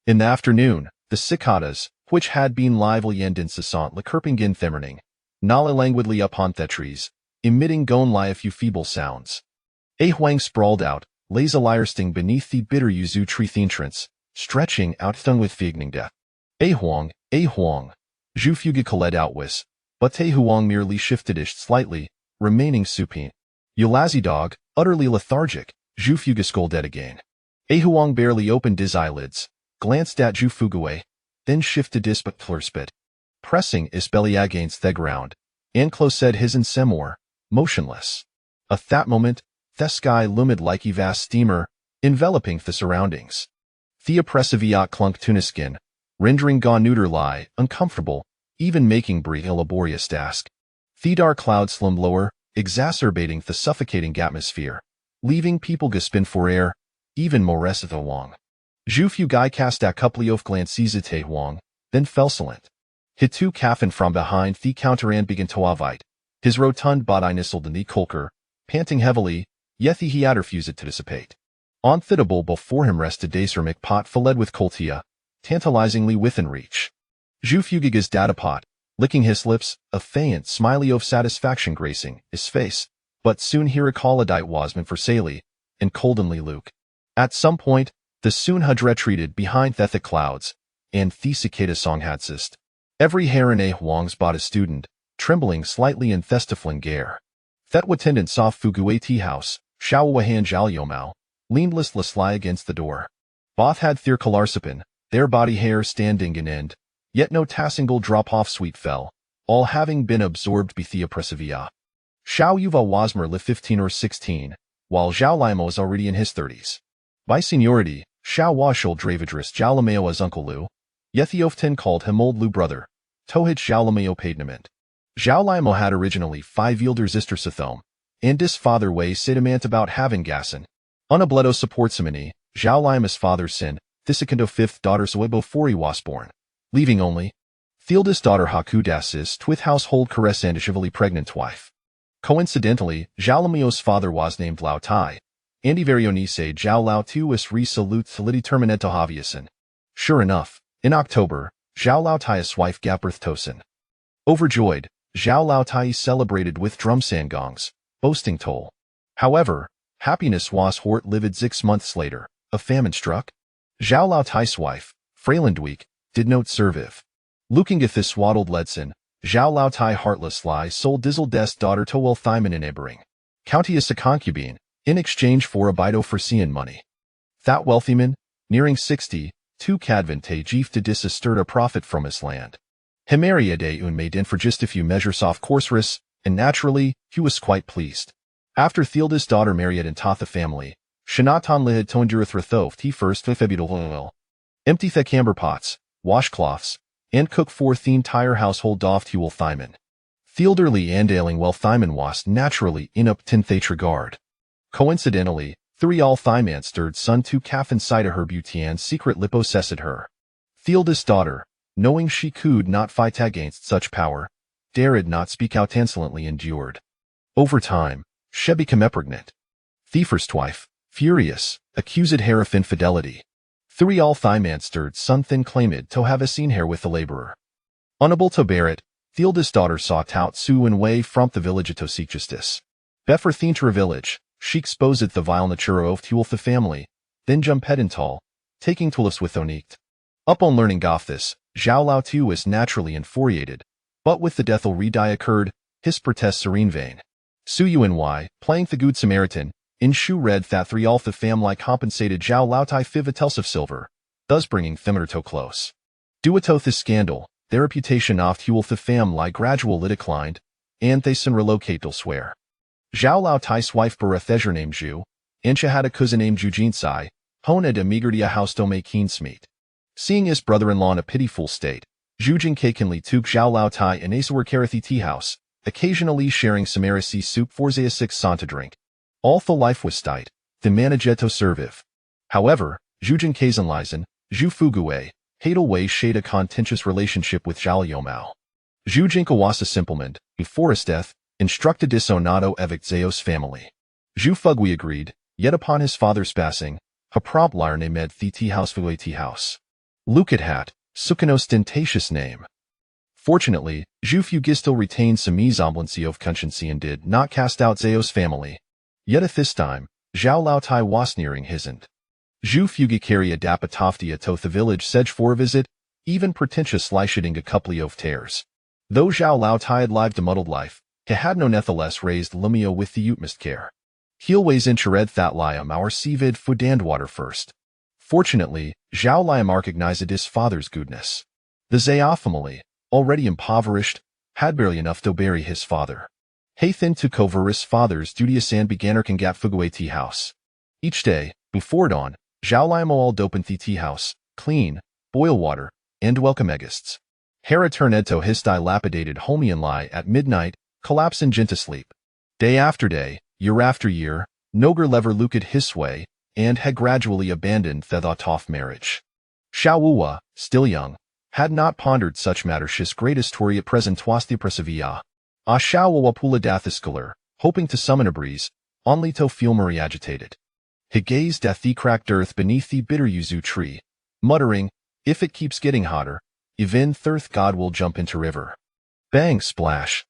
In the afternoon, the cicadas, which had been lively and incessant chirping themmerning, gnawed languidly upon the trees, emitting only a few feeble sounds. A Huang sprawled out, lazy-lying beneath the bitter yuzu tree entrance, stretching out stung with figning death. A Huang, Zhu Fuga led outwis, but A Huang merely shifted slightly, remaining supine. You lazy dog, utterly lethargic, Zhu Fuga scolded again. A Huang barely opened his eyelids, glanced at Zhu Fuguwei, then shifted his spit, pressing his belly against the ground, and closed his ensemble, motionless. At that moment, the sky loomed like a vast steamer, enveloping the surroundings. The oppressive yacht clunk tuniskin, rendering neuter lie uncomfortable, even making breathing a laborious task. The dark clouds slummed lower, exacerbating the suffocating atmosphere, leaving people gasping for air, even more at the Wang. Zhu Fugai cast a couple of glances at A Huang, then fell silent. He took Kaffin from behind the counter and began to avite. His rotund body nestled in the kulker, panting heavily, yet he had refused to dissipate. On the table before him rested a ceramic pot filled with coltia, tantalizingly within reach. Zhu Fugiga's data pot, licking his lips, a faint smiley of satisfaction gracing his face, but soon he recalled it was meant for Saley, and coldly Luke. At some point, the soon had retreated behind the thick clouds, and the cicada song had ceased. Every hair in A Huang's body student, trembling slightly in festifling air. That attendant saw Fuguwei tea house, Shaowahan Zhao Yomao, leaned listlessly against the door. Both had their colarsipin, their body hair standing in end, yet no single drop-off sweet fell, all having been absorbed by the oppressivia. Xiao Yuva was merely 15 or 16, while Zhao Limo was already in his 30s. By seniority, Xiao Washul Dravidris Zhao Lameo as Uncle Lu, yet the often called him Old Lu brother, Tohid Zhao Lameo paidnament. Zhao Limo had originally 5 yielders istersathome, and his father Wei sediment about having gassen. Unabledo supports him in Zhao Lima's father's sin, Thissakando 5th daughter Soebo 4 he was born, leaving only Thieldis daughter Haku Dasis with household caress and a chivalry pregnant wife. Coincidentally, Zhao Lameo's father was named Lao Tai, and Iverionise Zhao Lao Tu was resolute solidi terminento Haviasen. Sure enough, in October, Zhao Lao Tai's wife gave birth Tosin. Overjoyed, Zhao Lao Tai celebrated with drum gongs, boasting toll. However, happiness was short-lived 6 months later, a famine struck. Zhao Lao Tai's wife, Freylandweek, did not survive. Looking at this swaddled Ledson, Zhao Lao Tai heartless lie sold Dizzle Des daughter to Will Thyman in neighboring county as a concubine, in exchange for a bito for Cian money. That wealthy man, nearing 60, took advantage to stirred a profit from his land. Himeria de un made in for just a few measures off course, and naturally, he was quite pleased. After Thieldis daughter married and taught the family, Shanatan lihid tondurathrothof t first febidol empty the camber pots, washcloths, and cook for the entire household doft Huel Thyman. Thielderly and ailing well Thyman was naturally in up tinth regard. Coincidentally, Thurial Thyman stirred son to calf inside of her beauty secret lipossessed her. Thieldis daughter, knowing she could not fight against such power, dared not speak out insolently endured. Over time, she became pregnant. The first wife, furious, accused her of infidelity. Thurial Thyman stirred son thin claimed to have seen her with the laborer. Unable to bear it, Thieldis daughter sought out Su and Wei from the village of Tosikjustis. Befor Thintra village, she exposed the vile nature of Tuel the family, then jumped Pedental, taking Tulis with Onicht. Upon learning of this, Zhao Lao Tu was naturally infuriated, but with the death already occurred, his protest serene vain. Su Yuny, playing the Good Samaritan, in Shu read that 3 all the family compensated Zhao Lao Tai fivitels of silver, thus bringing Thimerto close. Due to this scandal, their reputation of Tuel the family gradually declined, and they soon relocate elsewhere. Zhao Lao Tai's wife Barathezer named Zhu, and she had a cousin named Zhu Jinsai, honed a meagerdia house to make Keensmeet. Seeing his brother-in-law in a pitiful state, Zhu Jinkakenly took Zhao Lao Tai and Asawar Karathi tea house, occasionally sharing Samarasi soup for Zaya 6 son to drink. All the life was tight, the manageto servive. However, Zhu Jinkazenlisen, Zhu Fuguwei, Hadelwei shade a contentious relationship with Zhao Yomao. Zhu Jinka was a simpleman, before his death, instructed disonato evict Zayo's family. Zhu Fugui agreed, yet upon his father's passing, a prompt liar named the tea house Fuguei tea house. Lukat hat, sukanosostentatious name. Fortunately, Zhu Fugi still retained some resemblance of conscience and did not cast out Zhao's family. Yet at this time, Zhao Laotai was nearing his end. Zhu Fugi carry a dapatoftia to the village sedge for a visit, even pretentious lyshiding a couple of tears. Though Zhao Laotai had lived a muddled life, he had no netheless raised Lumio with the utmost care. He always ensured that Liam our seavid fudandwater first. Fortunately, Zhao Liam recognized his father's goodness. The Zhao family, already impoverished, had barely enough to bury his father. Hathan took over his father's duties and began her congat Fugue tea house. Each day, before dawn, Zhao Liam all opened the tea house, clean, boil water, and welcome guests. Hera turned to his dilapidated homian lie at midnight, collapsing into sleep. Day after day, year after year, Nogar lever looked his way, and had gradually abandoned the thought of marriage. Xiao Wuwa, still young, had not pondered such matters. His greatest story at present was the persevia. A Xiao Wuwa pula dathescaler, hoping to summon a breeze, only to feel very agitated. He gazed at the cracked earth beneath the bitter yuzu tree, muttering, if it keeps getting hotter, even thirth God will jump into river. Bang splash.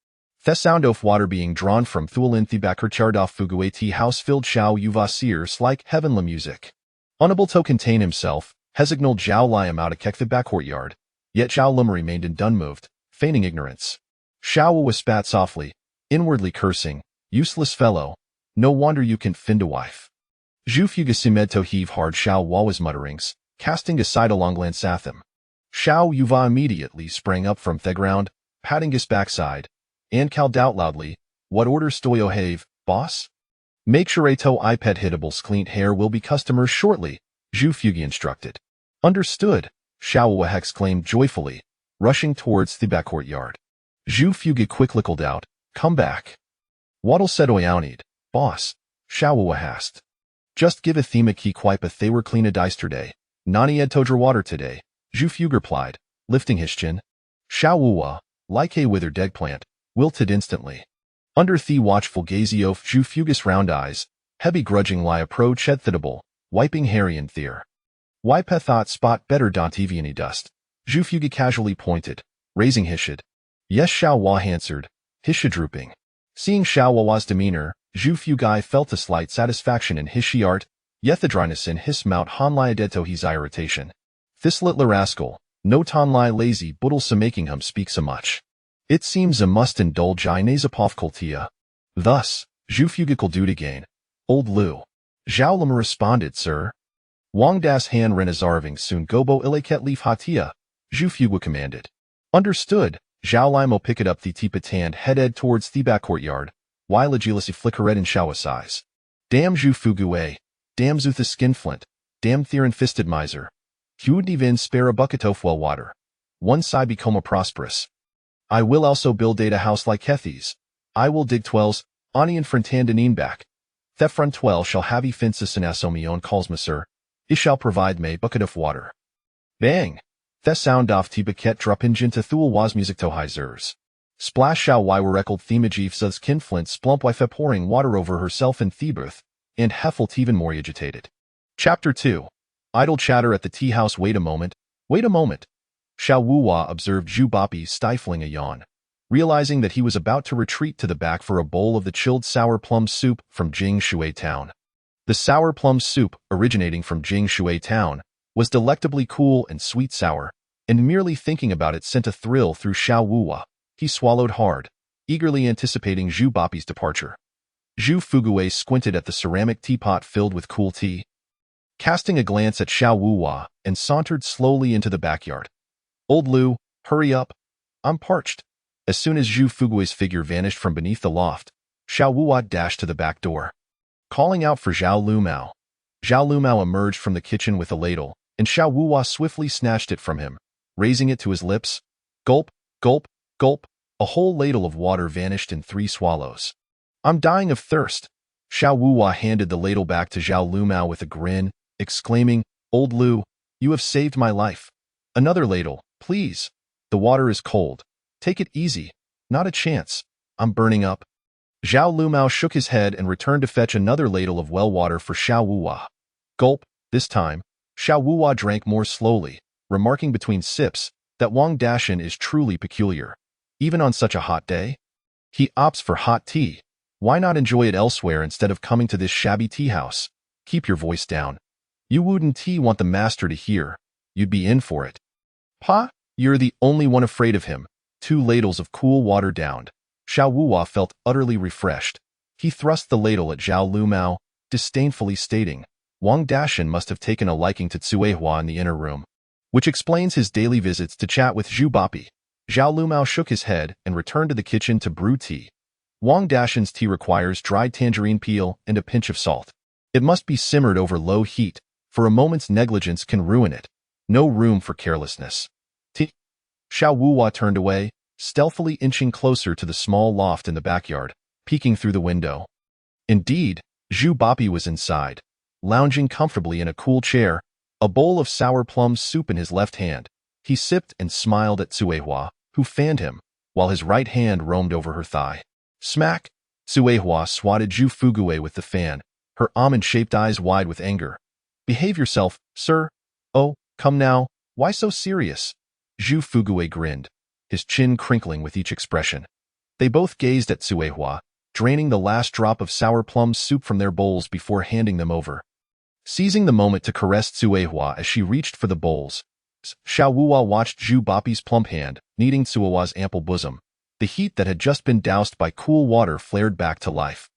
The sound of water being drawn from Thulin the Bakurchard off Fugue tea house filled Xiao Yuva's ears like heavenly music. Unable to contain himself, Hesignal Zhao Liam out of the back courtyard, yet Zhao Lum remained unmoved, feigning ignorance. Xiao Wu spat softly, inwardly cursing, useless fellow, no wonder you can find a wife. Zhu Fugasimed to heave hard Xiao Wa's mutterings, casting aside a long glance at them. Xiao Yuva immediately sprang up from the ground, patting his backside, and called out loudly, what order stoyo have, boss? Make sure to iPad hittables clean hair will be customers shortly, Zhu Fugi instructed. Understood, Xiao Wu exclaimed joyfully, rushing towards the back courtyard. Zhu Fugi quickly called out, come back. Waddle said Oyaonid, boss, Xiao Wu asked. Just give a thema key quipe if they were clean a day. Nani ed todra water today, Zhu Fugi replied, lifting his chin. Xiao Wuwa, like a withered eggplant, wilted instantly. Under the watchful gaze of Zhu Fugi's round eyes, heavy grudging lie approach ethitable, wiping Harry and Thier. Wipe thought spot better TV any dust, Zhu Fugi casually pointed, raising his head. Yes Xiao Hua answered, his head drooping. Seeing Xiao Hua's demeanor, Zhu Fugi felt a slight satisfaction in his shiart, yet the dryness in his mouth hanlai adeto his irritation. This little rascal, no tonlai lazy buddlesome making him speak so much. It seems a must indulge I nasapov kultia. Thus, Zhu Fugi could do it again. Old Lu. Zhao Lama responded, sir. Wang das han renazarving soon gobo ilaket leaf hatia, Zhu Fugi commanded. Understood, Zhao Limo picked up the tipatan headed towards the back courtyard, while agility flickered in Xiao's eyes. Damn Zhu Fugue, damn Zutha skinflint, damn Theron fisted miser. Hew'd even spare a bucket of well water. One side become a prosperous. I will also build a house like Hethi's. I will dig 12s, Ani and Frontandanine back. That front 12 shall have e fences and asomion calls me sir. It shall provide me bucket of water. Bang! The sound of the bucket drop into Thul was music to hizers. Splash shall why were reckled themagif sus kinflint splump wife pouring water over herself in Thebeth, and Heffelt even more agitated. Chapter 2. Idle chatter at the tea house. Wait a moment. Xiao Wuwa observed Zhu Bapi stifling a yawn. Realizing that he was about to retreat to the back for a bowl of the chilled sour plum soup from Jingshui town. The sour plum soup, originating from Jingshui town, was delectably cool and sweet sour, and merely thinking about it sent a thrill through Xiao Wuwa. He swallowed hard, eagerly anticipating Zhu Bapi's departure. Zhu Fugue squinted at the ceramic teapot filled with cool tea, casting a glance at Xiao Wuwa, and sauntered slowly into the backyard. Old Lu, hurry up. I'm parched. As soon as Zhu Fugue's figure vanished from beneath the loft, Xiao Wuwa dashed to the back door, calling out for Zhao Lumao. Zhao Lumao emerged from the kitchen with a ladle, and Xiao Wuwa swiftly snatched it from him, raising it to his lips. Gulp, gulp, gulp, a whole ladle of water vanished in 3 swallows. I'm dying of thirst. Xiao Wuwa handed the ladle back to Zhao Lumao with a grin, exclaiming, Old Lu, you have saved my life. Another ladle, please. The water is cold. Take it easy. Not a chance. I'm burning up. Zhao Lumao shook his head and returned to fetch another ladle of well water for Xiao Wuwa. Gulp, this time, Xiao Wuwa drank more slowly, remarking between sips that Wang Dashan is truly peculiar. Even on such a hot day, he opts for hot tea. Why not enjoy it elsewhere instead of coming to this shabby tea house? Keep your voice down. You wouldn't want the master to hear. You'd be in for it. Pa, you're the only one afraid of him. 2 ladles of cool water downed. Xiao Wuhua felt utterly refreshed. He thrust the ladle at Zhao Lumao, disdainfully stating, Wang Dashan must have taken a liking to Cuehua in the inner room, which explains his daily visits to chat with Zhu Bapi. Zhao Lumao shook his head and returned to the kitchen to brew tea. Wang Dashan's tea requires dried tangerine peel and a pinch of salt. It must be simmered over low heat, for a moment's negligence can ruin it. No room for carelessness. Tea. Xiao Wuhua turned away, stealthily inching closer to the small loft in the backyard, peeking through the window. Indeed, Zhu Bapi was inside, lounging comfortably in a cool chair, a bowl of sour plum soup in his left hand. He sipped and smiled at Cuehua, who fanned him, while his right hand roamed over her thigh. Smack! Cuehua swatted Zhu Fugui with the fan, her almond-shaped eyes wide with anger. Behave yourself, sir. Oh, come now, why so serious? Zhu Fugui grinned, his chin crinkling with each expression. They both gazed at Cuehua, draining the last drop of sour plum soup from their bowls before handing them over. Seizing the moment to caress Cuehua as she reached for the bowls, Xiao Wuhua watched Zhu Bapi's plump hand, kneading Cuehua's ample bosom. The heat that had just been doused by cool water flared back to life.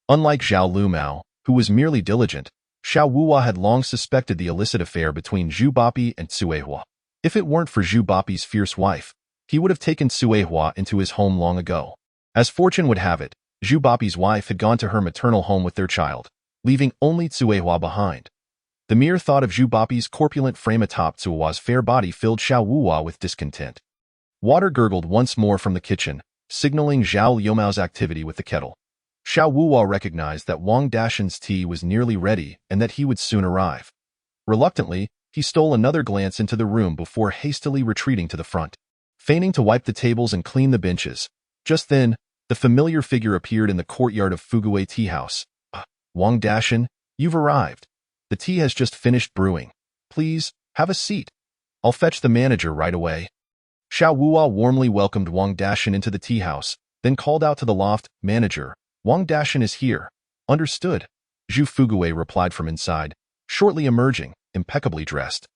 Unlike Zhao Lumao, who was merely diligent, Xiao Wuhua had long suspected the illicit affair between Zhu Bapi and Cuehua. If it weren't for Zhu Bapi's fierce wife, he would have taken Cuehua into his home long ago. As fortune would have it, Zhu Bapi's wife had gone to her maternal home with their child, leaving only Cuehua behind. The mere thought of Zhu Bapi's corpulent frame atop Cuehua's fair body filled Xiao Wuhua with discontent. Water gurgled once more from the kitchen, signaling Zhao Liumao's activity with the kettle. Xiao Wuhua recognized that Wang Dashan's tea was nearly ready and that he would soon arrive. Reluctantly, he stole another glance into the room before hastily retreating to the front, feigning to wipe the tables and clean the benches. Just then, the familiar figure appeared in the courtyard of Fugui Tea House. Wang Dashan, you've arrived. The tea has just finished brewing. Please, have a seat. I'll fetch the manager right away. Xiao Wuhua warmly welcomed Wang Dashan into the tea house, then called out to the loft, Manager, Wang Dashan is here. Understood. Zhu Fugui replied from inside, shortly emerging, impeccably dressed.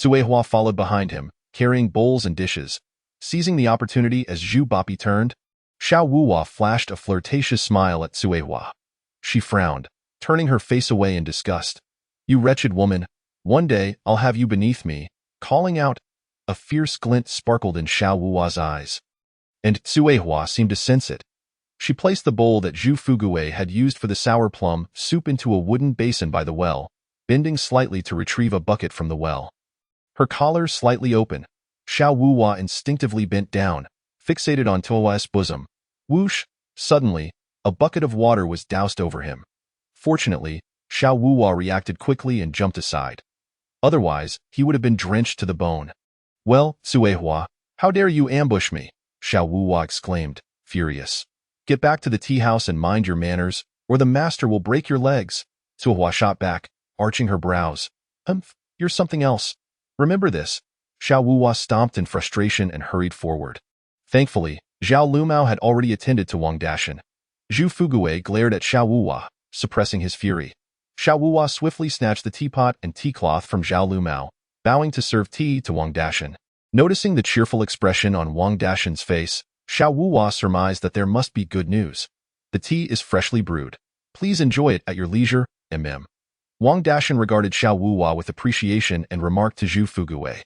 Cuehua followed behind him, carrying bowls and dishes. Seizing the opportunity as Zhu Bapi turned, Xiao Wuhua flashed a flirtatious smile at Cuehua. She frowned, turning her face away in disgust. You wretched woman, one day I'll have you beneath me, calling out. A fierce glint sparkled in Xiao Wuhua's eyes, and Cuehua seemed to sense it. She placed the bowl that Zhu Fugui had used for the sour plum soup into a wooden basin by the well, bending slightly to retrieve a bucket from the well. Her collar slightly open, Xiao Wuhua instinctively bent down, fixated on Cuehua's bosom. Whoosh! Suddenly, a bucket of water was doused over him. Fortunately, Xiao Wuhua reacted quickly and jumped aside. Otherwise, he would have been drenched to the bone. Well, Cuehua, how dare you ambush me? Xiao Wuhua exclaimed, furious. Get back to the tea house and mind your manners, or the master will break your legs. Cuehua shot back, arching her brows. You're something else. Remember this. Xiao Wuhua stomped in frustration and hurried forward. Thankfully, Zhao Lumao had already attended to Wang Dashan. Zhu Fugui glared at Xiao Wuhua, suppressing his fury. Xiao Wuhua swiftly snatched the teapot and tea cloth from Zhao Lumao, bowing to serve tea to Wang Dashan. Noticing the cheerful expression on Wang Dashan's face, Xiao Wuhua surmised that there must be good news. The tea is freshly brewed. Please enjoy it at your leisure, mm. Wang Dashan regarded Xiao Wuhua with appreciation and remarked to Zhu Fugui.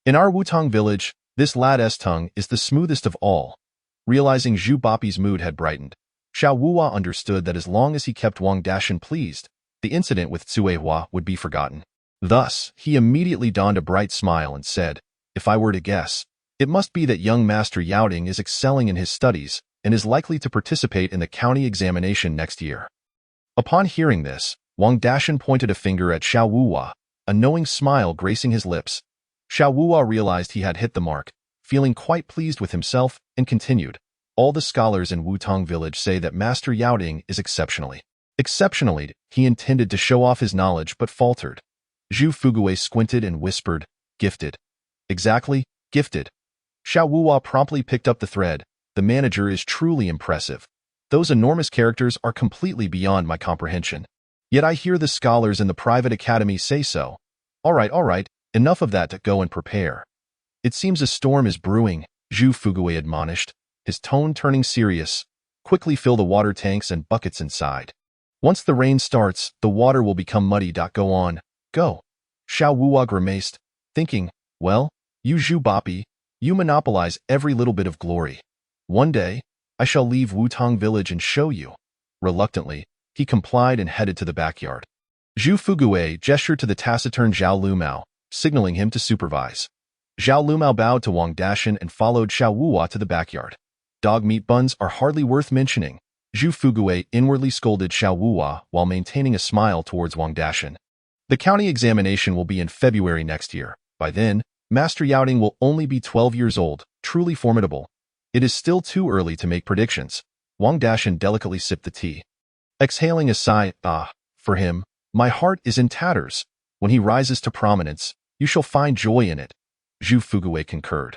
In our Wutong village, this lad's tongue is the smoothest of all. Realizing Zhu Bapi's mood had brightened, Xiao Wuhua understood that as long as he kept Wang Dashan pleased, the incident with Cuehua would be forgotten. Thus, he immediately donned a bright smile and said, If I were to guess, it must be that young Master Yaoding is excelling in his studies and is likely to participate in the county examination next year. Upon hearing this, Wang Dashan pointed a finger at Xiao Wuhua, a knowing smile gracing his lips. Xiao Wuhua realized he had hit the mark, feeling quite pleased with himself, and continued, All the scholars in Wutong village say that Master Yaoding is exceptionally. He intended to show off his knowledge but faltered. Zhu Fugui squinted and whispered, Gifted. Exactly, gifted. Xiao Wuhua promptly picked up the thread. The manager is truly impressive. Those enormous characters are completely beyond my comprehension. Yet I hear the scholars in the private academy say so. All right, enough of that to go and prepare. It seems a storm is brewing, Zhu Fugui admonished, his tone turning serious. Quickly fill the water tanks and buckets inside. Once the rain starts, the water will become muddy. Go on. Go. Xiao Wuhua grimaced, thinking, well, you Zhu Bapi, you monopolize every little bit of glory. One day, I shall leave Wutong village and show you. Reluctantly, he complied and headed to the backyard. Zhu Fugui gestured to the taciturn Zhao Lumao, signaling him to supervise. Zhao Lumao bowed to Wang Dashan and followed Xiao Wuhua to the backyard. Dog meat buns are hardly worth mentioning. Zhu Fugui inwardly scolded Xiao Wuhua while maintaining a smile towards Wang Dashan. The county examination will be in February next year. By then, Master Yaoting will only be 12 years old, truly formidable. It is still too early to make predictions. Wang Dashan delicately sipped the tea. Exhaling a sigh, for him, my heart is in tatters. When he rises to prominence, you shall find joy in it. Zhu Fugui concurred.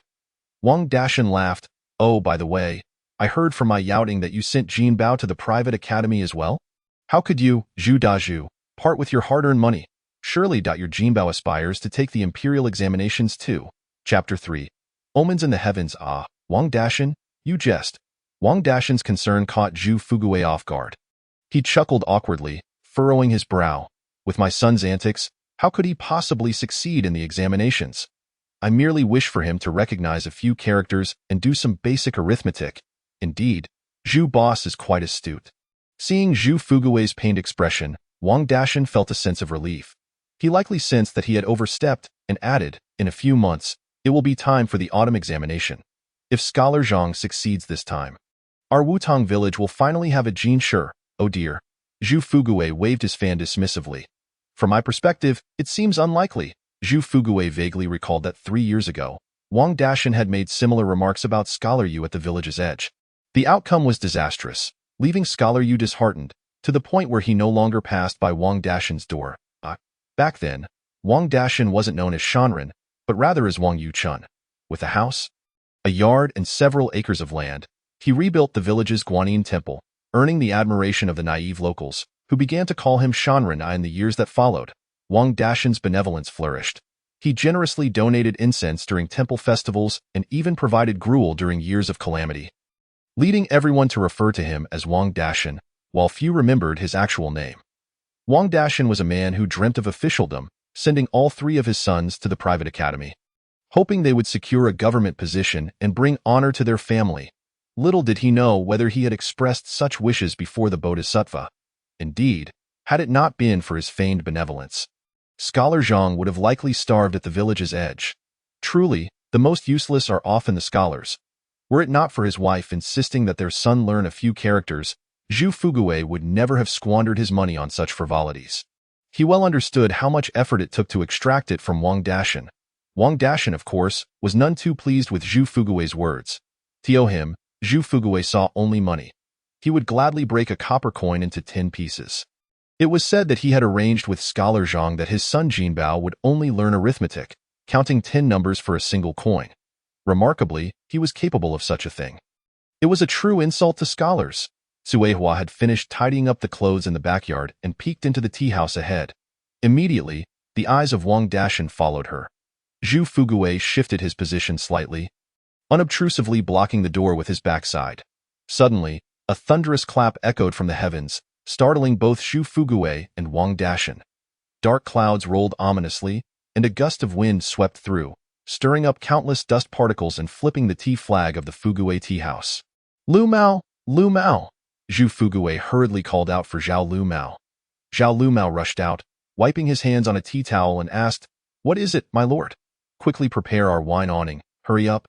Wang Dashan laughed. Oh, by the way, I heard from my Yaoting that you sent Jin Bao to the private academy as well? How could you, Zhu Dazhu, part with your hard-earned money? Surely your Jin Bao aspires to take the imperial examinations too. Chapter 3. Omens in the Heavens. Wang Dashan, you jest. Wang Dashan's concern caught Zhu Fugui off guard. He chuckled awkwardly, furrowing his brow. With my son's antics, how could he possibly succeed in the examinations? I merely wish for him to recognize a few characters and do some basic arithmetic. Indeed, Zhu Boss is quite astute. Seeing Zhu Fugui's pained expression, Wang Dashan felt a sense of relief. He likely sensed that he had overstepped and added, in a few months, it will be time for the autumn examination. If Scholar Zhang succeeds this time, our Wutong village will finally have a Jin Shi. Oh dear. Zhu Fugui waved his fan dismissively. From my perspective, it seems unlikely. Zhu Fugui vaguely recalled that 3 years ago, Wang Dashan had made similar remarks about Scholar Yu at the village's edge. The outcome was disastrous, leaving Scholar Yu disheartened, to the point where he no longer passed by Wang Dashan's door. Back then, Wang Dashan wasn't known as Shanren, but rather as Wang Yuchun. With a house, a yard, and several acres of land, he rebuilt the village's Guanyin temple, earning the admiration of the naive locals, who began to call him Shanren in the years that followed. Wang Dashan's benevolence flourished. He generously donated incense during temple festivals and even provided gruel during years of calamity, leading everyone to refer to him as Wang Dashan, while few remembered his actual name. Wang Dashan was a man who dreamt of officialdom, sending all 3 of his sons to the private academy, hoping they would secure a government position and bring honor to their family. Little did he know whether he had expressed such wishes before the Bodhisattva. Indeed, had it not been for his feigned benevolence, Scholar Zhang would have likely starved at the village's edge. Truly, the most useless are often the scholars. Were it not for his wife insisting that their son learn a few characters, Zhu Fugui would never have squandered his money on such frivolities. He well understood how much effort it took to extract it from Wang Dashan. Wang Dashan, of course, was none too pleased with Zhu Fugui's words. To him, Zhu Fugui saw only money. He would gladly break a copper coin into 10 pieces. It was said that he had arranged with Scholar Zhang that his son Jin Bao would only learn arithmetic, counting 10 numbers for a single coin. Remarkably, he was capable of such a thing. It was a true insult to scholars. Suehua had finished tidying up the clothes in the backyard and peeked into the tea house ahead. Immediately, the eyes of Wang Dashan followed her. Zhu Fugui shifted his position slightly, unobtrusively blocking the door with his backside. Suddenly, a thunderous clap echoed from the heavens, startling both Zhu Fugui and Wang Dashan. Dark clouds rolled ominously, and a gust of wind swept through, stirring up countless dust particles and flipping the tea flag of the Fugui tea house. Lu Mao! Lu Mao! Zhu Fugui hurriedly called out for Zhao Lumao. Zhao Lumao rushed out, wiping his hands on a tea towel and asked, "What is it, my lord?" "Quickly prepare our wine awning. Hurry up."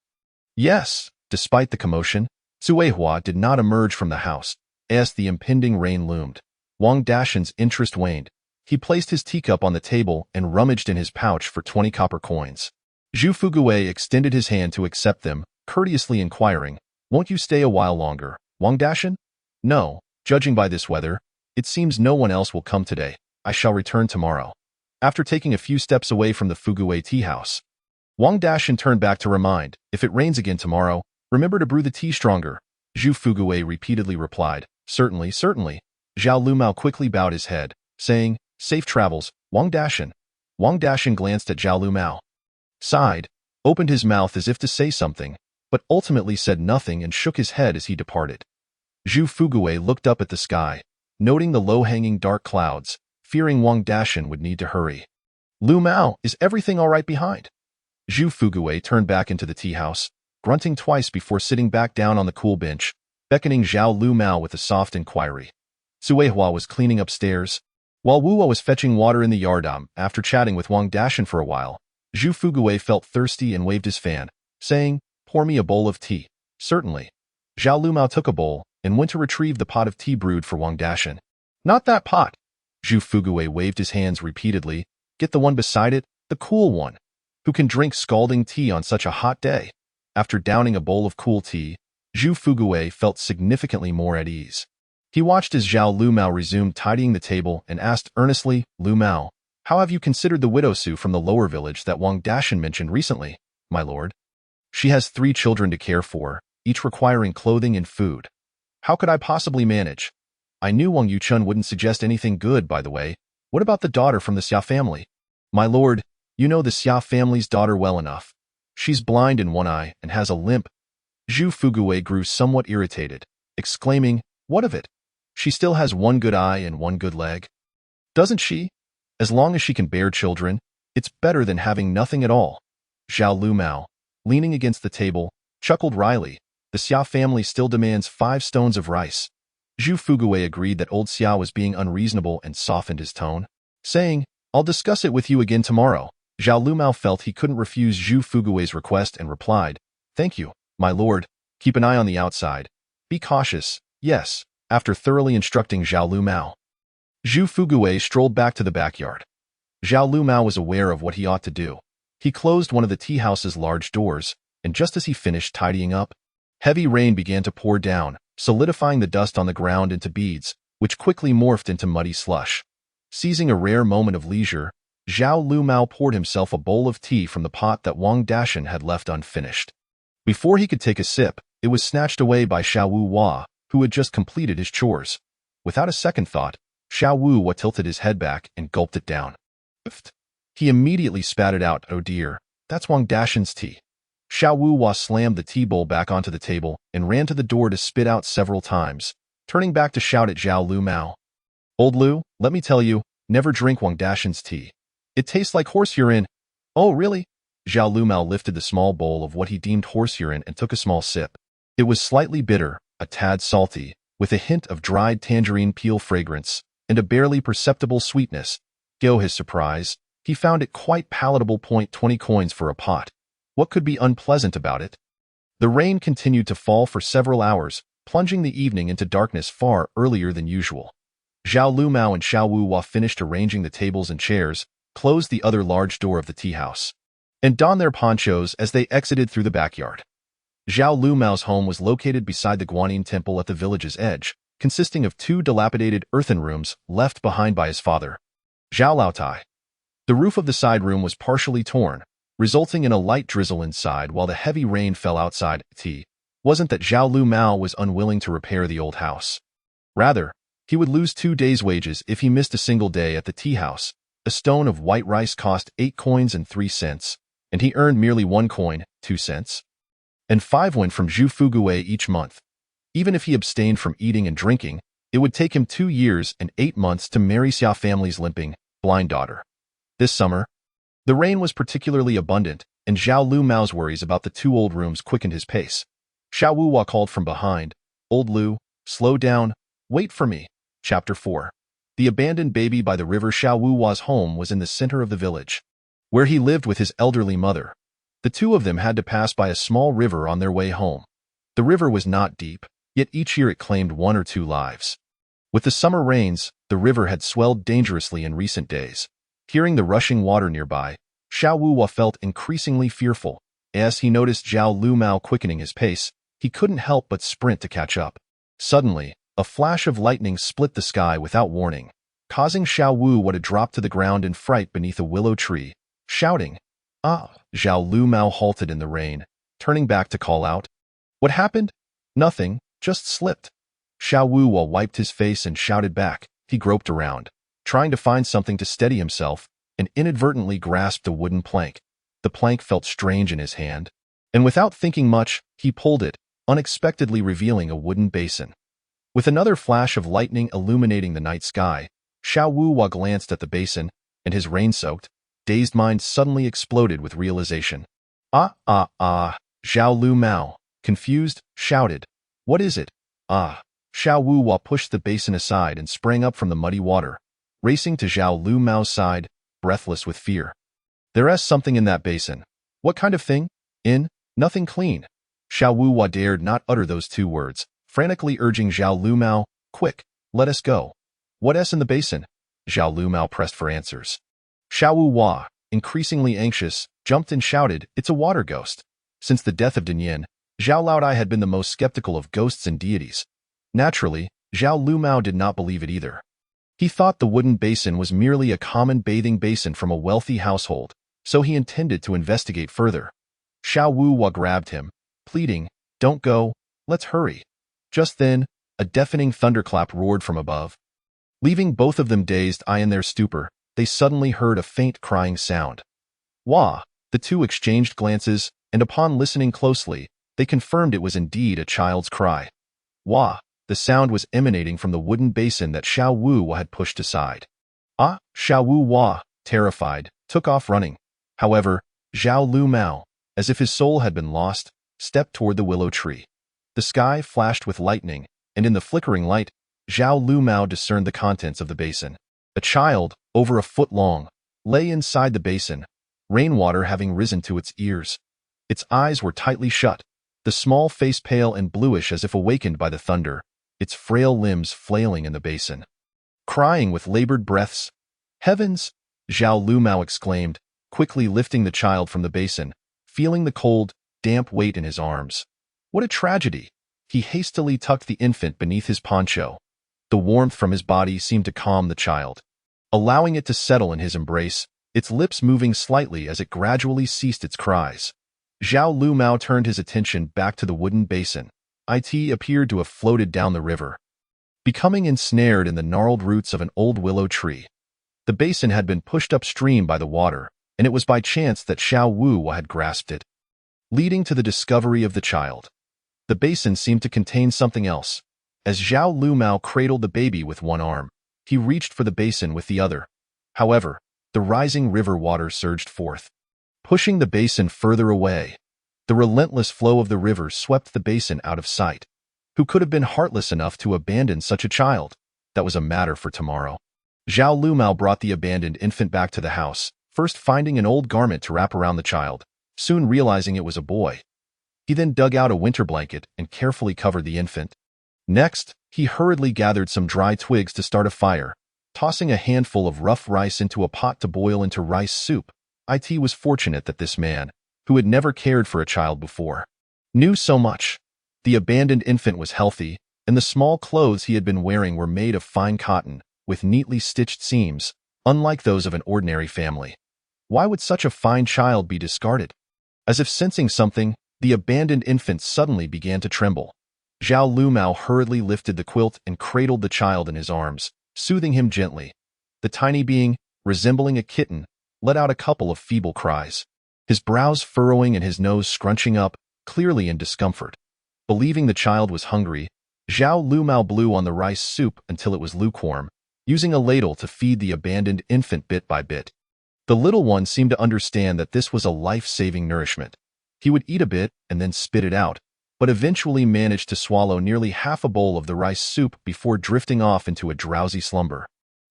"Yes." Despite the commotion, Suehua did not emerge from the house, as the impending rain loomed. Wang Dashan's interest waned. He placed his teacup on the table and rummaged in his pouch for 20 copper coins. Zhu Fugui extended his hand to accept them, courteously inquiring, "Won't you stay a while longer, Wang Dashan?" "No, judging by this weather, it seems no one else will come today. I shall return tomorrow." After taking a few steps away from the Fugui tea house, Wang Dashan turned back to remind, if it rains again tomorrow, remember to brew the tea stronger. Zhu Fugui repeatedly replied, certainly, certainly. Zhao Lumao quickly bowed his head, saying, safe travels, Wang Dashan. Wang Dashan glanced at Zhao Lumao, sighed, opened his mouth as if to say something, but ultimately said nothing and shook his head as he departed. Zhu Fugui looked up at the sky, noting the low-hanging dark clouds, fearing Wang Dashan would need to hurry. Lumao, is everything all right behind? Zhu Fugui turned back into the tea house, grunting twice before sitting back down on the cool bench, beckoning Zhao Lumao with a soft inquiry. Suehua was cleaning upstairs, while Wuo was fetching water in the yardam. After chatting with Wang Dashan for a while, Zhu Fugui felt thirsty and waved his fan, saying, pour me a bowl of tea. Certainly. Zhao Lumao took a bowl and went to retrieve the pot of tea brewed for Wang Dashan. Not that pot. Zhu Fugui waved his hands repeatedly. Get the one beside it, the cool one. Who can drink scalding tea on such a hot day? After downing a bowl of cool tea, Zhu Fugui felt significantly more at ease. He watched as Zhao Lumao resumed tidying the table and asked earnestly, Lumao, how have you considered the widow Su from the lower village that Wang Dashan mentioned recently, my lord? She has 3 children to care for, each requiring clothing and food. How could I possibly manage? I knew Wang Yuchun wouldn't suggest anything good, by the way. What about the daughter from the Xia family? My lord, you know the Xia family's daughter well enough. She's blind in one eye and has a limp. Zhu Fugui grew somewhat irritated, exclaiming, what of it? She still has one good eye and one good leg. Doesn't she? As long as she can bear children, it's better than having nothing at all. Zhao Lumao, leaning against the table, chuckled wryly. The Xia family still demands 5 stones of rice. Zhu Fugui agreed that old Xia was being unreasonable and softened his tone, saying, I'll discuss it with you again tomorrow. Zhao Lumao felt he couldn't refuse Zhu Fugui's request and replied, thank you, my lord. Keep an eye on the outside. Be cautious, yes, after thoroughly instructing Zhao Lumao. Zhu Fugui strolled back to the backyard. Zhao Lumao was aware of what he ought to do. He closed one of the tea house's large doors, and just as he finished tidying up, heavy rain began to pour down, solidifying the dust on the ground into beads, which quickly morphed into muddy slush. Seizing a rare moment of leisure, Zhao Lumao poured himself a bowl of tea from the pot that Wang Dashan had left unfinished. Before he could take a sip, it was snatched away by Xiao Wu, who had just completed his chores. Without a second thought, Xiao Wu tilted his head back and gulped it down. He immediately spat it out, oh dear, that's Wang Dashan's tea. Xiao Wu slammed the tea bowl back onto the table and ran to the door to spit out several times, turning back to shout at Zhao Lumao. Old Lu, let me tell you, never drink Wang Dashan's tea. It tastes like horse urine. Oh, really? Zhao Lumao lifted the small bowl of what he deemed horse urine and took a small sip. It was slightly bitter, a tad salty, with a hint of dried tangerine peel fragrance, and a barely perceptible sweetness. To his surprise, he found it quite palatable. 20 coins for a pot. What could be unpleasant about it? The rain continued to fall for several hours, plunging the evening into darkness far earlier than usual. Zhao Lumao and Xiao Wu finished arranging the tables and chairs, closed the other large door of the tea house, and donned their ponchos as they exited through the backyard. Zhao Lumao's home was located beside the Guanyin temple at the village's edge, consisting of 2 dilapidated earthen rooms left behind by his father, Zhao Laotai. The roof of the side room was partially torn, resulting in a light drizzle inside while the heavy rain fell outside. It wasn't that Zhao Lumao was unwilling to repair the old house. Rather, he would lose 2 days' wages if he missed a single day at the tea house. A stone of white rice cost 8 coins and 3 cents, and he earned merely 1 coin, 2 cents, and 5 won from Zhu Fugui each month. Even if he abstained from eating and drinking, it would take him 2 years and 8 months to marry Xia family's limping, blind daughter. This summer, the rain was particularly abundant, and Zhao Lumao's worries about the 2 old rooms quickened his pace. Xiao Wu called from behind, Old Lu, slow down, wait for me. Chapter 4. The abandoned baby by the river. Xiao Wu's home was in the center of the village, where he lived with his elderly mother. The 2 of them had to pass by a small river on their way home. The river was not deep, yet each year it claimed 1 or 2 lives. With the summer rains, the river had swelled dangerously in recent days. Hearing the rushing water nearby, Xiao Wu felt increasingly fearful. As he noticed Zhao Lumao quickening his pace, he couldn't help but sprint to catch up. Suddenly, a flash of lightning split the sky without warning, causing Xiao Wu to drop to the ground in fright beneath a willow tree, shouting, Ah! Zhao Lumao halted in the rain, turning back to call out. What happened? Nothing, just slipped. Xiao Wuwa wiped his face and shouted back. He groped around, trying to find something to steady himself, and inadvertently grasped a wooden plank. The plank felt strange in his hand, and without thinking much, he pulled it, unexpectedly revealing a wooden basin. With another flash of lightning illuminating the night sky, Xiao Wuwa glanced at the basin, and his rain-soaked, dazed mind suddenly exploded with realization. Ah! Zhao Lumao, confused, shouted. What is it? Ah! Xiao Wuwa pushed the basin aside and sprang up from the muddy water, racing to Zhao Lumao's side, breathless with fear. There's something in that basin. What kind of thing? Nothing clean. Xiao Wuwa dared not utter those two words, frantically urging Zhao Lumao, quick, let us go. What's in the basin? Zhao Lumao pressed for answers. Xiao Wuwa, increasingly anxious, jumped and shouted, it's a water ghost. Since the death of Dinyan, Zhao Laodai had been the most skeptical of ghosts and deities. Naturally, Zhao Lumao did not believe it either. He thought the wooden basin was merely a common bathing basin from a wealthy household, so he intended to investigate further. Xiao Wuwa grabbed him, pleading, don't go, let's hurry. Just then, a deafening thunderclap roared from above. Leaving both of them dazed in their stupor, they suddenly heard a faint crying sound. Wah! The two exchanged glances, and upon listening closely, they confirmed it was indeed a child's cry. Wah! The sound was emanating from the wooden basin that Xiao Wu had pushed aside. Ah! Xiao Wu, terrified, took off running. However, Zhao Lumao, as if his soul had been lost, stepped toward the willow tree. The sky flashed with lightning, and in the flickering light, Zhao Lumao discerned the contents of the basin. A child, over a foot long, lay inside the basin, rainwater having risen to its ears. Its eyes were tightly shut, the small face pale and bluish as if awakened by the thunder, its frail limbs flailing in the basin. Crying with labored breaths. Heavens! Zhao Lumao exclaimed, quickly lifting the child from the basin, feeling the cold, damp weight in his arms. What a tragedy! He hastily tucked the infant beneath his poncho. The warmth from his body seemed to calm the child, allowing it to settle in his embrace, its lips moving slightly as it gradually ceased its cries. Zhao Lumao turned his attention back to the wooden basin. It appeared to have floated down the river, becoming ensnared in the gnarled roots of an old willow tree. The basin had been pushed upstream by the water, and it was by chance that Xiao Wu had grasped it, leading to the discovery of the child. The basin seemed to contain something else. As Zhao Lumao cradled the baby with one arm, he reached for the basin with the other. However, the rising river water surged forth, pushing the basin further away. The relentless flow of the river swept the basin out of sight. Who could have been heartless enough to abandon such a child? That was a matter for tomorrow. Zhao Lumao brought the abandoned infant back to the house, first finding an old garment to wrap around the child, soon realizing it was a boy. He then dug out a winter blanket and carefully covered the infant. Next, he hurriedly gathered some dry twigs to start a fire, tossing a handful of rough rice into a pot to boil into rice soup. It was fortunate that this man, who had never cared for a child before, knew so much. The abandoned infant was healthy, and the small clothes he had been wearing were made of fine cotton, with neatly stitched seams, unlike those of an ordinary family. Why would such a fine child be discarded? As if sensing something, the abandoned infant suddenly began to tremble. Zhao Lumao hurriedly lifted the quilt and cradled the child in his arms, soothing him gently. The tiny being, resembling a kitten, let out a couple of feeble cries, his brows furrowing and his nose scrunching up, clearly in discomfort. Believing the child was hungry, Zhao Lumao blew on the rice soup until it was lukewarm, using a ladle to feed the abandoned infant bit by bit. The little one seemed to understand that this was a life-saving nourishment. He would eat a bit and then spit it out, but eventually managed to swallow nearly half a bowl of the rice soup before drifting off into a drowsy slumber.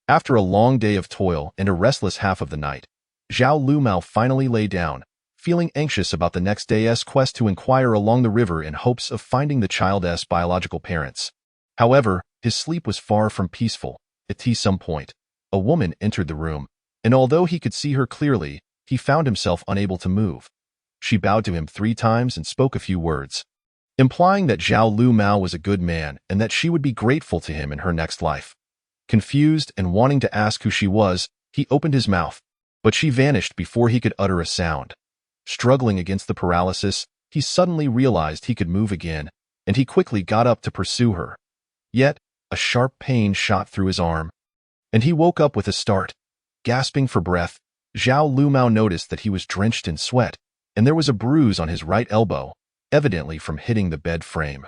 After a long day of toil and a restless half of the night, Zhao Lumao finally lay down, feeling anxious about the next day's quest to inquire along the river in hopes of finding the child's biological parents. However, his sleep was far from peaceful. At some point, a woman entered the room, and although he could see her clearly, he found himself unable to move. She bowed to him 3 times and spoke a few words, implying that Zhao Lumao was a good man and that she would be grateful to him in her next life. Confused and wanting to ask who she was, he opened his mouth, but she vanished before he could utter a sound. Struggling against the paralysis, he suddenly realized he could move again, and he quickly got up to pursue her. Yet, a sharp pain shot through his arm, and he woke up with a start. Gasping for breath, Zhao Lumao noticed that he was drenched in sweat, and there was a bruise on his right elbow, evidently from hitting the bed frame.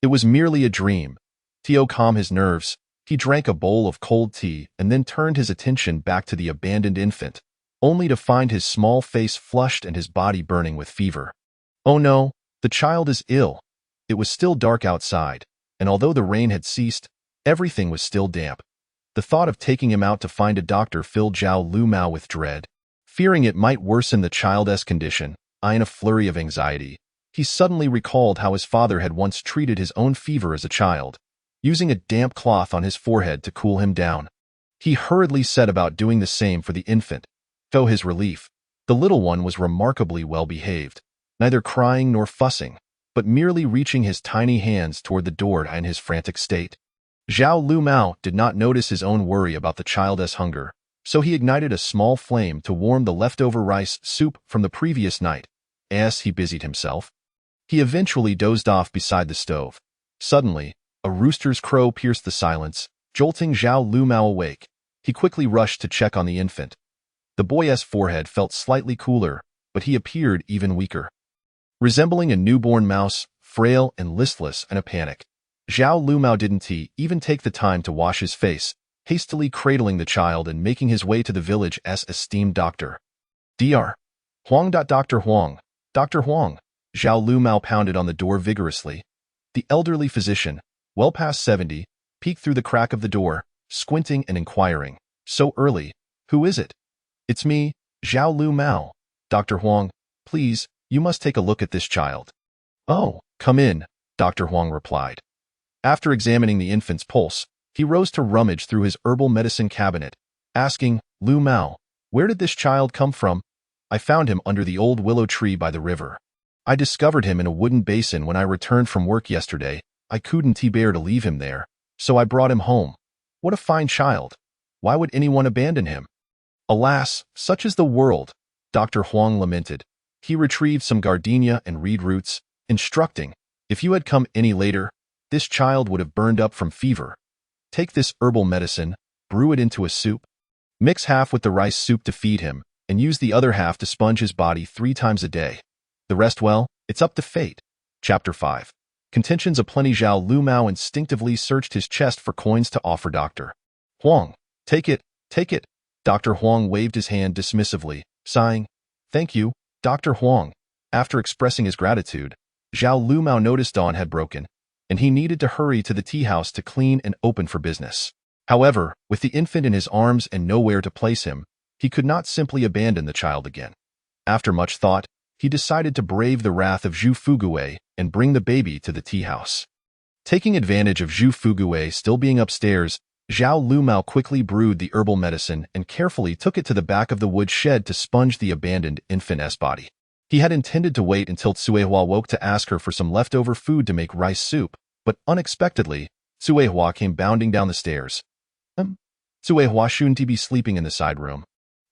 It was merely a dream. To calm his nerves, he drank a bowl of cold tea and then turned his attention back to the abandoned infant, only to find his small face flushed and his body burning with fever. Oh no, the child is ill. It was still dark outside, and although the rain had ceased, everything was still damp. The thought of taking him out to find a doctor filled Zhao Lumao with dread. Fearing it might worsen the child's condition, in a flurry of anxiety, he suddenly recalled how his father had once treated his own fever as a child, using a damp cloth on his forehead to cool him down. He hurriedly set about doing the same for the infant. To his relief, the little one was remarkably well behaved, neither crying nor fussing, but merely reaching his tiny hands toward the door in his frantic state. Zhao Lumao did not notice his own worry about the child's hunger, so he ignited a small flame to warm the leftover rice soup from the previous night. As he busied himself, he eventually dozed off beside the stove. Suddenly, a rooster's crow pierced the silence, jolting Zhao Lumao awake. He quickly rushed to check on the infant. The boy's forehead felt slightly cooler, but he appeared even weaker. Resembling a newborn mouse, frail and listless in a panic, Zhao Lumao didn't even take the time to wash his face, hastily cradling the child and making his way to the village's esteemed doctor. Dr. Huang. Dr. Huang. Dr. Huang. Zhao Lumao pounded on the door vigorously. The elderly physician, well past 70, peeked through the crack of the door, squinting and inquiring, "So early? Who is it?" "It's me, Zhao Lumao. Dr. Huang, please, you must take a look at this child." "Oh, come in," Dr. Huang replied. After examining the infant's pulse, he rose to rummage through his herbal medicine cabinet, asking, "Lumao, where did this child come from?" "I found him under the old willow tree by the river. I discovered him in a wooden basin when I returned from work yesterday. I couldn't bear to leave him there, so I brought him home. What a fine child. Why would anyone abandon him?" "Alas, such is the world," Dr. Huang lamented. He retrieved some gardenia and reed roots, instructing, "If you had come any later, this child would have burned up from fever. Take this herbal medicine, brew it into a soup. Mix half with the rice soup to feed him, and use the other half to sponge his body 3 times a day. The rest, well, it's up to fate." Chapter 5. Contentions aplenty. Zhao Lumao instinctively searched his chest for coins to offer Dr. Huang. Take it, take it." Dr. Huang waved his hand dismissively, sighing, "Thank you, Dr. Huang." After expressing his gratitude, Zhao Lumao noticed dawn had broken, and he needed to hurry to the tea house to clean and open for business. However, with the infant in his arms and nowhere to place him, he could not simply abandon the child again. After much thought, he decided to brave the wrath of Zhu Fugui and bring the baby to the tea house. Taking advantage of Zhu Fugui still being upstairs, Zhao Lumao quickly brewed the herbal medicine and carefully took it to the back of the wood shed to sponge the abandoned infant's body. He had intended to wait until Tsuehua woke to ask her for some leftover food to make rice soup, but unexpectedly, Tsuehua came bounding down the stairs. Tsuehua shouldn't be sleeping in the side room.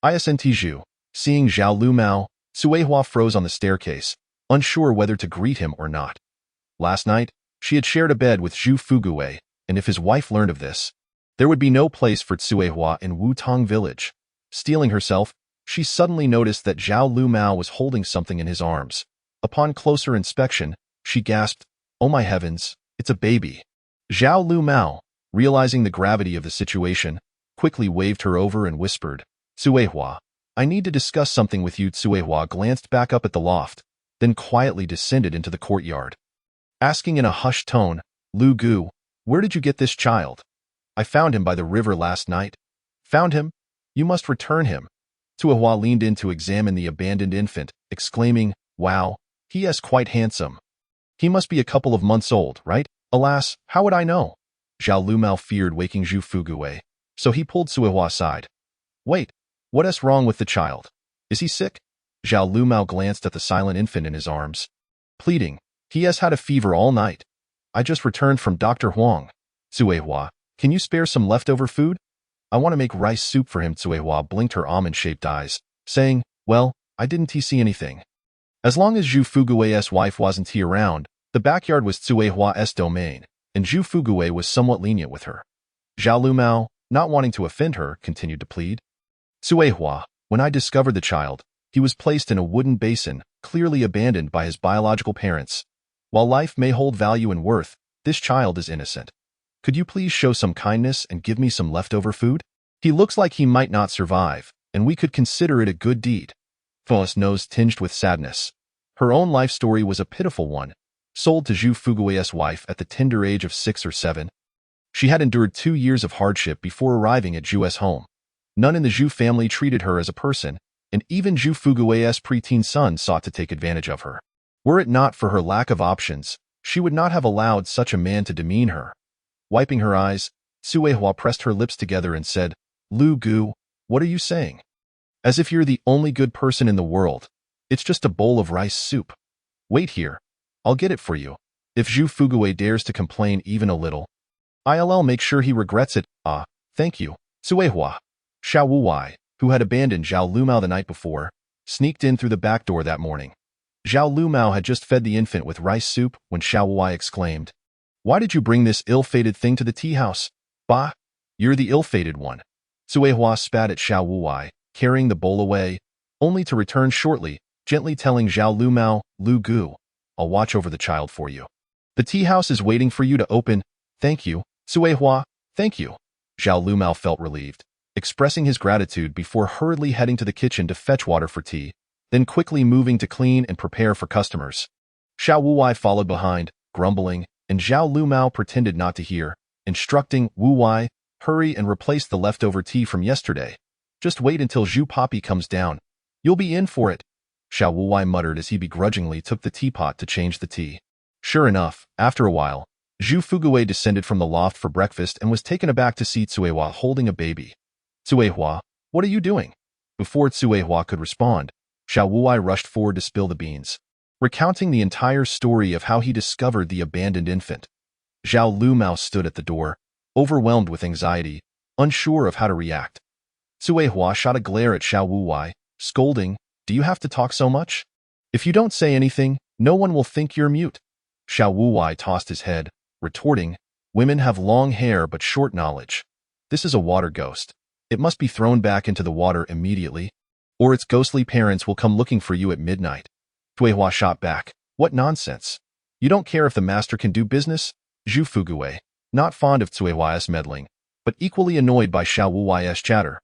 Isn't Zhu. Seeing Zhao Lumao, Tsuehua froze on the staircase, unsure whether to greet him or not. Last night, she had shared a bed with Zhu Fugui, and if his wife learned of this, there would be no place for Tsuehua in Wutong village. Steeling herself, she suddenly noticed that Zhao Lumao was holding something in his arms. Upon closer inspection, she gasped, "Oh my heavens, it's a baby." Zhao Lumao, realizing the gravity of the situation, quickly waved her over and whispered, "Tsuehua, I need to discuss something with you." Tsuehua glanced back up at the loft, then quietly descended into the courtyard. Asking in a hushed tone, "Lu Gu, where did you get this child?" "I found him by the river last night." "Found him? You must return him." Tsuehua leaned in to examine the abandoned infant, exclaiming, "Wow, he is quite handsome. He must be a couple of months old, right?" "Alas, how would I know?" Zhao Lumao feared waking Zhu Fugui, so he pulled Tsuehua aside. "Wait, what is wrong with the child? Is he sick?" Zhao Lumao glanced at the silent infant in his arms, pleading, "He has had a fever all night. I just returned from Dr. Huang." "Tsuehua, can you spare some leftover food? I want to make rice soup for him." Tsuehua blinked her almond-shaped eyes, saying, well, I didn't see anything. As long as Zhu Fugui's wife wasn't around, the backyard was Cuihua's domain, and Zhu Fugui was somewhat lenient with her. Zhao Lumao, not wanting to offend her, continued to plead. Cuihua, when I discovered the child, he was placed in a wooden basin, clearly abandoned by his biological parents. While life may hold value and worth, this child is innocent. Could you please show some kindness and give me some leftover food? He looks like he might not survive, and we could consider it a good deed. Fu's nose tinged with sadness. Her own life story was a pitiful one, sold to Zhu Fugui's wife at the tender age of 6 or 7. She had endured 2 years of hardship before arriving at Zhu's home. None in the Zhu family treated her as a person, and even Zhu Fugui's preteen son sought to take advantage of her. Were it not for her lack of options, she would not have allowed such a man to demean her. Wiping her eyes, Cuihua pressed her lips together and said, Lu Gu, what are you saying? As if you're the only good person in the world. It's just a bowl of rice soup. Wait here. I'll get it for you. If Zhu Fugui dares to complain even a little, I'll make sure he regrets it. Ah, thank you. Cuihua. Xiao Wuwai, who had abandoned Zhao Lumao the night before, sneaked in through the back door that morning. Zhao Lumao had just fed the infant with rice soup when Xiao Wuwai exclaimed, Why did you bring this ill-fated thing to the tea house? Bah, you're the ill-fated one. Cuihua spat at Xiao Wuwai, carrying the bowl away, only to return shortly, gently telling Zhao Lumao, Lu Gu, I'll watch over the child for you. The tea house is waiting for you to open. Thank you, Cuihua, thank you. Zhao Lumao felt relieved, expressing his gratitude before hurriedly heading to the kitchen to fetch water for tea, then quickly moving to clean and prepare for customers. Xiao Wuwai followed behind, grumbling, and Zhao Lumao pretended not to hear, instructing Wuwai, hurry and replace the leftover tea from yesterday. Just wait until Zhu Poppy comes down. You'll be in for it. Xiao Wuwai muttered as he begrudgingly took the teapot to change the tea. Sure enough, after a while, Zhu Fugui descended from the loft for breakfast and was taken aback to see Cuihua holding a baby. Cuihua, what are you doing? Before Cuihua could respond, Xiao Wuwai rushed forward to spill the beans, recounting the entire story of how he discovered the abandoned infant. Zhao Lumao stood at the door, overwhelmed with anxiety, unsure of how to react. Cuihua shot a glare at Xiao Wuwai, scolding, Do you have to talk so much? If you don't say anything, no one will think you're mute. Xiao Wuwai tossed his head, retorting, Women have long hair but short knowledge. This is a water ghost. It must be thrown back into the water immediately, or its ghostly parents will come looking for you at midnight. Cuihua shot back, What nonsense. You don't care if the master can do business? Zhu Fugui, not fond of Cuihua's meddling, but equally annoyed by Xiao Wuwai's chatter,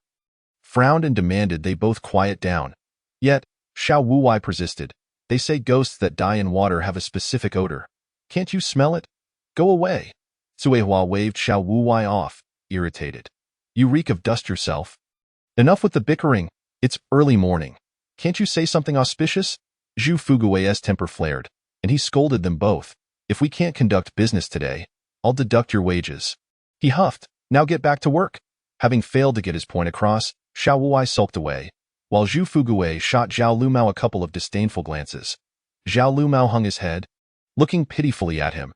frowned and demanded they both quiet down. Yet, Xiao Wuwai persisted. They say ghosts that die in water have a specific odor. Can't you smell it? Go away. Cuihua waved Xiao Wuwai off, irritated. You reek of dust yourself. Enough with the bickering. It's early morning. Can't you say something auspicious? Zhu Fugui's temper flared, and he scolded them both. If we can't conduct business today, I'll deduct your wages. He huffed. Now get back to work. Having failed to get his point across, Xiao Wuwai sulked away, while Zhu Fugui shot Zhao Lumao a couple of disdainful glances. Zhao Lumao hung his head, looking pitifully at him.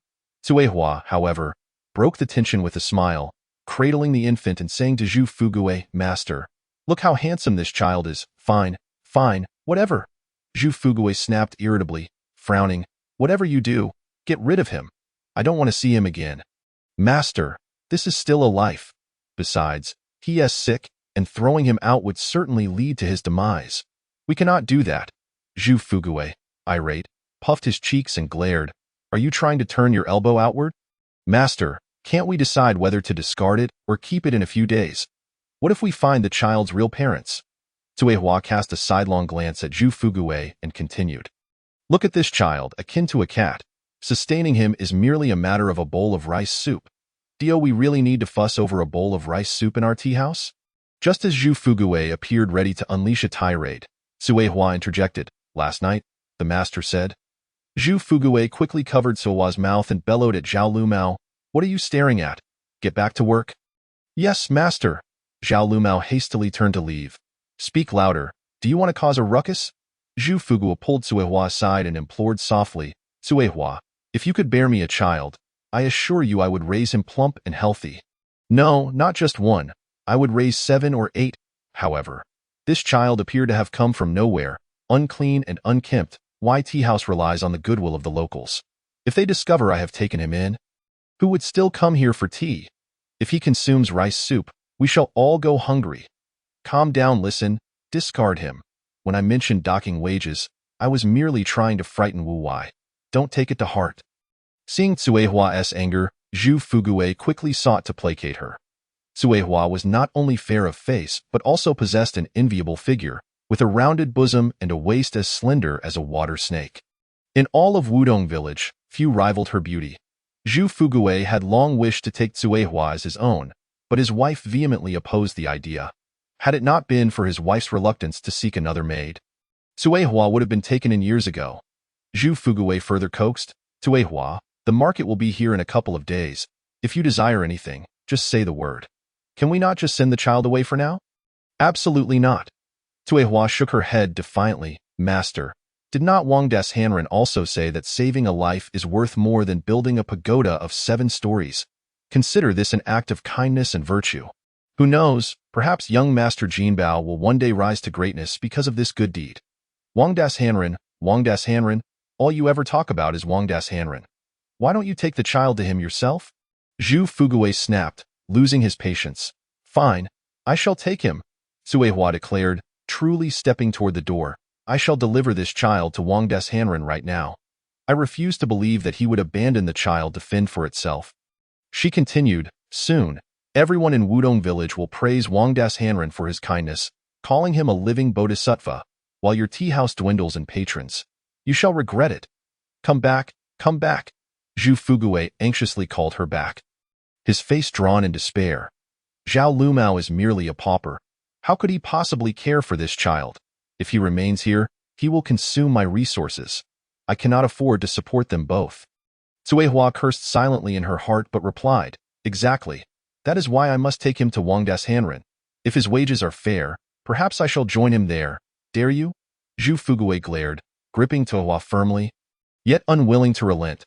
Cuihua, however, broke the tension with a smile, cradling the infant and saying to Zhu Fugui, Master, look how handsome this child is. Fine, fine, whatever. Zhu Fugui snapped irritably, frowning. Whatever you do, get rid of him. I don't want to see him again. Master, this is still a life. Besides, he is sick, and throwing him out would certainly lead to his demise. We cannot do that. Zhu Fugui, irate, puffed his cheeks and glared. Are you trying to turn your elbow outward? Master, can't we decide whether to discard it or keep it in a few days? What if we find the child's real parents? Cuihua cast a sidelong glance at Zhu Fugui and continued. Look at this child, akin to a cat. Sustaining him is merely a matter of a bowl of rice soup. Do we really need to fuss over a bowl of rice soup in our tea house? Just as Zhu Fugui appeared ready to unleash a tirade, Cuihua interjected. Last night, the master said. Zhu Fugui quickly covered Cuihua's mouth and bellowed at Zhao Lumao. What are you staring at? Get back to work. Yes, master. Zhao Lumao hastily turned to leave. Speak louder. Do you want to cause a ruckus? Zhu Fugui pulled Cuihua aside and implored softly. Cuihua, if you could bear me a child, I assure you I would raise him plump and healthy. No, not just one. I would raise 7 or 8, however. This child appeared to have come from nowhere, unclean and unkempt. Why tea house relies on the goodwill of the locals. If they discover I have taken him in, who would still come here for tea? If he consumes rice soup, we shall all go hungry. Calm down, listen, discard him. When I mentioned docking wages, I was merely trying to frighten Wu Wai. Don't take it to heart. Seeing Cuehua's anger, Zhu Fugui quickly sought to placate her. Cuehua was not only fair of face, but also possessed an enviable figure, with a rounded bosom and a waist as slender as a water snake. In all of Wudong village, few rivaled her beauty. Zhu Fugui had long wished to take Cuehua as his own, but his wife vehemently opposed the idea. Had it not been for his wife's reluctance to seek another maid, Cuehua would have been taken in years ago. Zhu Fugui further coaxed, Cuehua, the market will be here in a couple of days. If you desire anything, just say the word. Can we not just send the child away for now? Absolutely not. Cuehua shook her head defiantly. Master, did not Wang Das Hanren also say that saving a life is worth more than building a pagoda of 7 stories? Consider this an act of kindness and virtue. Who knows, perhaps young Master Jinbao will one day rise to greatness because of this good deed. Wang Das Hanren, all you ever talk about is Wang Das Hanren. Why don't you take the child to him yourself? Zhu Fugui snapped, losing his patience. Fine, I shall take him, Cuehua declared, truly stepping toward the door. I shall deliver this child to Wang Das Hanren right now. I refuse to believe that he would abandon the child to fend for itself. She continued, soon, everyone in Wudong village will praise Wang Das Hanren for his kindness, calling him a living bodhisattva, while your tea house dwindles in patrons. You shall regret it. Come back, come back. Zhu Fugui anxiously called her back, his face drawn in despair. Zhao Lumao is merely a pauper. How could he possibly care for this child? If he remains here, he will consume my resources. I cannot afford to support them both. Cuehua cursed silently in her heart but replied, exactly. That is why I must take him to Wang Das Hanren. If his wages are fair, perhaps I shall join him there. Dare you? Zhu Fugui glared, gripping Cuehua firmly, yet unwilling to relent.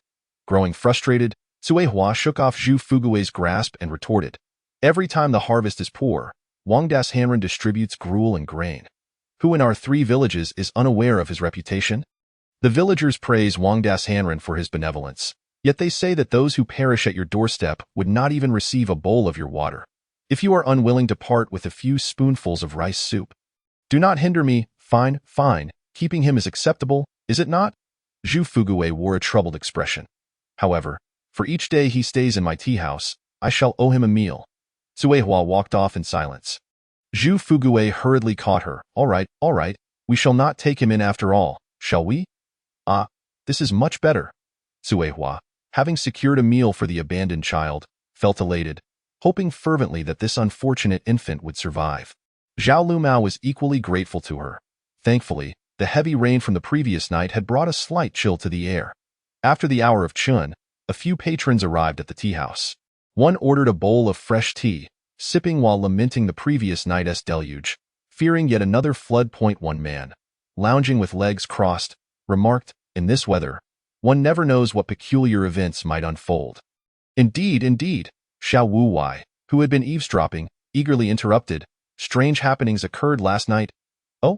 Growing frustrated, Cuehua shook off Zhu Fugui's grasp and retorted. Every time the harvest is poor, Wang Das Hanren distributes gruel and grain. Who in our 3 villages is unaware of his reputation? The villagers praise Wang Das Hanren for his benevolence, yet they say that those who perish at your doorstep would not even receive a bowl of your water. If you are unwilling to part with a few spoonfuls of rice soup, do not hinder me. Fine, fine, keeping him is acceptable, is it not? Zhu Fugui wore a troubled expression. However, for each day he stays in my tea house, I shall owe him a meal. Cuehua walked off in silence. Zhu Fugui hurriedly caught her. All right, we shall not take him in after all, shall we? Ah, this is much better. Cuehua, having secured a meal for the abandoned child, felt elated, hoping fervently that this unfortunate infant would survive. Zhao Lumao was equally grateful to her. Thankfully, the heavy rain from the previous night had brought a slight chill to the air. After the hour of chun, a few patrons arrived at the tea house. One ordered a bowl of fresh tea, sipping while lamenting the previous night's deluge, fearing yet another flood. One man, lounging with legs crossed, remarked, in this weather, one never knows what peculiar events might unfold. Indeed, Xiao Wu Wai, who had been eavesdropping, eagerly interrupted, strange happenings occurred last night. Oh?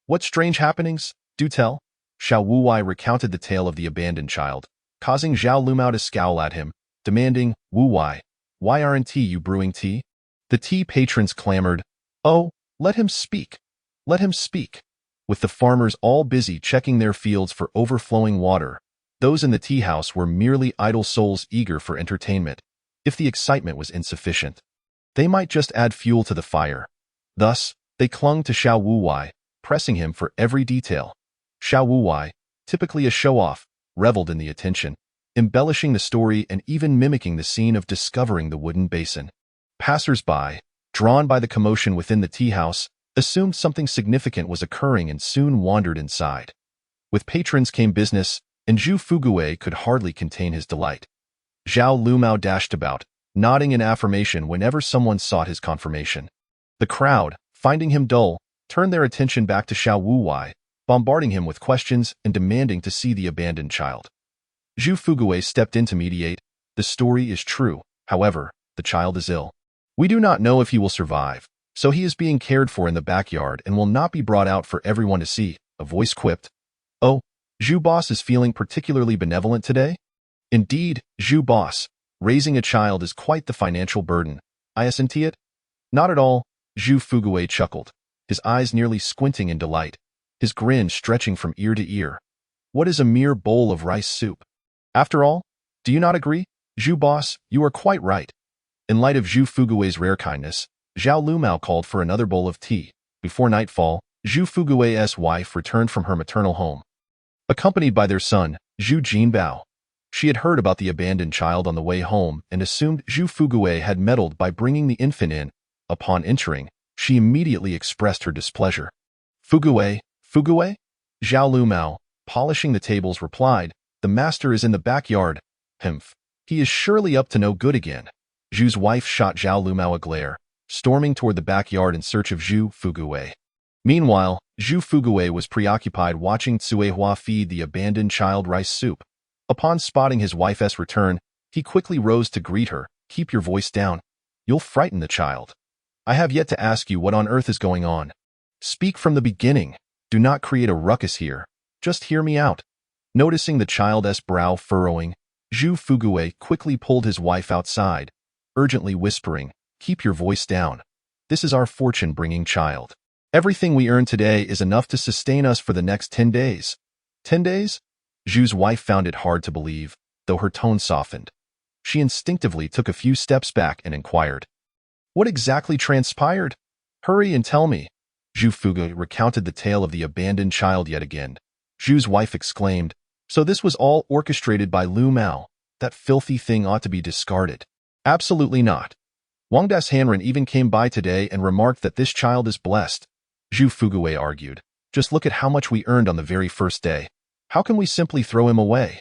What strange happenings? Do tell. Xiao Wu Wai recounted the tale of the abandoned child, causing Zhao Lumao to scowl at him, demanding, Wu Wai, why aren't you brewing tea? The tea patrons clamored, oh, let him speak. Let him speak. With the farmers all busy checking their fields for overflowing water, those in the tea house were merely idle souls eager for entertainment. If the excitement was insufficient, they might just add fuel to the fire. Thus, they clung to Xiao Wu Wai, pressing him for every detail. Xiao Wu Wai, typically a show-off, reveled in the attention, embellishing the story and even mimicking the scene of discovering the wooden basin. Passers-by, drawn by the commotion within the tea house, assumed something significant was occurring and soon wandered inside. With patrons came business, and Zhu Fugui could hardly contain his delight. Zhao Lumao dashed about, nodding in affirmation whenever someone sought his confirmation. The crowd, finding him dull, turned their attention back to Xiao Wu Wai, bombarding him with questions and demanding to see the abandoned child. Zhu Fugui stepped in to mediate. The story is true, however, the child is ill. We do not know if he will survive, So he is being cared for in the backyard and will not be brought out for everyone to see, a voice quipped. Oh, Zhu boss is feeling particularly benevolent today? Indeed, Zhu boss, raising a child is quite the financial burden. I assent it? Not at all, Zhu Fugui chuckled, his eyes nearly squinting in delight, his grin stretching from ear to ear. What is a mere bowl of rice soup? After all, do you not agree? Zhu boss, you are quite right. In light of Zhu Fugui's rare kindness, Zhao Lumao called for another bowl of tea. Before nightfall, Zhu Fugui's wife returned from her maternal home, accompanied by their son, Zhu Jinbao. She had heard about the abandoned child on the way home and assumed Zhu Fugui had meddled by bringing the infant in. Upon entering, she immediately expressed her displeasure. Fugui? Zhao Lumao, polishing the tables, replied, the master is in the backyard. Humph. He is surely up to no good again. Zhu's wife shot Zhao Lumao a glare, storming toward the backyard in search of Zhu Fugui. Meanwhile, Zhu Fugui was preoccupied watching Cuehua feed the abandoned child rice soup. Upon spotting his wife's return, he quickly rose to greet her. Keep your voice down. You'll frighten the child. I have yet to ask you what on earth is going on. Speak from the beginning. Do not create a ruckus here. Just hear me out. Noticing the child's brow furrowing, Zhu Fugui quickly pulled his wife outside, urgently whispering, keep your voice down. This is our fortune-bringing child. Everything we earn today is enough to sustain us for the next 10 days. 10 days? Zhu's wife found it hard to believe, though her tone softened. She instinctively took a few steps back and inquired, what exactly transpired? Hurry and tell me. Zhu Fugui recounted the tale of the abandoned child yet again. Zhu's wife exclaimed, so this was all orchestrated by Lu Mao. That filthy thing ought to be discarded. Absolutely not. Wang Das Hanren even came by today and remarked that this child is blessed. Zhu Fugui argued, just look at how much we earned on the very first day. How can we simply throw him away?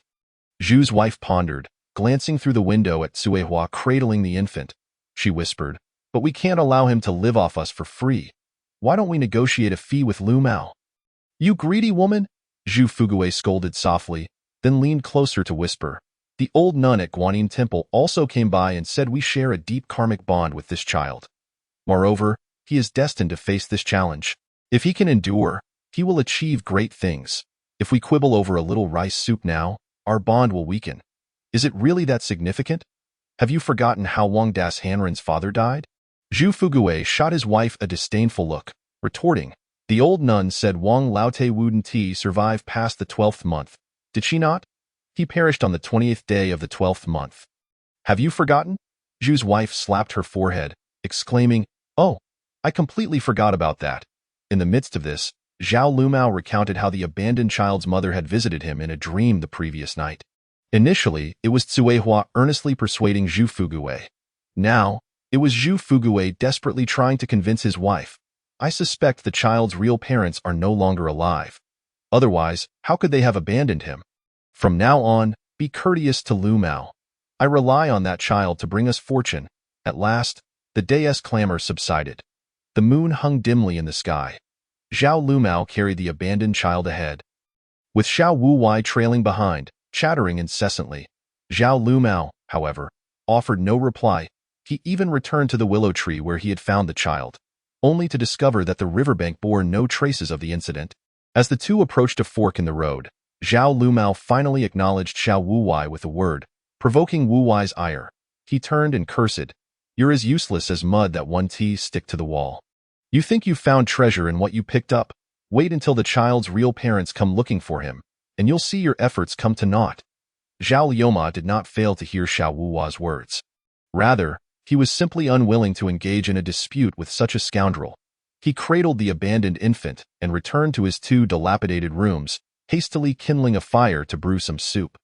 Zhu's wife pondered, glancing through the window at Cuehua cradling the infant. She whispered, but we can't allow him to live off us for free. Why don't we negotiate a fee with Lu Mao? You greedy woman! Zhu Fugui scolded softly, then leaned closer to whisper. The old nun at Guanyin Temple also came by and said we share a deep karmic bond with this child. Moreover, he is destined to face this challenge. If he can endure, he will achieve great things. If we quibble over a little rice soup now, our bond will weaken. Is it really that significant? Have you forgotten how Wang Das Hanren's father died? Zhu Fugui shot his wife a disdainful look, retorting, the old nun said Wang Laote Wuden Ti survived past the 12th month. Did she not? He perished on the 20th day of the 12th month. Have you forgotten? Zhu's wife slapped her forehead, exclaiming, oh, I completely forgot about that. In the midst of this, Zhao Lumao recounted how the abandoned child's mother had visited him in a dream the previous night. Initially, it was Cuehua earnestly persuading Zhu Fugui. Now, it was Zhu Fugui desperately trying to convince his wife. I suspect the child's real parents are no longer alive. Otherwise, how could they have abandoned him? From now on, be courteous to Lu Mao. I rely on that child to bring us fortune. At last, the day's clamor subsided. The moon hung dimly in the sky. Zhao Lumao carried the abandoned child ahead, with Xiao Wuwai trailing behind, chattering incessantly. Zhao Lumao, however, offered no reply. He even returned to the willow tree where he had found the child, only to discover that the riverbank bore no traces of the incident. As the two approached a fork in the road, Zhao Lumao finally acknowledged Xiao Wuwai with a word, provoking Wuwai's ire. He turned and cursed, you're as useless as mud that one tease stick to the wall. You think you found treasure in what you picked up? Wait until the child's real parents come looking for him, and you'll see your efforts come to naught. Zhao Lioma did not fail to hear Xiao Wuwai's words. Rather, he was simply unwilling to engage in a dispute with such a scoundrel. He cradled the abandoned infant and returned to his two dilapidated rooms, hastily kindling a fire to brew some soup.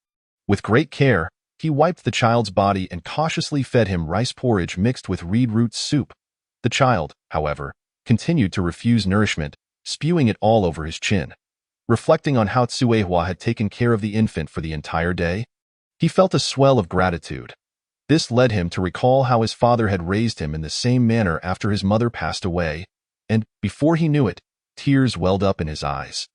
With great care, he wiped the child's body and cautiously fed him rice porridge mixed with reed root soup. The child, however, continued to refuse nourishment, spewing it all over his chin. Reflecting on how Cuehua had taken care of the infant for the entire day, he felt a swell of gratitude. This led him to recall how his father had raised him in the same manner after his mother passed away, and, before he knew it, tears welled up in his eyes.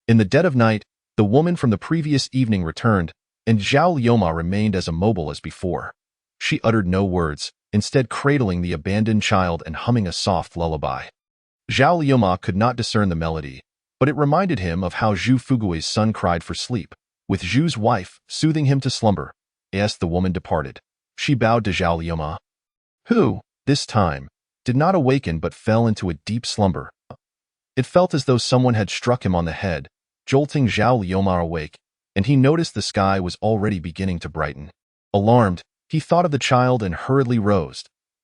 In the dead of night, the woman from the previous evening returned, and Zhao Lioma remained as immobile as before. She uttered no words, instead cradling the abandoned child and humming a soft lullaby. Zhao Liuma could not discern the melody, but it reminded him of how Zhu Fugui's son cried for sleep, with Zhu's wife soothing him to slumber. As the woman departed, she bowed to Zhao Liuma, who, this time, did not awaken but fell into a deep slumber. It felt as though someone had struck him on the head, jolting Zhao Liuma awake, and he noticed the sky was already beginning to brighten. Alarmed, he thought of the child and hurriedly rose.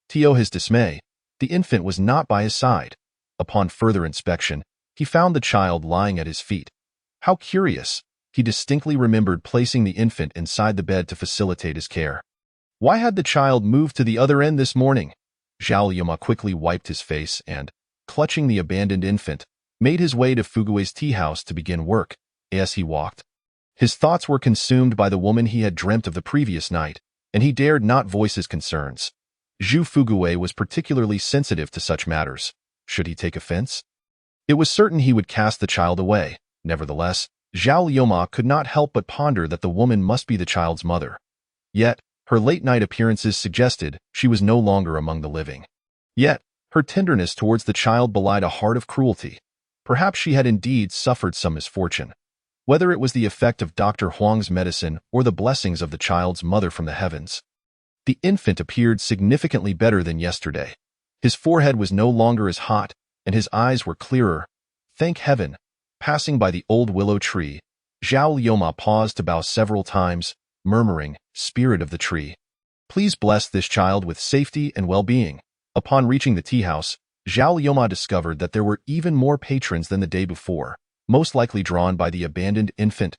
To his dismay, the infant was not by his side. Upon further inspection, he found the child lying at his feet. How curious! He distinctly remembered placing the infant inside the bed to facilitate his care. Why had the child moved to the other end this morning? Zhao Liuma quickly wiped his face and, clutching the abandoned infant, made his way to Fugui's tea house to begin work. As he walked, his thoughts were consumed by the woman he had dreamt of the previous night, and he dared not voice his concerns. Zhu Fugui was particularly sensitive to such matters. Should he take offense? It was certain he would cast the child away. Nevertheless, Zhao Liuma could not help but ponder that the woman must be the child's mother. Yet, her late-night appearances suggested she was no longer among the living. Yet, her tenderness towards the child belied a heart of cruelty. Perhaps she had indeed suffered some misfortune. Whether it was the effect of Dr. Huang's medicine or the blessings of the child's mother from the heavens, the infant appeared significantly better than yesterday. His forehead was no longer as hot, and his eyes were clearer. Thank heaven! Passing by the old willow tree, Zhao Liuma paused to bow several times, murmuring, "Spirit of the tree, please bless this child with safety and well-being." Upon reaching the tea house, Zhao Liuma discovered that there were even more patrons than the day before, most likely drawn by the abandoned infant.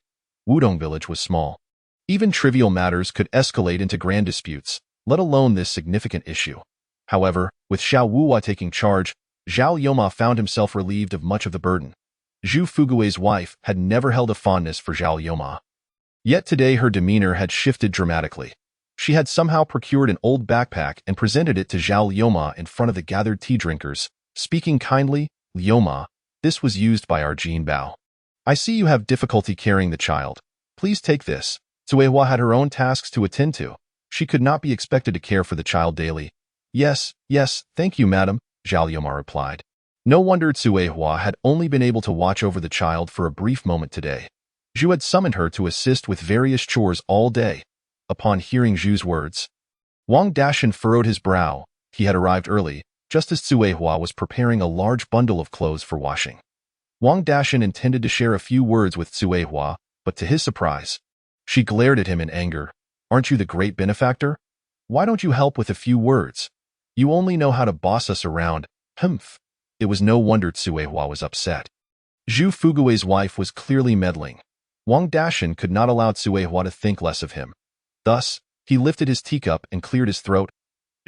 Wudong village was small. Even trivial matters could escalate into grand disputes, let alone this significant issue. However, with Xiao Wuhua taking charge, Zhao Liuma found himself relieved of much of the burden. Zhu Fugui's wife had never held a fondness for Zhao Liuma. Yet today her demeanor had shifted dramatically. She had somehow procured an old backpack and presented it to Zhao Liuma in front of the gathered tea drinkers, speaking kindly, "Liuma, this was used by our Jin Bao. I see you have difficulty carrying the child. Please take this." Cuehua had her own tasks to attend to. She could not be expected to care for the child daily. Yes, thank you, madam," Zhao Liuma replied. No wonder Cuehua had only been able to watch over the child for a brief moment today. Zhu had summoned her to assist with various chores all day. Upon hearing Zhu's words, Wang Dashan furrowed his brow. He had arrived early, just as Cuehua was preparing a large bundle of clothes for washing. Wang Dashan intended to share a few words with Cuehua, but to his surprise, she glared at him in anger. "Aren't you the great benefactor? Why don't you help with a few words? You only know how to boss us around." Humph. It was no wonder Cuehua was upset. Zhu Fugui's wife was clearly meddling. Wang Dashan could not allow Cuehua to think less of him. Thus, he lifted his teacup and cleared his throat.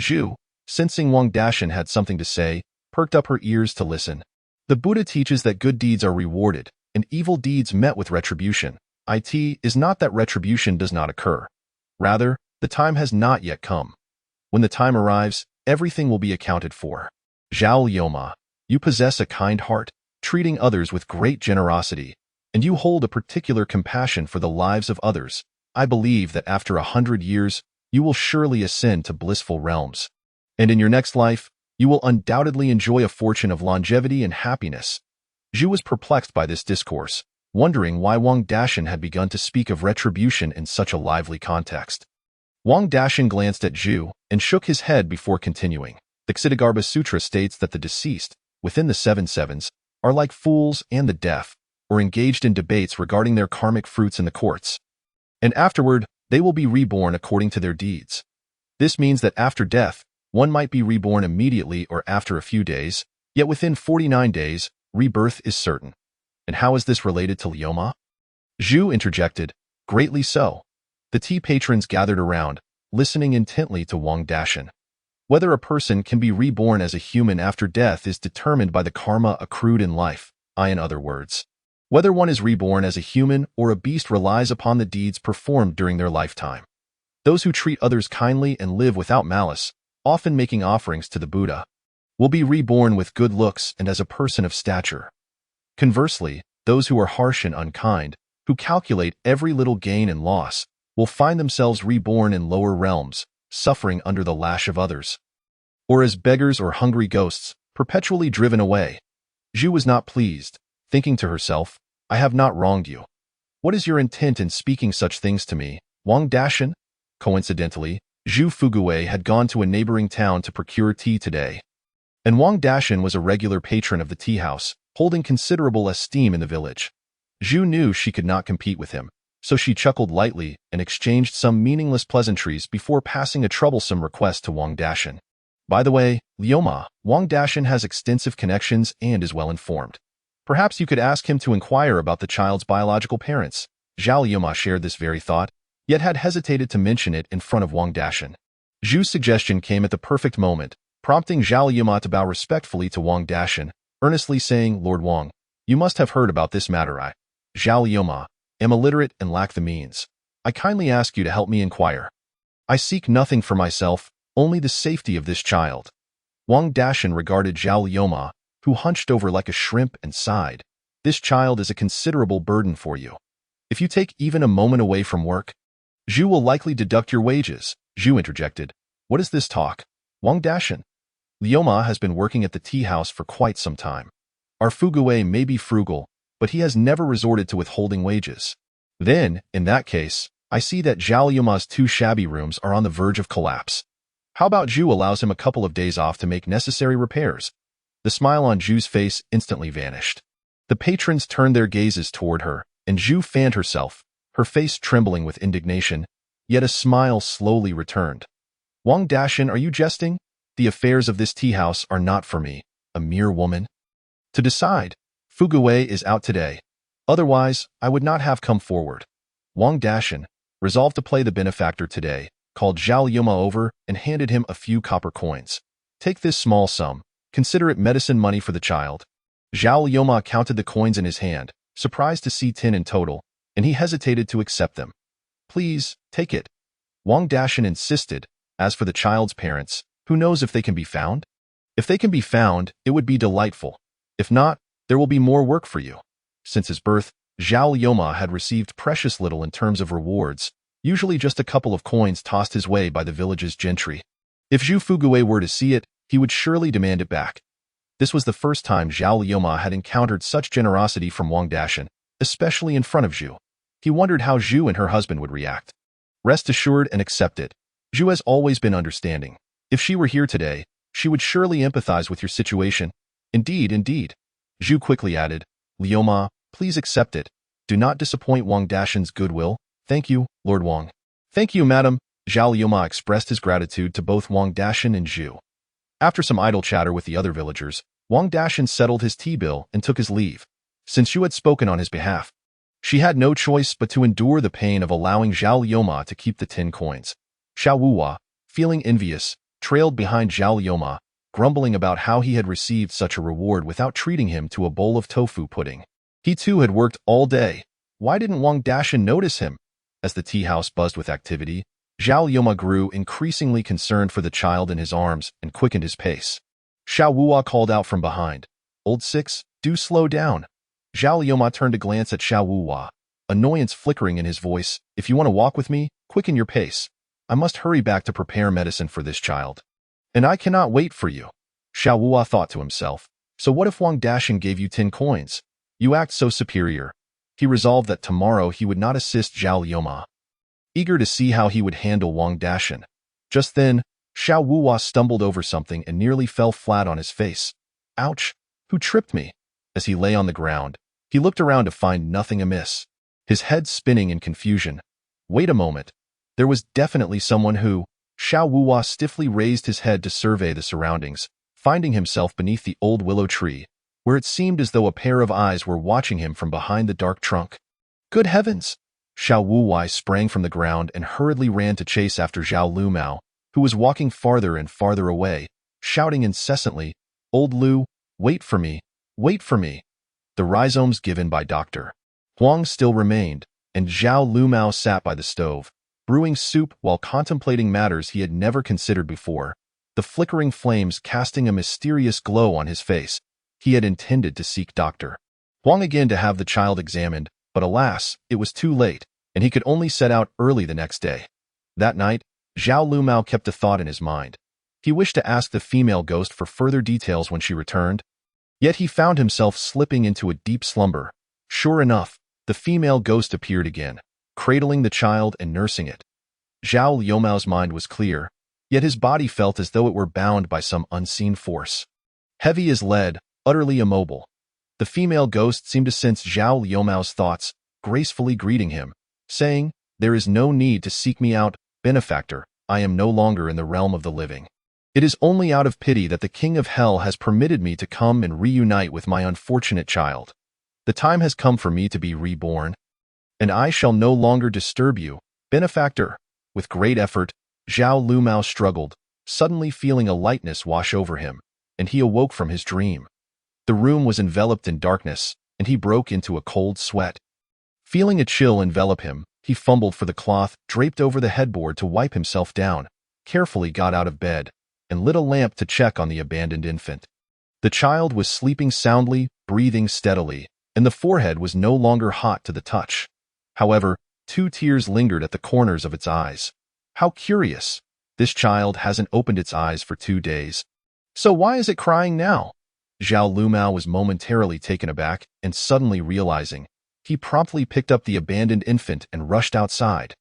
Zhu, sensing Wang Dashan had something to say, perked up her ears to listen. The Buddha teaches that good deeds are rewarded, and evil deeds met with retribution. It is not that retribution does not occur. Rather, the time has not yet come. When the time arrives, everything will be accounted for. Zhao Liuma, you possess a kind heart, treating others with great generosity, and you hold a particular compassion for the lives of others. I believe that after 100 years, you will surely ascend to blissful realms. And in your next life, you will undoubtedly enjoy a fortune of longevity and happiness. Zhu was perplexed by this discourse, wondering why Wang Dashan had begun to speak of retribution in such a lively context. Wang Dashan glanced at Zhu and shook his head before continuing. The Ksiddhagarbha Sutra states that the deceased, within the 7 sevens, are like fools and the deaf, or engaged in debates regarding their karmic fruits in the courts. And afterward, they will be reborn according to their deeds. This means that after death, one might be reborn immediately or after a few days, yet within 49 days, rebirth is certain. And how is this related to Liuma? Zhu interjected, greatly so. The tea patrons gathered around, listening intently to Wang Dashan. Whether a person can be reborn as a human after death is determined by the karma accrued in life, in other words. Whether one is reborn as a human or a beast relies upon the deeds performed during their lifetime. Those who treat others kindly and live without malice, often making offerings to the Buddha, will be reborn with good looks and as a person of stature. Conversely, those who are harsh and unkind, who calculate every little gain and loss, will find themselves reborn in lower realms, suffering under the lash of others, or as beggars or hungry ghosts, perpetually driven away. Zhu was not pleased, thinking to herself, I have not wronged you. What is your intent in speaking such things to me, Wang Dashan? Coincidentally, Zhu Fugui had gone to a neighboring town to procure tea today, and Wang Dashan was a regular patron of the tea house, holding considerable esteem in the village. Zhu knew she could not compete with him, so she chuckled lightly and exchanged some meaningless pleasantries before passing a troublesome request to Wang Dashan. By the way, Lioma, Wang Dashan has extensive connections and is well informed. Perhaps you could ask him to inquire about the child's biological parents. Zhao Lioma shared this very thought, yet had hesitated to mention it in front of Wang Dashan. Zhu's suggestion came at the perfect moment, prompting Zhao Lioma to bow respectfully to Wang Dashan, earnestly saying, Lord Wang, you must have heard about this matter. I, Zhao Lioma, am illiterate and lack the means. I kindly ask you to help me inquire. I seek nothing for myself, only the safety of this child. Wang Dashan regarded Zhao Lioma, who hunched over like a shrimp and sighed. This child is a considerable burden for you. If you take even a moment away from work, Zhu will likely deduct your wages. Zhu interjected. What is this talk? Wang Dashan. Lioma has been working at the tea house for quite some time. Our Fugui may be frugal, but he has never resorted to withholding wages. Then, in that case, I see that Zhao Lioma's 2 shabby rooms are on the verge of collapse. How about Zhu allows him a couple of days off to make necessary repairs? The smile on Zhu's face instantly vanished. The patrons turned their gazes toward her, and Zhu fanned herself, her face trembling with indignation, yet a smile slowly returned. Wang Dashan, are you jesting? The affairs of this tea house are not for me, a mere woman. To decide, Fugui is out today. Otherwise, I would not have come forward. Wang Dashan, resolved to play the benefactor today, called Zhao Lioma over and handed him a few copper coins. Take this small sum, consider it medicine money for the child. Zhao Lioma counted the coins in his hand, surprised to see 10 in total, and he hesitated to accept them. Please, take it. Wang Dashan insisted. As for the child's parents, who knows if they can be found? If they can be found, it would be delightful. If not, there will be more work for you. Since his birth, Zhao Lioma had received precious little in terms of rewards, usually just a couple of coins tossed his way by the village's gentry. If Zhu Fugui were to see it, he would surely demand it back. This was the first time Zhao Lioma had encountered such generosity from Wang Dashan, especially in front of Zhu. He wondered how Zhu and her husband would react. Rest assured and accept it. Zhu has always been understanding. If she were here today, she would surely empathize with your situation. Indeed, indeed. Zhu quickly added, Lioma, please accept it. Do not disappoint Wang Dashan's goodwill. Thank you, Lord Wang. Thank you, madam. Zhao Lioma expressed his gratitude to both Wang Dashan and Zhu. After some idle chatter with the other villagers, Wang Dashan settled his tea bill and took his leave. Since Zhu had spoken on his behalf, she had no choice but to endure the pain of allowing Zhao Lioma to keep the 10 coins. Xiao Wuhua, feeling envious, trailed behind Zhao Lioma, grumbling about how he had received such a reward without treating him to a bowl of tofu pudding. He too had worked all day. Why didn't Wang Dashan notice him? As the tea house buzzed with activity, Zhao Lioma grew increasingly concerned for the child in his arms and quickened his pace. Xiao Wuhua called out from behind, Old Six, do slow down. Zhao Lioma turned to glance at Xiao Wuhua, annoyance flickering in his voice. If you want to walk with me, quicken your pace. I must hurry back to prepare medicine for this child. And I cannot wait for you. Xiao Wuhua thought to himself. So what if Wang Dashan gave you 10 coins? You act so superior. He resolved that tomorrow he would not assist Zhao Lioma, eager to see how he would handle Wang Dashan. Just then, Xiao Wuhua stumbled over something and nearly fell flat on his face. Ouch! Who tripped me? As he lay on the ground, he looked around to find nothing amiss, his head spinning in confusion. Wait a moment. There was definitely someone who... Xiao Wuhua stiffly raised his head to survey the surroundings, finding himself beneath the old willow tree, where it seemed as though a pair of eyes were watching him from behind the dark trunk. Good heavens! Xiao Wuhua sprang from the ground and hurriedly ran to chase after Zhao Lumao, who was walking farther and farther away, shouting incessantly, Old Lu, wait for me, wait for me. The rhizomes given by Dr. Huang still remained, and Zhao Lumao sat by the stove, brewing soup while contemplating matters he had never considered before, the flickering flames casting a mysterious glow on his face. He had intended to seek Dr. Huang again to have the child examined, but alas, it was too late, and he could only set out early the next day. That night, Zhao Lumao kept a thought in his mind. He wished to ask the female ghost for further details when she returned, yet he found himself slipping into a deep slumber. Sure enough, the female ghost appeared again, cradling the child and nursing it. Zhao Liumao's mind was clear, yet his body felt as though it were bound by some unseen force. Heavy as lead, utterly immobile, the female ghost seemed to sense Zhao Liumao's thoughts, gracefully greeting him, saying, "There is no need to seek me out, benefactor. I am no longer in the realm of the living. It is only out of pity that the King of Hell has permitted me to come and reunite with my unfortunate child. The time has come for me to be reborn, and I shall no longer disturb you, benefactor." With great effort, Zhao Lumao struggled, suddenly feeling a lightness wash over him, and he awoke from his dream. The room was enveloped in darkness, and he broke into a cold sweat. Feeling a chill envelop him, he fumbled for the cloth draped over the headboard to wipe himself down, carefully got out of bed, and lit a lamp to check on the abandoned infant. The child was sleeping soundly, breathing steadily, and the forehead was no longer hot to the touch. However, 2 tears lingered at the corners of its eyes. How curious! This child hasn't opened its eyes for 2 days. So why is it crying now? Zhao Lumao was momentarily taken aback, and suddenly realizing, he promptly picked up the abandoned infant and rushed outside.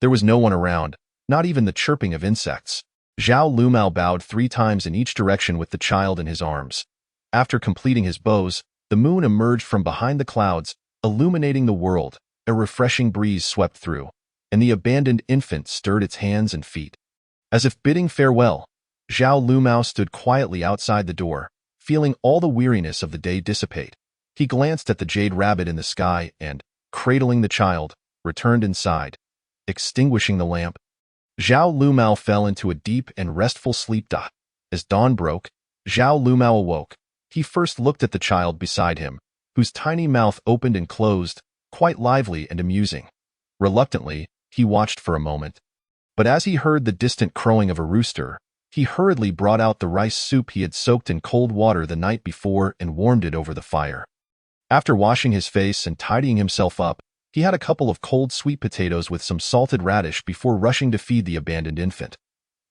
There was no one around, not even the chirping of insects. Zhao Lumao bowed 3 times in each direction with the child in his arms. After completing his bows, the moon emerged from behind the clouds, illuminating the world. A refreshing breeze swept through, and the abandoned infant stirred its hands and feet. As if bidding farewell, Zhao Lumao stood quietly outside the door, feeling all the weariness of the day dissipate. He glanced at the jade rabbit in the sky and, cradling the child, returned inside. Extinguishing the lamp, Zhao Lumao fell into a deep and restful sleep. As dawn broke, Zhao Lumao awoke. He first looked at the child beside him, whose tiny mouth opened and closed, quite lively and amusing. Reluctantly, he watched for a moment. But as he heard the distant crowing of a rooster, he hurriedly brought out the rice soup he had soaked in cold water the night before and warmed it over the fire. After washing his face and tidying himself up, he had a couple of cold sweet potatoes with some salted radish before rushing to feed the abandoned infant.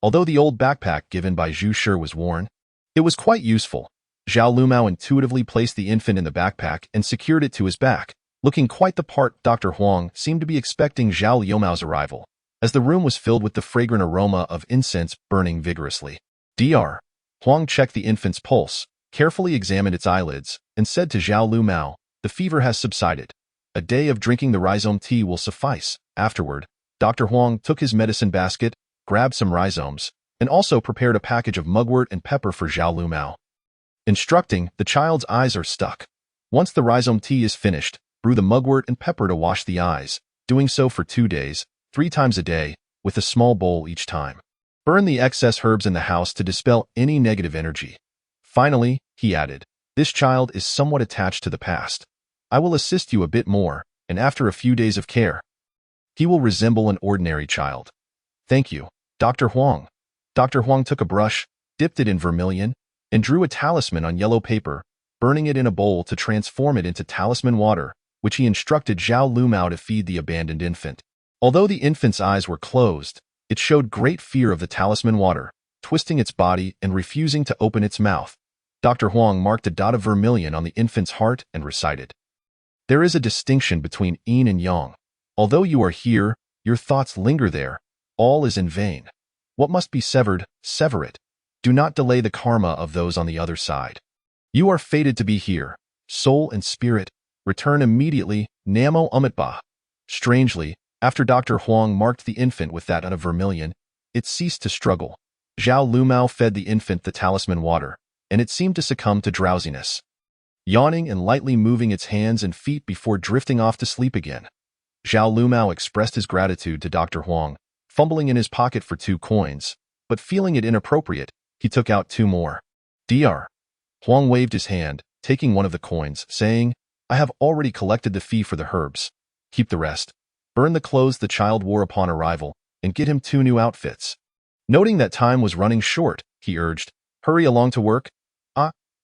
Although the old backpack given by Zhu Shi was worn, it was quite useful. Zhao Lumao intuitively placed the infant in the backpack and secured it to his back. Looking quite the part, Dr. Huang seemed to be expecting Zhao Liumao's arrival, as the room was filled with the fragrant aroma of incense burning vigorously. Dr. Huang checked the infant's pulse, carefully examined its eyelids, and said to Zhao Lumao, "The fever has subsided. A day of drinking the rhizome tea will suffice." Afterward, Dr. Huang took his medicine basket, grabbed some rhizomes, and also prepared a package of mugwort and pepper for Zhao Lumao. Instructing, "The child's eyes are stuck. Once the rhizome tea is finished, brew the mugwort and pepper to wash the eyes, doing so for 2 days, 3 times a day, with a small bowl each time. Burn the excess herbs in the house to dispel any negative energy. Finally," he added, "this child is somewhat attached to the past. I will assist you a bit more, and after a few days of care, he will resemble an ordinary child." "Thank you, Dr. Huang." Dr. Huang took a brush, dipped it in vermilion, and drew a talisman on yellow paper, burning it in a bowl to transform it into talisman water, which he instructed Zhao Lumao to feed the abandoned infant. Although the infant's eyes were closed, it showed great fear of the talisman water, twisting its body and refusing to open its mouth. Dr. Huang marked a dot of vermilion on the infant's heart and recited, "There is a distinction between yin and yang. Although you are here, your thoughts linger there. All is in vain. What must be severed, sever it. Do not delay the karma of those on the other side. You are fated to be here. Soul and spirit, return immediately, Namo Amitba." Strangely, after Dr. Huang marked the infant with that of vermilion, it ceased to struggle. Zhao Lumao fed the infant the talisman water, and it seemed to succumb to drowsiness, yawning and lightly moving its hands and feet before drifting off to sleep again. Zhao Lumao expressed his gratitude to Dr. Huang, fumbling in his pocket for 2 coins, but feeling it inappropriate, he took out 2 more. Dr. Huang waved his hand, taking one of the coins, saying, "I have already collected the fee for the herbs. Keep the rest. Burn the clothes the child wore upon arrival, and get him 2 new outfits." Noting that time was running short, he urged, "Hurry along to work."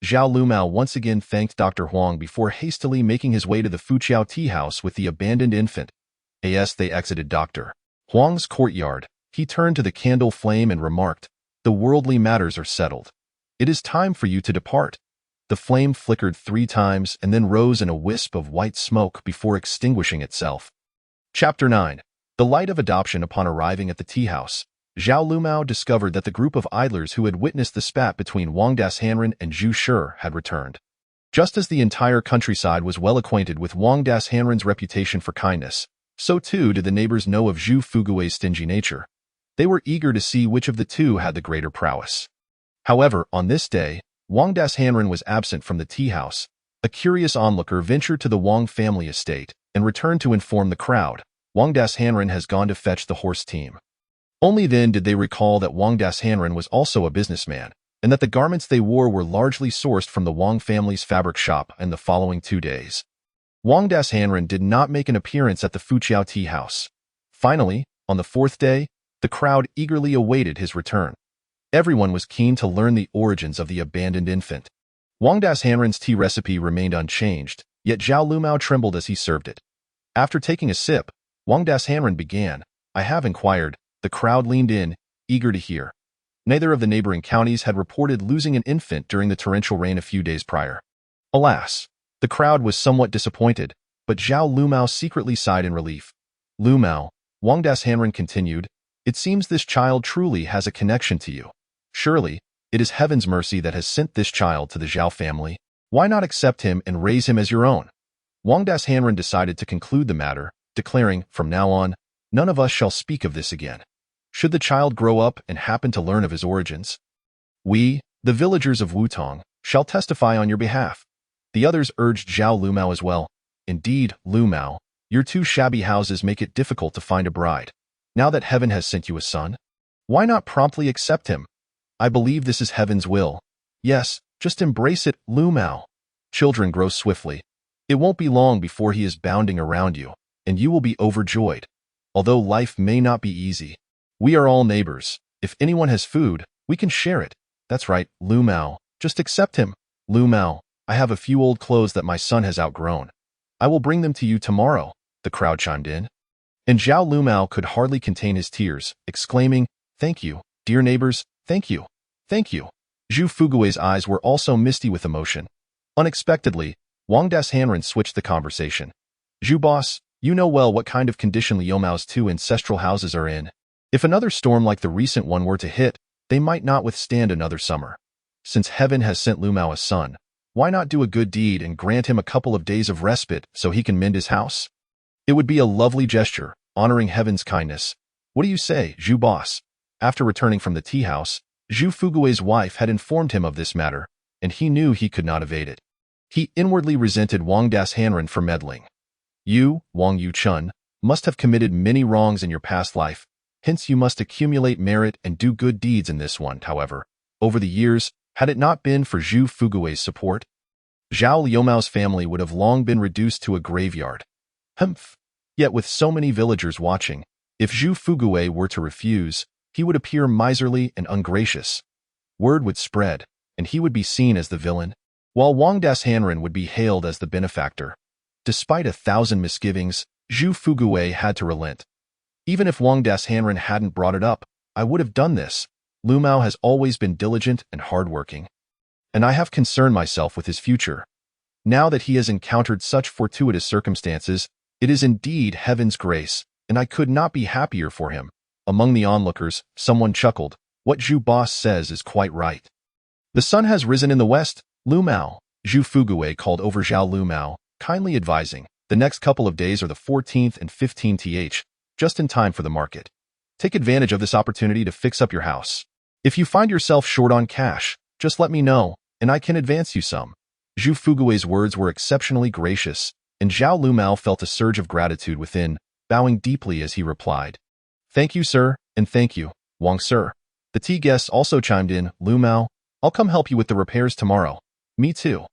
Zhao Lumao once again thanked Dr. Huang before hastily making his way to the Fuqiao tea house with the abandoned infant. As they exited Dr. Huang's courtyard, He turned to the candle flame and remarked, "The worldly matters are settled. It is time for you to depart." The flame flickered 3 times and then rose in a wisp of white smoke before extinguishing itself. Chapter 9. The Light of Adoption. Upon arriving at the tea house, Zhao Lumao discovered that the group of idlers who had witnessed the spat between Wang Das-Hanren and Zhu Shi had returned. Just as the entire countryside was well acquainted with Wang Das-Hanren's reputation for kindness, so too did the neighbors know of Zhu Fugui's stingy nature. They were eager to see which of the two had the greater prowess. However, on this day, Wang Das-Hanren was absent from the tea house. A curious onlooker ventured to the Wang family estate and returned to inform the crowd, "Wang Das-Hanren has gone to fetch the horse team." Only then did they recall that Wang Das-Hanren was also a businessman, and that the garments they wore were largely sourced from the Wang family's fabric shop. In the following 2 days, Wang Das-Hanren did not make an appearance at the Fuqiao tea house. Finally, on the 4th day, the crowd eagerly awaited his return. Everyone was keen to learn the origins of the abandoned infant. Wang Das-Hanren's tea recipe remained unchanged, yet Zhao Lumao trembled as he served it. After taking a sip, Wang Das-Hanren began, "I have inquired." The crowd leaned in, eager to hear. Neither of the neighboring counties had reported losing an infant during the torrential rain a few days prior. Alas, the crowd was somewhat disappointed, but Zhao Lumao secretly sighed in relief. "Lumao," Wang Das-Hanren continued, "it seems this child truly has a connection to you. Surely, it is heaven's mercy that has sent this child to the Zhao family. Why not accept him and raise him as your own?" Wang Das-Hanren decided to conclude the matter, declaring, "From now on, none of us shall speak of this again. Should the child grow up and happen to learn of his origins, we, the villagers of Wutong, shall testify on your behalf." The others urged Zhao Lumao as well. "Indeed, Lumao, your 2 shabby houses make it difficult to find a bride. Now that heaven has sent you a son, why not promptly accept him? I believe this is heaven's will. Yes, just embrace it, Lumao. Children grow swiftly. It won't be long before he is bounding around you, and you will be overjoyed. Although life may not be easy, we are all neighbors. If anyone has food, we can share it. That's right, Lumao. Just accept him. Lumao, I have a few old clothes that my son has outgrown. I will bring them to you tomorrow," the crowd chimed in. And Zhao Lumao could hardly contain his tears, exclaiming, "Thank you, dear neighbors, thank you, thank you." Zhu Fugui's eyes were also misty with emotion. Unexpectedly, Wang Das-Hanren switched the conversation. "Zhu boss, you know well what kind of condition Liu Mao's 2 ancestral houses are in. If another storm like the recent one were to hit, they might not withstand another summer. Since heaven has sent Liu Mao a son, why not do a good deed and grant him a couple of days of respite so he can mend his house? It would be a lovely gesture, honoring heaven's kindness. What do you say, Zhu boss?" After returning from the tea house, Zhu Fugui's wife had informed him of this matter, and he knew he could not evade it. He inwardly resented Wang Das-Hanren for meddling. "You, Wang Yuchun, must have committed many wrongs in your past life. Hence you must accumulate merit and do good deeds in this one." However, over the years, had it not been for Zhu Fugui's support, Zhao Liumao's family would have long been reduced to a graveyard. Humph! Yet with so many villagers watching, if Zhu Fugui were to refuse, he would appear miserly and ungracious. Word would spread, and he would be seen as the villain, while Wang Das-Hanren would be hailed as the benefactor. Despite 1,000 misgivings, Zhu Fugui had to relent. "Even if Wang Das-Hanren hadn't brought it up, I would have done this. Lumao has always been diligent and hardworking, and I have concerned myself with his future. Now that he has encountered such fortuitous circumstances, it is indeed heaven's grace, and I could not be happier for him." Among the onlookers, someone chuckled. "What Zhu boss says is quite right. The sun has risen in the west, Lumao." Zhu Fugui called over Zhao Lumao, kindly advising, "The next couple of days are the 14th and 15th, just in time for the market. Take advantage of this opportunity to fix up your house. If you find yourself short on cash, just let me know, and I can advance you some." Zhu Fugui's words were exceptionally gracious, and Zhao Lumao felt a surge of gratitude within, bowing deeply as he replied, "Thank you, sir, and thank you, Wang sir." The tea guests also chimed in, "Lumao, I'll come help you with the repairs tomorrow." "Me too."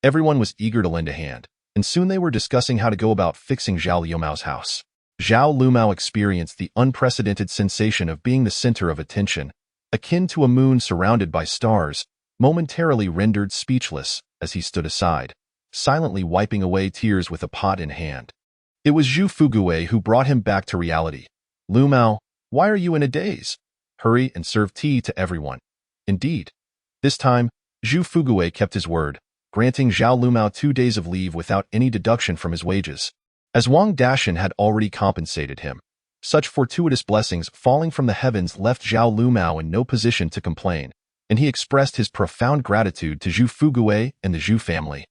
Everyone was eager to lend a hand, and soon they were discussing how to go about fixing Zhao Liumao's house. Zhao Lumao experienced the unprecedented sensation of being the center of attention, akin to a moon surrounded by stars, momentarily rendered speechless as he stood aside, silently wiping away tears with a pot in hand. It was Zhu Fugui who brought him back to reality. "Lumao, Why are you in a daze? Hurry and serve tea to everyone. Indeed. This time, Zhu Fugui kept his word, granting Zhao Lumao 2 days of leave without any deduction from his wages, as Wang Dashan had already compensated him. Such fortuitous blessings falling from the heavens left Zhao Lumao in no position to complain, and he expressed his profound gratitude to Zhu Fugui and the Zhu family.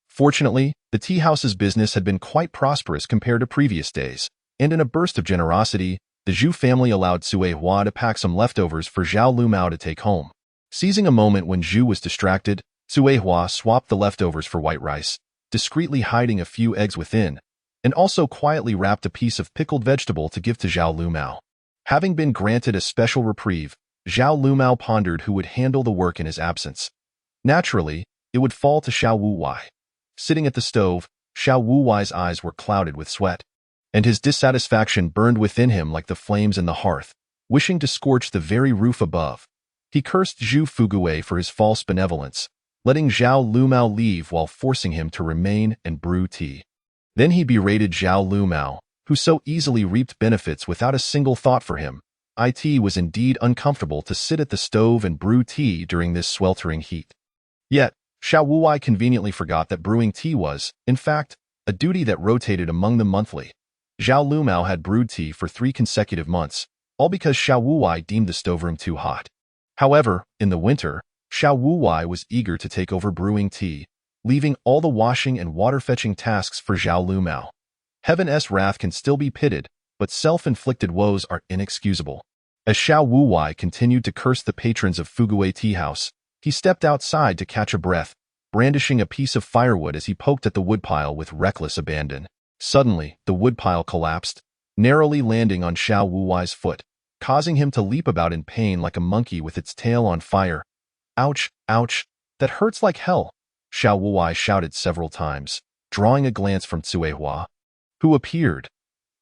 Fortunately, the tea house's business had been quite prosperous compared to previous days, and in a burst of generosity, the Zhu family allowed Sui Hua to pack some leftovers for Zhao Lumao to take home. Seizing a moment when Zhu was distracted, Sui Hua swapped the leftovers for white rice, discreetly hiding a few eggs within, and also quietly wrapped a piece of pickled vegetable to give to Zhao Lumao. Having been granted a special reprieve, Zhao Lumao pondered who would handle the work in his absence. Naturally, it would fall to Xiao Wuwai. Sitting at the stove, Xiao Wuwai's eyes were clouded with sweat, and his dissatisfaction burned within him like the flames in the hearth, wishing to scorch the very roof above. He cursed Zhu Fugui for his false benevolence, letting Zhao Lumao leave while forcing him to remain and brew tea. Then he berated Zhao Lumao, who so easily reaped benefits without a single thought for him. It was indeed uncomfortable to sit at the stove and brew tea during this sweltering heat. Yet, Xiao Wuwai conveniently forgot that brewing tea was, in fact, a duty that rotated among them monthly. Zhao Lumao had brewed tea for 3 consecutive months, all because Xiao Wuwai deemed the stoveroom too hot. However, in the winter, Xiao Wuwai was eager to take over brewing tea, leaving all the washing and water-fetching tasks for Zhao Lumao. Heaven's wrath can still be pitted, but self-inflicted woes are inexcusable. As Xiao Wuwai continued to curse the patrons of Fugui Tea House, he stepped outside to catch a breath, brandishing a piece of firewood as he poked at the woodpile with reckless abandon. Suddenly, the woodpile collapsed, narrowly landing on Xiao Wuwai's foot, causing him to leap about in pain like a monkey with its tail on fire. Ouch, ouch, that hurts like hell, Xiao Wuwai shouted several times, drawing a glance from Sui Hua, who appeared.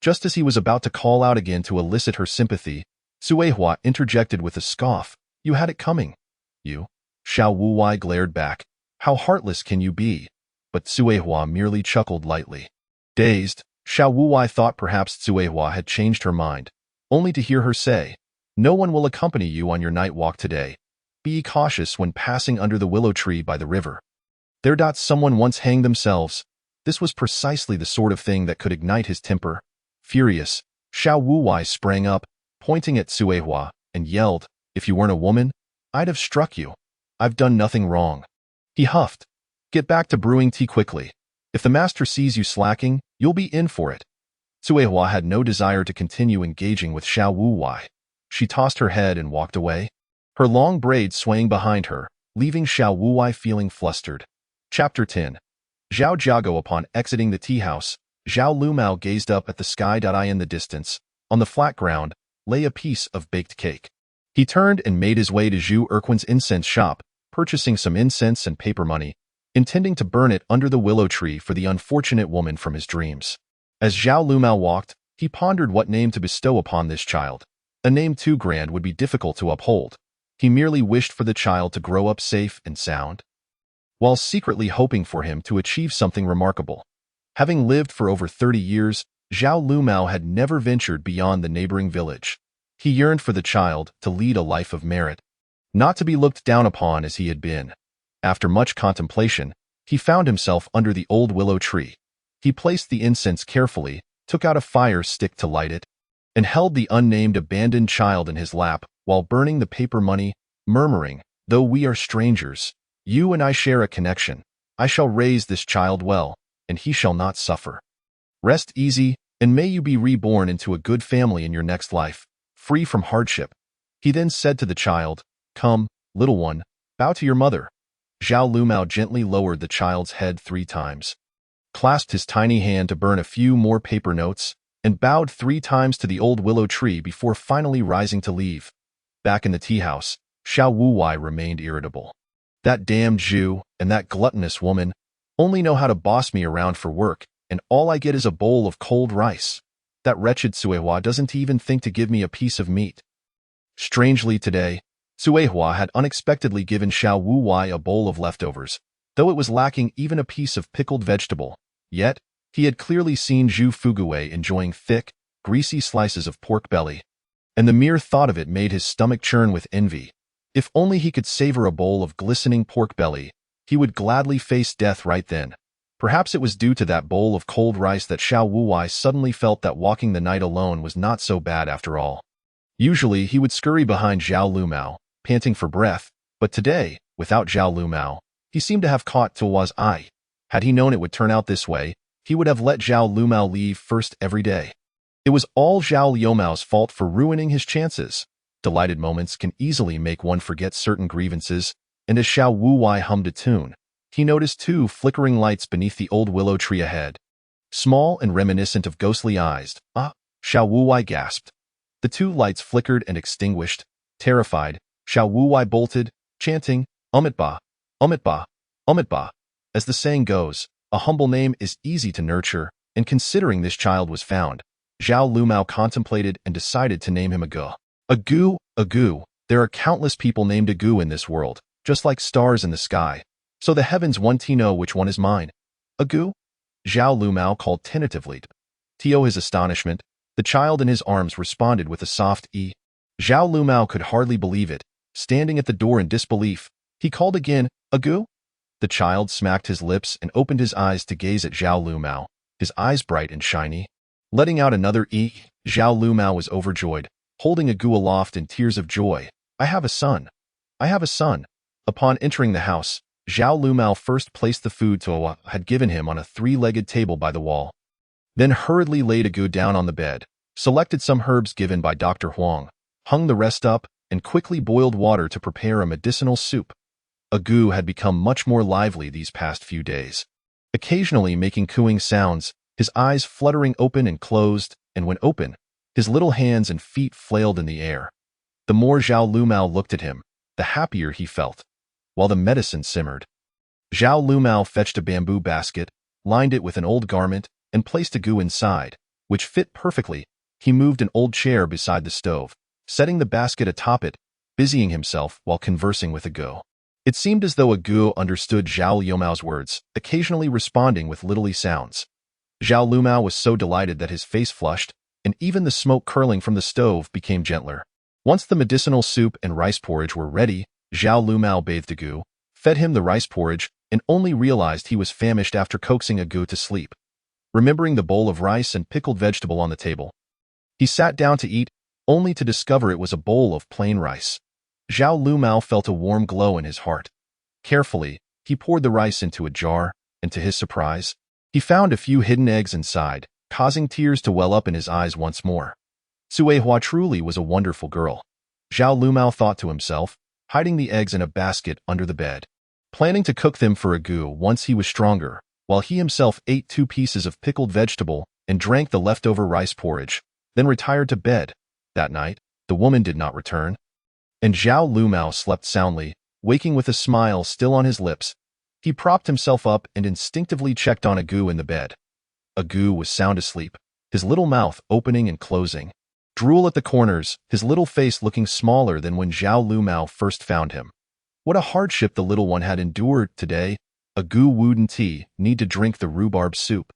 Just as he was about to call out again to elicit her sympathy, Sui Hua interjected with a scoff. You had it coming. You? Xiao Wuwai glared back. How heartless can you be? But Sui Hua merely chuckled lightly. Dazed, Xiao Wuwai thought perhaps Sui Hua had changed her mind, only to hear her say, No one will accompany you on your night walk today. Be cautious when passing under the willow tree by the river. Someone once hanged themselves. This was precisely the sort of thing that could ignite his temper. Furious, Xiao Wuwai sprang up, pointing at Sui Hua, and yelled, If you weren't a woman, I'd have struck you. I've done nothing wrong. He huffed. Get back to brewing tea quickly. If the master sees you slacking, you'll be in for it. Sui Hua had no desire to continue engaging with Xiao Wuwai. She tossed her head and walked away, her long braids swaying behind her, leaving Xiao Wuwai feeling flustered. Chapter 10. Zhao Jiu. Upon exiting the tea house, Zhao Lumao gazed up at the sky. In the distance, on the flat ground, lay a piece of baked cake. He turned and made his way to Zhu Erquin's incense shop, purchasing some incense and paper money, intending to burn it under the willow tree for the unfortunate woman from his dreams. As Zhao Lumao walked, he pondered what name to bestow upon this child. A name too grand would be difficult to uphold. He merely wished for the child to grow up safe and sound, while secretly hoping for him to achieve something remarkable. Having lived for over 30 years, Zhao Lumao had never ventured beyond the neighboring village. He yearned for the child to lead a life of merit, not to be looked down upon as he had been. After much contemplation, he found himself under the old willow tree. He placed the incense carefully, took out a fire stick to light it, and held the unnamed abandoned child in his lap while burning the paper money, murmuring, Though we are strangers, you and I share a connection. I shall raise this child well, and he shall not suffer. Rest easy, and may you be reborn into a good family in your next life, free from hardship. He then said to the child, Come, little one, bow to your mother. Zhao Lumao gently lowered the child's head 3 times, clasped his tiny hand to burn a few more paper notes, and bowed 3 times to the old willow tree before finally rising to leave. Back in the tea house, Xiao Wuwai remained irritable. That damned Zhu and that gluttonous woman only know how to boss me around for work, and all I get is a bowl of cold rice. That wretched Sui Hua doesn't even think to give me a piece of meat. Strangely today, Sui Hua had unexpectedly given Xiao Wuwai a bowl of leftovers, though it was lacking even a piece of pickled vegetable. Yet, he had clearly seen Zhu Fugui enjoying thick, greasy slices of pork belly. and the mere thought of it made his stomach churn with envy. If only he could savor a bowl of glistening pork belly, he would gladly face death right then. Perhaps it was due to that bowl of cold rice that Xiao Wuwei suddenly felt that walking the night alone was not so bad after all. Usually, he would scurry behind Zhao Lumao, panting for breath, but today, without Zhao Lumao, he seemed to have caught Tuo's eye. Had he known it would turn out this way, he would have let Zhao Lumao leave first every day. It was all Zhao Liumao's fault for ruining his chances. Delighted moments can easily make one forget certain grievances, and as Xiao Wuwei hummed a tune, he noticed two flickering lights beneath the old willow tree ahead. Small and reminiscent of ghostly eyes, Xiao Wuwei gasped. The two lights flickered and extinguished. Terrified, Xiao Wuwei bolted, chanting, Umitba, Umitba, Umitba. As the saying goes, a humble name is easy to nurture, and considering this child was found, Zhao Lumao contemplated and decided to name him Agu. Agu, Agu. There are countless people named Agu in this world, just like stars in the sky. So the heavens want to know which one is mine. Agu? Zhao Lumao called tentatively. To his astonishment, the child in his arms responded with a soft "e." Zhao Lumao could hardly believe it. Standing at the door in disbelief, he called again, Agu? The child smacked his lips and opened his eyes to gaze at Zhao Lumao, his eyes bright and shiny. Letting out another "e," Zhao Lumao was overjoyed, holding Agu aloft in tears of joy. I have a son. I have a son. Upon entering the house, Zhao Lumao first placed the food Tuo had given him on a three-legged table by the wall. Then hurriedly laid Agu down on the bed, selected some herbs given by Dr. Huang, hung the rest up, and quickly boiled water to prepare a medicinal soup. Agu had become much more lively these past few days, occasionally making cooing sounds, his eyes fluttering open and closed, and when open, his little hands and feet flailed in the air. The more Zhao Lumao looked at him, the happier he felt. While the medicine simmered, Zhao Lumao fetched a bamboo basket, lined it with an old garment, and placed Agu inside, which fit perfectly. He moved an old chair beside the stove, setting the basket atop it, busying himself while conversing with Agu. It seemed as though Agu understood Zhao Liumao's words, occasionally responding with little sounds. Zhao Lumao was so delighted that his face flushed, and even the smoke curling from the stove became gentler. Once the medicinal soup and rice porridge were ready, Zhao Lumao bathed Agu, fed him the rice porridge, and only realized he was famished after coaxing Agu to sleep. Remembering the bowl of rice and pickled vegetable on the table, he sat down to eat, only to discover it was a bowl of plain rice. Zhao Lumao felt a warm glow in his heart. Carefully, he poured the rice into a jar, and to his surprise, he found a few hidden eggs inside, causing tears to well up in his eyes once more. Sui Hua truly was a wonderful girl. Zhao Lumao thought to himself, hiding the eggs in a basket under the bed, planning to cook them for Agu once he was stronger, while he himself ate 2 pieces of pickled vegetable and drank the leftover rice porridge, then retired to bed. That night, the woman did not return, and Zhao Lumao slept soundly, waking with a smile still on his lips. He propped himself up and instinctively checked on Agu in the bed. Agu was sound asleep, his little mouth opening and closing, drool at the corners, his little face looking smaller than when Zhao Lumao first found him. What a hardship the little one had endured today. Agu wouldn't need to drink the rhubarb soup.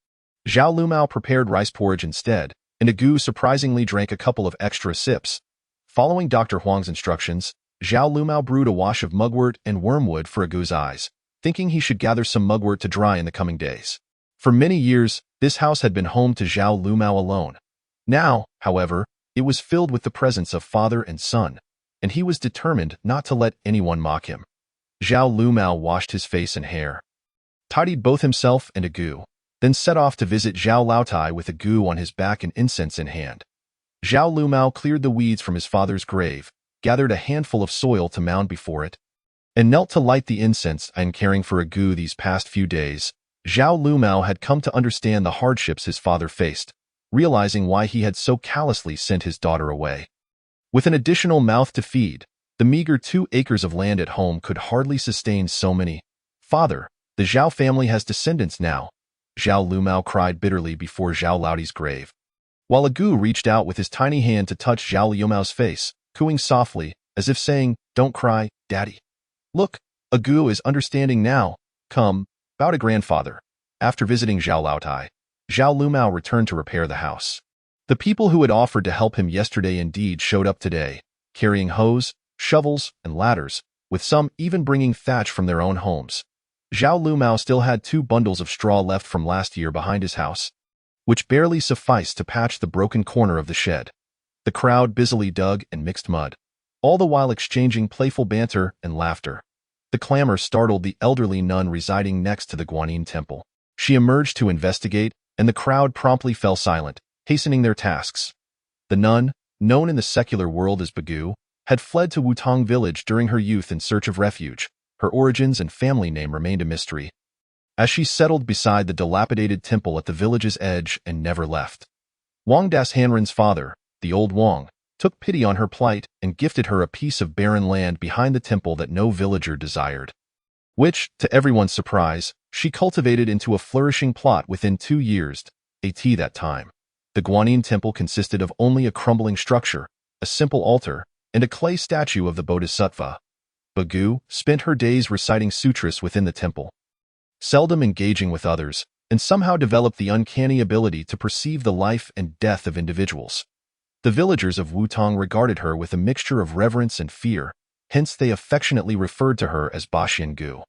Zhao Lumao prepared rice porridge instead, and Agu surprisingly drank a couple of extra sips. Following Dr. Huang's instructions, Zhao Lumao brewed a wash of mugwort and wormwood for Agu's eyes, thinking he should gather some mugwort to dry in the coming days. For many years, this house had been home to Zhao Lumao alone. Now, however, it was filled with the presence of father and son, and he was determined not to let anyone mock him. Zhao Lumao washed his face and hair, tidied both himself and Agu, then set off to visit Zhao Laotai with Agu on his back and incense in hand. Zhao Lumao cleared the weeds from his father's grave, gathered a handful of soil to mound before it, and knelt to light the incense. And caring for Agu these past few days, Zhao Lumao had come to understand the hardships his father faced, realizing why he had so callously sent his daughter away. With an additional mouth to feed, the meager 2 acres of land at home could hardly sustain so many. Father, the Zhao family has descendants now, Zhao Lumao cried bitterly before Zhao Laoti's grave, while Agu reached out with his tiny hand to touch Zhao Liumao's face, cooing softly, as if saying, "Don't cry, Daddy. Look, Agu is understanding now. Come, bow to grandfather." After visiting Zhao Laotai, Zhao Lumao returned to repair the house. The people who had offered to help him yesterday indeed showed up today, carrying hoes, shovels, and ladders, with some even bringing thatch from their own homes. Zhao Lumao still had 2 bundles of straw left from last year behind his house, which barely sufficed to patch the broken corner of the shed. The crowd busily dug and mixed mud, all the while exchanging playful banter and laughter. The clamor startled the elderly nun residing next to the Guanyin temple. She emerged to investigate, and the crowd promptly fell silent, hastening their tasks. The nun, known in the secular world as Bagu, had fled to Wutong village during her youth in search of refuge. Her origins and family name remained a mystery. As she settled beside the dilapidated temple at the village's edge and never left, Wang Das Hanren's father, the old Wang, took pity on her plight and gifted her a piece of barren land behind the temple that no villager desired, which, to everyone's surprise, she cultivated into a flourishing plot within 2 years. That time, the Guanyin temple consisted of only a crumbling structure, a simple altar, and a clay statue of the Bodhisattva. Bagu spent her days reciting sutras within the temple, seldom engaging with others, and somehow developed the uncanny ability to perceive the life and death of individuals. The villagers of Wutong regarded her with a mixture of reverence and fear, hence they affectionately referred to her as Gu.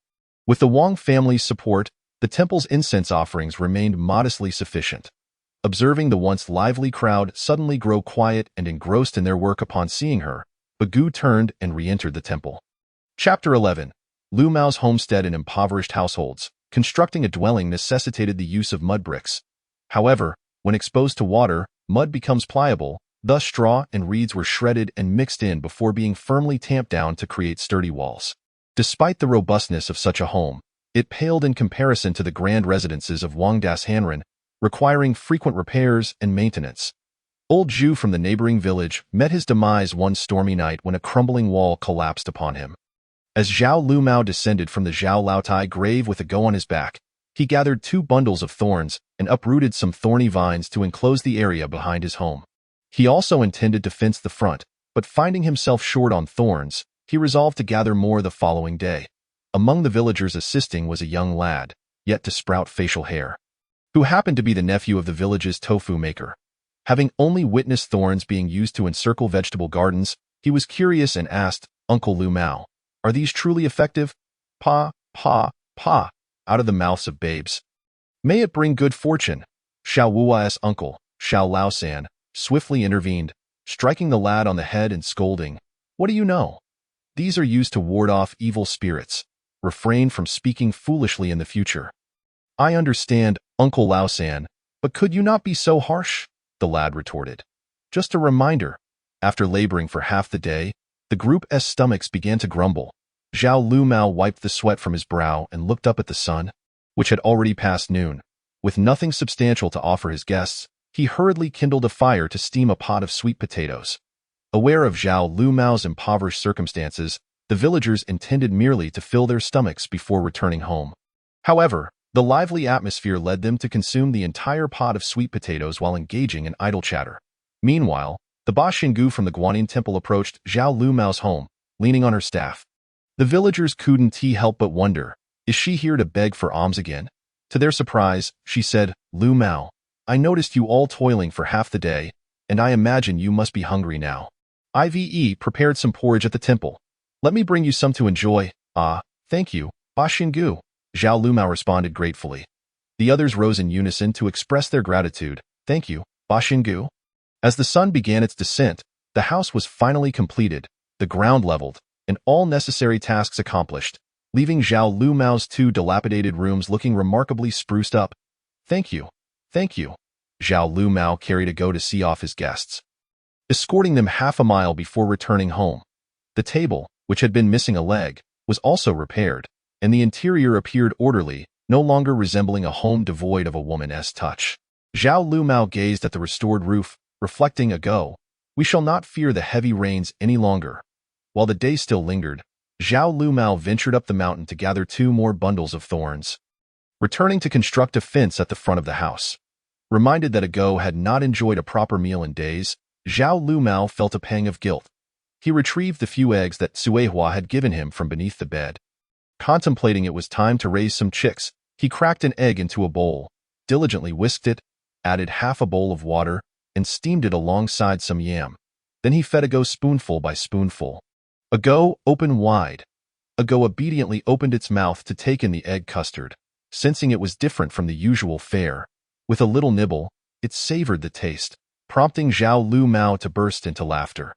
With the Wang family's support, the temple's incense offerings remained modestly sufficient. Observing the once lively crowd suddenly grow quiet and engrossed in their work upon seeing her, Bagu turned and re-entered the temple. Chapter 11. Lu Mao's homestead in impoverished households. Constructing a dwelling necessitated the use of mud bricks. However, when exposed to water, mud becomes pliable, thus straw and reeds were shredded and mixed in before being firmly tamped down to create sturdy walls. Despite the robustness of such a home, it paled in comparison to the grand residences of Wang Das Hanren, requiring frequent repairs and maintenance. Old Jiu from the neighboring village met his demise one stormy night when a crumbling wall collapsed upon him. As Zhao Lumao descended from the Zhao Laotai grave with a go on his back, he gathered 2 bundles of thorns and uprooted some thorny vines to enclose the area behind his home. He also intended to fence the front, but finding himself short on thorns, he resolved to gather more the following day. Among the villagers assisting was a young lad, yet to sprout facial hair, who happened to be the nephew of the village's tofu maker. Having only witnessed thorns being used to encircle vegetable gardens, he was curious and asked, "Uncle Lumao, are these truly effective?" "Pa, pa, pa," out of the mouths of babes. "May it bring good fortune." Xiao Wua's uncle, Xiao Laosan, swiftly intervened, striking the lad on the head and scolding, "What do you know? These are used to ward off evil spirits. Refrain from speaking foolishly in the future." "I understand, Uncle Laosan, but could you not be so harsh?" the lad retorted. "Just a reminder." After laboring for half the day, the group's stomachs began to grumble. Zhao Lumao wiped the sweat from his brow and looked up at the sun, which had already passed noon. With nothing substantial to offer his guests, he hurriedly kindled a fire to steam a pot of sweet potatoes. Aware of Zhao Lumao's impoverished circumstances, the villagers intended merely to fill their stomachs before returning home. However, the lively atmosphere led them to consume the entire pot of sweet potatoes while engaging in idle chatter. Meanwhile, the Gu from the Guanyin temple approached Zhao Lumao's home, leaning on her staff. The villagers couldn't help but wonder, is she here to beg for alms again? To their surprise, she said, "Lu Mao, I noticed you all toiling for half the day, and I imagine you must be hungry now. I've prepared some porridge at the temple. Let me bring you some to enjoy." "Ah, thank you, Gu," Zhao Lumao responded gratefully. The others rose in unison to express their gratitude. "Thank you, Gu." As the sun began its descent, the house was finally completed, the ground leveled, and all necessary tasks accomplished, leaving Zhao Lumao's 2 dilapidated rooms looking remarkably spruced up. Thank you. Zhao Lumao carried a go to see off his guests, escorting them half a mile before returning home. The table, which had been missing a leg, was also repaired, and the interior appeared orderly, no longer resembling a home devoid of a woman's touch. Zhao Lumao gazed at the restored roof, reflecting we shall not fear the heavy rains any longer. While the day still lingered, Zhao Lumao ventured up the mountain to gather 2 more bundles of thorns, returning to construct a fence at the front of the house. Reminded that had not enjoyed a proper meal in days, Zhao Lumao felt a pang of guilt. He retrieved the few eggs that Suehua had given him from beneath the bed. Contemplating it was time to raise some chicks, he cracked an egg into a bowl, diligently whisked it, added half a bowl of water, and steamed it alongside some yam. Then he fed Ago spoonful by spoonful. Ago opened wide. Ago obediently opened its mouth to take in the egg custard, sensing it was different from the usual fare. With a little nibble, it savored the taste, prompting Zhao Lu Mao to burst into laughter.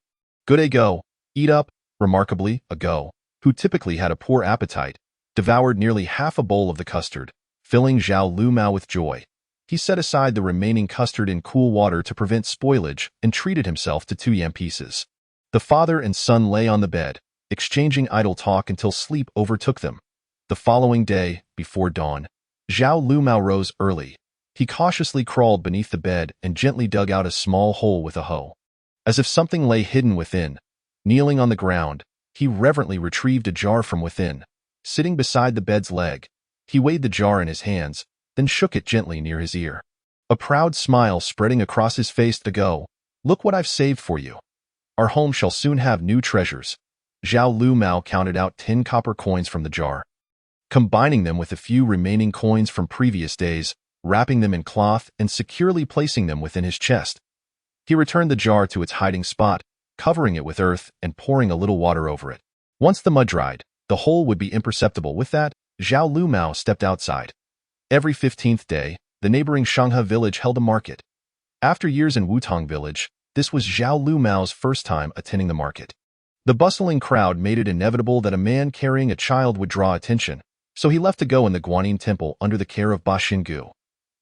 Good Ago, eat up. Remarkably, Ago, who typically had a poor appetite, devoured nearly half a bowl of the custard, filling Zhao Lu Mao with joy. He set aside the remaining custard in cool water to prevent spoilage and treated himself to 2 yam pieces. The father and son lay on the bed, exchanging idle talk until sleep overtook them. The following day, before dawn, Zhao Lu Mao rose early. He cautiously crawled beneath the bed and gently dug out a small hole with a hoe. As if something lay hidden within, kneeling on the ground, he reverently retrieved a jar from within. Sitting beside the bed's leg, he weighed the jar in his hands, then shook it gently near his ear. A proud smile spreading across his face. Ago, look what I've saved for you. Our home shall soon have new treasures. Zhao Lu Mao counted out 10 copper coins from the jar. Combining them with a few remaining coins from previous days, wrapping them in cloth and securely placing them within his chest, he returned the jar to its hiding spot, covering it with earth and pouring a little water over it. Once the mud dried, the hole would be imperceptible. With that, Zhao Lu Mao stepped outside. Every 15th day, the neighboring Shanghe village held a market. After years in Wutong village, this was Zhao Lu Mao's first time attending the market. The bustling crowd made it inevitable that a man carrying a child would draw attention, so he left to go in the Guanyin temple under the care of Ba Xingu.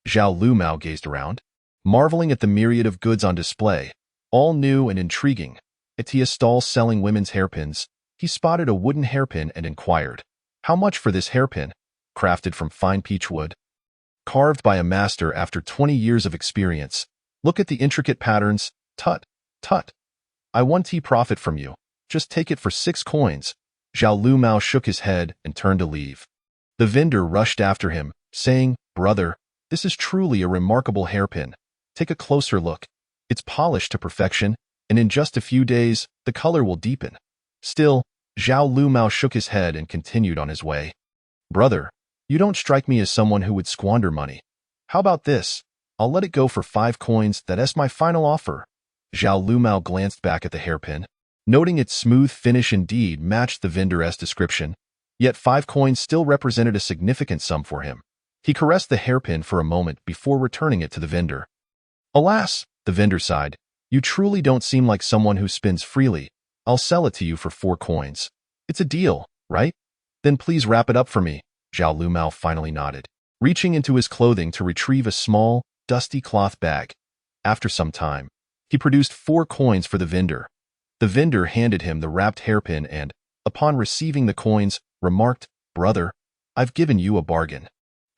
Zhao Lu Mao gazed around, marveling at the myriad of goods on display, all new and intriguing. At a stall selling women's hairpins, he spotted a wooden hairpin and inquired, "How much for this hairpin? Crafted from fine peach wood, carved by a master after 20 years of experience. Look at the intricate patterns. Tut, tut. I want profit from you. Just take it for 6 coins. Zhao Lu Mao shook his head and turned to leave. The vendor rushed after him, saying, "Brother, this is truly a remarkable hairpin. Take a closer look. It's polished to perfection, and in just a few days, the color will deepen." Still, Zhao Lu Mao shook his head and continued on his way. "Brother, you don't strike me as someone who would squander money. How about this? I'll let it go for 5 coins. That's my final offer." Zhao Lu Mao glanced back at the hairpin, noting its smooth finish indeed matched the vendor's description, yet 5 coins still represented a significant sum for him. He caressed the hairpin for a moment before returning it to the vendor. "Alas," the vendor sighed, "you truly don't seem like someone who spends freely. I'll sell it to you for 4 coins. It's a deal, right? Then please wrap it up for me." Zhao Lu Mao finally nodded, reaching into his clothing to retrieve a small, dusty cloth bag. After some time, he produced 4 coins for the vendor. The vendor handed him the wrapped hairpin and, upon receiving the coins, remarked, "Brother, I've given you a bargain.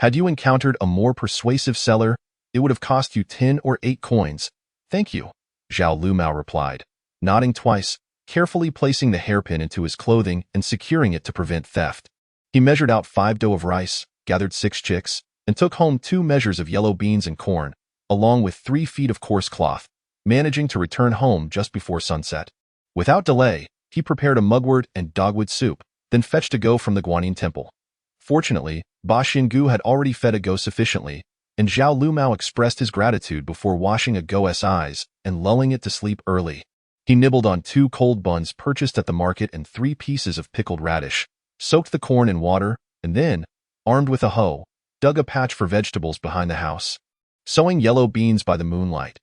Had you encountered a more persuasive seller, it would have cost you 10 or 8 coins. Thank you," Zhao Lu Mao replied, nodding twice, carefully placing the hairpin into his clothing and securing it to prevent theft. He measured out 5 dough of rice, gathered 6 chicks, and took home 2 measures of yellow beans and corn, along with 3 feet of coarse cloth, managing to return home just before sunset. Without delay, he prepared a mugwort and dogwood soup, then fetched Ago from the Guanyin temple. Fortunately, Ba Xingu had already fed Ago sufficiently, and Zhao Lu Mao expressed his gratitude before washing Ago's eyes and lulling it to sleep early. He nibbled on 2 cold buns purchased at the market and 3 pieces of pickled radish, soaked the corn in water, and then, armed with a hoe, dug a patch for vegetables behind the house. Sowing yellow beans by the moonlight.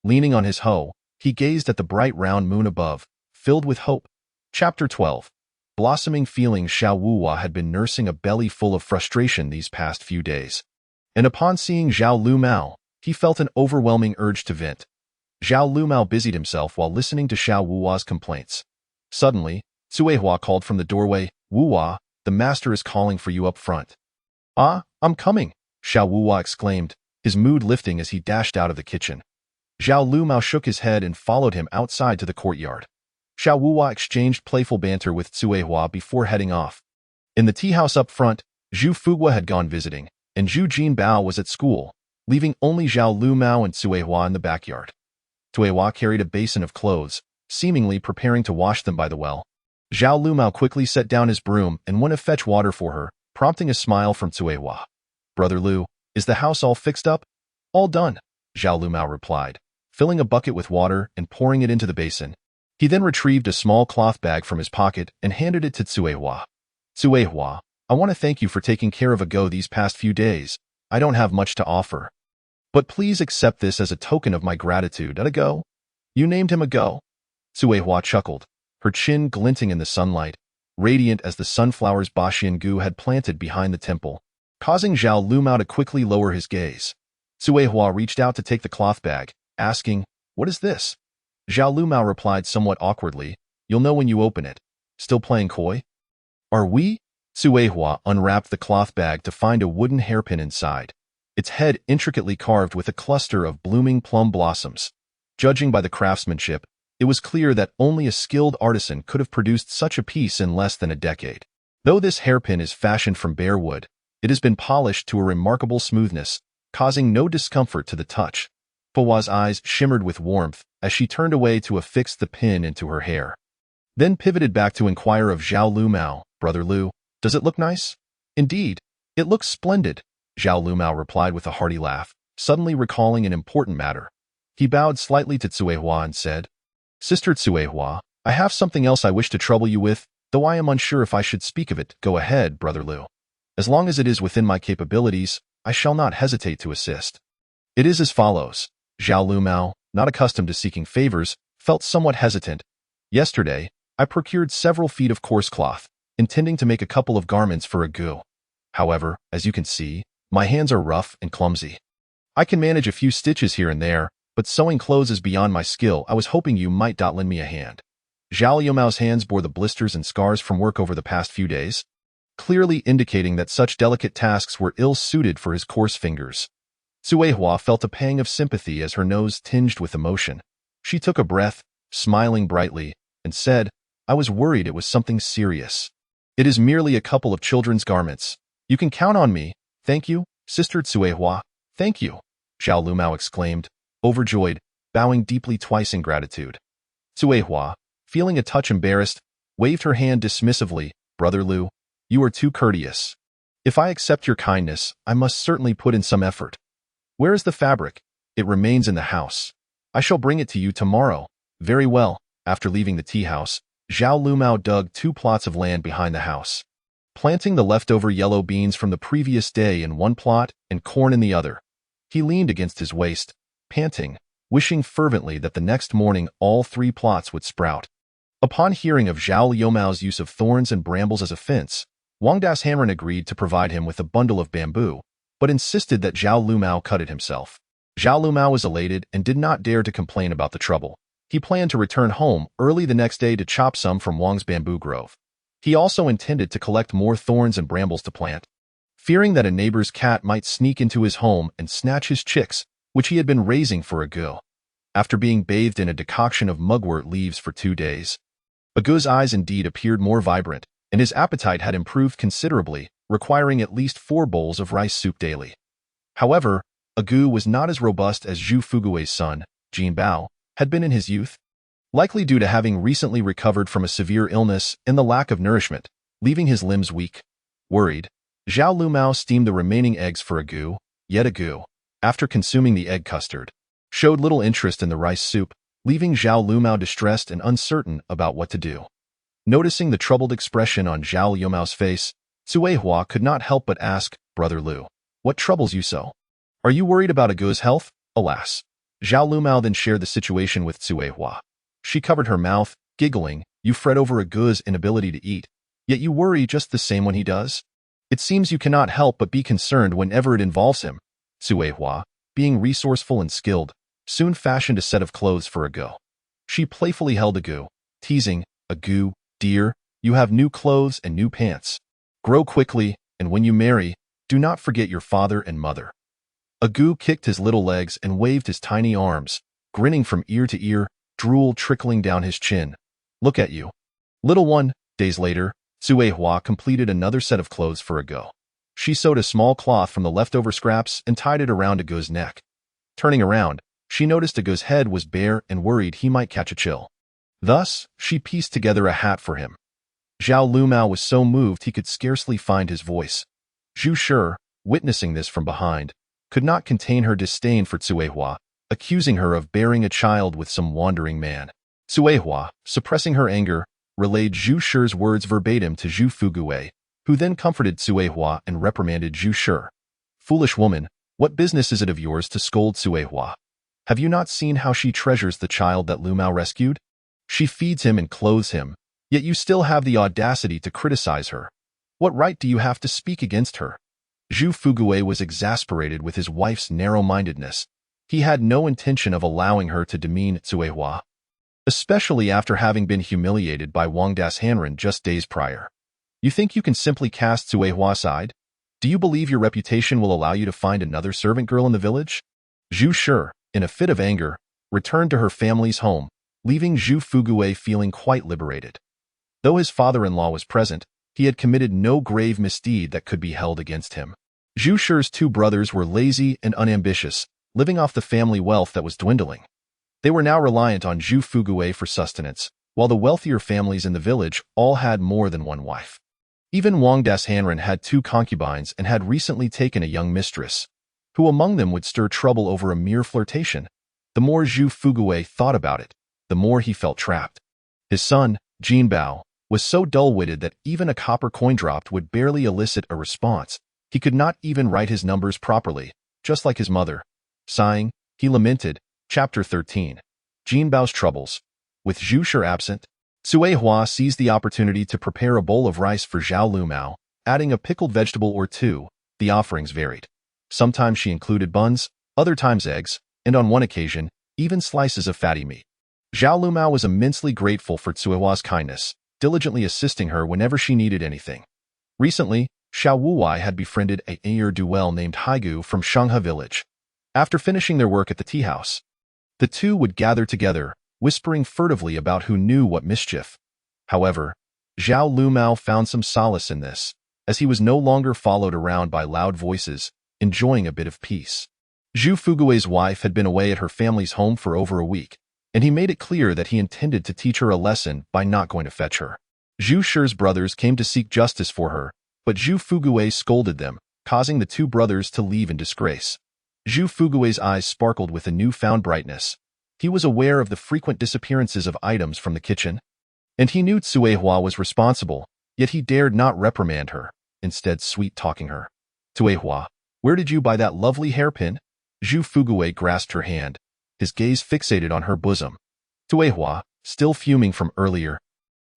Leaning on his hoe, he gazed at the bright round moon above, filled with hope. Chapter 12. Blossoming feelings. Xiao Wuhua had been nursing a belly full of frustration these past few days, and upon seeing Zhao Lu Mao, he felt an overwhelming urge to vent. Zhao Lu Mao busied himself while listening to Xiao Wuhua's complaints. Suddenly, Cuihua called from the doorway, "Wuhua, the master is calling for you up front." "Ah, I'm coming," Xiao Wuhua exclaimed, his mood lifting as he dashed out of the kitchen. Zhao Lu Mao shook his head and followed him outside to the courtyard. Xiao Wuhua exchanged playful banter with Cuihua before heading off. In the tea house up front, Zhu Fugua had gone visiting, and Zhu Jinbao was at school, leaving only Zhao Lu Mao and Cuihua in the backyard. Cuihua carried a basin of clothes, seemingly preparing to wash them by the well. Zhao Lu Mao quickly set down his broom and went to fetch water for her, prompting a smile from Cuihua. "Brother Lu, is the house all fixed up?" "All done," Zhao Lu Mao replied, filling a bucket with water and pouring it into the basin. He then retrieved a small cloth bag from his pocket and handed it to Cuehua. Cuehua, I want to thank you for taking care of Ago these past few days. I don't have much to offer, but please accept this as a token of my gratitude. At Ago? You named him Ago? Cuehua chuckled, her chin glinting in the sunlight, radiant as the sunflowers Baxian Gu had planted behind the temple, causing Zhao Lumao to quickly lower his gaze. Cuehua reached out to take the cloth bag, asking, "What is this?" Zhao Lumao replied somewhat awkwardly, "You'll know when you open it." Still playing coy? Are we? Cuehua unwrapped the cloth bag to find a wooden hairpin inside, its head intricately carved with a cluster of blooming plum blossoms. Judging by the craftsmanship, it was clear that only a skilled artisan could have produced such a piece in less than a decade. Though this hairpin is fashioned from bare wood, it has been polished to a remarkable smoothness, causing no discomfort to the touch. Hua's eyes shimmered with warmth as she turned away to affix the pin into her hair. Then pivoted back to inquire of Zhao Lumao, "Brother Lu, does it look nice?" "Indeed, it looks splendid," Zhao Lumao replied with a hearty laugh, suddenly recalling an important matter. He bowed slightly to Cuehua and said, "Sister Cuehua, I have something else I wish to trouble you with, though I am unsure if I should speak of it." "Go ahead, Brother Lu. As long as it is within my capabilities, I shall not hesitate to assist." It is as follows. Zhao Lumao, not accustomed to seeking favors, felt somewhat hesitant. "Yesterday, I procured several feet of coarse cloth, intending to make a couple of garments for Agu. However, as you can see, my hands are rough and clumsy. I can manage a few stitches here and there, but sewing clothes is beyond my skill. I was hoping you might lend me a hand." Zhao Lumao's hands bore the blisters and scars from work over the past few days, clearly indicating that such delicate tasks were ill-suited for his coarse fingers. Cuehua felt a pang of sympathy as her nose tinged with emotion. She took a breath, smiling brightly, and said, "I was worried it was something serious. It is merely a couple of children's garments. You can count on me." "Thank you, Sister Cuehua. Thank you," Zhao Lumao exclaimed, overjoyed, bowing deeply twice in gratitude. Cuehua, feeling a touch embarrassed, waved her hand dismissively. "Brother Lu, you are too courteous. If I accept your kindness, I must certainly put in some effort. Where is the fabric?" "It remains in the house. I shall bring it to you tomorrow." "Very well." After leaving the tea house, Zhao Lumao dug 2 plots of land behind the house, planting the leftover yellow beans from the previous day in one plot and corn in the other. He leaned against his waist, panting, wishing fervently that the next morning all 3 plots would sprout. Upon hearing of Zhao Lumao's use of thorns and brambles as a fence, Wang Das Hamren agreed to provide him with a bundle of bamboo, but insisted that Zhao Lumao cut it himself. Zhao Lumao was elated and did not dare to complain about the trouble. He planned to return home early the next day to chop some from Wang's bamboo grove. He also intended to collect more thorns and brambles to plant. Fearing that a neighbor's cat might sneak into his home and snatch his chicks, which he had been raising for Agu. After being bathed in a decoction of mugwort leaves for 2 days, Agu's eyes indeed appeared more vibrant, and his appetite had improved considerably, requiring at least 4 bowls of rice soup daily. However, Agu was not as robust as Zhu Fugui's son, Jin Bao, had been in his youth, likely due to having recently recovered from a severe illness and the lack of nourishment, leaving his limbs weak. Worried, Zhao Lumao steamed the remaining eggs for Agu, yet Agu, after consuming the egg custard, showed little interest in the rice soup, leaving Zhao Lumao distressed and uncertain about what to do. Noticing the troubled expression on Zhao Lumao's face, Cuehua could not help but ask, "Brother Lu, what troubles you so? Are you worried about Agu's health?" "Alas." Zhao Lumao then shared the situation with Cuehua. She covered her mouth, giggling, "You fret over Agu's inability to eat, yet you worry just the same when he does? It seems you cannot help but be concerned whenever it involves him." Cuehua, being resourceful and skilled, soon fashioned a set of clothes for Agu. She playfully held Agu, teasing, "Agu, dear, you have new clothes and new pants. Grow quickly, and when you marry, do not forget your father and mother." Agu kicked his little legs and waved his tiny arms, grinning from ear to ear, drool trickling down his chin. "Look at you, little one." Days later, Cuehua completed another set of clothes for Agu. She sewed a small cloth from the leftover scraps and tied it around Agu's neck. Turning around, she noticed Agu's head was bare and worried he might catch a chill. Thus, she pieced together a hat for him. Zhao Lumao was so moved he could scarcely find his voice. Zhu Shi, witnessing this from behind, could not contain her disdain for Cuehua, accusing her of bearing a child with some wandering man. Cuehua, suppressing her anger, relayed Zhu Shi's words verbatim to Zhu Fugui, who then comforted Cuehua and reprimanded Zhu Shi. "Foolish woman, what business is it of yours to scold Cuehua? Have you not seen how she treasures the child that Lu Mao rescued? She feeds him and clothes him, yet you still have the audacity to criticize her. What right do you have to speak against her?" Zhu Fugui was exasperated with his wife's narrow-mindedness. He had no intention of allowing her to demean Cuehua, especially after having been humiliated by Wang Das-Hanren just days prior. "You think you can simply cast Cuehua aside? Do you believe your reputation will allow you to find another servant girl in the village?" Zhu Shi, in a fit of anger, returned to her family's home, leaving Zhu Fugui feeling quite liberated. Though his father-in-law was present, he had committed no grave misdeed that could be held against him. Zhu Shi's two brothers were lazy and unambitious, living off the family wealth that was dwindling. They were now reliant on Zhu Fugui for sustenance, while the wealthier families in the village all had more than one wife. Even Wang Das-Hanren had two concubines and had recently taken a young mistress. Who among them would stir trouble over a mere flirtation? The more Zhu Fugui thought about it, the more he felt trapped. His son, Jinbao, was so dull-witted that even a copper coin dropped would barely elicit a response. He could not even write his numbers properly, just like his mother. Sighing, he lamented. Chapter 13. Jinbao's Troubles. With Zhu Shi absent, Cuehua seized the opportunity to prepare a bowl of rice for Zhao Lu Mao, adding a pickled vegetable or two. The offerings varied. Sometimes she included buns, other times eggs, and on one occasion, even slices of fatty meat. Zhao Lu Mao was immensely grateful for Cuehua's kindness, diligently assisting her whenever she needed anything. Recently, Xiao Wuwei had befriended a ne'er-do-well named Haigu from Shanghe village. After finishing their work at the tea house, the two would gather together, whispering furtively about who knew what mischief. However, Zhao Lu Mao found some solace in this, as he was no longer followed around by loud voices, enjoying a bit of peace. Zhu Fugui's wife had been away at her family's home for over a week, and he made it clear that he intended to teach her a lesson by not going to fetch her. Zhu Shi's brothers came to seek justice for her, but Zhu Fugui scolded them, causing the two brothers to leave in disgrace. Zhu Fugui's eyes sparkled with a newfound brightness. He was aware of the frequent disappearances of items from the kitchen, and he knew Cuehua was responsible, yet he dared not reprimand her, instead sweet-talking her. "Cuehua, where did you buy that lovely hairpin?" Zhu Fugui grasped her hand, his gaze fixated on her bosom. Cuehua, still fuming from earlier,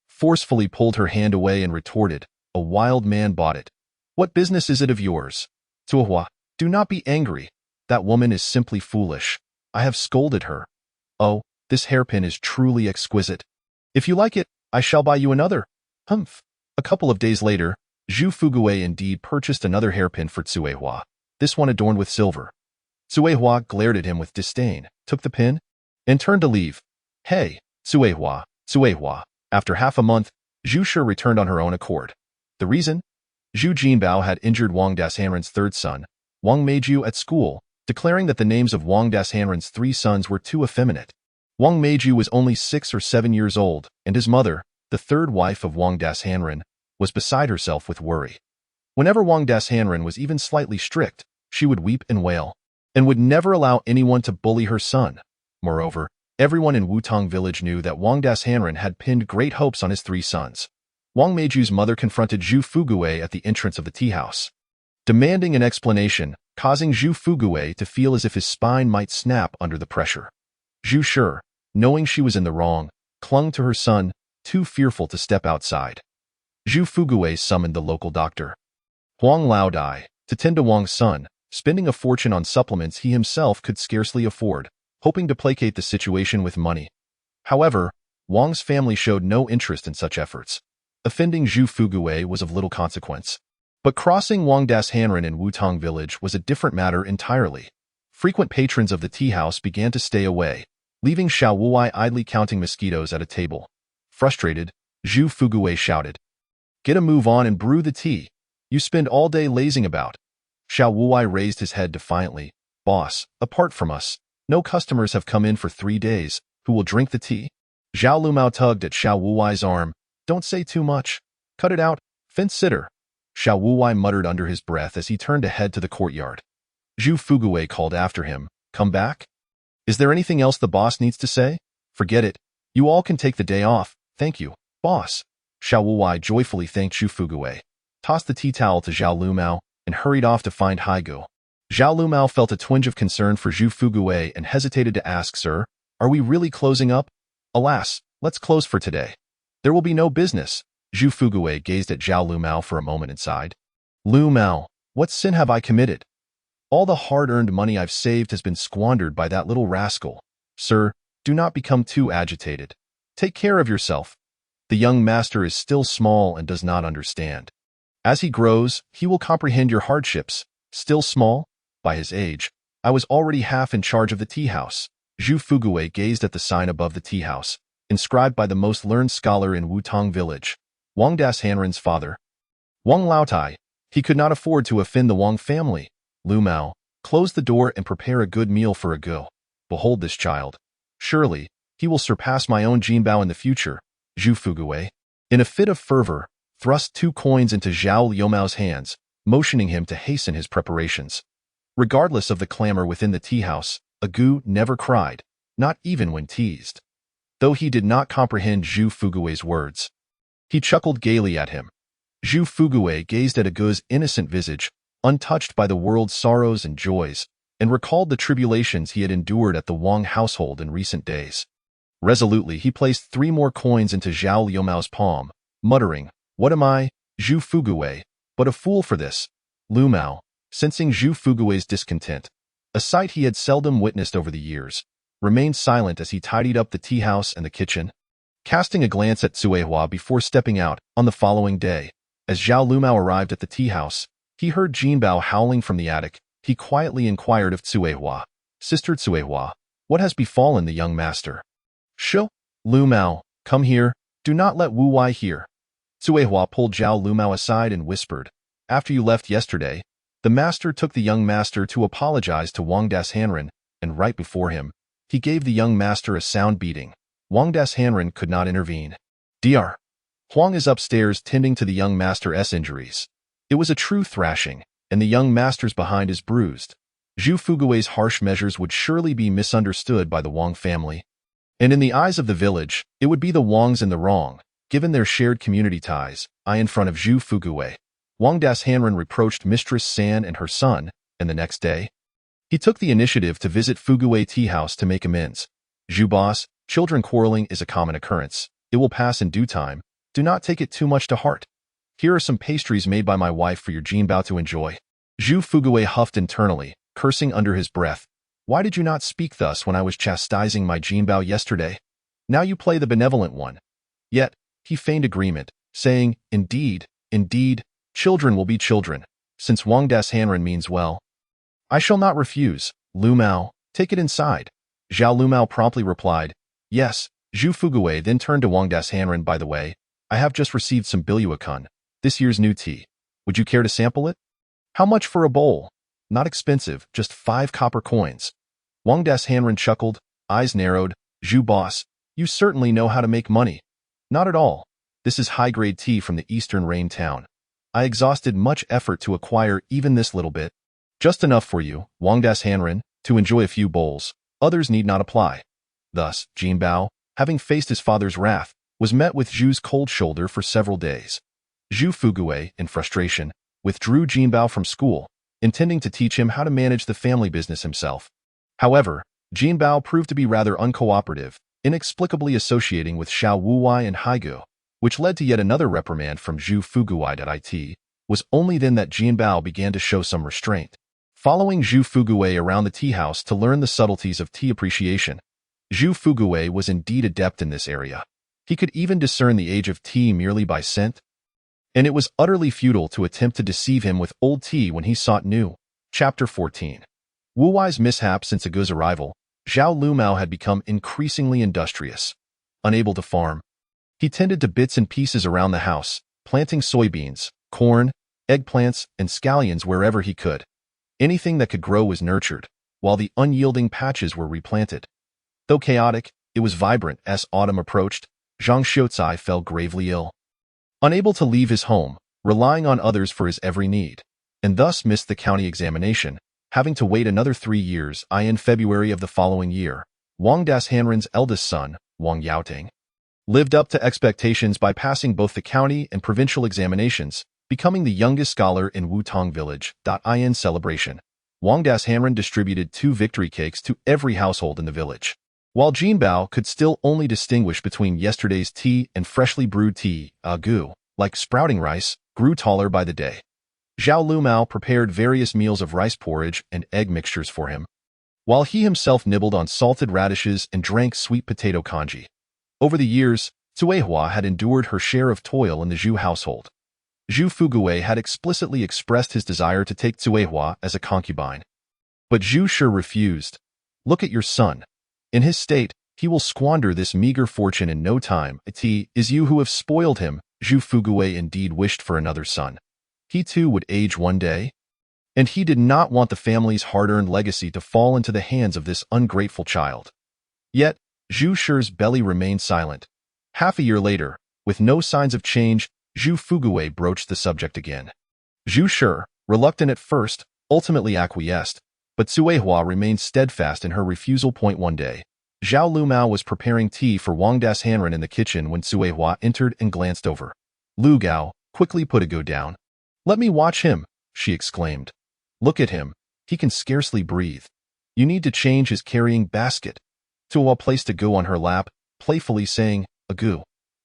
forcefully pulled her hand away and retorted, "A wild man bought it. What business is it of yours?" "Cuehua, do not be angry. That woman is simply foolish. I have scolded her. Oh, this hairpin is truly exquisite. If you like it, I shall buy you another." Humph. A couple of days later, Zhu Fugui indeed purchased another hairpin for Cuehua, this one adorned with silver. Cuehua glared at him with disdain, took the pin, and turned to leave. "Hey, Cuehua, Cuehua." After half a month, Zhu Shi returned on her own accord. The reason? Zhu Jinbao had injured Wang Das-Hanren's third son, Wang Meiju, at school, declaring that the names of Wang Das-Hanren's three sons were too effeminate. Wang Meiju was only 6 or 7 years old, and his mother, the third wife of Wang Das-Hanren, was beside herself with worry. Whenever Wang Das-Hanren was even slightly strict, she would weep and wail, and would never allow anyone to bully her son. Moreover, everyone in Wutong village knew that Wang Das-Hanren had pinned great hopes on his three sons. Wang Meiju's mother confronted Zhu Fugui at the entrance of the tea house, demanding an explanation, causing Zhu Fugui to feel as if his spine might snap under the pressure. Zhu Shi, knowing she was in the wrong, clung to her son, too fearful to step outside. Zhu Fugui summoned the local doctor, Huang Laodai, to tend to Wang's son, spending a fortune on supplements he himself could scarcely afford, hoping to placate the situation with money. However, Wang's family showed no interest in such efforts. Offending Zhu Fugui was of little consequence. But crossing Wang Das-Hanren in Wutong village was a different matter entirely. Frequent patrons of the tea house began to stay away, leaving Xiao Wuwei idly counting mosquitoes at a table. Frustrated, Zhu Fugui shouted, "Get a move on and brew the tea. You spend all day lazing about." Xiao Wuwei raised his head defiantly. "Boss, apart from us, no customers have come in for 3 days. Who will drink the tea?" Zhao Lu Mao tugged at Xiao Wuwei's arm. "Don't say too much. Cut it out, fence-sitter." Xiao Wuwei muttered under his breath as he turned to head to the courtyard. Zhu Fugui called after him, "Come back?" Is there anything else the boss needs to say? Forget it. You all can take the day off. Thank you, boss. Xiao Wuwei joyfully thanked Zhu Fugui, tossed the tea towel to Zhao Lumao, and hurried off to find Haigu. Zhao Lumao felt a twinge of concern for Zhu Fugui and hesitated to ask, Sir, are we really closing up? Alas, let's close for today. There will be no business. Zhu Fugui gazed at Zhao Lumao for a moment and sighed. Lumao, what sin have I committed? All the hard-earned money I've saved has been squandered by that little rascal. Sir, do not become too agitated. Take care of yourself. The young master is still small and does not understand. As he grows, he will comprehend your hardships. Still small? By his age, I was already half in charge of the tea house. Zhu Fugui gazed at the sign above the tea house, inscribed by the most learned scholar in Wutong village, Wang Das Hanren's father. Wang Laotai. He could not afford to offend the Wang family. Lumao, close the door and prepare a good meal for a girl. Behold this child. Surely, he will surpass my own Jinbao in the future. Zhu Fugui, in a fit of fervor, thrust 2 coins into Zhao Liumao's hands, motioning him to hasten his preparations. Regardless of the clamor within the tea house, Agu never cried, not even when teased. Though he did not comprehend Zhu Fugui's words, he chuckled gaily at him. Zhu Fugui gazed at Agu's innocent visage, untouched by the world's sorrows and joys, and recalled the tribulations he had endured at the Wang household in recent days. Resolutely, he placed 3 more coins into Zhao Liumao's palm, muttering, What am I, Zhu Fugui, but a fool for this? Lumao, sensing Zhu Fugui's discontent, a sight he had seldom witnessed over the years, remained silent as he tidied up the tea house and the kitchen, casting a glance at Cuehua before stepping out. On the following day, as Zhao Lumao arrived at the tea house, he heard Jinbao howling from the attic. He quietly inquired of Cuehua, Sister Cuehua, what has befallen the young master? Shoo, Lumao, come here, do not let Wu Wai hear. Cuehua pulled Zhao Lumao aside and whispered, After you left yesterday, the master took the young master to apologize to Wang Das Hanren, and right before him, he gave the young master a sound beating. Wang Das Hanren could not intervene. Dr. Huang is upstairs tending to the young master's injuries. It was a true thrashing, and the young master's behind is bruised. Zhu Fugui's harsh measures would surely be misunderstood by the Wang family. And in the eyes of the village, it would be the Wangs in the wrong, given their shared community ties. In front of Zhu Fugui, Wang Das Hanren reproached Mistress San and her son, and the next day, he took the initiative to visit Fugui tea house to make amends. Zhu boss, children quarreling is a common occurrence. It will pass in due time. Do not take it too much to heart. Here are some pastries made by my wife for your Jinbao to enjoy. Zhu Fugui huffed internally, cursing under his breath. Why did you not speak thus when I was chastising my Jinbao yesterday? Now you play the benevolent one. Yet, he feigned agreement, saying, Indeed, children will be children, since Wang Das Hanren means well. I shall not refuse. Lumao, take it inside. Zhao Lumao promptly replied, Yes. Zhu Fugui then turned to Wang Das Hanren. By the way, I have just received some Biluakun, this year's new tea. Would you care to sample it? How much for a bowl? Not expensive, just 5 copper coins. Wang Das Hanren chuckled, eyes narrowed. Zhu boss, you certainly know how to make money. Not at all. This is high-grade tea from the eastern rain town. I exhausted much effort to acquire even this little bit. Just enough for you, Wang Das Hanren, to enjoy a few bowls. Others need not apply. Thus, Jinbao, having faced his father's wrath, was met with Zhu's cold shoulder for several days. Zhu Fugui, in frustration, withdrew Jinbao from school, intending to teach him how to manage the family business himself. However, Jinbao proved to be rather uncooperative, inexplicably associating with Xiao Wuwei and Haigu, which led to yet another reprimand from Zhu Fugui. It was only then that Jinbao began to show some restraint. Following Zhu Fugui around the tea house to learn the subtleties of tea appreciation, Zhu Fugui was indeed adept in this area. He could even discern the age of tea merely by scent, and it was utterly futile to attempt to deceive him with old tea when he sought new. Chapter 14. Wu Wai's mishap. Since Agu's arrival, Zhao Lumao had become increasingly industrious. Unable to farm, he tended to bits and pieces around the house, planting soybeans, corn, eggplants, and scallions wherever he could. Anything that could grow was nurtured, while the unyielding patches were replanted. Though chaotic, it was vibrant. As autumn approached, Zhang Xiuzai fell gravely ill. Unable to leave his home, relying on others for his every need, and thus missed the county examination, having to wait another 3 years. In February of the following year, Wang Das Hanren's eldest son, Wang Yaoting, lived up to expectations by passing both the county and provincial examinations, becoming the youngest scholar in Wutong village. In celebration, Wang Das Hanren distributed 2 victory cakes to every household in the village. While Jinbao could still only distinguish between yesterday's tea and freshly brewed tea, Gu, like sprouting rice, grew taller by the day. Zhao Lumao prepared various meals of rice porridge and egg mixtures for him, while he himself nibbled on salted radishes and drank sweet potato congee. Over the years, Cuehua had endured her share of toil in the Zhu household. Zhu Fuguwei had explicitly expressed his desire to take Cuehua as a concubine. But Zhu Shi refused. "Look at your son. In his state, he will squander this meager fortune in no time. It is you who have spoiled him." Zhu Fuguwei indeed wished for another son. He too would age one day, and he did not want the family's hard-earned legacy to fall into the hands of this ungrateful child. Yet, Zhu Shi's belly remained silent. Half a year later, with no signs of change, Zhu Fuguwei broached the subject again. Zhu Shi, reluctant at first, ultimately acquiesced, but Cuehua remained steadfast in her refusal. One day, Zhao Lumao was preparing tea for Wang Das Hanren in the kitchen when Cuehua entered and glanced over. Lu Gao quickly put a go down. "Let me watch him," she exclaimed. "Look at him. He can scarcely breathe. You need to change his carrying basket." Cuehua placed a go on her lap, playfully saying, "Agu,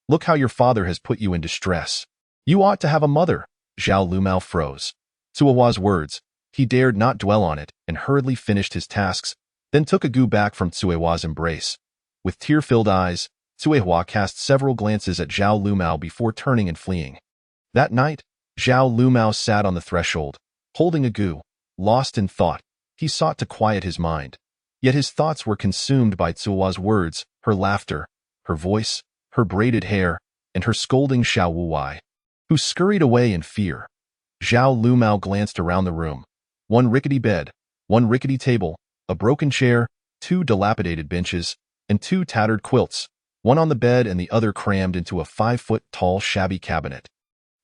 look how your father has put you in distress. You ought to have a mother." Zhao Lumao froze. Cuehua's words, he dared not dwell on it, and hurriedly finished his tasks, then took Agu back from Cuehua's embrace. With tear-filled eyes, Cuehua cast several glances at Zhao Lumao before turning and fleeing. That night, Zhao Lumao sat on the threshold, holding Agu. Lost in thought, he sought to quiet his mind. Yet his thoughts were consumed by Cuehua's words, her laughter, her voice, her braided hair, and her scolding Xiao Wuwai, who scurried away in fear. Zhao Lumao glanced around the room. One rickety bed, one rickety table, a broken chair, 2 dilapidated benches, and 2 tattered quilts, one on the bed and the other crammed into a 5-foot-tall shabby cabinet.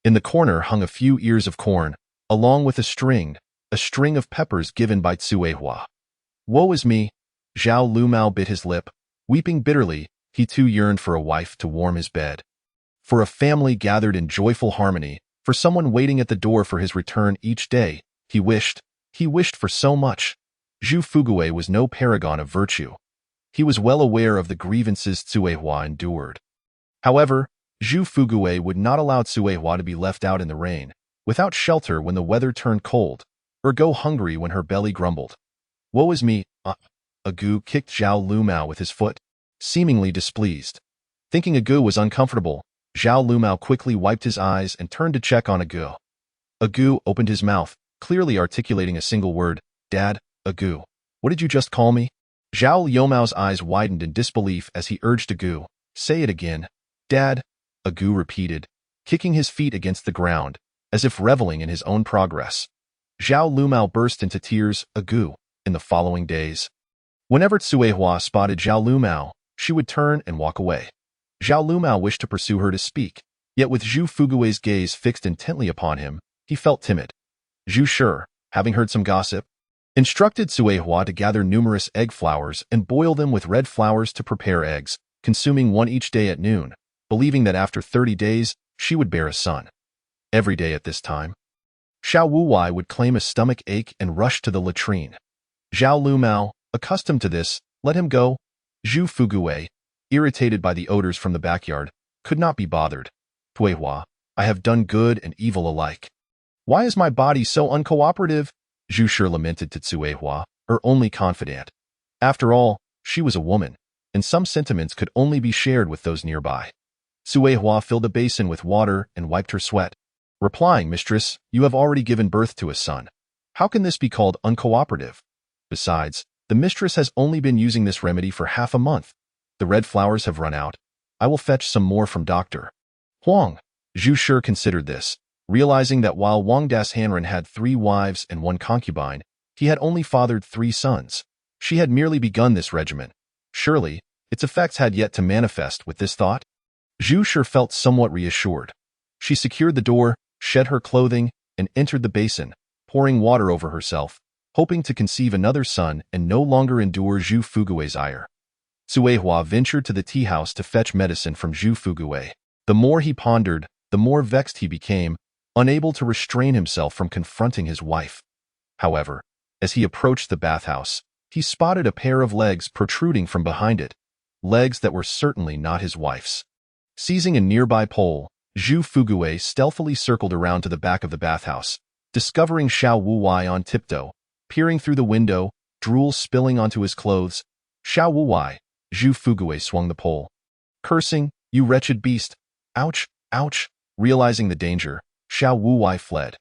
In the corner hung a few ears of corn, along with a string of peppers given by Cuehua. Woe is me! Zhao Lumao bit his lip. Weeping bitterly, he too yearned for a wife to warm his bed, for a family gathered in joyful harmony, for someone waiting at the door for his return each day. He wished for so much. Zhu Fuguwei was no paragon of virtue. He was well aware of the grievances Cuehua endured. However, Zhu Fuguwei would not allow Cuehua to be left out in the rain, without shelter when the weather turned cold, or go hungry when her belly grumbled. Woe is me! Agu kicked Zhao Lumao with his foot, seemingly displeased. Thinking Agu was uncomfortable, Zhao Lumao quickly wiped his eyes and turned to check on Agu. Agu opened his mouth, clearly articulating a single word. "Dad, Agu, what did you just call me?" Zhao Lumao's eyes widened in disbelief as he urged Agu, "Say it again." "Dad," Agu repeated, kicking his feet against the ground, as if reveling in his own progress. Zhao Lumao burst into tears. Agu, in the following days, whenever Cuehua spotted Zhao Lumao, she would turn and walk away. Zhao Lumao wished to pursue her to speak, yet with Zhu Fuguwei's gaze fixed intently upon him, he felt timid. Zhu Shi, having heard some gossip, instructed Cuehua to gather numerous egg flowers and boil them with red flowers to prepare eggs, consuming one each day at noon, believing that after 30 days, she would bear a son. Every day at this time, Xiao Wuwai would claim a stomach ache and rush to the latrine. Zhao Lumao, accustomed to this, let him go. Zhu Fuguwei, irritated by the odors from the backyard, could not be bothered. "Cuehua, I have done good and evil alike. Why is my body so uncooperative?" Zhu Shi lamented to Cuehua, her only confidant. After all, she was a woman, and some sentiments could only be shared with those nearby. Cuehua filled a basin with water and wiped her sweat, replying, "Mistress, you have already given birth to a son. How can this be called uncooperative? Besides, the mistress has only been using this remedy for half a month. The red flowers have run out. I will fetch some more from Dr. Huang." Zhu Shi considered this, realizing that while Wang Das Hanren had 3 wives and 1 concubine, he had only fathered 3 sons. She had merely begun this regimen. Surely, its effects had yet to manifest. With this thought, Zhu Shi felt somewhat reassured. She secured the door, shed her clothing, and entered the basin, pouring water over herself, hoping to conceive another son and no longer endure Zhu Fugui's ire. Cuihua ventured to the tea house to fetch medicine from Zhu Fugui. The more he pondered, the more vexed he became, unable to restrain himself from confronting his wife. However, as he approached the bathhouse, he spotted a pair of legs protruding from behind it, legs that were certainly not his wife's. Seizing a nearby pole, Zhu Fugui stealthily circled around to the back of the bathhouse, discovering Xiao Wuwei on tiptoe, peering through the window, drool spilling onto his clothes. Xiao Wuwei, Zhu Fugui swung the pole. Cursing, "You wretched beast! Ouch, ouch!" Realizing the danger, Xiao Wuwei fled.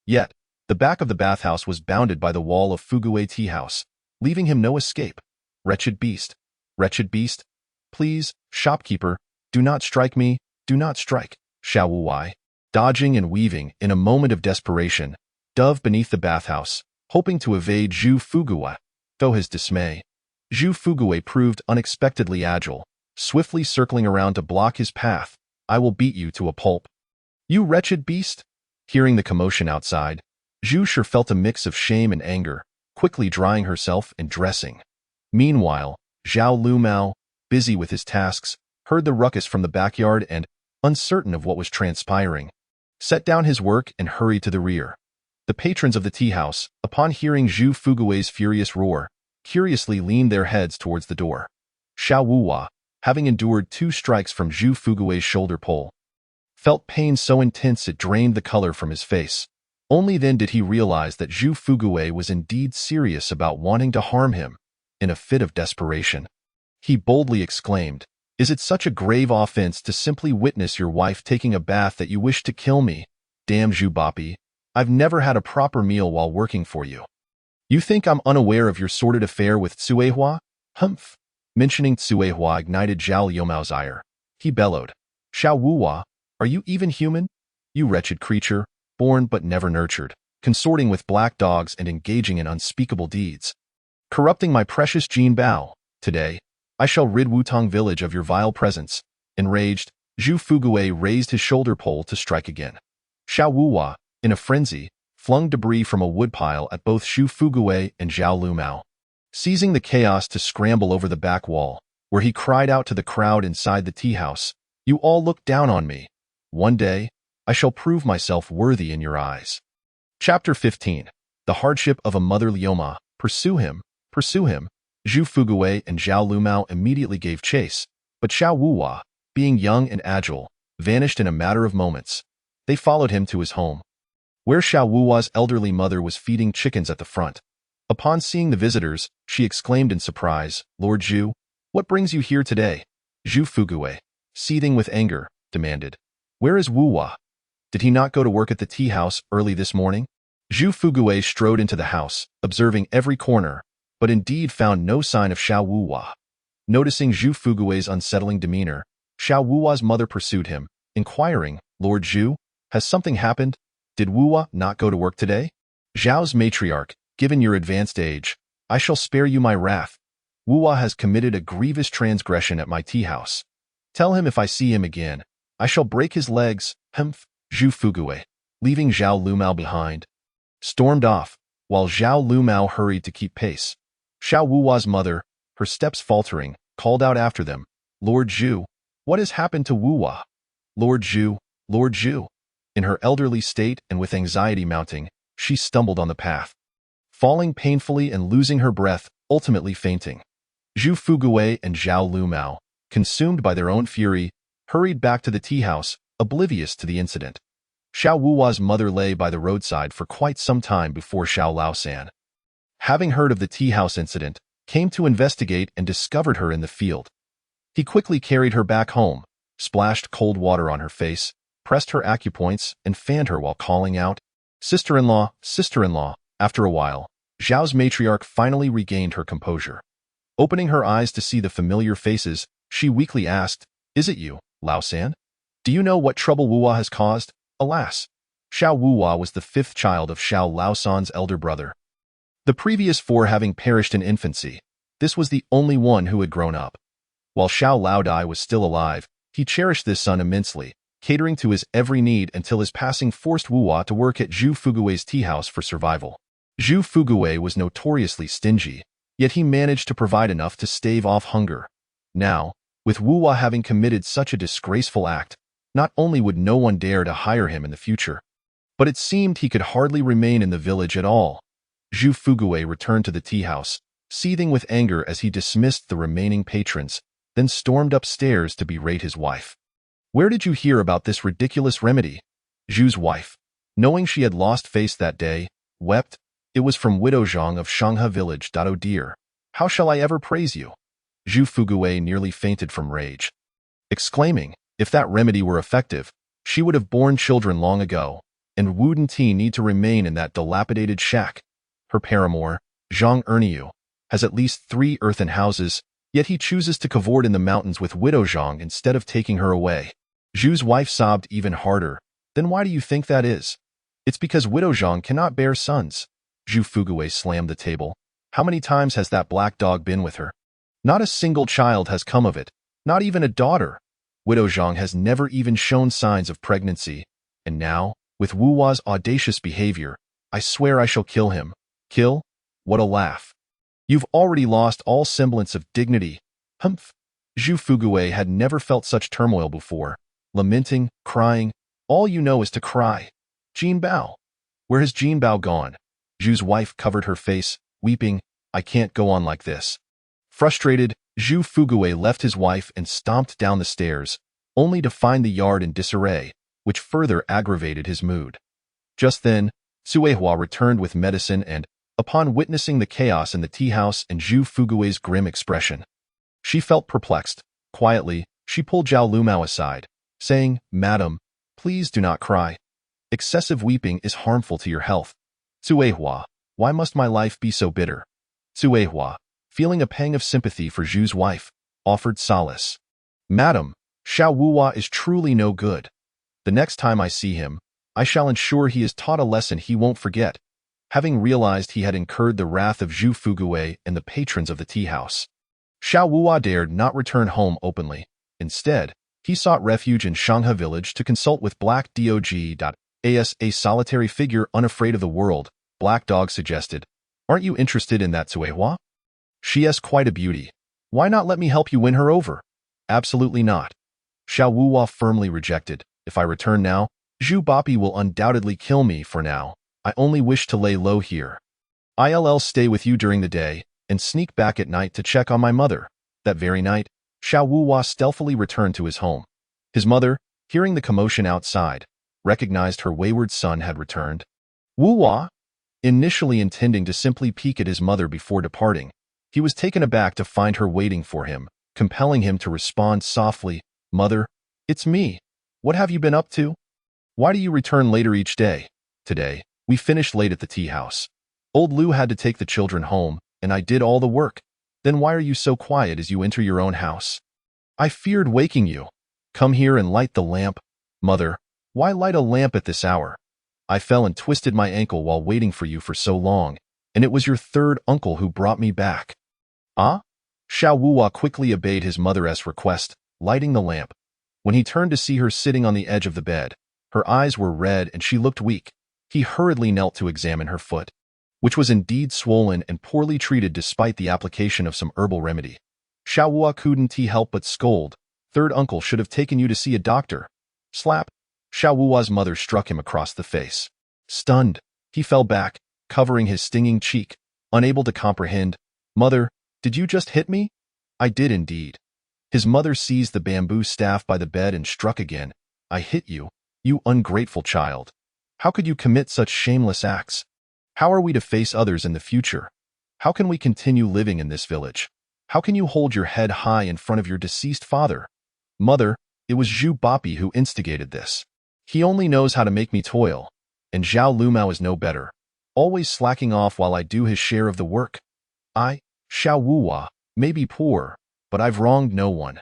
Yet, the back of the bathhouse was bounded by the wall of Fugui tea house, leaving him no escape. Wretched beast! Wretched beast! Please, shopkeeper, do not strike me, do not strike. Xiao Wuwei, dodging and weaving in a moment of desperation, dove beneath the bathhouse, hoping to evade Zhu Fugui. Though his dismay, Zhu Fugui proved unexpectedly agile, swiftly circling around to block his path. "I will beat you to a pulp. You wretched beast!" Hearing the commotion outside, Zhu sure felt a mix of shame and anger, quickly drying herself and dressing. Meanwhile, Zhao Lumao, busy with his tasks, heard the ruckus from the backyard and, uncertain of what was transpiring, set down his work and hurried to the rear. The patrons of the tea house, upon hearing Zhu Fugui's furious roar, curiously leaned their heads towards the door. Xiao Wuwa, having endured 2 strikes from Zhu Fugui's shoulder pole, felt pain so intense it drained the color from his face. Only then did he realize that Zhu Fugui was indeed serious about wanting to harm him. In a fit of desperation, he boldly exclaimed, "Is it such a grave offense to simply witness your wife taking a bath that you wish to kill me? Damn Zhu Boppy, I've never had a proper meal while working for you. You think I'm unaware of your sordid affair with Cuihua? Humph." Mentioning Cuihua ignited Zhao Youmao's ire. He bellowed, "Xiao Wuwa, are you even human? You wretched creature, born but never nurtured, consorting with black dogs and engaging in unspeakable deeds. Corrupting my precious Jin Bao. Today, I shall rid Wutong village of your vile presence." Enraged, Zhu Fugui raised his shoulder pole to strike again. Xiao Wuwa, in a frenzy, flung debris from a woodpile at both Zhu Fugui and Zhao Lumao. Seizing the chaos to scramble over the back wall, where he cried out to the crowd inside the tea house, "You all look down on me. One day, I shall prove myself worthy in your eyes." Chapter 15. The Hardship of a Mother Lioma. Pursue him, pursue him. Zhu Fugui and Zhao Lumao immediately gave chase, but Xiao Wuwa, being young and agile, vanished in a matter of moments. They followed him to his home, where Xiao Wuwa's elderly mother was feeding chickens at the front. Upon seeing the visitors, she exclaimed in surprise, "Lord Zhu, what brings you here today?" Zhu Fugui, seething with anger, demanded, "Where is Wuwa? Did he not go to work at the tea house early this morning?" Zhu Fugui strode into the house, observing every corner, but indeed found no sign of Xiao Wuwa. Noticing Zhu Fugui's unsettling demeanor, Xiao Wuwa's mother pursued him, inquiring, "Lord Zhu, has something happened? Did Wuwa not go to work today?" Zhao's matriarch, "Given your advanced age, I shall spare you my wrath. Wuwa has committed a grievous transgression at my tea house. Tell him if I see him again, I shall break his legs." Humph. Zhu Fugui, leaving Zhao Lumao behind, stormed off, while Zhao Lumao hurried to keep pace. Xiao Wuwa's mother, her steps faltering, called out after them, "Lord Zhu, what has happened to Wuwa?" "Lord Zhu, Lord Zhu." In her elderly state and with anxiety mounting, she stumbled on the path, falling painfully and losing her breath, ultimately fainting. Zhu Fugui and Zhao Lumao, consumed by their own fury, hurried back to the tea house, oblivious to the incident. Xiao Wuwa's mother lay by the roadside for quite some time before Xiao Laosan, having heard of the tea house incident, came to investigate and discovered her in the field. He quickly carried her back home, splashed cold water on her face, pressed her acupoints, and fanned her while calling out, "Sister-in-law, sister-in-law." After a while, Zhao's matriarch finally regained her composure. Opening her eyes to see the familiar faces, she weakly asked, "Is it you, Laosan? Do you know what trouble Wuwa has caused?" Alas, Xiao Wuwa was the 5th child of Xiao Laosan's elder brother. The previous 4 having perished in infancy, this was the only one who had grown up. While Xiao Laodai was still alive, he cherished this son immensely, catering to his every need until his passing forced Wuwa to work at Zhu Fugui's tea house for survival. Zhu Fugui was notoriously stingy, yet he managed to provide enough to stave off hunger. Now, with Wu Hua having committed such a disgraceful act, not only would no one dare to hire him in the future, but it seemed he could hardly remain in the village at all. Zhu Fugui returned to the tea house, seething with anger as he dismissed the remaining patrons, then stormed upstairs to berate his wife. "Where did you hear about this ridiculous remedy?" Zhu's wife, knowing she had lost face that day, wept. "It was from Widow Zhang of Shanghe village. Oh dear, how shall I ever praise you?" Zhu Fugui nearly fainted from rage, exclaiming, if that remedy were effective, she would have borne children long ago, and wouldn't he need to remain in that dilapidated shack? Her paramour, Zhang Erniu, has at least 3 earthen houses, yet he chooses to cavort in the mountains with Widow Zhang instead of taking her away. Zhu's wife sobbed even harder. "Then why do you think that is?" "It's because Widow Zhang cannot bear sons." Zhu Fugui slammed the table. "How many times has that black dog been with her? Not a single child has come of it, not even a daughter. Widow Zhang has never even shown signs of pregnancy. And now, with Wu Hua's audacious behavior, I swear I shall kill him." "Kill? What a laugh. You've already lost all semblance of dignity." Humph. Zhu Fugui had never felt such turmoil before. Lamenting, crying, all you know is to cry. "Jin Bao. Where has Jin Bao gone?" Zhu's wife covered her face, weeping. "I can't go on like this." Frustrated, Zhu Fugui left his wife and stomped down the stairs, only to find the yard in disarray, which further aggravated his mood. Just then, Suehua returned with medicine and, upon witnessing the chaos in the tea house and Zhu Fugui's grim expression, she felt perplexed. Quietly, she pulled Zhao Lumao aside, saying, "Madam, please do not cry. Excessive weeping is harmful to your health." "Suehua, why must my life be so bitter?" Suehua, feeling a pang of sympathy for Zhu's wife, offered solace. "Madam, Xiao Wuhua is truly no good. The next time I see him, I shall ensure he is taught a lesson he won't forget." Having realized he had incurred the wrath of Zhu Fugui and the patrons of the tea house, Xiao Wuhua dared not return home openly. Instead, he sought refuge in Shanghe village to consult with Black Dog. As a solitary figure unafraid of the world, Black Dog suggested, "Aren't you interested in that Suehua? She is quite a beauty. Why not let me help you win her over?" "Absolutely not." Xiao Wuhua firmly rejected. "If I return now, Zhu Bapi will undoubtedly kill me. For now, I only wish to lay low here. I'll stay with you during the day and sneak back at night to check on my mother." That very night, Xiao Wuhua stealthily returned to his home. His mother, hearing the commotion outside, recognized her wayward son had returned. Wuhua, initially intending to simply peek at his mother before departing, he was taken aback to find her waiting for him, compelling him to respond softly, "Mother, it's me. What have you been up to? Why do you return later each day?" "Today, we finished late at the tea house. Old Lu had to take the children home, and I did all the work." "Then why are you so quiet as you enter your own house?" "I feared waking you. Come here and light the lamp." "Mother, why light a lamp at this hour? I fell and twisted my ankle while waiting for you for so long, and it was your third uncle who brought me back." "Ah?" Xiao Wuhua quickly obeyed his mother's request, lighting the lamp. When he turned to see her sitting on the edge of the bed, her eyes were red and she looked weak. He hurriedly knelt to examine her foot, which was indeed swollen and poorly treated despite the application of some herbal remedy. Xiao Wuhua couldn't help but scold. "Third uncle should have taken you to see a doctor." Slap! Xiao Wuhua's mother struck him across the face. Stunned, he fell back, covering his stinging cheek, unable to comprehend. "Mother, did you just hit me?" "I did indeed." His mother seized the bamboo staff by the bed and struck again. "I hit you, you ungrateful child. How could you commit such shameless acts? How are we to face others in the future? How can we continue living in this village? How can you hold your head high in front of your deceased father?" "Mother, it was Zhu Bapi who instigated this. He only knows how to make me toil, and Zhao Lumao is no better, always slacking off while I do his share of the work. I, Xiao Wuhua, may be poor, but I've wronged no one.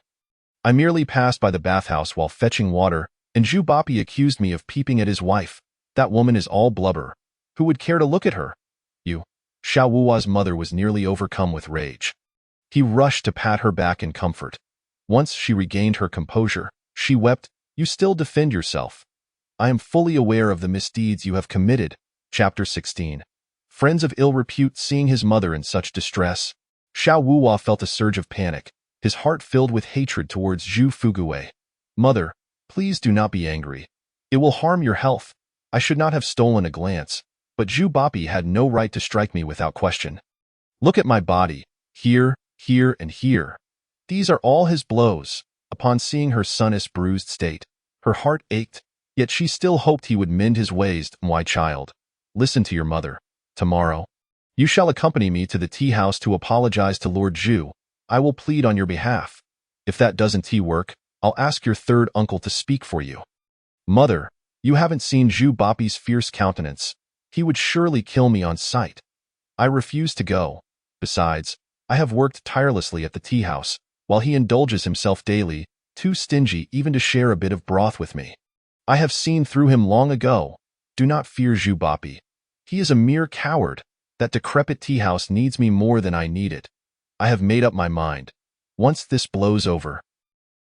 I merely passed by the bathhouse while fetching water, and Zhu Bapi accused me of peeping at his wife. That woman is all blubber. Who would care to look at her?" "You." Xiao Wuhua's mother was nearly overcome with rage. He rushed to pat her back in comfort. Once she regained her composure, she wept. "You still defend yourself. I am fully aware of the misdeeds you have committed." Chapter 16. friends of ill repute seeing his mother in such distress. Xiao Wuhua felt a surge of panic, his heart filled with hatred towards Zhu Fugui. Mother, please do not be angry. It will harm your health. I should not have stolen a glance, but Zhu Bapi had no right to strike me without question. Look at my body, here, and here. These are all his blows. Upon seeing her son's bruised state, her heart ached, yet she still hoped he would mend his ways. My child, listen to your mother. Tomorrow, you shall accompany me to the tea house to apologize to Lord Zhu. I will plead on your behalf. If that doesn't work, I'll ask your third uncle to speak for you. Mother, you haven't seen Zhu Bapi's fierce countenance. He would surely kill me on sight. I refuse to go. Besides, I have worked tirelessly at the tea house, while he indulges himself daily, too stingy even to share a bit of broth with me. I have seen through him long ago. Do not fear Zhu Bapi. He is a mere coward. That decrepit tea house needs me more than I need it. I have made up my mind. Once this blows over,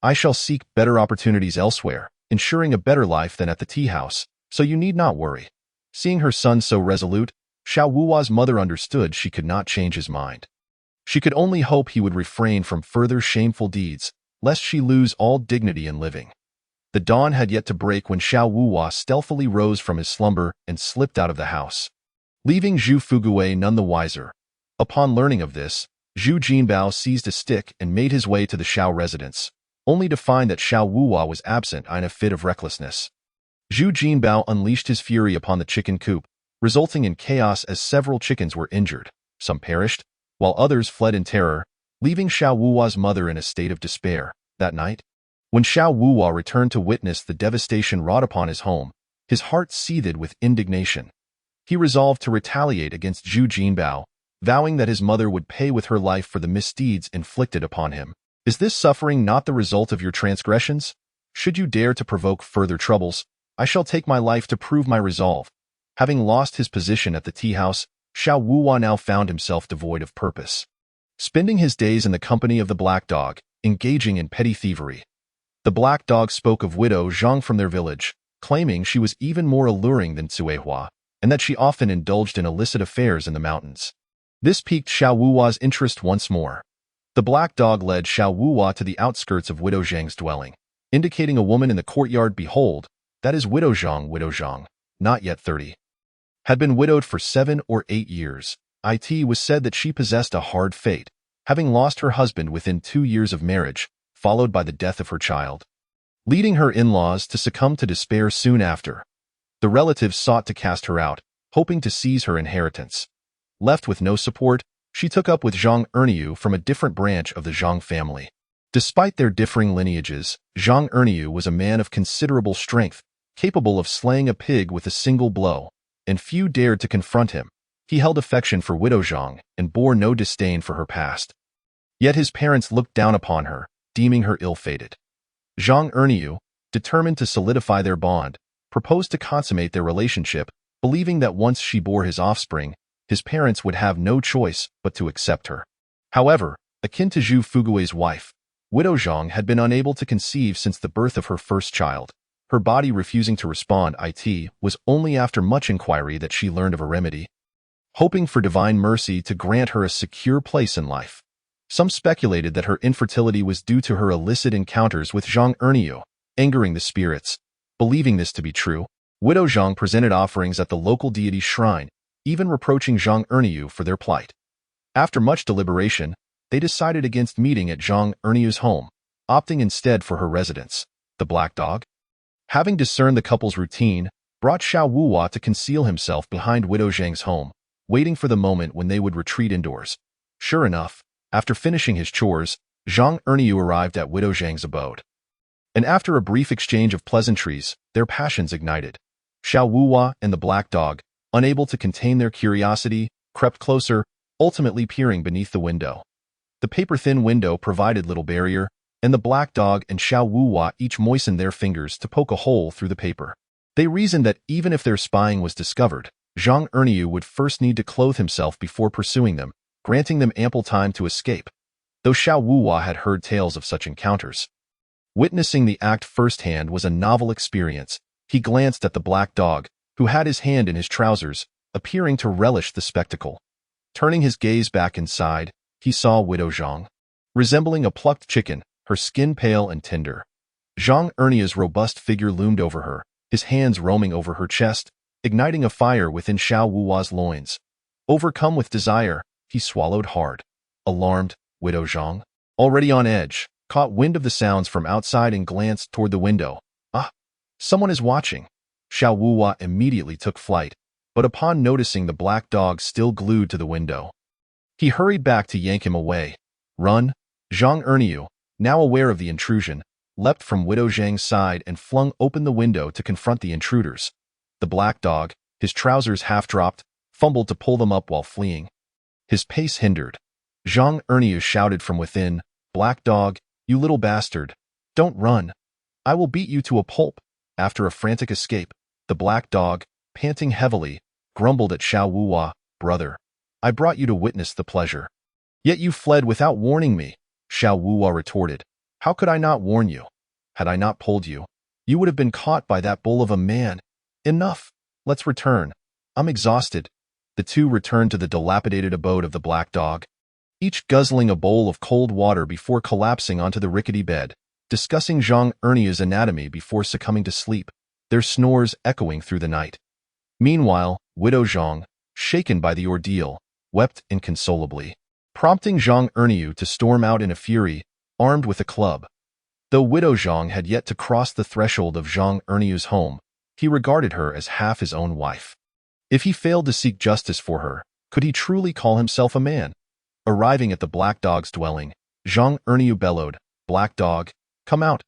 I shall seek better opportunities elsewhere, ensuring a better life than at the tea house, so you need not worry. Seeing her son so resolute, Xiao Wuhua's mother understood she could not change his mind. She could only hope he would refrain from further shameful deeds, lest she lose all dignity in living. The dawn had yet to break when Xiao Wuhua stealthily rose from his slumber and slipped out of the house, leaving Zhu Fugui none the wiser. Upon learning of this, Zhu Jinbao seized a stick and made his way to the Xiao residence, only to find that Xiao Wuhua was absent in a fit of recklessness. Zhu Jinbao unleashed his fury upon the chicken coop, resulting in chaos as several chickens were injured. Some perished, while others fled in terror, leaving Xiao Wuhua's mother in a state of despair. That night, when Xiao Wuhua returned to witness the devastation wrought upon his home, his heart seethed with indignation. He resolved to retaliate against Zhu Jinbao, vowing that his mother would pay with her life for the misdeeds inflicted upon him. Is this suffering not the result of your transgressions? Should you dare to provoke further troubles, I shall take my life to prove my resolve. Having lost his position at the tea house, Xiao Wuhua now found himself devoid of purpose, spending his days in the company of the black dog, engaging in petty thievery. The black dog spoke of widow Zhang from their village, claiming she was even more alluring than Cuehua, and that she often indulged in illicit affairs in the mountains. This piqued Xiao Wuhua's interest once more. The black dog led Xiao Wuhua to the outskirts of widow Zhang's dwelling, indicating a woman in the courtyard. Behold, that is widow Zhang, not yet 30. Had been widowed for 7 or 8 years. It was said that she possessed a hard fate, having lost her husband within 2 years of marriage, followed by the death of her child, leading her in-laws to succumb to despair soon after. The relatives sought to cast her out, hoping to seize her inheritance. Left with no support, she took up with Zhang Erniu from a different branch of the Zhang family. Despite their differing lineages, Zhang Erniu was a man of considerable strength, capable of slaying a pig with a single blow, and few dared to confront him. He held affection for widow Zhang and bore no disdain for her past. Yet his parents looked down upon her, deeming her ill-fated. Zhang Erniu, determined to solidify their bond, proposed to consummate their relationship, believing that once she bore his offspring, his parents would have no choice but to accept her. However, akin to Zhu Fugui's wife, widow Zhang had been unable to conceive since the birth of her first child. Her body refusing to respond. It was only after much inquiry that she learned of a remedy, hoping for divine mercy to grant her a secure place in life. Some speculated that her infertility was due to her illicit encounters with Zhang Erniu, angering the spirits. Believing this to be true, widow Zhang presented offerings at the local deity's shrine, even reproaching Zhang Erniu for their plight. After much deliberation, they decided against meeting at Zhang Erniu's home, opting instead for her residence, the black dog. Having discerned the couple's routine, brought Xiao Wuhua to conceal himself behind widow Zhang's home, waiting for the moment when they would retreat indoors. Sure enough, after finishing his chores, Zhang Erniu arrived at widow Zhang's abode. And after a brief exchange of pleasantries, their passions ignited. Xiao Wuhua and the black dog, unable to contain their curiosity, crept closer, ultimately peering beneath the window. The paper-thin window provided little barrier, and the black dog and Xiao Wuhua each moistened their fingers to poke a hole through the paper. They reasoned that even if their spying was discovered, Zhang Erniu would first need to clothe himself before pursuing them, granting them ample time to escape, though Xiao Wuhua had heard tales of such encounters. Witnessing the act firsthand was a novel experience. He glanced at the black dog, who had his hand in his trousers, appearing to relish the spectacle. Turning his gaze back inside, he saw Widow Zhang. Resembling a plucked chicken, her skin pale and tender. Zhang Ernia's robust figure loomed over her, his hands roaming over her chest, igniting a fire within Xiao Wuwa's loins. Overcome with desire, he swallowed hard. Alarmed, Widow Zhang, already on edge, caught wind of the sounds from outside and glanced toward the window. Ah! Someone is watching. Xiao Wuwa immediately took flight, but upon noticing the black dog still glued to the window, he hurried back to yank him away. Run! Zhang Erniu, now aware of the intrusion, leapt from Widow Zhang's side and flung open the window to confront the intruders. The black dog, his trousers half-dropped, fumbled to pull them up while fleeing. His pace hindered. Zhang Erniu shouted from within, "Black dog, you little bastard! Don't run! I will beat you to a pulp!" After a frantic escape, the black dog, panting heavily, grumbled at Xiao Wuwa, "Brother, I brought you to witness the pleasure. Yet you fled without warning me," Xiao Wuwa retorted. "How could I not warn you? Had I not pulled you, you would have been caught by that bull of a man. Enough! Let's return. I'm exhausted." The two returned to the dilapidated abode of the black dog, each guzzling a bowl of cold water before collapsing onto the rickety bed, discussing Zhang Ernia's anatomy before succumbing to sleep, their snores echoing through the night. Meanwhile, Widow Zhang, shaken by the ordeal, wept inconsolably, prompting Zhang Erniu to storm out in a fury, armed with a club. Though Widow Zhang had yet to cross the threshold of Zhang Erniu's home, he regarded her as half his own wife. If he failed to seek justice for her, could he truly call himself a man? Arriving at the black dog's dwelling, Zhang Erniu bellowed, "Black dog, come out!"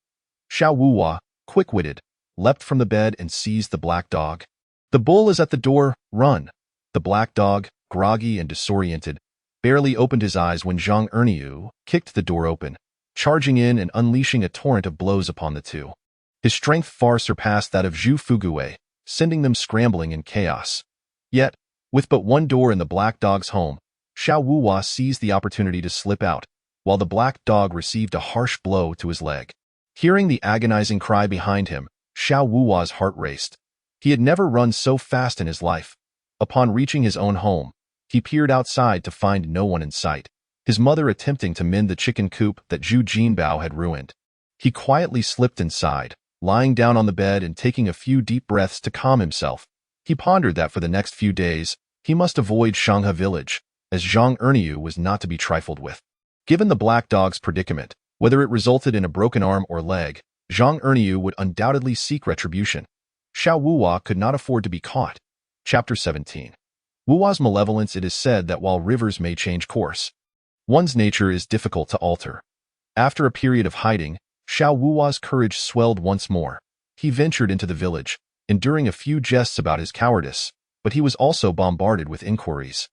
Xiao Wuwa, quick-witted, leapt from the bed and seized the black dog. "The bull is at the door, run!" The black dog, groggy and disoriented, barely opened his eyes when Zhang Erniu kicked the door open, charging in and unleashing a torrent of blows upon the two. His strength far surpassed that of Zhu Fuguwei, sending them scrambling in chaos. Yet, with but one door in the black dog's home, Xiao Wuwa seized the opportunity to slip out, while the black dog received a harsh blow to his leg. Hearing the agonizing cry behind him, Xiao Wuwa's heart raced. He had never run so fast in his life. Upon reaching his own home, he peered outside to find no one in sight, his mother attempting to mend the chicken coop that Zhu Jinbao had ruined. He quietly slipped inside, lying down on the bed and taking a few deep breaths to calm himself. He pondered that for the next few days, he must avoid Shanghe village, as Zhang Erniu was not to be trifled with. Given the black dog's predicament, whether it resulted in a broken arm or leg, Zhang Erniu would undoubtedly seek retribution. Xiao Wuwa could not afford to be caught. Chapter 17. Wuwa's malevolence. It is said that while rivers may change course, one's nature is difficult to alter. After a period of hiding, Xiao Wuwa's courage swelled once more. He ventured into the village, enduring a few jests about his cowardice, but he was also bombarded with inquiries,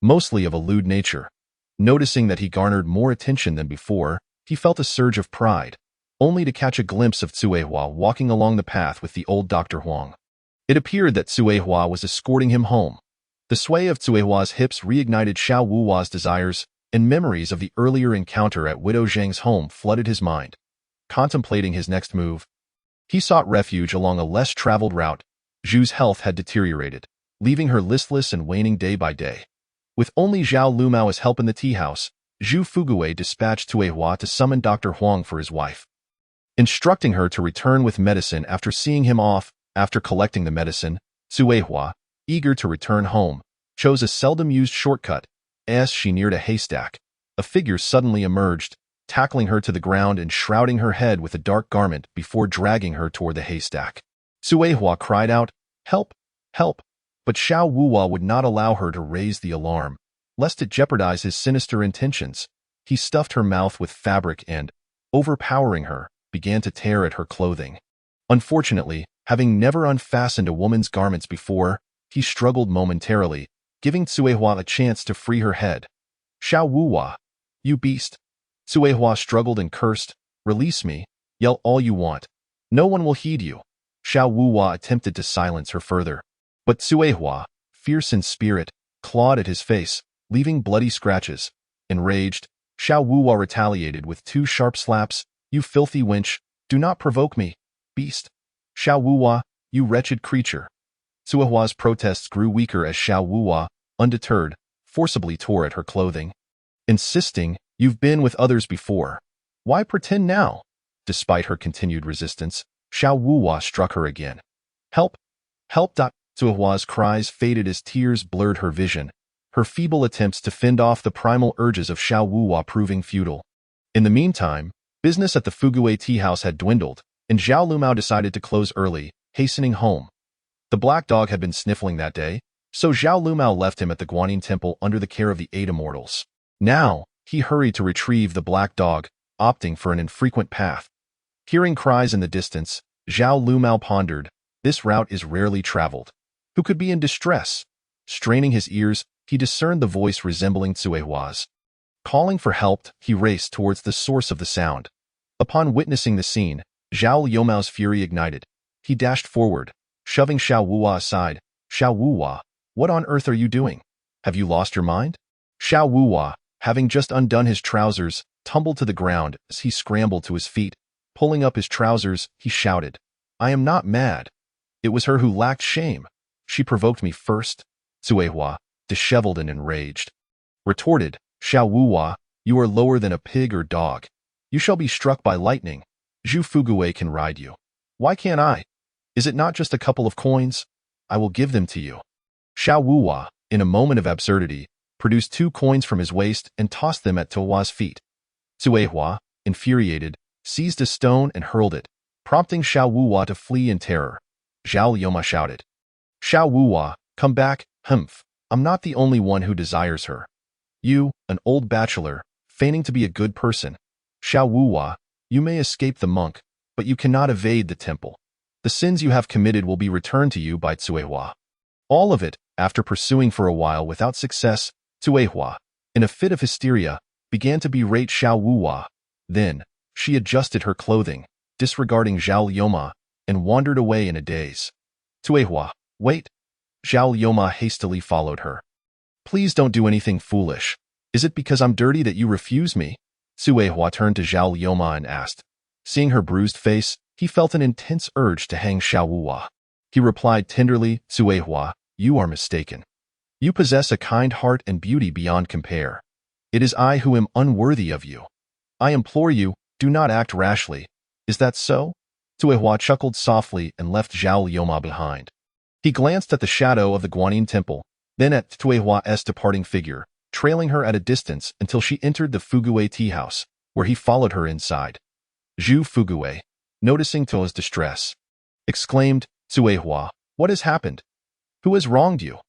mostly of a lewd nature. Noticing that he garnered more attention than before, he felt a surge of pride, only to catch a glimpse of Cuehua walking along the path with the old Dr. Huang. It appeared that Cuehua was escorting him home. The sway of Cuehua's hips reignited Xiao Wuwa's desires, and memories of the earlier encounter at Widow Zhang's home flooded his mind. Contemplating his next move, he sought refuge along a less traveled route. Zhu's health had deteriorated, leaving her listless and waning day by day. With only Zhao Lumao as help in the tea house, Zhu Fuguwei dispatched Cuehua to summon Dr. Huang for his wife, instructing her to return with medicine after seeing him off. After collecting the medicine, Cuehua, eager to return home, chose a seldom-used shortcut. As she neared a haystack, a figure suddenly emerged, tackling her to the ground and shrouding her head with a dark garment before dragging her toward the haystack. Cuehua cried out, "Help! Help!" But Xiao Wuwa would not allow her to raise the alarm, lest it jeopardize his sinister intentions. He stuffed her mouth with fabric and, overpowering her, began to tear at her clothing. Unfortunately, having never unfastened a woman's garments before, he struggled momentarily, giving Cuehua a chance to free her head. "Xiao Wuwa, you beast!" Cuehua struggled and cursed, "Release me, yell all you want. No one will heed you." Xiao Wuwa attempted to silence her further, but Cuehua, fierce in spirit, clawed at his face, leaving bloody scratches. Enraged, Xiao Wuwa retaliated with 2 sharp slaps. "You filthy wench, do not provoke me, beast! Xiao Wuwa, you wretched creature!" Suehua's protests grew weaker as Xiao Wuhua, undeterred, forcibly tore at her clothing, insisting, "You've been with others before. Why pretend now?" Despite her continued resistance, Xiao Wuhua struck her again. "Help! Help!" Suehua's cries faded as tears blurred her vision, her feeble attempts to fend off the primal urges of Xiao Wuhua proving futile. In the meantime, business at the Fugue tea house had dwindled, and Zhao Lumao decided to close early, hastening home. The black dog had been sniffling that day, so Zhao Lumao left him at the Guanyin temple under the care of the 8 immortals. Now, he hurried to retrieve the black dog, opting for an infrequent path. Hearing cries in the distance, Zhao Lumao pondered, this route is rarely traveled. Who could be in distress? Straining his ears, he discerned the voice resembling Suehua's. Calling for help, he raced towards the source of the sound. Upon witnessing the scene, Zhao Lumao's fury ignited. He dashed forward, shoving Xiao Wuhua aside. "Xiao Wuhua, what on earth are you doing? Have you lost your mind?" Xiao Wuhua, having just undone his trousers, tumbled to the ground as he scrambled to his feet. Pulling up his trousers, he shouted, "I am not mad. It was her who lacked shame. She provoked me first." Suehua, disheveled and enraged, retorted, "Xiao Wuhua, you are lower than a pig or dog. You shall be struck by lightning. Zhu Fugue can ride you. Why can't I? Is it not just a couple of coins? I will give them to you." Xiao Wuhua, in a moment of absurdity, produced 2 coins from his waist and tossed them at Tuohua's feet. Suehua, infuriated, seized a stone and hurled it, prompting Xiao Wuhua to flee in terror. Zhao Yoma shouted, "Xiao Wuhua, come back, humph. I'm not the only one who desires her. You, an old bachelor, feigning to be a good person. Xiao Wuhua, you may escape the monk, but you cannot evade the temple. The sins you have committed will be returned to you by Suehua." All of it, after pursuing for a while without success, Suehua, in a fit of hysteria, began to berate Xiao Wuhua. Then, she adjusted her clothing, disregarding Zhao Yoma, and wandered away in a daze. "Suehua, wait." Zhao Yoma hastily followed her. "Please don't do anything foolish. Is it because I'm dirty that you refuse me?" Suehua turned to Zhao Yoma and asked. Seeing her bruised face, he felt an intense urge to hang Xiao Wuhua. He replied tenderly, "Suehua, you are mistaken. You possess a kind heart and beauty beyond compare. It is I who am unworthy of you. I implore you, do not act rashly. Is that so?" Suehua chuckled softly and left Zhao Yoma behind. He glanced at the shadow of the Guanyin temple, then at Suehua's departing figure, trailing her at a distance until she entered the Fugue tea house, where he followed her inside. Zhu Fugue, noticing Tuo's distress, exclaimed, "Suehua, what has happened? Who has wronged you?"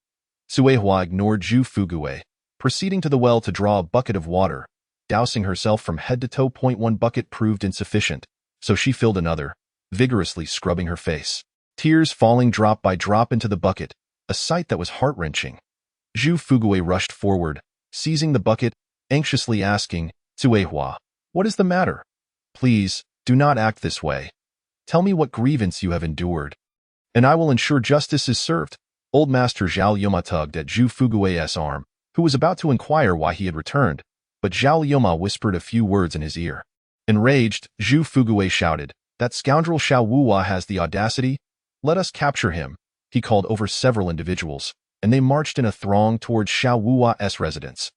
Suehua ignored Zhu Fugue, proceeding to the well to draw a bucket of water. Dousing herself from head to toe. 1 bucket proved insufficient, so she filled another, vigorously scrubbing her face. Tears falling drop by drop into the bucket, a sight that was heart-wrenching. Zhu Fugue rushed forward, seizing the bucket, anxiously asking, "Suehua, what is the matter? Please, do not act this way. Tell me what grievance you have endured, and I will ensure justice is served." Old Master Zhao Yoma tugged at Zhu Fugue's arm, who was about to inquire why he had returned, but Zhao Yoma whispered a few words in his ear. Enraged, Zhu Fugue shouted, "That scoundrel Xiao Wuhua has the audacity? Let us capture him." He called over several individuals, and they marched in a throng towards Xiao Wuhua's residence.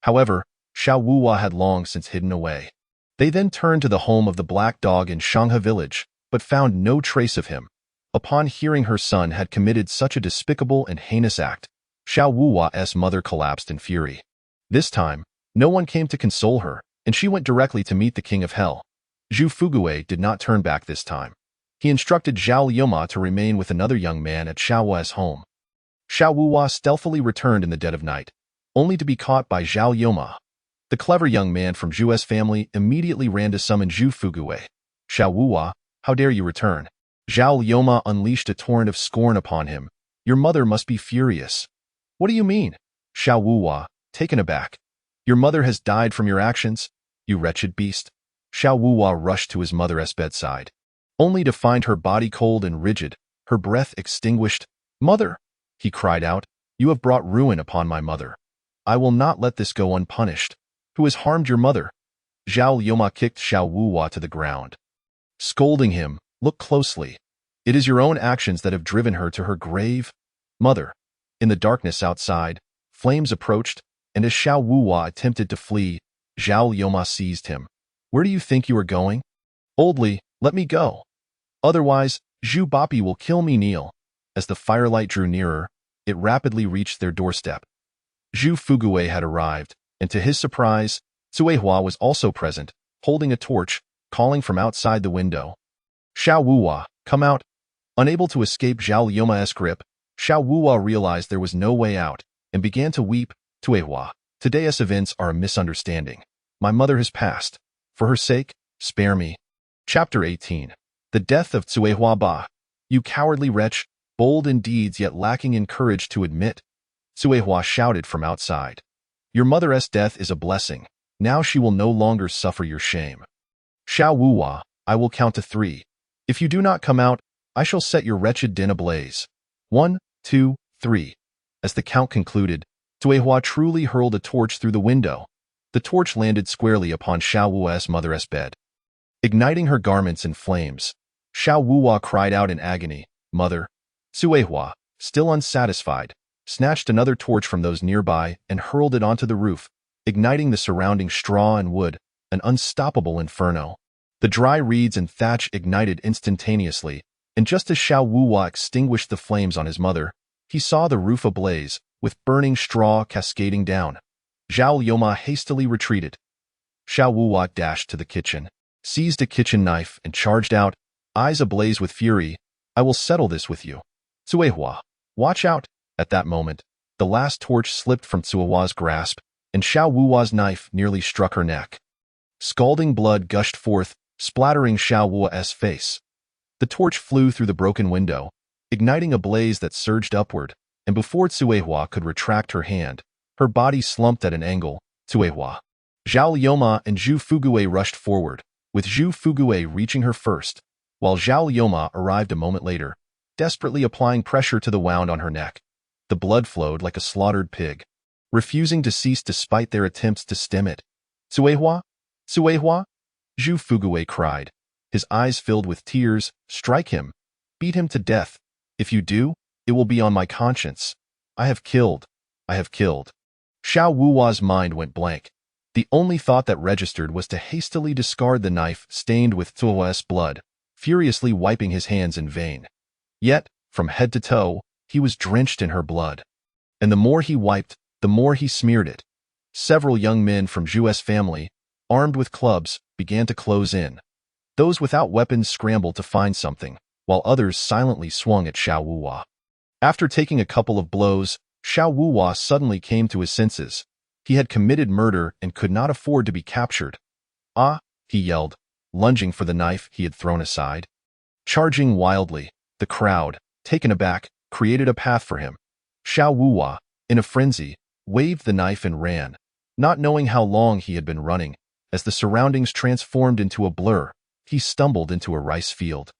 However, Xiao Wuhua had long since hidden away. They then turned to the home of the black dog in Shanghe village, but found no trace of him. Upon hearing her son had committed such a despicable and heinous act, Xiao Wuhua's mother collapsed in fury. This time, no one came to console her, and she went directly to meet the king of hell. Zhu Fugue did not turn back this time. He instructed Zhao Yoma to remain with another young man at Xiao Wu's home. Xiao Wuhua stealthily returned in the dead of night, only to be caught by Zhao Yoma. The clever young man from Zhu's family immediately ran to summon Zhu Fugue. "Xiao Wuhua, how dare you return?" Zhao Yoma unleashed a torrent of scorn upon him. "Your mother must be furious." "What do you mean?" Xiao Wuhua, taken aback. "Your mother has died from your actions, you wretched beast." Xiao Wuhua rushed to his mother's bedside, only to find her body cold and rigid, her breath extinguished. "Mother," he cried out, "you have brought ruin upon my mother. I will not let this go unpunished. Who has harmed your mother?" Zhao Yoma kicked Xiao Wuhua to the ground, scolding him, "Look closely. It is your own actions that have driven her to her grave." Mother. In the darkness outside, flames approached, and as Xiao Wuhua attempted to flee, Zhao Jiu seized him. Where do you think you are going? Oldly, let me go. Otherwise, Zhu Bapi will kill me, Neil. As the firelight drew nearer, it rapidly reached their doorstep. Zhu Fugui had arrived, and to his surprise, Cuehua was also present, holding a torch, calling from outside the window. Xiao Wuhua, come out. Unable to escape Zhao Jiu's grip, Xiao Wuhua realized there was no way out, and began to weep. Cuehua, today's events are a misunderstanding. My mother has passed. For her sake, spare me. Chapter 18. The Death of Cuehua Ba. You cowardly wretch, bold in deeds yet lacking in courage to admit. Cuehua shouted from outside. Your mother's death is a blessing. Now she will no longer suffer your shame. Xiao Wuhua, I will count to 3. If you do not come out, I shall set your wretched den ablaze. 1, 2, 3. As the count concluded, Cuehua truly hurled a torch through the window. The torch landed squarely upon Xiao Wuhua's mother's bed. Igniting her garments in flames, Xiao Wuhua cried out in agony, Mother. Cuehua, still unsatisfied, snatched another torch from those nearby and hurled it onto the roof, igniting the surrounding straw and wood, an unstoppable inferno. The dry reeds and thatch ignited instantaneously, and just as Xiao Wuhua extinguished the flames on his mother, he saw the roof ablaze, with burning straw cascading down. Zhao Jiu hastily retreated. Xiao Wuhua dashed to the kitchen, seized a kitchen knife, and charged out, eyes ablaze with fury. I will settle this with you. Cuehua, watch out. At that moment, the last torch slipped from Cuehua's grasp, and Xiao Wuhua's knife nearly struck her neck. Scalding blood gushed forth, splattering Xiao Wuhua's face. The torch flew through the broken window, igniting a blaze that surged upward, and before Cuehua could retract her hand, her body slumped at an angle. Cuehua. Zhao Jiu and Zhu Fugui rushed forward, with Zhu Fugui reaching her first, while Zhao Jiu arrived a moment later, desperately applying pressure to the wound on her neck. The blood flowed like a slaughtered pig, refusing to cease despite their attempts to stem it. Cuehua? Cuehua? Zhu Fugui cried, his eyes filled with tears. Strike him. Beat him to death. If you do, it will be on my conscience. I have killed. I have killed. Xiao Wuhua's mind went blank. The only thought that registered was to hastily discard the knife stained with Cuehua's blood, furiously wiping his hands in vain. Yet, from head to toe, he was drenched in her blood. And the more he wiped, the more he smeared it. Several young men from Zhu's family, armed with clubs, began to close in. Those without weapons scrambled to find something, while others silently swung at Xiao Wuhua. After taking a couple of blows, Xiao Wuhua suddenly came to his senses. He had committed murder and could not afford to be captured. Ah, he yelled, lunging for the knife he had thrown aside. Charging wildly, the crowd, taken aback, created a path for him. Xiao Wuhua, in a frenzy, waved the knife and ran, not knowing how long he had been running. As the surroundings transformed into a blur, he stumbled into a rice field,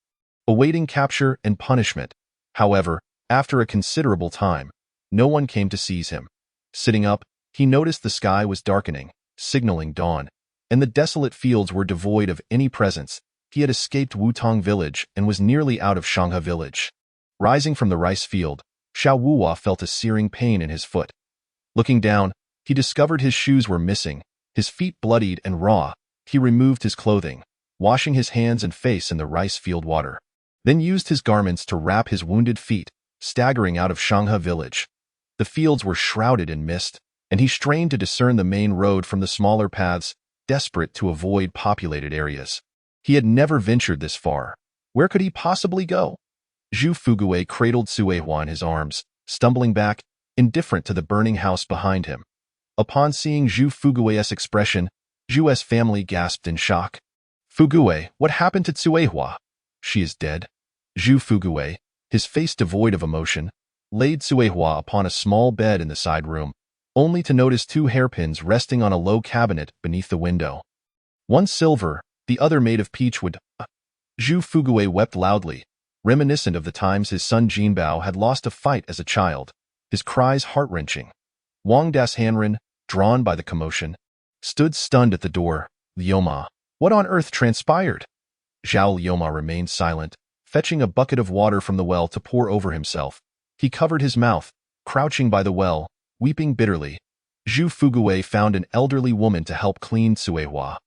awaiting capture and punishment. However, after a considerable time, no one came to seize him. Sitting up, he noticed the sky was darkening, signaling dawn, and the desolate fields were devoid of any presence. He had escaped Wutong village and was nearly out of Shanghe village. Rising from the rice field, Xiao Wuhua felt a searing pain in his foot. Looking down, he discovered his shoes were missing, his feet bloodied and raw. He removed his clothing, washing his hands and face in the rice field water, then used his garments to wrap his wounded feet, staggering out of Shanghe village. The fields were shrouded in mist, and he strained to discern the main road from the smaller paths, desperate to avoid populated areas. He had never ventured this far. Where could he possibly go? Zhu Fugui cradled Cuehua in his arms, stumbling back, indifferent to the burning house behind him. Upon seeing Zhu Fugui's expression, Zhu's family gasped in shock. Fugui, what happened to Cuehua? She is dead. Zhu Fugui, his face devoid of emotion, laid Cuehua upon a small bed in the side room, only to notice 2 hairpins resting on a low cabinet beneath the window. One silver, the other made of peach wood. Zhu Fugui wept loudly, reminiscent of the times his son Jinbao had lost a fight as a child, his cries heart-wrenching. Wang Das Hanren, drawn by the commotion, stood stunned at the door. Lioma, what on earth transpired? Zhao Lioma remained silent, fetching a bucket of water from the well to pour over himself. He covered his mouth, crouching by the well, weeping bitterly. Zhu Fugui found an elderly woman to help clean Cuihua,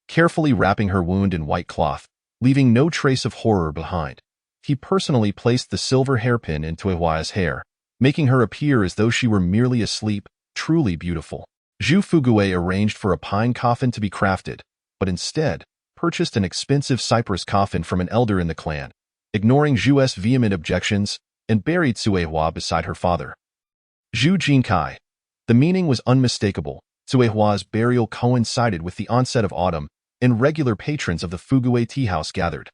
carefully wrapping her wound in white cloth, leaving no trace of horror behind. He personally placed the silver hairpin in Cuihua's hair, making her appear as though she were merely asleep, truly beautiful. Zhu Fugui arranged for a pine coffin to be crafted, but instead purchased an expensive cypress coffin from an elder in the clan, ignoring Zhu's vehement objections, and buried Cuihua beside her father. Zhu Jinkai. The meaning was unmistakable. Cuihua's burial coincided with the onset of autumn, and regular patrons of the Fugui tea house gathered.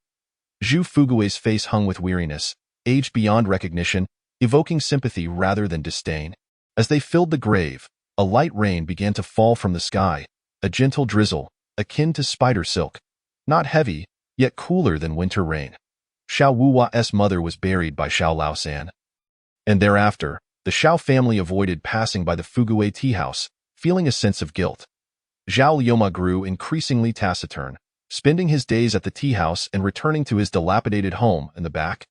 Zhu Fugui's face hung with weariness, aged beyond recognition, evoking sympathy rather than disdain. As they filled the grave, a light rain began to fall from the sky, a gentle drizzle, akin to spider silk. Not heavy, yet cooler than winter rain. Xiao Wuwa's mother was buried by Xiao Laosan. And thereafter, the Xiao family avoided passing by the Fugui tea house, feeling a sense of guilt. Zhao Jiu grew increasingly taciturn, spending his days at the tea house and returning to his dilapidated home in the back.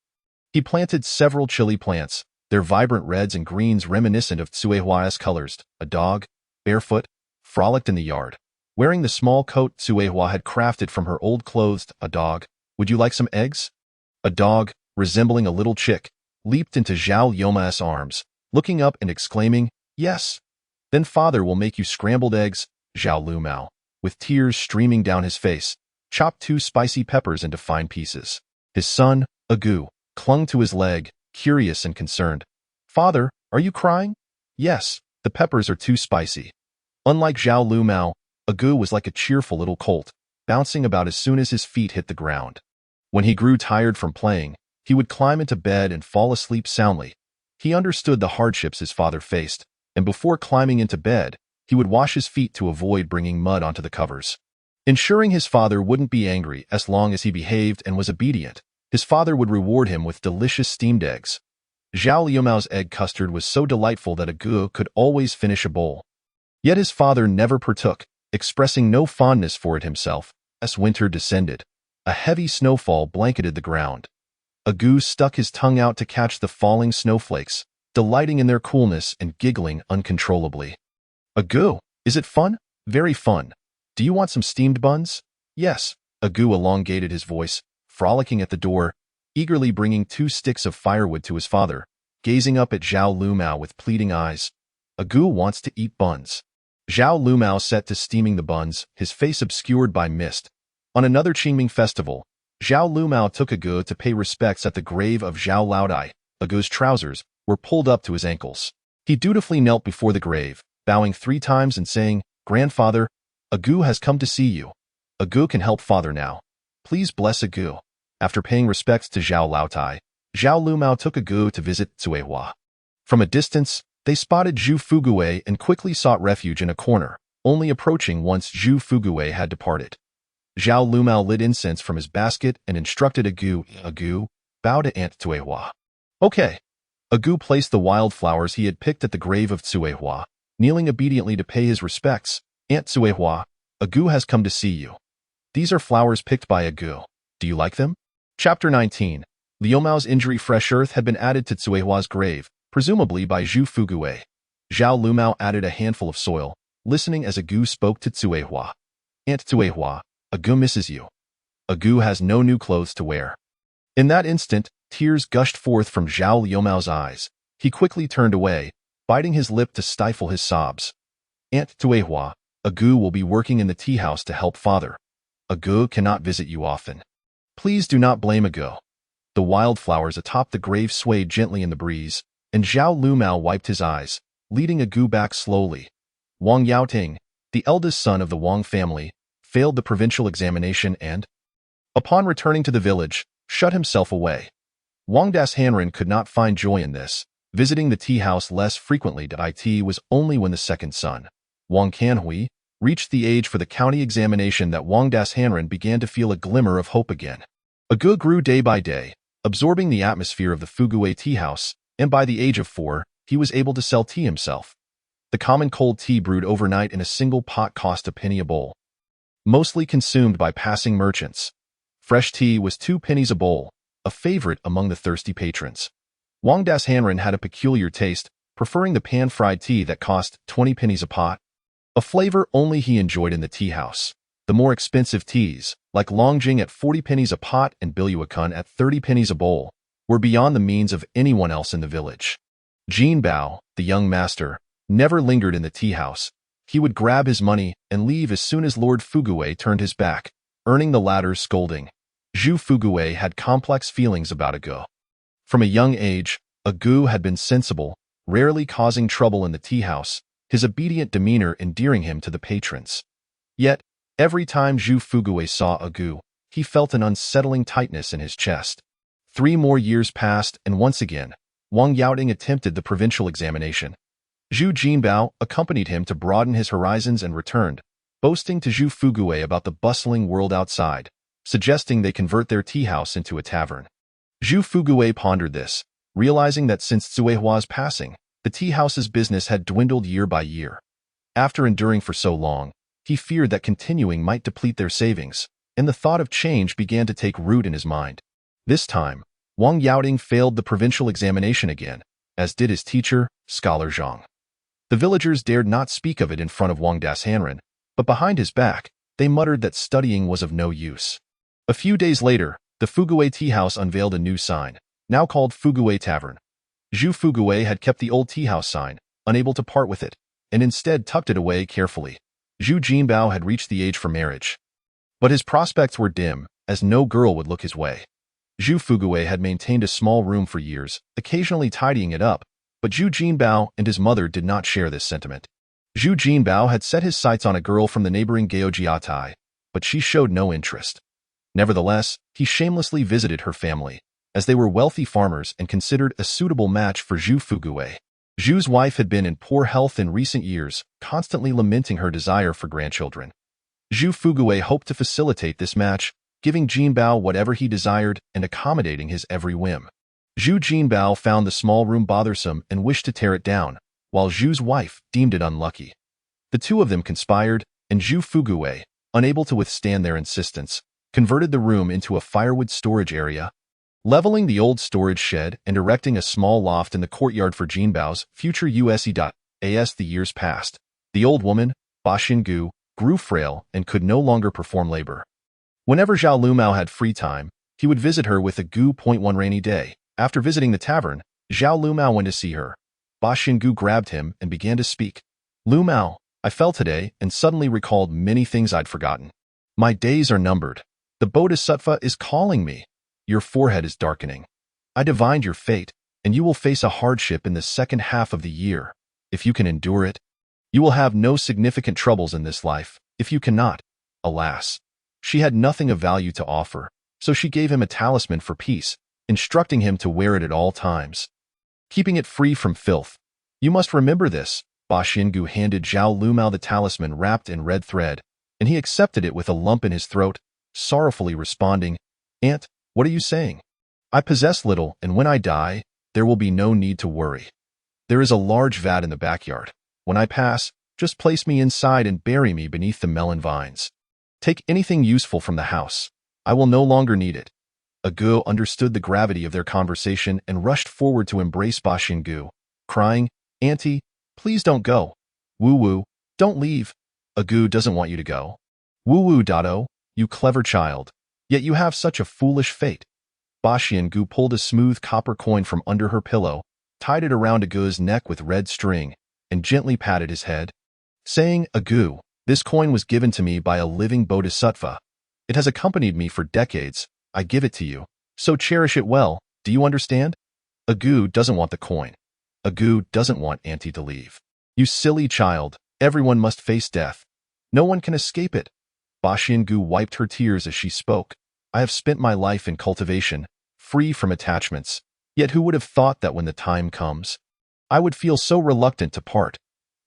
He planted several chili plants, their vibrant reds and greens reminiscent of Cuihua's colors. A dog, barefoot, frolicked in the yard, wearing the small coat Cuihua had crafted from her old clothes. A dog, would you like some eggs? A dog, resembling a little chick, leaped into Zhao Jiu's arms, looking up and exclaiming, "Yes! Then father will make you scrambled eggs." Zhao Lumao, with tears streaming down his face, chopped 2 spicy peppers into fine pieces. His son, Agu, clung to his leg, curious and concerned. "Father, are you crying?" "Yes, the peppers are too spicy." Unlike Zhao Lumao, Agu was like a cheerful little colt, bouncing about as soon as his feet hit the ground. When he grew tired from playing, he would climb into bed and fall asleep soundly. He understood the hardships his father faced, and before climbing into bed, he would wash his feet to avoid bringing mud onto the covers. Ensuring his father wouldn't be angry as long as he behaved and was obedient, his father would reward him with delicious steamed eggs. Zhao Liumao's egg custard was so delightful that Agu could always finish a bowl. Yet his father never partook, expressing no fondness for it himself. As winter descended, a heavy snowfall blanketed the ground. Agu stuck his tongue out to catch the falling snowflakes, delighting in their coolness and giggling uncontrollably. "Agu, is it fun?" "Very fun. Do you want some steamed buns?" "Yes." Agu elongated his voice, frolicking at the door, eagerly bringing 2 sticks of firewood to his father, gazing up at Zhao Lumao with pleading eyes. "Agu wants to eat buns." Zhao Lumao set to steaming the buns, his face obscured by mist. On another Qingming festival, Zhao Lumao took Agu to pay respects at the grave of Zhao Laodai. Agu's trousers were pulled up to his ankles. He dutifully knelt before the grave, bowing 3 times and saying, "Grandfather, Agu has come to see you. Agu can help father now. Please bless Agu." After paying respects to Zhao Laotai, Zhao Lumao took Agu to visit Cuihua. From a distance, they spotted Zhu Fugui and quickly sought refuge in a corner, only approaching once Zhu Fugui had departed. Zhao Lumao lit incense from his basket and instructed Agu, "Agu, bow to Aunt Cuihua." "Okay." Agu placed the wildflowers he had picked at the grave of Cuihua, kneeling obediently to pay his respects. "Aunt Cuihua, Agu has come to see you. These are flowers picked by Agu. Do you like them?" Chapter 19. Liu Mao's injury. Fresh earth had been added to Cuihua's grave, presumably by Zhu Fugui. Zhao Lumao added a handful of soil, listening as Agu spoke to Cuihua. "Aunt Cuihua, Agu misses you. Agu has no new clothes to wear." In that instant, tears gushed forth from Zhao Liumao's eyes. He quickly turned away, biting his lip to stifle his sobs. "Aunt Cuihua, Agu will be working in the tea house to help father. Agu cannot visit you often. Please do not blame Agu." The wildflowers atop the grave swayed gently in the breeze, and Zhao Lumao wiped his eyes, leading Agu back slowly. Wang Yaoting, the eldest son of the Wang family, failed the provincial examination and, upon returning to the village, shut himself away. Wang Das Hanren could not find joy in this, visiting the tea house less frequently. It was only when the second son, Wang Canhui, reached the age for the county examination that Wang Das Hanren began to feel a glimmer of hope again. Agu grew day by day, absorbing the atmosphere of the Fugui tea house, and by the age of 4, he was able to sell tea himself. The common cold tea brewed overnight in a single pot cost a penny a bowl, mostly consumed by passing merchants. Fresh tea was 2 pennies a bowl, a favorite among the thirsty patrons. Wang Das Hanren had a peculiar taste, preferring the pan-fried tea that cost 20 pennies a pot, a flavor only he enjoyed in the tea house. The more expensive teas, like Longjing at 40 pennies a pot and Biluakun at 30 pennies a bowl, were beyond the means of anyone else in the village. Jin Bao, the young master, never lingered in the tea house. He would grab his money and leave as soon as Lord Fuguwei turned his back, earning the latter's scolding. Zhu Fuguwei had complex feelings about Agu. From a young age, Agu had been sensible, rarely causing trouble in the tea house, his obedient demeanor endearing him to the patrons. Yet, every time Zhu Fuguwei saw Agu, he felt an unsettling tightness in his chest. 3 more years passed, and once again, Wang Yaoting attempted the provincial examination. Zhu Jinbao accompanied him to broaden his horizons and returned, boasting to Zhu Fuguwei about the bustling world outside, suggesting they convert their tea house into a tavern. Zhu Fuguwei pondered this, realizing that since Zuehua's passing, the tea house's business had dwindled year by year. After enduring for so long, he feared that continuing might deplete their savings, and the thought of change began to take root in his mind. This time, Wang Yaoting failed the provincial examination again, as did his teacher, Scholar Zhang. The villagers dared not speak of it in front of Wang Das Hanren, but behind his back, they muttered that studying was of no use. A few days later, the Fuguwei tea house unveiled a new sign, now called Fuguwei Tavern. Zhu Fuguwei had kept the old tea house sign, unable to part with it, and instead tucked it away carefully. Zhu Jinbao had reached the age for marriage. But his prospects were dim, as no girl would look his way. Zhu Fuguwei had maintained a small room for years, occasionally tidying it up, but Zhu Jinbao and his mother did not share this sentiment. Zhu Jinbao had set his sights on a girl from the neighboring Gaojiatai, but she showed no interest. Nevertheless, he shamelessly visited her family, as they were wealthy farmers and considered a suitable match for Zhu Fuguwei. Zhu's wife had been in poor health in recent years, constantly lamenting her desire for grandchildren. Zhu Fuguwei hoped to facilitate this match, giving Jinbao whatever he desired and accommodating his every whim. Zhu Jinbao found the small room bothersome and wished to tear it down, while Zhu's wife deemed it unlucky. The two of them conspired, and Zhu Fuguwei, unable to withstand their insistence, converted the room into a firewood storage area, leveling the old storage shed and erecting a small loft in the courtyard for Jinbao's future USE.As the years passed. The old woman, Ba Xingu, grew frail and could no longer perform labor. Whenever Zhao Lumao had free time, he would visit her with a gu. One rainy day. After visiting the tavern, Zhao Lumao went to see her. Ba Xingu grabbed him and began to speak. Lumao, I fell today and suddenly recalled many things I'd forgotten. My days are numbered. The Bodhisattva is calling me. Your forehead is darkening. I divined your fate, and you will face a hardship in the second half of the year. If you can endure it, you will have no significant troubles in this life. If you cannot, alas. She had nothing of value to offer, so she gave him a talisman for peace, instructing him to wear it at all times, keeping it free from filth. You must remember this. Ba Xingu handed Zhao Lumao the talisman wrapped in red thread, and he accepted it with a lump in his throat, sorrowfully responding, Aunt, what are you saying? I possess little, and when I die, there will be no need to worry. There is a large vat in the backyard. When I pass, just place me inside and bury me beneath the melon vines. Take anything useful from the house. I will no longer need it. Agu understood the gravity of their conversation and rushed forward to embrace Ba Xingu, crying, Auntie, please don't go. Wu-Wu, don't leave. Agu doesn't want you to go. Wu-Wu, Dado, you clever child. Yet you have such a foolish fate. Ba Xingu pulled a smooth copper coin from under her pillow, tied it around Agu's neck with red string, and gently patted his head, saying, Agu, this coin was given to me by a living bodhisattva. It has accompanied me for decades. I give it to you, so cherish it well. Do you understand? Agu doesn't want the coin. Agu doesn't want Auntie to leave. You silly child, everyone must face death. No one can escape it. Ba Xingu wiped her tears as she spoke. I have spent my life in cultivation, free from attachments. Yet who would have thought that when the time comes, I would feel so reluctant to part?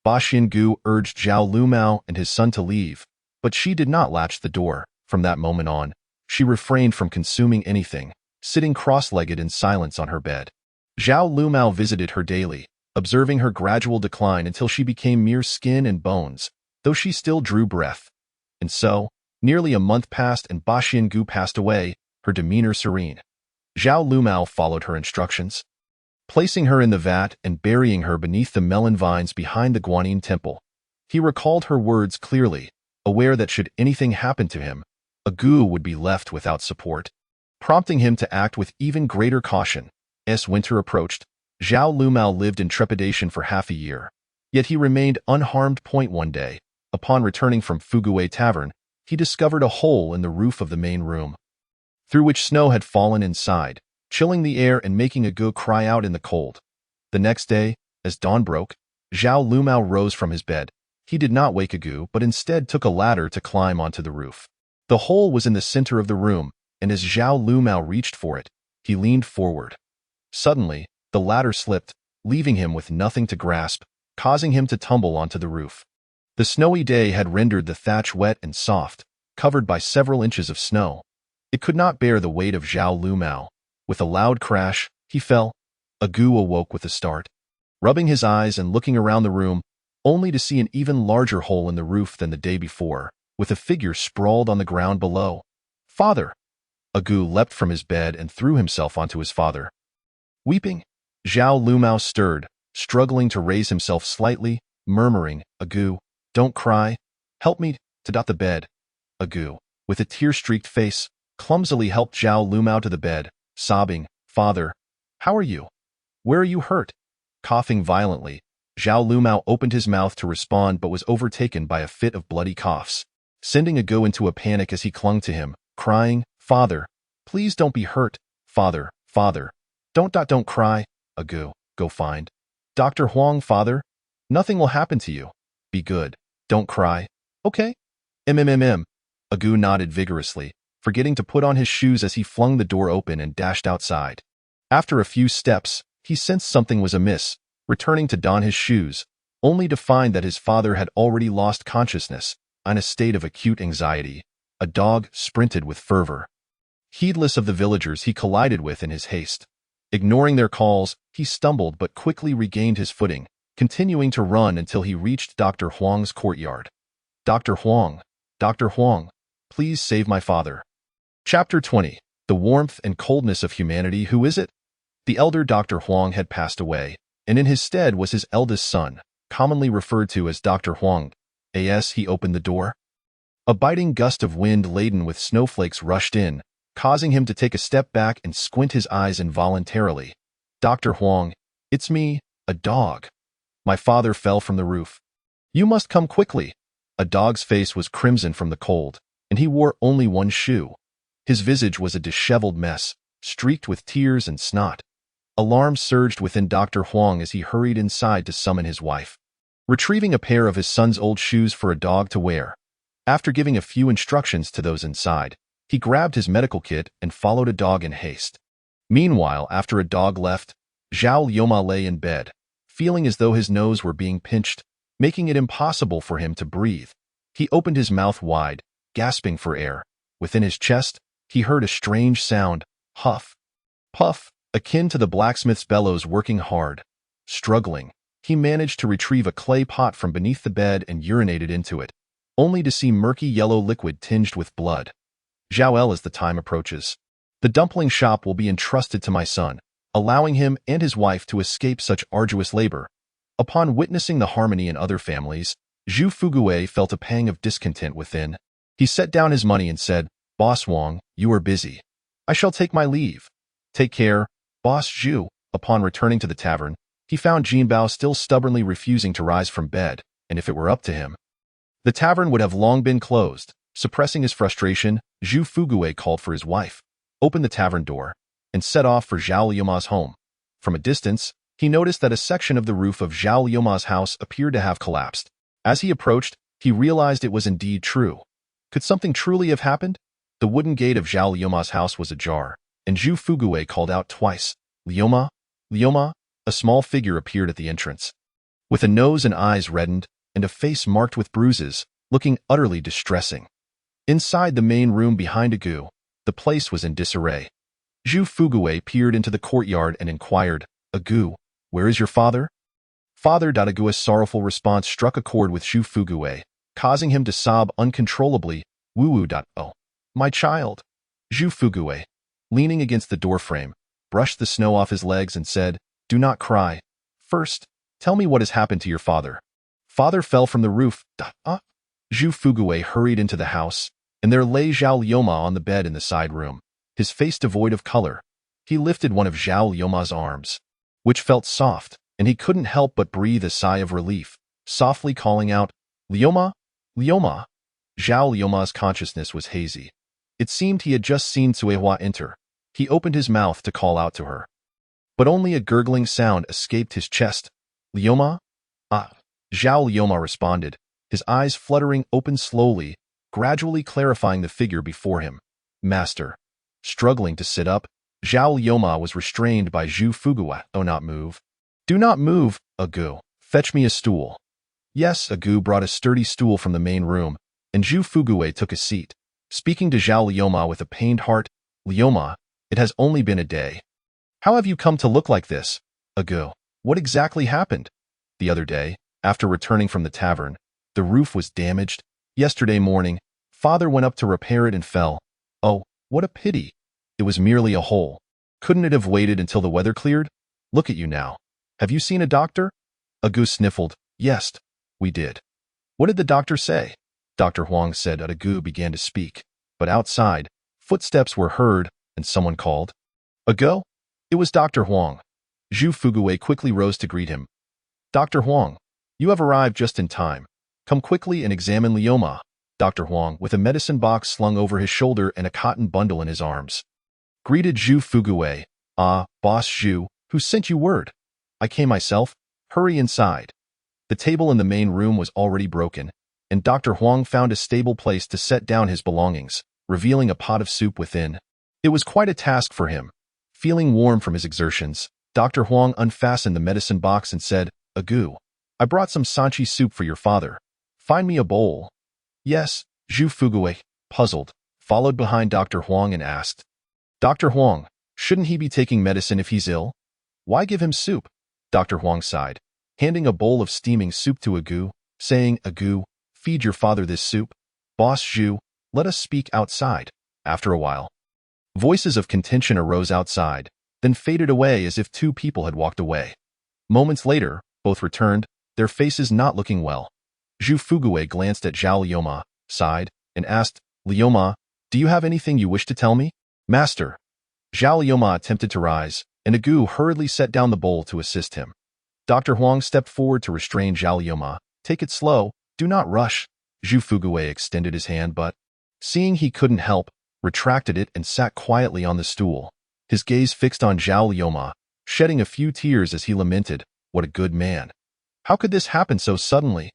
Ba Xingu urged Zhao Lumao and his son to leave, but she did not latch the door. From that moment on, she refrained from consuming anything, sitting cross-legged in silence on her bed. Zhao Lumao visited her daily, observing her gradual decline until she became mere skin and bones, though she still drew breath. And so, nearly a month passed and Ba Xingu passed away, her demeanor serene. Zhao Lumao followed her instructions. placing her in the vat and burying her beneath the melon vines behind the Guanyin temple. He recalled her words clearly, aware that should anything happen to him, Agu would be left without support, prompting him to act with even greater caution. As winter approached, Zhao Lumao lived in trepidation for half a year. Yet he remained unharmed. One day, upon returning from Fugui Tavern, he discovered a hole in the roof of the main room, through which snow had fallen inside, chilling the air and making Agu cry out in the cold. The next day, as dawn broke, Zhao Lumao rose from his bed. He did not wake Agu, but instead took a ladder to climb onto the roof. The hole was in the center of the room, and as Zhao Lumao reached for it, he leaned forward. Suddenly, the ladder slipped, leaving him with nothing to grasp, causing him to tumble onto the roof. The snowy day had rendered the thatch wet and soft, covered by several inches of snow. It could not bear the weight of Zhao Lumao. With a loud crash, he fell. Agu awoke with a start, rubbing his eyes and looking around the room, only to see an even larger hole in the roof than the day before, with a figure sprawled on the ground below. "Father!" Agu leapt from his bed and threw himself onto his father. Weeping, Zhao Lumao stirred, struggling to raise himself slightly, murmuring, "Agu, don't cry. Help me to the bed." Agu, with a tear-streaked face, clumsily helped Zhao Lumao to the bed, sobbing, "Father, how are you? Where are you hurt?" Coughing violently, Zhao Lumao opened his mouth to respond but was overtaken by a fit of bloody coughs, sending Agu into a panic as he clung to him, crying, "Father, please don't be hurt. Father, father, don't cry." Agu, "Go find Dr. Huang, father. Nothing will happen to you. Be good. Don't cry. Okay?" Agu nodded vigorously, forgetting to put on his shoes as he flung the door open and dashed outside. After a few steps, he sensed something was amiss, returning to don his shoes, only to find that his father had already lost consciousness. In a state of acute anxiety, a dog sprinted with fervor. Heedless of the villagers he collided with in his haste. Ignoring their calls, he stumbled but quickly regained his footing, continuing to run until he reached Dr. Huang's courtyard. "Dr. Huang, Dr. Huang, please save my father." Chapter 20. The warmth and coldness of humanity. Who is it? The elder Dr. Huang had passed away, and in his stead was his eldest son, commonly referred to as Dr. Huang. As he opened the door, a biting gust of wind laden with snowflakes rushed in, causing him to take a step back and squint his eyes involuntarily. "Dr. Huang, it's me, a dog. My father fell from the roof. You must come quickly." A dog's face was crimson from the cold, and he wore only one shoe. His visage was a disheveled mess, streaked with tears and snot. Alarm surged within Dr. Huang as he hurried inside to summon his wife, retrieving a pair of his son's old shoes for a dog to wear. After giving a few instructions to those inside, he grabbed his medical kit and followed a dog in haste. Meanwhile, after a dog left, Zhao Lioma lay in bed, feeling as though his nose were being pinched, making it impossible for him to breathe. He opened his mouth wide, gasping for air. Within his chest, he heard a strange sound, huff, puff, akin to the blacksmith's bellows working hard. Struggling, he managed to retrieve a clay pot from beneath the bed and urinated into it, only to see murky yellow liquid tinged with blood. "Zhao, as the time approaches, the dumpling shop will be entrusted to my son, allowing him and his wife to escape such arduous labor." Upon witnessing the harmony in other families, Zhu Fugui felt a pang of discontent within. He set down his money and said, "Boss Wang, you are busy. I shall take my leave." "Take care, Boss Zhu." Upon returning to the tavern, he found Jinbao still stubbornly refusing to rise from bed, and if it were up to him, the tavern would have long been closed. Suppressing his frustration, Zhu Fugui called for his wife, opened the tavern door, and set off for Zhao Liuma's home. From a distance, he noticed that a section of the roof of Zhao Liuma's house appeared to have collapsed. As he approached, he realized it was indeed true. Could something truly have happened? The wooden gate of Zhao Liuma's house was ajar, and Zhu Fugui called out twice, "Liuma, Liuma." A small figure appeared at the entrance, with a nose and eyes reddened, and a face marked with bruises, looking utterly distressing. Inside the main room behind Agu, the place was in disarray. Zhu Fugui peered into the courtyard and inquired, "Agu, where is your father?" "Father." Agu's sorrowful response struck a chord with Zhu Fugui, causing him to sob uncontrollably. "Woo-woo. Oh, my child." Zhu Fugui, leaning against the doorframe, brushed the snow off his legs and said, Do not cry. First, tell me what has happened to your father. Father fell from the roof. Zhu Fugui hurried into the house, and there lay Zhao Lioma on the bed in the side room, his face devoid of color. He lifted one of Zhao Lioma's arms, which felt soft, and he couldn't help but breathe a sigh of relief, softly calling out, Lioma? Lioma? Zhao Lioma's consciousness was hazy. It seemed he had just seen Cuehua enter. He opened his mouth to call out to her, but only a gurgling sound escaped his chest. Lioma? Ah. Zhao Lioma responded, his eyes fluttering open slowly, gradually clarifying the figure before him. Master. Struggling to sit up, Zhao Lioma was restrained by Zhu Fugui. Do not move. Do not move, Agu. Fetch me a stool. Yes, Agu brought a sturdy stool from the main room, and Zhu Fugui took a seat, speaking to Zhao Lioma with a pained heart. Lioma, it has only been a day. How have you come to look like this? Agu, what exactly happened? The other day, after returning from the tavern, the roof was damaged. Yesterday morning, father went up to repair it and fell. Oh, what a pity. It was merely a hole. Couldn't it have waited until the weather cleared? Look at you now. Have you seen a doctor? Agu sniffled. Yes, we did. What did the doctor say? Dr. Huang said. Agu began to speak, but outside, footsteps were heard, and someone called. Agu? It was Dr. Huang. Zhu Fugui quickly rose to greet him. Dr. Huang, you have arrived just in time. Come quickly and examine Lioma. Dr. Huang, with a medicine box slung over his shoulder and a cotton bundle in his arms, greeted Zhu Fugui. Ah, Boss Zhu, who sent you word? I came myself. Hurry inside. The table in the main room was already broken, and Dr. Huang found a stable place to set down his belongings, revealing a pot of soup within. It was quite a task for him. Feeling warm from his exertions, Dr. Huang unfastened the medicine box and said, Agu, I brought some sanchi soup for your father. Find me a bowl. Yes, Zhu Fugui, puzzled, followed behind Dr. Huang and asked, Dr. Huang, shouldn't he be taking medicine if he's ill? Why give him soup? Dr. Huang sighed, handing a bowl of steaming soup to Agu, saying, Agu, feed your father this soup. Boss Zhu, let us speak outside. After a while, voices of contention arose outside, then faded away as if two people had walked away. Moments later, both returned, their faces not looking well. Zhu Fugui glanced at Zhao Lioma, sighed, and asked, Lioma, do you have anything you wish to tell me? Master. Zhao Lioma attempted to rise, and Agu hurriedly set down the bowl to assist him. Dr. Huang stepped forward to restrain Zhao Lioma. Take it slow, do not rush. Zhu Fugui extended his hand but, seeing he couldn't help, retracted it and sat quietly on the stool, his gaze fixed on Zhao Lioma, shedding a few tears as he lamented, what a good man. How could this happen so suddenly?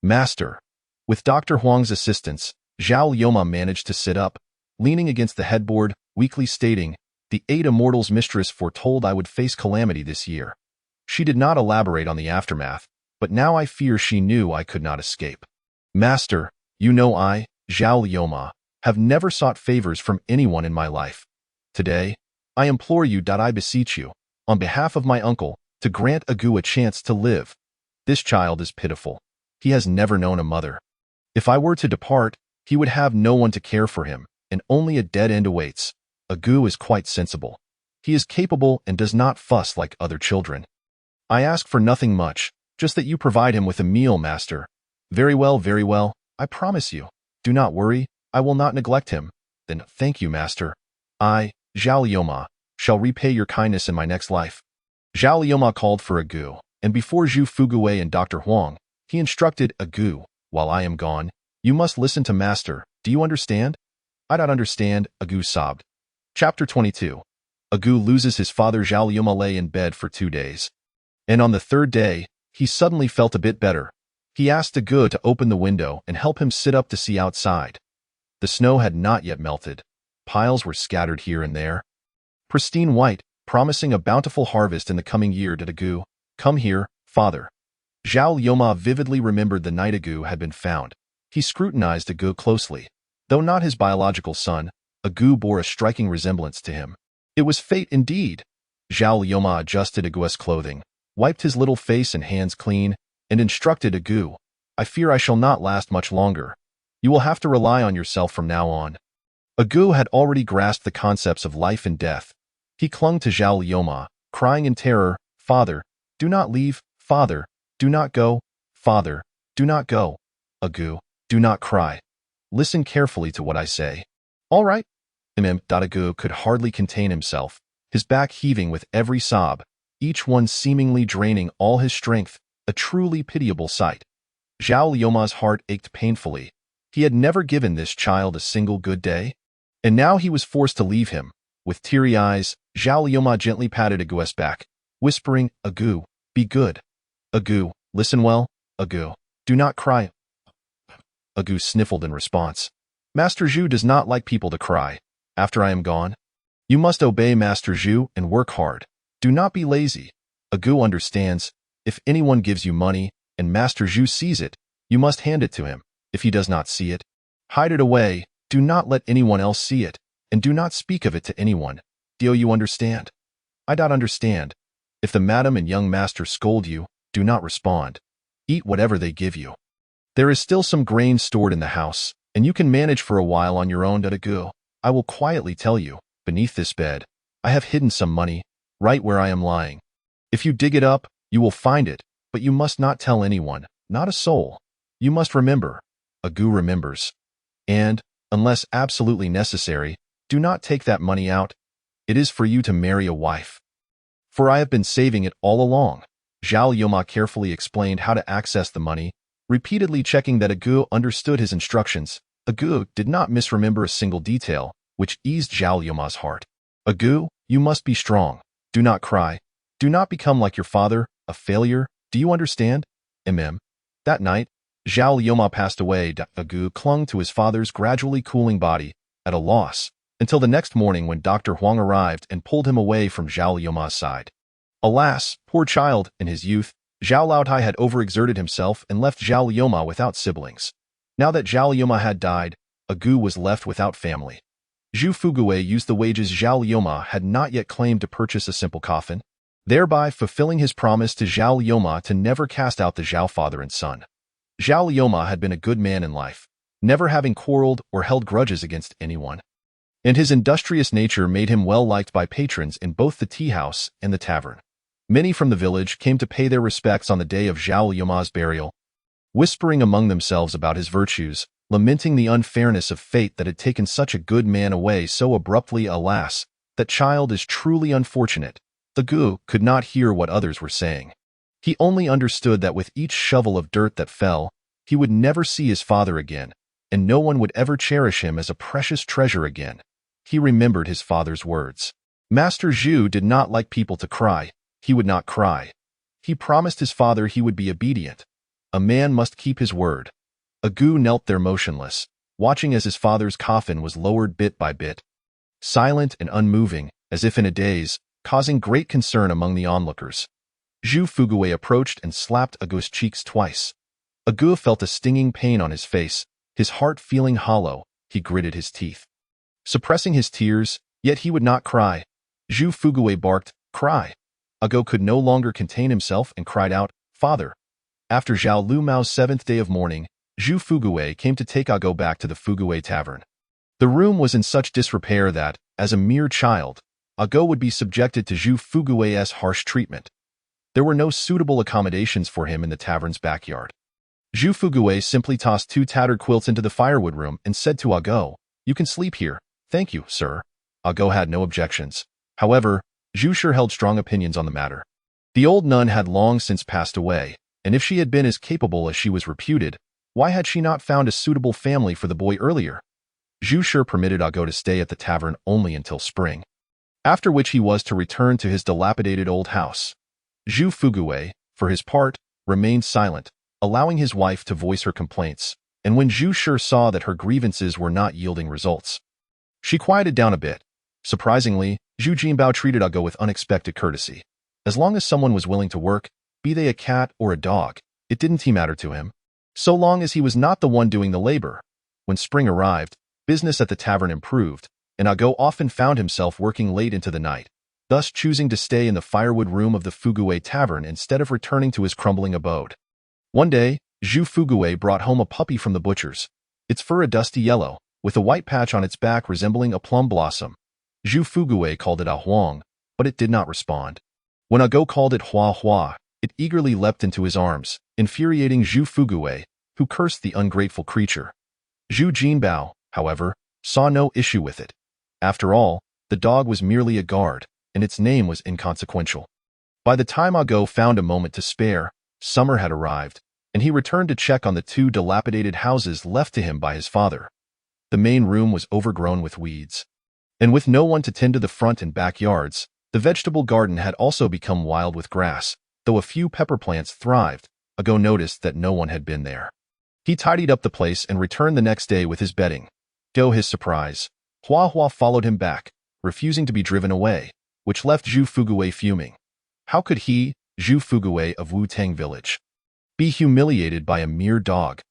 Master. With Dr. Huang's assistance, Zhao Lioma managed to sit up, leaning against the headboard, weakly stating, the 8 Immortals' mistress foretold I would face calamity this year. She did not elaborate on the aftermath, but now I fear she knew I could not escape. Master, you know I, Zhao Lioma, have never sought favors from anyone in my life. Today, I implore you, I beseech you, on behalf of my uncle, to grant Agu a chance to live. This child is pitiful. He has never known a mother. If I were to depart, he would have no one to care for him, and only a dead end awaits. Agu is quite sensible. He is capable and does not fuss like other children. I ask for nothing much, just that you provide him with a meal, master. Very well, I promise you. Do not worry, I will not neglect him. Then thank you, master. I, Zhao Lioma, shall repay your kindness in my next life. Zhao Lioma called for Agu, and before Zhu Fugui and Dr. Huang, he instructed Agu, while I am gone, you must listen to master. Do you understand? I don't understand, Agu sobbed. Chapter 22. Agu loses his father. Zhao Lioma lay in bed for 2 days. And on the 3rd day, he suddenly felt a bit better. He asked Agu to open the window and help him sit up to see outside. The snow had not yet melted. Piles were scattered here and there, pristine white, promising a bountiful harvest in the coming year. Did Agu, come here, father. Zhao Lioma vividly remembered the night Agu had been found. He scrutinized Agu closely. Though not his biological son, Agu bore a striking resemblance to him. It was fate indeed. Zhao Lioma adjusted Agu's clothing, wiped his little face and hands clean, and instructed Agu, I fear I shall not last much longer. You will have to rely on yourself from now on. Agu had already grasped the concepts of life and death. He clung to Zhao Lioma, crying in terror, Father, do not leave. Father, do not go. Father, do not go. Agu, do not cry. Listen carefully to what I say. All right. Agu could hardly contain himself, his back heaving with every sob, each one seemingly draining all his strength, a truly pitiable sight. Zhao Liuma's heart ached painfully. He had never given this child a single good day, and now he was forced to leave him. With teary eyes, Zhao Liuma gently patted Agu's back, whispering, Agu, be good. Agu, listen well. Agu, do not cry. Agu sniffled in response. Master Zhu does not like people to cry. After I am gone, you must obey Master Zhu and work hard. Do not be lazy. Agu understands. If anyone gives you money, and Master Zhu sees it, you must hand it to him. If he does not see it, hide it away. Do not let anyone else see it, and do not speak of it to anyone. Do you understand? I don't understand. If the madam and young master scold you, do not respond. Eat whatever they give you. There is still some grain stored in the house, and you can manage for a while on your own. Agu, I will quietly tell you, beneath this bed, I have hidden some money, right where I am lying. If you dig it up, you will find it, but you must not tell anyone, not a soul. You must remember. Agu remembers. And, unless absolutely necessary, do not take that money out. It is for you to marry a wife. For I have been saving it all along. Zhao Liuma carefully explained how to access the money, repeatedly checking that Agu understood his instructions. Agu did not misremember a single detail, which eased Zhao Liuma's heart. Agu, you must be strong. Do not cry. Do not become like your father, a failure. Do you understand? That night, Zhao Liuma passed away. Agu clung to his father's gradually cooling body, at a loss, until the next morning when Dr. Huang arrived and pulled him away from Zhao Liuma's side. Alas, poor child, in his youth, Zhao Laotai had overexerted himself and left Zhao Liuma without siblings. Now that Zhao Liuma had died, Agu was left without family. Zhu Fugui used the wages Zhao Liuma had not yet claimed to purchase a simple coffin, thereby fulfilling his promise to Zhao Liuma to never cast out the Zhao father and son. Zhao Liuma had been a good man in life, never having quarreled or held grudges against anyone, and his industrious nature made him well liked by patrons in both the tea house and the tavern. Many from the village came to pay their respects on the day of Zhao Liuma's burial, whispering among themselves about his virtues, lamenting the unfairness of fate that had taken such a good man away so abruptly. Alas, that child is truly unfortunate. Agu could not hear what others were saying. He only understood that with each shovel of dirt that fell, he would never see his father again, and no one would ever cherish him as a precious treasure again. He remembered his father's words. Master Zhu did not like people to cry. He would not cry. He promised his father he would be obedient. A man must keep his word. Agu knelt there motionless, watching as his father's coffin was lowered bit by bit, silent and unmoving, as if in a daze, causing great concern among the onlookers. Zhu Fugui approached and slapped Agu's cheeks twice. Agu felt a stinging pain on his face, his heart feeling hollow. He gritted his teeth, suppressing his tears, yet he would not cry. Zhu Fugui barked, cry. Agu could no longer contain himself and cried out, Father. After Zhao Lumao's 7th day of mourning, Zhu Fugui came to take Agu back to the Fugui tavern. The room was in such disrepair that, as a mere child, Agu would be subjected to Zhu Fugui's harsh treatment. There were no suitable accommodations for him in the tavern's backyard. Zhu Fugui simply tossed 2 tattered quilts into the firewood room and said to Agu, You can sleep here. Thank you, sir. Agu had no objections. However, Zhu sure held strong opinions on the matter. The old nun had long since passed away, and if she had been as capable as she was reputed, why had she not found a suitable family for the boy earlier? Zhu sure permitted Agu to stay at the tavern only until spring, after which he was to return to his dilapidated old house. Zhu Fugui, for his part, remained silent, allowing his wife to voice her complaints, and when Zhu sure saw that her grievances were not yielding results, she quieted down a bit. Surprisingly, Zhu Jinbao treated Agu with unexpected courtesy. As long as someone was willing to work, be they a cat or a dog, it didn't matter to him, so long as he was not the one doing the labor. When spring arrived, business at the tavern improved, and Agu often found himself working late into the night, thus choosing to stay in the firewood room of the Fugui tavern instead of returning to his crumbling abode. One day, Zhu Fugui brought home a puppy from the butcher's. Its fur a dusty yellow, with a white patch on its back resembling a plum blossom. Zhu Fugui called it a huang, but it did not respond. When Ago called it Hua Hua, it eagerly leapt into his arms, infuriating Zhu Fugui, who cursed the ungrateful creature. Zhu Jinbao, however, saw no issue with it. After all, the dog was merely a guard, and its name was inconsequential. By the time Ago found a moment to spare, summer had arrived, and he returned to check on the two dilapidated houses left to him by his father. The main room was overgrown with weeds. And with no one to tend to the front and backyards, the vegetable garden had also become wild with grass. Though a few pepper plants thrived, Ago noticed that no one had been there. He tidied up the place and returned the next day with his bedding. To his surprise, Hua Hua followed him back, refusing to be driven away, which left Zhu Fugui fuming. How could he, Zhu Fugui of Wu-Tang Village, be humiliated by a mere dog?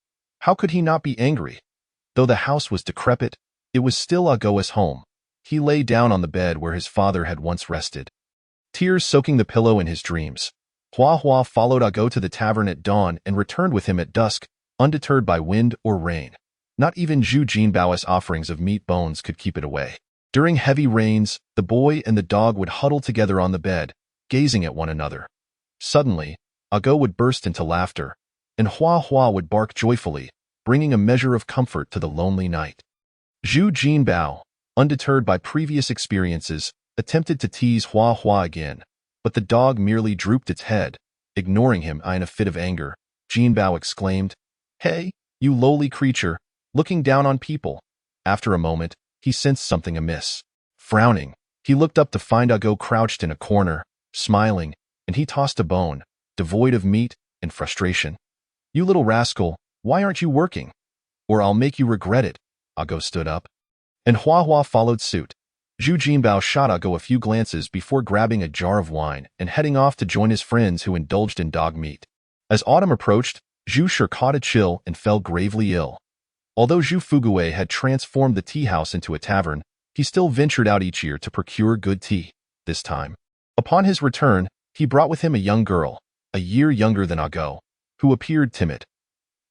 How could he not be angry? Though the house was decrepit, it was still Ago's home. He lay down on the bed where his father had once rested, tears soaking the pillow in his dreams. Hua Hua followed Ago to the tavern at dawn and returned with him at dusk, undeterred by wind or rain. Not even Zhu Jinbao's offerings of meat bones could keep it away. During heavy rains, the boy and the dog would huddle together on the bed, gazing at one another. Suddenly, Ago would burst into laughter, and Hua Hua would bark joyfully, bringing a measure of comfort to the lonely night. Zhu Jinbao, undeterred by previous experiences, attempted to tease Hua Hua again, but the dog merely drooped its head, ignoring him. In a fit of anger, Jinbao exclaimed, "Hey, you lowly creature, looking down on people." After a moment, he sensed something amiss. Frowning, he looked up to find Ago crouched in a corner, smiling, and he tossed a bone, devoid of meat and frustration. "You little rascal, why aren't you working? Or I'll make you regret it." Ago stood up, and Hua Hua followed suit. Zhu Jinbao shot Ago a few glances before grabbing a jar of wine and heading off to join his friends who indulged in dog meat. As autumn approached, Zhu sure caught a chill and fell gravely ill. Although Zhu Fugui had transformed the tea house into a tavern, he still ventured out each year to procure good tea. This time, upon his return, he brought with him a young girl, a year younger than Ago, who appeared timid.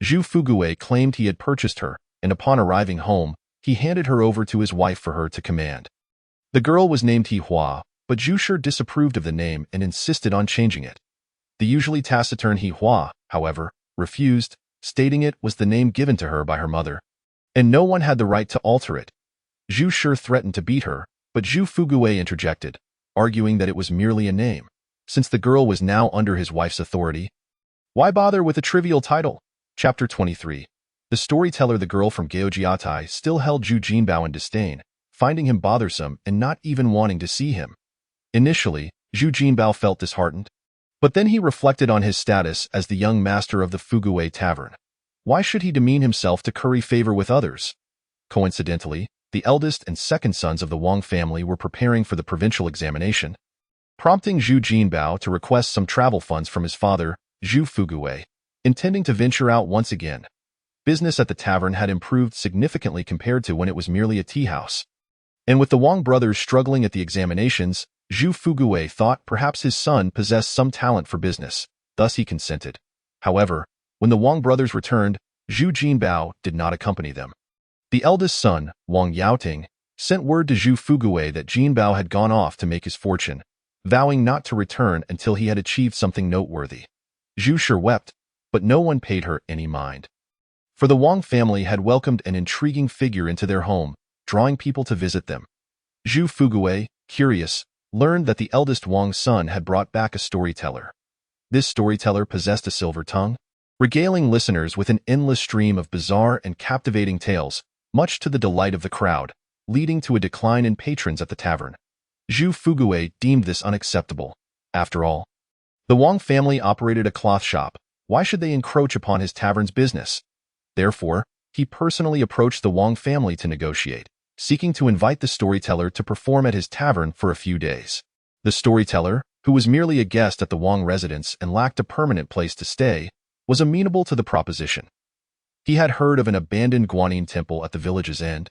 Zhu Fugui claimed he had purchased her, and upon arriving home, he handed her over to his wife for her to command. The girl was named Hua, but Zhu Shi disapproved of the name and insisted on changing it. The usually taciturn Hua, however, refused, stating it was the name given to her by her mother, and no one had the right to alter it. Zhu Shi threatened to beat her, but Zhu Fugui interjected, arguing that it was merely a name. Since the girl was now under his wife's authority, why bother with a trivial title? Chapter 23. The storyteller, the girl from Gaojiatai, still held Zhu Jinbao in disdain, finding him bothersome and not even wanting to see him. Initially, Zhu Jinbao felt disheartened, but then he reflected on his status as the young master of the Fugui Tavern. Why should he demean himself to curry favor with others? Coincidentally, the eldest and second sons of the Wang family were preparing for the provincial examination, prompting Zhu Jinbao to request some travel funds from his father, Zhu Fugui, intending to venture out once again. Business at the tavern had improved significantly compared to when it was merely a tea house. And with the Wang brothers struggling at the examinations, Zhu Fugui thought perhaps his son possessed some talent for business, thus he consented. However, when the Wang brothers returned, Zhu Jinbao did not accompany them. The eldest son, Wang Yaoting, sent word to Zhu Fugui that Jinbao had gone off to make his fortune, vowing not to return until he had achieved something noteworthy. Zhu Shi wept, but no one paid her any mind. For the Wang family had welcomed an intriguing figure into their home, drawing people to visit them. Zhu Fugui, curious, learned that the eldest Wang's son had brought back a storyteller. This storyteller possessed a silver tongue, regaling listeners with an endless stream of bizarre and captivating tales, much to the delight of the crowd, leading to a decline in patrons at the tavern. Zhu Fugui deemed this unacceptable. After all, the Wang family operated a cloth shop. Why should they encroach upon his tavern's business? Therefore, he personally approached the Wang family to negotiate, seeking to invite the storyteller to perform at his tavern for a few days. The storyteller, who was merely a guest at the Wang residence and lacked a permanent place to stay, was amenable to the proposition. He had heard of an abandoned Guanyin temple at the village's end,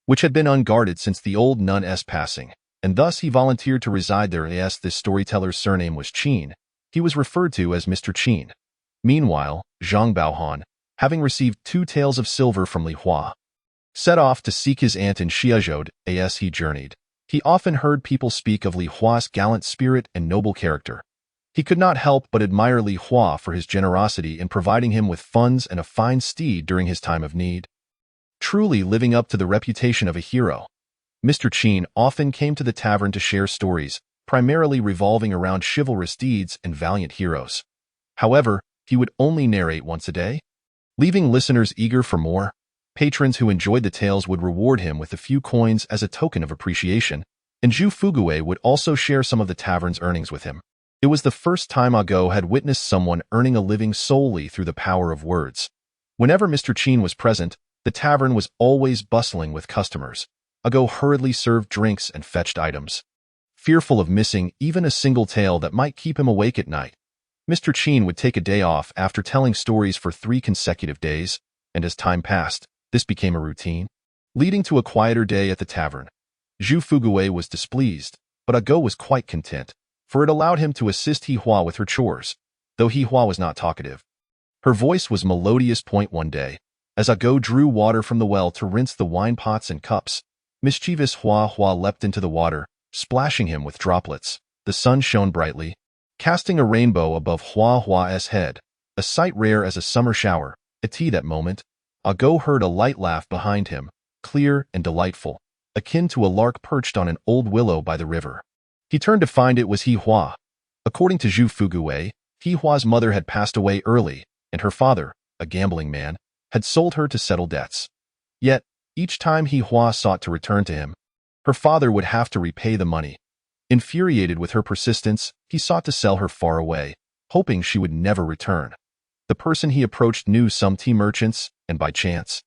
which had been unguarded since the old nun's passing, and thus he volunteered to reside there. As this storyteller's surname was Qin, he was referred to as Mr. Qin. Meanwhile, Zhang Baohan, having received 2 taels of silver from Li Hua, set off to seek his aunt in Xiazhou. As he journeyed, He often heard people speak of Li Hua's gallant spirit and noble character. He could not help but admire Li Hua for his generosity in providing him with funds and a fine steed during his time of need. Truly living up to the reputation of a hero, Mr. Qin often came to the tavern to share stories, primarily revolving around chivalrous deeds and valiant heroes. However, he would only narrate once a day, leaving listeners eager for more. Patrons who enjoyed the tales would reward him with a few coins as a token of appreciation, and Zhu Fugui would also share some of the tavern's earnings with him. It was the first time Ago had witnessed someone earning a living solely through the power of words. Whenever Mr. Qin was present, the tavern was always bustling with customers. Ago hurriedly served drinks and fetched items. Fearful of missing even a single tale that might keep him awake at night, Mr. Qin would take a day off after telling stories for 3 consecutive days, and as time passed, this became a routine, leading to a quieter day at the tavern. Zhu Fugui was displeased, but Ago was quite content, for it allowed him to assist He Hua with her chores, though He Hua was not talkative. Her voice was melodious. One day, as Ago drew water from the well to rinse the wine pots and cups, mischievous Hua Hua leapt into the water, splashing him with droplets. The sun shone brightly, casting a rainbow above Hua Hua's head, a sight rare as a summer shower. At that moment, Ago heard a light laugh behind him, clear and delightful, akin to a lark perched on an old willow by the river. He turned to find it was He Hua. According to Zhu Fugui, He Hua's mother had passed away early, and her father, a gambling man, had sold her to settle debts. Yet, each time He Hua sought to return to him, her father would have to repay the money. Infuriated with her persistence, he sought to sell her far away, hoping she would never return. The person he approached knew some tea merchants, and by chance,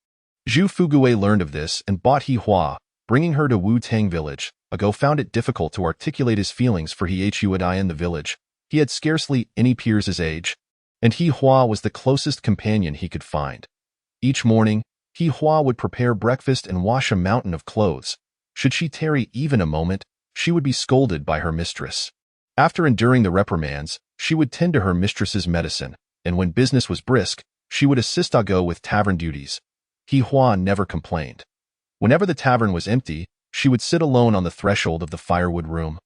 Zhu Fugui learned of this and bought He Hua, bringing her to Wu Tang village. Ago found it difficult to articulate his feelings for He Hua in the village. He had scarcely any peers his age, and He Hua was the closest companion he could find. Each morning, He Hua would prepare breakfast and wash a mountain of clothes. Should she tarry even a moment, she would be scolded by her mistress. After enduring the reprimands, she would tend to her mistress's medicine, and when business was brisk, she would assist Ago with tavern duties. He Hua never complained. Whenever the tavern was empty, she would sit alone on the threshold of the firewood room.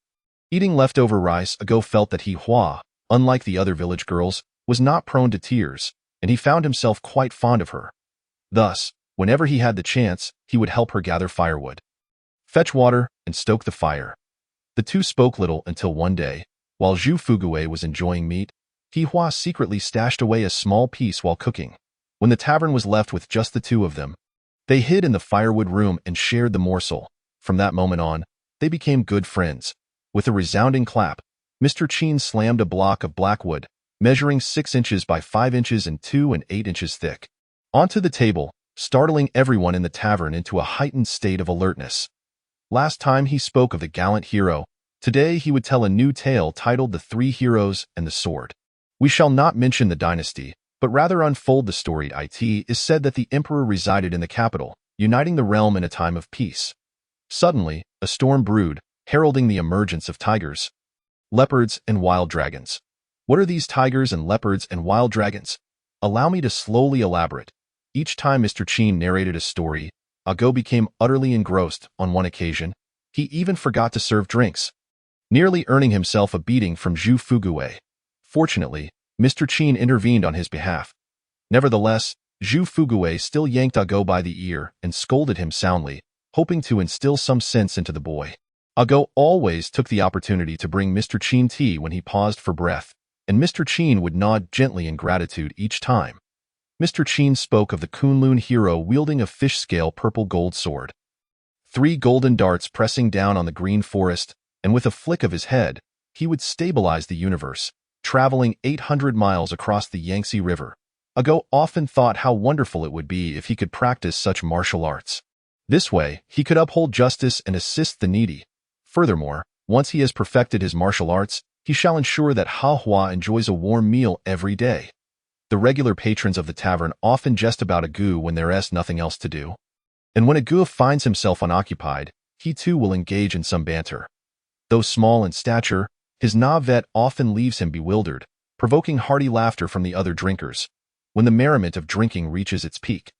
Eating leftover rice, Ago felt that He Hua, unlike the other village girls, was not prone to tears, and he found himself quite fond of her. Thus, whenever he had the chance, he would help her gather firewood, fetch water, and stoke the fire. The two spoke little until one day, while Zhu Fugui was enjoying meat, He Hua secretly stashed away a small piece while cooking. When the tavern was left with just the two of them, they hid in the firewood room and shared the morsel. From that moment on, they became good friends. With a resounding clap, Mr. Qin slammed a block of black wood, measuring 6 inches by 5 inches and 2 and 8 inches thick, onto the table, startling everyone in the tavern into a heightened state of alertness. Last time he spoke of the gallant hero, today he would tell a new tale titled The 3 Heroes and the Sword. We shall not mention the dynasty, but rather unfold the story. It is said that the emperor resided in the capital, uniting the realm in a time of peace. Suddenly, a storm brewed, heralding the emergence of tigers, leopards, and wild dragons. What are these tigers and leopards and wild dragons? Allow me to slowly elaborate. Each time Mr. Qin narrated a story, Ago became utterly engrossed. On one occasion, he even forgot to serve drinks, nearly earning himself a beating from Zhu Fugui. Fortunately, Mr. Qin intervened on his behalf. Nevertheless, Zhu Fugui still yanked Ago by the ear and scolded him soundly, hoping to instill some sense into the boy. Ago always took the opportunity to bring Mr. Qin tea when he paused for breath, and Mr. Qin would nod gently in gratitude each time. Mr. Qin spoke of the Kunlun hero wielding a fish-scale purple-gold sword, 3 golden darts pressing down on the green forest, and with a flick of his head, he would stabilize the universe, traveling 800 miles across the Yangtze River. Ago often thought how wonderful it would be if he could practice such martial arts. This way, he could uphold justice and assist the needy. Furthermore, once he has perfected his martial arts, he shall ensure that Ha Hua enjoys a warm meal every day. The regular patrons of the tavern often jest about Agu when there is nothing else to do. And when Agu finds himself unoccupied, he too will engage in some banter. Though small in stature, his navet often leaves him bewildered, provoking hearty laughter from the other drinkers. When the merriment of drinking reaches its peak,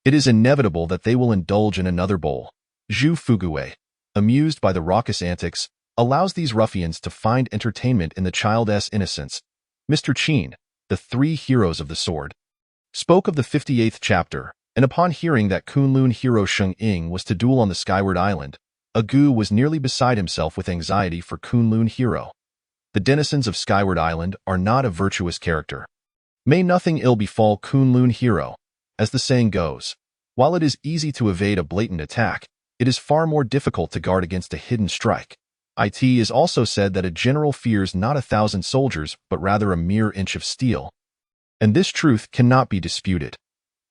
it is inevitable that they will indulge in another bowl. Zhu Fugui. amused by the raucous antics, allows these ruffians to find entertainment in the child's innocence. Mr. Qin, the three heroes of the sword, spoke of the 58th chapter, and upon hearing that Kunlun hero Sheng Ying was to duel on the Skyward Island, Agu was nearly beside himself with anxiety for Kunlun hero. The denizens of Skyward Island are not a virtuous character. May nothing ill befall Kunlun hero. As the saying goes, while it is easy to evade a blatant attack, it is far more difficult to guard against a hidden strike. It is also said that a general fears not 1,000 soldiers, but rather a mere inch of steel. And this truth cannot be disputed.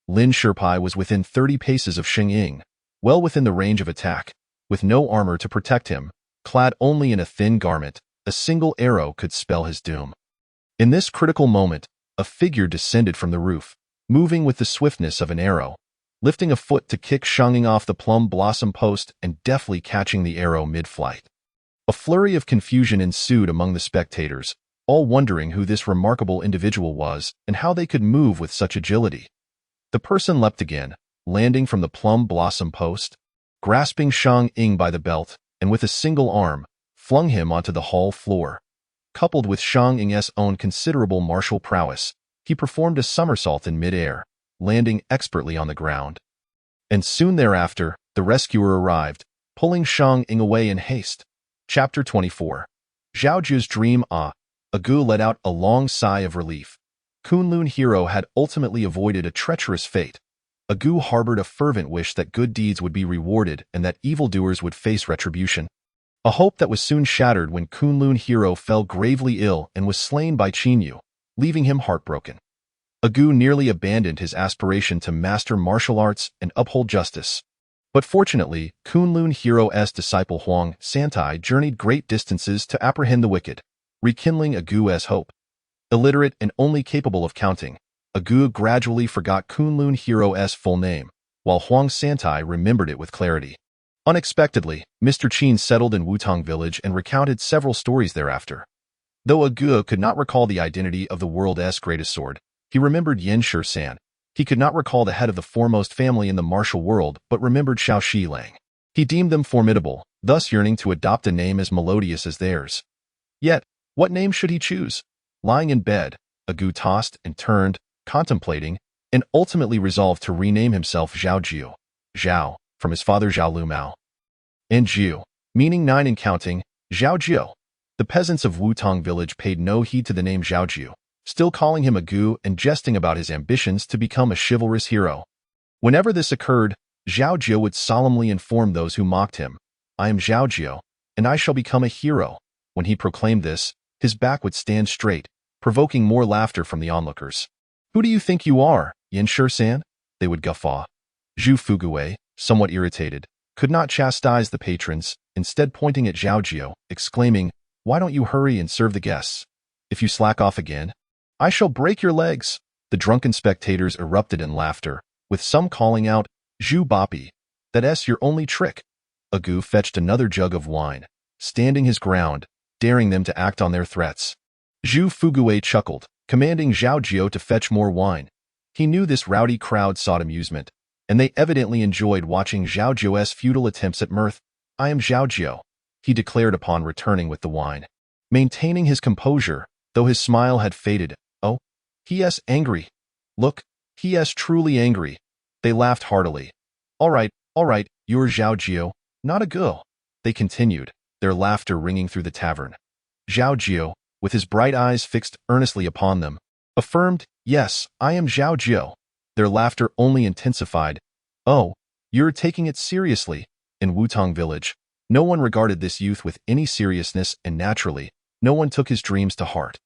Lin Shipai was within 30 paces of Sheng Ying, well within the range of attack, with no armor to protect him, clad only in a thin garment. A single arrow could spell his doom. In this critical moment, a figure descended from the roof, moving with the swiftness of an arrow, lifting a foot to kick Sheng Ying off the plum blossom post and deftly catching the arrow mid-flight. A flurry of confusion ensued among the spectators, all wondering who this remarkable individual was and how they could move with such agility. The person leapt again, landing from the plum blossom post, grasping Sheng Ying by the belt, and with a single arm, flung him onto the hall floor. Coupled with Sheng Ying's own considerable martial prowess, he performed a somersault in mid-air, landing expertly on the ground. And soon thereafter, the rescuer arrived, pulling Sheng Ying away in haste. Chapter 24. Zhao Jiu's dream. Agu let out a long sigh of relief. Kunlun hero had ultimately avoided a treacherous fate. Agu harbored a fervent wish that good deeds would be rewarded and that evildoers would face retribution. A hope that was soon shattered when Kunlun hero fell gravely ill and was slain by Qin, leaving him heartbroken. Agu nearly abandoned his aspiration to master martial arts and uphold justice. But fortunately, Kunlun hero's disciple Huang Santai journeyed great distances to apprehend the wicked, rekindling Agu's hope. Illiterate and only capable of counting, Agu gradually forgot Kunlun hero's full name, while Huang Santai remembered it with clarity. Unexpectedly, Mr. Qin settled in Wutong village and recounted several stories thereafter. Though Agu could not recall the identity of the world's greatest sword, he remembered Yen Shi-san. He could not recall the head of the foremost family in the martial world, but remembered Xiao Shilang. He deemed them formidable, thus yearning to adopt a name as melodious as theirs. Yet, what name should he choose? Lying in bed, Agu tossed and turned, contemplating, and ultimately resolved to rename himself Zhao Jiu. Zhao, from his father Zhao Lumao. And Jiu, meaning 9 and counting, Zhao Jiu. The peasants of Wutong village paid no heed to the name Zhao Jiu, still calling him Agu and jesting about his ambitions to become a chivalrous hero. Whenever this occurred, Zhao Jiu would solemnly inform those who mocked him, "I am Zhao Jiu, and I shall become a hero." When he proclaimed this, his back would stand straight, provoking more laughter from the onlookers. "Who do you think you are, Yen Shi-san?" They would guffaw. Zhu Fuguwei, somewhat irritated, could not chastise the patrons, instead pointing at Zhao Jiu, exclaiming, "Why don't you hurry and serve the guests? If you slack off again, I shall break your legs." The drunken spectators erupted in laughter, with some calling out, "Zhu Bapi, that's your only trick." Agu fetched another jug of wine, standing his ground, daring them to act on their threats. Zhu Fuguwei chuckled, commanding Zhao Jiu to fetch more wine. He knew this rowdy crowd sought amusement, and they evidently enjoyed watching Zhao Jiu's futile attempts at mirth. "I am Zhao Jiu," he declared upon returning with the wine. Maintaining his composure, though his smile had faded. "Oh, he is angry. Look, he is truly angry." They laughed heartily. All right, you're Zhao Jiu, not a girl," they continued, their laughter ringing through the tavern. Zhao Jiu, with his bright eyes fixed earnestly upon them, affirmed, "Yes, I am Zhao Jiu." Their laughter only intensified. "Oh, you're taking it seriously." In Wutong village, no one regarded this youth with any seriousness, and naturally, no one took his dreams to heart.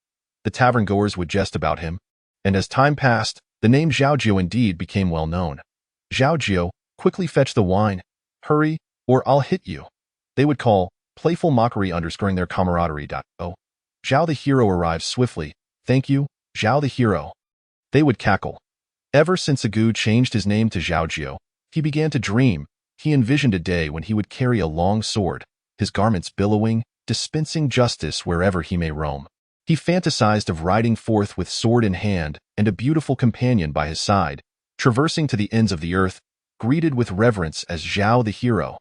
The tavern-goers would jest about him, and as time passed, the name Zhao Jiu indeed became well known. "Zhao Jiu, quickly fetch the wine. Hurry, or I'll hit you," they would call, playful mockery underscoring their camaraderie. "Oh, Zhao the hero arrives swiftly. Thank you, Zhao the hero," they would cackle. Ever since Agu changed his name to Zhao Jiu, he began to dream. He envisioned a day when he would carry a long sword, his garments billowing, dispensing justice wherever he may roam. He fantasized of riding forth with sword in hand and a beautiful companion by his side, traversing to the ends of the earth, greeted with reverence as Zhao the hero.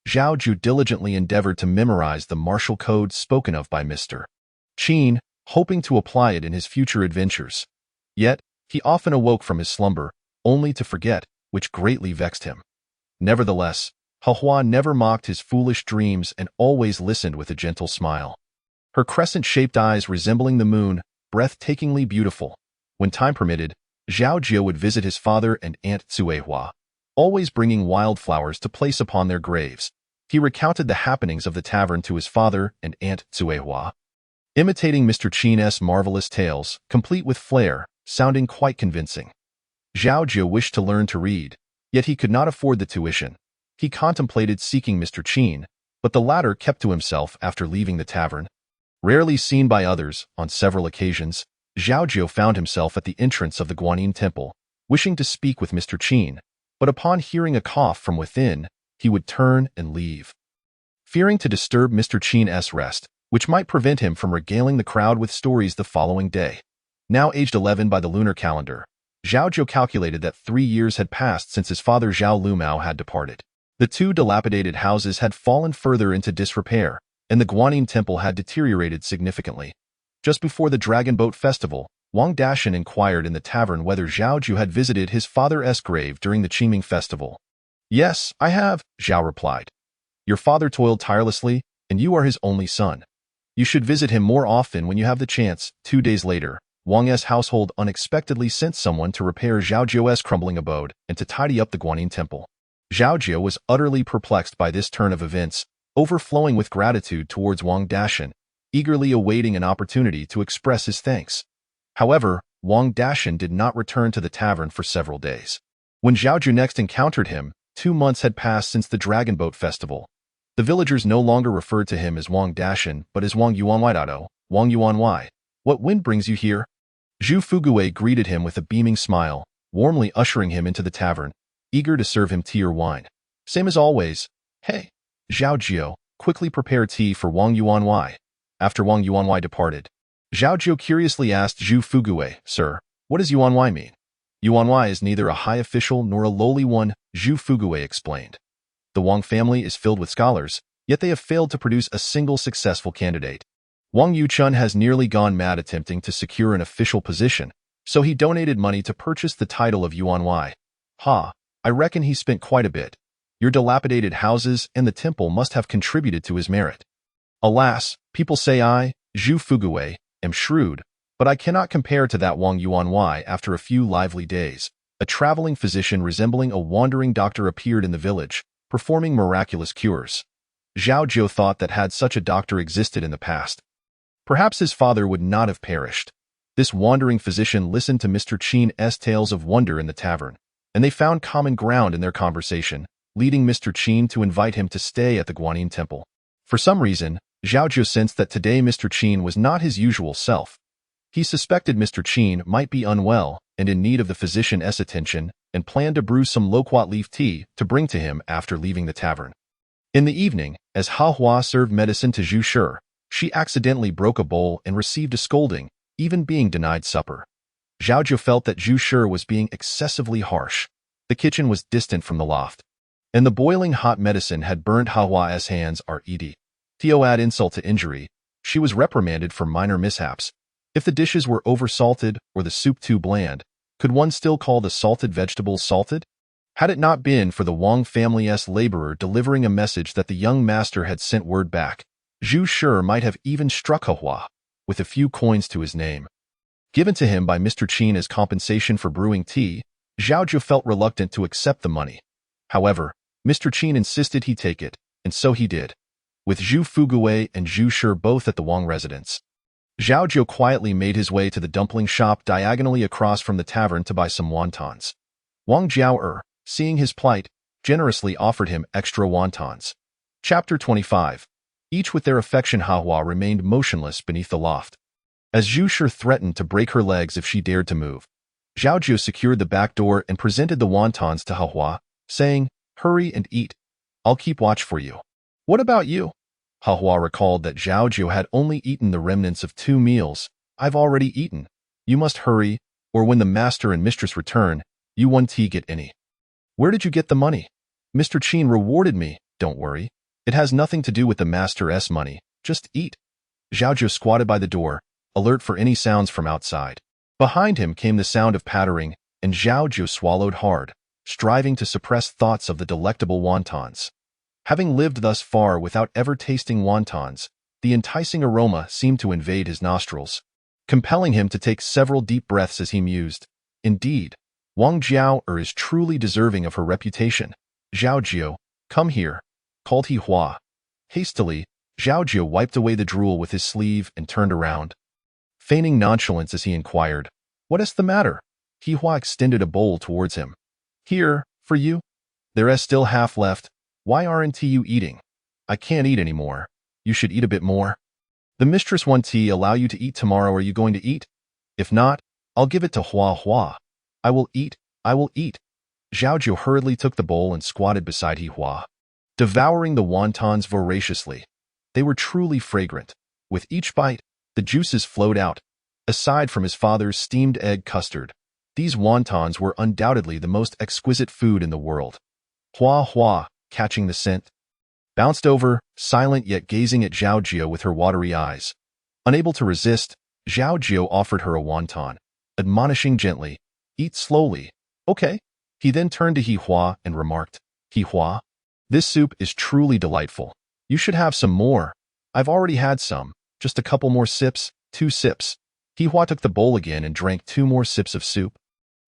Zhao Jiu diligently endeavored to memorize the martial code spoken of by Mr. Qin, hoping to apply it in his future adventures. Yet, he often awoke from his slumber, only to forget, which greatly vexed him. Nevertheless, Hua never mocked his foolish dreams and always listened with a gentle smile. Her crescent-shaped eyes resembling the moon, breathtakingly beautiful. When time permitted, Zhao Jiu would visit his father and Aunt Cuehua, always bringing wildflowers to place upon their graves. He recounted the happenings of the tavern to his father and Aunt Cuehua, imitating Mr. Qin's marvelous tales, complete with flair, sounding quite convincing. Zhao Jiu wished to learn to read, yet he could not afford the tuition. He contemplated seeking Mr. Qin, but the latter kept to himself after leaving the tavern. Rarely seen by others, on several occasions, Zhao Jiu found himself at the entrance of the Guanyin Temple, wishing to speak with Mr. Qin, but upon hearing a cough from within, he would turn and leave. Fearing to disturb Mr. Qin's rest, which might prevent him from regaling the crowd with stories the following day. Now aged 11 by the lunar calendar, Zhao Jiu calculated that 3 years had passed since his father Zhao Lumao had departed. The 2 dilapidated houses had fallen further into disrepair, and the Guanyin Temple had deteriorated significantly. Just before the Dragon Boat Festival, Wang Dashan inquired in the tavern whether Zhao Jiu had visited his father's grave during the Qiming festival. "Yes, I have," Zhao replied. "Your father toiled tirelessly, and you are his only son. You should visit him more often when you have the chance." 2 days later, Wang's household unexpectedly sent someone to repair Zhao Jiu's crumbling abode and to tidy up the Guanyin Temple. Zhao Jiu was utterly perplexed by this turn of events, overflowing with gratitude towards Wang Dashan, eagerly awaiting an opportunity to express his thanks. However, Wang Dashan did not return to the tavern for several days. When Zhao Jiu next encountered him, 2 months had passed since the Dragon Boat Festival. The villagers no longer referred to him as Wang Dashan, but as Wang Yuanwai. "Wang Yuanwai, what wind brings you here?" Zhu Fuguwei greeted him with a beaming smile, warmly ushering him into the tavern, eager to serve him tea or wine. "Same as always. Hey, Zhao Jiu, quickly prepare tea for Wang Yuanwai." After Wang Yuanwai departed, Zhao Jiu curiously asked Zhu Fuguwei, "Sir, what does Yuanwai mean?" "Yuanwai is neither a high official nor a lowly one," Zhu Fuguwei explained. "The Wang family is filled with scholars, yet they have failed to produce a single successful candidate. Wang Yuchun has nearly gone mad attempting to secure an official position, so he donated money to purchase the title of Yuanwai. I reckon he spent quite a bit. Your dilapidated houses and the temple must have contributed to his merit." "Alas, people say I, Zhu Fuguwei, am shrewd, but I cannot compare to that Wang Yuanwai." After a few lively days, a traveling physician resembling a wandering doctor appeared in the village, performing miraculous cures. Zhao Jiu thought that had such a doctor existed in the past, perhaps his father would not have perished. This wandering physician listened to Mr. Qin's tales of wonder in the tavern, and they found common ground in their conversation, leading Mr. Qin to invite him to stay at the Guanyin Temple. For some reason, Zhao Jiu sensed that today Mr. Qin was not his usual self. He suspected Mr. Qin might be unwell and in need of the physician's attention, and planned to brew some loquat leaf tea to bring to him after leaving the tavern. In the evening, as Hua served medicine to Zhu Shi, she accidentally broke a bowl and received a scolding, even being denied supper. Zhao Jiu felt that Zhu Shi was being excessively harsh. The kitchen was distant from the loft, and the boiling hot medicine had burned Hua's hands. To add insult to injury, she was reprimanded for minor mishaps. If the dishes were oversalted or the soup too bland, could one still call the salted vegetables salted? Had it not been for the Wang family's laborer delivering a message that the young master had sent word back, Zhu Shi might have even struck Hua with a few coins to his name. Given to him by Mr. Qin as compensation for brewing tea, Zhao Jiu felt reluctant to accept the money. However, Mr. Qin insisted he take it, and so he did, with Zhu Fuguwei and Zhu Shi both at the Wang residence. Zhao Jiu quietly made his way to the dumpling shop diagonally across from the tavern to buy some wontons. Wang Jiao, seeing his plight, generously offered him extra wontons. Chapter 25. Each with their affection. Hua remained motionless beneath the loft, as Zhu Shi threatened to break her legs if she dared to move. Zhao Jiu secured the back door and presented the wontons to Hua, saying, "Hurry and eat. I'll keep watch for you." "What about you?" Hua recalled that Zhao Jiu had only eaten the remnants of 2 meals. "I've already eaten. You must hurry, or when the master and mistress return, you won't get any." "Where did you get the money?" "Mr. Qin rewarded me," don't worry. It has nothing to do with the Master's money. Just eat. Zhao Jiu squatted by the door, alert for any sounds from outside. Behind him came the sound of pattering, and Zhao Jiu swallowed hard, striving to suppress thoughts of the delectable wontons. Having lived thus far without ever tasting wontons, the enticing aroma seemed to invade his nostrils, compelling him to take several deep breaths as he mused. Indeed, Wang Jiao is truly deserving of her reputation. Zhao Jiu, come here, called He Hua. Hastily, Zhao Jiu wiped away the drool with his sleeve and turned around, feigning nonchalance as he inquired, "What is the matter?" He Hua extended a bowl towards him. "Here, for you. There is still half left. Why aren't you eating?" "I can't eat anymore. You should eat a bit more." "The mistress won't allow you to eat tomorrow. Are you going to eat?" "If not, I'll give it to Hua Hua. I will eat, I will eat." Zhao Jiu hurriedly took the bowl and squatted beside He Hua, devouring the wontons voraciously. They were truly fragrant. With each bite, the juices flowed out. Aside from his father's steamed egg custard, these wontons were undoubtedly the most exquisite food in the world. Hua Hua, catching the scent, bounced over, silent yet gazing at Zhao Jiu with her watery eyes. Unable to resist, Zhao Jiu offered her a wonton, admonishing gently, "Eat slowly, okay?" He then turned to He Hua and remarked, "He Hua, this soup is truly delightful. You should have some more. I've already had some. Just a couple more sips, 2 sips." He Hua took the bowl again and drank 2 more sips of soup,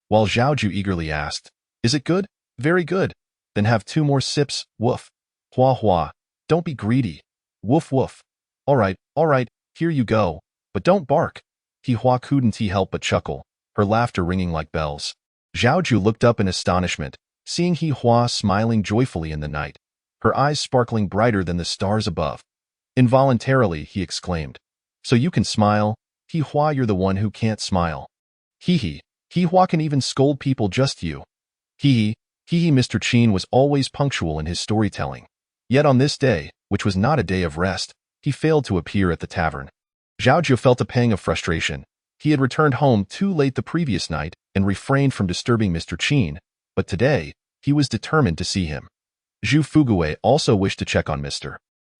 while Zhao Jiu eagerly asked, "Is it good?" "Very good." "Then have 2 more sips, woof." "Hua Hua, don't be greedy." "Woof woof." All right, here you go. But don't bark." He Hua couldn't help but chuckle, her laughter ringing like bells. Zhao Jiu looked up in astonishment, seeing He Hua smiling joyfully in the night, her eyes sparkling brighter than the stars above. Involuntarily, he exclaimed, "So you can smile? He Hua, you're the one who can't smile." He Hua can even scold people, just you. He Mr. Qin was always punctual in his storytelling. Yet on this day, which was not a day of rest, he failed to appear at the tavern. Zhao Jiu felt a pang of frustration. He had returned home too late the previous night and refrained from disturbing Mr. Qin, but today, he was determined to see him. Zhu Fuguwei also wished to check on Mr.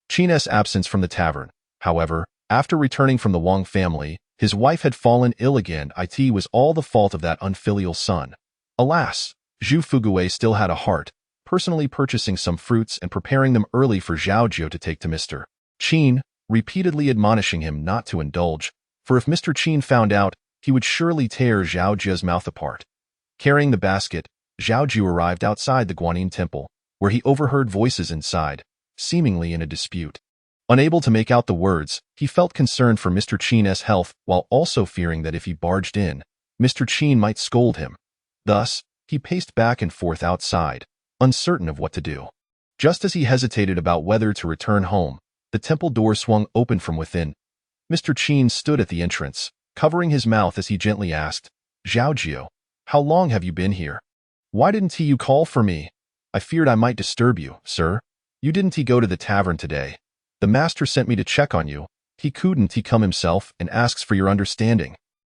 Qin's absence from the tavern. However, after returning from the Wang family, his wife had fallen ill again. It was all the fault of that unfilial son. Alas, Zhu Fuguwei still had a heart, personally purchasing some fruits and preparing them early for Zhao Jiu to take to Mr. Qin, repeatedly admonishing him not to indulge, for if Mr. Qin found out, he would surely tear Zhao Jiu's mouth apart. Carrying the basket, Zhao Jiu arrived outside the Guanyin temple, where he overheard voices inside, seemingly in a dispute. Unable to make out the words, he felt concerned for Mr. Qin's health while also fearing that if he barged in, Mr. Qin might scold him. Thus, he paced back and forth outside, uncertain of what to do. Just as he hesitated about whether to return home, the temple door swung open from within. Mr. Qin stood at the entrance, covering his mouth as he gently asked, "Zhao Jiu, how long have you been here? Why didn't you call for me? I feared I might disturb you, sir. You didn't go to the tavern today. The master sent me to check on you. He couldn't come himself and asks for your understanding.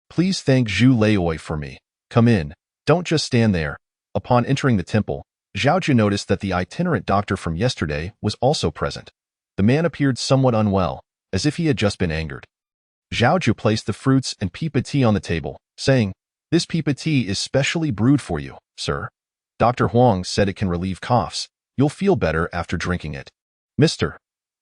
Please thank Zhu Laoi for me. Come in. Don't just stand there." Upon entering the temple, Zhao Jiu noticed that the itinerant doctor from yesterday was also present. The man appeared somewhat unwell, as if he had just been angered. Zhao Jiu placed the fruits and pipa tea on the table, saying, "This pipa tea is specially brewed for you, sir. Dr. Huang said it can relieve coughs. You'll feel better after drinking it." Mr.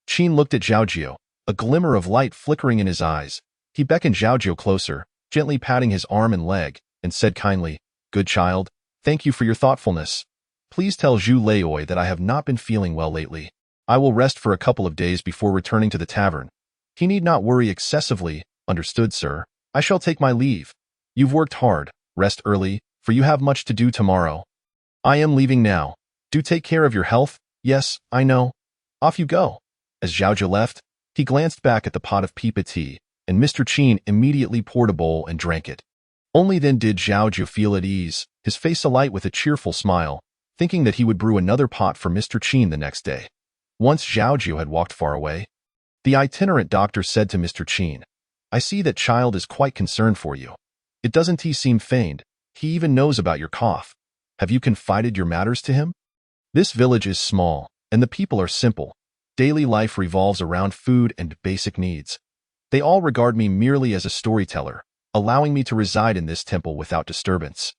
Qin looked at Zhao Jiu, a glimmer of light flickering in his eyes. He beckoned Zhao Jiu closer, gently patting his arm and leg, and said kindly, "Good child, thank you for your thoughtfulness. Please tell Zhu Laoi that I have not been feeling well lately. I will rest for a couple of days before returning to the tavern. He need not worry excessively." "Understood, sir. I shall take my leave. You've worked hard. Rest early, for you have much to do tomorrow." "I am leaving now. Do take care of your health." "Yes, I know." Off you go. As Zhao Jiu left, he glanced back at the pot of pipa tea, and Mr. Qin immediately poured a bowl and drank it. Only then did Zhao Jiu feel at ease, his face alight with a cheerful smile, thinking that he would brew another pot for Mr. Qin the next day. Once Zhao Jiu had walked far away, the itinerant doctor said to Mr. Qin, "I see that child is quite concerned for you. It doesn't he seem feigned. He even knows about your cough. Have you confided your matters to him? This village is small, and the people are simple. Daily life revolves around food and basic needs. They all regard me merely as a storyteller, allowing me to reside in this temple without disturbance.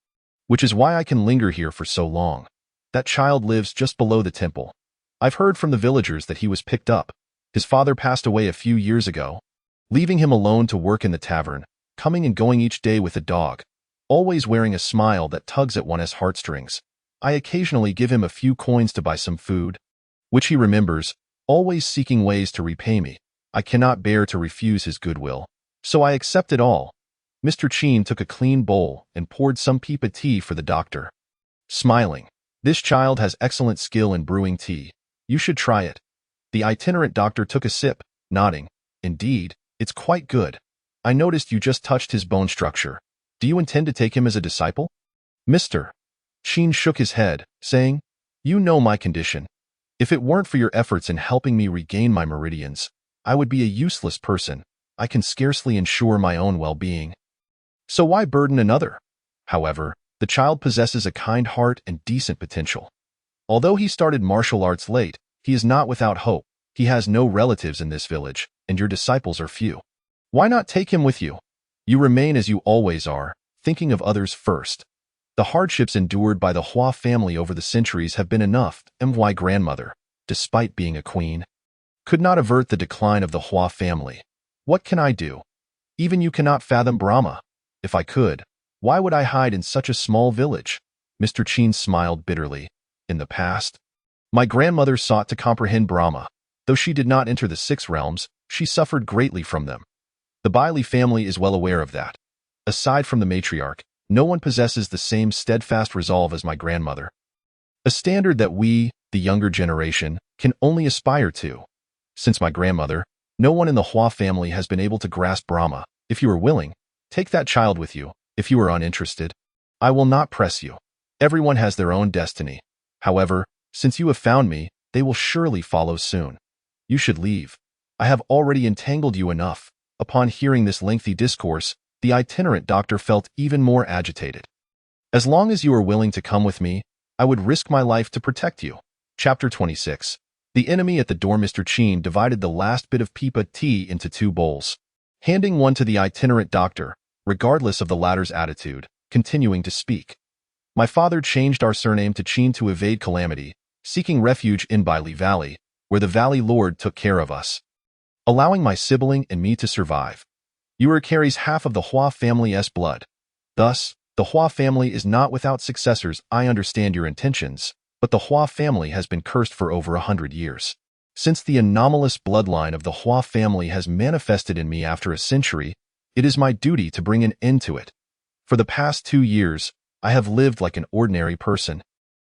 Which is why I can linger here for so long. That child lives just below the temple. I've heard from the villagers that he was picked up. His father passed away a few years ago, leaving him alone to work in the tavern, coming and going each day with a dog, always wearing a smile that tugs at one's heartstrings. I occasionally give him a few coins to buy some food, which he remembers, always seeking ways to repay me. I cannot bear to refuse his goodwill, so I accept it all. Mr. Chin took a clean bowl and poured some peepa tea for the doctor. Smiling, "This child has excellent skill in brewing tea. You should try it." The itinerant doctor took a sip, nodding. "Indeed, it's quite good. I noticed you just touched his bone structure. Do you intend to take him as a disciple?" Mr. Chin shook his head, saying, "You know my condition. If it weren't for your efforts in helping me regain my meridians, I would be a useless person. I can scarcely ensure my own well-being. So why burden another?" However, the child possesses a kind heart and decent potential. Although he started martial arts late, he is not without hope. He has no relatives in this village, and your disciples are few. Why not take him with you? You remain as you always are, thinking of others first. The hardships endured by the Hua family over the centuries have been enough, and my grandmother, despite being a queen, could not avert the decline of the Hua family. What can I do? Even you cannot fathom Brahma. If I could, why would I hide in such a small village? Mr. Chin smiled bitterly. In the past, my grandmother sought to comprehend Brahma. Though she did not enter the 6 realms, she suffered greatly from them. The Bailey family is well aware of that. Aside from the matriarch, no one possesses the same steadfast resolve as my grandmother. A standard that we, the younger generation, can only aspire to. Since my grandmother, no one in the Hua family has been able to grasp Brahma. If you are willing, take that child with you. If you are uninterested, I will not press you. Everyone has their own destiny. However, since you have found me, they will surely follow soon. You should leave. I have already entangled you enough. Upon hearing this lengthy discourse, the itinerant doctor felt even more agitated. As long as you are willing to come with me, I would risk my life to protect you. Chapter 26. The enemy at the door. Mr. Chin divided the last bit of peepa tea into 2 bowls, handing one to the itinerant doctor, regardless of the latter's attitude, continuing to speak. My father changed our surname to Chin to evade calamity, seeking refuge in Bailey Valley, where the Valley Lord took care of us, allowing my sibling and me to survive. Yuer carries half of the Hua family's blood. Thus, the Hua family is not without successors. I understand your intentions, but the Hua family has been cursed for over 100 years. Since the anomalous bloodline of the Hua family has manifested in me after a century, it is my duty to bring an end to it. For the past 2 years, I have lived like an ordinary person.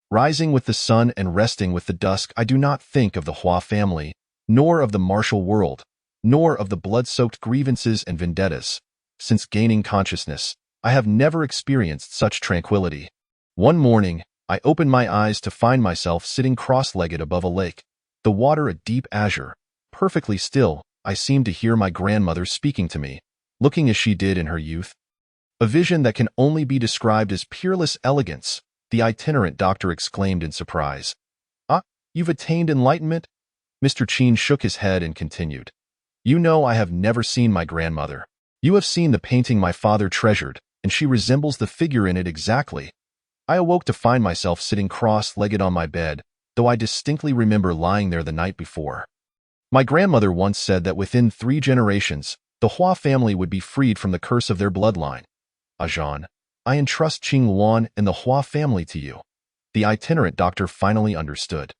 Rising with the sun and resting with the dusk, I do not think of the Hua family, nor of the martial world, nor of the blood-soaked grievances and vendettas. Since gaining consciousness, I have never experienced such tranquility. One morning, I opened my eyes to find myself sitting cross-legged above a lake, the water a deep azure. Perfectly still, I seemed to hear my grandmother speaking to me, looking as she did in her youth. A vision that can only be described as peerless elegance, the itinerant doctor exclaimed in surprise. "Ah, you've attained enlightenment?" Mr. Chin shook his head and continued. "You know I have never seen my grandmother. You have seen the painting my father treasured, and she resembles the figure in it exactly." I awoke to find myself sitting cross-legged on my bed, though I distinctly remember lying there the night before. My grandmother once said that within 3 generations, the Hua family would be freed from the curse of their bloodline. Ajahn, I entrust Qing Luan and the Hua family to you. The itinerant doctor finally understood.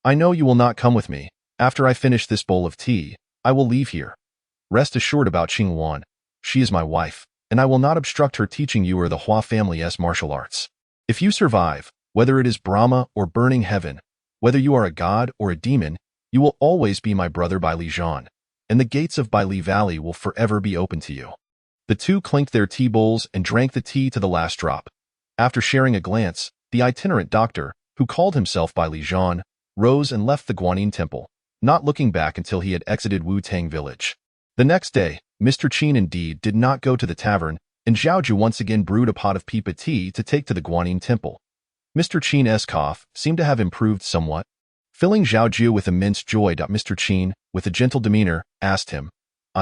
I know you will not come with me. After I finish this bowl of tea, I will leave here. Rest assured about Qing Luan. She is my wife, and I will not obstruct her teaching you or the Hua family's martial arts. If you survive, whether it is Brahma or burning heaven, whether you are a god or a demon, you will always be my brother Bailey Zhan, and the gates of Bailey Valley will forever be open to you. The 2 clinked their tea bowls and drank the tea to the last drop. After sharing a glance, the itinerant doctor, who called himself Bailey Zhan, rose and left the Guanyin temple, not looking back until he had exited Wu-Tang village. The next day, Mr. Chin indeed did not go to the tavern, and Zhao Jiu once again brewed a pot of peepa tea to take to the Guanyin temple. Mr. Chin's cough seemed to have improved somewhat. Filling Zhao Jiu with immense joy, Mr. Qin, with a gentle demeanor, asked him,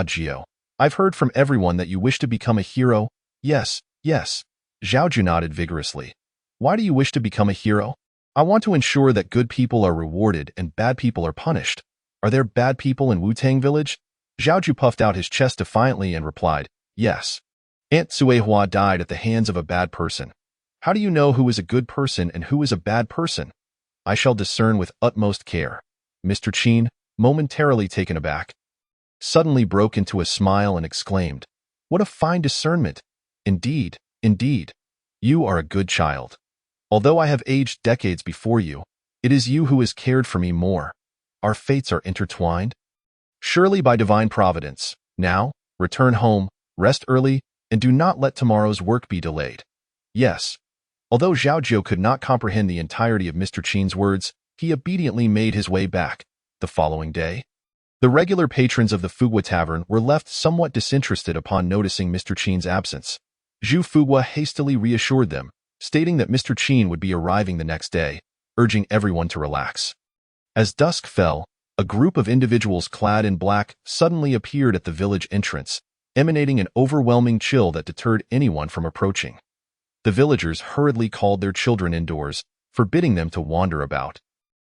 Jiu, I've heard from everyone that you wish to become a hero. Yes, yes. Zhao Jiu nodded vigorously. Why do you wish to become a hero? I want to ensure that good people are rewarded and bad people are punished. Are there bad people in Wu-Tang village? Zhao Jiu puffed out his chest defiantly and replied, yes. Aunt Suehua died at the hands of a bad person. How do you know who is a good person and who is a bad person? I shall discern with utmost care. Mr. Qin, momentarily taken aback, suddenly broke into a smile and exclaimed, what a fine discernment! Indeed, indeed. You are a good child. Although I have aged decades before you, it is you who has cared for me more. Our fates are intertwined. Surely by divine providence. Now, return home, rest early, and do not let tomorrow's work be delayed. Yes. Although Zhao Jiu could not comprehend the entirety of Mr. Qin's words, he obediently made his way back. The following day, the regular patrons of the Fugua Tavern were left somewhat disinterested upon noticing Mr. Qin's absence. Zhu Fugua hastily reassured them, stating that Mr. Qin would be arriving the next day, urging everyone to relax. As dusk fell, a group of individuals clad in black suddenly appeared at the village entrance, emanating an overwhelming chill that deterred anyone from approaching. The villagers hurriedly called their children indoors, forbidding them to wander about.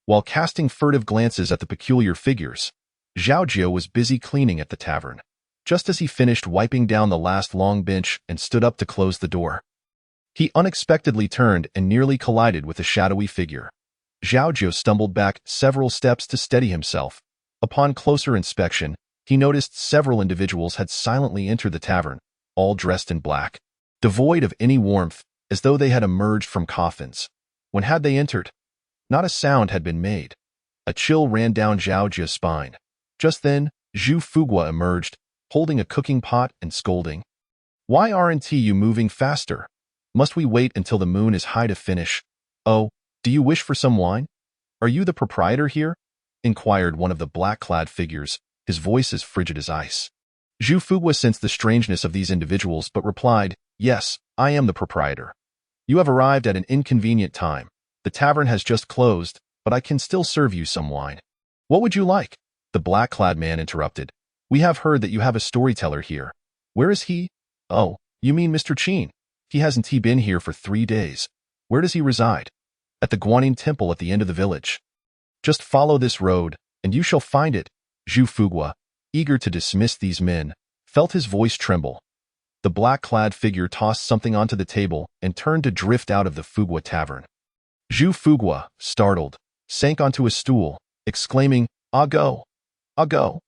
While casting furtive glances at the peculiar figures, Zhao Jiu was busy cleaning at the tavern. Just as he finished wiping down the last long bench and stood up to close the door, he unexpectedly turned and nearly collided with a shadowy figure. Zhao Jiu stumbled back several steps to steady himself. Upon closer inspection, he noticed several individuals had silently entered the tavern, all dressed in black, devoid of any warmth, as though they had emerged from coffins. When had they entered? Not a sound had been made. A chill ran down Zhao Jiu's spine. Just then, Zhu Fugua emerged, holding a cooking pot and scolding. Why aren't you moving faster? Must we wait until the moon is high to finish? Oh, do you wish for some wine? Are you the proprietor here? Inquired one of the black-clad figures, his voice as frigid as ice. Zhu Fugua sensed the strangeness of these individuals but replied, yes, I am the proprietor. You have arrived at an inconvenient time. The tavern has just closed, but I can still serve you some wine. What would you like? The black-clad man interrupted. We have heard that you have a storyteller here. Where is he? Oh, you mean Mr. Qin. He hasn't been here for 3 days. Where does he reside? At the Guanyin Temple at the end of the village. Just follow this road, and you shall find it. Zhu Fugua, eager to dismiss these men, felt his voice tremble. The black-clad figure tossed something onto the table and turned to drift out of the Fugua Tavern. Zhu Fugua, startled, sank onto a stool, exclaiming, "Ah go! Ah go!"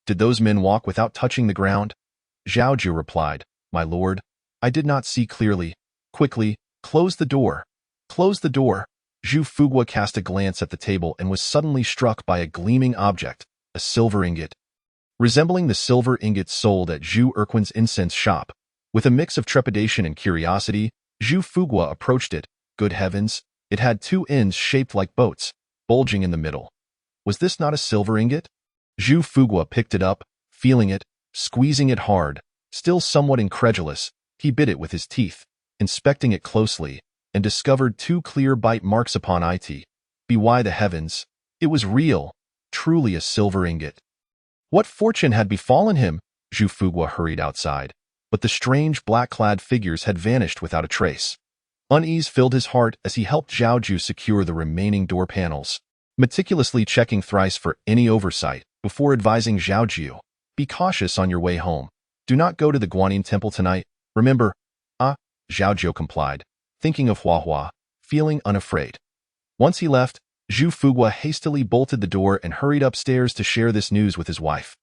Did those men walk without touching the ground? Zhao Jiu replied, My lord, I did not see clearly. Quickly, close the door. Close the door. Zhu Fugua cast a glance at the table and was suddenly struck by a gleaming object, a silver ingot. Resembling the silver ingots sold at Zhu Erquin's incense shop, with a mix of trepidation and curiosity, Zhu Fugua approached it. Good heavens, it had 2 ends shaped like boats, bulging in the middle. Was this not a silver ingot? Zhu Fugua picked it up, feeling it, squeezing it hard. Still somewhat incredulous, he bit it with his teeth, inspecting it closely, and discovered 2 clear bite marks upon it. By the heavens, it was real, truly a silver ingot. What fortune had befallen him? Zhu Fugua hurried outside, but the strange black-clad figures had vanished without a trace. Unease filled his heart as he helped Zhao Jiu secure the remaining door panels, meticulously checking thrice for any oversight before advising Zhao Jiu, be cautious on your way home. Do not go to the Guanyin Temple tonight. Remember, Zhao Jiu complied, thinking of Huahua, feeling unafraid. Once he left, Zhu Fugua hastily bolted the door and hurried upstairs to share this news with his wife.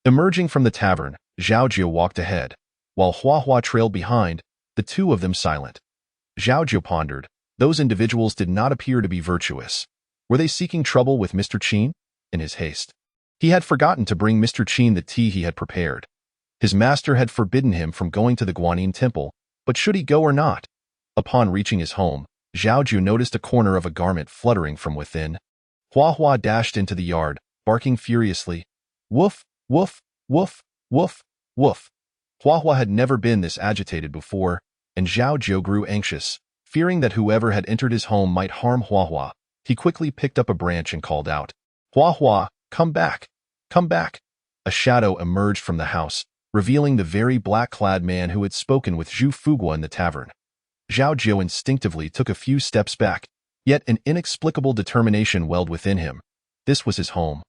Emerging from the tavern, Zhao Jiu walked ahead, while Huahua trailed behind, the 2 of them silent. Zhao Jiu pondered, those individuals did not appear to be virtuous. Were they seeking trouble with Mr. Qin? In his haste, he had forgotten to bring Mr. Qin the tea he had prepared. His master had forbidden him from going to the Guanyin Temple, but should he go or not? Upon reaching his home, Zhao Jiu noticed a corner of a garment fluttering from within. Huahua dashed into the yard, barking furiously. Woof, woof, woof, woof, woof. Huahua had never been this agitated before, and Zhao Jiu grew anxious, fearing that whoever had entered his home might harm Huahua. He quickly picked up a branch and called out, "Hua Hua, come back! Come back!" A shadow emerged from the house, revealing the very black-clad man who had spoken with Zhu Fugua in the tavern. Zhao Jiu instinctively took a few steps back, yet an inexplicable determination welled within him. This was his home.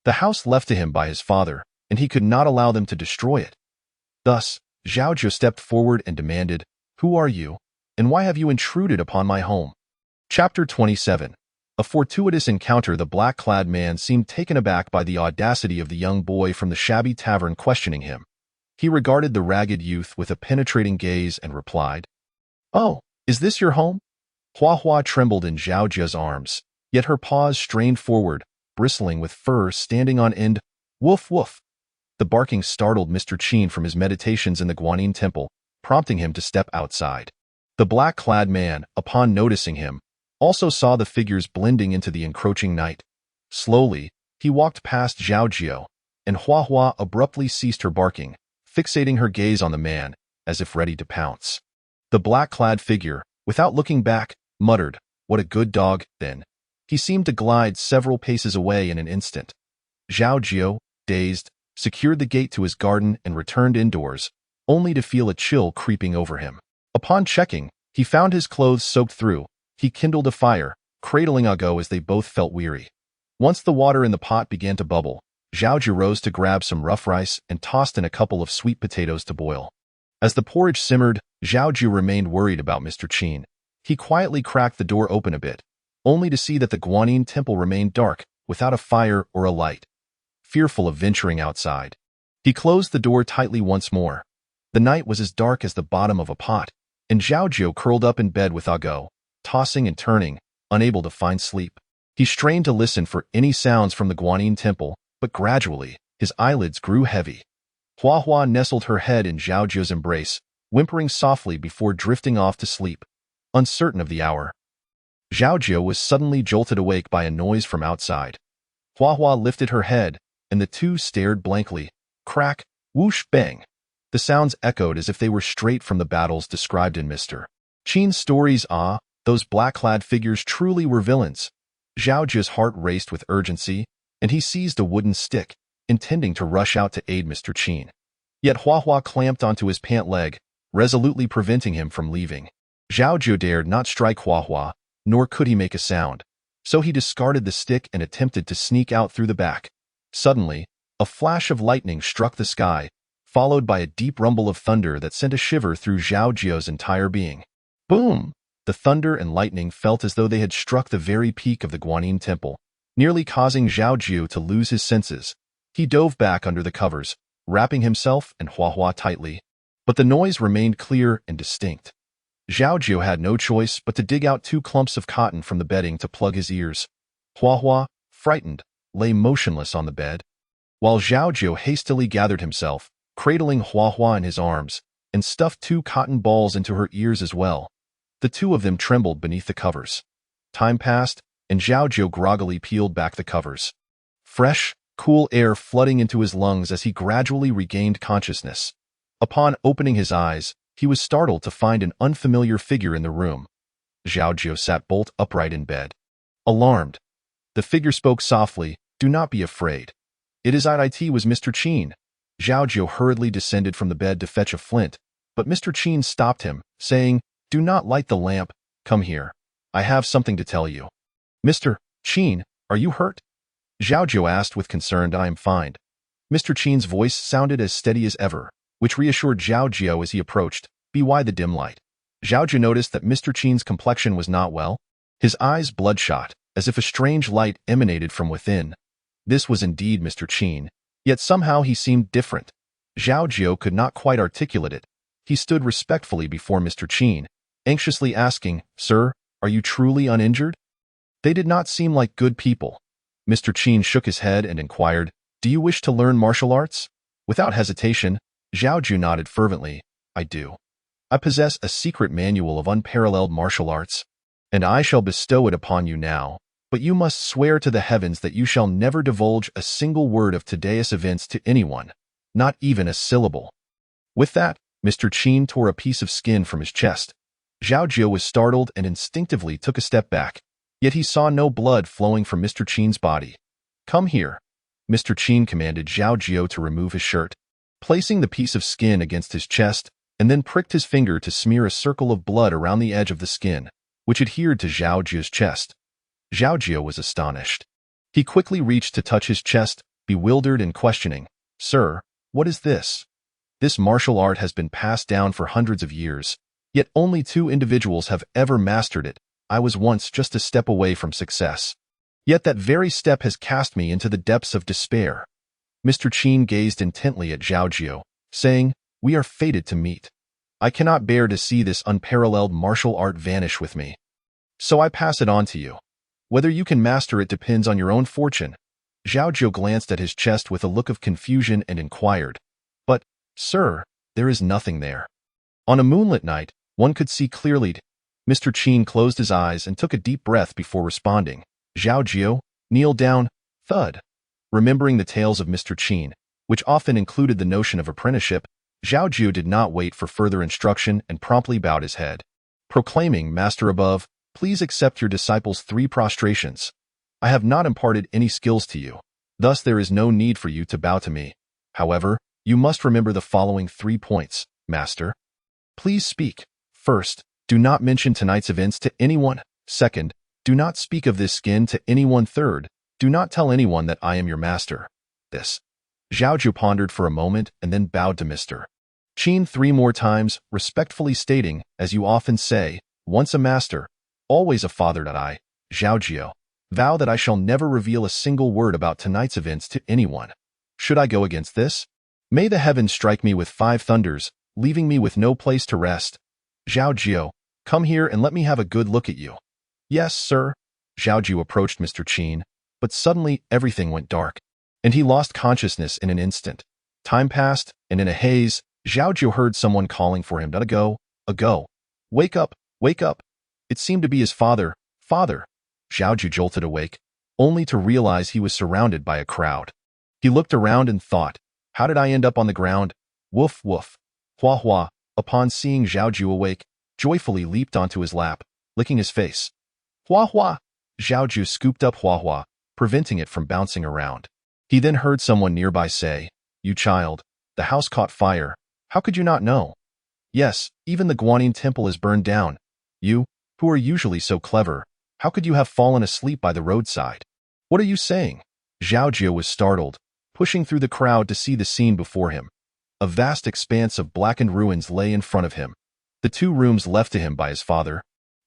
The house left to him by his father, and he could not allow them to destroy it. Thus, Zhao Jiu stepped forward and demanded, "Who are you, and why have you intruded upon my home?" Chapter 27. A fortuitous encounter. The black-clad man seemed taken aback by the audacity of the young boy from the shabby tavern questioning him. He regarded the ragged youth with a penetrating gaze and replied, "Oh, is this your home?" Hua Hua trembled in Zhao Jiu's arms, yet her paws strained forward, bristling with fur standing on end. Woof woof. The barking startled Mr. Qin from his meditations in the Guanyin temple, prompting him to step outside. The black-clad man, upon noticing him, also saw the figures blending into the encroaching night. Slowly, he walked past Zhao Jiu, and Hua Hua abruptly ceased her barking, fixating her gaze on the man, as if ready to pounce. The black-clad figure, without looking back, muttered, "What a good dog," then. He seemed to glide several paces away in an instant. Zhao Jiu, dazed, secured the gate to his garden and returned indoors, only to feel a chill creeping over him. Upon checking, he found his clothes soaked through. He kindled a fire, cradling Ago as they both felt weary. Once the water in the pot began to bubble, Zhao Jiu rose to grab some rough rice and tossed in a couple of sweet potatoes to boil. As the porridge simmered, Zhao Jiu remained worried about Mr. Qin. He quietly cracked the door open a bit, only to see that the Guanyin temple remained dark, without a fire or a light. Fearful of venturing outside, he closed the door tightly once more. The night was as dark as the bottom of a pot, and Zhao Jiu curled up in bed with Ago, tossing and turning, unable to find sleep. He strained to listen for any sounds from the Guanyin temple, but gradually, his eyelids grew heavy. Hua Hua nestled her head in Zhao Jiu's embrace, whimpering softly before drifting off to sleep. Uncertain of the hour, Zhao Jiu was suddenly jolted awake by a noise from outside. Hua Hua lifted her head, and the two stared blankly. Crack, whoosh, bang. The sounds echoed as if they were straight from the battles described in Mr. Qin's stories. Those black-clad figures truly were villains. Zhao Jiu's heart raced with urgency, and he seized a wooden stick, intending to rush out to aid Mr. Qin. Yet Hua Hua clamped onto his pant leg, resolutely preventing him from leaving. Zhao Jiu dared not strike Hua Hua, nor could he make a sound, so he discarded the stick and attempted to sneak out through the back. Suddenly, a flash of lightning struck the sky, followed by a deep rumble of thunder that sent a shiver through Zhao Jiu's entire being. Boom! The thunder and lightning felt as though they had struck the very peak of the Guanyin temple, nearly causing Zhao Jiu to lose his senses. He dove back under the covers, wrapping himself and Hua Hua tightly. But the noise remained clear and distinct. Zhao Jiu had no choice but to dig out 2 clumps of cotton from the bedding to plug his ears. Hua Hua, frightened, lay motionless on the bed, while Zhao Jiu hastily gathered himself, cradling Hua Hua in his arms, and stuffed 2 cotton balls into her ears as well. The two of them trembled beneath the covers. Time passed, and Zhao Jiu groggily peeled back the covers. Fresh, cool air flooding into his lungs as he gradually regained consciousness. Upon opening his eyes, he was startled to find an unfamiliar figure in the room. Zhao Jiu sat bolt upright in bed. Alarmed, the figure spoke softly, "Do not be afraid. It was Mr. Qin." Zhao Jiu hurriedly descended from the bed to fetch a flint, but Mr. Qin stopped him, saying, "Do not light the lamp. Come here. I have something to tell you." "Mr. Qin, are you hurt?" Zhao Jiu asked with concern. "I am fine." Mr. Qin's voice sounded as steady as ever, which reassured Zhao Jiu as he approached. Why the dim light? Zhao Jiu noticed that Mr. Qin's complexion was not well. His eyes bloodshot, as if a strange light emanated from within. This was indeed Mr. Qin, yet somehow he seemed different. Zhao Jiu could not quite articulate it. He stood respectfully before Mr. Qin, anxiously asking, "Sir, are you truly uninjured?" They did not seem like good people. Mr. Qin shook his head and inquired, "Do you wish to learn martial arts?" Without hesitation, Zhao Jiu nodded fervently, "I do. I possess a secret manual of unparalleled martial arts, and I shall bestow it upon you now, but you must swear to the heavens that you shall never divulge a single word of today's events to anyone, not even a syllable." With that, Mr. Qin tore a piece of skin from his chest. Zhao Jiu was startled and instinctively took a step back. Yet he saw no blood flowing from Mr. Qin's body. "Come here." Mr. Qin commanded Zhao Jiu to remove his shirt, placing the piece of skin against his chest, and then pricked his finger to smear a circle of blood around the edge of the skin, which adhered to Zhao Jiu's chest. Zhao Jiu was astonished. He quickly reached to touch his chest, bewildered and questioning. "Sir, what is this? This martial art has been passed down for hundreds of years, yet only 2 individuals have ever mastered it. I was once just a step away from success. Yet that very step has cast me into the depths of despair." Mr. Qin gazed intently at Zhao Jiu, saying, "We are fated to meet. I cannot bear to see this unparalleled martial art vanish with me. So I pass it on to you. Whether you can master it depends on your own fortune." Zhao Jiu glanced at his chest with a look of confusion and inquired, "But, sir, there is nothing there." On a moonlit night, one could see clearly. Mr. Qin closed his eyes and took a deep breath before responding. "Zhao Jiu, kneel down." Thud. Remembering the tales of Mr. Qin, which often included the notion of apprenticeship, Zhao Jiu did not wait for further instruction and promptly bowed his head. Proclaiming, "Master above, please accept your disciple's 3 prostrations. I have not imparted any skills to you. Thus there is no need for you to bow to me. However, you must remember the following 3 points, Master. Please speak. First, do not mention tonight's events to anyone. Second, do not speak of this skin to anyone. Third, do not tell anyone that I am your master." This. Zhao Jiu pondered for a moment and then bowed to Mr. Qin 3 more times, respectfully stating, "As you often say, once a master, always a father." I, Zhao Jiu, vow that I shall never reveal a single word about tonight's events to anyone. Should I go against this, may the heavens strike me with 5 thunders, leaving me with no place to rest. Zhao Jiu, come here and let me have a good look at you." "Yes, sir." Zhao Jiu approached Mr. Qin, but suddenly everything went dark, and he lost consciousness in an instant. Time passed, and in a haze, Zhao Jiu heard someone calling for him. "Ago, ago. Wake up, wake up." It seemed to be his father. "Father." Zhao Jiu jolted awake, only to realize he was surrounded by a crowd. He looked around and thought, "How did I end up on the ground?" Woof, woof. Hua Hua, upon seeing Zhao Jiu awake, joyfully leaped onto his lap, licking his face. "Hua Hua." Zhao Jiu scooped up Hua Hua, preventing it from bouncing around. He then heard someone nearby say, "You child, the house caught fire. How could you not know?" "Yes, even the Guanyin temple is burned down. You, who are usually so clever, how could you have fallen asleep by the roadside?" "What are you saying?" Zhao Jiu was startled, pushing through the crowd to see the scene before him. A vast expanse of blackened ruins lay in front of him. The 2 rooms left to him by his father,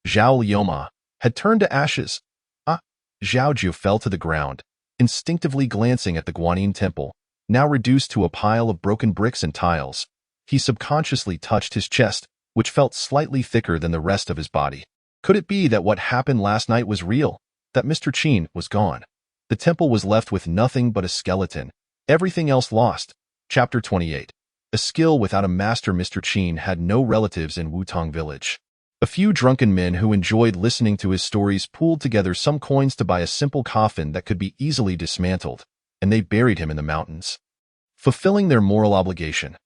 Zhao Lioma, had turned to ashes. Zhao Jiu fell to the ground, instinctively glancing at the Guanyin temple, now reduced to a pile of broken bricks and tiles. He subconsciously touched his chest, which felt slightly thicker than the rest of his body. Could it be that what happened last night was real? That Mr. Qin was gone? The temple was left with nothing but a skeleton. Everything else lost. Chapter 28. A skill without a master. Mr. Qin had no relatives in Wutong village. A few drunken men who enjoyed listening to his stories pooled together some coins to buy a simple coffin that could be easily dismantled, and they buried him in the mountains. Fulfilling their moral obligation,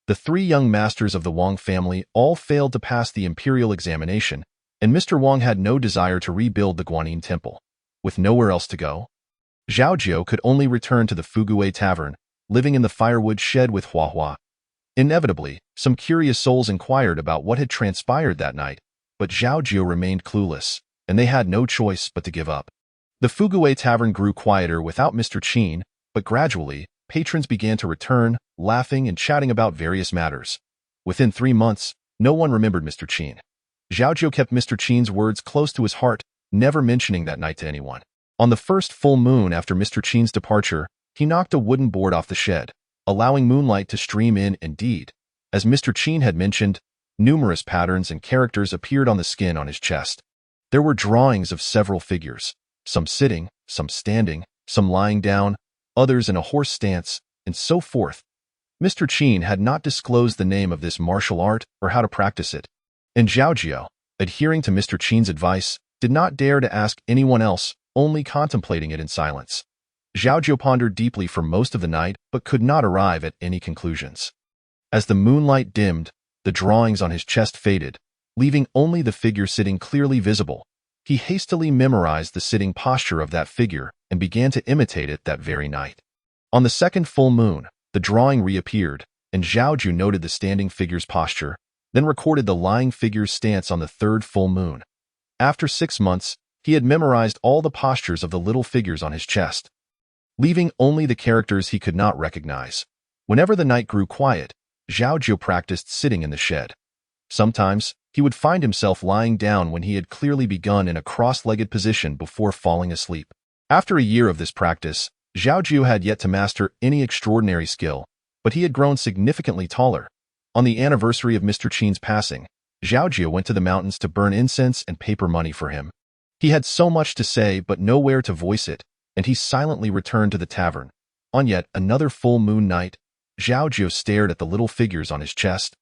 the 3 young masters of the Wang family all failed to pass the imperial examination, and Mr. Wang had no desire to rebuild the Guanyin temple. With nowhere else to go, Zhao Jiu could only return to the Fugui Tavern, living in the firewood shed with Hua Hua. Inevitably, some curious souls inquired about what had transpired that night, but Zhao Jiu remained clueless, and they had no choice but to give up. The Fugui Tavern grew quieter without Mr. Qin, but gradually, patrons began to return, laughing and chatting about various matters. Within 3 months, no one remembered Mr. Qin. Zhao Jiu kept Mr. Qin's words close to his heart, never mentioning that night to anyone. On the first full moon after Mr. Qin's departure, he knocked a wooden board off the shed, allowing moonlight to stream in. Indeed, as Mr. Qin had mentioned, numerous patterns and characters appeared on the skin on his chest. There were drawings of several figures, some sitting, some standing, some lying down, others in a horse stance, and so forth. Mr. Qin had not disclosed the name of this martial art or how to practice it, and Zhao Jiu, adhering to Mr. Qin's advice, did not dare to ask anyone else, only contemplating it in silence. Zhao Jiu pondered deeply for most of the night, but could not arrive at any conclusions. As the moonlight dimmed, the drawings on his chest faded, leaving only the figure sitting clearly visible. He hastily memorized the sitting posture of that figure and began to imitate it that very night. On the second full moon, the drawing reappeared, and Zhao Jiu noted the standing figure's posture, then recorded the lying figure's stance on the third full moon. After 6 months, he had memorized all the postures of the little figures on his chest, leaving only the characters he could not recognize. Whenever the night grew quiet, Zhao Jiu practiced sitting in the shed. Sometimes, he would find himself lying down when he had clearly begun in a cross-legged position before falling asleep. After a year of this practice, Zhao Jiu had yet to master any extraordinary skill, but he had grown significantly taller. On the anniversary of Mr. Qin's passing, Zhao Jiu went to the mountains to burn incense and paper money for him. He had so much to say but nowhere to voice it, and he silently returned to the tavern. On yet another full moon night, Zhao Jiu stared at the little figures on his chest.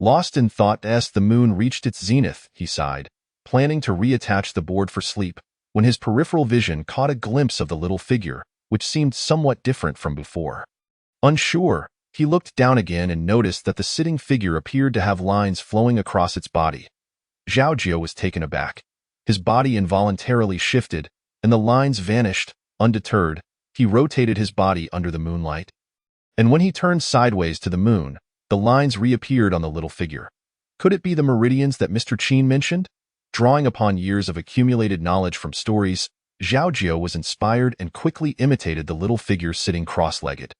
Lost in thought as the moon reached its zenith, he sighed, planning to reattach the board for sleep, when his peripheral vision caught a glimpse of the little figure, which seemed somewhat different from before. Unsure, he looked down again and noticed that the sitting figure appeared to have lines flowing across its body. Zhao Jiu was taken aback. His body involuntarily shifted, and the lines vanished. Undeterred, he rotated his body under the moonlight. And when he turned sideways to the moon, the lines reappeared on the little figure. Could it be the meridians that Mr. Qin mentioned? Drawing upon years of accumulated knowledge from stories, Zhao Jiu was inspired and quickly imitated the little figure sitting cross-legged.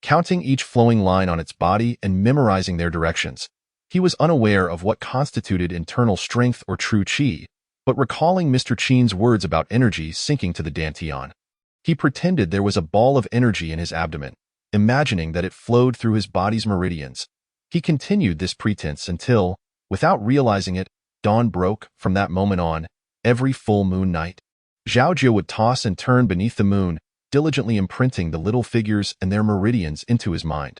Counting each flowing line on its body and memorizing their directions, he was unaware of what constituted internal strength or true qi, but recalling Mr. Qin's words about energy sinking to the dantian. He pretended there was a ball of energy in his abdomen, imagining that it flowed through his body's meridians. He continued this pretense until, without realizing it, dawn broke. From that moment on, every full moon night, Zhao Jiu would toss and turn beneath the moon, diligently imprinting the little figures and their meridians into his mind.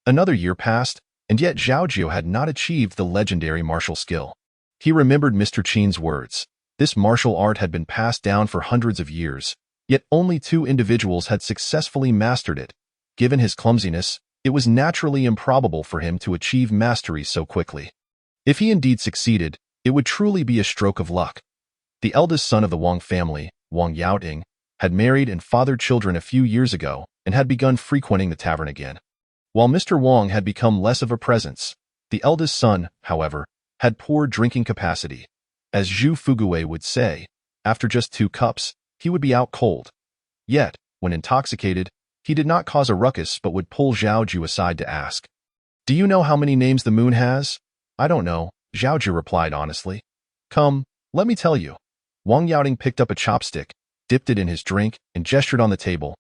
Another year passed, and yet Zhao Jiu had not achieved the legendary martial skill. He remembered Mr. Qin's words. This martial art had been passed down for hundreds of years, yet only 2 individuals had successfully mastered it. Given his clumsiness, it was naturally improbable for him to achieve mastery so quickly. If he indeed succeeded, it would truly be a stroke of luck. The eldest son of the Wang family, Wang Yaoting, had married and fathered children a few years ago and had begun frequenting the tavern again. While Mr. Wang had become less of a presence, the eldest son, however, had poor drinking capacity. As Zhu Fuguwei would say, after just 2 cups, he would be out cold. Yet, when intoxicated, he did not cause a ruckus but would pull Zhao Jiu aside to ask, "Do you know how many names the moon has?" "I don't know," Zhao Jiu replied honestly. "Come, let me tell you." Wang Yaoting picked up a chopstick, dipped it in his drink, and gestured on the table,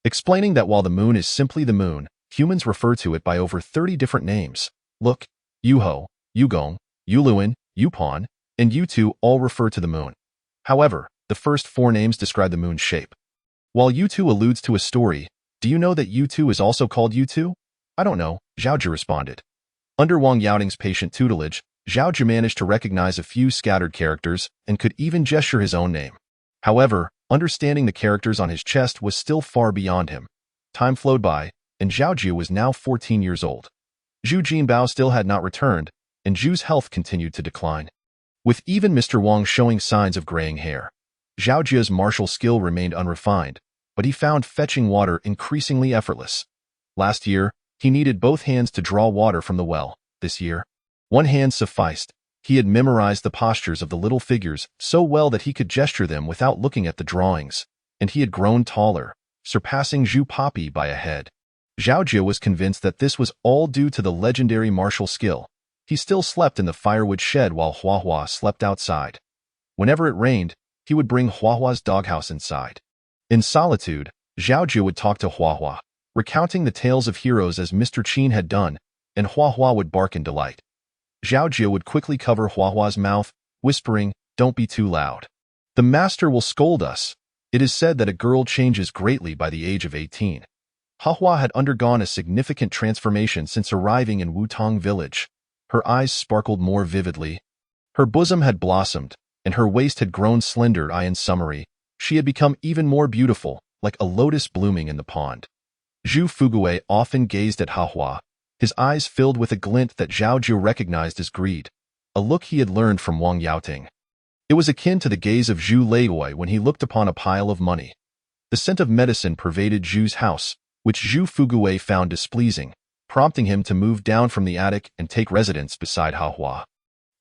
explaining that while the moon is simply the moon, humans refer to it by over 30 different names. Look, Yuho, Yugong, Yuluan, Yupan, and Yutu all refer to the moon. However, the first 4 names describe the moon's shape. While Yutu alludes to a story, do you know that Yutu is also called Yutu? "I don't know," Zhao Jiu responded. Under Wang Yaoting's patient tutelage, Zhao Jiu managed to recognize a few scattered characters and could even gesture his own name. However, understanding the characters on his chest was still far beyond him. Time flowed by, and Zhao Jiu was now 14 years old. Zhu Jinbao still had not returned, and Zhu's health continued to decline, with even Mr. Wang showing signs of graying hair. Zhao Jiu's martial skill remained unrefined, but he found fetching water increasingly effortless. Last year, he needed both hands to draw water from the well. This year, one hand sufficed. He had memorized the postures of the little figures so well that he could gesture them without looking at the drawings, and he had grown taller, surpassing Zhu Papi by a head. Zhao Jiu was convinced that this was all due to the legendary martial skill. He still slept in the firewood shed while Huahua slept outside. Whenever it rained, he would bring Huahua's doghouse inside. In solitude, Zhao Jiu would talk to Huahua, recounting the tales of heroes as Mr. Qin had done, and Huahua would bark in delight. Zhao Jiu would quickly cover Huahua's mouth, whispering, "Don't be too loud. The master will scold us." It is said that a girl changes greatly by the age of 18. Huahua had undergone a significant transformation since arriving in Wutong village. Her eyes sparkled more vividly. Her bosom had blossomed, and her waist had grown slender. In summary, she had become even more beautiful, like a lotus blooming in the pond. Zhu Fuguwei often gazed at Huahua, his eyes filled with a glint that Zhao Jiu recognized as greed, a look he had learned from Wang Yaoting. It was akin to the gaze of Zhu Leigui when he looked upon a pile of money. The scent of medicine pervaded Zhu's house, which Zhu Fugui found displeasing, prompting him to move down from the attic and take residence beside Hua.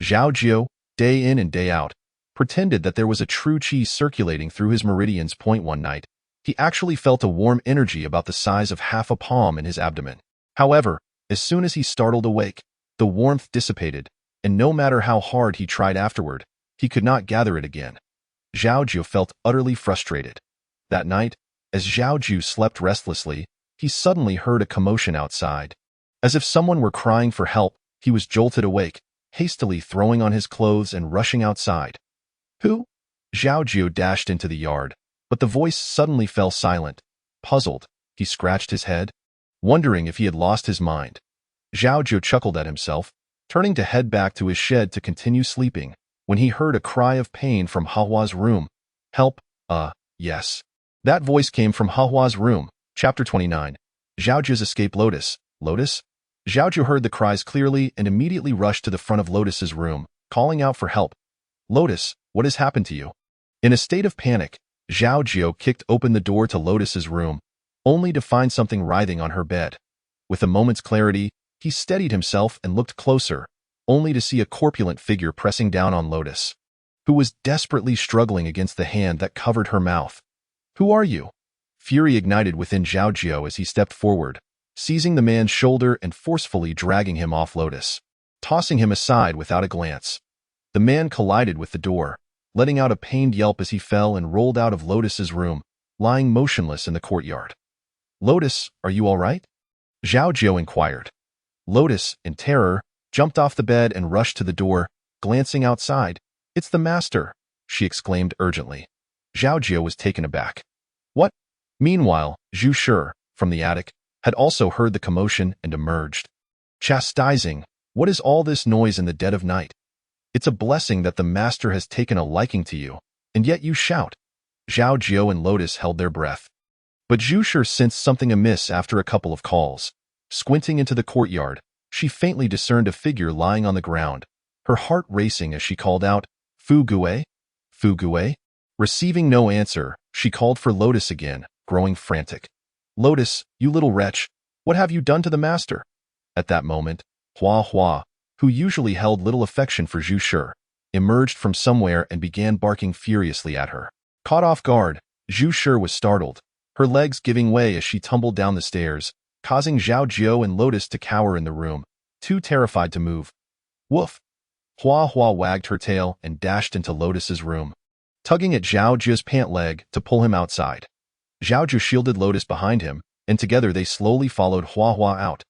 Zhao Jiu, day in and day out, pretended that there was a true qi circulating through his meridians. One night, he actually felt a warm energy about the size of half a palm in his abdomen. However, as soon as he startled awake, the warmth dissipated, and no matter how hard he tried afterward, he could not gather it again. Zhao Jiu felt utterly frustrated. That night, as Zhao Jiu slept restlessly, he suddenly heard a commotion outside. As if someone were crying for help, he was jolted awake, hastily throwing on his clothes and rushing outside. Who? Zhao Jiu dashed into the yard, but the voice suddenly fell silent. Puzzled, he scratched his head, wondering if he had lost his mind. Zhao Jiu chuckled at himself, turning to head back to his shed to continue sleeping, when he heard a cry of pain from Hua's room. Help, yes. That voice came from Hua's room. Chapter 29. Zhao Jiu's escape. Lotus. Lotus? Zhao Jiu heard the cries clearly and immediately rushed to the front of Lotus's room, calling out for help. Lotus, what has happened to you? In a state of panic, Zhao Jiu kicked open the door to Lotus's room, only to find something writhing on her bed. With a moment's clarity, he steadied himself and looked closer, only to see a corpulent figure pressing down on Lotus, who was desperately struggling against the hand that covered her mouth. Who are you? Fury ignited within Zhao Jiu as he stepped forward, seizing the man's shoulder and forcefully dragging him off Lotus, tossing him aside without a glance. The man collided with the door, letting out a pained yelp as he fell and rolled out of Lotus's room, lying motionless in the courtyard. Lotus, are you all right? Zhao Jiu inquired. Lotus, in terror, jumped off the bed and rushed to the door, glancing outside. It's the master, she exclaimed urgently. Zhao Jiu was taken aback. What? Meanwhile, Zhu Shi, from the attic, had also heard the commotion and emerged. Chastising, what is all this noise in the dead of night? It's a blessing that the master has taken a liking to you, and yet you shout. Zhao Jiu and Lotus held their breath. But Zhu Shi sensed something amiss after a couple of calls. Squinting into the courtyard, she faintly discerned a figure lying on the ground, her heart racing as she called out, Fu Gue? Fu Gue? Receiving no answer, she called for Lotus again, growing frantic. Lotus, you little wretch, what have you done to the master? At that moment, Hua, who usually held little affection for Zhu Shi, emerged from somewhere and began barking furiously at her. Caught off guard, Zhu Shi was startled, her legs giving way as she tumbled down the stairs, causing Zhao Jiu and Lotus to cower in the room, too terrified to move. Woof! Hua wagged her tail and dashed into Lotus's room, tugging at Zhao Jiu's pant leg to pull him outside. Zhao Jiu shielded Lotus behind him, and together they slowly followed Hua out.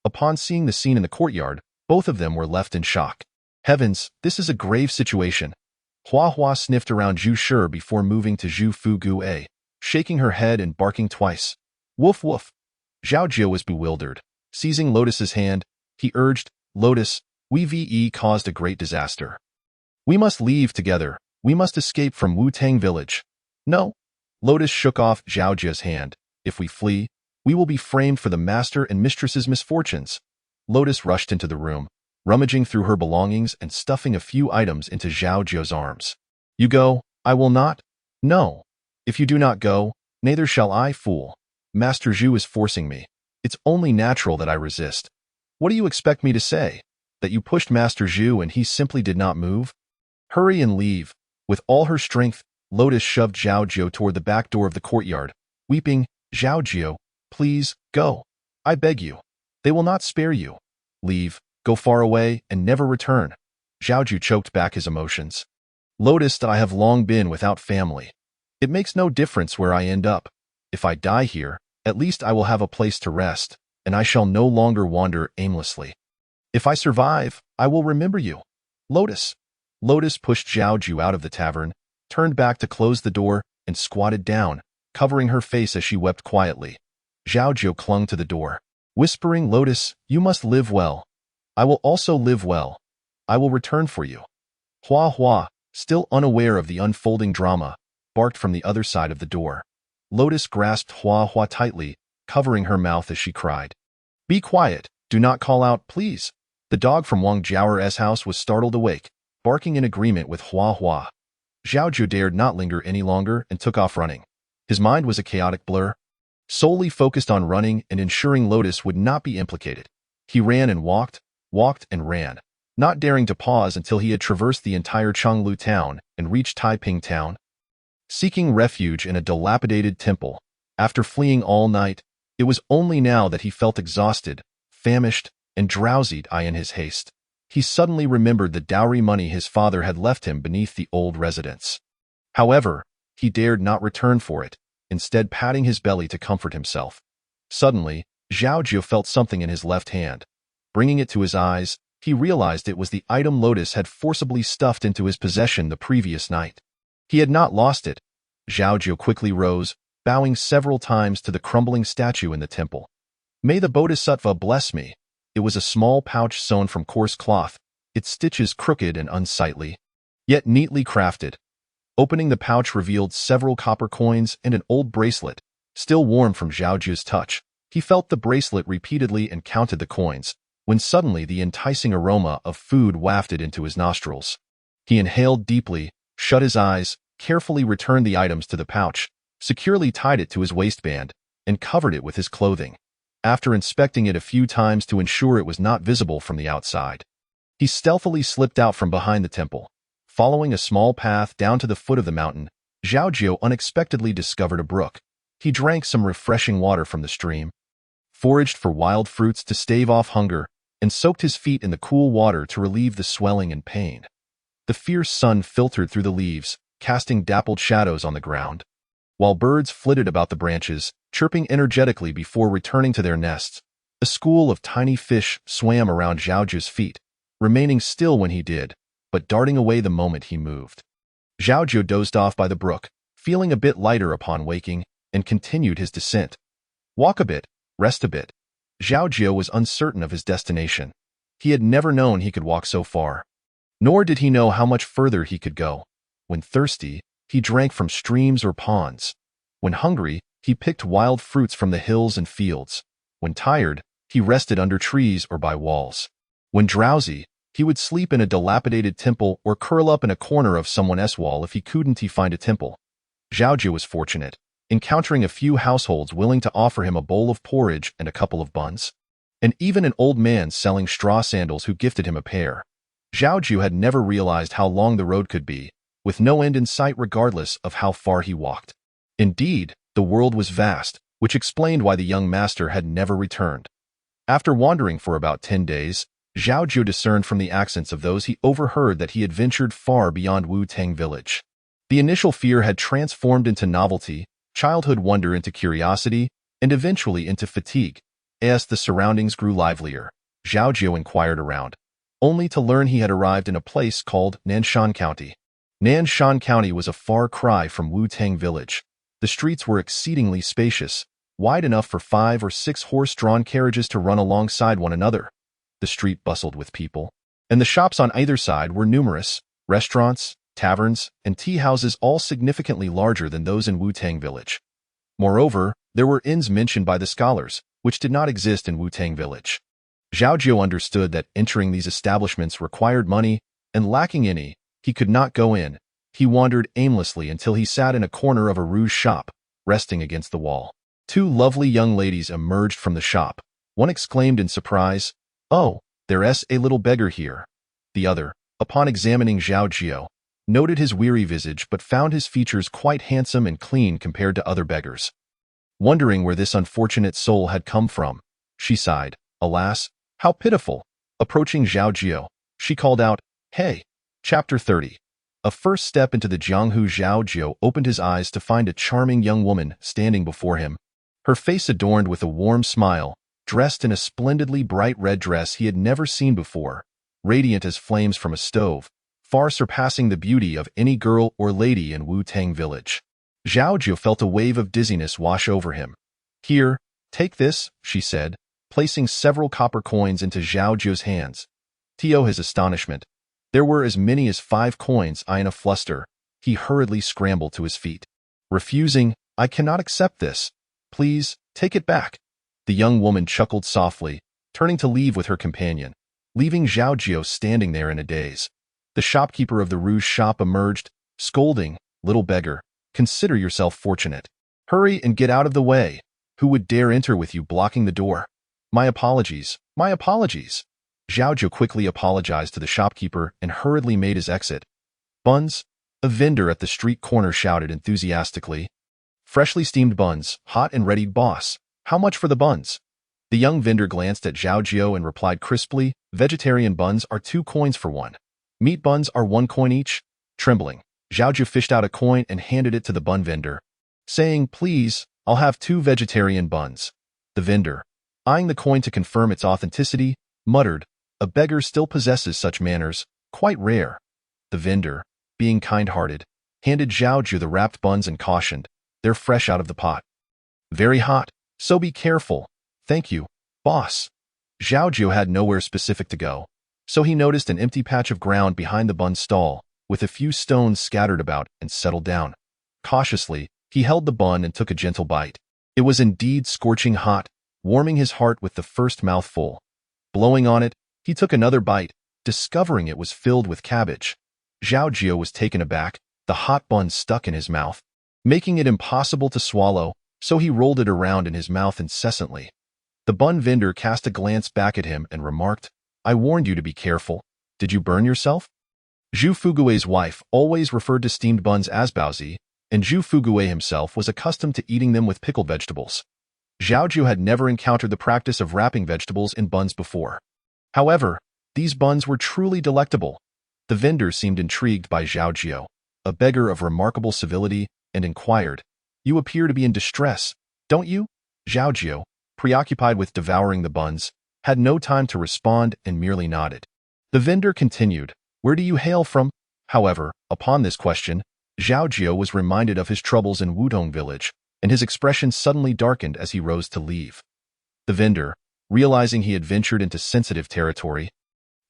Upon seeing the scene in the courtyard, both of them were left in shock. Heavens, this is a grave situation. Hua sniffed around Zhu Shi before moving to Zhu Fu Gue, shaking her head and barking twice. Woof woof! Zhao Jiu was bewildered. Seizing Lotus's hand, he urged, Lotus, we caused a great disaster. We must leave together. We must escape from Wu-Tang village. No. Lotus shook off Zhao Jiu's hand. If we flee, we will be framed for the master and mistress's misfortunes. Lotus rushed into the room, rummaging through her belongings and stuffing a few items into Zhao Jiu's arms. You go, I will not. No. If you do not go, neither shall I, fool. Master Zhu is forcing me. It's only natural that I resist. What do you expect me to say? That you pushed Master Zhu and he simply did not move? Hurry and leave. With all her strength, Lotus shoved Zhao Jiu toward the back door of the courtyard, weeping, Zhao Jiu, please, go. I beg you. They will not spare you. Leave, go far away, and never return. Zhao Jiu choked back his emotions. Lotus, I have long been without family. It makes no difference where I end up. If I die here, at least I will have a place to rest, and I shall no longer wander aimlessly. If I survive, I will remember you. Lotus. Lotus pushed Zhao Jiu out of the tavern, turned back to close the door, and squatted down, covering her face as she wept quietly. Zhao Jiu clung to the door, whispering, Lotus, you must live well. I will also live well. I will return for you. Hua, still unaware of the unfolding drama, barked from the other side of the door. Lotus grasped Hua tightly, covering her mouth as she cried. Be quiet, do not call out, please. The dog from Wang Jiao's house was startled awake, barking in agreement with Hua. Zhao Jiu dared not linger any longer and took off running. His mind was a chaotic blur, solely focused on running and ensuring Lotus would not be implicated. He ran and walked and ran, not daring to pause until he had traversed the entire Chenglu town and reached Taiping town. Seeking refuge in a dilapidated temple, after fleeing all night, it was only now that he felt exhausted, famished, and drowsy in his haste. He suddenly remembered the dowry money his father had left him beneath the old residence. However, he dared not return for it, instead patting his belly to comfort himself. Suddenly, Zhao Jiu felt something in his left hand. Bringing it to his eyes, he realized it was the item Lotus had forcibly stuffed into his possession the previous night. He had not lost it. Zhao Jiu quickly rose, bowing several times to the crumbling statue in the temple. May the Bodhisattva bless me. It was a small pouch sewn from coarse cloth, its stitches crooked and unsightly, yet neatly crafted. Opening the pouch revealed several copper coins and an old bracelet, still warm from Zhao Jiu's touch. He felt the bracelet repeatedly and counted the coins, when suddenly the enticing aroma of food wafted into his nostrils. He inhaled deeply, shut his eyes, carefully returned the items to the pouch, securely tied it to his waistband, and covered it with his clothing. After inspecting it a few times to ensure it was not visible from the outside, he stealthily slipped out from behind the temple. Following a small path down to the foot of the mountain, Zhao Jiu unexpectedly discovered a brook. He drank some refreshing water from the stream, foraged for wild fruits to stave off hunger, and soaked his feet in the cool water to relieve the swelling and pain. The fierce sun filtered through the leaves, casting dappled shadows on the ground, while birds flitted about the branches, chirping energetically before returning to their nests. A school of tiny fish swam around Zhao Jiu's feet, remaining still when he did, but darting away the moment he moved. Zhao Jiu dozed off by the brook, feeling a bit lighter upon waking, and continued his descent. Walk a bit, rest a bit. Zhao Jiu was uncertain of his destination. He had never known he could walk so far, nor did he know how much further he could go. When thirsty, he drank from streams or ponds. When hungry, he picked wild fruits from the hills and fields. When tired, he rested under trees or by walls. When drowsy, he would sleep in a dilapidated temple or curl up in a corner of someone else's wall if he couldn't find a temple. Zhao Jiu was fortunate, encountering a few households willing to offer him a bowl of porridge and a couple of buns, and even an old man selling straw sandals who gifted him a pair. Zhao Jiu had never realized how long the road could be, with no end in sight regardless of how far he walked. Indeed, the world was vast, which explained why the young master had never returned. After wandering for about 10 days, Zhao Jiu discerned from the accents of those he overheard that he had ventured far beyond Wu Tang village. The initial fear had transformed into novelty, childhood wonder into curiosity, and eventually into fatigue. As the surroundings grew livelier, Zhao Jiu inquired around, only to learn he had arrived in a place called Nanshan County. Nanshan County was a far cry from Wu Tang village. The streets were exceedingly spacious, wide enough for 5 or 6 horse-drawn carriages to run alongside one another. The street bustled with people, and the shops on either side were numerous: restaurants, taverns, and tea houses, all significantly larger than those in Wu Tang village. Moreover, there were inns mentioned by the scholars, which did not exist in Wu Tang village. Zhao Jiu understood that entering these establishments required money, and lacking any, he could not go in. He wandered aimlessly until he sat in a corner of a rouge shop, resting against the wall. 2 lovely young ladies emerged from the shop. One exclaimed in surprise, "Oh, there's a little beggar here." The other, upon examining Zhao Jiu, noted his weary visage but found his features quite handsome and clean compared to other beggars. Wondering where this unfortunate soul had come from, she sighed, "Alas, how pitiful." Approaching Zhao Jiu, she called out, "Hey." Chapter 30. A first step into the Jianghu. Zhao Jiu opened his eyes to find a charming young woman standing before him, her face adorned with a warm smile, dressed in a splendidly bright red dress he had never seen before, radiant as flames from a stove, far surpassing the beauty of any girl or lady in Wu Tang village. Zhao Jiu felt a wave of dizziness wash over him. "Here, take this," she said, placing several copper coins into Zhao Jiu's hands. To his astonishment, there were as many as 5 coins. In a fluster, he hurriedly scrambled to his feet. Refusing, "I cannot accept this. Please, take it back." The young woman chuckled softly, turning to leave with her companion, leaving Zhao Jiu standing there in a daze. The shopkeeper of the rouge shop emerged, scolding, "Little beggar, consider yourself fortunate. Hurry and get out of the way. Who would dare enter with you blocking the door? My apologies, my apologies." Zhao Jiu quickly apologized to the shopkeeper and hurriedly made his exit. "Buns?" a vendor at the street corner shouted enthusiastically. "Freshly steamed buns, hot and ready, boss. How much for the buns?" The young vendor glanced at Zhao Jiu and replied crisply, "Vegetarian buns are 2 coins for 1. Meat buns are 1 coin each." Trembling, Zhao Jiu fished out a coin and handed it to the bun vendor, saying, "Please, I'll have 2 vegetarian buns." The vendor, eyeing the coin to confirm its authenticity, muttered, "A beggar still possesses such manners, quite rare." The vendor, being kind-hearted, handed Zhao Jiu the wrapped buns and cautioned, "They're fresh out of the pot. Very hot, so be careful." "Thank you, boss." Zhao Jiu had nowhere specific to go, so he noticed an empty patch of ground behind the bun stall, with a few stones scattered about, and settled down. Cautiously, he held the bun and took a gentle bite. It was indeed scorching hot, warming his heart with the first mouthful. Blowing on it, he took another bite, discovering it was filled with cabbage. Zhao Jiu was taken aback, the hot bun stuck in his mouth, making it impossible to swallow, so he rolled it around in his mouth incessantly. The bun vendor cast a glance back at him and remarked, "I warned you to be careful. Did you burn yourself?" Zhu Fugui's wife always referred to steamed buns as baozi, and Zhu Fugui himself was accustomed to eating them with pickled vegetables. Zhao Jiu had never encountered the practice of wrapping vegetables in buns before. However, these buns were truly delectable. The vendor seemed intrigued by Zhao Jiu, a beggar of remarkable civility, and inquired, "You appear to be in distress, don't you?" Zhao Jiu, preoccupied with devouring the buns, had no time to respond and merely nodded. The vendor continued, "Where do you hail from?" However, upon this question, Zhao Jiu was reminded of his troubles in Wudong village, and his expression suddenly darkened as he rose to leave. The vendor, realizing he had ventured into sensitive territory,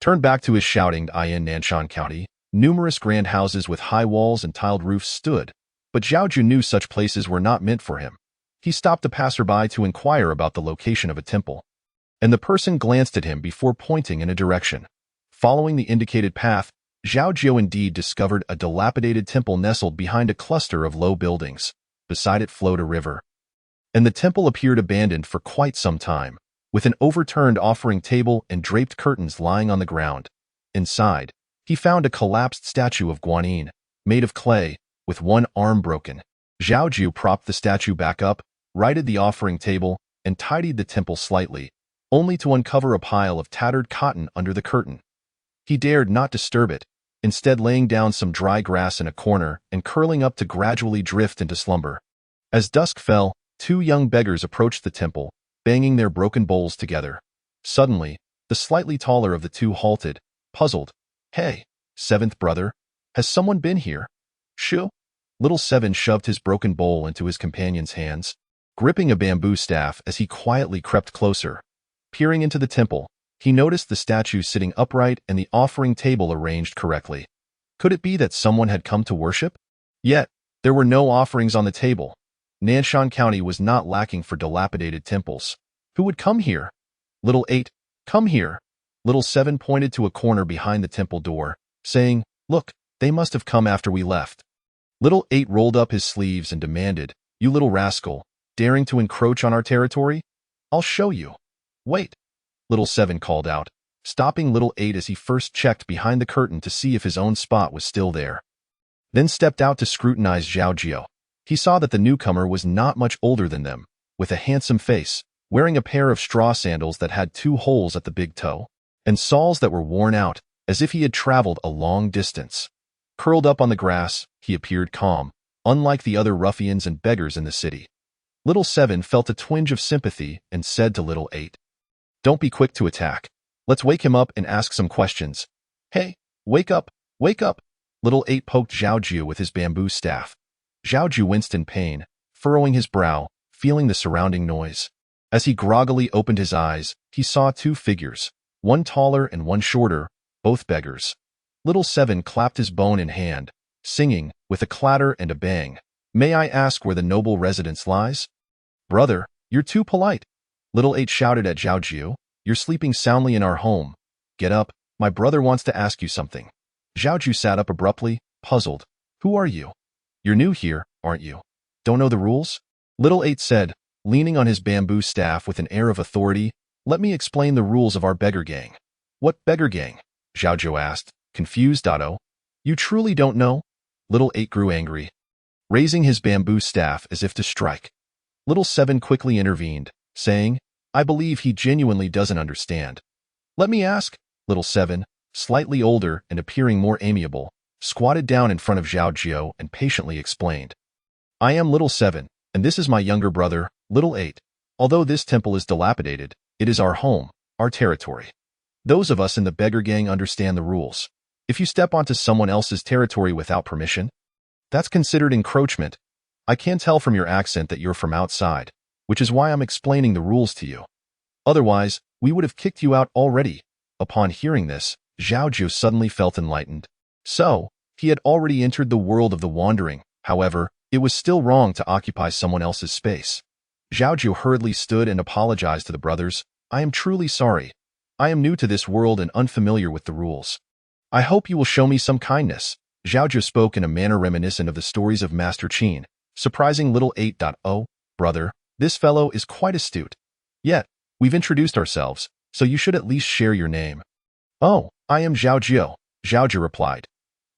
turned back to his shouting. In Nanshan County, numerous grand houses with high walls and tiled roofs stood, but Zhao Jiu knew such places were not meant for him. He stopped a passerby to inquire about the location of a temple, and the person glanced at him before pointing in a direction. Following the indicated path, Zhao Jiu indeed discovered a dilapidated temple nestled behind a cluster of low buildings. Beside it flowed a river, and the temple appeared abandoned for quite some time, with an overturned offering table and draped curtains lying on the ground. Inside, he found a collapsed statue of Guanyin, made of clay, with one arm broken. Zhao Jiu propped the statue back up, righted the offering table, and tidied the temple slightly, only to uncover a pile of tattered cotton under the curtain. He dared not disturb it, instead laying down some dry grass in a corner and curling up to gradually drift into slumber. As dusk fell, 2 young beggars approached the temple, banging their broken bowls together. Suddenly, the slightly taller of the 2 halted, puzzled. "Hey, 7th brother, has someone been here?" "Shu?" Little 7 shoved his broken bowl into his companion's hands, gripping a bamboo staff as he quietly crept closer. Peering into the temple, he noticed the statue sitting upright and the offering table arranged correctly. Could it be that someone had come to worship? Yet, there were no offerings on the table. Nanshan County was not lacking for dilapidated temples. Who would come here? Little 8, come here. Little 7 pointed to a corner behind the temple door, saying, "Look, they must have come after we left." Little 8 rolled up his sleeves and demanded, "You little rascal, daring to encroach on our territory? I'll show you." "Wait," Little 7 called out, stopping Little 8 as he first checked behind the curtain to see if his own spot was still there. Then stepped out to scrutinize Zhao Jiu. He saw that the newcomer was not much older than them, with a handsome face, wearing a pair of straw sandals that had 2 holes at the big toe, and soles that were worn out, as if he had traveled a long distance. Curled up on the grass, he appeared calm, unlike the other ruffians and beggars in the city. Little 7 felt a twinge of sympathy and said to Little 8, "Don't be quick to attack. Let's wake him up and ask some questions." "Hey, wake up, wake up!" Little 8 poked Zhao Jiu with his bamboo staff. Zhao Jiu winced in pain, furrowing his brow, feeling the surrounding noise. As he groggily opened his eyes, he saw 2 figures, one taller and one shorter, both beggars. Little 7 clapped his bone in hand, singing, with a clatter and a bang, "May I ask where the noble residence lies?" "Brother, you're too polite." Little 8 shouted at Zhao Jiu, "You're sleeping soundly in our home. Get up, my brother wants to ask you something." Zhao Jiu sat up abruptly, puzzled. Who are you? You're new here, aren't you? Don't know the rules? Little 8 said, leaning on his bamboo staff with an air of authority. Let me explain the rules of our beggar gang. What beggar gang? Zhao Jiu asked, confused. Oh, you truly don't know? Little 8 grew angry, raising his bamboo staff as if to strike. Little 7 quickly intervened, saying, I believe he genuinely doesn't understand. Let me ask. Little 7, slightly older and appearing more amiable, squatted down in front of Zhao Jiu and patiently explained. I am Little 7, and this is my younger brother, Little 8. Although this temple is dilapidated, it is our home, our territory. Those of us in the beggar gang understand the rules. If you step onto someone else's territory without permission, that's considered encroachment. I can tell from your accent that you're from outside, which is why I'm explaining the rules to you. Otherwise, we would have kicked you out already. Upon hearing this, Zhao Jiu suddenly felt enlightened. So, he had already entered the world of the wandering. However, it was still wrong to occupy someone else's space. Zhao Jiu hurriedly stood and apologized to the brothers. I am truly sorry. I am new to this world and unfamiliar with the rules. I hope you will show me some kindness. Zhao Jiu spoke in a manner reminiscent of the stories of Master Qin, surprising Little 8. Oh, brother, this fellow is quite astute. Yet, we've introduced ourselves, so you should at least share your name. Oh, I am Zhao Jiu, Zhao Jiu replied.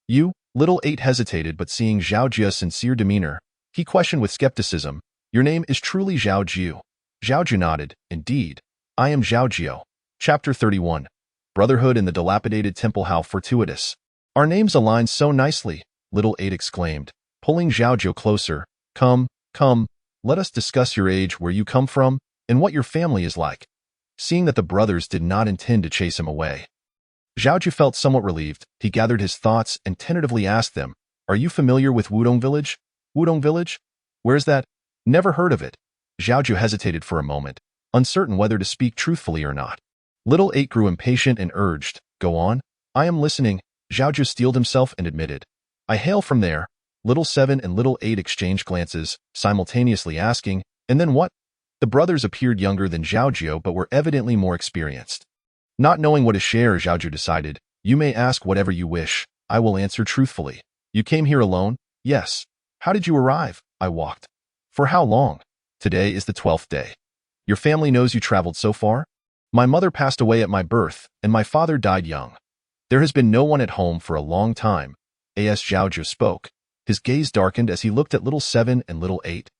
You? Little 8 hesitated, but seeing Zhao Jiu's sincere demeanor, he questioned with skepticism, your name is truly Zhao Jiu. Zhao Jiu nodded, indeed, I am Zhao Jiu. Chapter 31. Brotherhood in the Dilapidated Temple. How fortuitous. Our names align so nicely, Little 8 exclaimed, pulling Zhao Jiu closer. Come, let us discuss your age, where you come from, and what your family is like. Seeing that the brothers did not intend to chase him away, Zhao Jiu felt somewhat relieved. He gathered his thoughts and tentatively asked them, are you familiar with Wudong Village? Wudong Village? Where's that? Never heard of it. Zhao Jiu hesitated for a moment, uncertain whether to speak truthfully or not. Little 8 grew impatient and urged, go on. I am listening. Zhao Jiu steeled himself and admitted, I hail from there. Little 7 and Little 8 exchanged glances, simultaneously asking, and then what? The brothers appeared younger than Zhao Jiu but were evidently more experienced. Not knowing what to share, Zhao Jiu decided, you may ask whatever you wish. I will answer truthfully. You came here alone? Yes. How did you arrive? I walked. For how long? Today is the 12th day. Your family knows you traveled so far? My mother passed away at my birth, and my father died young. There has been no one at home for a long time. As Zhao Jiu spoke, his gaze darkened as he looked at Little 7 and Little 8.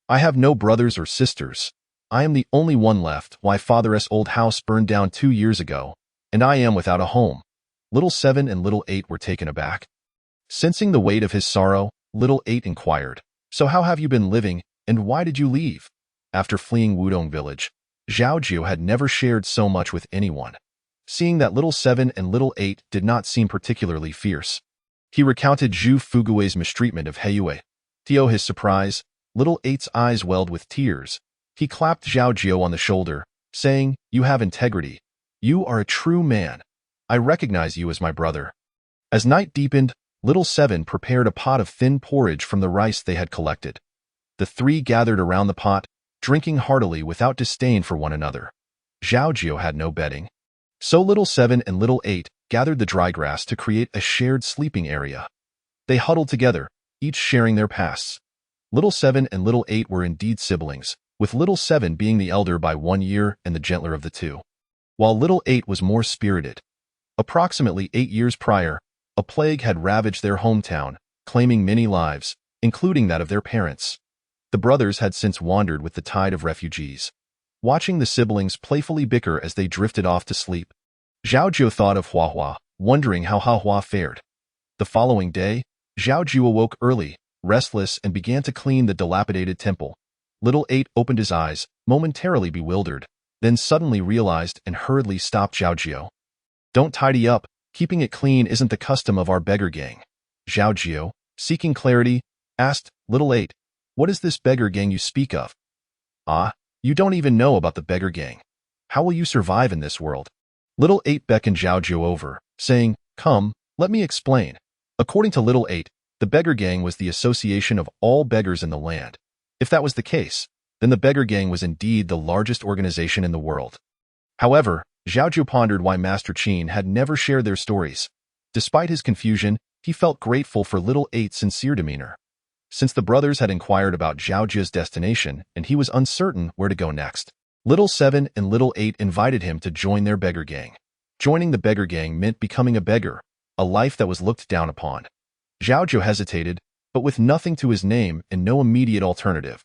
I have no brothers or sisters. I am the only one left. My father's old house burned down 2 years ago, and I am without a home. Little 7 and Little 8 were taken aback. Sensing the weight of his sorrow, Little 8 inquired, so how have you been living, and why did you leave? After fleeing Wudong Village, Zhao Jiu had never shared so much with anyone. Seeing that Little 7 and Little 8 did not seem particularly fierce, he recounted Zhu Fugui's mistreatment of Heiyue. To his surprise, Little 8's eyes welled with tears. He clapped Zhao Jiu on the shoulder, saying, you have integrity. You are a true man. I recognize you as my brother. As night deepened, Little 7 prepared a pot of thin porridge from the rice they had collected. The three gathered around the pot, drinking heartily without disdain for one another. Zhao Jiu had no bedding, so Little 7 and Little 8 gathered the dry grass to create a shared sleeping area. They huddled together, each sharing their pasts. Little 7 and Little 8 were indeed siblings, with Little 7 being the elder by 1 year and the gentler of the two, while Little 8 was more spirited. Approximately 8 years prior, a plague had ravaged their hometown, claiming many lives, including that of their parents. The brothers had since wandered with the tide of refugees. Watching the siblings playfully bicker as they drifted off to sleep, Zhao Jiu thought of Hua Hua, wondering how Hua Hua fared. The following day, Zhao Jiu awoke early, restless, and began to clean the dilapidated temple. Little 8 opened his eyes, momentarily bewildered, then suddenly realized and hurriedly stopped Zhao Jiu. Don't tidy up, keeping it clean isn't the custom of our beggar gang. Zhao Jiu, seeking clarity, asked, Little 8, what is this beggar gang you speak of? Ah, you don't even know about the beggar gang. How will you survive in this world? Little 8 beckoned Zhao Jiu over, saying, come, let me explain. According to Little 8, the beggar gang was the association of all beggars in the land. If that was the case, then the beggar gang was indeed the largest organization in the world. However, Zhao Jiu pondered why Master Qin had never shared their stories. Despite his confusion, He felt grateful for little Eight's sincere demeanor. Since the brothers had inquired about Zhao Jiu's destination and he was uncertain where to go next, Little Seven and Little Eight invited him to join their beggar gang. Joining the beggar gang meant becoming a beggar, a life that was looked down upon. Zhao Jiu hesitated, but with nothing to his name and no immediate alternative.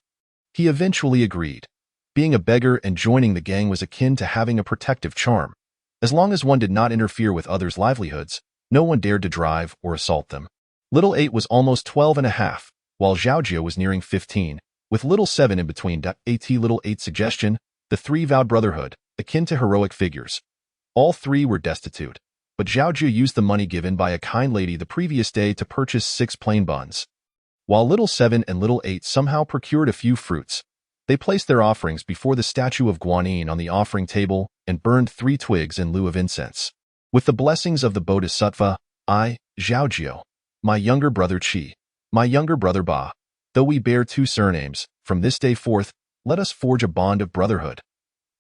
He eventually agreed. Being a beggar and joining the gang was akin to having a protective charm. As long as one did not interfere with others' livelihoods, no one dared to drive or assault them. Little Eight was almost 12 and a half, while Zhao Jiu was nearing 15, with Little Seven in between. Little Eight's suggestion, the three vowed brotherhood, akin to heroic figures. All three were destitute, but Zhao Jiu used the money given by a kind lady the previous day to purchase 6 plain buns. While Little Seven and Little Eight somehow procured a few fruits, they placed their offerings before the statue of Guanyin on the offering table and burned 3 twigs in lieu of incense. With the blessings of the Bodhisattva, I, Zhao Jiu, my younger brother Qi, my younger brother Ba, though we bear 2 surnames, from this day forth, let us forge a bond of brotherhood.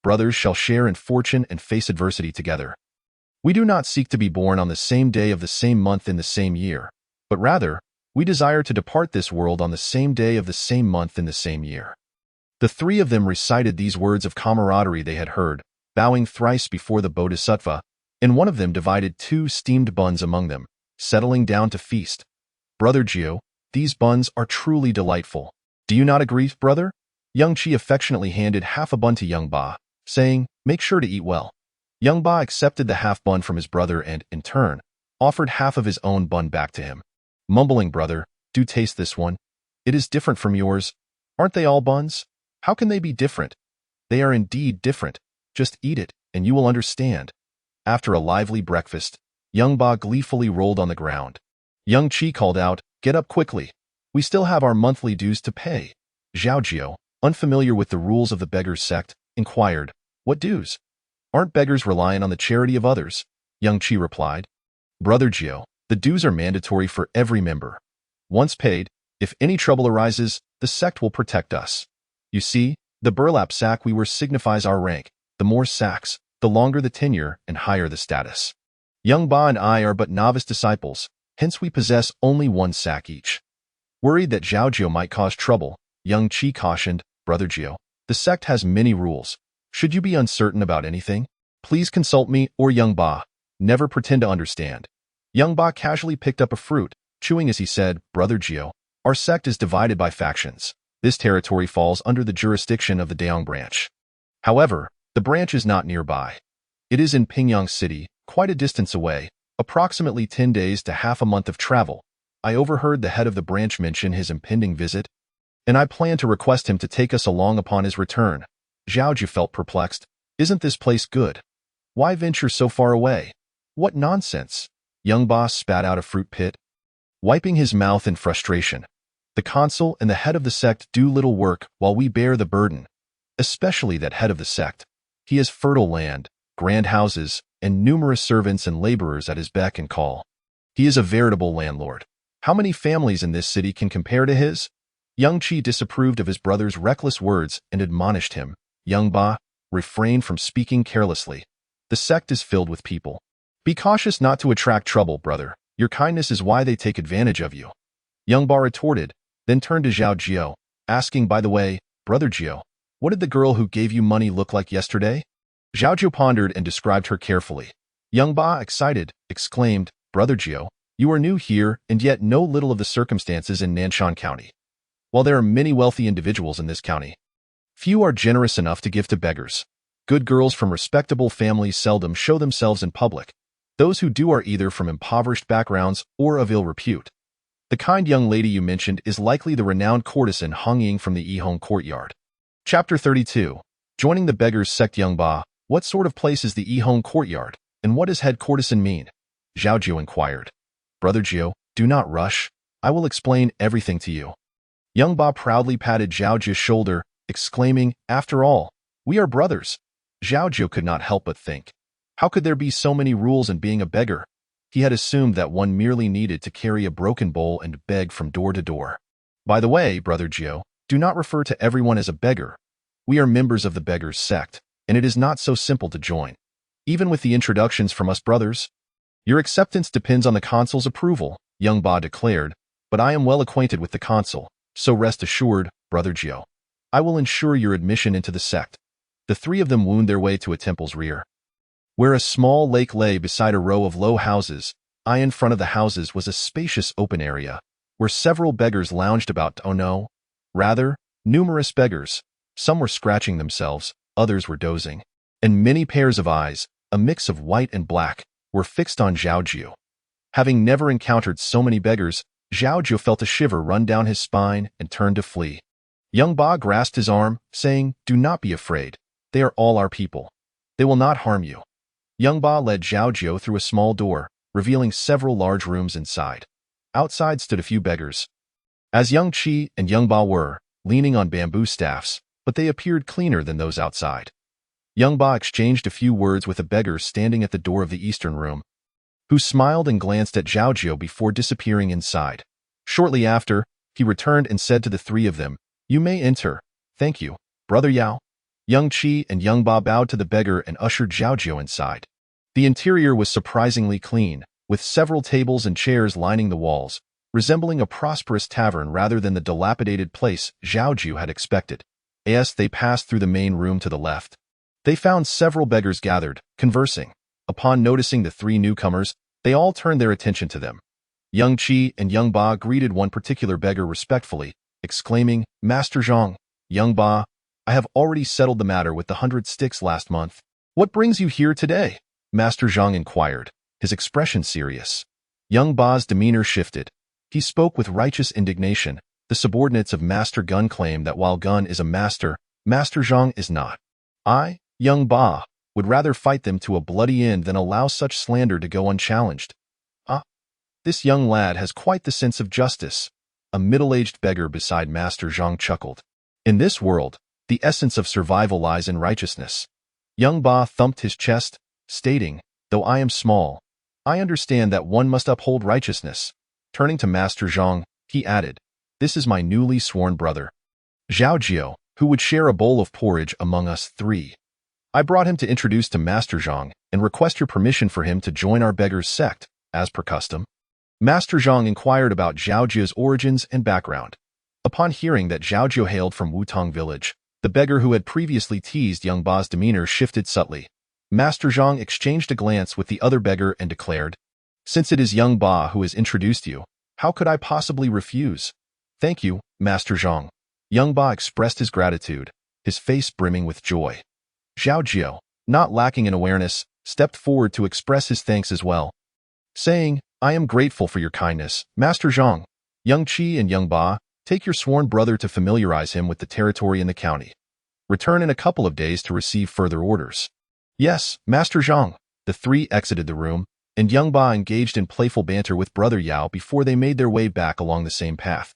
Brothers shall share in fortune and face adversity together. We do not seek to be born on the same day of the same month in the same year, but rather, we desire to depart this world on the same day of the same month in the same year. The 3 of them recited these words of camaraderie they had heard, bowing thrice before the Bodhisattva, and one of them divided 2 steamed buns among them, settling down to feast. Brother Jiu, these buns are truly delightful. Do you not agree, brother? Young Qi affectionately handed half a bun to young Ba, saying, make sure to eat well. Young Ba accepted the half bun from his brother and, in turn, offered half of his own bun back to him. Mumbling, brother, do taste this one. It is different from yours. Aren't they all buns? How can they be different? They are indeed different. Just eat it, and you will understand. After a lively breakfast, young Ba gleefully rolled on the ground. Young Qi called out, get up quickly. We still have our monthly dues to pay. Zhao Jiu, unfamiliar with the rules of the beggars' sect, inquired, what dues? Aren't beggars reliant on the charity of others? Young Qi replied, Brother Jiu, the dues are mandatory for every member. Once paid, if any trouble arises, the sect will protect us. You see, the burlap sack we wear signifies our rank. The more sacks, the longer the tenure and higher the status. Young Ba and I are but novice disciples, hence we possess only 1 sack each. Worried that Zhao Jiu might cause trouble, young Qi cautioned, Brother Jiu, the sect has many rules. Should you be uncertain about anything, please consult me or young Ba. Never pretend to understand. Young Ba casually picked up a fruit, chewing as he said, Brother Jiu, our sect is divided by factions. This territory falls under the jurisdiction of the Daong branch. However, the branch is not nearby. It is in Pingyang City, quite a distance away, approximately 10 days to half a month of travel. I overheard the head of the branch mention his impending visit, and I plan to request him to take us along upon his return. Zhao Jiu felt perplexed. Isn't this place good? Why venture so far away? What nonsense! Young Ba spat out a fruit pit, wiping his mouth in frustration. The consul and the head of the sect do little work while we bear the burden, especially that head of the sect. He has fertile land, grand houses, and numerous servants and laborers at his beck and call. He is a veritable landlord. How many families in this city can compare to his? Young Qi disapproved of his brother's reckless words and admonished him. Young Ba, refrain from speaking carelessly. The sect is filled with people. Be cautious not to attract trouble, brother. Your kindness is why they take advantage of you. Young Ba retorted, then turned to Zhao Jiu, asking, by the way, Brother Jiu, what did the girl who gave you money look like yesterday? Zhao Jiu pondered and described her carefully. Young Ba, excited, exclaimed, Brother Jiu, you are new here and yet know little of the circumstances in Nanshan County. While there are many wealthy individuals in this county, few are generous enough to give to beggars. Good girls from respectable families seldom show themselves in public. Those who do are either from impoverished backgrounds or of ill repute. The kind young lady you mentioned is likely the renowned courtesan Hong Ying from the Yihong courtyard. Chapter 32. Joining the beggars' sect. Young Ba, what sort of place is the Yihong courtyard, and what does head courtesan mean? Zhao Jiu inquired. Brother Jiu, do not rush. I will explain everything to you. Young Ba proudly patted Zhao Jiu's shoulder, exclaiming, after all, we are brothers. Zhao Jiu could not help but think. How could there be so many rules in being a beggar? He had assumed that one merely needed to carry a broken bowl and beg from door to door. By the way, Brother Jiu, do not refer to everyone as a beggar. We are members of the beggars' sect, and it is not so simple to join. Even with the introductions from us brothers, Your acceptance depends on the consul's approval, young Ba declared, but I am well acquainted with the consul, so rest assured, Brother Jiu. I will ensure your admission into the sect. The three of them wound their way to a temple's rear, where a small lake lay beside a row of low houses. In front of the houses was a spacious open area, where several beggars lounged about. Oh no, rather, numerous beggars. Some were scratching themselves, others were dozing, and many pairs of eyes, a mix of white and black, were fixed on Zhao Jiu. Having never encountered so many beggars, Zhao Jiu felt a shiver run down his spine and turned to flee. Young Ba grasped his arm, saying, "Do not be afraid. They are all our people. They will not harm you." Young Ba led Zhao Jiu through a small door, revealing several large rooms inside. Outside stood a few beggars, as Young Qi and Young Ba were, leaning on bamboo staffs, but they appeared cleaner than those outside. Young Ba exchanged a few words with a beggar standing at the door of the eastern room, who smiled and glanced at Zhao Jiu before disappearing inside. Shortly after, he returned and said to the three of them, "You may enter. Thank you, Brother Yao." Young Qi and Young Ba bowed to the beggar and ushered Zhao Jiu inside. The interior was surprisingly clean, with several tables and chairs lining the walls, resembling a prosperous tavern rather than the dilapidated place Zhao Jiu had expected. As they passed through the main room to the left, they found several beggars gathered, conversing. Upon noticing the three newcomers, they all turned their attention to them. Young Qi and Young Ba greeted one particular beggar respectfully, exclaiming, "Master Zhang, Young Ba, I have already settled the matter with the 100 sticks last month. What brings you here today?" Master Zhang inquired, his expression serious. Young Ba's demeanor shifted. He spoke with righteous indignation. The subordinates of Master Gun claim that while Gun is a master, Master Zhang is not. I, Young Ba, would rather fight them to a bloody end than allow such slander to go unchallenged. This young lad has quite the sense of justice. A middle-aged beggar beside Master Zhang chuckled. In this world, the essence of survival lies in righteousness. Young Ba thumped his chest, stating, "Though I am small, I understand that one must uphold righteousness." Turning to Master Zhang, he added, "This is my newly sworn brother, Zhao Jiu, who would share a bowl of porridge among us three. I brought him to introduce to Master Zhang and request your permission for him to join our beggars' sect, as per custom." Master Zhang inquired about Zhao Jiu's origins and background. Upon hearing that Zhao Jiu hailed from Wutong village, the beggar who had previously teased Young Ba's demeanor shifted subtly. Master Zhang exchanged a glance with the other beggar and declared, "Since it is Young Ba who has introduced you, how could I possibly refuse?" "Thank you, Master Zhang." Young Ba expressed his gratitude, his face brimming with joy. Zhao Jiu, not lacking in awareness, stepped forward to express his thanks as well, saying, "I am grateful for your kindness, Master Zhang. Young Qi and Young Ba, take your sworn brother to familiarize him with the territory in the county. Return in a couple of days to receive further orders." "Yes, Master Zhang." The three exited the room, and Young Ba engaged in playful banter with Brother Yao before they made their way back along the same path.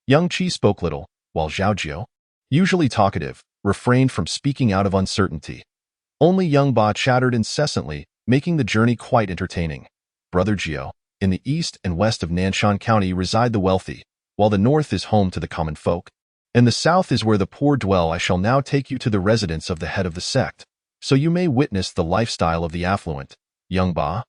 Young Qi spoke little, while Zhao Jiu, usually talkative, refrained from speaking out of uncertainty. Only Young Ba chattered incessantly, making the journey quite entertaining. "Brother Jiu, in the east and west of Nanshan County reside the wealthy, while the north is home to the common folk, and the south is where the poor dwell. I shall now take you to the residence of the head of the sect, so you may witness the lifestyle of the affluent. Young Ba,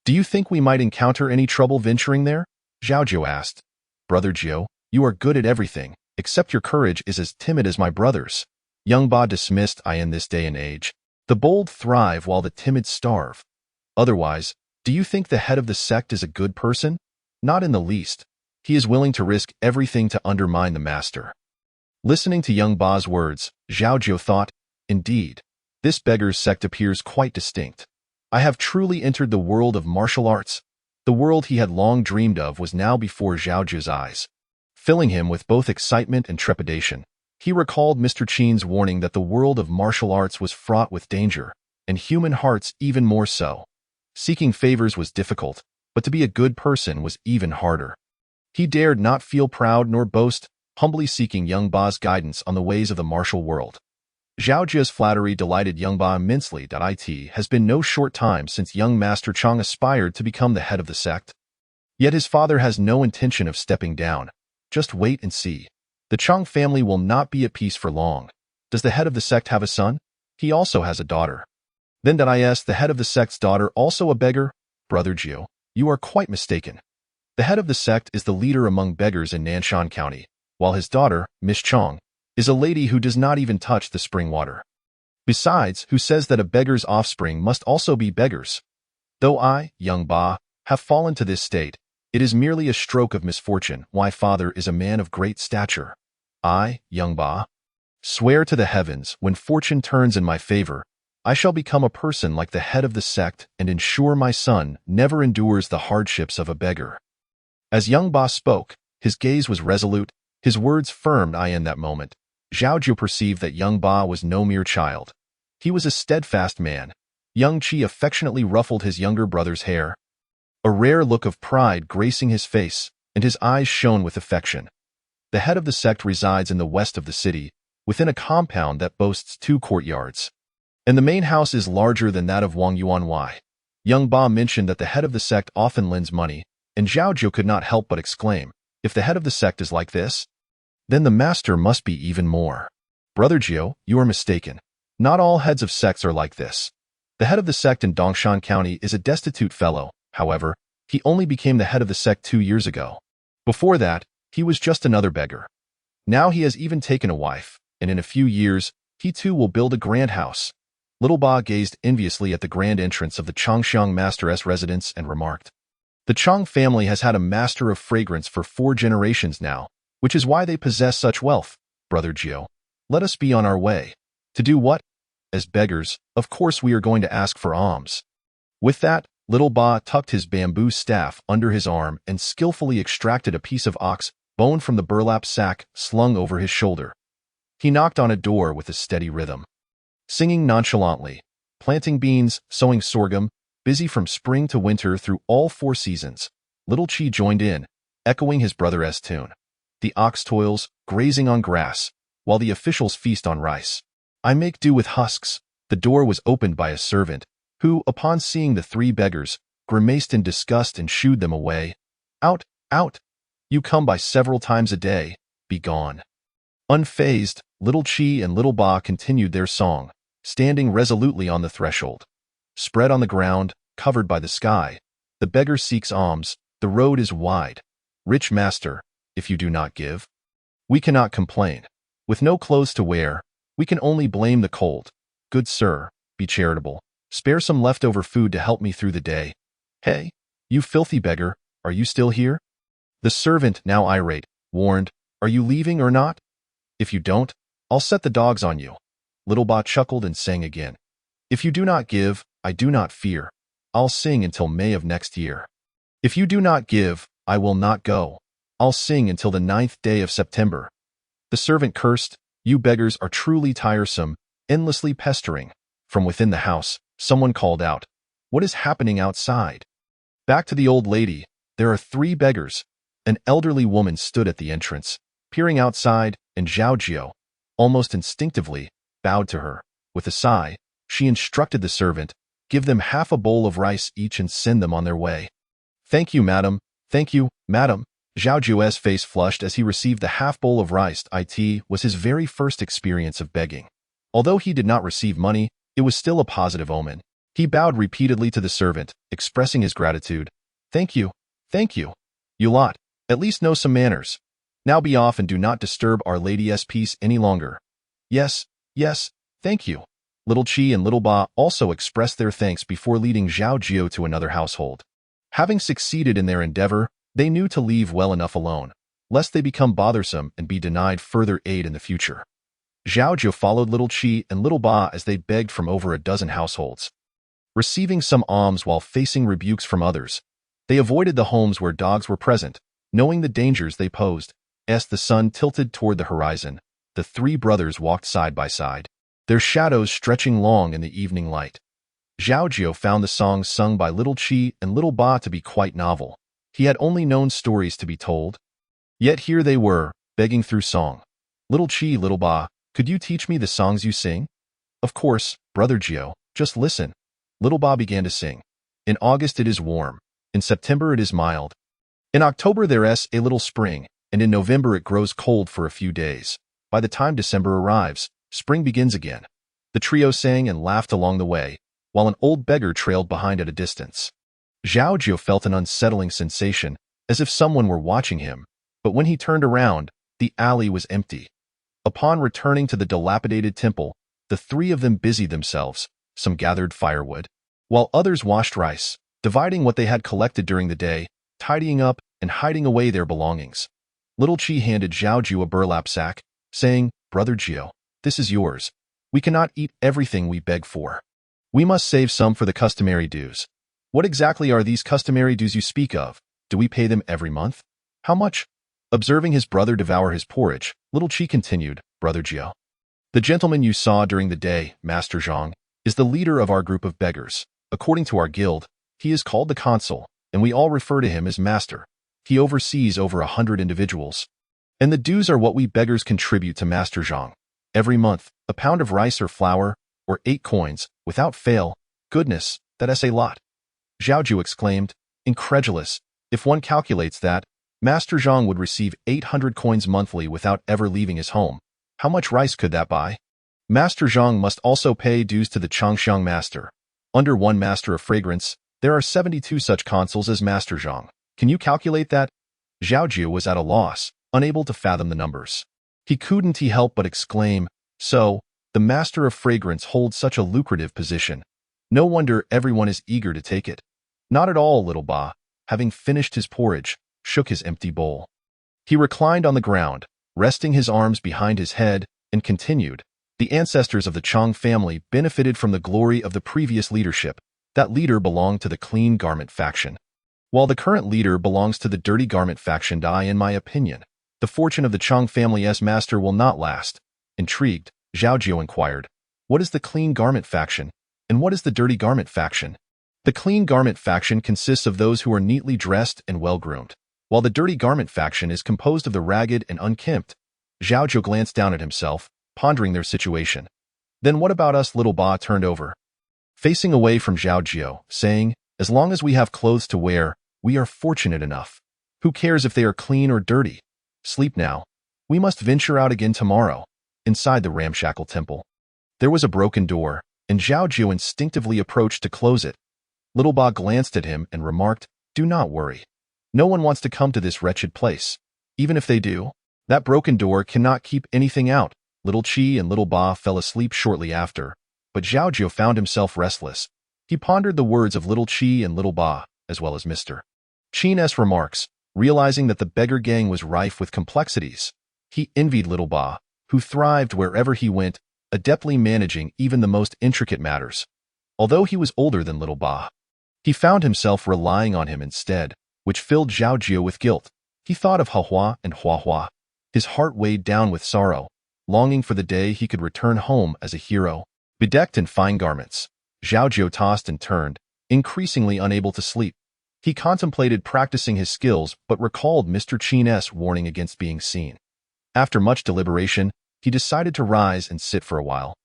do you think we might encounter any trouble venturing there?" Zhao Jiu asked. "Brother Jiu, you are good at everything, except your courage is as timid as my brother's." Young Ba dismissed. In this day and age, the bold thrive while the timid starve. Otherwise, do you think the head of the sect is a good person? Not in the least. He is willing to risk everything to undermine the master. Listening to Young Ba's words, Zhao Jiu thought, "Indeed, this beggar's sect appears quite distinct. I have truly entered the world of martial arts." The world he had long dreamed of was now before Zhao Jiu's eyes, filling him with both excitement and trepidation. He recalled Mr. Qin's warning that the world of martial arts was fraught with danger, and human hearts even more so. Seeking favors was difficult, but to be a good person was even harder. He dared not feel proud nor boast, humbly seeking Young Ba's guidance on the ways of the martial world. Zhao Jiu's flattery delighted Young Ba immensely. It has been no short time since young Master Chang aspired to become the head of the sect. Yet his father has no intention of stepping down. Just wait and see. The Chang family will not be at peace for long. Does the head of the sect have a son? He also has a daughter. Then the head of the sect's daughter also a beggar? Brother Jiu, you are quite mistaken. The head of the sect is the leader among beggars in Nanshan County, while his daughter, Miss Chong, is a lady who does not even touch the spring water. Besides, who says that a beggar's offspring must also be beggars? Though I, young Ba, have fallen to this state, it is merely a stroke of misfortune. My father is a man of great stature. I, young Ba, swear to the heavens, when fortune turns in my favor, I shall become a person like the head of the sect and ensure my son never endures the hardships of a beggar. As young Ba spoke, his gaze was resolute, his words firm. In that moment, Zhao Jiu perceived that young Ba was no mere child. He was a steadfast man. Young Qi affectionately ruffled his younger brother's hair, a rare look of pride gracing his face, and his eyes shone with affection. The head of the sect resides in the west of the city, within a compound that boasts 2 courtyards. And the main house is larger than that of Wang Yuanwei. Young Ba mentioned that the head of the sect often lends money, and Zhao Jiu could not help but exclaim, if the head of the sect is like this, then the master must be even more. Brother Jiu, you are mistaken. Not all heads of sects are like this. The head of the sect in Dongshan County is a destitute fellow. However, he only became the head of the sect 2 years ago. Before that, he was just another beggar. Now he has even taken a wife, and in a few years, he too will build a grand house. Little Ba gazed enviously at the grand entrance of the Changxiang master's residence and remarked, the Chang family has had a master of fragrance for 4 generations now, which is why they possess such wealth. Brother Jiu, let us be on our way. To do what? As beggars, of course we are going to ask for alms. With that, Little Ba tucked his bamboo staff under his arm and skillfully extracted a piece of ox bone from the burlap sack slung over his shoulder. He knocked on a door with a steady rhythm, singing nonchalantly, planting beans, sowing sorghum, busy from spring to winter through all 4 seasons. Little Qi joined in, echoing his brother's tune. The ox toils, grazing on grass, while the officials feast on rice. I make do with husks. The door was opened by a servant, who, upon seeing the 3 beggars, grimaced in disgust and shooed them away. Out, out! You come by several times a day, be gone. Unfazed, Little Qi and Little Ba continued their song, standing resolutely on the threshold. Spread on the ground, covered by the sky, the beggar seeks alms, the road is wide. Rich master, if you do not give, we cannot complain. With no clothes to wear, we can only blame the cold. Good sir, be charitable. Spare some leftover food to help me through the day. Hey, you filthy beggar, are you still here? The servant, now irate, warned, are you leaving or not? If you don't, I'll set the dogs on you. Little Ba chuckled and sang again. If you do not give, I do not fear. I'll sing until May of next year. If you do not give, I will not go. I'll sing until the 9th day of September. The servant cursed, you beggars are truly tiresome, endlessly pestering. From within the house, someone called out, what is happening outside? Back to the old lady, there are 3 beggars. An elderly woman stood at the entrance, peering outside, and Zhao Jiu, almost instinctively, bowed to her. With a sigh, she instructed the servant, give them half a bowl of rice each and send them on their way. Thank you, madam. Thank you, madam. Zhao Jiu's face flushed as he received the half bowl of rice. It was his very first experience of begging. Although he did not receive money, it was still a positive omen. He bowed repeatedly to the servant, expressing his gratitude. Thank you. Thank you. You lot, at least know some manners. Now be off and do not disturb Our Lady's peace any longer. Yes, yes, thank you. Little Qi and Little Ba also expressed their thanks before leading Zhao Jiu to another household. Having succeeded in their endeavor, they knew to leave well enough alone, lest they become bothersome and be denied further aid in the future. Zhao Jiu followed Little Qi and Little Ba as they begged from over a dozen households. Receiving some alms while facing rebukes from others, they avoided the homes where dogs were present, knowing the dangers they posed. As the sun tilted toward the horizon, the 3 brothers walked side by side, their shadows stretching long in the evening light. Zhao Jiu found the songs sung by Little Qi and Little Ba to be quite novel. He had only known stories to be told. Yet here they were, begging through song. Little Qi, Little Ba, could you teach me the songs you sing? Of course, Brother Jiu, just listen. Little Ba began to sing. In August it is warm. In September it is mild. In October there's a little spring, and in November it grows cold for a few days. By the time December arrives, spring begins again. The trio sang and laughed along the way, while an old beggar trailed behind at a distance. Zhao Jiu felt an unsettling sensation, as if someone were watching him, but when he turned around, the alley was empty. Upon returning to the dilapidated temple, the three of them busied themselves. Some gathered firewood, while others washed rice, dividing what they had collected during the day, tidying up and hiding away their belongings. Little Chi handed Zhao Jiu a burlap sack, saying, "Brother Jiu, this is yours. We cannot eat everything we beg for. We must save some for the customary dues." "What exactly are these customary dues you speak of? Do we pay them every month? How much?" Observing his brother devour his porridge, Little Chi continued, "Brother Jiu, the gentleman you saw during the day, Master Zhang, is the leader of our group of beggars. According to our guild, he is called the consul, and we all refer to him as Master. He oversees over 100 individuals. And the dues are what we beggars contribute to Master Zhang. Every month, a pound of rice or flour, or 8 coins, without fail. Goodness, that's a lot." Zhao Jiu exclaimed, incredulous. If one calculates that, Master Zhang would receive 800 coins monthly without ever leaving his home. How much rice could that buy? Master Zhang must also pay dues to the Changxiang Master. Under one Master of Fragrance, there are 72 such consuls as Master Zhang. Can you calculate that? Zhao Jiu was at a loss, unable to fathom the numbers. He couldn't help but exclaim, "So, the Master of Fragrance holds such a lucrative position. No wonder everyone is eager to take it." "Not at all," Little Ba, having finished his porridge, shook his empty bowl. He reclined on the ground, resting his arms behind his head, and continued, "The ancestors of the Chang family benefited from the glory of the previous leadership. That leader belonged to the Clean Garment faction, while the current leader belongs to the Dirty Garment faction. In my opinion, the fortune of the Chang family's master will not last." Intrigued, Zhao Jiu inquired, "What is the Clean Garment faction, and what is the Dirty Garment faction?" "The Clean Garment faction consists of those who are neatly dressed and well-groomed, while the Dirty Garment faction is composed of the ragged and unkempt." Zhao Jiu glanced down at himself, pondering their situation. "Then what about us?" Little Ba turned over, facing away from Zhao Jiu, saying, "As long as we have clothes to wear, we are fortunate enough. Who cares if they are clean or dirty? Sleep now. We must venture out again tomorrow." Inside the ramshackle temple, there was a broken door, and Zhao Jiu instinctively approached to close it. Little Ba glanced at him and remarked, "Do not worry. No one wants to come to this wretched place. Even if they do, that broken door cannot keep anything out." Little Chi and Little Ba fell asleep shortly after, but Zhao Jiu found himself restless. He pondered the words of Little Chi and Little Ba, as well as Mr. Chin's remarks, realizing that the beggar gang was rife with complexities. He envied Little Ba, who thrived wherever he went, adeptly managing even the most intricate matters. Although he was older than Little Ba, he found himself relying on him instead, which filled Zhao Jiu with guilt. He thought of Hua and Hua. His heart weighed down with sorrow, longing for the day he could return home as a hero, bedecked in fine garments. Zhao Jiu tossed and turned, increasingly unable to sleep. He contemplated practicing his skills but recalled Mr. Chin's warning against being seen. After much deliberation, he decided to rise and sit for a while.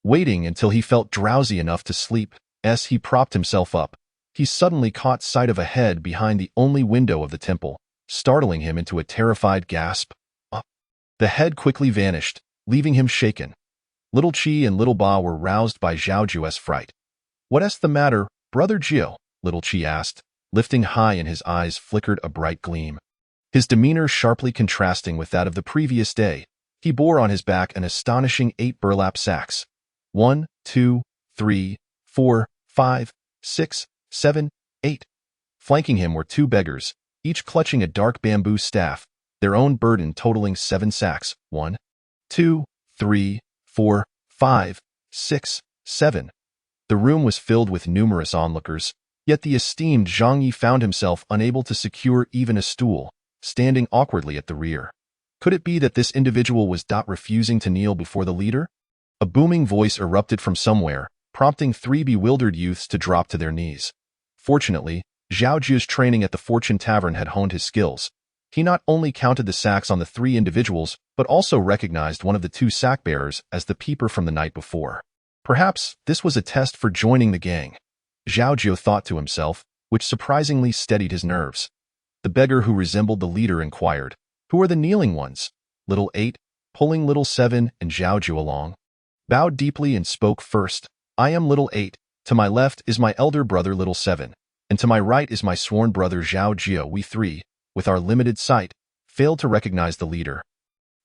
Waiting until he felt drowsy enough to sleep, as he propped himself up, he suddenly caught sight of a head behind the only window of the temple, startling him into a terrified gasp. The head quickly vanished, leaving him shaken. Little Chi and Little Ba were roused by Zhao Jiu's fright. "What's the matter, Brother Jiu?" Little Chi asked, lifting high and his eyes flickered a bright gleam. His demeanor sharply contrasting with that of the previous day. He bore on his back an astonishing 8 burlap sacks. 1, 2, 3, 4, 5, 6, 7, 8. Flanking him were 2 beggars, each clutching a dark bamboo staff, their own burden totaling 7 sacks. 1, 2, 3, 4, 5, 6, 7. The room was filled with numerous onlookers, yet the esteemed Zhang Yi found himself unable to secure even a stool, standing awkwardly at the rear. Could it be that this individual was refusing to kneel before the leader? A booming voice erupted from somewhere, prompting 3 bewildered youths to drop to their knees. Fortunately, Zhao Jiu's training at the Fortune Tavern had honed his skills. He not only counted the sacks on the 3 individuals, but also recognized one of the 2 sack-bearers as the peeper from the night before. Perhaps this was a test for joining the gang, Zhao Jiu thought to himself, which surprisingly steadied his nerves. The beggar who resembled the leader inquired, "Who are the kneeling ones?" Little 8, pulling Little 7 and Zhao Jiu along, bowed deeply and spoke first. "I am Little 8. To my left is my elder brother Little 7, and to my right is my sworn brother Zhao Jiu. We three, with our limited sight, failed to recognize the leader.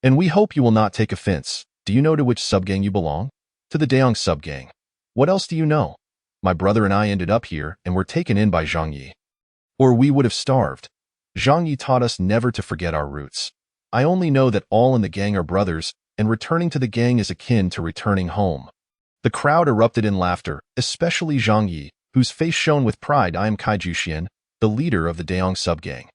And we hope you will not take offense. Do you know to which subgang you belong? To the Daong subgang. What else do you know? My brother and I ended up here and were taken in by Zhang Yi. Or we would have starved. Zhang Yi taught us never to forget our roots. I only know that all in the gang are brothers, and returning to the gang is akin to returning home. The crowd erupted in laughter, especially Zhang Yi, whose face shone with pride. I am Zhao Jiu, the leader of the Daong subgang.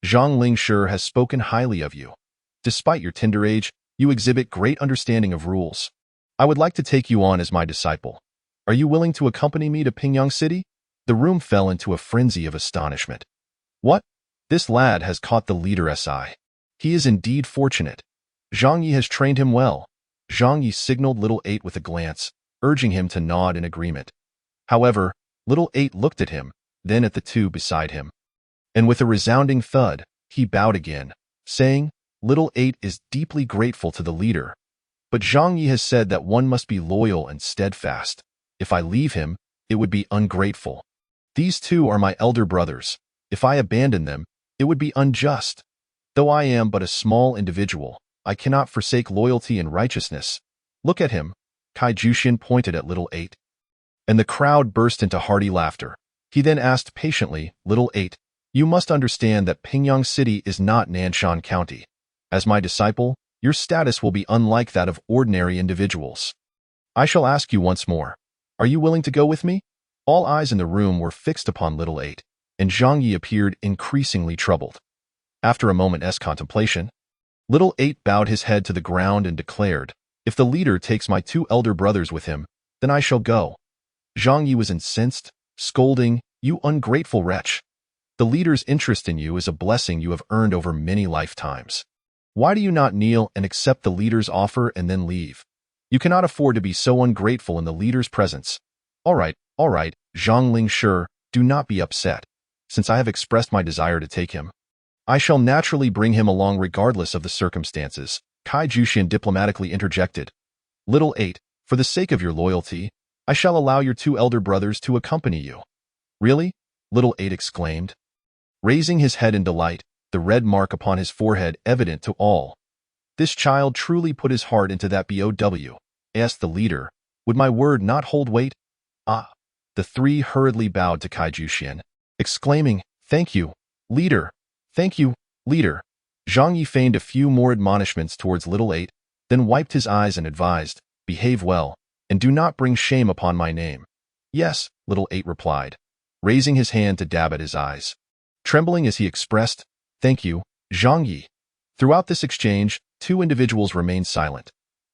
Zhang Lingshi has spoken highly of you. Despite your tender age, you exhibit great understanding of rules. I would like to take you on as my disciple. Are you willing to accompany me to Pingyang City? The room fell into a frenzy of astonishment. What? This lad has caught the leader's eye. He is indeed fortunate. Zhang Yi has trained him well. Zhang Yi signaled Little Eight with a glance, urging him to nod in agreement. However, Little Eight looked at him, then at the two beside him. And with a resounding thud, he bowed again, saying, Little Eight is deeply grateful to the leader. But Zhang Yi has said that one must be loyal and steadfast. If I leave him, it would be ungrateful. These two are my elder brothers. If I abandon them, it would be unjust. Though I am but a small individual, I cannot forsake loyalty and righteousness. Look at him. Zhao Jiu pointed at Little Eight. And the crowd burst into hearty laughter. He then asked patiently, Little Eight, you must understand that Pingyang City is not Nanshan County. As my disciple, your status will be unlike that of ordinary individuals. I shall ask you once more. Are you willing to go with me? All eyes in the room were fixed upon Little Eight, and Zhang Yi appeared increasingly troubled. After a moment's contemplation, Little Eight bowed his head to the ground and declared, If the leader takes my two elder brothers with him, then I shall go. Zhang Yi was incensed, scolding, You ungrateful wretch. The leader's interest in you is a blessing you have earned over many lifetimes. Why do you not kneel and accept the leader's offer and then leave? You cannot afford to be so ungrateful in the leader's presence. All right, Zhang Lingshi, do not be upset. Since I have expressed my desire to take him, I shall naturally bring him along regardless of the circumstances, Zhao Jiu diplomatically interjected. Little Eight, for the sake of your loyalty, I shall allow your two elder brothers to accompany you. Really? Little Eight exclaimed, raising his head in delight, the red mark upon his forehead evident to all. This child truly put his heart into that BOW. Asked the leader, would my word not hold weight? Ah! The three hurriedly bowed to Zhao Jiu, exclaiming, Thank you, leader. Thank you, leader. Zhang Yi feigned a few more admonishments towards Little Eight, then wiped his eyes and advised, Behave well, and do not bring shame upon my name. Yes, Little Eight replied, raising his hand to dab at his eyes, trembling as he expressed, Thank you, Zhang Yi. Throughout this exchange, two individuals remained silent.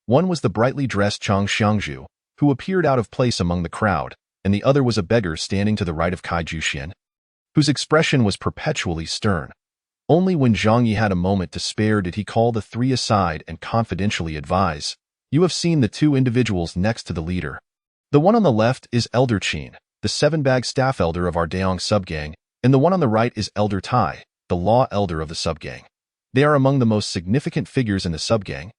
One was the brightly dressed Chang Xiangzhu, who appeared out of place among the crowd, and the other was a beggar standing to the right of Zhao Jiu, whose expression was perpetually stern. Only when Zhang Yi had a moment to spare did he call the three aside and confidentially advise, You have seen the two individuals next to the leader. The one on the left is Elder Qin, the seven-bag staff elder of our Daong subgang, and the one on the right is Elder Tai, the law elder of the subgang. They are among the most significant figures in the subgang,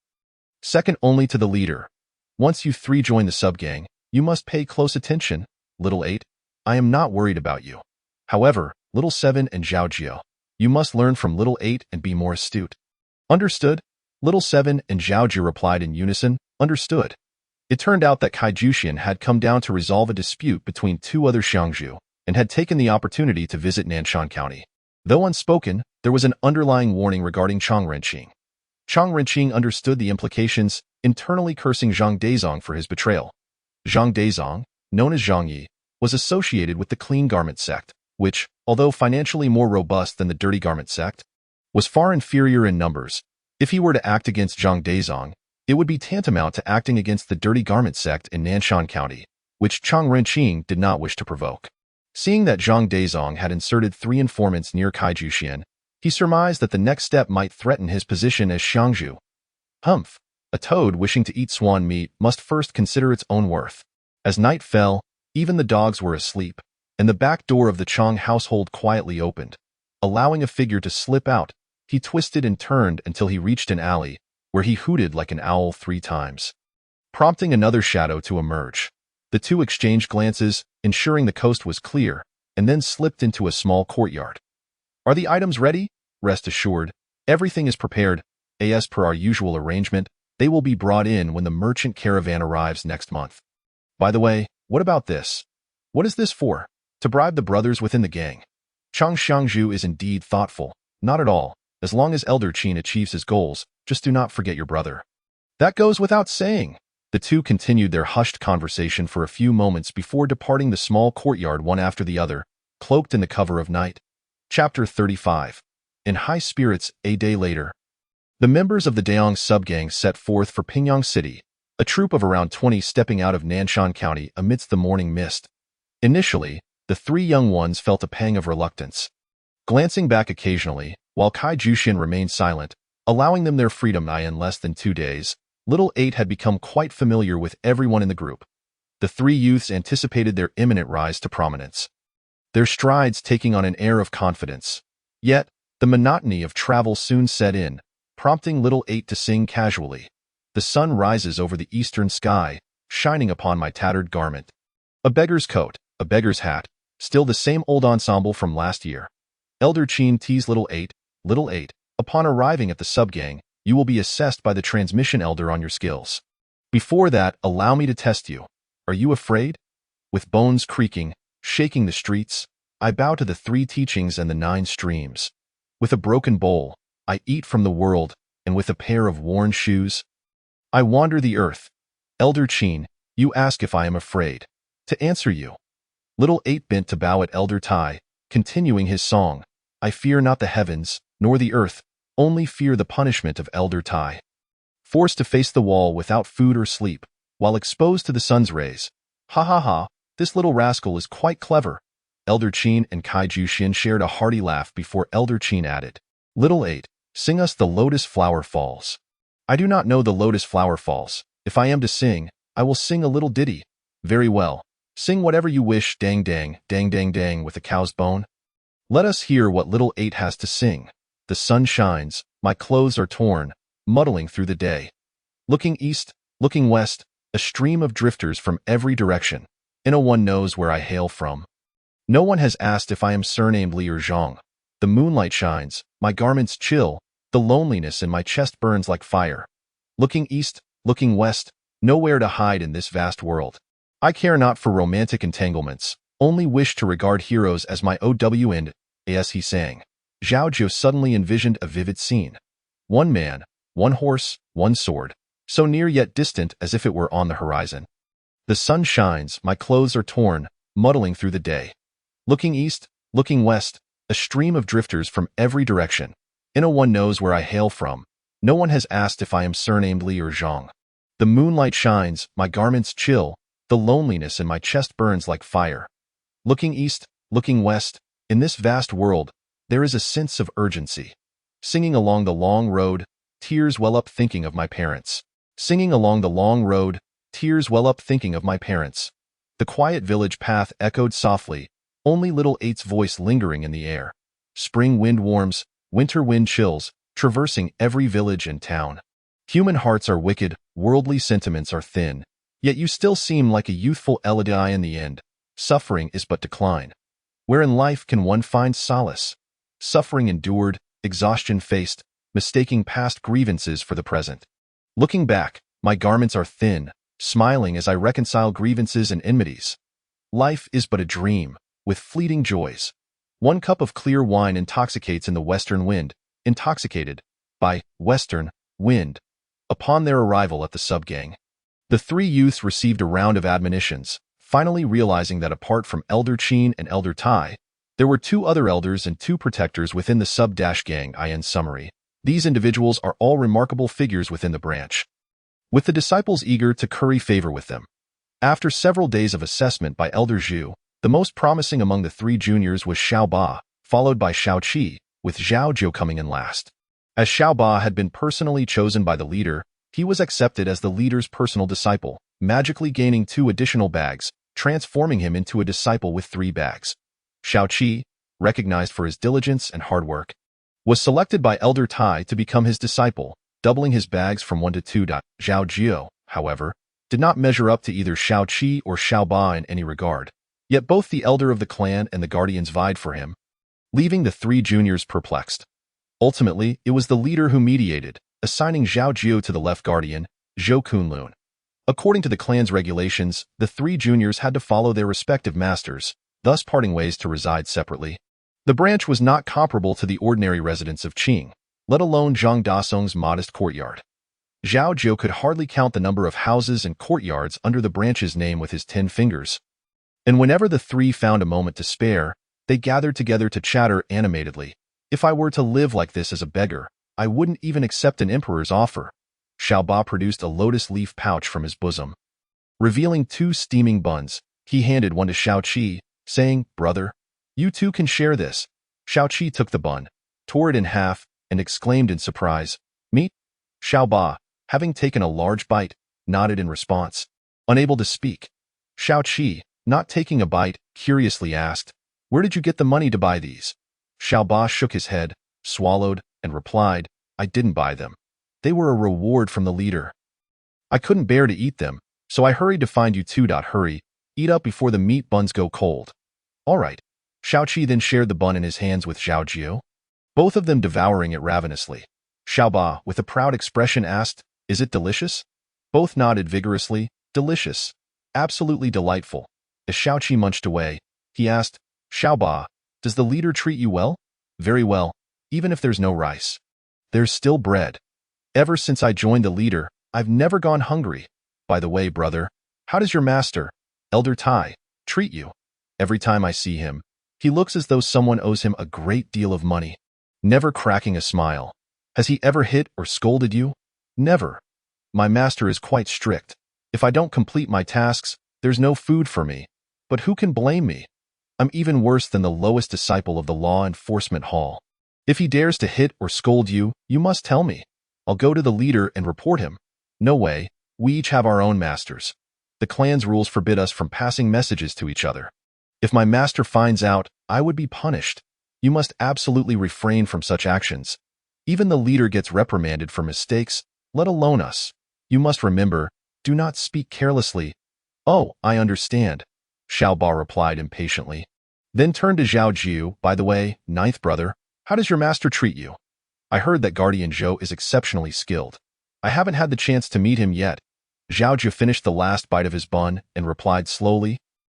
second only to the leader. Once you three join the subgang, you must pay close attention, Little Eight. I am not worried about you. However, Little Seven and Zhao Jiu, you must learn from Little Eight and be more astute. Understood? Little Seven and Zhao Jiu replied in unison, Understood. It turned out that Zhao Jiu had come down to resolve a dispute between two other Xiangzhu and had taken the opportunity to visit Nanshan County. Though unspoken, there was an underlying warning regarding Chang Renqing. Chang Renqing understood the implications, internally cursing Zhang Dezong for his betrayal. Zhang Dezong, known as Zhang Yi, was associated with the Clean Garment sect, which, although financially more robust than the Dirty Garment sect, was far inferior in numbers. If he were to act against Zhang Dezong, it would be tantamount to acting against the Dirty Garment sect in Nanshan County, which Chang Renqing did not wish to provoke. Seeing that Zhang Dezong had inserted 3 informants near Zhao Jiu, he surmised that the next step might threaten his position as Xiangzhu. Humph! A toad wishing to eat swan meat must first consider its own worth. As night fell, even the dogs were asleep, and the back door of the Chang household quietly opened. Allowing a figure to slip out, he twisted and turned until he reached an alley, where he hooted like an owl 3 times, prompting another shadow to emerge. The two exchanged glances, ensuring the coast was clear, and then slipped into a small courtyard. "Are the items ready?" "Rest assured, everything is prepared. As per our usual arrangement, they will be brought in when the merchant caravan arrives next month. By the way, what about this? What is this for? To bribe the brothers within the gang?" Zhao Jiu is indeed thoughtful. "Not at all. As long as Elder Qin achieves his goals, just do not forget your brother." "That goes without saying." The two continued their hushed conversation for a few moments before departing the small courtyard one after the other, cloaked in the cover of night. Chapter 35. In high spirits, a day later. The members of the Daong subgang set forth for Pingyang City, a troop of around 20 stepping out of Nanshan County amidst the morning mist. Initially, the three young ones felt a pang of reluctance. Glancing back occasionally, while Kai Jushin remained silent, allowing them their freedom in less than 2 days, Little Eight had become quite familiar with everyone in the group. The three youths anticipated their imminent rise to prominence, their strides taking on an air of confidence. Yet, the monotony of travel soon set in, prompting Little Eight to sing casually. "The sun rises over the eastern sky, shining upon my tattered garment. A beggar's coat, a beggar's hat, still the same old ensemble from last year." Elder Qin teased Little Eight. "Little Eight, upon arriving at the subgang, you will be assessed by the transmission elder on your skills. Before that, allow me to test you. Are you afraid?" With bones creaking, shaking the streets, I bow to the 3 teachings and the 9 streams. With a broken bowl, I eat from the world, and with a pair of worn shoes, I wander the earth. Elder Qin, you ask if I am afraid. To answer you. Little Eight bent to bow at Elder Tai, continuing his song. "I fear not the heavens, nor the earth, only fear the punishment of Elder Tai. Forced to face the wall without food or sleep, while exposed to the sun's rays. Ha ha ha, this little rascal is quite clever." Elder Qin and Kai Jushin shared a hearty laugh before Elder Qin added, "Little Eight, sing us the Lotus Flower Falls." "I do not know the Lotus Flower Falls. If I am to sing, I will sing a little ditty." "Very well. Sing whatever you wish, dang dang, dang dang dang with a cow's bone." Let us hear what Little Eight has to sing. "The sun shines, my clothes are torn, muddling through the day. Looking east, looking west, a stream of drifters from every direction. No one knows where I hail from. No one has asked if I am surnamed Li or Zhang. The moonlight shines, my garments chill, the loneliness in my chest burns like fire. Looking east, looking west, nowhere to hide in this vast world. I care not for romantic entanglements, only wish to regard heroes as my OW and, as he sang. Zhao Jiu suddenly envisioned a vivid scene. One man, one horse, one sword, so near yet distant as if it were on the horizon. The sun shines, my clothes are torn, muddling through the day. Looking east, looking west, a stream of drifters from every direction. No one knows where I hail from. No one has asked if I am surnamed Li or Zhang. The moonlight shines, my garments chill, the loneliness in my chest burns like fire. Looking east, looking west, in this vast world, there is a sense of urgency. Singing along the long road, tears well up thinking of my parents. Singing along the long road, tears well up thinking of my parents. The quiet village path echoed softly, only Little Eight's voice lingering in the air. Spring wind warms, winter wind chills, traversing every village and town. Human hearts are wicked, worldly sentiments are thin, yet you still seem like a youthful Elodie in the end. Suffering is but decline. Where in life can one find solace? Suffering endured, exhaustion faced, mistaking past grievances for the present. Looking back, my garments are thin, smiling as I reconcile grievances and enmities. Life is but a dream, with fleeting joys. One cup of clear wine intoxicates in the western wind, intoxicated by western wind. Upon their arrival at the subgang, the 3 youths received a round of admonitions, finally realizing that apart from Elder Qin and Elder Tai, there were 2 other elders and 2 protectors within the sub-gang. In summary, these individuals are all remarkable figures within the branch, with the disciples eager to curry favor with them. After several days of assessment by Elder Jiu, the most promising among the 3 juniors was Xiao Ba, followed by Xiao Qi, with Zhao Jiu coming in last. As Xiao Ba had been personally chosen by the leader, he was accepted as the leader's personal disciple, magically gaining 2 additional bags, transforming him into a disciple with 3 bags. Xiao Qi, recognized for his diligence and hard work, was selected by Elder Tai to become his disciple, doubling his bags from 1 to 2. Zhao Jiu, however, did not measure up to either Xiao Qi or Xiao Ba in any regard. Yet both the elder of the clan and the guardians vied for him, leaving the three juniors perplexed. Ultimately, it was the leader who mediated, assigning Zhao Jiu to the left guardian, Zhou Kunlun. According to the clan's regulations, the three juniors had to follow their respective masters, thus parting ways to reside separately. The branch was not comparable to the ordinary residents of Qing, let alone Zhang Dasong's modest courtyard. Zhao Jiu could hardly count the number of houses and courtyards under the branch's name with his 10 fingers. And whenever the three found a moment to spare, they gathered together to chatter animatedly. If I were to live like this as a beggar, I wouldn't even accept an emperor's offer. Xiao Ba produced a lotus leaf pouch from his bosom. Revealing 2 steaming buns, he handed one to Xiao Qi, saying, "Brother, you too can share this." Xiao Qi took the bun, tore it in half, and exclaimed in surprise, "Meat?" Xiao Ba, having taken a large bite, nodded in response. Unable to speak, Xiao Qi, not taking a bite, curiously asked, "Where did you get the money to buy these?" Xiao Ba shook his head, swallowed, and replied, "I didn't buy them. They were a reward from the leader. I couldn't bear to eat them, so I hurried to find you two. Hurry, eat up before the meat buns go cold." "All right." Xiao Qi then shared the bun in his hands with Zhao Jiu, both of them devouring it ravenously. Xiao Ba, with a proud expression, asked, "Is it delicious?" Both nodded vigorously. "Delicious. Absolutely delightful." As Xiao Qi munched away, he asked, "Xiao Ba, does the leader treat you well?" "Very well, even if there's no rice. There's still bread. Ever since I joined the leader, I've never gone hungry. By the way, brother, how does your master, Elder Tai, treat you? Every time I see him, he looks as though someone owes him a great deal of money, never cracking a smile. Has he ever hit or scolded you?" "Never. My master is quite strict. If I don't complete my tasks, there's no food for me. But who can blame me? I'm even worse than the lowest disciple of the law enforcement hall. If he dares to hit or scold you, you must tell me. I'll go to the leader and report him." "No way. We each have our own masters. The clan's rules forbid us from passing messages to each other. If my master finds out, I would be punished. You must absolutely refrain from such actions. Even the leader gets reprimanded for mistakes, let alone us. You must remember, do not speak carelessly." "Oh, I understand," Xiao Ba replied impatiently. Then turned to Zhao Jiu. "By the way, ninth brother, how does your master treat you? I heard that Guardian Zhou is exceptionally skilled. I haven't had the chance to meet him yet." Zhao Jiu finished the last bite of his bun and replied slowly,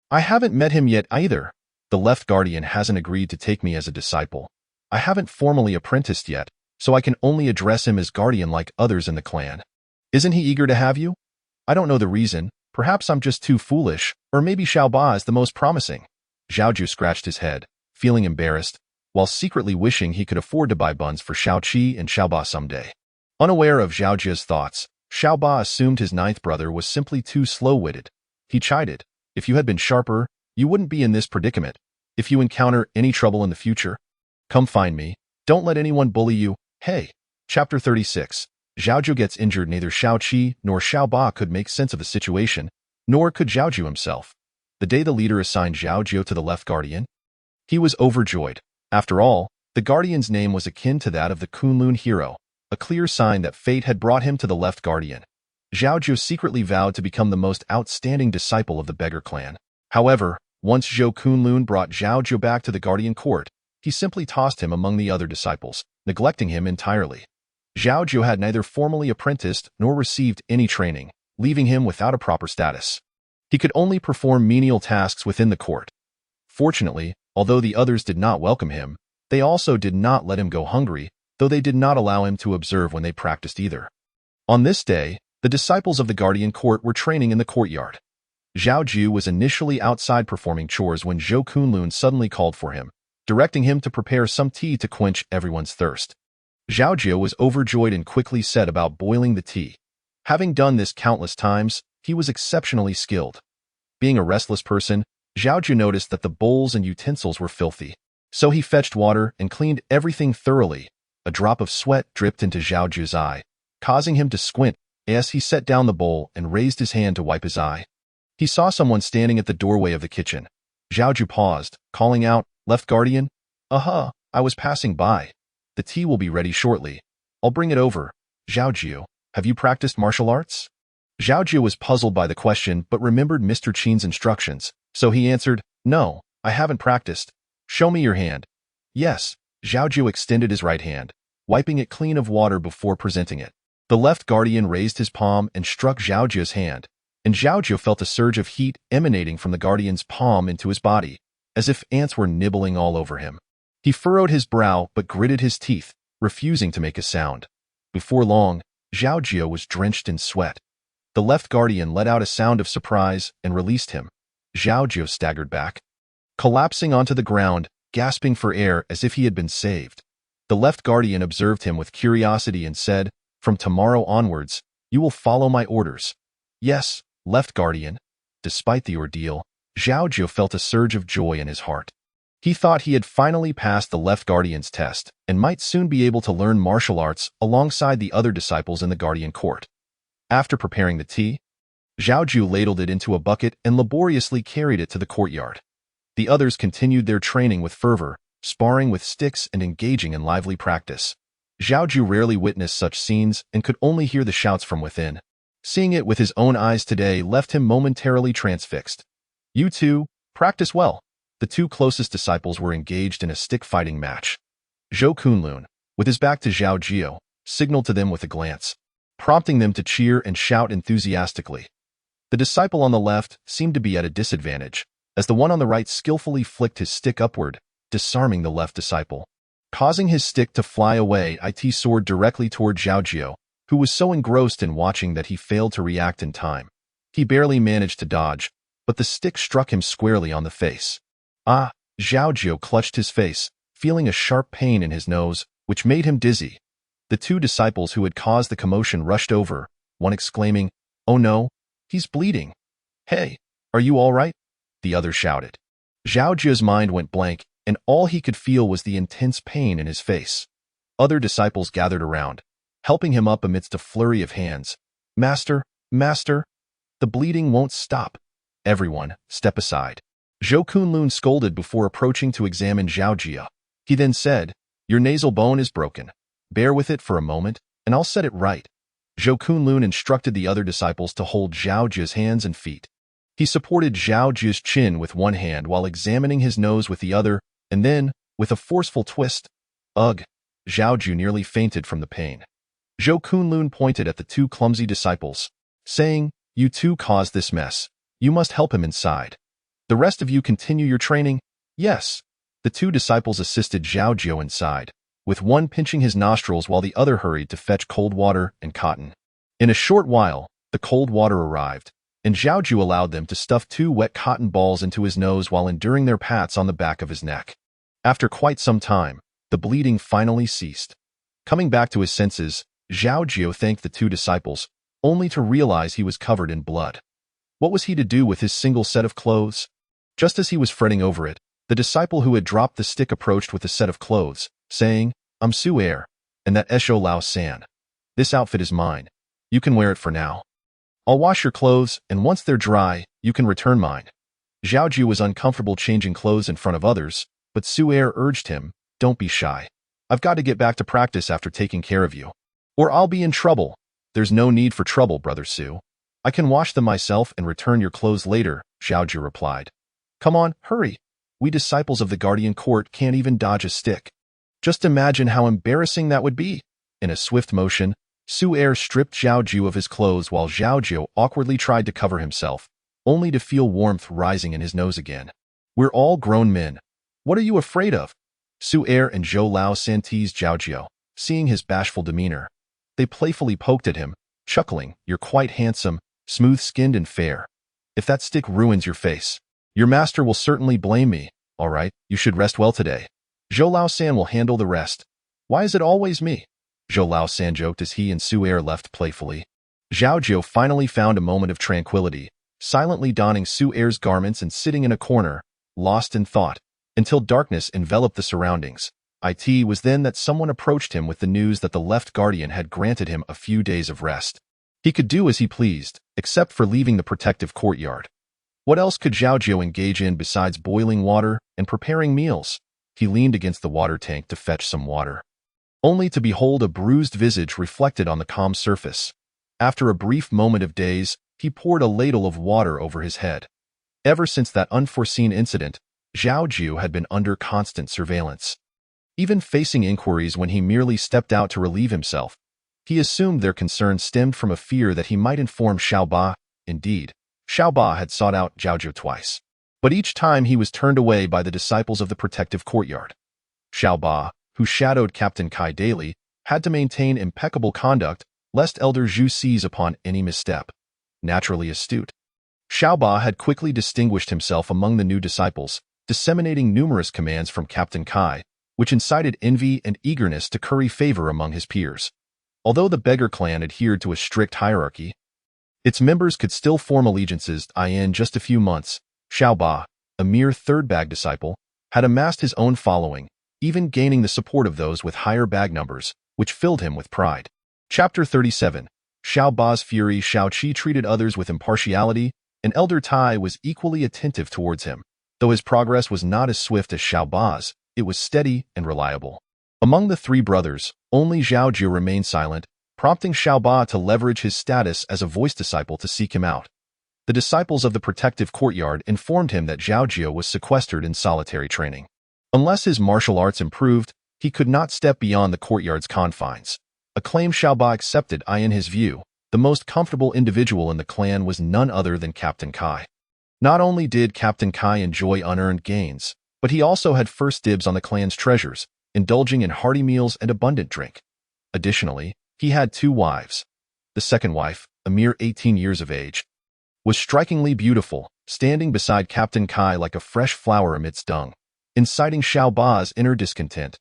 "I haven't met him yet either. The left guardian hasn't agreed to take me as a disciple. I haven't formally apprenticed yet, so I can only address him as guardian like others in the clan." "Isn't he eager to have you?" "I don't know the reason. Perhaps I'm just too foolish, or maybe Xiao Ba is the most promising." Zhao Jiu scratched his head, feeling embarrassed, while secretly wishing he could afford to buy buns for Xiao Qi and Xiao Ba someday. Unaware of Zhao Jiu's thoughts, Xiao Ba assumed his ninth brother was simply too slow-witted. He chided, "If you had been sharper, you wouldn't be in this predicament. If you encounter any trouble in the future, come find me. Don't let anyone bully you." Hey. Chapter 36. Zhao Jiu gets injured. Neither Xiao Qi nor Xiao Ba could make sense of the situation, nor could Zhao Jiu himself. The day the leader assigned Zhao Jiu to the left guardian, he was overjoyed. After all, the guardian's name was akin to that of the Kunlun hero, a clear sign that fate had brought him to the left guardian. Zhao Jiu secretly vowed to become the most outstanding disciple of the beggar clan. However, once Zhou Kunlun brought Zhao Jiu back to the guardian court, he simply tossed him among the other disciples, neglecting him entirely. Zhao Jiu had neither formally apprenticed nor received any training, leaving him without a proper status. He could only perform menial tasks within the court. Fortunately, although the others did not welcome him, they also did not let him go hungry, though they did not allow him to observe when they practiced either. On this day, the disciples of the guardian court were training in the courtyard. Zhao Jiu was initially outside performing chores when Zhou Kunlun suddenly called for him, directing him to prepare some tea to quench everyone's thirst. Zhao Jiu was overjoyed and quickly set about boiling the tea. Having done this countless times, he was exceptionally skilled. Being a restless person, Zhao Jiu noticed that the bowls and utensils were filthy. So he fetched water and cleaned everything thoroughly. A drop of sweat dripped into Zhao Jiu's eye, causing him to squint as he set down the bowl and raised his hand to wipe his eye. He saw someone standing at the doorway of the kitchen. Zhao Jiu paused, calling out, "Left guardian?" I was passing by. The tea will be ready shortly. I'll bring it over." "Zhao Jiu, have you practiced martial arts?" Zhao Jiu was puzzled by the question but remembered Mr. Qin's instructions, so he answered, No, I haven't practiced. Show me your hand. Yes, Zhao Jiu extended his right hand, wiping it clean of water before presenting it. The left guardian raised his palm and struck Zhao Jiu's hand, and Zhao Jiu felt a surge of heat emanating from the guardian's palm into his body, as if ants were nibbling all over him. He furrowed his brow but gritted his teeth, refusing to make a sound. Before long, Zhao Jiu was drenched in sweat. The left guardian let out a sound of surprise and released him. Zhao Jiu staggered back, collapsing onto the ground, gasping for air as if he had been saved. The left guardian observed him with curiosity and said, "From tomorrow onwards, you will follow my orders." "Yes, left guardian." Despite the ordeal, Zhao Jiu felt a surge of joy in his heart. He thought he had finally passed the left guardian's test and might soon be able to learn martial arts alongside the other disciples in the guardian court. After preparing the tea, Zhao Jiu ladled it into a bucket and laboriously carried it to the courtyard. The others continued their training with fervor, sparring with sticks and engaging in lively practice. Zhao Jiu rarely witnessed such scenes and could only hear the shouts from within. Seeing it with his own eyes today left him momentarily transfixed. "You two, practice well." The two closest disciples were engaged in a stick-fighting match. Zhou Kunlun, with his back to Zhao Jiu, signaled to them with a glance, prompting them to cheer and shout enthusiastically. The disciple on the left seemed to be at a disadvantage, as the one on the right skillfully flicked his stick upward, disarming the left disciple. Causing his stick to fly away, it soared directly toward Zhao Jiu, who was so engrossed in watching that he failed to react in time. He barely managed to dodge, but the stick struck him squarely on the face. Ah! Zhao Jiu clutched his face, feeling a sharp pain in his nose, which made him dizzy. The two disciples who had caused the commotion rushed over, one exclaiming, "Oh no, he's bleeding." "Hey, are you all right?" the other shouted. Zhao Jiu's mind went blank, and all he could feel was the intense pain in his face. Other disciples gathered around, helping him up amidst a flurry of hands. Master, the bleeding won't stop." "Everyone, step aside." Zhou Kunlun scolded before approaching to examine Zhao Jiu. He then said, "Your nasal bone is broken. Bear with it for a moment, and I'll set it right." Zhou Kunlun instructed the other disciples to hold Zhao Jiu's hands and feet. He supported Zhao Jiu's chin with one hand while examining his nose with the other, and then, with a forceful twist, "Ugh!" Zhao Jiu nearly fainted from the pain. Zhou Kunlun pointed at the two clumsy disciples, saying, "You two caused this mess. You must help him inside. The rest of you continue your training." "Yes." The two disciples assisted Zhao Jiu inside, with one pinching his nostrils while the other hurried to fetch cold water and cotton. In a short while, the cold water arrived, and Zhao Jiu allowed them to stuff two wet cotton balls into his nose while enduring their pats on the back of his neck. After quite some time, the bleeding finally ceased. Coming back to his senses, Zhao Jiu thanked the two disciples, only to realize he was covered in blood. What was he to do with his single set of clothes? Just as he was fretting over it, the disciple who had dropped the stick approached with a set of clothes, saying, "I'm Su Er, and that Esho Lao San. This outfit is mine. You can wear it for now. I'll wash your clothes, and once they're dry, you can return mine." Zhao Jiu was uncomfortable changing clothes in front of others, but Su Er urged him, "Don't be shy. I've got to get back to practice after taking care of you, or I'll be in trouble." "There's no need for trouble, Brother Su. I can wash them myself and return your clothes later," Zhao Jiu replied. "Come on, hurry. We disciples of the Guardian Court can't even dodge a stick. Just imagine how embarrassing that would be." In a swift motion, Su Er stripped Zhao Jiu of his clothes while Zhao Jiu awkwardly tried to cover himself, only to feel warmth rising in his nose again. "We're all grown men. What are you afraid of?" Su Er and Zhou Lao San teased Zhao Jiu, seeing his bashful demeanor. They playfully poked at him, chuckling, "You're quite handsome, smooth-skinned and fair. If that stick ruins your face, your master will certainly blame me. All right, you should rest well today. Zhou Lao San will handle the rest." "Why is it always me?" Zhou Lao San joked as he and Su Er left playfully. Zhao Jiu finally found a moment of tranquility, silently donning Su Er's garments and sitting in a corner, lost in thought, until darkness enveloped the surroundings. It was then that someone approached him with the news that the left guardian had granted him a few days of rest. He could do as he pleased, except for leaving the protective courtyard. What else could Zhao Jiu engage in besides boiling water and preparing meals? He leaned against the water tank to fetch some water, only to behold a bruised visage reflected on the calm surface. After a brief moment of daze, he poured a ladle of water over his head. Ever since that unforeseen incident, Zhao Jiu had been under constant surveillance. Even facing inquiries when he merely stepped out to relieve himself, he assumed their concern stemmed from a fear that he might inform Xiao Ba. Indeed, Xiao Ba had sought out Zhao Jiu twice, but each time he was turned away by the disciples of the protective courtyard. Xiao Ba, who shadowed Captain Kai daily, had to maintain impeccable conduct lest Elder Zhu seize upon any misstep. Naturally astute, Xiao Ba had quickly distinguished himself among the new disciples, disseminating numerous commands from Captain Kai, which incited envy and eagerness to curry favor among his peers. Although the beggar clan adhered to a strict hierarchy, its members could still form allegiances. In just a few months, Xiao Ba, a mere third-bag disciple, had amassed his own following, even gaining the support of those with higher bag numbers, which filled him with pride. Chapter 37. Xiao Ba's fury. Xiao Qi treated others with impartiality, and Elder Tai was equally attentive towards him. Though his progress was not as swift as Xiao Ba's, it was steady and reliable. Among the three brothers, only Zhao Jiu remained silent, prompting Xiao Ba to leverage his status as a voice disciple to seek him out. The disciples of the protective courtyard informed him that Zhao Jiu was sequestered in solitary training. Unless his martial arts improved, he could not step beyond the courtyard's confines. A claim Xiao Ba accepted. In his view, the most comfortable individual in the clan was none other than Captain Kai. Not only did Captain Kai enjoy unearned gains, but he also had first dibs on the clan's treasures, indulging in hearty meals and abundant drink. Additionally, he had two wives. The second wife, a mere 18 years of age, was strikingly beautiful, standing beside Captain Kai like a fresh flower amidst dung, inciting Xiao Ba's inner discontent.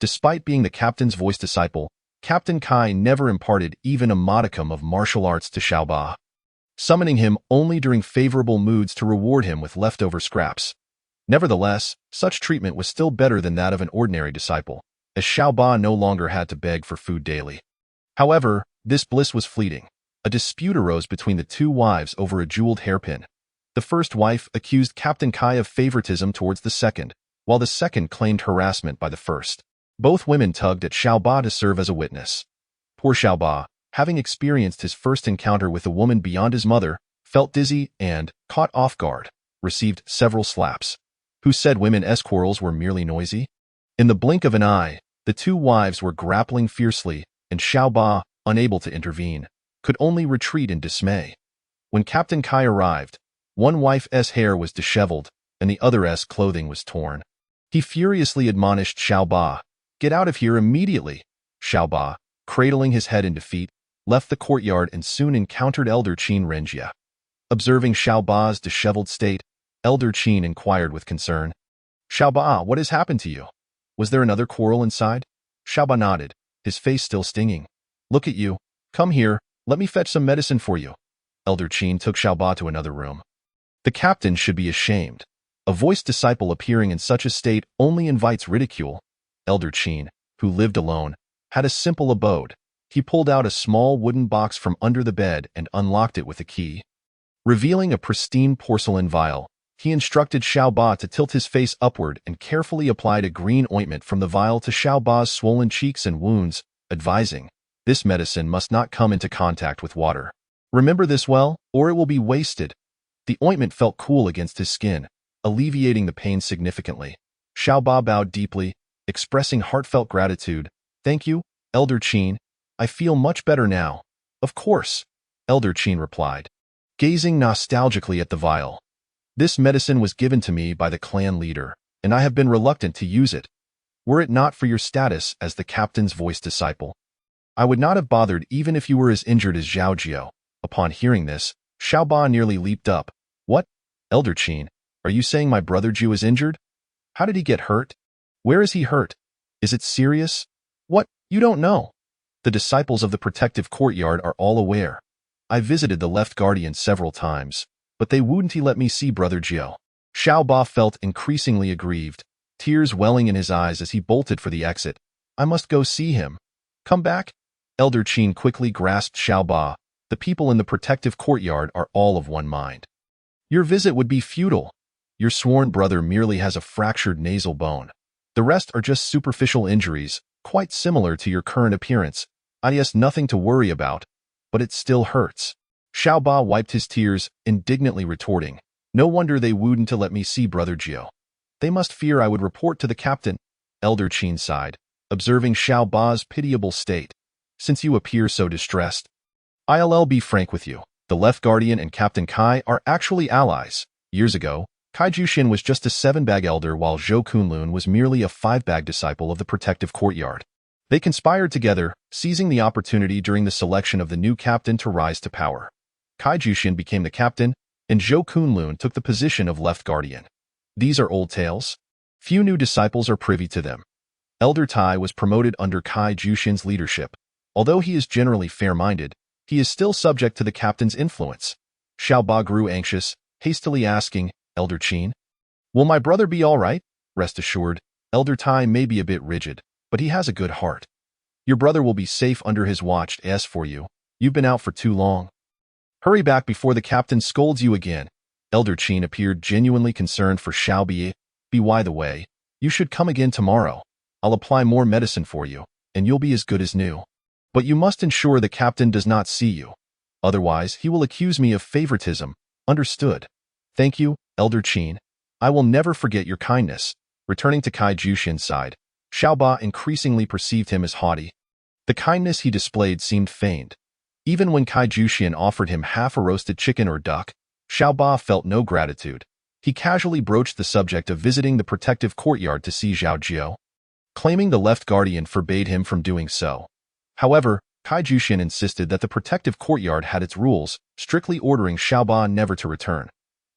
Despite being the captain's voice disciple, Captain Kai never imparted even a modicum of martial arts to Xiao Ba, summoning him only during favorable moods to reward him with leftover scraps. Nevertheless, such treatment was still better than that of an ordinary disciple, as Xiao Ba no longer had to beg for food daily. However, this bliss was fleeting. A dispute arose between the two wives over a jeweled hairpin. The first wife accused Captain Kai of favoritism towards the second, while the second claimed harassment by the first. Both women tugged at Xiao Ba to serve as a witness. Poor Xiao Ba, having experienced his first encounter with a woman beyond his mother, felt dizzy and, caught off guard, received several slaps. Who said women's quarrels were merely noisy? In the blink of an eye, the two wives were grappling fiercely, and Xiao Ba, unable to intervene, could only retreat in dismay. When Captain Kai arrived, one wife's hair was disheveled, and the other's clothing was torn. He furiously admonished Xiao Ba, "Get out of here immediately!" Xiao Ba, cradling his head in defeat, left the courtyard and soon encountered Elder Qin Renjia. Observing Xiao Ba's disheveled state, Elder Qin inquired with concern, "Xiao Ba, what has happened to you? Was there another quarrel inside?" Xiao Ba nodded, his face still stinging. "Look at you. Come here, let me fetch some medicine for you." Elder Qin took Xiao Ba to another room. The captain should be ashamed. A voice disciple appearing in such a state only invites ridicule. Elder Qin, who lived alone, had a simple abode. He pulled out a small wooden box from under the bed and unlocked it with a key. Revealing a pristine porcelain vial, he instructed Xiao Ba to tilt his face upward and carefully applied a green ointment from the vial to Xiao Ba's swollen cheeks and wounds, advising, "This medicine must not come into contact with water. Remember this well, or it will be wasted." The ointment felt cool against his skin, alleviating the pain significantly. Xiao Ba bowed deeply, expressing heartfelt gratitude. "Thank you, Elder Qin. I feel much better now." "Of course," Elder Qin replied, gazing nostalgically at the vial. "This medicine was given to me by the clan leader, and I have been reluctant to use it. Were it not for your status as the captain's voice disciple, I would not have bothered even if you were as injured as Zhao Jiu." Upon hearing this, Xiao Ba nearly leaped up. "What? Elder Qin, are you saying my brother Jiu is injured? How did he get hurt? Where is he hurt? Is it serious?" "What? You don't know?" "The disciples of the protective courtyard are all aware. I visited the left guardian several times, but they wouldn't let me see Brother Jiu." Xiao Ba felt increasingly aggrieved, tears welling in his eyes as he bolted for the exit. "I must go see him." "Come back." Elder Qin quickly grasped Xiao Ba. "The people in the protective courtyard are all of one mind. Your visit would be futile. Your sworn brother merely has a fractured nasal bone. The rest are just superficial injuries, quite similar to your current appearance. Yes, nothing to worry about, but it still hurts." Xiao Ba wiped his tears, indignantly retorting, No wonder they wouldn't to let me see Brother Jiu. They must fear I would report to the captain. Elder Qin sighed, observing Xiao Ba's pitiable state. Since you appear so distressed, I'll be frank with you. The Left Guardian and Captain Kai are actually allies. Years ago, Kai Jushin was just a 7-bag elder while Zhou Kunlun was merely a 5-bag disciple of the protective courtyard. They conspired together, seizing the opportunity during the selection of the new captain to rise to power. Kai Jushin became the captain, and Zhou Kunlun took the position of Left Guardian. These are old tales. Few new disciples are privy to them. Elder Tai was promoted under Kai Jushin's leadership. Although he is generally fair-minded, he is still subject to the captain's influence. Xiao Ba grew anxious, hastily asking, Elder Qin, will my brother be all right? Rest assured, Elder Tai may be a bit rigid, but he has a good heart. Your brother will be safe under his watch. As for you, you've been out for too long. Hurry back before the captain scolds you again. Elder Qin appeared genuinely concerned for Xiao Bi. By the way, you should come again tomorrow. I'll apply more medicine for you, and you'll be as good as new. But you must ensure the captain does not see you. Otherwise, he will accuse me of favoritism. Understood? Thank you, Elder Qin. I will never forget your kindness. Returning to Kai Jushin's side, Xiao Ba increasingly perceived him as haughty. The kindness he displayed seemed feigned. Even when Kai Jushin offered him half a roasted chicken or duck, Xiao Ba felt no gratitude. He casually broached the subject of visiting the protective courtyard to see Zhao Jiu, claiming the Left Guardian forbade him from doing so. However, Kai Jushin insisted that the protective courtyard had its rules, strictly ordering Xiao Ba never to return.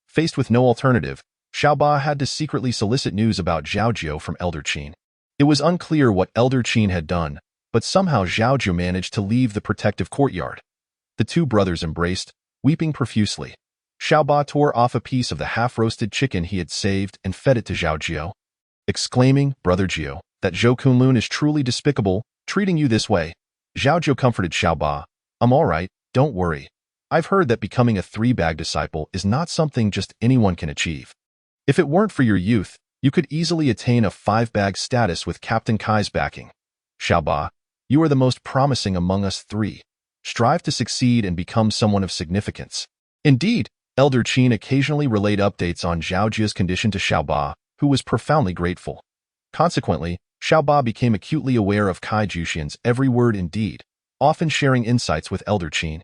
Faced with no alternative, Xiao Ba had to secretly solicit news about Zhao Jiu from Elder Qin. It was unclear what Elder Qin had done, but somehow Zhao Jiu managed to leave the protective courtyard. The two brothers embraced, weeping profusely. Xiao Ba tore off a piece of the half-roasted chicken he had saved and fed it to Zhao Jiu, exclaiming, Brother Jiu, that Zhou Kunlun is truly despicable, treating you this way. Zhao Jiu comforted Xiao Ba. I'm all right, don't worry. I've heard that becoming a 3-bag disciple is not something just anyone can achieve. If it weren't for your youth, you could easily attain a 5-bag status with Captain Kai's backing. Xiao Ba, you are the most promising among us 3. Strive to succeed and become someone of significance. Indeed, Elder Qin occasionally relayed updates on Zhao Jiu's condition to Xiao Ba, who was profoundly grateful. Consequently, Xiao Ba became acutely aware of Kai Jushin's every word and deed, often sharing insights with Elder Qin.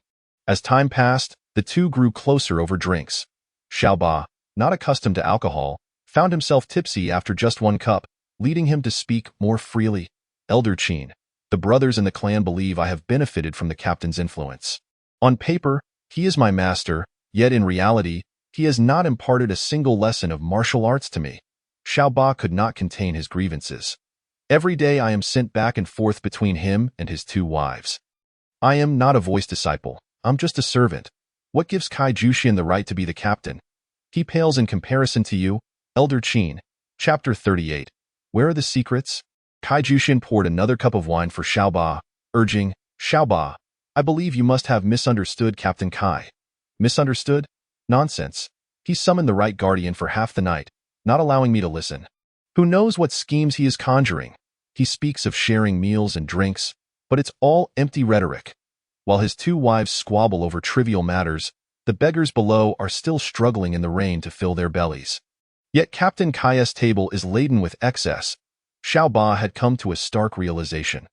As time passed, the two grew closer over drinks. Xiao Ba, not accustomed to alcohol, found himself tipsy after just 1 cup, leading him to speak more freely. Elder Qin, the brothers in the clan believe I have benefited from the captain's influence. On paper, he is my master, yet in reality, he has not imparted a single lesson of martial arts to me. Xiao Ba could not contain his grievances. Every day I am sent back and forth between him and his 2 wives. I am not a voice disciple, I'm just a servant. What gives Kai Jushin the right to be the captain? He pales in comparison to you, Elder Qin. Chapter 38. Where are the secrets? Kai Jushin poured another cup of wine for Xiao Ba, urging, Xiao Ba, I believe you must have misunderstood Captain Kai. Misunderstood? Nonsense. He summoned the right guardian for half the night, not allowing me to listen. Who knows what schemes he is conjuring? He speaks of sharing meals and drinks, but it's all empty rhetoric. While his 2 wives squabble over trivial matters, the beggars below are still struggling in the rain to fill their bellies. Yet Captain Kai's table is laden with excess. Xiao Ba had come to a stark realization.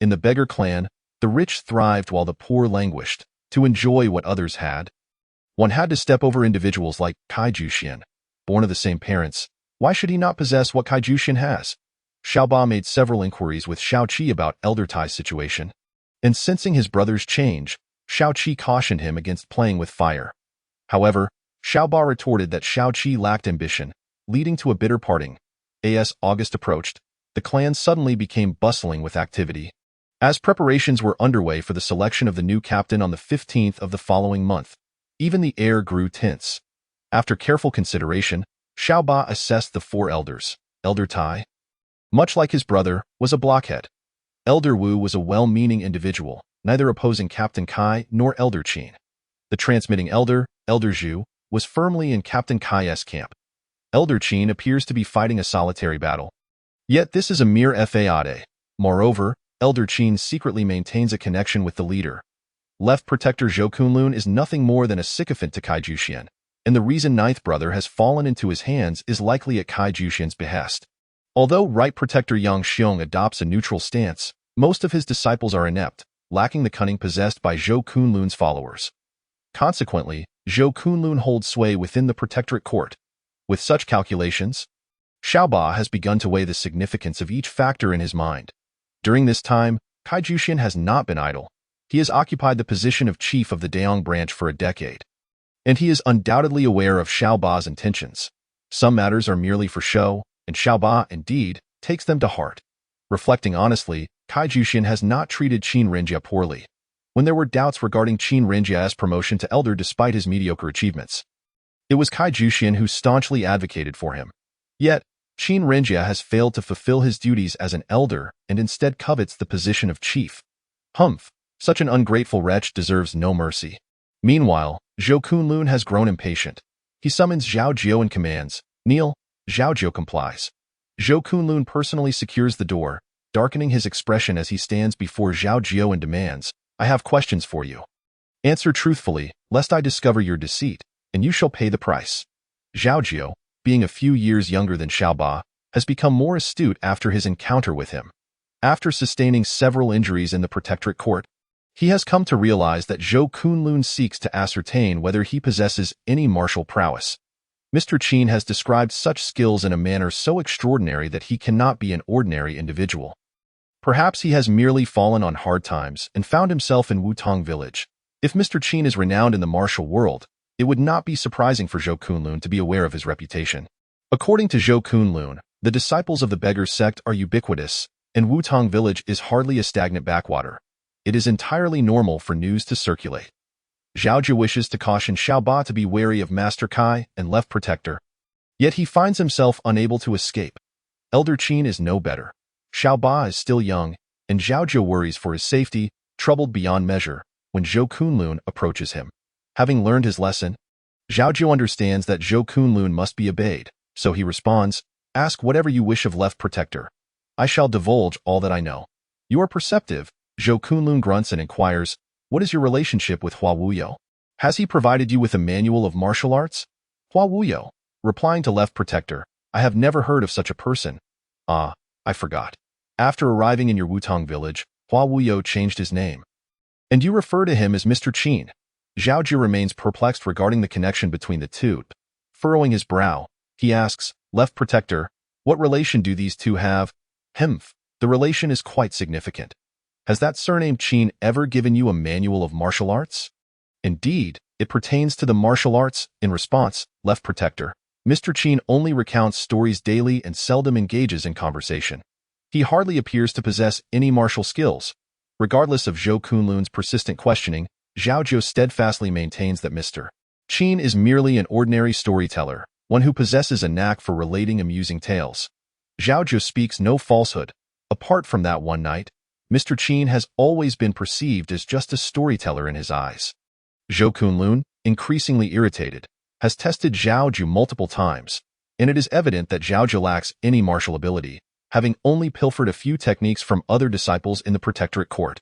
In the beggar clan, the rich thrived while the poor languished. To enjoy what others had, one had to step over individuals like Kai Jushin. Born of the same parents, why should he not possess what Kai Jushin has? Xiao Ba made several inquiries with Xiao Qi about Elder Tai's situation, and sensing his brother's change, Xiao Qi cautioned him against playing with fire. However, Xiao Ba retorted that Xiao Qi lacked ambition, leading to a bitter parting. As August approached, the clan suddenly became bustling with activity. As preparations were underway for the selection of the new captain on the 15th of the following month, even the air grew tense. After careful consideration, Xiao Ba assessed the 4 elders. Elder Tai, much like his brother, was a blockhead. Elder Wu was a well-meaning individual, neither opposing Captain Kai nor Elder Qin. The transmitting elder, Elder Zhu, was firmly in Captain Kai's camp. Elder Qin appears to be fighting a solitary battle. Yet this is a mere fade. Moreover, Elder Qin secretly maintains a connection with the leader. Left Protector Zhou Kunlun is nothing more than a sycophant to Kai Jushin. and the reason ninth brother has fallen into his hands is likely at Cai Jiuxian's behest. Although Right Protector Yang Xiong adopts a neutral stance, most of his disciples are inept, lacking the cunning possessed by Zhou Kunlun's followers. Consequently, Zhou Kunlun holds sway within the protectorate court. With such calculations, Xiaoba has begun to weigh the significance of each factor in his mind. During this time, Cai Jiuxian has not been idle. He has occupied the position of chief of the Daong branch for a decade, and he is undoubtedly aware of Xiaoba's intentions. Some matters are merely for show, and Xiaoba, indeed, takes them to heart. Reflecting honestly, Cai Jiuxian has not treated Qin Renjia poorly. When there were doubts regarding Qin Renjia's promotion to elder despite his mediocre achievements, it was Cai Jiuxian who staunchly advocated for him. Yet, Qin Renjia has failed to fulfill his duties as an elder and instead covets the position of chief. Humph, such an ungrateful wretch deserves no mercy. Meanwhile, Zhou Kunlun has grown impatient. He summons Zhao Jiu and commands, "Kneel." Zhao Jiu complies. Zhou Kunlun personally secures the door, darkening his expression as he stands before Zhao Jiu and demands, "I have questions for you. Answer truthfully, lest I discover your deceit, and you shall pay the price." Zhao Jiu, being a few years younger than Xiaoba, has become more astute after his encounter with him. After sustaining several injuries in the protectorate court, he has come to realize that Zhou Kunlun seeks to ascertain whether he possesses any martial prowess. Mr. Qin has described such skills in a manner so extraordinary that he cannot be an ordinary individual. Perhaps he has merely fallen on hard times and found himself in Wutong village. If Mr. Qin is renowned in the martial world, it would not be surprising for Zhou Kunlun to be aware of his reputation. According to Zhou Kunlun, the disciples of the beggar sect are ubiquitous, and Wutong village is hardly a stagnant backwater. It is entirely normal for news to circulate. Zhao Jiu wishes to caution Xiaoba to be wary of Master Cai and Left Protector, yet he finds himself unable to escape. Elder Qin is no better. Xiaoba is still young, and Zhao Jiu worries for his safety, troubled beyond measure, when Zhou Kunlun approaches him. Having learned his lesson, Zhao Jiu understands that Zhou Kunlun must be obeyed, so he responds, "Ask whatever you wish of Left Protector. I shall divulge all that I know." "You are perceptive." Zhou Kunlun grunts and inquires, "What is your relationship with Hua Wuyo? Has he provided you with a manual of martial arts?" Hua Wuyo, replying to Left Protector, "I have never heard of such a person." "Ah, I forgot. After arriving in your Wutong village, Hua Wuyo changed his name. And you refer to him as Mr. Qin." Zhao Jiu remains perplexed regarding the connection between the two. Furrowing his brow, he asks, "Left Protector, what relation do these two have?" "Humph, the relation is quite significant. Has that surname Qin ever given you a manual of martial arts?" "Indeed, it pertains to the martial arts." In response, Left Protector, "Mr. Qin only recounts stories daily and seldom engages in conversation. He hardly appears to possess any martial skills." Regardless of Zhou Kunlun's persistent questioning, Zhao Jiu steadfastly maintains that Mr. Qin is merely an ordinary storyteller, one who possesses a knack for relating amusing tales. Zhao Jiu speaks no falsehood. Apart from that one night, Mr. Qin has always been perceived as just a storyteller in his eyes. Zhou Kunlun, increasingly irritated, has tested Zhao Jiu multiple times, and it is evident that Zhao Jiu lacks any martial ability, having only pilfered a few techniques from other disciples in the protectorate court.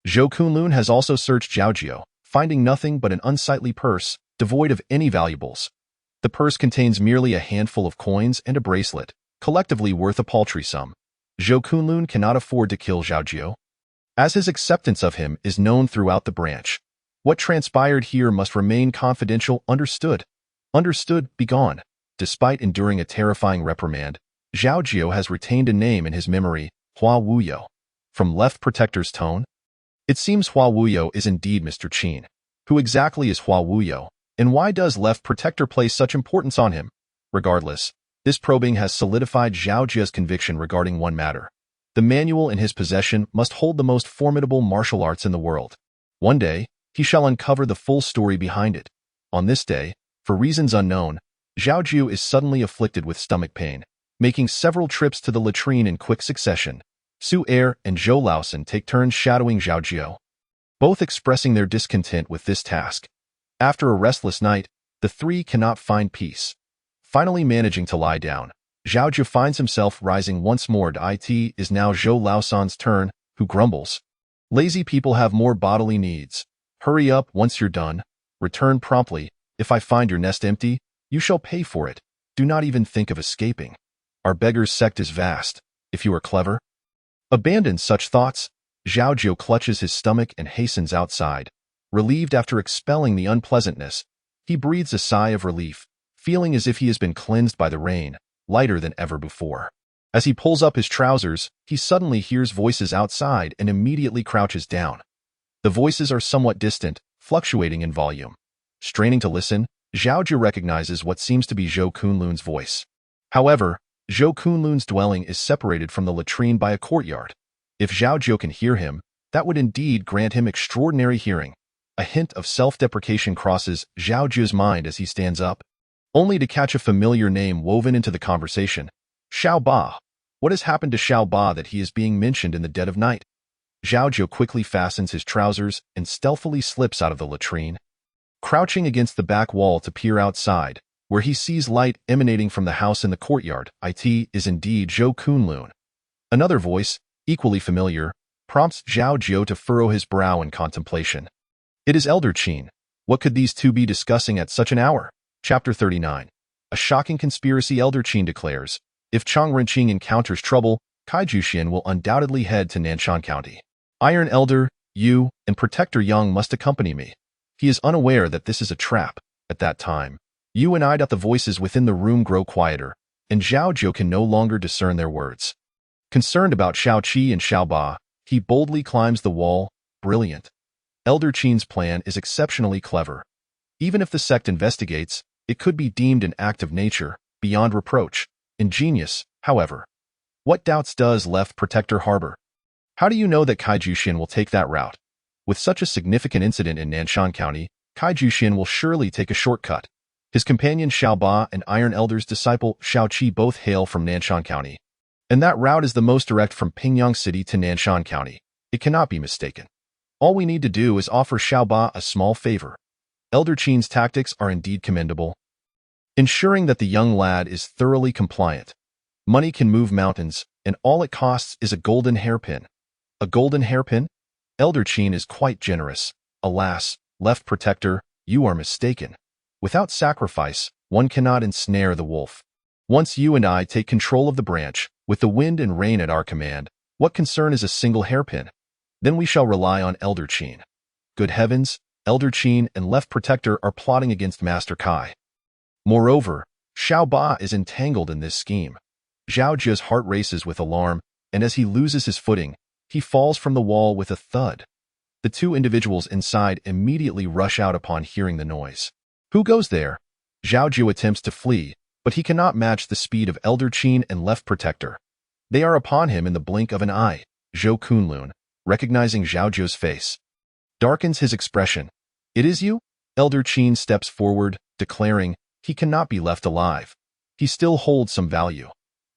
Zhou Kunlun has also searched Zhao Jiu, finding nothing but an unsightly purse, devoid of any valuables. The purse contains merely a handful of coins and a bracelet, collectively worth a paltry sum. Zhou Kunlun cannot afford to kill Zhao Jiu, as his acceptance of him is known throughout the branch. What transpired here must remain confidential. Understood? Understood, begone. Despite enduring a terrifying reprimand, Zhao Jiu has retained a name in his memory, Hua Wuyo. From Left Protector's tone, it seems Hua Wuyo is indeed Mr. Qin. Who exactly is Hua Wuyo, and why does Left Protector place such importance on him? Regardless, this probing has solidified Zhao Jiu's conviction regarding one matter. The manual in his possession must hold the most formidable martial arts in the world. One day, he shall uncover the full story behind it. On this day, for reasons unknown, Zhao Jiu is suddenly afflicted with stomach pain, making several trips to the latrine in quick succession. Su Er and Zhou Laosan take turns shadowing Zhao Jiu, both expressing their discontent with this task. After a restless night, the three cannot find peace. Finally managing to lie down, Zhao Jiu finds himself rising once more. It is now Zhou Laosan's turn, who grumbles. "Lazy people have more bodily needs. Hurry up once you're done. Return promptly." If I find your nest empty, you shall pay for it. Do not even think of escaping. Our beggar's sect is vast. If you are clever. Abandon such thoughts. Zhao Jiu clutches his stomach and hastens outside. Relieved after expelling the unpleasantness, he breathes a sigh of relief, feeling as if he has been cleansed by the rain, lighter than ever before. As he pulls up his trousers, he suddenly hears voices outside and immediately crouches down. The voices are somewhat distant, fluctuating in volume. Straining to listen, Zhao Jiu recognizes what seems to be Zhou Kunlun's voice. However, Zhou Kunlun's dwelling is separated from the latrine by a courtyard. If Zhao Jiu can hear him, that would indeed grant him extraordinary hearing. A hint of self-deprecation crosses Zhao Jiu's mind as he stands up, only to catch a familiar name woven into the conversation. Xiao Ba. What has happened to Xiao Ba that he is being mentioned in the dead of night? Zhao Jiu quickly fastens his trousers and stealthily slips out of the latrine. Crouching against the back wall to peer outside, where he sees light emanating from the house in the courtyard, it is indeed Zhou Kunlun. Another voice, equally familiar, prompts Zhao Jiu to furrow his brow in contemplation. It is Elder Qin. What could these two be discussing at such an hour? Chapter 39. A shocking conspiracy. Elder Qin declares, if Chang Renqing encounters trouble, Kai Juxian will undoubtedly head to Nanshan County. Iron Elder, you, and Protector Yang must accompany me. He is unaware that this is a trap. At that time, you and I. The voices within the room grow quieter, and Zhao Jiu can no longer discern their words. Concerned about Xiao Qi and Xiao Ba, he boldly climbs the wall. Brilliant. Elder Qin's plan is exceptionally clever. Even if the sect investigates, it could be deemed an act of nature, beyond reproach. Ingenious, however. What doubts does left Protector harbor? How do you know that Kai Juxian will take that route? With such a significant incident in Nanshan County, Kai Juxian will surely take a shortcut. His companion Xiao Ba and Iron Elder's disciple Xiao Qi both hail from Nanshan County. And that route is the most direct from Pingyang City to Nanshan County. It cannot be mistaken. All we need to do is offer Xiao Ba a small favor. Elder Qin's tactics are indeed commendable, ensuring that the young lad is thoroughly compliant. Money can move mountains, and all it costs is a golden hairpin. A golden hairpin? Elder Qin is quite generous. Alas, left Protector, you are mistaken. Without sacrifice, one cannot ensnare the wolf. Once you and I take control of the branch, with the wind and rain at our command, what concern is a single hairpin? Then we shall rely on Elder Qin. Good heavens, Elder Qin and Left Protector are plotting against Master Kai. Moreover, Xiao Ba is entangled in this scheme. Zhao Jiu's heart races with alarm, and as he loses his footing, he falls from the wall with a thud. The two individuals inside immediately rush out upon hearing the noise. Who goes there? Zhao Jiu attempts to flee, but he cannot match the speed of Elder Qin and Left Protector. They are upon him in the blink of an eye. Zhou Kunlun, recognizing Zhao Jiu's face, darkens his expression. It is you? Elder Qin steps forward, declaring, he cannot be left alive. He still holds some value.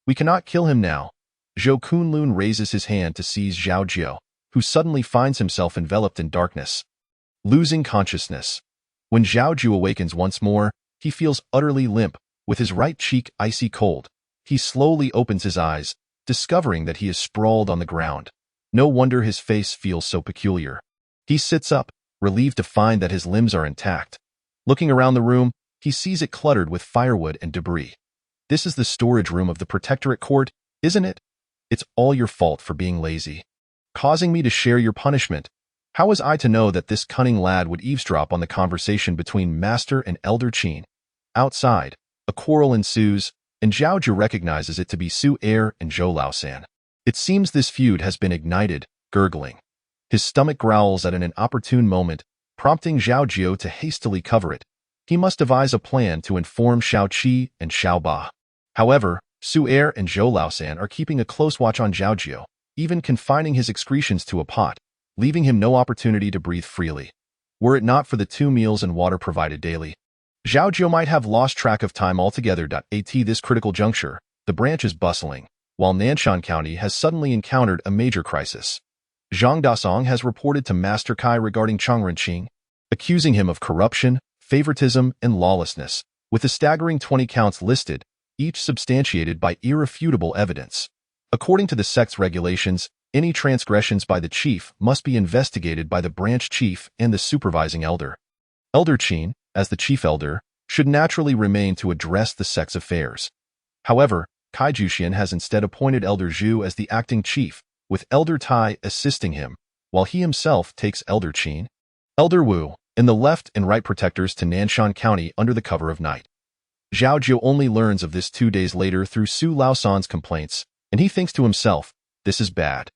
We cannot kill him now. Zhou Kunlun raises his hand to seize Zhao Jiu, who suddenly finds himself enveloped in darkness, losing consciousness. When Zhao Jiu awakens once more, he feels utterly limp, with his right cheek icy cold. He slowly opens his eyes, discovering that he is sprawled on the ground. No wonder his face feels so peculiar. He sits up, relieved to find that his limbs are intact. Looking around the room, he sees it cluttered with firewood and debris. This is the storage room of the Protectorate Court, isn't it? It's all your fault for being lazy, causing me to share your punishment. How was I to know that this cunning lad would eavesdrop on the conversation between Master and Elder Qin? Outside, a quarrel ensues, and Zhao Jiu recognizes it to be Su Er and Zhou Laosan. It seems this feud has been ignited, gurgling. His stomach growls at an inopportune moment, prompting Zhao Jiu to hastily cover it. He must devise a plan to inform Xiao Qi and Xiao Ba. However, Su Er and Zhou Laosan are keeping a close watch on Zhao Jiu, even confining his excretions to a pot, leaving him no opportunity to breathe freely. Were it not for the 2 meals and water provided daily, Zhao Jiu might have lost track of time altogether. At this critical juncture, the branch is bustling, while Nanshan County has suddenly encountered a major crisis. Zhang Dasong has reported to Master Kai regarding Chang Renqing, accusing him of corruption, favoritism, and lawlessness, with a staggering 20 counts listed, each substantiated by irrefutable evidence. According to the sect's regulations, any transgressions by the chief must be investigated by the branch chief and the supervising elder. Elder Qin, as the chief elder, should naturally remain to address the sect's affairs. However, Kaijuxian has instead appointed Elder Zhu as the acting chief, with Elder Tai assisting him, while he himself takes Elder Qin, Elder Wu, and the left and right protectors to Nanshan County under the cover of night. Zhao Jiu only learns of this 2 days later through Su Laosan's complaints, and he thinks to himself, this is bad.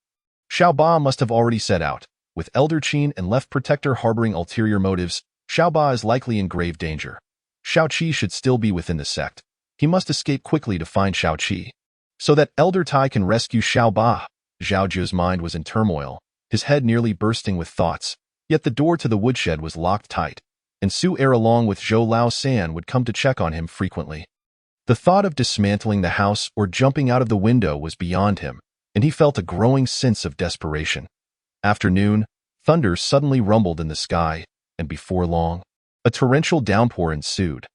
Xiao Ba must have already set out. With Elder Qin and left protector harboring ulterior motives, Xiao Ba is likely in grave danger. Xiao Qi should still be within the sect. He must escape quickly to find Xiao Qi, so that Elder Tai can rescue Xiao Ba. Zhao Jiu's mind was in turmoil, his head nearly bursting with thoughts, yet the door to the woodshed was locked tight, and Su Er along with Zhou Lao San would come to check on him frequently. The thought of dismantling the house or jumping out of the window was beyond him, and he felt a growing sense of desperation. After noon, thunder suddenly rumbled in the sky, and before long, a torrential downpour ensued.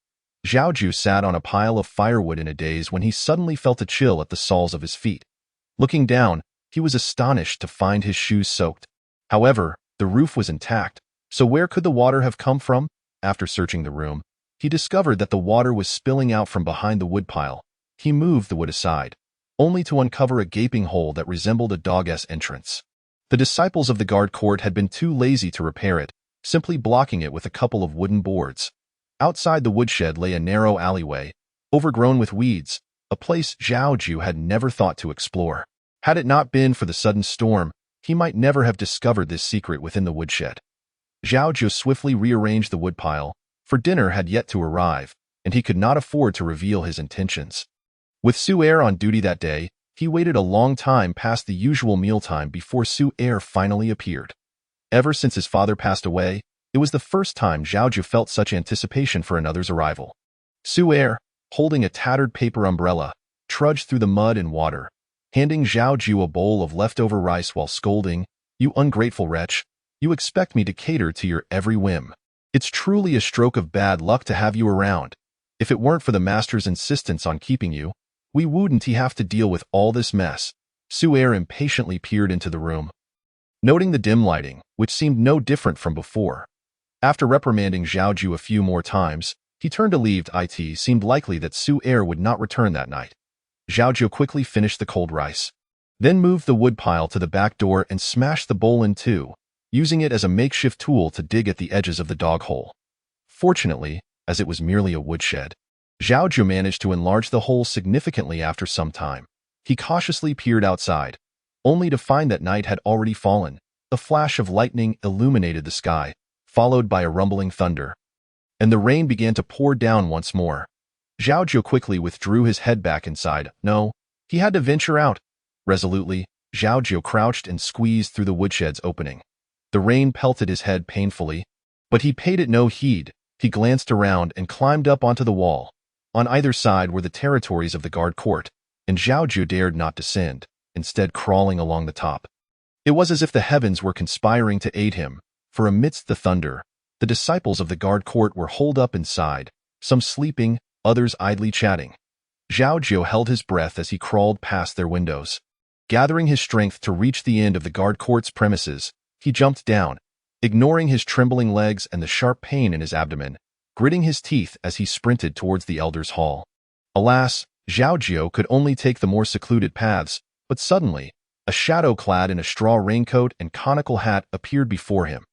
Zhao Jiu sat on a pile of firewood in a daze when he suddenly felt a chill at the soles of his feet. Looking down, he was astonished to find his shoes soaked. However, the roof was intact, so where could the water have come from? After searching the room, he discovered that the water was spilling out from behind the woodpile. He moved the wood aside, only to uncover a gaping hole that resembled a dog's entrance. The disciples of the guard court had been too lazy to repair it, simply blocking it with a couple of wooden boards. Outside the woodshed lay a narrow alleyway, overgrown with weeds, a place Zhao Jiu had never thought to explore. Had it not been for the sudden storm, he might never have discovered this secret within the woodshed. Zhao Jiu swiftly rearranged the woodpile, for dinner had yet to arrive, and he could not afford to reveal his intentions. With Su Er on duty that day, he waited a long time past the usual mealtime before Su Er finally appeared. Ever since his father passed away, it was the first time Zhao Jiu felt such anticipation for another's arrival. Su Er, holding a tattered paper umbrella, trudged through the mud and water, handing Zhao Jiu a bowl of leftover rice while scolding, "You ungrateful wretch, you expect me to cater to your every whim. It's truly a stroke of bad luck to have you around. If it weren't for the master's insistence on keeping you, we wouldn't have to deal with all this mess." Su Er impatiently peered into the room, noting the dim lighting, which seemed no different from before. After reprimanding Zhao Jiu a few more times, he turned to leave. It seemed likely that Su Er would not return that night. Zhao Jiu quickly finished the cold rice, then moved the woodpile to the back door and smashed the bowl in two, using it as a makeshift tool to dig at the edges of the dog hole. Fortunately, as it was merely a woodshed, Zhao Jiu managed to enlarge the hole significantly after some time. He cautiously peered outside, only to find that night had already fallen. A flash of lightning illuminated the sky, followed by a rumbling thunder, and the rain began to pour down once more. Zhao Jiu quickly withdrew his head back inside. No, he had to venture out. Resolutely, Zhao Jiu crouched and squeezed through the woodshed's opening. The rain pelted his head painfully, but he paid it no heed. He glanced around and climbed up onto the wall. On either side were the territories of the guard court, and Zhao Jiu dared not descend, instead crawling along the top. It was as if the heavens were conspiring to aid him, for amidst the thunder, the disciples of the guard court were holed up inside, some sleeping, others idly chatting. Zhao Jiu held his breath as he crawled past their windows. Gathering his strength to reach the end of the guard court's premises, he jumped down, ignoring his trembling legs and the sharp pain in his abdomen, gritting his teeth as he sprinted towards the elder's hall. Alas, Zhao Jiu could only take the more secluded paths, but suddenly, a shadow clad in a straw raincoat and conical hat appeared before him.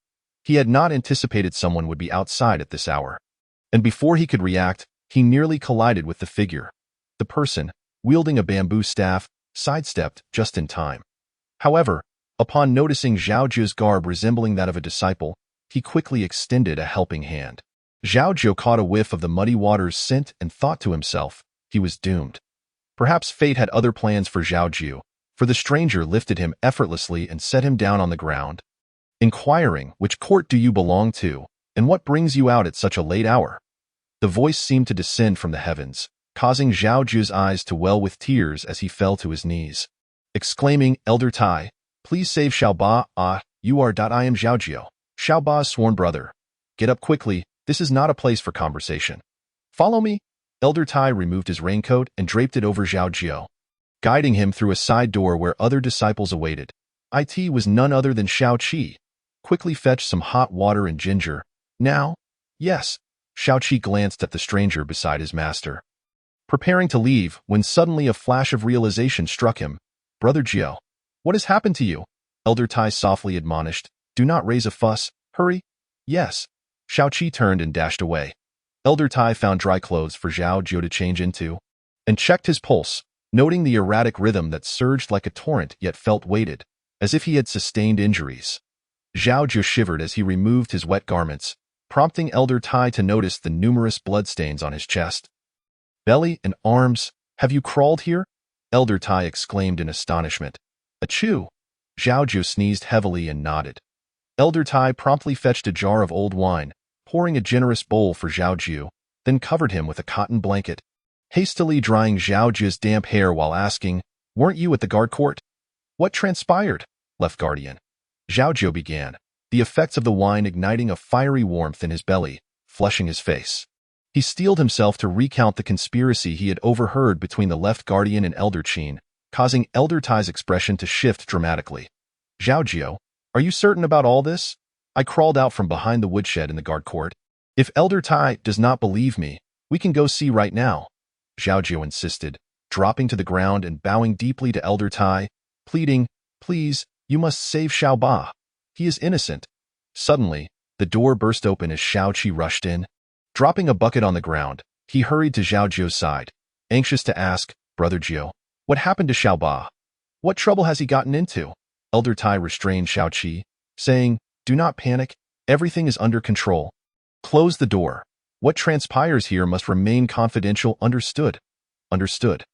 He had not anticipated someone would be outside at this hour, and before he could react, he nearly collided with the figure. The person, wielding a bamboo staff, sidestepped just in time. However, upon noticing Zhao Jiu's garb resembling that of a disciple, he quickly extended a helping hand. Zhao Jiu caught a whiff of the muddy water's scent and thought to himself, he was doomed. Perhaps fate had other plans for Zhao Jiu, for the stranger lifted him effortlessly and set him down on the ground, inquiring, "Which court do you belong to, and what brings you out at such a late hour?" The voice seemed to descend from the heavens, causing Zhao Jiu's eyes to well with tears as he fell to his knees, exclaiming, "Elder Tai, please save Xiao Ba. You are. I am Zhao Jiu, Xiao Ba's sworn brother. Get up quickly, this is not a place for conversation. Follow me." Elder Tai removed his raincoat and draped it over Zhao Jiu, guiding him through a side door where other disciples awaited. It was none other than Xiao Qi. "Quickly fetch some hot water and ginger. Now?" "Yes." Zhao Ji glanced at the stranger beside his master, preparing to leave when suddenly a flash of realization struck him. Brother Jiu, what has happened to you? Elder Tai softly admonished. Do not raise a fuss. Hurry. Yes. Zhao Ji turned and dashed away. Elder Tai found dry clothes for Zhao Jiu to change into and checked his pulse, noting the erratic rhythm that surged like a torrent yet felt weighted, as if he had sustained injuries. Zhao Jiu shivered as he removed his wet garments, prompting Elder Tai to notice the numerous bloodstains on his chest, belly, and arms. Have you crawled here? Elder Tai exclaimed in astonishment. Achoo! Zhao Jiu sneezed heavily and nodded. Elder Tai promptly fetched a jar of old wine, pouring a generous bowl for Zhao Jiu, then covered him with a cotton blanket, hastily drying Zhao Jiu's damp hair while asking, Weren't you at the guard court? What transpired? Left Guardian. Zhao Jiu began, the effects of the wine igniting a fiery warmth in his belly, flushing his face. He steeled himself to recount the conspiracy he had overheard between the Left Guardian and Elder Qin, causing Elder Tai's expression to shift dramatically. Zhao Jiu, are you certain about all this? I crawled out from behind the woodshed in the guard court. If Elder Tai does not believe me, we can go see right now. Zhao Jiu insisted, dropping to the ground and bowing deeply to Elder Tai, pleading, Please, you must save Xiao Ba. He is innocent. Suddenly, the door burst open as Zhao Qi rushed in. Dropping a bucket on the ground, he hurried to Zhao Jiu's side, anxious to ask, Brother Jiu, what happened to Xiao Ba? What trouble has he gotten into? Elder Tai restrained Zhao Qi, saying, Do not panic, everything is under control. Close the door. What transpires here must remain confidential. Understood. Understood.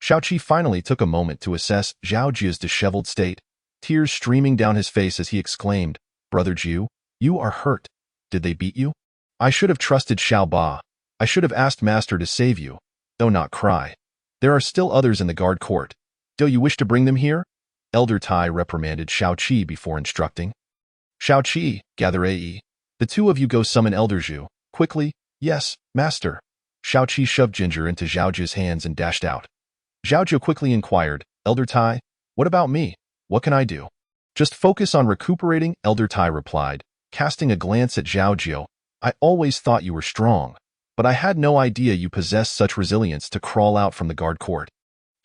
Zhao Qi finally took a moment to assess Zhao Jiu's disheveled state, tears streaming down his face as he exclaimed, Brother Jiu, you are hurt. Did they beat you? I should have trusted Xiao Ba. I should have asked Master to save you. Though not cry. There are still others in the guard court. Do you wish to bring them here? Elder Tai reprimanded Zhao Qi before instructing. Zhao Qi, gather AE. The two of you go summon Elder Jiu. Quickly. Yes, Master. Zhao Qi shoved Ginger into Zhao Jiu's hands and dashed out. Zhao Jiu quickly inquired, Elder Tai, what about me? What can I do? Just focus on recuperating, Elder Tai replied, casting a glance at Zhao Jiu. I always thought you were strong, but I had no idea you possessed such resilience to crawl out from the guard court.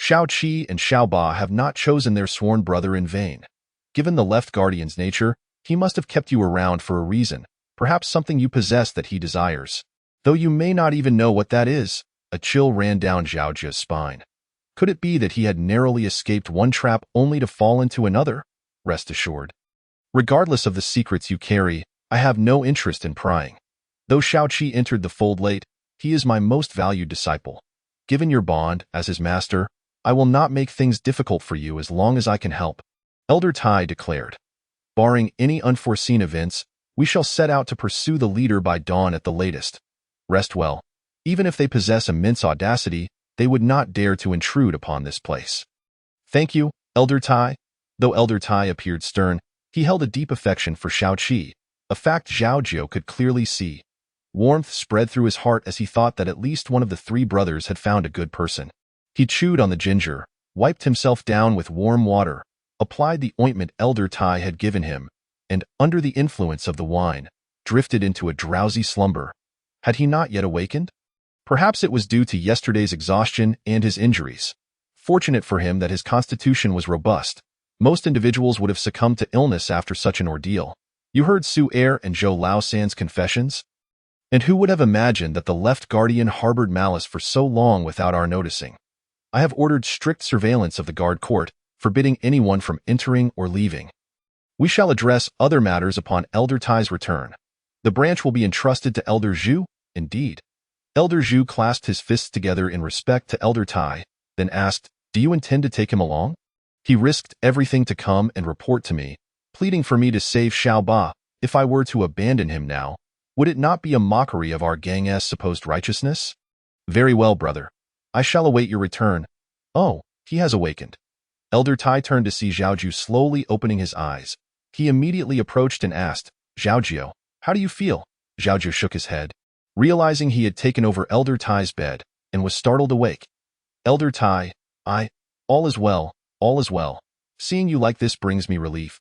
Zhao Qi and Xiao Ba have not chosen their sworn brother in vain. Given the Left Guardian's nature, he must have kept you around for a reason, perhaps something you possess that he desires. Though you may not even know what that is. A chill ran down Zhao Jiu's spine. Could it be that he had narrowly escaped one trap only to fall into another? Rest assured. Regardless of the secrets you carry, I have no interest in prying. Though Zhao Qi entered the fold late, he is my most valued disciple. Given your bond as his master, I will not make things difficult for you as long as I can help. Elder Tai declared. Barring any unforeseen events, we shall set out to pursue the leader by dawn at the latest. Rest well. Even if they possess immense audacity, they would not dare to intrude upon this place. Thank you, Elder Tai. Though Elder Tai appeared stern, he held a deep affection for Zhao Qi, a fact Zhao Jiu could clearly see. Warmth spread through his heart as he thought that at least one of the three brothers had found a good person. He chewed on the ginger, wiped himself down with warm water, applied the ointment Elder Tai had given him, and, under the influence of the wine, drifted into a drowsy slumber. Had he not yet awakened? Perhaps it was due to yesterday's exhaustion and his injuries. Fortunate for him that his constitution was robust. Most individuals would have succumbed to illness after such an ordeal. You heard Su Er and Zhou Laosan's confessions? And who would have imagined that the Left Guardian harbored malice for so long without our noticing? I have ordered strict surveillance of the guard court, forbidding anyone from entering or leaving. We shall address other matters upon Elder Tai's return. The branch will be entrusted to Elder Jiu, indeed. Elder Jiu clasped his fists together in respect to Elder Tai, then asked, Do you intend to take him along? He risked everything to come and report to me, pleading for me to save Xiao Ba. If I were to abandon him now, would it not be a mockery of our gang's supposed righteousness? Very well, brother. I shall await your return. Oh, he has awakened. Elder Tai turned to see Zhao Jiu slowly opening his eyes. He immediately approached and asked, Zhao Jiu, how do you feel? Zhao Jiu shook his head, realizing he had taken over Elder Tai's bed, and was startled awake. Elder Tai, all is well, all is well. Seeing you like this brings me relief.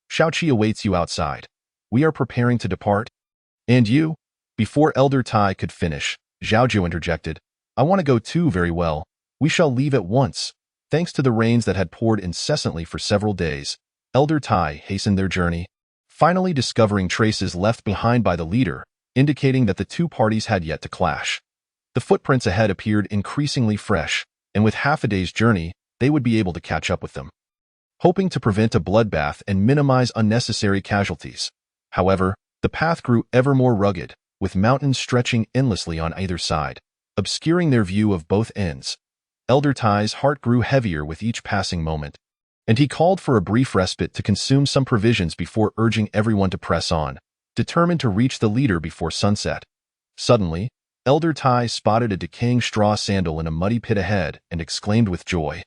Zhao Qi awaits you outside. We are preparing to depart. And you? Before Elder Tai could finish, Zhao Jiu interjected, I want to go too. Very well. We shall leave at once. Thanks to the rains that had poured incessantly for several days, Elder Tai hastened their journey, finally discovering traces left behind by the leader, indicating that the two parties had yet to clash. The footprints ahead appeared increasingly fresh, and with half a day's journey, they would be able to catch up with them. Hoping to prevent a bloodbath and minimize unnecessary casualties. However, the path grew ever more rugged, with mountains stretching endlessly on either side, obscuring their view of both ends. Elder Tai's heart grew heavier with each passing moment, and he called for a brief respite to consume some provisions before urging everyone to press on, determined to reach the leader before sunset. Suddenly, Elder Tai spotted a decaying straw sandal in a muddy pit ahead and exclaimed with joy.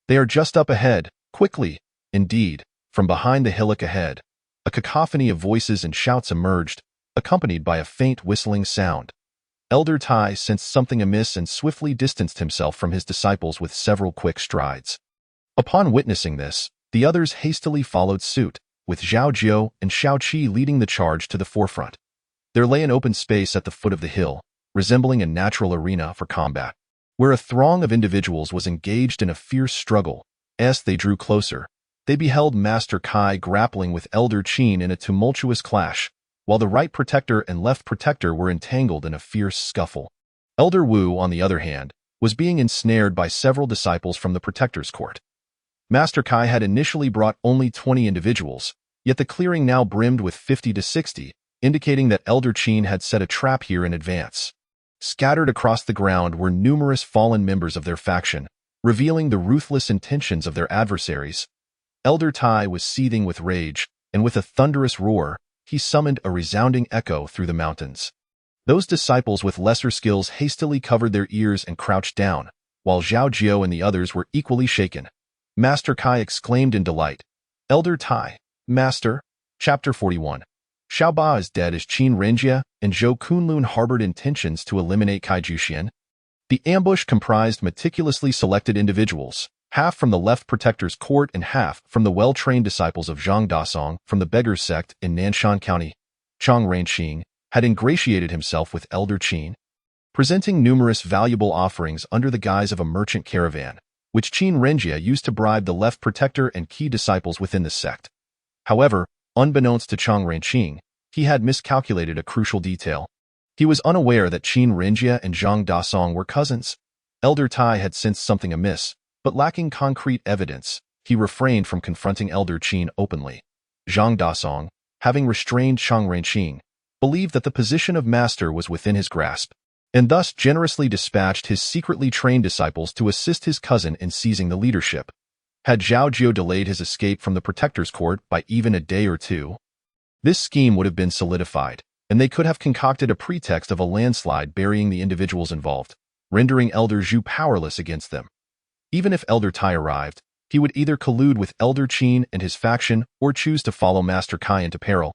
They are just up ahead, quickly. Indeed, from behind the hillock ahead, a cacophony of voices and shouts emerged, accompanied by a faint whistling sound. Elder Tai sensed something amiss and swiftly distanced himself from his disciples with several quick strides. Upon witnessing this, the others hastily followed suit, with Zhao Jiu and Shao Qi leading the charge to the forefront. There lay an open space at the foot of the hill, resembling a natural arena for combat, where a throng of individuals was engaged in a fierce struggle. As they drew closer, they beheld Master Kai grappling with Elder Qin in a tumultuous clash, while the right protector and left protector were entangled in a fierce scuffle. Elder Wu, on the other hand, was being ensnared by several disciples from the protector's court. Master Kai had initially brought only 20 individuals, yet the clearing now brimmed with 50 to 60, indicating that Elder Qin had set a trap here in advance. Scattered across the ground were numerous fallen members of their faction, revealing the ruthless intentions of their adversaries. Elder Tai was seething with rage, and with a thunderous roar, he summoned a resounding echo through the mountains. Those disciples with lesser skills hastily covered their ears and crouched down, while Zhao Jiu and the others were equally shaken. Master Kai exclaimed in delight, Elder Tai, Master. Chapter 41. Xiao Ba is dead as Qin Renjie and Zhou Kunlun harbored intentions to eliminate Kai Juxian. The ambush comprised meticulously selected individuals, half from the left protector's court and half from the well-trained disciples of Zhang Dasong from the Beggars sect in Nanshan County. Chang Renqing had ingratiated himself with Elder Qin, presenting numerous valuable offerings under the guise of a merchant caravan, which Qin Renjie used to bribe the left protector and key disciples within the sect. However, unbeknownst to Chang Renqing, he had miscalculated a crucial detail. He was unaware that Qin Renjie and Zhang Dasong were cousins. Elder Tai had sensed something amiss, but lacking concrete evidence, he refrained from confronting Elder Qin openly. Zhang Dasong, having restrained Chang Renqing, believed that the position of master was within his grasp, and thus generously dispatched his secretly trained disciples to assist his cousin in seizing the leadership. Had Zhao Jiu delayed his escape from the protector's court by even a day or two, this scheme would have been solidified, and they could have concocted a pretext of a landslide burying the individuals involved, rendering Elder Zhu powerless against them. Even if Elder Tai arrived, he would either collude with Elder Qin and his faction or choose to follow Master Kai into peril,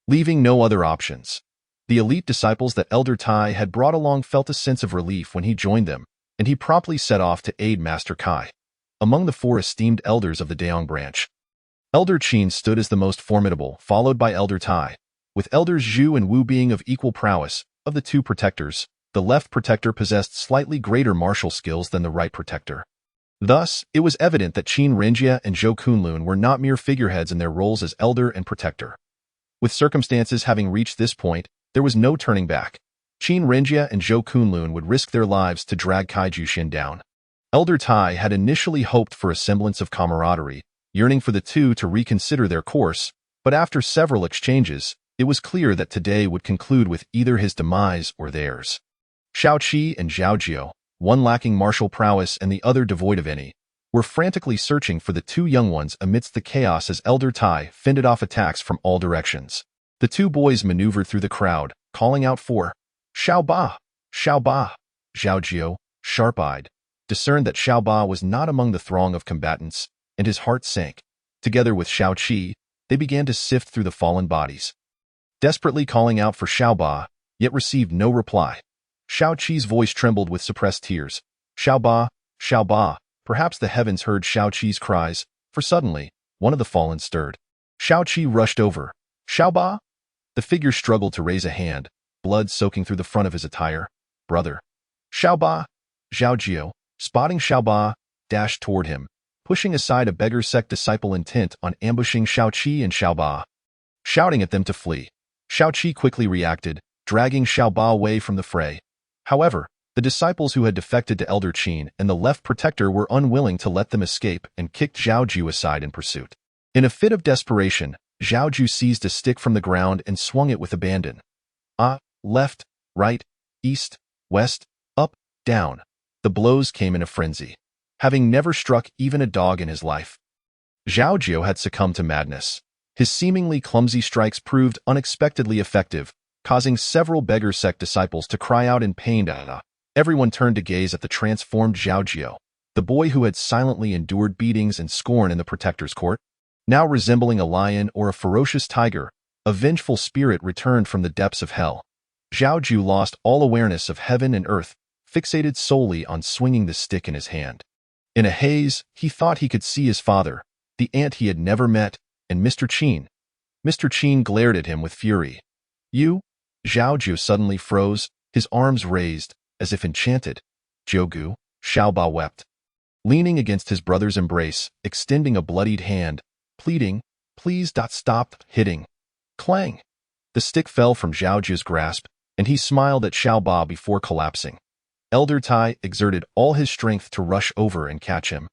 leaving no other options. The elite disciples that Elder Tai had brought along felt a sense of relief when he joined them, and he promptly set off to aid Master Kai. Among the 4 esteemed elders of the Daong branch, Elder Qin stood as the most formidable, followed by Elder Tai, with Elders Zhu and Wu being of equal prowess. Of the 2 protectors, the left protector possessed slightly greater martial skills than the right protector. Thus, it was evident that Qin Renjie and Zhou Kunlun were not mere figureheads in their roles as elder and protector. With circumstances having reached this point, there was no turning back. Qin Renjie and Zhou Kunlun would risk their lives to drag Kai Juxian down. Elder Tai had initially hoped for a semblance of camaraderie, yearning for the two to reconsider their course, but after several exchanges, it was clear that today would conclude with either his demise or theirs. Shao Qi and Zhao Jiu, one lacking martial prowess and the other devoid of any, were frantically searching for the 2 young ones amidst the chaos as Elder Tai fended off attacks from all directions. The 2 boys maneuvered through the crowd, calling out for Xiao Ba, Xiao Ba. Zhao Jiu, sharp-eyed, discerned that Xiao Ba was not among the throng of combatants, and his heart sank. Together with Shao Qi, they began to sift through the fallen bodies, desperately calling out for Xiao Ba, yet received no reply. Shao Qi's voice trembled with suppressed tears. Xiao Ba, perhaps the heavens heard Shao Qi's cries, for suddenly, one of the fallen stirred. Shao Qi rushed over. Xiao Ba? The figure struggled to raise a hand, blood soaking through the front of his attire. Brother. Xiaoba, Zhao Jiu, spotting Xiaoba, dashed toward him, pushing aside a beggar sect disciple intent on ambushing Xiaoqi and Xiaoba. Shouting at them to flee, Xiaoqi quickly reacted, dragging Xiaoba away from the fray. However, the disciples who had defected to Elder Qin and the left protector were unwilling to let them escape and kicked Zhao Jiu aside in pursuit. In a fit of desperation, Zhao Jiu seized a stick from the ground and swung it with abandon. Left, right, east, west, up, down. The blows came in a frenzy, having never struck even a dog in his life. Zhao Jiu had succumbed to madness. His seemingly clumsy strikes proved unexpectedly effective, causing several beggar sect disciples to cry out in pain. Everyone turned to gaze at the transformed Zhao Jiu, the boy who had silently endured beatings and scorn in the protector's court. Now resembling a lion or a ferocious tiger, a vengeful spirit returned from the depths of hell. Zhao Jiu lost all awareness of heaven and earth, fixated solely on swinging the stick in his hand. In a haze, he thought he could see his father, the ant he had never met, and Mr. Qin. Mr. Qin glared at him with fury. You? Zhao Jiu suddenly froze, his arms raised, as if enchanted. Jogu, Xiaoba wept. Leaning against his brother's embrace, extending a bloodied hand, pleading, please. Stop hitting. Clang. The stick fell from Zhao Jiu's grasp, and he smiled at Xiaoba before collapsing. Elder Tai exerted all his strength to rush over and catch him,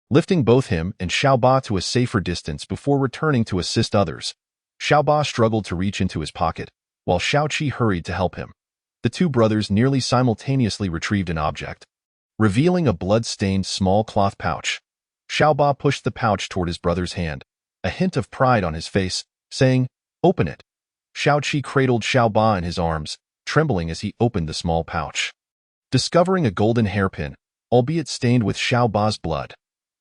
lifting both him and Xiaoba to a safer distance before returning to assist others. Xiaoba struggled to reach into his pocket, while Xiaoqi hurried to help him. The two brothers nearly simultaneously retrieved an object, revealing a blood-stained small cloth pouch. Xiaoba pushed the pouch toward his brother's hand, a hint of pride on his face, saying, "Open it." Xiaoqi cradled Xiaoba in his arms, trembling as he opened the small pouch, discovering a golden hairpin, albeit stained with Xiaoba's blood.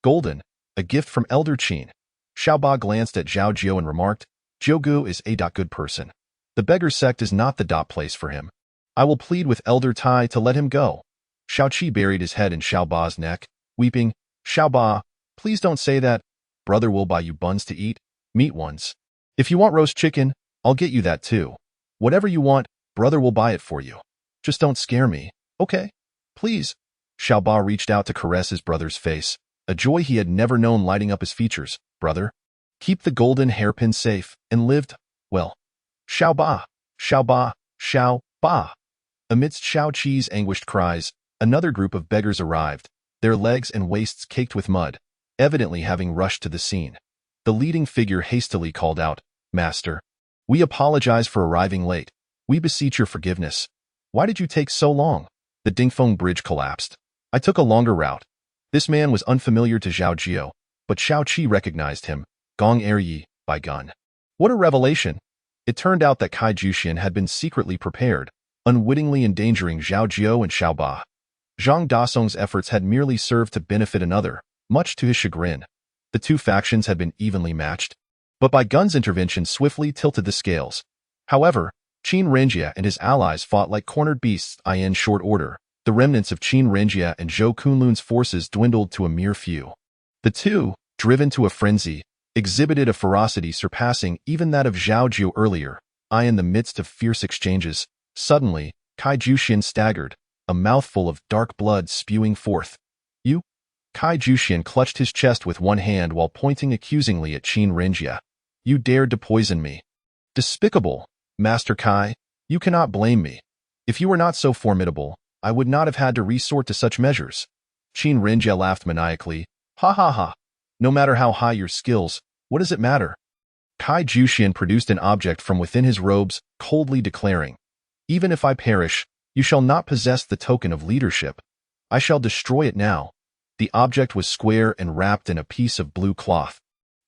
Golden, a gift from Elder Qin. Xiaoba glanced at Zhao Jiu and remarked, Jogu is a good person. The beggar sect is not the place for him. I will plead with Elder Tai to let him go. Xiaoqi buried his head in Xiaoba's neck, weeping, Xiaoba, please don't say that. Brother will buy you buns to eat, meat ones. If you want roast chicken, I'll get you that too. Whatever you want, brother will buy it for you. Just don't scare me, okay? Please. Xiaoba reached out to caress his brother's face, a joy he had never known lighting up his features. Brother, keep the golden hairpin safe and lived, well. Xiaoba, Xiaoba, Xiaoba. Amidst Xiaoqi's anguished cries, another group of beggars arrived, their legs and waists caked with mud, evidently having rushed to the scene. The leading figure hastily called out, Master, we apologize for arriving late. We beseech your forgiveness. Why did you take so long? The Dingfeng bridge collapsed. I took a longer route. This man was unfamiliar to Zhao Jiu, but Xiaoqi recognized him. Gong Er Yi, by gun. What a revelation! It turned out that Cai Juxian had been secretly prepared, unwittingly endangering Zhao Jiu and Xiaoba. Zhang Dasong's efforts had merely served to benefit another, much to his chagrin. The two factions had been evenly matched, but Bai Gun's intervention swiftly tilted the scales. However, Qin Renjie and his allies fought like cornered beasts in short order. The remnants of Qin Renjie and Zhou Kunlun's forces dwindled to a mere few. The two, driven to a frenzy, exhibited a ferocity surpassing even that of Zhao Jiu earlier. In the midst of fierce exchanges, suddenly, Cai Juxian staggered, a mouthful of dark blood spewing forth. You? Cai Juxian clutched his chest with one hand while pointing accusingly at Qin Renjie. You dared to poison me. Despicable, Master Cai, you cannot blame me. If you were not so formidable, I would not have had to resort to such measures. Qin Renjie laughed maniacally. Ha ha ha. No matter how high your skills, what does it matter? Cai Juxian produced an object from within his robes, coldly declaring, even if I perish, you shall not possess the token of leadership. I shall destroy it now. The object was square and wrapped in a piece of blue cloth.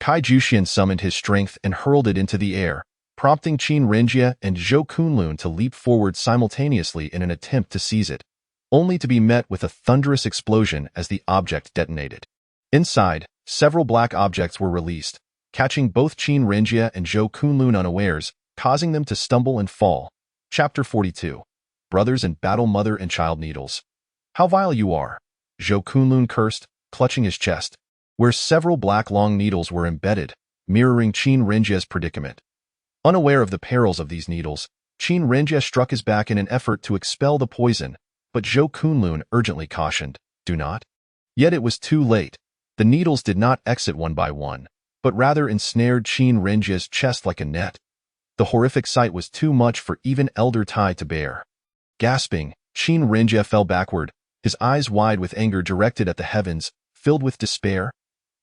Cai Juxian summoned his strength and hurled it into the air, prompting Qin Renjie and Zhou Kunlun to leap forward simultaneously in an attempt to seize it, only to be met with a thunderous explosion as the object detonated. Inside, several black objects were released, catching both Qin Renjie and Zhou Kunlun unawares, causing them to stumble and fall. Chapter 42. Brothers in Battle. Mother and Child Needles. How vile you are! Zhou Kunlun cursed, clutching his chest, where several black long needles were embedded, mirroring Qin Renjie's predicament. Unaware of the perils of these needles, Qin Renjie struck his back in an effort to expel the poison, but Zhou Kunlun urgently cautioned, "Do not." Yet it was too late. The needles did not exit one by one, but rather ensnared Qin Renjie's chest like a net. The horrific sight was too much for even Elder Tai to bear. Gasping, Qin Renjie fell backward, his eyes wide with anger directed at the heavens, filled with despair.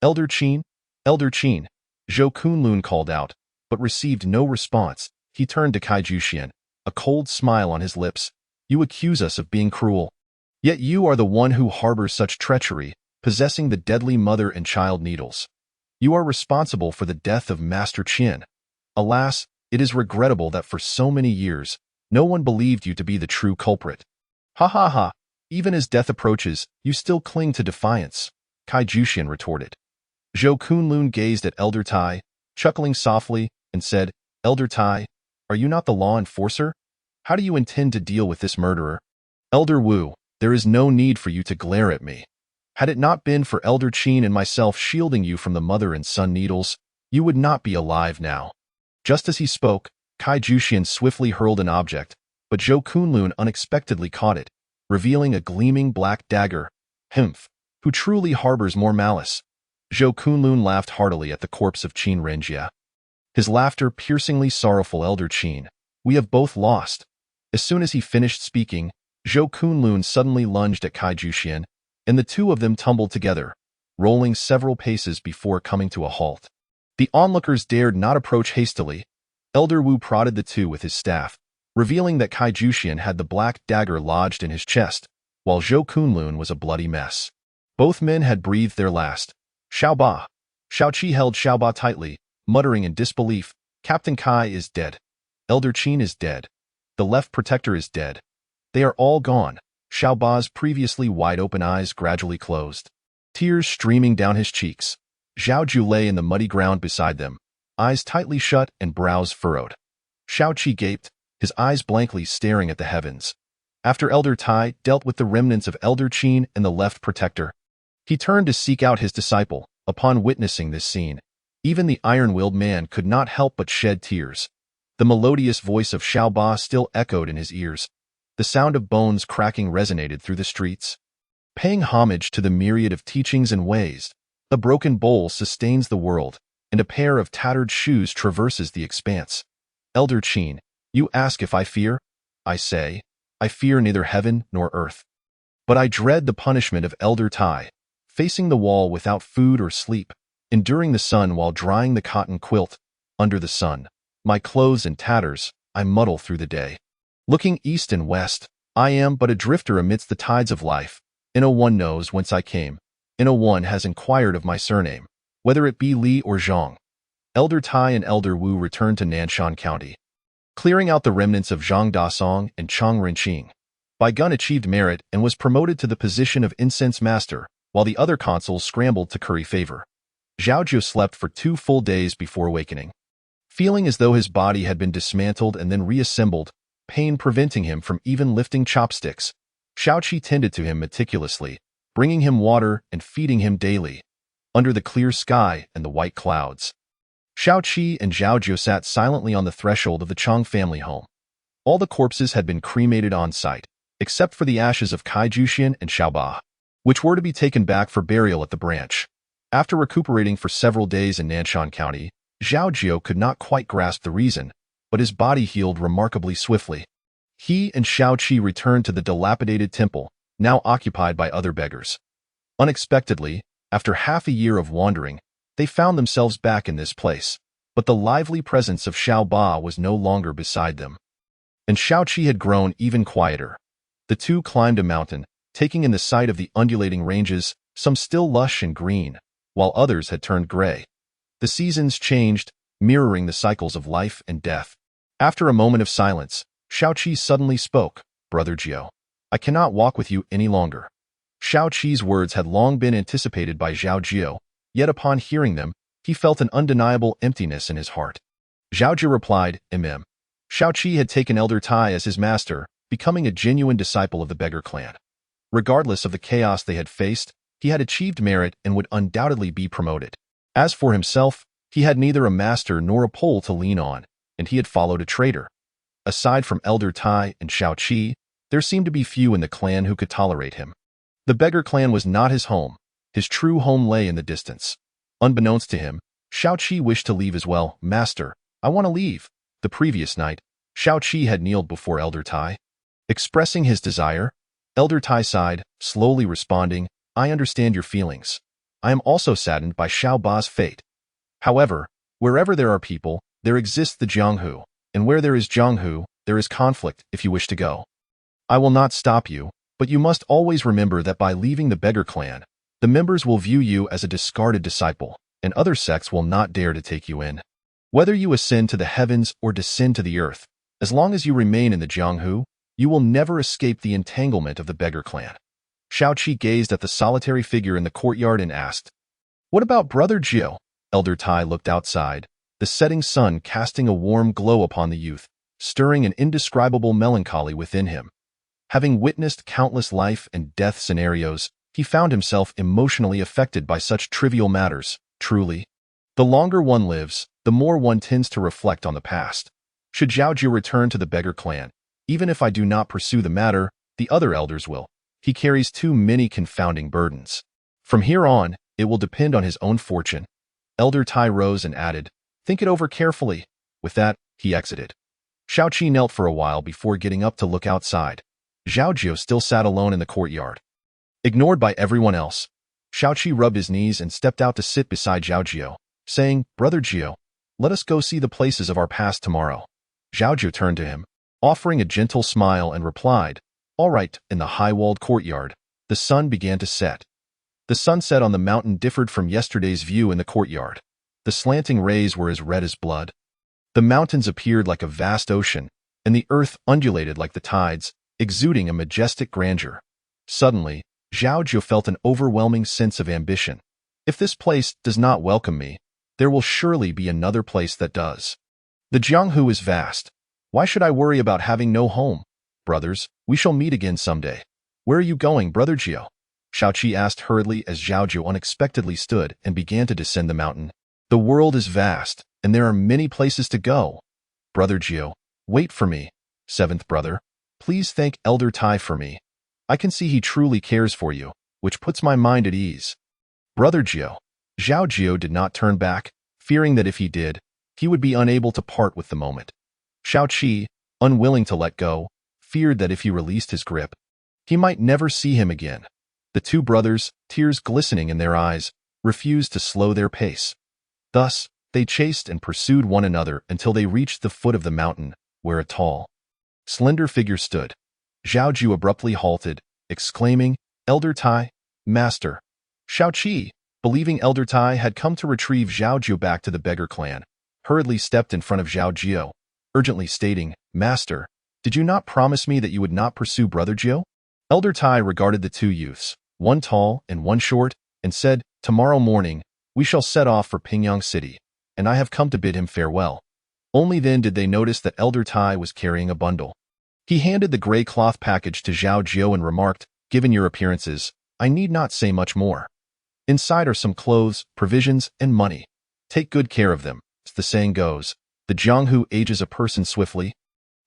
"Elder Qin? Elder Qin!" Zhou Kunlun called out, but received no response. He turned to Kai Juxian, a cold smile on his lips. "You accuse us of being cruel. Yet you are the one who harbors such treachery, possessing the deadly mother and child needles. You are responsible for the death of Master Qin. Alas, it is regrettable that for so many years, no one believed you to be the true culprit. Ha ha ha, even as death approaches, you still cling to defiance," Kai Juxian retorted. Zhou Kunlun gazed at Elder Tai, chuckling softly, and said, "Elder Tai, are you not the law enforcer? How do you intend to deal with this murderer?" "Elder Wu, there is no need for you to glare at me. Had it not been for Elder Qin and myself shielding you from the mother and son needles, you would not be alive now." Just as he spoke, Kai Juxian swiftly hurled an object, but Zhou Kunlun unexpectedly caught it, revealing a gleaming black dagger. "Humph, who truly harbors more malice?" Zhou Kunlun laughed heartily at the corpse of Qin Renjie. His laughter piercingly sorrowful. "Elder Qin, we have both lost." As soon as he finished speaking, Zhou Kunlun suddenly lunged at Kai Juxian, and the two of them tumbled together, rolling several paces before coming to a halt. The onlookers dared not approach hastily. Elder Wu prodded the two with his staff, revealing that Kai Juxian had the black dagger lodged in his chest, while Zhou Kunlun was a bloody mess. Both men had breathed their last. "Xiao Ba." Xiao Qi held Xiao Ba tightly, muttering in disbelief, "Captain Kai is dead. Elder Qin is dead. The left protector is dead. They are all gone." Xiao Ba's previously wide-open eyes gradually closed, tears streaming down his cheeks. Zhao Jiu lay in the muddy ground beside them, eyes tightly shut and brows furrowed. Xiao Qi gaped, his eyes blankly staring at the heavens. After Elder Tai dealt with the remnants of Elder Qin and the left protector, he turned to seek out his disciple. Upon witnessing this scene, even the iron-willed man could not help but shed tears. The melodious voice of Xiao Ba still echoed in his ears. The sound of bones cracking resonated through the streets. Paying homage to the myriad of teachings and ways, a broken bowl sustains the world, and a pair of tattered shoes traverses the expanse. "Elder Qin, you ask if I fear? I say, I fear neither heaven nor earth. But I dread the punishment of Elder Tai, facing the wall without food or sleep, enduring the sun while drying the cotton quilt. Under the sun, my clothes in tatters, I muddle through the day. Looking east and west, I am but a drifter amidst the tides of life. No one knows whence I came. No one has inquired of my surname, whether it be Li or Zhang." Elder Tai and Elder Wu returned to Nanshan County, clearing out the remnants of Zhang Dasong and Chang Renqing. Bai Gun achieved merit and was promoted to the position of incense master, while the other consuls scrambled to curry favor. Zhao Jiu slept for 2 full days before awakening. Feeling as though his body had been dismantled and then reassembled, pain preventing him from even lifting chopsticks, Xiao Qi tended to him meticulously, bringing him water and feeding him daily, under the clear sky and the white clouds. Xiao Qi and Zhao Jiu sat silently on the threshold of the Chang family home. All the corpses had been cremated on site, except for the ashes of Kai Juxian and Xiao Ba, which were to be taken back for burial at the branch. After recuperating for several days in Nanshan County, Zhao Jiu could not quite grasp the reason, but his body healed remarkably swiftly. He and Xiao Qi returned to the dilapidated temple, now occupied by other beggars. Unexpectedly, after half a year of wandering, they found themselves back in this place, but the lively presence of Xiao Ba was no longer beside them. And Xiao Qi had grown even quieter. The two climbed a mountain, taking in the sight of the undulating ranges, some still lush and green, while others had turned gray. The seasons changed, mirroring the cycles of life and death. After a moment of silence, Xiao Qi suddenly spoke, "Brother Jiu, I cannot walk with you any longer." Xiao Qi's words had long been anticipated by Zhao Jiu, yet upon hearing them, he felt an undeniable emptiness in his heart. Zhao Jiu replied, "Mm." Xiao Qi had taken Elder Tai as his master, becoming a genuine disciple of the beggar clan. Regardless of the chaos they had faced, he had achieved merit and would undoubtedly be promoted. As for himself, he had neither a master nor a pole to lean on, and he had followed a traitor. Aside from Elder Tai and Zhao Jiu, there seemed to be few in the clan who could tolerate him. The beggar clan was not his home. His true home lay in the distance. Unbeknownst to him, Zhao Jiu wished to leave as well. "Master, I want to leave." The previous night, Zhao Jiu had kneeled before Elder Tai. Expressing his desire, Elder Tai sighed, slowly responding, "I understand your feelings. I am also saddened by Xiao Ba's fate. However, wherever there are people, there exists the Jianghu, and where there is Jianghu, there is conflict if you wish to go. I will not stop you, but you must always remember that by leaving the beggar clan, the members will view you as a discarded disciple, and other sects will not dare to take you in. Whether you ascend to the heavens or descend to the earth, as long as you remain in the Jianghu, you will never escape the entanglement of the beggar clan." Zhao Jiu gazed at the solitary figure in the courtyard and asked, "What about Brother Jiu?" Elder Tai looked outside, the setting sun casting a warm glow upon the youth, stirring an indescribable melancholy within him. Having witnessed countless life and death scenarios, he found himself emotionally affected by such trivial matters. Truly, the longer one lives, the more one tends to reflect on the past. Should Zhao Jiu return to the beggar clan, even if I do not pursue the matter, the other elders will. He carries too many confounding burdens. From here on, it will depend on his own fortune." Elder Tai rose and added, "Think it over carefully." With that, he exited. Zhao Jiu knelt for a while before getting up to look outside. Zhao Jiu still sat alone in the courtyard. Ignored by everyone else, Zhao Jiu rubbed his knees and stepped out to sit beside Zhao Jiu, saying, "Brother Jiu, let us go see the places of our past tomorrow." Zhao Jiu turned to him, offering a gentle smile, and replied, "All right." In the high-walled courtyard, the sun began to set. The sunset on the mountain differed from yesterday's view in the courtyard. The slanting rays were as red as blood. The mountains appeared like a vast ocean, and the earth undulated like the tides, exuding a majestic grandeur. Suddenly, Zhao Jiu felt an overwhelming sense of ambition. If this place does not welcome me, there will surely be another place that does. The Jianghu is vast. Why should I worry about having no home? Brothers, we shall meet again someday. Where are you going, Brother Jiu? Zhao Jiu asked hurriedly as Zhao Jiu unexpectedly stood and began to descend the mountain. The world is vast, and there are many places to go. Brother Jiu, wait for me. Seventh brother, please thank Elder Tai for me. I can see he truly cares for you, which puts my mind at ease. Brother Jiu. Zhao Jiu did not turn back, fearing that if he did, he would be unable to part with the moment. Zhao Jiu, unwilling to let go, feared that if he released his grip, he might never see him again. The two brothers, tears glistening in their eyes, refused to slow their pace. Thus, they chased and pursued one another until they reached the foot of the mountain, where a tall, slender figure stood. Zhao Jiu abruptly halted, exclaiming, Elder Tai, Master. Zhao Jiu, believing Elder Tai had come to retrieve Zhao Jiu back to the beggar clan, hurriedly stepped in front of Zhao Jiu, urgently stating, Master, did you not promise me that you would not pursue Brother Jiu? Elder Tai regarded the two youths, one tall and one short, and said, Tomorrow morning, we shall set off for Pingyang City, and I have come to bid him farewell. Only then did they notice that Elder Tai was carrying a bundle. He handed the gray cloth package to Zhao Jiu and remarked, Given your appearances, I need not say much more. Inside are some clothes, provisions, and money. Take good care of them. As the saying goes, the Jianghu ages a person swiftly,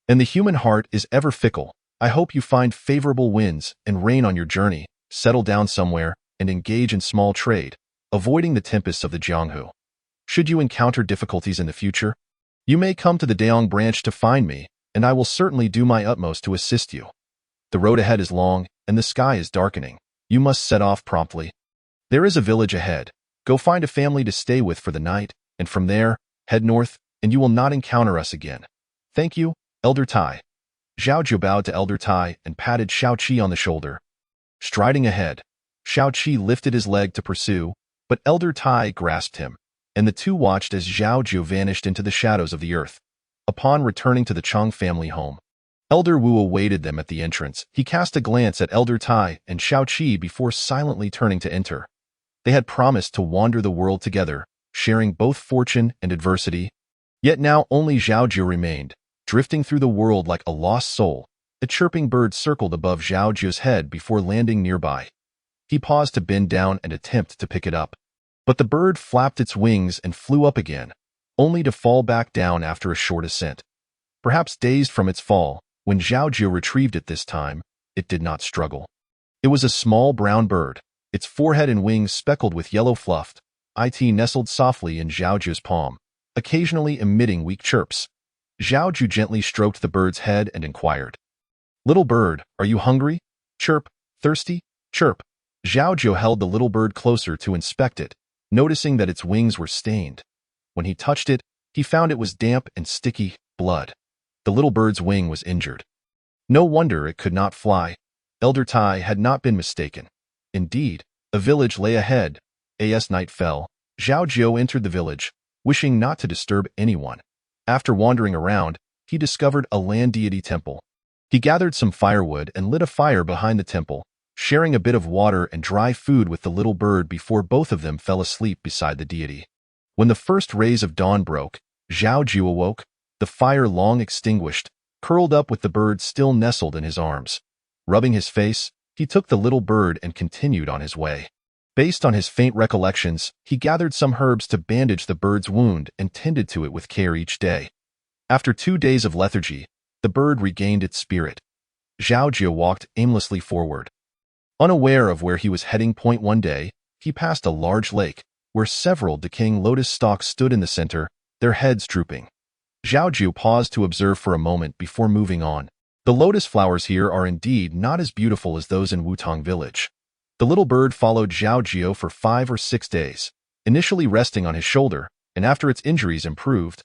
and the human heart is ever fickle. I hope you find favorable winds and rain on your journey, settle down somewhere, and engage in small trade, avoiding the tempests of the Jianghu. Should you encounter difficulties in the future, you may come to the Daong branch to find me, and I will certainly do my utmost to assist you. The road ahead is long, and the sky is darkening. You must set off promptly. There is a village ahead. Go find a family to stay with for the night, and from there, head north, and you will not encounter us again. Thank you, Elder Tai. Zhao Jiu bowed to Elder Tai and patted Zhao Jiu on the shoulder. Striding ahead, Zhao Jiu lifted his leg to pursue, but Elder Tai grasped him, and the two watched as Zhao Jiu vanished into the shadows of the earth. Upon returning to the Chong family home, Elder Wu awaited them at the entrance. He cast a glance at Elder Tai and Zhao Jiu before silently turning to enter. They had promised to wander the world together, sharing both fortune and adversity. Yet now only Zhao Jiu remained, drifting through the world like a lost soul. A chirping bird circled above Zhao Jiu's head before landing nearby. He paused to bend down and attempt to pick it up. But the bird flapped its wings and flew up again, only to fall back down after a short ascent. Perhaps dazed from its fall, when Zhao Jiu retrieved it this time, it did not struggle. It was a small brown bird, its forehead and wings speckled with yellow fluff. It nestled softly in Zhao Jiu's palm, occasionally emitting weak chirps. Zhao Jiu gently stroked the bird's head and inquired, "Little bird, are you hungry? Chirp. Thirsty? Chirp." Zhao Jiu held the little bird closer to inspect it, noticing that its wings were stained. When he touched it, he found it was damp and sticky, blood. The little bird's wing was injured. No wonder it could not fly. Elder Tai had not been mistaken. Indeed, a village lay ahead. As night fell, Zhao Jiu entered the village, wishing not to disturb anyone. After wandering around, he discovered a land deity temple. He gathered some firewood and lit a fire behind the temple, sharing a bit of water and dry food with the little bird before both of them fell asleep beside the deity. When the first rays of dawn broke, Zhao Jiu awoke, the fire long extinguished, curled up with the bird still nestled in his arms. Rubbing his face, he took the little bird and continued on his way. Based on his faint recollections, he gathered some herbs to bandage the bird's wound and tended to it with care each day. After 2 days of lethargy, the bird regained its spirit. Zhao Jiu walked aimlessly forward. Unaware of where he was heading, one day, he passed a large lake, where several decaying lotus stalks stood in the center, their heads drooping. Zhao Jiu paused to observe for a moment before moving on. The lotus flowers here are indeed not as beautiful as those in Wutong village. The little bird followed Zhao Jiu for 5 or 6 days, initially resting on his shoulder, and after its injuries improved,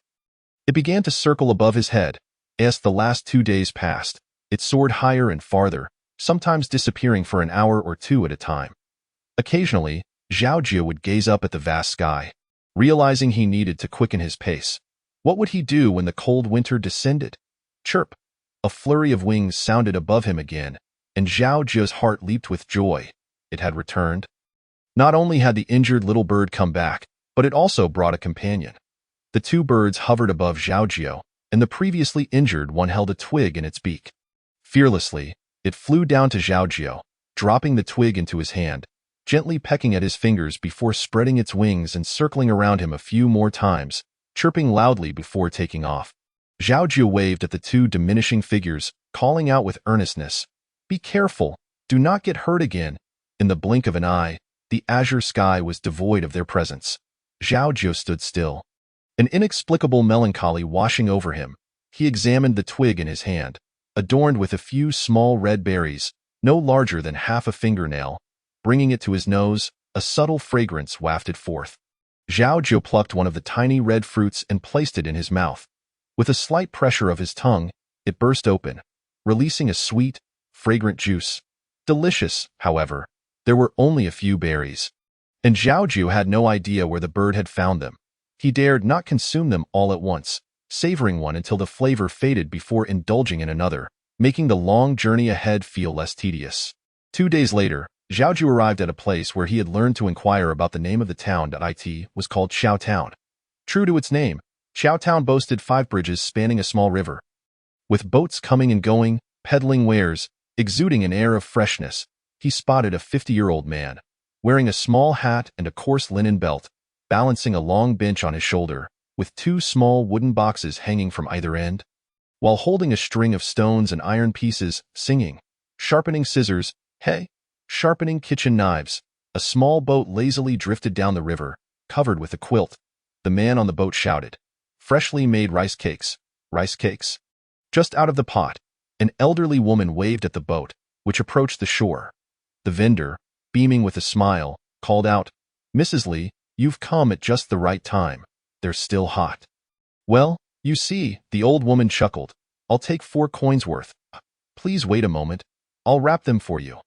it began to circle above his head. As the last 2 days passed, it soared higher and farther, sometimes disappearing for an hour or two at a time. Occasionally, Zhao Jiu would gaze up at the vast sky, realizing he needed to quicken his pace. What would he do when the cold winter descended? Chirp! A flurry of wings sounded above him again, and Zhao Jiu's heart leaped with joy. It had returned. Not only had the injured little bird come back, but it also brought a companion. The 2 birds hovered above Zhao Jiu, and the previously injured one held a twig in its beak. Fearlessly, it flew down to Zhao Jiu, dropping the twig into his hand, gently pecking at his fingers before spreading its wings and circling around him a few more times, chirping loudly before taking off. Zhao Jiu waved at the 2 diminishing figures, calling out with earnestness, "Be careful, do not get hurt again." In the blink of an eye, the azure sky was devoid of their presence. Zhao Jiu stood still, an inexplicable melancholy washing over him. He examined the twig in his hand, adorned with a few small red berries, no larger than half a fingernail. Bringing it to his nose, a subtle fragrance wafted forth. Zhao Jiu plucked one of the tiny red fruits and placed it in his mouth. With a slight pressure of his tongue, it burst open, releasing a sweet, fragrant juice. Delicious, however. There were only a few berries, and Zhao Jiu had no idea where the bird had found them. He dared not consume them all at once, savoring one until the flavor faded before indulging in another, making the long journey ahead feel less tedious. 2 days later, Zhao Jiu arrived at a place where he had learned to inquire about the name of the town. It was called Xiao Town. True to its name, Xiao Town boasted 5 bridges spanning a small river. With boats coming and going, peddling wares, exuding an air of freshness, he spotted a 50-year-old man, wearing a small hat and a coarse linen belt, balancing a long bench on his shoulder, with 2 small wooden boxes hanging from either end, while holding a string of stones and iron pieces, singing, sharpening scissors, sharpening kitchen knives. A small boat lazily drifted down the river, covered with a quilt. The man on the boat shouted, "Freshly made rice cakes, rice cakes." Just out of the pot, an elderly woman waved at the boat, which approached the shore. The vendor, beaming with a smile, called out, "Mrs. Li, you've come at just the right time. They're still hot." "Well, you see," the old woman chuckled, "I'll take 4 coins worth. Please wait a moment. I'll wrap them for you."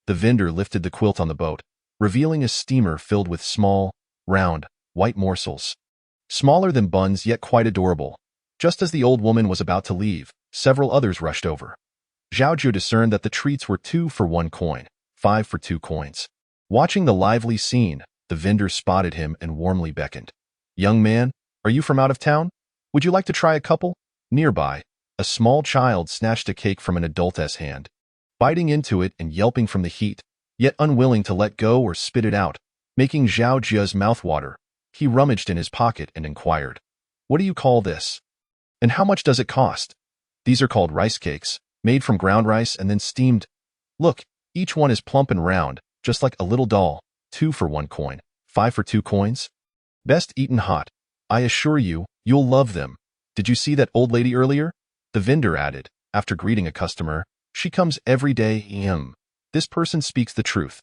The vendor lifted the quilt on the boat, revealing a steamer filled with small, round, white morsels. Smaller than buns, yet quite adorable. Just as the old woman was about to leave, several others rushed over. Zhao Jiu discerned that the treats were 2 for 1 coin, 5 for 2 coins. Watching the lively scene, the vendor spotted him and warmly beckoned. "Young man, are you from out of town? Would you like to try a couple?" Nearby, a small child snatched a cake from an adult's hand, biting into it and yelping from the heat, yet unwilling to let go or spit it out, making Zhao Jiu's mouth water. He rummaged in his pocket and inquired, "What do you call this? And how much does it cost?" These are called rice cakes, made from ground rice and then steamed. Look, each one is plump and round, just like a little doll. 2 for 1 coin, 5 for 2 coins. Best eaten hot. I assure you, you'll love them. Did you see that old lady earlier? The vendor added, after greeting a customer. She comes every day. This person speaks the truth.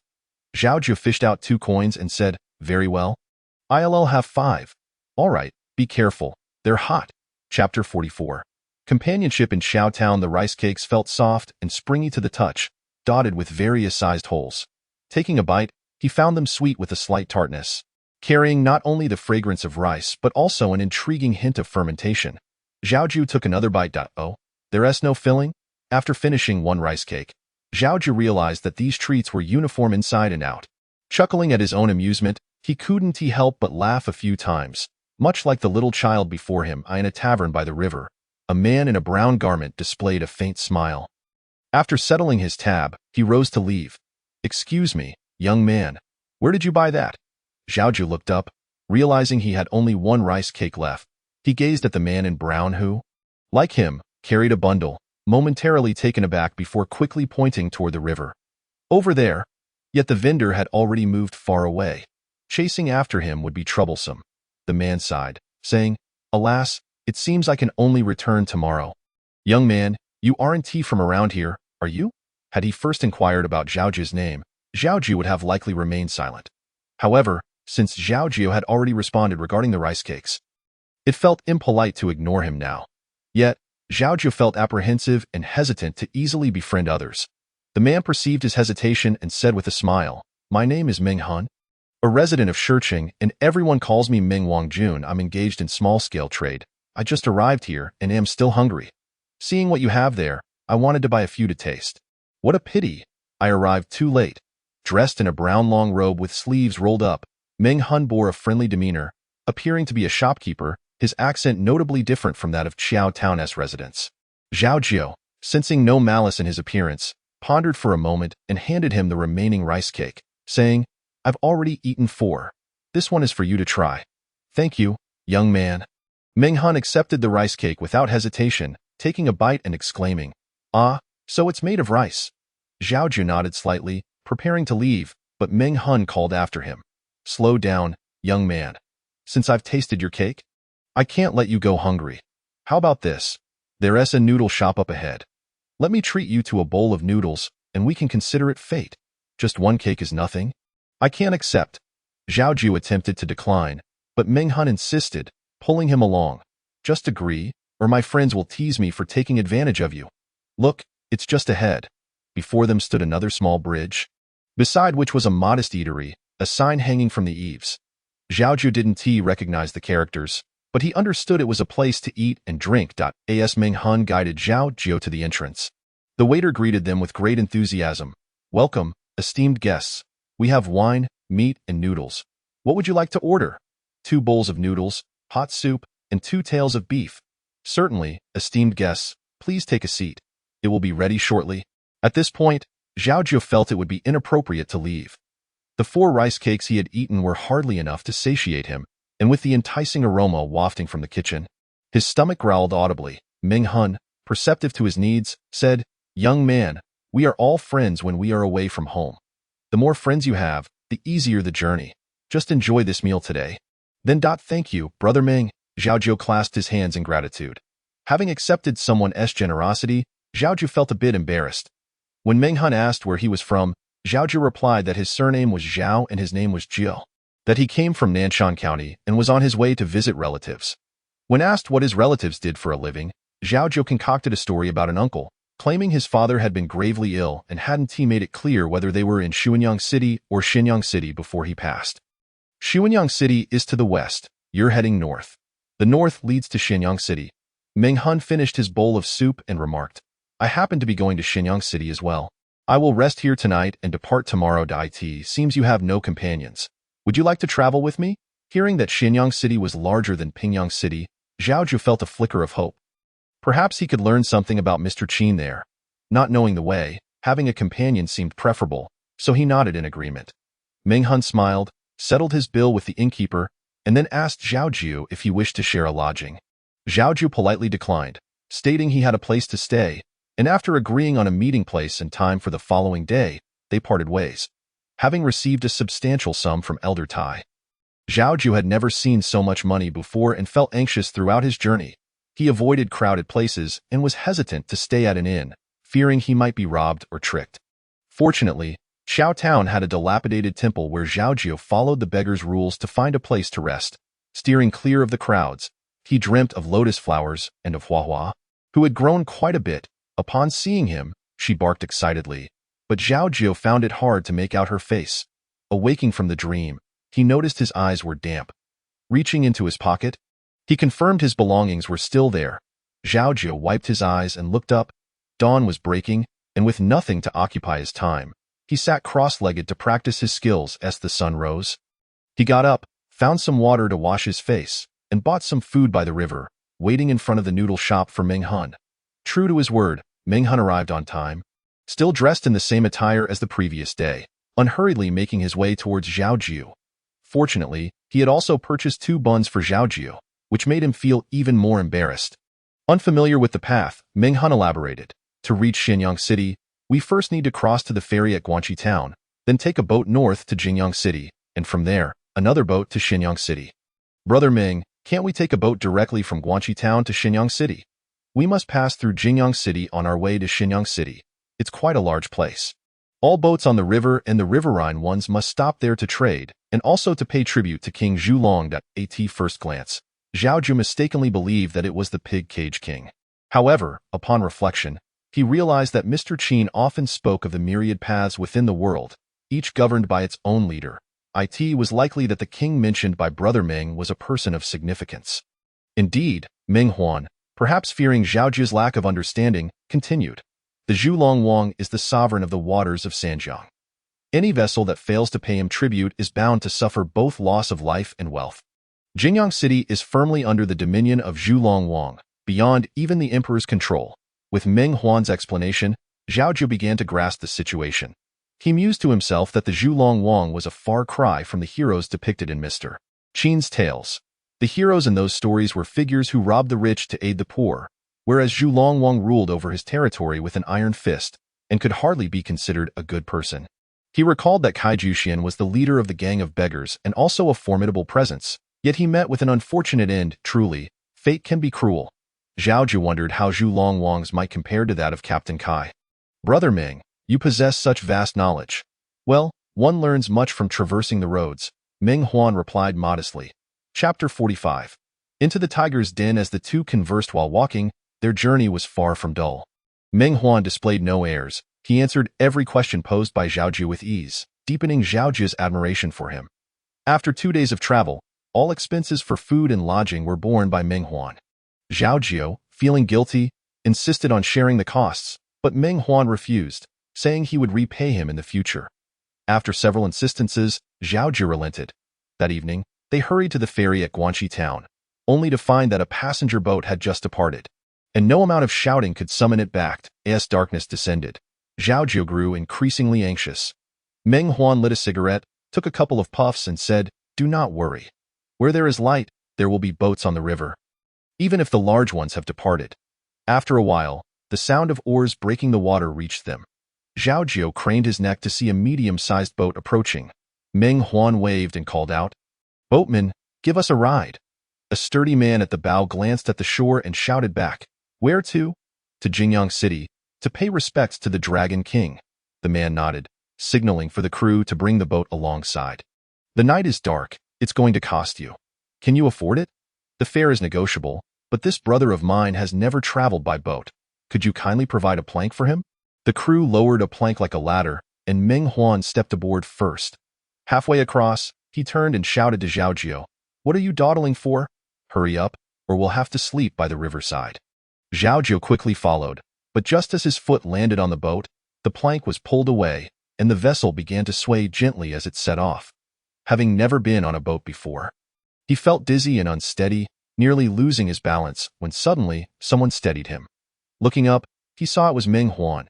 Zhao Jiu fished out 2 coins and said, very well. I'll have 5. All right, be careful. They're hot. Chapter 44. Companionship in Xiao Town. The rice cakes felt soft and springy to the touch, dotted with various sized holes. Taking a bite, he found them sweet with a slight tartness, carrying not only the fragrance of rice but also an intriguing hint of fermentation. Zhao Jiu took another bite. Oh, there's no filling? After finishing 1 rice cake, Zhao Jiu realized that these treats were uniform inside and out. Chuckling at his own amusement, he couldn't help but laugh a few times, much like the little child before him in a tavern by the river. A man in a brown garment displayed a faint smile. After settling his tab, he rose to leave. Excuse me, young man, where did you buy that? Zhao Jiu looked up, realizing he had only 1 rice cake left. He gazed at the man in brown who, like him, carried a bundle, momentarily taken aback before quickly pointing toward the river. Over there. Yet the vendor had already moved far away. Chasing after him would be troublesome. The man sighed, saying, alas, it seems I can only return tomorrow. Young man, you aren't from around here, are you? Had he first inquired about Zhao Jiu's name, Zhao Jiu would have likely remained silent. However, since Zhao Jiu had already responded regarding the rice cakes, it felt impolite to ignore him now. Yet, Zhao Jiu felt apprehensive and hesitant to easily befriend others. The man perceived his hesitation and said with a smile, my name is Ming Han, a resident of Shiqing, and everyone calls me Ming Wangjun. I'm engaged in small-scale trade. I just arrived here and am still hungry. Seeing what you have there, I wanted to buy a few to taste. What a pity. I arrived too late. Dressed in a brown long robe with sleeves rolled up, Ming Han bore a friendly demeanor, appearing to be a shopkeeper, his accent notably different from that of Xiao Town's residents. Zhao Jiu, sensing no malice in his appearance, pondered for a moment and handed him the remaining rice cake, saying, I've already eaten 4. This one is for you to try. Thank you, young man. Ming Han accepted the rice cake without hesitation, taking a bite and exclaiming, ah, so it's made of rice. Zhao Jiu nodded slightly, preparing to leave, but Ming Han called after him. Slow down, young man. Since I've tasted your cake, I can't let you go hungry. How about this? There's a noodle shop up ahead. Let me treat you to a bowl of noodles, and we can consider it fate. Just 1 cake is nothing. I can't accept. Zhao Jiu attempted to decline, but Ming Han insisted, pulling him along. Just agree, or my friends will tease me for taking advantage of you. Look, it's just ahead. Before them stood another small bridge, beside which was a modest eatery, a sign hanging from the eaves. Zhao Jiu didn't recognize the characters, but he understood it was a place to eat and drink. As Ming Han guided Zhao Jiu to the entrance. The waiter greeted them with great enthusiasm. Welcome, esteemed guests. We have wine, meat, and noodles. What would you like to order? 2 bowls of noodles, hot soup, and 2 tails of beef. Certainly, esteemed guests, please take a seat. It will be ready shortly. At this point, Zhao Jiu felt it would be inappropriate to leave. The 4 rice cakes he had eaten were hardly enough to satiate him, and with the enticing aroma wafting from the kitchen, his stomach growled audibly. Ming Han, perceptive to his needs, said, young man, we are all friends when we are away from home. The more friends you have, the easier the journey. Just enjoy this meal today. Then. Thank you, Brother Ming. Zhao Jiu clasped his hands in gratitude. Having accepted someone's generosity, Zhao Jiu felt a bit embarrassed. When Ming Han asked where he was from, Zhao Jiu replied that his surname was Zhao and his name was Jiu, that he came from Nanshan County and was on his way to visit relatives. When asked what his relatives did for a living, Zhao Jiu concocted a story about an uncle, claiming his father had been gravely ill and hadn't made it clear whether they were in Xuanyang City or Shenyang City before he passed. Xuanyang City is to the west. You're heading north. The north leads to Shenyang City. Ming Han finished his bowl of soup and remarked, I happen to be going to Shenyang City as well. I will rest here tonight and depart tomorrow. It seems you have no companions. Would you like to travel with me? Hearing that Shenyang City was larger than Pingyang City, Zhao Jiu felt a flicker of hope. Perhaps he could learn something about Mr. Qin there. Not knowing the way, having a companion seemed preferable, so he nodded in agreement. Ming Han smiled, settled his bill with the innkeeper, and then asked Zhao Jiu if he wished to share a lodging. Zhao Jiu politely declined, stating he had a place to stay, and after agreeing on a meeting place and time for the following day, they parted ways. Having received a substantial sum from Elder Tai, Zhao Jiu had never seen so much money before and felt anxious throughout his journey. He avoided crowded places and was hesitant to stay at an inn, fearing he might be robbed or tricked. Fortunately, Xiao Town had a dilapidated temple where Zhao Jiu followed the beggar's rules to find a place to rest. Steering clear of the crowds, he dreamt of lotus flowers and of Hua Hua, who had grown quite a bit. Upon seeing him, she barked excitedly, but Zhao Jiu found it hard to make out her face. Awaking from the dream, he noticed his eyes were damp. Reaching into his pocket, he confirmed his belongings were still there. Zhao Jiu wiped his eyes and looked up. Dawn was breaking, and with nothing to occupy his time, he sat cross-legged to practice his skills as the sun rose. He got up, found some water to wash his face, and bought some food by the river, waiting in front of the noodle shop for Meng Hun. True to his word, Meng Hun arrived on time, still dressed in the same attire as the previous day, unhurriedly making his way towards Zhao Jiu. Fortunately, he had also purchased 2 buns for Zhao Jiu, which made him feel even more embarrassed. Unfamiliar with the path, Meng Hun elaborated. To reach Xinyang City, we first need to cross to the ferry at Guanxi Town, then take a boat north to Jingyang City, and from there, another boat to Xinyang City. Brother Ming, can't we take a boat directly from Guanxi Town to Xinyang City? We must pass through Jingyang City on our way to Xinyang City. It's quite a large place. All boats on the river and the riverine ones must stop there to trade, and also to pay tribute to King Zhulong. At first glance, Zhao Jiu mistakenly believed that it was the Pig Cage King. However, upon reflection, he realized that Mr. Qin often spoke of the myriad paths within the world, each governed by its own leader. It was likely that the king mentioned by Brother Ming was a person of significance. Indeed, Meng Huan, perhaps fearing Zhao Jiu's lack of understanding, continued. The Zhulong Wang is the sovereign of the waters of Sanjiang. Any vessel that fails to pay him tribute is bound to suffer both loss of life and wealth. Jingyang City is firmly under the dominion of Zhulong Wang, beyond even the emperor's control. With Meng Huan's explanation, Zhao Jiu began to grasp the situation. He mused to himself that the Zhulong Wang was a far cry from the heroes depicted in Mr. Qin's tales. The heroes in those stories were figures who robbed the rich to aid the poor, whereas Zhulong Wang ruled over his territory with an iron fist and could hardly be considered a good person. He recalled that Kai Juxian was the leader of the gang of beggars and also a formidable presence, yet he met with an unfortunate end. Truly, fate can be cruel. Zhao Jiu wondered how Zhulong Wang's might compare to that of Captain Kai. Brother Ming, you possess such vast knowledge. Well, one learns much from traversing the roads, Meng Huan replied modestly. Chapter 45. Into the tiger's den. As the two conversed while walking, their journey was far from dull. Meng Huan displayed no airs. He answered every question posed by Zhao Jiu with ease, deepening Zhao Jiu's admiration for him. After 2 days of travel, all expenses for food and lodging were borne by Meng Huan. Zhao Jiu, feeling guilty, insisted on sharing the costs, but Meng Huan refused, saying he would repay him in the future. After several insistences, Zhao Jiu relented. That evening, they hurried to the ferry at Guanxi Town, only to find that a passenger boat had just departed, and no amount of shouting could summon it back. As darkness descended, Zhao Jiu grew increasingly anxious. Meng Huan lit a cigarette, took a couple of puffs and said, "Do not worry. Where there is light, there will be boats on the river, even if the large ones have departed." After a while, the sound of oars breaking the water reached them. Zhao Jiu craned his neck to see a medium-sized boat approaching. Meng Huan waved and called out, "Boatman, give us a ride." A sturdy man at the bow glanced at the shore and shouted back, "Where to?" "To Jingyang City, to pay respects to the Dragon King." The man nodded, signaling for the crew to bring the boat alongside. "The night is dark. It's going to cost you. Can you afford it? The fare is negotiable, but this brother of mine has never traveled by boat. Could you kindly provide a plank for him?" The crew lowered a plank like a ladder, and Meng Huan stepped aboard first. Halfway across, he turned and shouted to Zhao Jiu, "What are you dawdling for? Hurry up, or we'll have to sleep by the riverside." Zhao Jiu quickly followed, but just as his foot landed on the boat, the plank was pulled away, and the vessel began to sway gently as it set off. Having never been on a boat before, he felt dizzy and unsteady, nearly losing his balance, when suddenly someone steadied him. Looking up, he saw it was Meng Huan.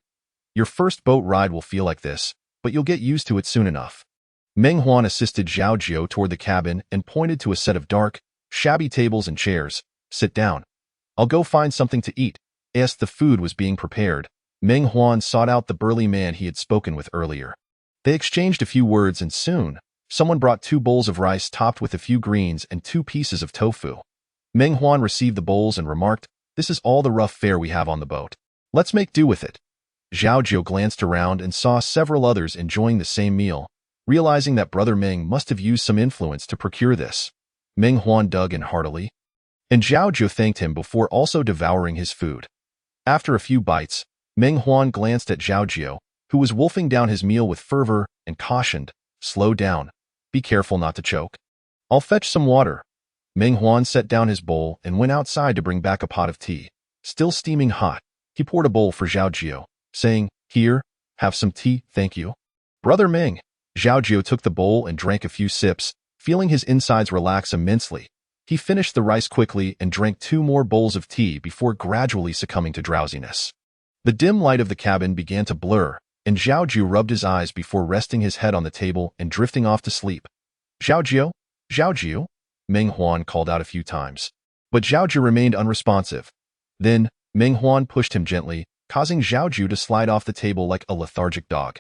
"Your first boat ride will feel like this, but you'll get used to it soon enough." Meng Huan assisted Zhao Jiu toward the cabin and pointed to a set of dark, shabby tables and chairs. "Sit down. I'll go find something to eat." As the food was being prepared, Meng Huan sought out the burly man he had spoken with earlier. They exchanged a few words and soon, someone brought 2 bowls of rice topped with a few greens and 2 pieces of tofu. Meng Huan received the bowls and remarked, "This is all the rough fare we have on the boat. Let's make do with it." Zhao Jiu glanced around and saw several others enjoying the same meal, realizing that Brother Meng must have used some influence to procure this. Meng Huan dug in heartily, and Zhao Jiu thanked him before also devouring his food. After a few bites, Meng Huan glanced at Zhao Jiu, who was wolfing down his meal with fervor, and cautioned, "Slow down. Be careful not to choke. I'll fetch some water." Meng Huan set down his bowl and went outside to bring back a pot of tea. Still steaming hot, he poured a bowl for Zhao Jiu, saying, "Here, have some tea, thank you." "Brother Meng." Zhao Jiu took the bowl and drank a few sips, feeling his insides relax immensely. He finished the rice quickly and drank 2 more bowls of tea before gradually succumbing to drowsiness. The dim light of the cabin began to blur, and Zhao Jiu rubbed his eyes before resting his head on the table and drifting off to sleep. "Zhao Jiu? Zhao Jiu?" Meng Huan called out a few times. But Zhao Jiu remained unresponsive. Then, Meng Huan pushed him gently, causing Zhao Jiu to slide off the table like a lethargic dog.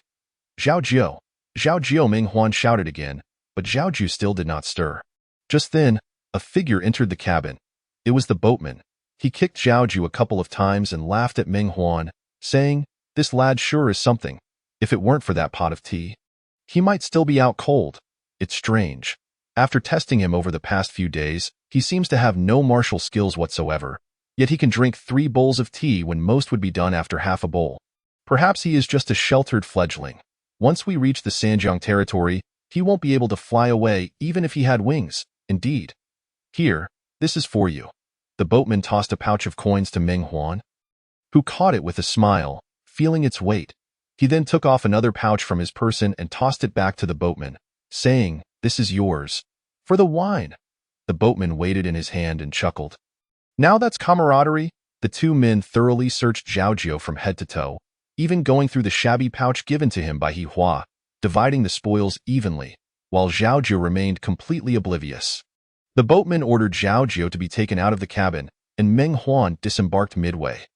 "Zhao Jiu! Zhao Jiu!" Meng Huan shouted again, but Zhao Jiu still did not stir. Just then, a figure entered the cabin. It was the boatman. He kicked Zhao Jiu a couple of times and laughed at Meng Huan, saying, "This lad sure is something. If it weren't for that pot of tea, he might still be out cold. It's strange. After testing him over the past few days, he seems to have no martial skills whatsoever, yet he can drink 3 bowls of tea when most would be done after half a bowl. Perhaps he is just a sheltered fledgling. Once we reach the Sanjiang territory, he won't be able to fly away even if he had wings. Indeed. Here, this is for you." The boatman tossed a pouch of coins to Meng Huan, who caught it with a smile, feeling its weight. He then took off another pouch from his person and tossed it back to the boatman, saying, "This is yours. For the wine." The boatman weighed it in his hand and chuckled. Now that's camaraderie. The 2 men thoroughly searched Zhao Jiu from head to toe, even going through the shabby pouch given to him by He Hua, dividing the spoils evenly, while Zhao Jiu remained completely oblivious. The boatman ordered Zhao Jiu to be taken out of the cabin, and Meng Huan disembarked midway.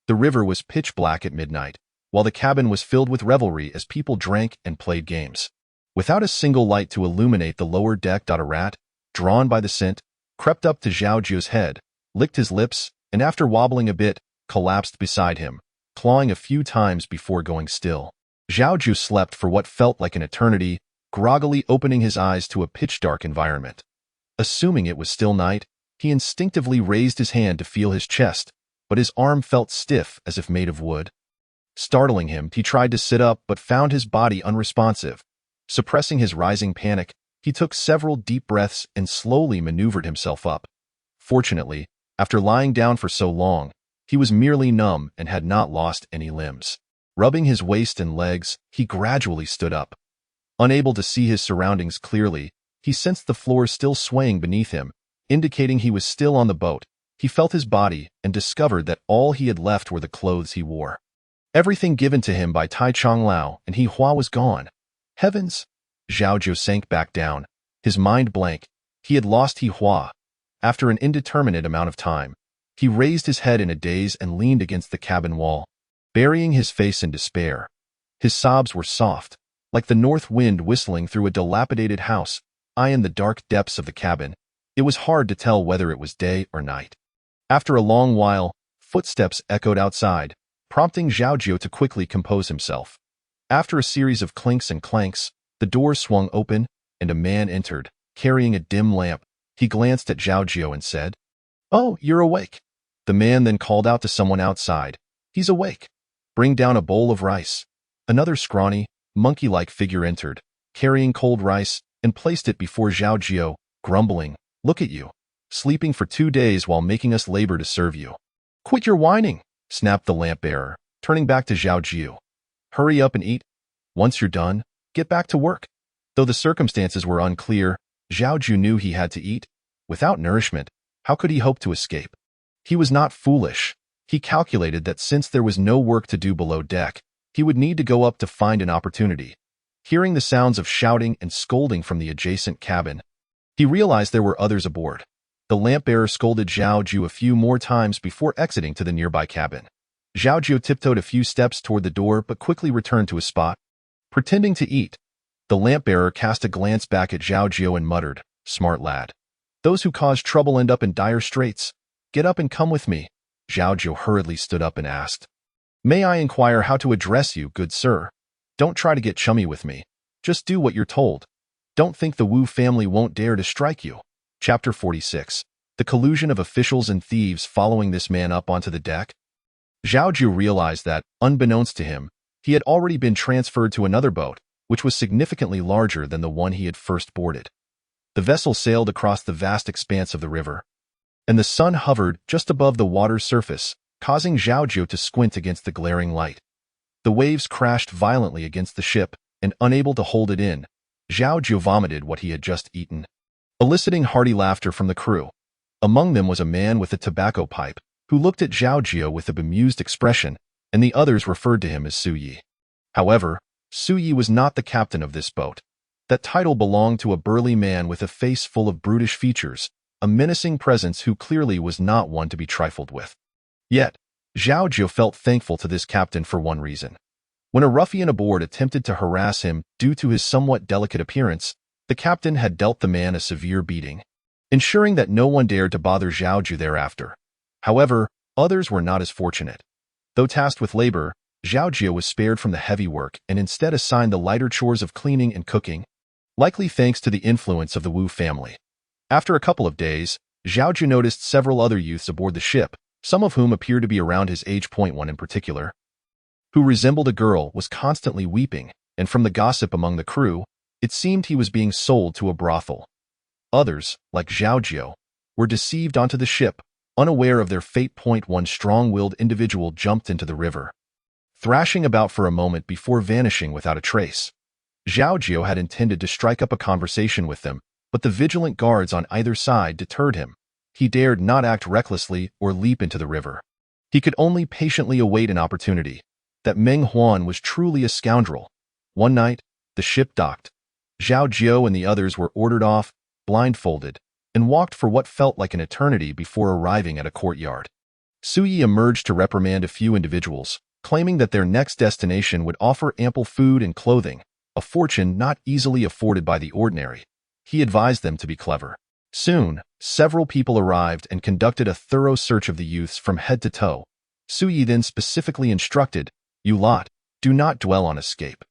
The river was pitch black at midnight, while the cabin was filled with revelry as people drank and played games. Without a single light to illuminate the lower deck, a rat, drawn by the scent, crept up to Zhao Jiu's head, licked his lips, and after wobbling a bit, collapsed beside him, clawing a few times before going still. Zhao Jiu slept for what felt like an eternity, groggily opening his eyes to a pitch-dark environment. Assuming it was still night, he instinctively raised his hand to feel his chest, but his arm felt stiff as if made of wood. Startling him, he tried to sit up but found his body unresponsive. Suppressing his rising panic, he took several deep breaths and slowly maneuvered himself up. Fortunately, after lying down for so long, he was merely numb and had not lost any limbs. Rubbing his waist and legs, he gradually stood up. Unable to see his surroundings clearly, he sensed the floor still swaying beneath him, indicating he was still on the boat. He felt his body and discovered that all he had left were the clothes he wore. Everything given to him by Tai Chong Lao and He Hua was gone. Heavens! Zhao Jiu sank back down, his mind blank. He had lost He Hua. After an indeterminate amount of time, he raised his head in a daze and leaned against the cabin wall, burying his face in despair. His sobs were soft, like the north wind whistling through a dilapidated house. In the dark depths of the cabin, it was hard to tell whether it was day or night. After a long while, footsteps echoed outside, prompting Zhao Jiu to quickly compose himself. After a series of clinks and clanks, the door swung open, and a man entered, carrying a dim lamp. He glanced at Zhao Jiu and said, "Oh, you're awake." The man then called out to someone outside, "He's awake. Bring down a bowl of rice." Another scrawny, monkey-like figure entered, carrying cold rice, and placed it before Zhao Jiu, grumbling, "Look at you, sleeping for 2 days while making us labor to serve you." "Quit your whining," snapped the lamp-bearer, turning back to Zhao Jiu. "Hurry up and eat. Once you're done, get back to work." Though the circumstances were unclear, Zhao Jiu knew he had to eat. Without nourishment, how could he hope to escape? He was not foolish. He calculated that since there was no work to do below deck, he would need to go up to find an opportunity. Hearing the sounds of shouting and scolding from the adjacent cabin, he realized there were others aboard. The lamp-bearer scolded Zhao Jiu a few more times before exiting to the nearby cabin. Zhao Jiu tiptoed a few steps toward the door but quickly returned to his spot. Pretending to eat, the lamp-bearer cast a glance back at Zhao Jiu and muttered, "Smart lad. Those who cause trouble end up in dire straits. Get up and come with me." Zhao Jiu hurriedly stood up and asked, "May I inquire how to address you, good sir? Don't try to get chummy with me. Just do what you're told. Don't think the Wu family won't dare to strike you." Chapter 46. The collusion of officials and thieves following this man up onto the deck. Zhao Jiu realized that, unbeknownst to him, he had already been transferred to another boat, which was significantly larger than the one he had first boarded. The vessel sailed across the vast expanse of the river, and the sun hovered just above the water's surface, causing Zhao Jiu to squint against the glaring light. The waves crashed violently against the ship, and unable to hold it in, Zhao Jiu vomited what he had just eaten, eliciting hearty laughter from the crew. Among them was a man with a tobacco pipe, who looked at Zhao Jiu with a bemused expression, and the others referred to him as Su Yi. However, Su Yi was not the captain of this boat. That title belonged to a burly man with a face full of brutish features, a menacing presence who clearly was not one to be trifled with. Yet, Zhao Jiu felt thankful to this captain for one reason. When a ruffian aboard attempted to harass him due to his somewhat delicate appearance, the captain had dealt the man a severe beating, ensuring that no one dared to bother Zhao Jiu thereafter. However, others were not as fortunate. Though tasked with labor, Zhao Jiu was spared from the heavy work and instead assigned the lighter chores of cleaning and cooking, likely thanks to the influence of the Wu family. After a couple of days, Zhao Jiu noticed several other youths aboard the ship, some of whom appeared to be around his age. One in particular, who resembled a girl, was constantly weeping, and from the gossip among the crew, it seemed he was being sold to a brothel. Others, like Zhao Jiu, were deceived onto the ship, unaware of their fate. One strong-willed individual jumped into the river, thrashing about for a moment before vanishing without a trace. Zhao Jiu had intended to strike up a conversation with them, but the vigilant guards on either side deterred him. He dared not act recklessly or leap into the river. He could only patiently await an opportunity. That Meng Huan was truly a scoundrel. One night, the ship docked. Zhao Jiu and the others were ordered off, blindfolded, and walked for what felt like an eternity before arriving at a courtyard. Su Yi emerged to reprimand a few individuals, claiming that their next destination would offer ample food and clothing, a fortune not easily afforded by the ordinary. He advised them to be clever. Soon, several people arrived and conducted a thorough search of the youths from head to toe. Su Yi then specifically instructed, "You lot, do not dwell on escape.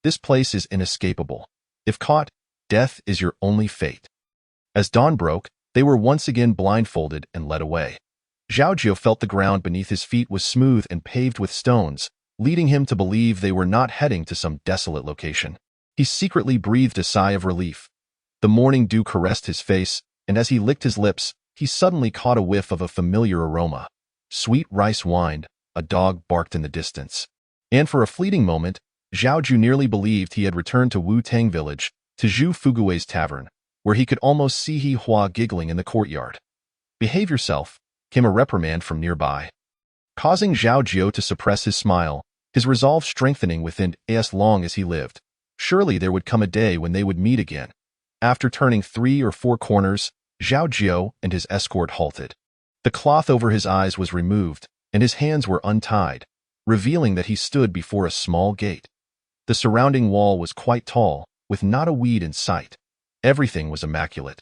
This place is inescapable. If caught, death is your only fate." As dawn broke, they were once again blindfolded and led away. Zhao Jiu felt the ground beneath his feet was smooth and paved with stones, leading him to believe they were not heading to some desolate location. He secretly breathed a sigh of relief. The morning dew caressed his face, and as he licked his lips, he suddenly caught a whiff of a familiar aroma. Sweet rice whined, a dog barked in the distance. And for a fleeting moment, Zhao Jiu nearly believed he had returned to Wu Tang village, to Zhu Fugui's tavern, where he could almost see He Hua giggling in the courtyard. "Behave yourself," came a reprimand from nearby, causing Zhao Jiu to suppress his smile, his resolve strengthening within as long as he lived. Surely there would come a day when they would meet again. After turning 3 or 4 corners, Zhao Jiu and his escort halted. The cloth over his eyes was removed, and his hands were untied, revealing that he stood before a small gate. The surrounding wall was quite tall, with not a weed in sight. Everything was immaculate.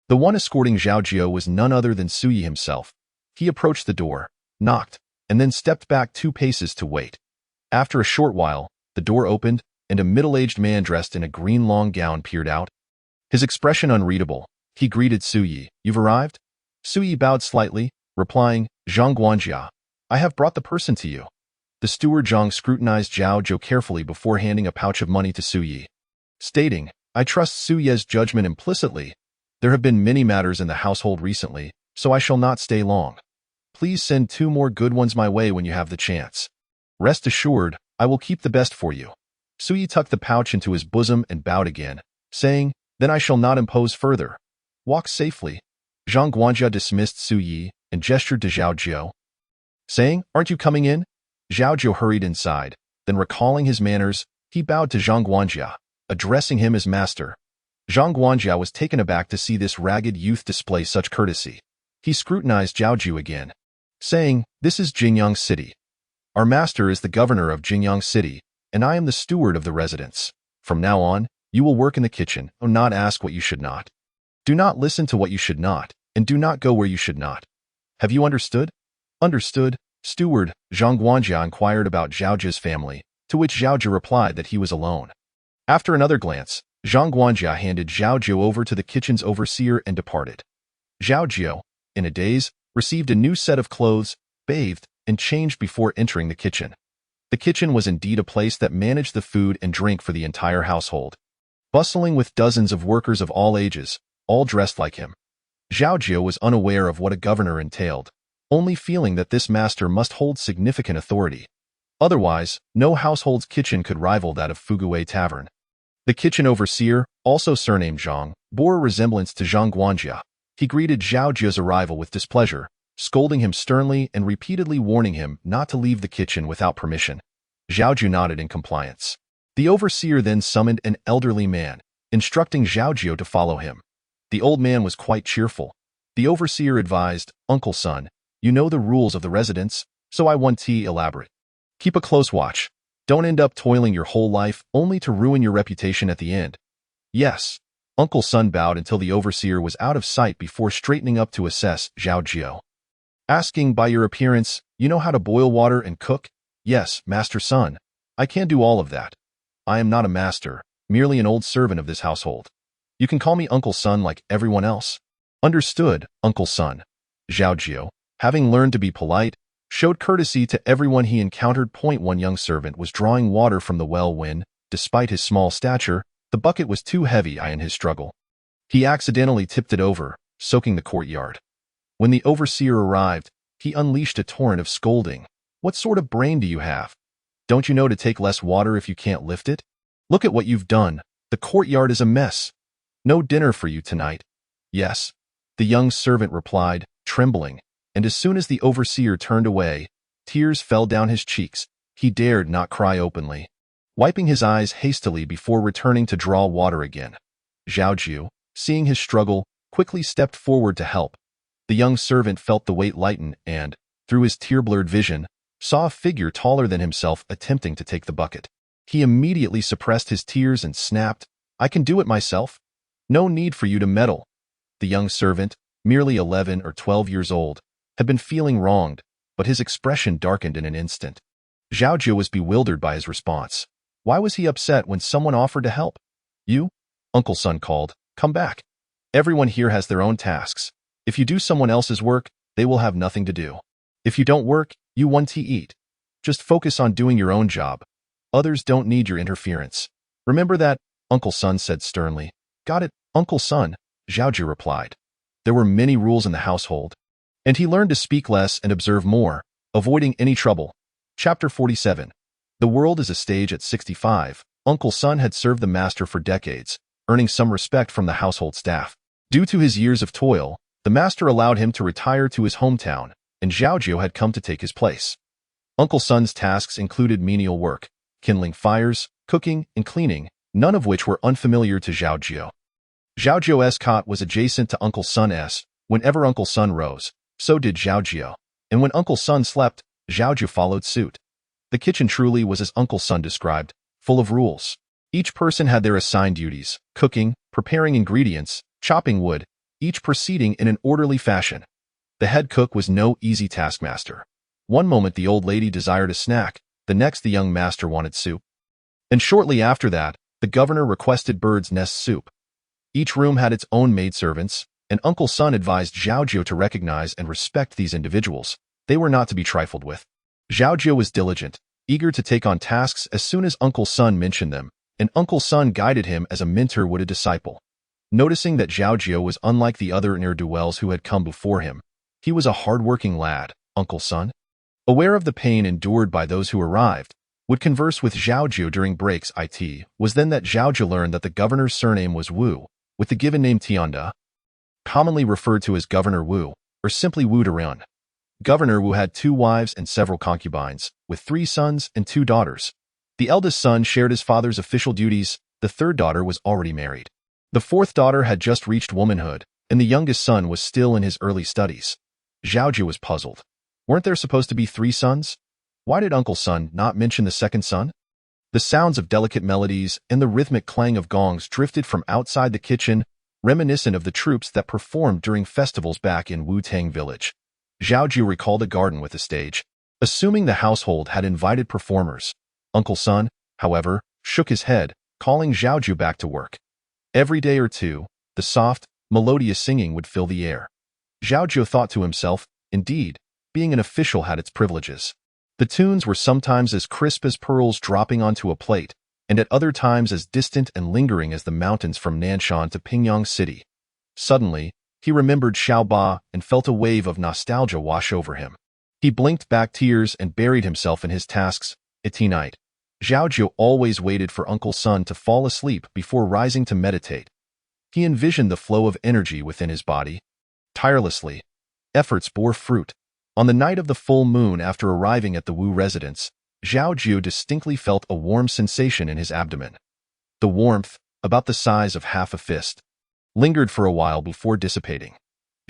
The one escorting Zhao Jiu was none other than Su Yi himself. He approached the door, knocked, and then stepped back 2 paces to wait. After a short while, the door opened, and a middle-aged man dressed in a green long gown peered out. His expression unreadable, he greeted Su Yi. "You've arrived?" Su Yi bowed slightly, replying, "Zhang Guanjia, I have brought the person to you." The steward Zhang scrutinized Zhao Jiu carefully before handing a pouch of money to Su Yi, stating, "I trust Su Yi's judgment implicitly. There have been many matters in the household recently, so I shall not stay long. Please send 2 more good ones my way when you have the chance. Rest assured, I will keep the best for you." Su Yi tucked the pouch into his bosom and bowed again, saying, "Then I shall not impose further. Walk safely." Zhang Guanjia dismissed Su Yi and gestured to Zhao Jiu, saying, "Aren't you coming in?" Zhao Jiu hurried inside, then recalling his manners, he bowed to Zhang Guanjia, addressing him as master. Zhang Guanjia was taken aback to see this ragged youth display such courtesy. He scrutinized Zhao Jiu again, saying, "This is Jingyang City. Our master is the governor of Jingyang City, and I am the steward of the residence. From now on, you will work in the kitchen, and not ask what you should not. Do not listen to what you should not, and do not go where you should not. Have you understood? Understood. Steward Zhang Guanjia inquired about Zhao Jiu's family, to which Zhao Jiu replied that he was alone. After another glance, Zhang Guanjia handed Zhao Jiu over to the kitchen's overseer and departed. Zhao Jiu, in a daze, received a new set of clothes, bathed, and changed before entering the kitchen. The kitchen was indeed a place that managed the food and drink for the entire household, bustling with dozens of workers of all ages, all dressed like him. Zhao Jiu was unaware of what a governor entailed, only feeling that this master must hold significant authority. Otherwise, no household's kitchen could rival that of Fuguwei Tavern. The kitchen overseer, also surnamed Zhang, bore a resemblance to Zhang Guanjia. He greeted Zhao Jiu's arrival with displeasure, scolding him sternly and repeatedly warning him not to leave the kitchen without permission. Zhao Jiu nodded in compliance. The overseer then summoned an elderly man, instructing Zhao Jiu to follow him. The old man was quite cheerful. The overseer advised, "Uncle Son, you know the rules of the residence, so I want to elaborate. Keep a close watch. Don't end up toiling your whole life only to ruin your reputation at the end." "Yes." Uncle Son bowed until the overseer was out of sight before straightening up to assess Zhao Jiu. Asking, "By your appearance, you know how to boil water and cook?" "Yes, Master Son. I can't do all of that. I am not a master, merely an old servant of this household. You can call me Uncle Son like everyone else." "Understood, Uncle Son." Zhao Jiu, having learned to be polite, showed courtesy to everyone he encountered. One young servant was drawing water from the well when, despite his small stature, the bucket was too heavy in his struggle. He accidentally tipped it over, soaking the courtyard. When the overseer arrived, he unleashed a torrent of scolding. "What sort of brain do you have? Don't you know to take less water if you can't lift it? Look at what you've done. The courtyard is a mess. No dinner for you tonight." "Yes," the young servant replied, trembling, and as soon as the overseer turned away, tears fell down his cheeks. He dared not cry openly, wiping his eyes hastily before returning to draw water again. Zhao Jiu, seeing his struggle, quickly stepped forward to help. The young servant felt the weight lighten and, through his tear-blurred vision, saw a figure taller than himself attempting to take the bucket. He immediately suppressed his tears and snapped, "I can do it myself. No need for you to meddle." The young servant, merely 11 or 12 years old, had been feeling wronged, but his expression darkened in an instant. Zhao Jiu was bewildered by his response. Why was he upset when someone offered to help? "You?" Uncle Son called. "Come back. Everyone here has their own tasks. If you do someone else's work, they will have nothing to do. If you don't work, you want to eat. Just focus on doing your own job. Others don't need your interference. Remember that," Uncle Son said sternly. "Got it, Uncle Son," Zhao Jiu replied. There were many rules in the household, and he learned to speak less and observe more, avoiding any trouble. Chapter 47. The world is a stage at 65. Uncle Son had served the master for decades, earning some respect from the household staff. Due to his years of toil, the master allowed him to retire to his hometown, and Zhao Jiu had come to take his place. Uncle Son's tasks included menial work, kindling fires, cooking, and cleaning, none of which were unfamiliar to Zhao Jiu. Zhao Jiu's cot was adjacent to Uncle Son's. Whenever Uncle Son rose, so did Zhao Jiu, and when Uncle Son slept, Zhao Jiu followed suit. The kitchen truly was as Uncle Son described, full of rules. Each person had their assigned duties, cooking, preparing ingredients, chopping wood, each proceeding in an orderly fashion. The head cook was no easy taskmaster. One moment the old lady desired a snack, the next the young master wanted soup. And shortly after that, the governor requested bird's nest soup. Each room had its own maidservants, and Uncle Son advised Zhao Jiu to recognize and respect these individuals. They were not to be trifled with. Zhao Jiu was diligent, eager to take on tasks as soon as Uncle Son mentioned them, and Uncle Son guided him as a mentor would a disciple. Noticing that Zhao Jiu was unlike the other ne'er-do-wells who had come before him, he was a hard-working lad, Uncle Son, aware of the pain endured by those who arrived, would converse with Zhao Jiu during breaks. It was then that Zhao Jiu learned that the governor's surname was Wu, with the given name Tianda, commonly referred to as Governor Wu, or simply Wu Duran. Governor Wu had 2 wives and several concubines, with 3 sons and 2 daughters. The eldest son shared his father's official duties, the third daughter was already married. The fourth daughter had just reached womanhood, and the youngest son was still in his early studies. Zhao Jiu was puzzled. Weren't there supposed to be 3 sons? Why did Uncle Sun not mention the second son? The sounds of delicate melodies and the rhythmic clang of gongs drifted from outside the kitchen, reminiscent of the troops that performed during festivals back in Wu-Tang village. Zhao Jiu recalled a garden with a stage, assuming the household had invited performers. Uncle Sun, however, shook his head, calling Zhao Jiu back to work. Every day or two, the soft, melodious singing would fill the air. Zhao Jiu thought to himself, indeed, being an official had its privileges. The tunes were sometimes as crisp as pearls dropping onto a plate, and at other times as distant and lingering as the mountains from Nanshan to Pingyang City. Suddenly, he remembered Xiaoba and felt a wave of nostalgia wash over him. He blinked back tears and buried himself in his tasks. At night, Zhao Jiu always waited for Uncle Sun to fall asleep before rising to meditate. He envisioned the flow of energy within his body. Tirelessly, efforts bore fruit. On the night of the full moon after arriving at the Wu residence, Zhao Jiu distinctly felt a warm sensation in his abdomen. The warmth, about the size of half a fist, lingered for a while before dissipating.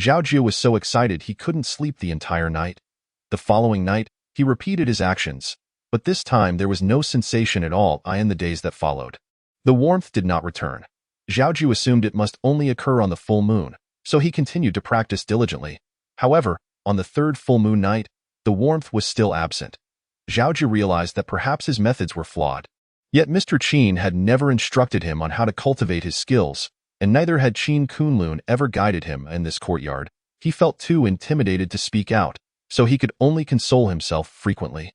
Zhao Jiu was so excited he couldn't sleep the entire night. The following night, he repeated his actions, but this time there was no sensation at all in the days that followed. The warmth did not return. Zhao Jiu assumed it must only occur on the full moon, so he continued to practice diligently. However, on the third full moon night, the warmth was still absent. Zhao Jiu realized that perhaps his methods were flawed. Yet Mr. Qin had never instructed him on how to cultivate his skills, and neither had Qin Kunlun ever guided him in this courtyard. He felt too intimidated to speak out, so he could only console himself frequently.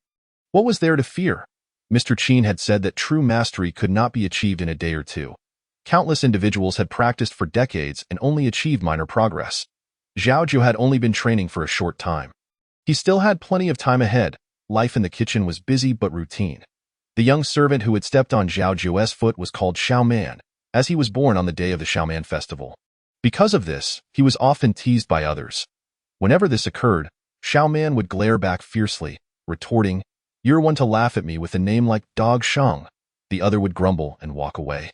What was there to fear? Mr. Qin had said that true mastery could not be achieved in a day or two. Countless individuals had practiced for decades and only achieved minor progress. Zhao Jiu had only been training for a short time. He still had plenty of time ahead. Life in the kitchen was busy but routine. The young servant who had stepped on Zhao Jiu's foot was called Xiaoman, as he was born on the day of the Xiaoman festival. Because of this, he was often teased by others. Whenever this occurred, Xiaoman would glare back fiercely, retorting, "You're one to laugh at me with a name like Dog Shang." The other would grumble and walk away.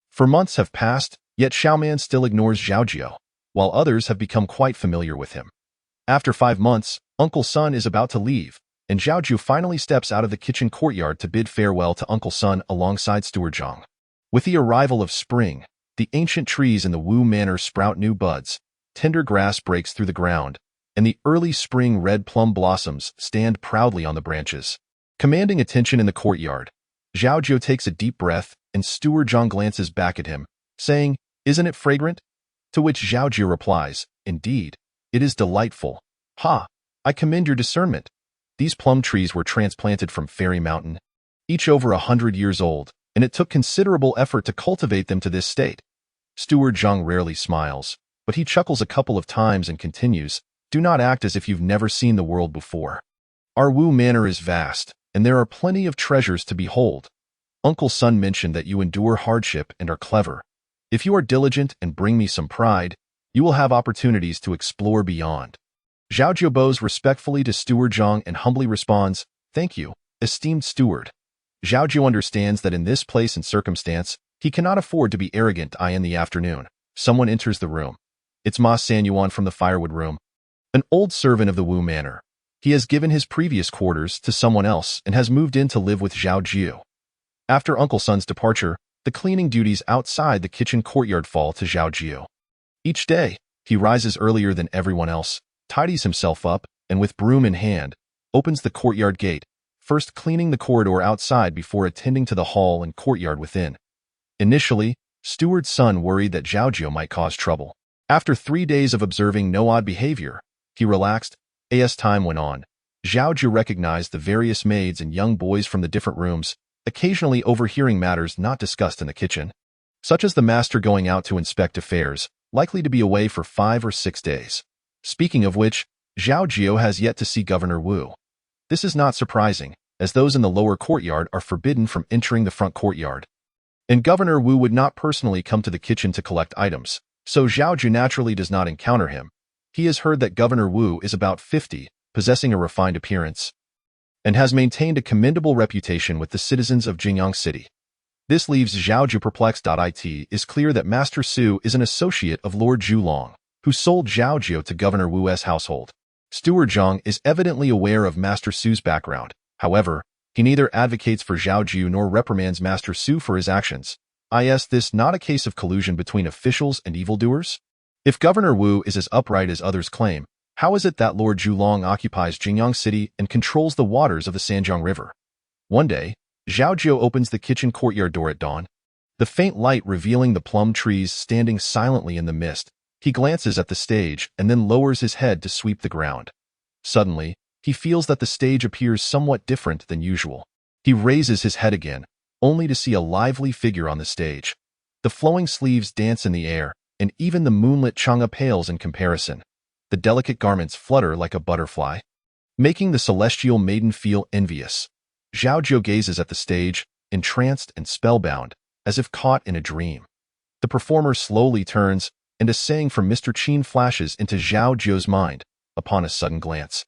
For months have passed, yet Xiaoman still ignores Zhao Jiu, while others have become quite familiar with him. After 5 months, Uncle Sun is about to leave, and Zhao Jiu finally steps out of the kitchen courtyard to bid farewell to Uncle Sun alongside Steward Zhang. With the arrival of spring, the ancient trees in the Wu Manor sprout new buds, tender grass breaks through the ground, and the early spring red plum blossoms stand proudly on the branches. Commanding attention in the courtyard, Zhao Jiu takes a deep breath, and Steward Zhang glances back at him, saying, "Isn't it fragrant?" To which Zhao Jiu replies, "Indeed, it is delightful. Ha! I commend your discernment." These plum trees were transplanted from Fairy Mountain, each over 100 years old, and it took considerable effort to cultivate them to this state. Steward Zhang rarely smiles, but he chuckles a couple of times and continues, "Do not act as if you've never seen the world before. Our Wu Manor is vast, and there are plenty of treasures to behold. Uncle Sun mentioned that you endure hardship and are clever. If you are diligent and bring me some pride, you will have opportunities to explore beyond." Zhao Jiu bows respectfully to Steward Zhang and humbly responds, "Thank you, esteemed steward." Zhao Jiu understands that in this place and circumstance, he cannot afford to be arrogant. In the afternoon, someone enters the room. It's Ma Sanyuan from the firewood room, an old servant of the Wu Manor. He has given his previous quarters to someone else and has moved in to live with Zhao Jiu. After Uncle Sun's departure, the cleaning duties outside the kitchen courtyard fall to Zhao Jiu. Each day, he rises earlier than everyone else, tidies himself up, and with broom in hand, opens the courtyard gate, first cleaning the corridor outside before attending to the hall and courtyard within. Initially, Steward Sun worried that Zhao Jiu might cause trouble. After 3 days of observing no odd behavior, he relaxed. As time went on, Zhao Jiu recognized the various maids and young boys from the different rooms, occasionally overhearing matters not discussed in the kitchen, such as the master going out to inspect affairs, likely to be away for 5 or 6 days. Speaking of which, Zhao Jiu has yet to see Governor Wu. This is not surprising, as those in the lower courtyard are forbidden from entering the front courtyard. And Governor Wu would not personally come to the kitchen to collect items, so Zhao Jiu naturally does not encounter him. He has heard that Governor Wu is about 50, possessing a refined appearance, and has maintained a commendable reputation with the citizens of Jingyang City. This leaves Zhao Jiu perplexed. It is clear that Master Su is an associate of Lord Zhulong, who sold Zhao Jiu to Governor Wu's household. Steward Zhang is evidently aware of Master Su's background. However, he neither advocates for Zhao Jiu nor reprimands Master Su for his actions. Is this not a case of collusion between officials and evildoers? If Governor Wu is as upright as others claim, how is it that Lord Zhulong occupies Jingyang City and controls the waters of the Sanjiang River? One day, Zhao Jiu opens the kitchen courtyard door at dawn. The faint light revealing the plum trees standing silently in the mist. He glances at the stage and then lowers his head to sweep the ground. Suddenly, he feels that the stage appears somewhat different than usual. He raises his head again, only to see a lively figure on the stage. The flowing sleeves dance in the air, and even the moonlit Chang'e pales in comparison. The delicate garments flutter like a butterfly, making the celestial maiden feel envious. Zhao Jiu gazes at the stage, entranced and spellbound, as if caught in a dream. The performer slowly turns, and a saying from Mr. Qin flashes into Zhao Jiu's mind upon a sudden glance.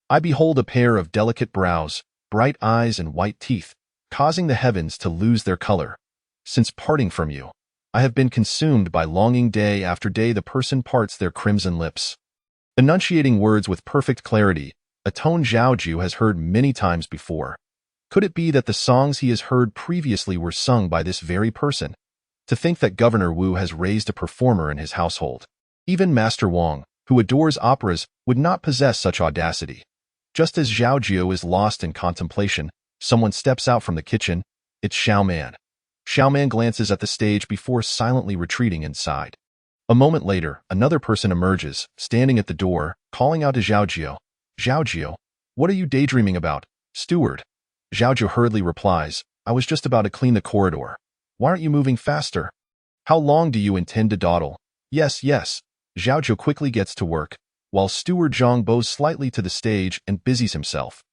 I behold a pair of delicate brows, bright eyes and white teeth, causing the heavens to lose their color. Since parting from you, I have been consumed by longing. Day after day the person parts their crimson lips. Enunciating words with perfect clarity, a tone Zhao Jiu has heard many times before. Could it be that the songs he has heard previously were sung by this very person? To think that Governor Wu has raised a performer in his household. Even Master Wang, who adores operas, would not possess such audacity. Just as Zhao Jiu is lost in contemplation, someone steps out from the kitchen. It's Xiao Man. Xiao Man glances at the stage before silently retreating inside. A moment later, another person emerges, standing at the door, calling out to Zhao Jiu. Zhao Jiu, what are you daydreaming about, steward? Zhao Jiu hurriedly replies, I was just about to clean the corridor. Why aren't you moving faster? How long do you intend to dawdle? Yes. Zhao Jiu quickly gets to work, while Steward Zhang bows slightly to the stage and busies himself.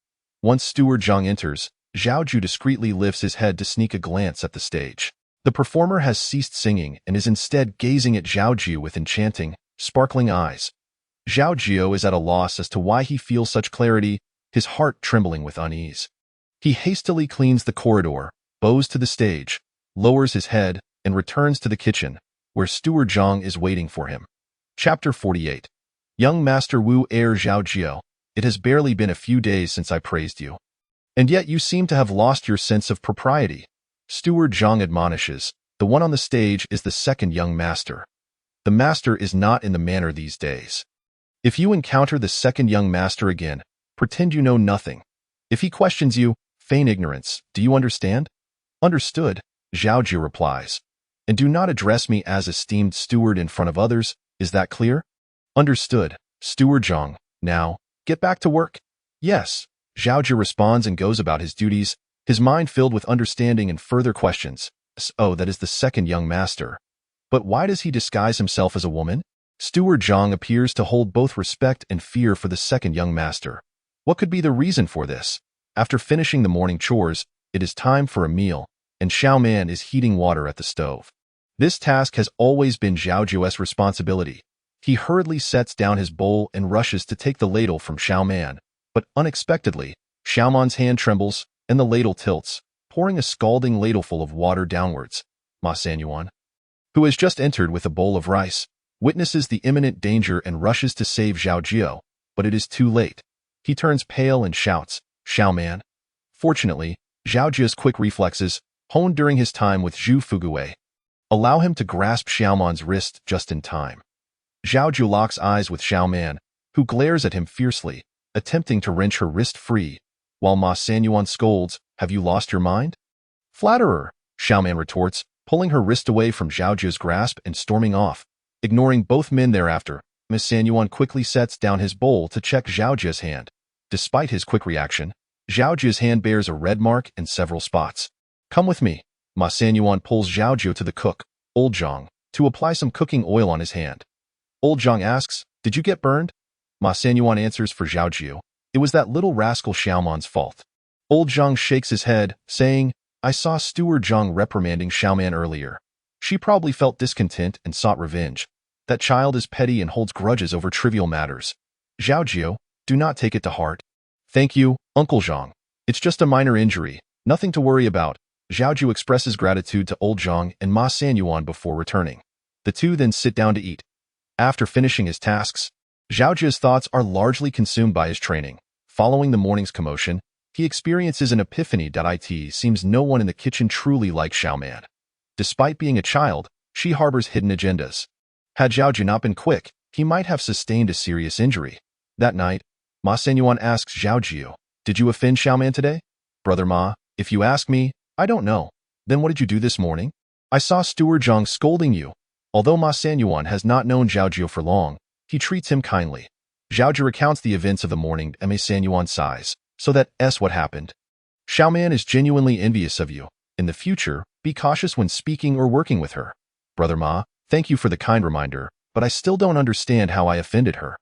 Once Steward Zhang enters, Zhao Jiu discreetly lifts his head to sneak a glance at the stage. The performer has ceased singing and is instead gazing at Zhao Jiu with enchanting, sparkling eyes. Zhao Jiu is at a loss as to why he feels such clarity, his heart trembling with unease. He hastily cleans the corridor, bows to the stage, lowers his head, and returns to the kitchen, where Steward Zhang is waiting for him. Chapter 48. Young Master Wu Heir Zhao Jiu, it has barely been a few days since I praised you. And yet you seem to have lost your sense of propriety. Steward Zhang admonishes, the one on the stage is the second young master. The master is not in the manner these days. If you encounter the second young master again, pretend you know nothing. If he questions you, feign ignorance. Do you understand? Understood, Zhao Jiu replies. And do not address me as esteemed steward in front of others, is that clear? Understood, Steward Zhang. Now, get back to work. Yes, Zhao Jiu responds and goes about his duties, his mind filled with understanding and further questions. Oh, that is the second young master. But why does he disguise himself as a woman? Steward Zhang appears to hold both respect and fear for the second young master. What could be the reason for this? After finishing the morning chores, it is time for a meal, and Xiao Man is heating water at the stove. This task has always been Zhao Jiu's responsibility. He hurriedly sets down his bowl and rushes to take the ladle from Xiao Man, but unexpectedly, Xiao Man's hand trembles, and the ladle tilts, pouring a scalding ladleful of water downwards. Ma Sanyuan, who has just entered with a bowl of rice, witnesses the imminent danger and rushes to save Zhao Jiu, but it is too late. He turns pale and shouts, Xiao Man. Fortunately, Zhao Jiu's quick reflexes, honed during his time with Zhu Fugui, allow him to grasp Xiao Man's wrist just in time. Zhao Jiu locks eyes with Xiao Man, who glares at him fiercely, attempting to wrench her wrist free, while Ma Sanyuan scolds, have you lost your mind? Flatterer, Xiao Man retorts, pulling her wrist away from Zhao Jiu's grasp and storming off. Ignoring both men thereafter, Ma Sanyuan quickly sets down his bowl to check Zhao Jiu's hand. Despite his quick reaction, Zhao Jiu's hand bears a red mark and several spots. Come with me. Ma Sanyuan pulls Zhao Jiu to the cook, Old Zhang, to apply some cooking oil on his hand. Old Zhang asks, did you get burned? Ma Sanyuan answers for Zhao Jiu, it was that little rascal Xiao Man's fault. Old Zhang shakes his head, saying, I saw Steward Zhang reprimanding Xiao Man earlier. She probably felt discontent and sought revenge. That child is petty and holds grudges over trivial matters. Zhao Jiu, do not take it to heart. Thank you, Uncle Zhang. It's just a minor injury, nothing to worry about. Zhao Jiu expresses gratitude to Old Zhang and Ma Sanyuan before returning. The two then sit down to eat. After finishing his tasks, Zhao Jiu's thoughts are largely consumed by his training. Following the morning's commotion, he experiences an epiphany. It seems no one in the kitchen truly likes Xiaoman. Despite being a child, she harbors hidden agendas. Had Zhao Jiu not been quick, he might have sustained a serious injury. That night, Ma Senyuan asks Zhao Jiu, "Did you offend Xiaoman today?" "Brother Ma, if you ask me, I don't know." "Then what did you do this morning?" "I saw Steward Zhang scolding you." Although Ma Senyuan has not known Zhao Jiu for long, he treats him kindly. Zhao Jiu recounts the events of the morning. Ma Senyuan sighs. "So that's what happened. Xiaoman is genuinely envious of you. In the future, be cautious when speaking or working with her." "Brother Ma, thank you for the kind reminder, but I still don't understand how I offended her."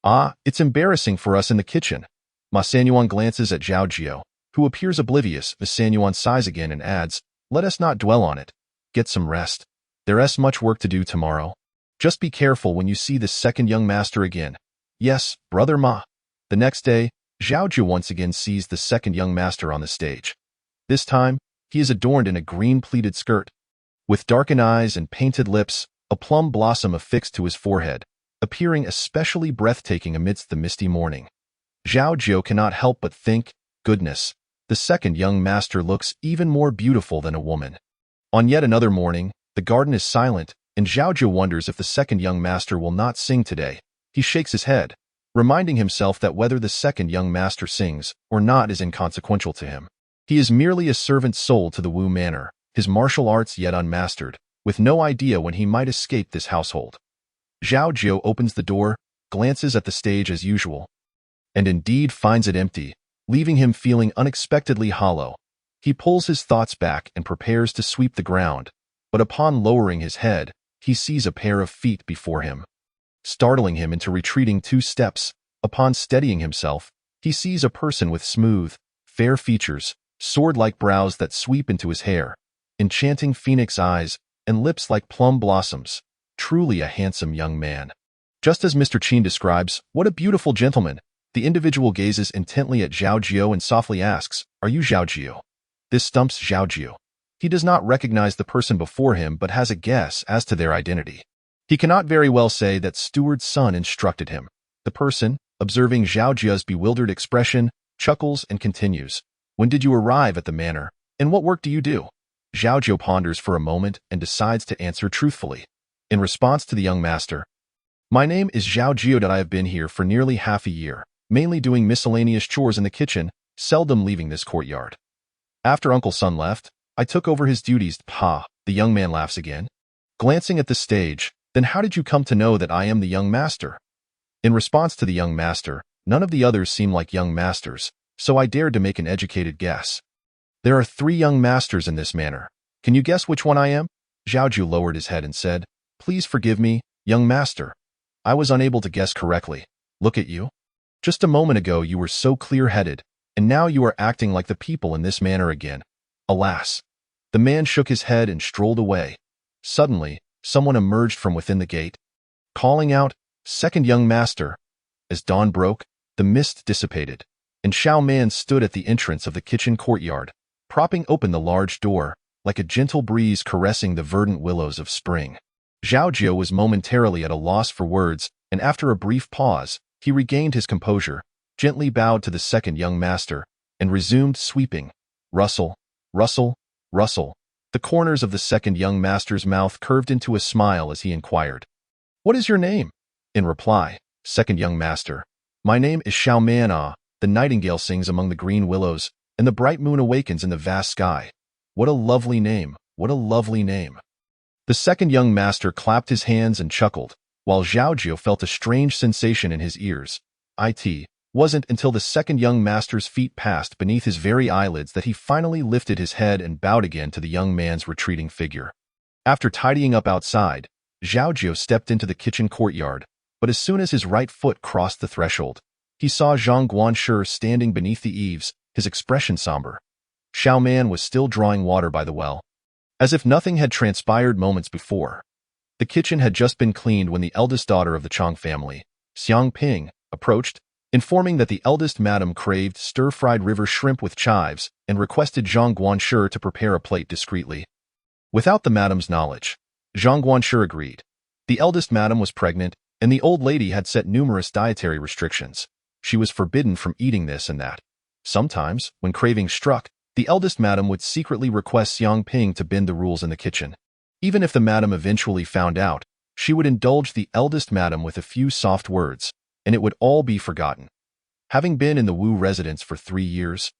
"Ah, it's embarrassing for us in the kitchen." Ma Senyuan glances at Zhao Jiu, who appears oblivious. Ma Senyuan sighs again and adds, "Let us not dwell on it. Get some rest. There's much work to do tomorrow. Just be careful when you see the second young master again." "Yes, Brother Ma." The next day, Zhao Jiu once again sees the second young master on the stage. This time, he is adorned in a green pleated skirt. With darkened eyes and painted lips, a plum blossom affixed to his forehead, appearing especially breathtaking amidst the misty morning. Zhao Jiu cannot help but think, goodness, the second young master looks even more beautiful than a woman. On yet another morning, the garden is silent, and Zhao Jiu wonders if the second young master will not sing today. He shakes his head, reminding himself that whether the second young master sings or not is inconsequential to him. He is merely a servant sold to the Wu manor, his martial arts yet unmastered, with no idea when he might escape this household. Zhao Jiu opens the door, glances at the stage as usual, and indeed finds it empty, leaving him feeling unexpectedly hollow. He pulls his thoughts back and prepares to sweep the ground, but upon lowering his head, he sees a pair of feet before him, startling him into retreating 2 steps. Upon steadying himself, he sees a person with smooth, fair features, sword-like brows that sweep into his hair, enchanting phoenix eyes, and lips like plum blossoms. Truly a handsome young man. Just as Mr. Qin describes, "What a beautiful gentleman." The individual gazes intently at Zhao Jiu and softly asks, "Are you Zhao Jiu?" This stumps Zhao Jiu. He does not recognize the person before him but has a guess as to their identity. He cannot very well say that Steward's son instructed him. The person, observing Zhao Jiu's bewildered expression, chuckles and continues, "When did you arrive at the manor, and what work do you do?" Zhao Jiu ponders for a moment and decides to answer truthfully. In response to the young master, "My name is Zhao Jiu. I have been here for nearly half a year, mainly doing miscellaneous chores in the kitchen, seldom leaving this courtyard. After Uncle Sun left, I took over his duties." "Pa," the young man laughs again, glancing at the stage. "Then how did you come to know that I am the young master?" In response to the young master, none of the others seem like young masters, so I dared to make an educated guess. "There are 3 young masters in this manor. Can you guess which one I am?" Zhao Jiu lowered his head and said, "Please forgive me, young master. I was unable to guess correctly. Look at you. Just a moment ago you were so clear-headed, and now you are acting like the people in this manor again. Alas." The man shook his head and strolled away. Suddenly, someone emerged from within the gate, calling out, "Second young master." As dawn broke, the mist dissipated, and Xiaoman stood at the entrance of the kitchen courtyard, propping open the large door, like a gentle breeze caressing the verdant willows of spring. Zhao Jiu was momentarily at a loss for words, and after a brief pause, he regained his composure, gently bowed to the second young master, and resumed sweeping. Rustle, rustle, rustle. The corners of the second young master's mouth curved into a smile as he inquired, "What is your name?" In reply, "Second young master, my name is Xiaoman. Ah, the nightingale sings among the green willows, and the bright moon awakens in the vast sky. What a lovely name, what a lovely name." The second young master clapped his hands and chuckled, while Zhao Jiu felt a strange sensation in his ears. It wasn't until the second young master's feet passed beneath his very eyelids that he finally lifted his head and bowed again to the young man's retreating figure. After tidying up outside, Zhao Jiu stepped into the kitchen courtyard, but as soon as his right foot crossed the threshold, he saw Zhang Guanshi standing beneath the eaves, his expression somber. Xiaoman was still drawing water by the well, as if nothing had transpired moments before. The kitchen had just been cleaned when the eldest daughter of the Chang family, Xiang Ping, approached, informing that the eldest madam craved stir-fried river shrimp with chives and requested Zhang Guanshi to prepare a plate discreetly. Without the madam's knowledge, Zhang Guanshi agreed. The eldest madam was pregnant, and the old lady had set numerous dietary restrictions. She was forbidden from eating this and that. Sometimes, when craving struck, the eldest madam would secretly request Xiang Ping to bend the rules in the kitchen. Even if the madam eventually found out, she would indulge the eldest madam with a few soft words, and it would all be forgotten. Having been in the Wu residence for 3 years,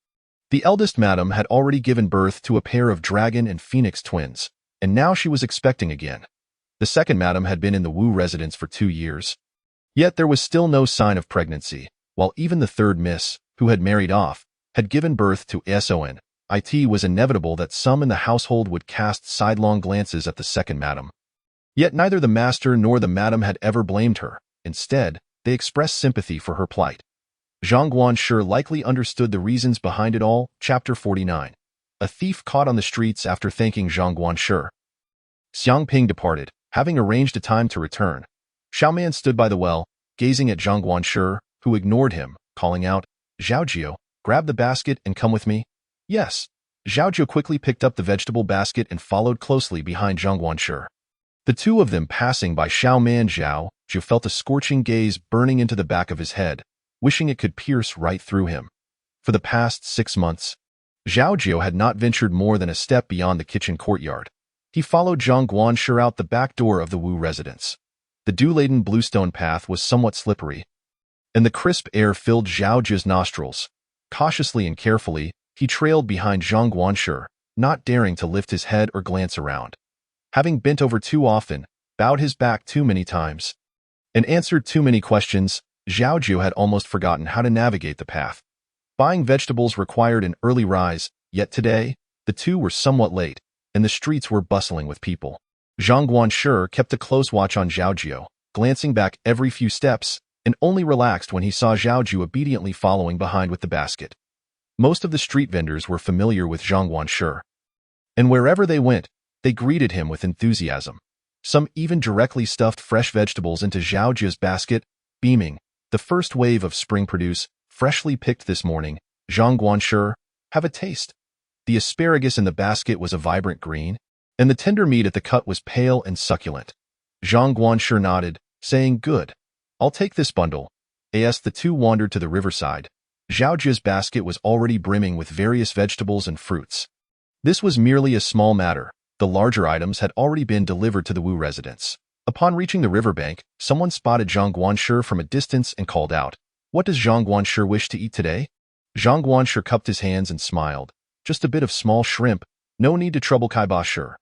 the eldest madam had already given birth to a pair of dragon and phoenix twins, and now she was expecting again. The second madam had been in the Wu residence for 2 years. Yet there was still no sign of pregnancy, while even the third miss, who had married off, had given birth to Son. It was inevitable that some in the household would cast sidelong glances at the second madam. Yet neither the master nor the madam had ever blamed her. Instead, they expressed sympathy for her plight. Zhang Guanshi likely understood the reasons behind it all. Chapter 49. A thief caught on the streets after thanking Zhang Guanshi. Xiang Ping departed, having arranged a time to return. Xiaoman stood by the well, gazing at Zhang Guanshi, who ignored him, calling out, "Zhao Jiu, grab the basket and come with me." "Yes." Zhao Jiu quickly picked up the vegetable basket and followed closely behind Zhang Guanshi. The two of them passing by Xiaoman, Zhao Jiu felt a scorching gaze burning into the back of his head, wishing it could pierce right through him. For the past 6 months, Zhao Jiu had not ventured more than a step beyond the kitchen courtyard. He followed Zhang Guanshi out the back door of the Wu residence. The dew-laden bluestone path was somewhat slippery, and the crisp air filled Zhao Jiu's nostrils. Cautiously and carefully, he trailed behind Zhang Guanshi, not daring to lift his head or glance around. Having bent over too often, bowed his back too many times, and answered too many questions, Zhao Jiu had almost forgotten how to navigate the path. Buying vegetables required an early rise, yet today, the two were somewhat late, and the streets were bustling with people. Zhang Guanshi kept a close watch on Zhao Jiu, glancing back every few steps, and only relaxed when he saw Zhao Jiu obediently following behind with the basket. Most of the street vendors were familiar with Zhang Guanshi, and wherever they went, they greeted him with enthusiasm. Some even directly stuffed fresh vegetables into Zhao Jiu's basket, beaming, "The first wave of spring produce, freshly picked this morning. Zhang Guanshi, have a taste." The asparagus in the basket was a vibrant green, and the tender meat at the cut was pale and succulent. Zhang Guanshi nodded, saying, "Good. I'll take this bundle." As the two wandered to the riverside, Zhao Jiu's basket was already brimming with various vegetables and fruits. This was merely a small matter. The larger items had already been delivered to the Wu residence. Upon reaching the riverbank, someone spotted Zhang Guanshi from a distance and called out, "What does Zhang Guanshi wish to eat today?" Zhang Guanshi cupped his hands and smiled. "Just a bit of small shrimp. No need to trouble Kaibashi."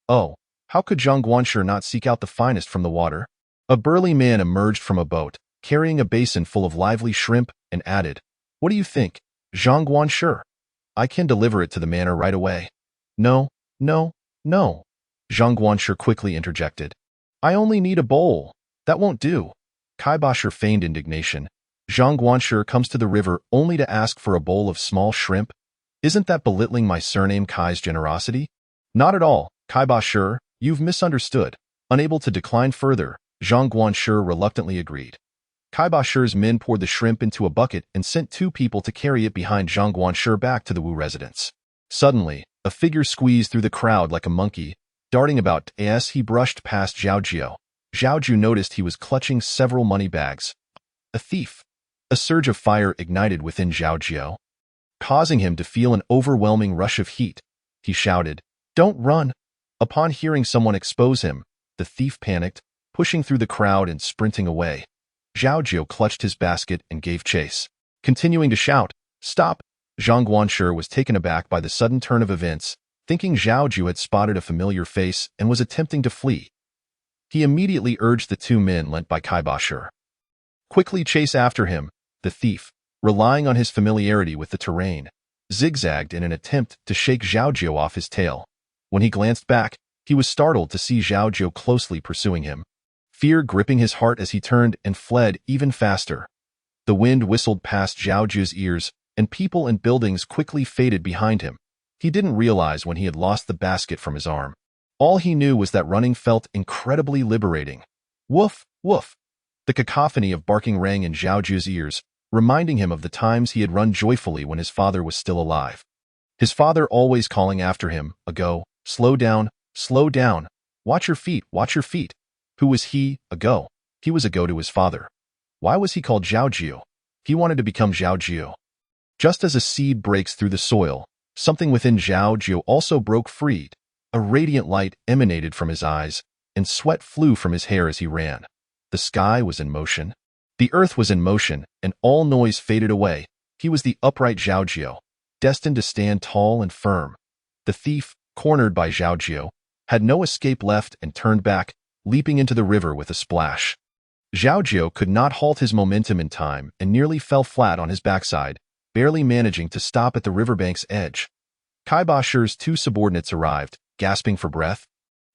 Oh, how could Zhang Guanshi not seek out the finest from the water? A burly man emerged from a boat, carrying a basin full of lively shrimp, and added, "What do you think, Zhang Guanshi? I can deliver it to the manor right away." "No, no, no," Zhang Guanshi quickly interjected. "I only need a bowl. That won't do." Kaibashi feigned indignation. "Zhang Guanshi comes to the river only to ask for a bowl of small shrimp? Isn't that belittling my surname Kai's generosity?" "Not at all, Kaibashi, you've misunderstood." Unable to decline further, Zhang Guanshi reluctantly agreed. Kaibashi's men poured the shrimp into a bucket and sent 2 people to carry it behind Zhang Guanshi back to the Wu residence. Suddenly, a figure squeezed through the crowd like a monkey, darting about as he brushed past Zhao Jiu. Zhao Jiu noticed he was clutching several money bags. A thief. A surge of fire ignited within Zhao Jiu, causing him to feel an overwhelming rush of heat. He shouted, "Don't run!" Upon hearing someone expose him, the thief panicked, pushing through the crowd and sprinting away. Zhao Jiu clutched his basket and gave chase. Continuing to shout, "Stop!" Zhang Guanshi was taken aback by the sudden turn of events, thinking Zhao Jiu had spotted a familiar face and was attempting to flee. He immediately urged the 2 men lent by Kaibashi quickly chase after him. The thief, relying on his familiarity with the terrain, zigzagged in an attempt to shake Zhao Jiu off his tail. When he glanced back, he was startled to see Zhao Jiu closely pursuing him, fear gripping his heart as he turned and fled even faster. The wind whistled past Zhao Jiu's ears, and people and buildings quickly faded behind him. He didn't realize when he had lost the basket from his arm. All he knew was that running felt incredibly liberating. Woof, woof. The cacophony of barking rang in Zhao Jiu's ears, reminding him of the times he had run joyfully when his father was still alive. His father always calling after him, "Ago, slow down, watch your feet, watch your feet." Who was he, Ago? He was Ago to his father. Why was he called Zhao Jiu? He wanted to become Zhao Jiu. Just as a seed breaks through the soil, something within Zhao Jiu also broke free. A radiant light emanated from his eyes, and sweat flew from his hair as he ran. The sky was in motion. The earth was in motion, and all noise faded away. He was the upright Zhao Jiu, destined to stand tall and firm. The thief, cornered by Zhao Jiu, had no escape left and turned back, leaping into the river with a splash. Zhao Jiu could not halt his momentum in time and nearly fell flat on his backside, barely managing to stop at the riverbank's edge. Kai Ba Shi's two subordinates arrived, gasping for breath,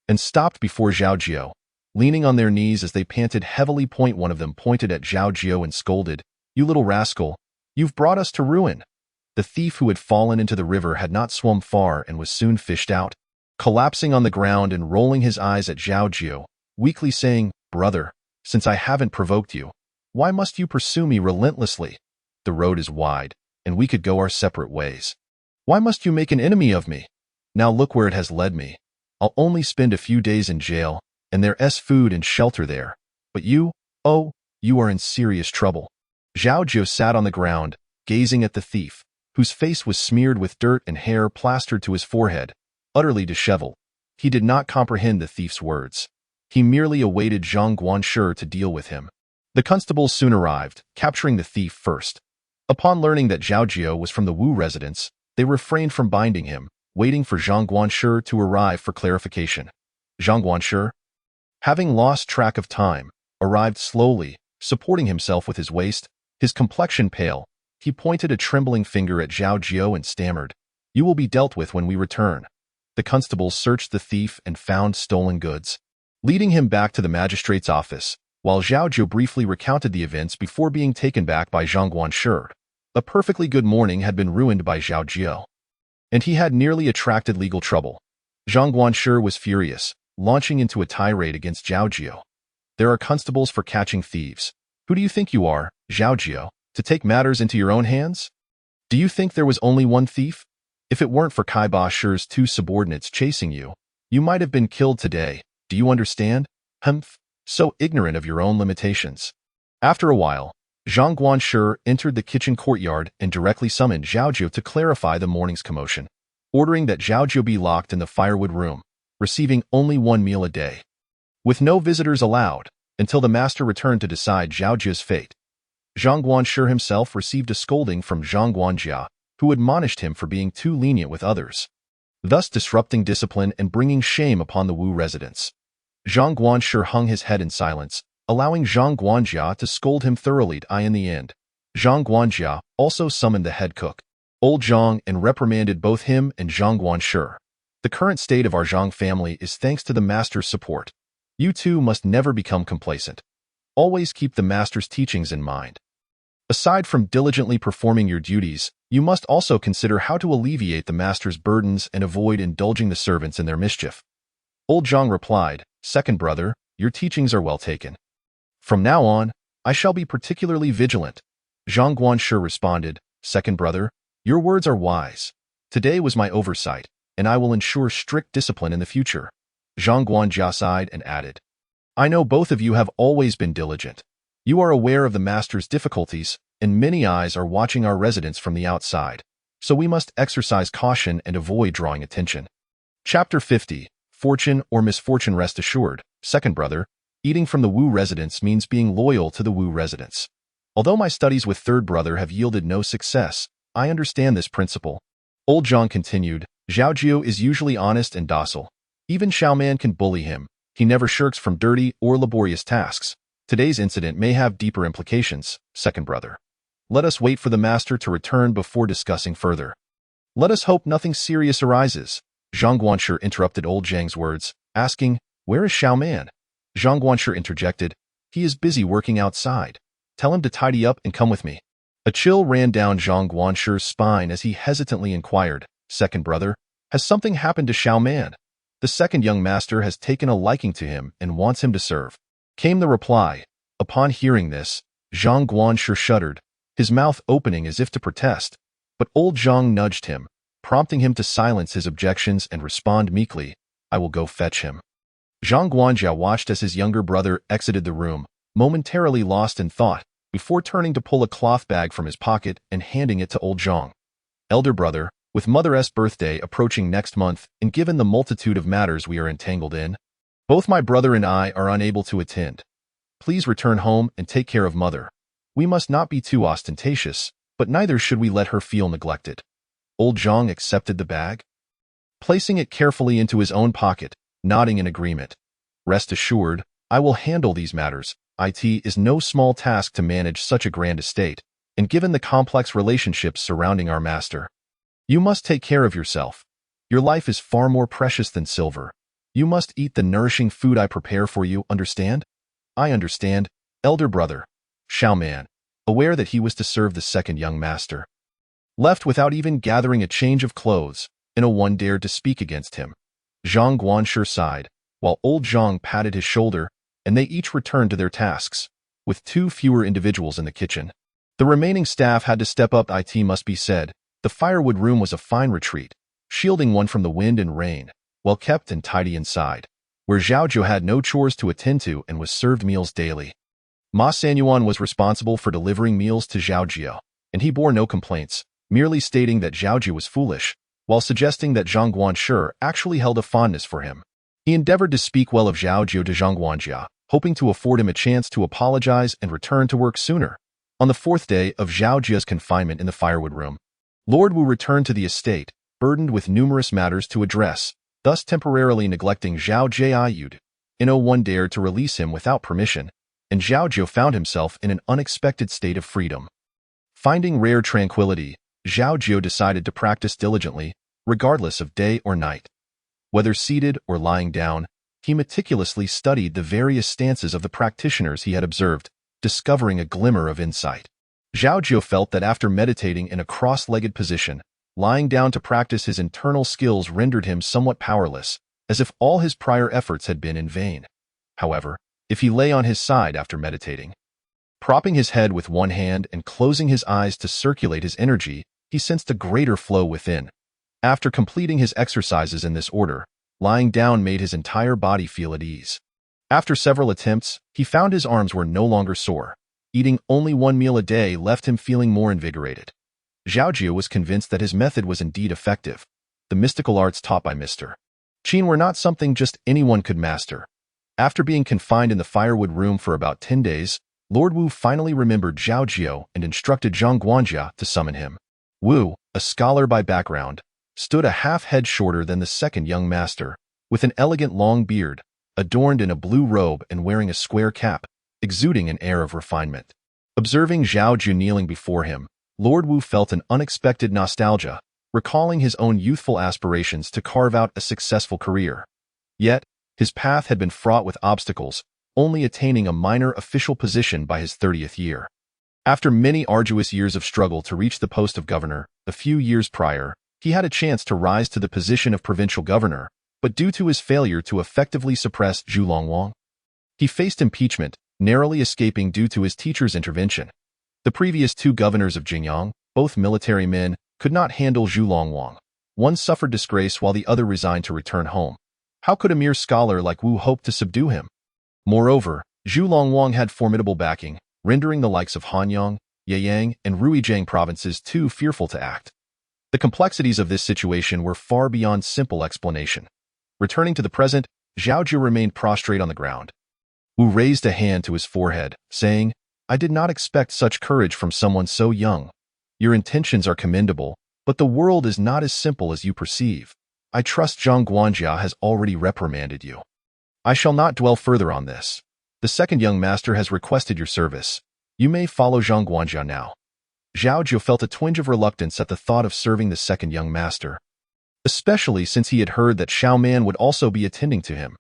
and stopped before Zhao Jiu. Leaning on their knees as they panted heavily, one of them pointed at Zhao Jiu and scolded, "You little rascal, you've brought us to ruin." The thief who had fallen into the river had not swum far and was soon fished out, collapsing on the ground and rolling his eyes at Zhao Jiu, weakly saying, "Brother, since I haven't provoked you, why must you pursue me relentlessly? The road is wide, and we could go our separate ways. Why must you make an enemy of me? Now look where it has led me. I'll only spend a few days in jail, and there's food and shelter there. But you, oh, you are in serious trouble." Zhao Jiu sat on the ground, gazing at the thief, whose face was smeared with dirt and hair plastered to his forehead, utterly disheveled. He did not comprehend the thief's words. He merely awaited Zhang Guanshi to deal with him. The constables soon arrived, capturing the thief first. Upon learning that Zhao Jiu was from the Wu residence, they refrained from binding him, waiting for Zhang Guanshi to arrive for clarification. Zhang Guanshi, having lost track of time, arrived slowly, supporting himself with his waist, his complexion pale. He pointed a trembling finger at Zhao Jiu and stammered, "You will be dealt with when we return." The constables searched the thief and found stolen goods, leading him back to the magistrate's office, while Zhao Jiu briefly recounted the events before being taken back by Zhang Guanshi. A perfectly good morning had been ruined by Zhao Jiu, and he had nearly attracted legal trouble. Zhang Guanshi was furious, launching into a tirade against Zhao Jiu. "There are constables for catching thieves. Who do you think you are, Zhao Jiu, to take matters into your own hands? Do you think there was only one thief? If it weren't for Kai Ba Shi's two subordinates chasing you, you might have been killed today. Do you understand? Humph, so ignorant of your own limitations." After a while, Zhang Guanshi entered the kitchen courtyard and directly summoned Zhao Jiu to clarify the morning's commotion, ordering that Zhao Jiu be locked in the firewood room, receiving only one meal a day, with no visitors allowed, until the master returned to decide Zhao Jiu's fate. Zhang Guanshi himself received a scolding from Zhang Guanjia, who admonished him for being too lenient with others, thus disrupting discipline and bringing shame upon the Wu residents. Zhang Guanshi hung his head in silence, allowing Zhang Guanjia to scold him thoroughly. In the end, Zhang Guanjia also summoned the head cook, Old Zhang, and reprimanded both him and Zhang Guanshi. "The current state of our Zhang family is thanks to the master's support. You too must never become complacent. Always keep the master's teachings in mind. Aside from diligently performing your duties, you must also consider how to alleviate the master's burdens and avoid indulging the servants in their mischief." Old Zhang replied, "Second brother, your teachings are well taken. From now on, I shall be particularly vigilant." Zhang Guanshi responded, "Second brother, your words are wise. Today was my oversight, and I will ensure strict discipline in the future." Zhang Guanjia sighed and added, "I know both of you have always been diligent. You are aware of the master's difficulties, and many eyes are watching our residence from the outside, so we must exercise caution and avoid drawing attention." Chapter 50. Fortune or misfortune. Rest assured, second brother, eating from the Wu residence means being loyal to the Wu residence. Although my studies with third brother have yielded no success, I understand this principle. Old Zhang continued, "Zhao Jiu is usually honest and docile. Even Xiaoman can bully him. He never shirks from dirty or laborious tasks. Today's incident may have deeper implications, second brother. Let us wait for the master to return before discussing further. Let us hope nothing serious arises." Zhang Guanshi interrupted Old Zhang's words, asking, "Where is Xiaoman?" Zhang Guanshi interjected, "He is busy working outside. Tell him to tidy up and come with me." A chill ran down Zhang Guanshi's spine as he hesitantly inquired, "Second brother, has something happened to Xiaoman? The second young master has taken a liking to him and wants him to serve," came the reply. Upon hearing this, Zhang Guanshi shuddered, his mouth opening as if to protest, but Old Zhang nudged him, prompting him to silence his objections and respond meekly, "I will go fetch him." Zhang Guanjia watched as his younger brother exited the room, momentarily lost in thought. before turning to pull a cloth bag from his pocket and handing it to old Zhang. Elder brother, with Mother's birthday approaching next month and given the multitude of matters we are entangled in, both my brother and I are unable to attend. Please return home and take care of Mother. We must not be too ostentatious, but neither should we let her feel neglected. Old Zhang accepted the bag, placing it carefully into his own pocket, nodding in agreement. Rest assured, I will handle these matters. It is no small task to manage such a grand estate, and given the complex relationships surrounding our master, you must take care of yourself. Your life is far more precious than silver. You must eat the nourishing food I prepare for you, understand? I understand, elder brother. Zhao Man, aware that he was to serve the second young master, left without even gathering a change of clothes, and no one dared to speak against him. Zhang Guanshi sighed, while old Zhang patted his shoulder, and they each returned to their tasks, with 2 fewer individuals in the kitchen. The remaining staff had to step up. It must be said, the firewood room was a fine retreat, shielding one from the wind and rain, well kept and tidy inside, where Zhao Jiu had no chores to attend to and was served meals daily. Ma Sanyuan was responsible for delivering meals to Zhao Jiu, and he bore no complaints, merely stating that Zhao Jiu was foolish, while suggesting that Zhang Guanshi actually held a fondness for him. He endeavored to speak well of Zhao Jiu to Zhang Guanjia, hoping to afford him a chance to apologize and return to work sooner. On the 4th day of Zhao Jiu's confinement in the firewood room, Lord Wu returned to the estate, burdened with numerous matters to address, thus temporarily neglecting Zhao Jiu. No one dared to release him without permission, and Zhao Jiu found himself in an unexpected state of freedom. Finding rare tranquility, Zhao Jiu decided to practice diligently, regardless of day or night. Whether seated or lying down, he meticulously studied the various stances of the practitioners he had observed, discovering a glimmer of insight. Zhao Jiu felt that after meditating in a cross-legged position, lying down to practice his internal skills rendered him somewhat powerless, as if all his prior efforts had been in vain. However, if he lay on his side after meditating, propping his head with one hand and closing his eyes to circulate his energy, he sensed a greater flow within. After completing his exercises in this order, lying down made his entire body feel at ease. After several attempts, he found his arms were no longer sore. Eating only 1 meal a day left him feeling more invigorated. Zhao Jiu was convinced that his method was indeed effective. The mystical arts taught by Mr. Qin were not something just anyone could master. After being confined in the firewood room for about 10 days, Lord Wu finally remembered Zhao Jiu and instructed Zhang Guanjia to summon him. Wu, a scholar by background, stood a half-head shorter than the second young master, with an elegant long beard, adorned in a blue robe and wearing a square cap, exuding an air of refinement. Observing Zhao Jiu kneeling before him, Lord Wu felt an unexpected nostalgia, recalling his own youthful aspirations to carve out a successful career. Yet, his path had been fraught with obstacles, only attaining a minor official position by his 30th year. After many arduous years of struggle to reach the post of governor, a few years prior, he had a chance to rise to the position of provincial governor, but due to his failure to effectively suppress Zhu Longwang, he faced impeachment, narrowly escaping due to his teacher's intervention. The previous 2 governors of Jingyang, both military men, could not handle Zhu Longwang. One suffered disgrace while the other resigned to return home. How could a mere scholar like Wu hope to subdue him? Moreover, Zhu Longwang had formidable backing, rendering the likes of Hanyang, Yeyang, and Ruijiang provinces too fearful to act. The complexities of this situation were far beyond simple explanation. Returning to the present, Zhao Jiu remained prostrate on the ground. Wu raised a hand to his forehead, saying, "I did not expect such courage from someone so young. Your intentions are commendable, but the world is not as simple as you perceive. I trust Zhang Guanjia has already reprimanded you. I shall not dwell further on this. The second young master has requested your service. You may follow Zhang Guanjia now." Zhao Jiu felt a twinge of reluctance at the thought of serving the second young master, especially since he had heard that Zhao Man would also be attending to him.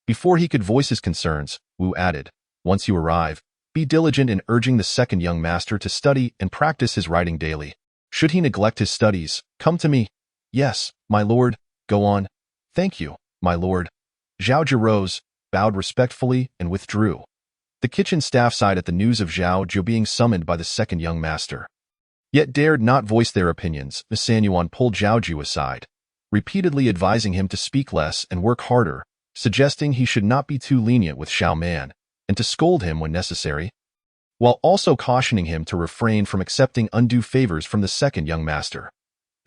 Before he could voice his concerns, Wu added, "Once you arrive, be diligent in urging the second young master to study and practice his writing daily. Should he neglect his studies, come to me." "Yes, my lord, go on." "Thank you, my lord." Zhao Jiu rose, bowed respectfully, and withdrew. The kitchen staff sighed at the news of Zhao Jiu being summoned by the second young master, yet dared not voice their opinions. Miss Sanyuan pulled Zhao Jiu aside, repeatedly advising him to speak less and work harder, suggesting he should not be too lenient with Zhao Man, and to scold him when necessary. while also cautioning him to refrain from accepting undue favors from the second young master.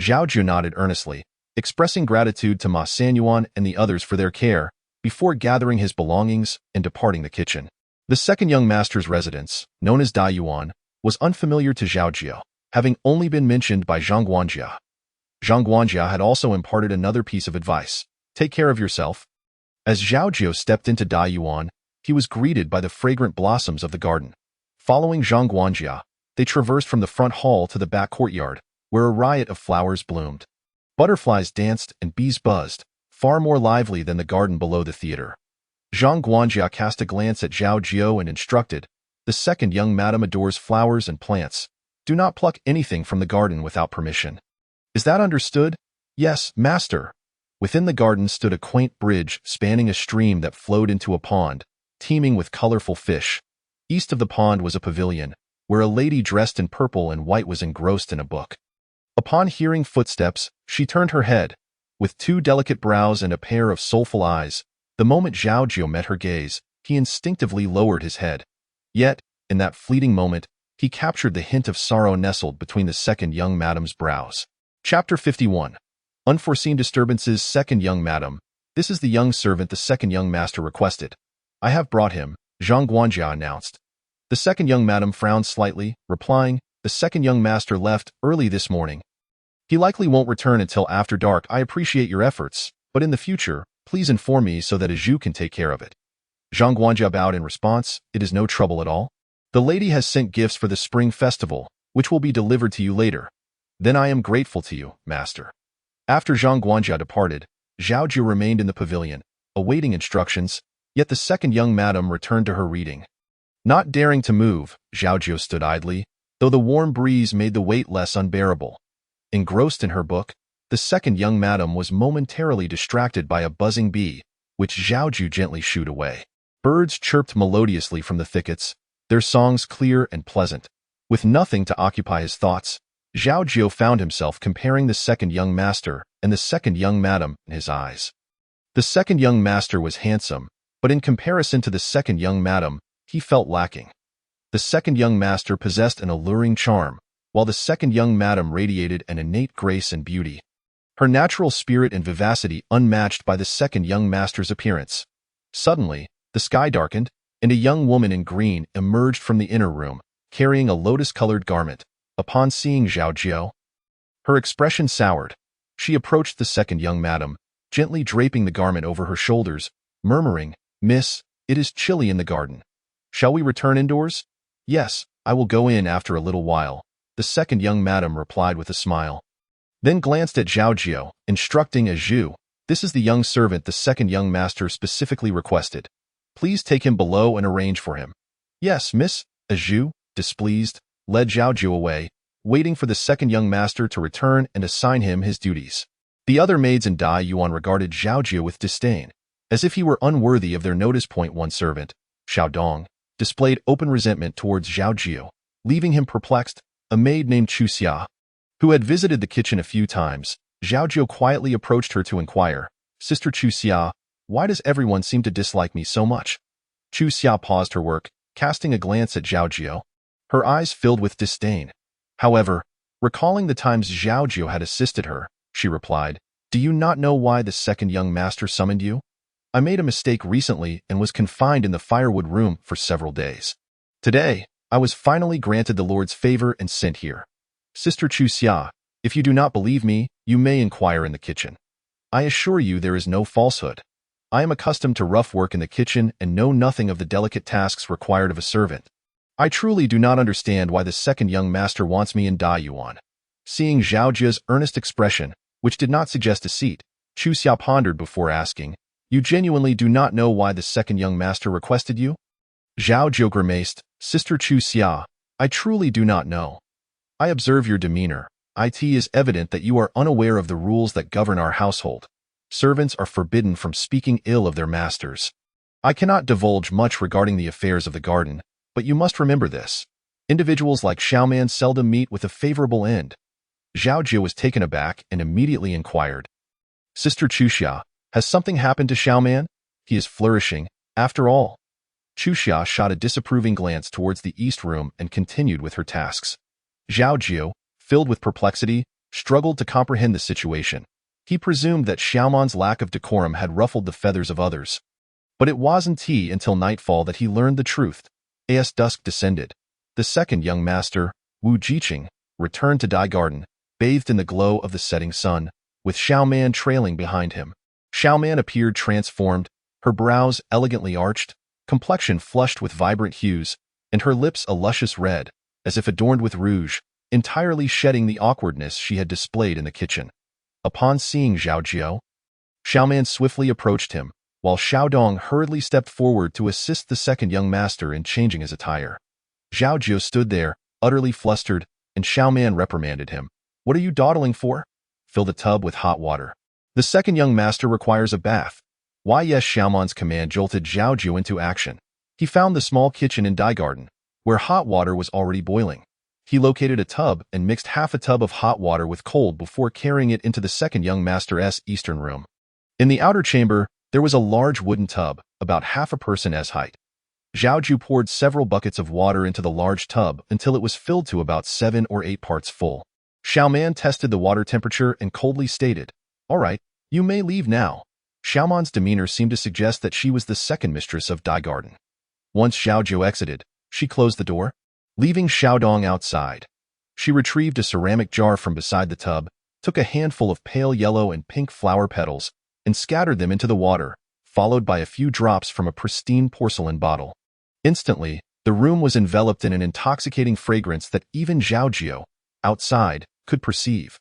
Zhao Jiu nodded earnestly, expressing gratitude to Ma Sanyuan and the others for their care, before gathering his belongings and departing the kitchen. The second young master's residence, known as Dayuan, was unfamiliar to Zhao Jiu, having only been mentioned by Zhang Guanjia. Zhang Guanjia had also imparted another piece of advice: take care of yourself. As Zhao Jiu stepped into Dayuan, he was greeted by the fragrant blossoms of the garden. Following Zhang Guanjia, they traversed from the front hall to the back courtyard, where a riot of flowers bloomed. Butterflies danced and bees buzzed, far more lively than the garden below the theater. Zhang Guanjia cast a glance at Zhao Jiu and instructed, "The second young madam adores flowers and plants. Do not pluck anything from the garden without permission." "Is that understood?" "Yes, master." Within the garden stood a quaint bridge spanning a stream that flowed into a pond, teeming with colorful fish. East of the pond was a pavilion, where a lady dressed in purple and white was engrossed in a book. Upon hearing footsteps, she turned her head. With two delicate brows and a pair of soulful eyes, the moment Zhao Jiu met her gaze, he instinctively lowered his head. Yet, in that fleeting moment, he captured the hint of sorrow nestled between the second young madam's brows. Chapter 51. Unforeseen disturbances. Second young madam. This is the young servant the second young master requested. "I have brought him," Zhang Guanjia announced. The second young madam frowned slightly, replying, "The second young master left early this morning. He likely won't return until after dark. I appreciate your efforts, but in the future, please inform me so that Zhu can take care of it." Zhang Guanjia bowed in response. "It is no trouble at all. The lady has sent gifts for the spring festival, which will be delivered to you later. Then I am grateful to you, master." After Zhang Guanjia departed, Zhao Jiu remained in the pavilion, awaiting instructions, yet the second young madam returned to her reading. Not daring to move, Zhao Jiu stood idly, though the warm breeze made the weight less unbearable. Engrossed in her book, the second young madam was momentarily distracted by a buzzing bee, which Zhao Jiu gently shooed away. Birds chirped melodiously from the thickets, their songs clear and pleasant. With nothing to occupy his thoughts, Zhao Jiu found himself comparing the second young master and the second young madam in his eyes. The second young master was handsome, but in comparison to the second young madam, he felt lacking. The second young master possessed an alluring charm, while the second young madam radiated an innate grace and beauty. Her natural spirit and vivacity unmatched by the second young master's appearance. Suddenly, the sky darkened, and a young woman in green emerged from the inner room, carrying a lotus-colored garment. Upon seeing Zhao Jiu, her expression soured. She approached the second young madam, gently draping the garment over her shoulders, murmuring, "Miss, it is chilly in the garden. Shall we return indoors?" "Yes, I will go in after a little while," the second young madam replied with a smile. Then glanced at Zhao Jiu, instructing Zhu, "This is the young servant the second young master specifically requested. Please take him below and arrange for him." "Yes, miss." Zhu, displeased, led Zhao Jiu away, waiting for the second young master to return and assign him his duties. The other maids in Dayuan regarded Zhao Jiu with disdain, as if he were unworthy of their notice. One servant, Xiao Dong, displayed open resentment towards Zhao Jiu, leaving him perplexed. A maid named Chu Xia, who had visited the kitchen a few times, Zhao Jiu quietly approached her to inquire, "Sister Chu Xia, why does everyone seem to dislike me so much?" Chu Xia paused her work, casting a glance at Zhao Jiu. Her eyes filled with disdain. However, recalling the times Zhao Jiu had assisted her, she replied, "Do you not know why the second young master summoned you? I made a mistake recently and was confined in the firewood room for several days. Today, I was finally granted the Lord's favor and sent here. Sister Chu Xia, if you do not believe me, you may inquire in the kitchen. I assure you there is no falsehood. I am accustomed to rough work in the kitchen and know nothing of the delicate tasks required of a servant. I truly do not understand why the second young master wants me in Dayuan." Seeing Zhao Jiu's earnest expression, which did not suggest deceit, Chu Xia pondered before asking, "You genuinely do not know why the second young master requested you?" Zhao Jiu grimaced, "Sister Chu Xia, I truly do not know. I observe your demeanor. It is evident that you are unaware of the rules that govern our household. Servants are forbidden from speaking ill of their masters. I cannot divulge much regarding the affairs of the garden, but you must remember this. Individuals like Xiaoman seldom meet with a favorable end." Zhao Jiu was taken aback and immediately inquired, "Sister Chu Xia, has something happened to Xiaoman? He is flourishing, after all." Chuxia shot a disapproving glance towards the east room and continued with her tasks. Zhao Jiu, filled with perplexity, struggled to comprehend the situation. He presumed that Xiaoman's lack of decorum had ruffled the feathers of others. But it wasn't until nightfall that he learned the truth. As dusk descended, the second young master, Wu Jiqing, returned to Dai Garden, bathed in the glow of the setting sun, with Xiaoman trailing behind him. Xiaoman appeared transformed, her brows elegantly arched, complexion flushed with vibrant hues, and her lips a luscious red, as if adorned with rouge, entirely shedding the awkwardness she had displayed in the kitchen. Upon seeing Zhao Jiu, Xiaoman swiftly approached him, while Xiaodong hurriedly stepped forward to assist the second young master in changing his attire. Zhao Jiu stood there, utterly flustered, and Xiaoman reprimanded him. "What are you dawdling for? Fill the tub with hot water. The second young master requires a bath." Why yes, Xiaoman's command jolted Zhao Jiu into action. He found the small kitchen in Dai Garden, where hot water was already boiling. He located a tub and mixed half a tub of hot water with cold before carrying it into the second young master's eastern room. In the outer chamber, there was a large wooden tub, about half a person's height. Zhao Jiu poured several buckets of water into the large tub until it was filled to about 7 or 8 parts full. Xiaoman tested the water temperature and coldly stated, "All right, you may leave now." Xiaoman's demeanor seemed to suggest that she was the second mistress of Dai Garden. Once Zhao Jiu exited, she closed the door, leaving Xiaodong outside. She retrieved a ceramic jar from beside the tub, took a handful of pale yellow and pink flower petals, and scattered them into the water, followed by a few drops from a pristine porcelain bottle. Instantly, the room was enveloped in an intoxicating fragrance that even Zhao Jiu, outside, could perceive.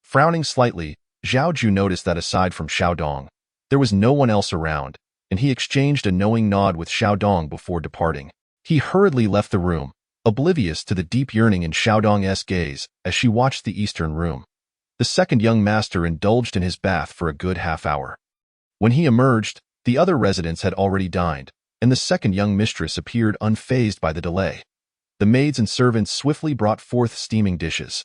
Frowning slightly, Zhao Jiu noticed that aside from Xiaodong, there was no one else around, and he exchanged a knowing nod with Xiaodong before departing. He hurriedly left the room, oblivious to the deep yearning in Xiaodong's gaze as she watched the eastern room. The second young master indulged in his bath for a good half-hour. When he emerged, the other residents had already dined, and the second young mistress appeared unfazed by the delay. The maids and servants swiftly brought forth steaming dishes.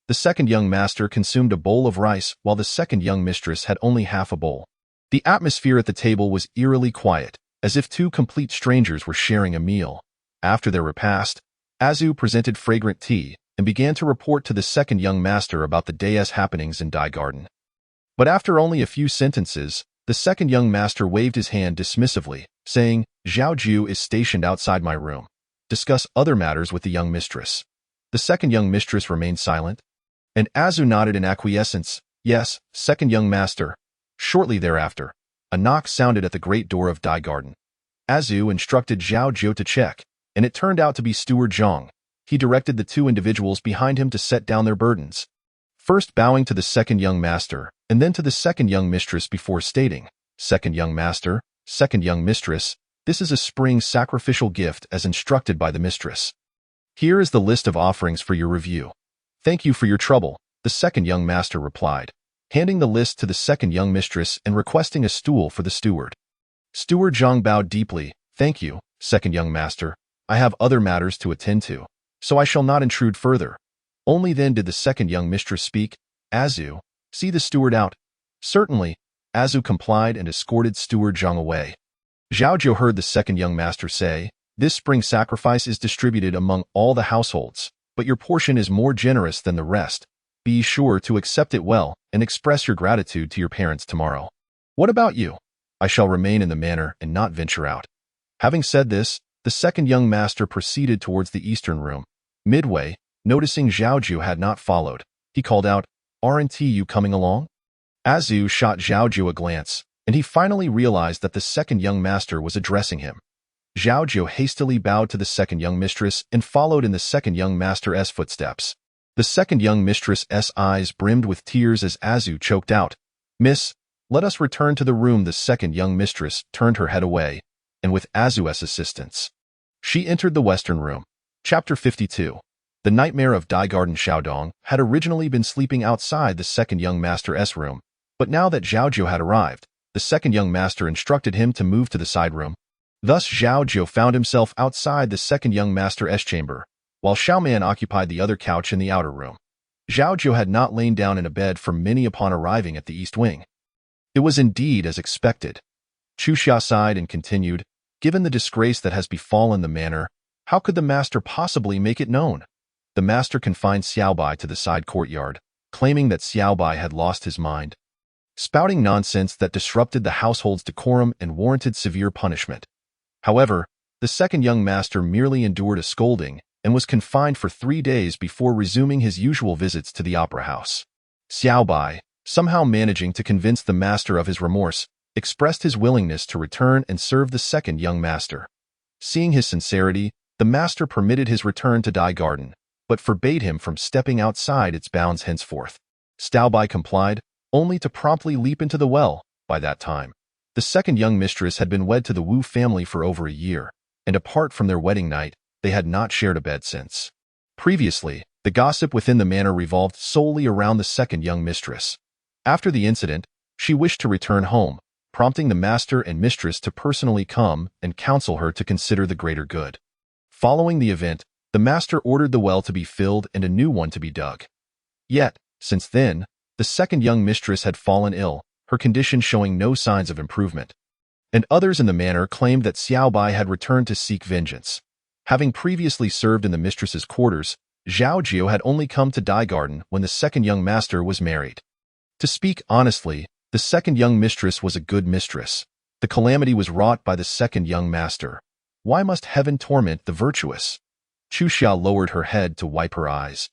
The second young master consumed a bowl of rice while the second young mistress had only half a bowl. The atmosphere at the table was eerily quiet, as if two complete strangers were sharing a meal. After their repast, Azu presented fragrant tea and began to report to the second young master about the day's happenings in Dai Garden. But after only a few sentences, the second young master waved his hand dismissively, saying, "Zhao Jiu is stationed outside my room. Discuss other matters with the young mistress." The second young mistress remained silent, and Azu nodded in acquiescence. "Yes, second young master." Shortly thereafter, a knock sounded at the great door of Dai Garden. Azu instructed Zhao Jiu to check, and it turned out to be Steward Zhang. He directed the two individuals behind him to set down their burdens, first bowing to the second young master, and then to the second young mistress before stating, "Second young master, second young mistress, this is a spring sacrificial gift as instructed by the mistress. Here is the list of offerings for your review." "Thank you for your trouble," the second young master replied, handing the list to the second young mistress and requesting a stool for the steward. Steward Zhang bowed deeply. "Thank you, second young master. I have other matters to attend to, so I shall not intrude further." Only then did the second young mistress speak. "Azu, see the steward out." "Certainly." Azu complied and escorted Steward Zhang away. Zhao Jiu heard the second young master say, "This spring sacrifice is distributed among all the households, but your portion is more generous than the rest. Be sure to accept it well and express your gratitude to your parents tomorrow." "What about you?" "I shall remain in the manor and not venture out." Having said this, the second young master proceeded towards the eastern room. Midway, noticing Zhao Jiu had not followed, he called out, "Aren't you coming along?" Azu shot Zhao Jiu a glance, and he finally realized that the second young master was addressing him. Zhao Jiu hastily bowed to the second young mistress and followed in the second young master's footsteps. The second young mistress's eyes brimmed with tears as Azu choked out, "Miss, let us return to the room." The second young mistress turned her head away, and with Azu's assistance, she entered the western room. Chapter 52. The Nightmare of Dai Garden. Xiaodong had originally been sleeping outside the second young master's room, but now that Zhao Jiu had arrived, the second young master instructed him to move to the side room. Thus Zhao Jiu found himself outside the second young master's chamber, while Xiaoman occupied the other couch in the outer room. Zhao Jiu had not lain down in a bed for many upon arriving at the east wing. It was indeed as expected. Chuxia sighed and continued, Given the disgrace that has befallen the manor, how could the master possibly make it known? The master confined Xiaobai to the side courtyard, claiming that Xiaobai had lost his mind, spouting nonsense that disrupted the household's decorum and warranted severe punishment. However, the second young master merely endured a scolding and was confined for 3 days before resuming his usual visits to the opera house. Xiaobai, somehow managing to convince the master of his remorse, expressed his willingness to return and serve the second young master. Seeing his sincerity, the master permitted his return to Dai Garden, but forbade him from stepping outside its bounds henceforth. Xiaobai complied, only to promptly leap into the well. By that time, the second young mistress had been wed to the Wu family for over a year, and apart from their wedding night, they had not shared a bed since. Previously, the gossip within the manor revolved solely around the second young mistress. After the incident, she wished to return home, prompting the master and mistress to personally come and counsel her to consider the greater good. Following the event, the master ordered the well to be filled and a new one to be dug. Yet, since then, the second young mistress had fallen ill, her condition showing no signs of improvement. And others in the manor claimed that Xiaobai had returned to seek vengeance. Having previously served in the mistress's quarters, Zhao Jiu had only come to Dai Garden when the second young master was married. To speak honestly, the second young mistress was a good mistress. The calamity was wrought by the second young master. Why must heaven torment the virtuous? Chuxia lowered her head to wipe her eyes,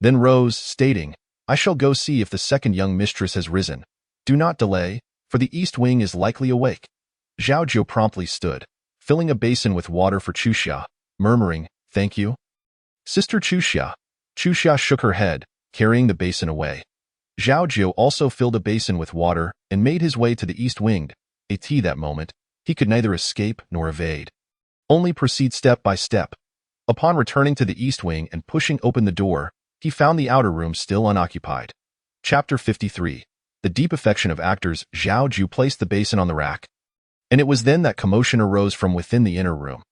then rose, stating, I shall go see if the second young mistress has risen. Do not delay, for the east wing is likely awake. Zhao Jiu promptly stood, filling a basin with water for Chuxia, murmuring, Thank you. Sister Chuxia. Chuxia shook her head, carrying the basin away. Zhao Jiu also filled a basin with water and made his way to the east wing. That moment, he could neither escape nor evade. Only proceed step by step. Upon returning to the east wing and pushing open the door, he found the outer room still unoccupied. Chapter 53. The deep affection of actors. Zhao Jiu placed the basin on the rack, and it was then that commotion arose from within the inner room.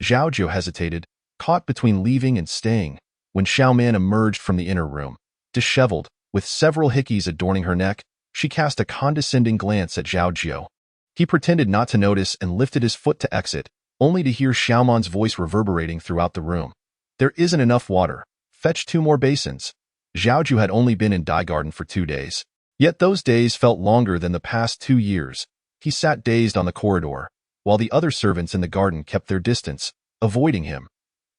Zhao Jiu hesitated, caught between leaving and staying, when Xiaoman emerged from the inner room. Disheveled, with several hickeys adorning her neck, she cast a condescending glance at Zhao Jiu. He pretended not to notice and lifted his foot to exit, only to hear Xiaoman's voice reverberating throughout the room. There isn't enough water. Fetch 2 more basins. Zhao Jiu had only been in Dai Garden for 2 days. Yet those days felt longer than the past 2 years. He sat dazed on the corridor, while the other servants in the garden kept their distance, avoiding him.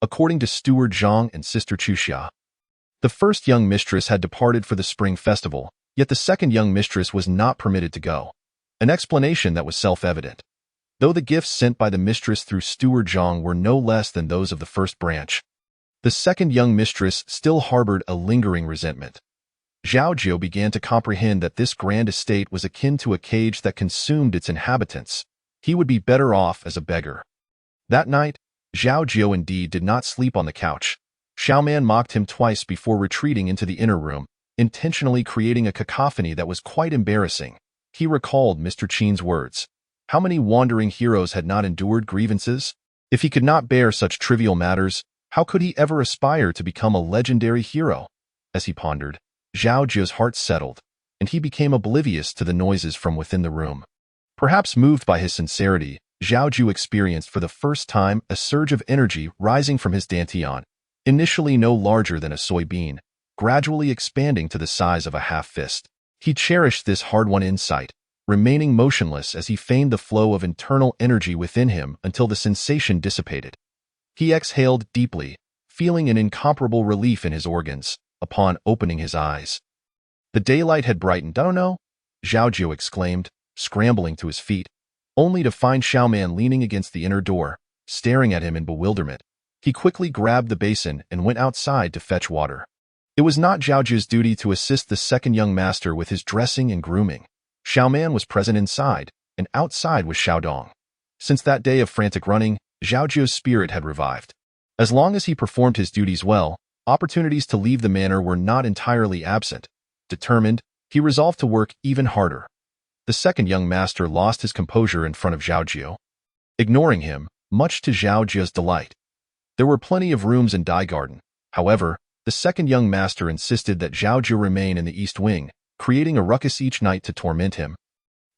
According to Steward Zhang and Sister Chuxia, the first young mistress had departed for the spring festival, yet the second young mistress was not permitted to go. An explanation that was self-evident. Though the gifts sent by the mistress through Steward Zhang were no less than those of the first branch, the second young mistress still harbored a lingering resentment. Zhao Jiu began to comprehend that this grand estate was akin to a cage that consumed its inhabitants. He would be better off as a beggar. That night, Zhao Jiu indeed did not sleep on the couch. Xiaoman mocked him twice before retreating into the inner room, intentionally creating a cacophony that was quite embarrassing. He recalled Mr. Qin's words. How many wandering heroes had not endured grievances? If he could not bear such trivial matters, how could he ever aspire to become a legendary hero? As he pondered, Zhao Jiu's heart settled, and he became oblivious to the noises from within the room. Perhaps moved by his sincerity, Zhao Jiu experienced for the first time a surge of energy rising from his dantian, initially no larger than a soybean, gradually expanding to the size of a half-fist. He cherished this hard-won insight, remaining motionless as he feigned the flow of internal energy within him until the sensation dissipated. He exhaled deeply, feeling an incomparable relief in his organs, upon opening his eyes. The daylight had brightened. "Oh no," Zhao Jiu exclaimed, scrambling to his feet, only to find Xiaoman leaning against the inner door, staring at him in bewilderment. He quickly grabbed the basin and went outside to fetch water. It was not Zhao Jiu's duty to assist the second young master with his dressing and grooming. Xiaoman was present inside, and outside was Xiaodong. Since that day of frantic running, Zhao Jiu's spirit had revived. As long as he performed his duties well, opportunities to leave the manor were not entirely absent. Determined, he resolved to work even harder. The second young master lost his composure in front of Zhao Jiu, ignoring him, much to Zhao Jiu's delight. There were plenty of rooms in Dai Garden. However, the second young master insisted that Zhao Jiu remain in the east wing, creating a ruckus each night to torment him,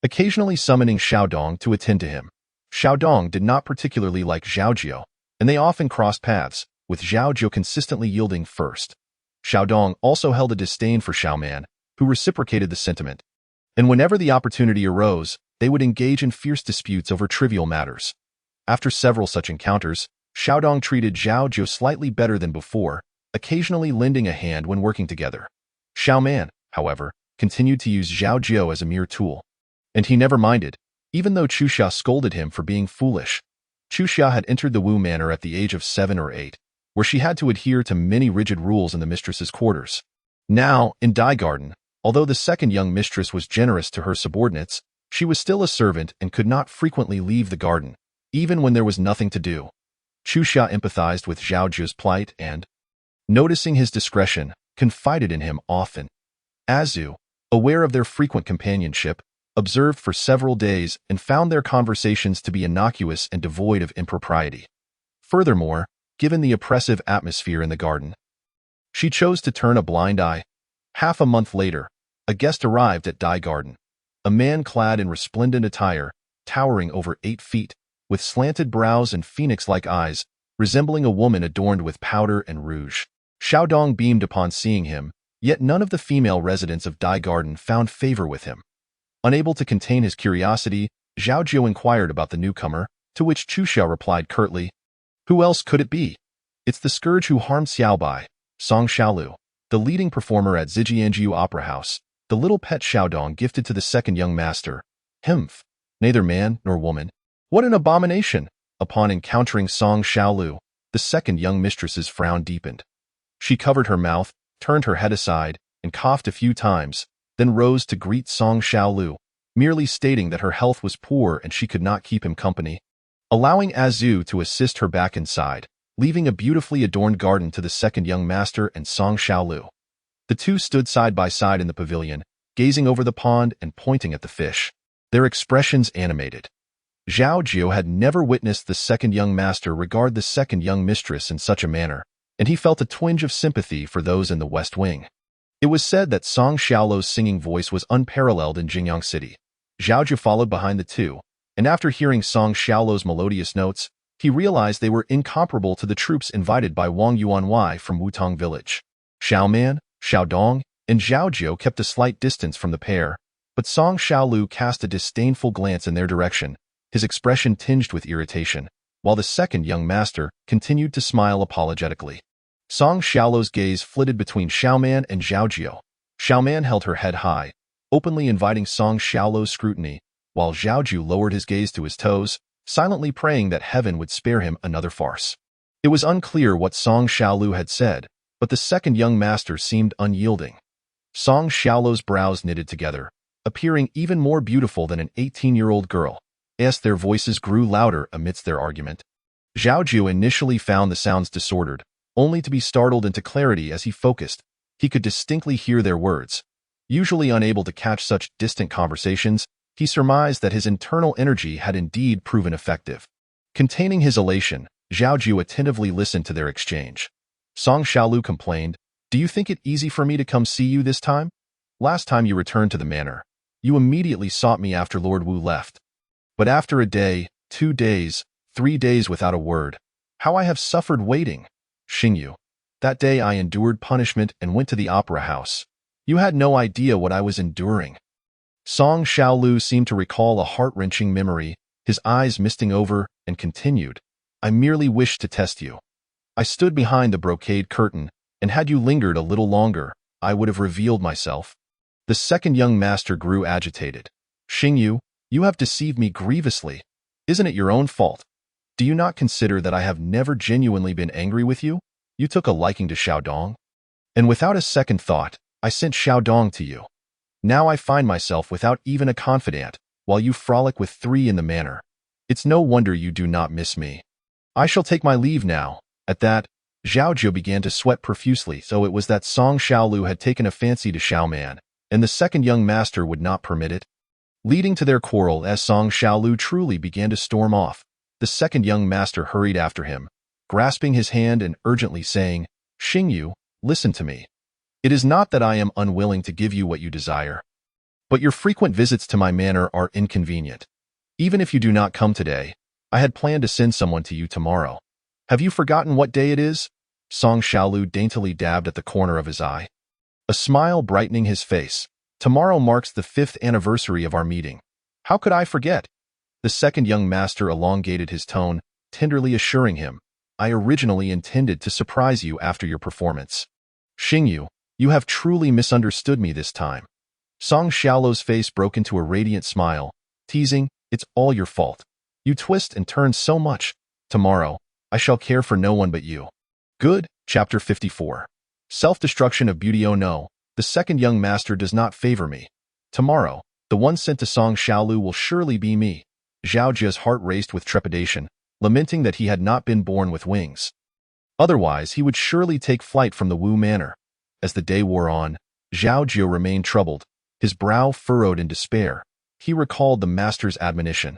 occasionally summoning Xiaodong to attend to him. Xiaodong did not particularly like Zhao Jiu, and they often crossed paths, with Zhao Jiu consistently yielding first. Xiaodong also held a disdain for Xiaoman, who reciprocated the sentiment. And whenever the opportunity arose, they would engage in fierce disputes over trivial matters. After several such encounters, Xiaodong treated Zhao Jiu slightly better than before, occasionally lending a hand when working together. Xiaoman, however, continued to use Zhao Jiu as a mere tool. And he never minded, even though Chuxia scolded him for being foolish. Chuxia had entered the Wu Manor at the age of 7 or 8, where she had to adhere to many rigid rules in the mistress's quarters. Now, in Dai Garden, although the second young mistress was generous to her subordinates, she was still a servant and could not frequently leave the garden, even when there was nothing to do. Chuxia empathized with Zhao Jiu's plight and, noticing his discretion, confided in him often. Azu, aware of their frequent companionship, observed for several days and found their conversations to be innocuous and devoid of impropriety. Furthermore, given the oppressive atmosphere in the garden, she chose to turn a blind eye. Half a month later, a guest arrived at Dai Garden. A man clad in resplendent attire, towering over 8 feet, with slanted brows and phoenix-like eyes, resembling a woman adorned with powder and rouge. Xiaodong beamed upon seeing him, yet none of the female residents of Dai Garden found favor with him. Unable to contain his curiosity, Zhao Jiu inquired about the newcomer, to which Chuxia replied curtly, "Who else could it be? It's the scourge who harmed Xiaobai, Song Xiaolu, the leading performer at Zhijianjiu Opera House, the little pet Xiaodong gifted to the second young master. Himph, neither man nor woman. What an abomination!" Upon encountering Song Xiaolu, the second young mistress's frown deepened. She covered her mouth, turned her head aside, and coughed a few times, then rose to greet Song Xiaolu, merely stating that her health was poor and she could not keep him company. Allowing Azu to assist her back inside, leaving a beautifully adorned garden to the second young master and Song Xiaolu. The two stood side by side in the pavilion, gazing over the pond and pointing at the fish, their expressions animated. Zhao Jiu had never witnessed the second young master regard the second young mistress in such a manner, and he felt a twinge of sympathy for those in the West Wing. It was said that Song Xiaolu's singing voice was unparalleled in Jingyang City. Zhao Jiu followed behind the two, and after hearing Song Xiaolu's melodious notes, he realized they were incomparable to the troops invited by Wang Yuanwei from Wutong Village. Xiaoman, Xiaodong, and Zhao Jiu kept a slight distance from the pair, but Song Xiaolu cast a disdainful glance in their direction, his expression tinged with irritation, while the second young master continued to smile apologetically. Song Xiaolu's gaze flitted between Xiaoman and Zhao Jiu. Xiaoman held her head high, openly inviting Song Xiaolu's scrutiny, while Zhao Jiu lowered his gaze to his toes, silently praying that heaven would spare him another farce. It was unclear what Song Xiaolu had said, but the second young master seemed unyielding. Song Xiaolu's brows knitted together, appearing even more beautiful than an 18-year-old girl, as their voices grew louder amidst their argument. Zhao Jiu initially found the sounds disordered, only to be startled into clarity as he focused. He could distinctly hear their words. Usually unable to catch such distant conversations, he surmised that his internal energy had indeed proven effective. Containing his elation, Zhao Jiu attentively listened to their exchange. Song Xiaolu complained, "Do you think it easy for me to come see you this time? Last time you returned to the manor, you immediately sought me after Lord Wu left. But after a day, 2 days, 3 days without a word, how I have suffered waiting. Xingyu, that day I endured punishment and went to the opera house. You had no idea what I was enduring." Song Xiaolu seemed to recall a heart-wrenching memory, his eyes misting over, and continued, "I merely wished to test you. I stood behind the brocade curtain, and had you lingered a little longer, I would have revealed myself." The second young master grew agitated. "Xingyu, you have deceived me grievously. Isn't it your own fault? Do you not consider that I have never genuinely been angry with you? You took a liking to Xiaodong, and without a second thought, I sent Xiaodong to you. Now I find myself without even a confidant, while you frolic with 3 in the manor. It's no wonder you do not miss me. I shall take my leave now." At that, Zhao Jiu began to sweat profusely, so it was that Song Xiaolu had taken a fancy to Xiaoman, and the second young master would not permit it. Leading to their quarrel as Song Xiaolu truly began to storm off, the second young master hurried after him, grasping his hand and urgently saying, "Xingyu, listen to me. It is not that I am unwilling to give you what you desire, but your frequent visits to my manor are inconvenient. Even if you do not come today, I had planned to send someone to you tomorrow. Have you forgotten what day it is? Song Xiaolu daintily dabbed at the corner of his eye, a smile brightening his face. Tomorrow marks the 5th anniversary of our meeting. How could I forget? The second young master elongated his tone, tenderly assuring him, I originally intended to surprise you after your performance. Xingyu, you have truly misunderstood me this time. Song Xiaolu's face broke into a radiant smile, teasing, it's all your fault. You twist and turn so much. Tomorrow, I shall care for no one but you. Good. Chapter 54. Self-destruction of beauty. Oh no, the second young master does not favor me. Tomorrow, the one sent to Song Xiaolu will surely be me. Zhao Jiu's heart raced with trepidation, lamenting that he had not been born with wings. Otherwise, he would surely take flight from the Wu Manor. As the day wore on, Zhao Jiu remained troubled, his brow furrowed in despair. He recalled the master's admonition.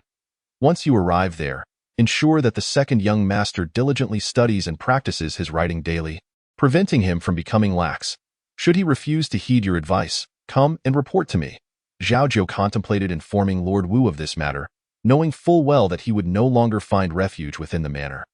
Once you arrive there, ensure that the second young master diligently studies and practices his writing daily, preventing him from becoming lax. Should he refuse to heed your advice, come and report to me. Zhao Jiu contemplated informing Lord Wu of this matter, knowing full well that he would no longer find refuge within the manor.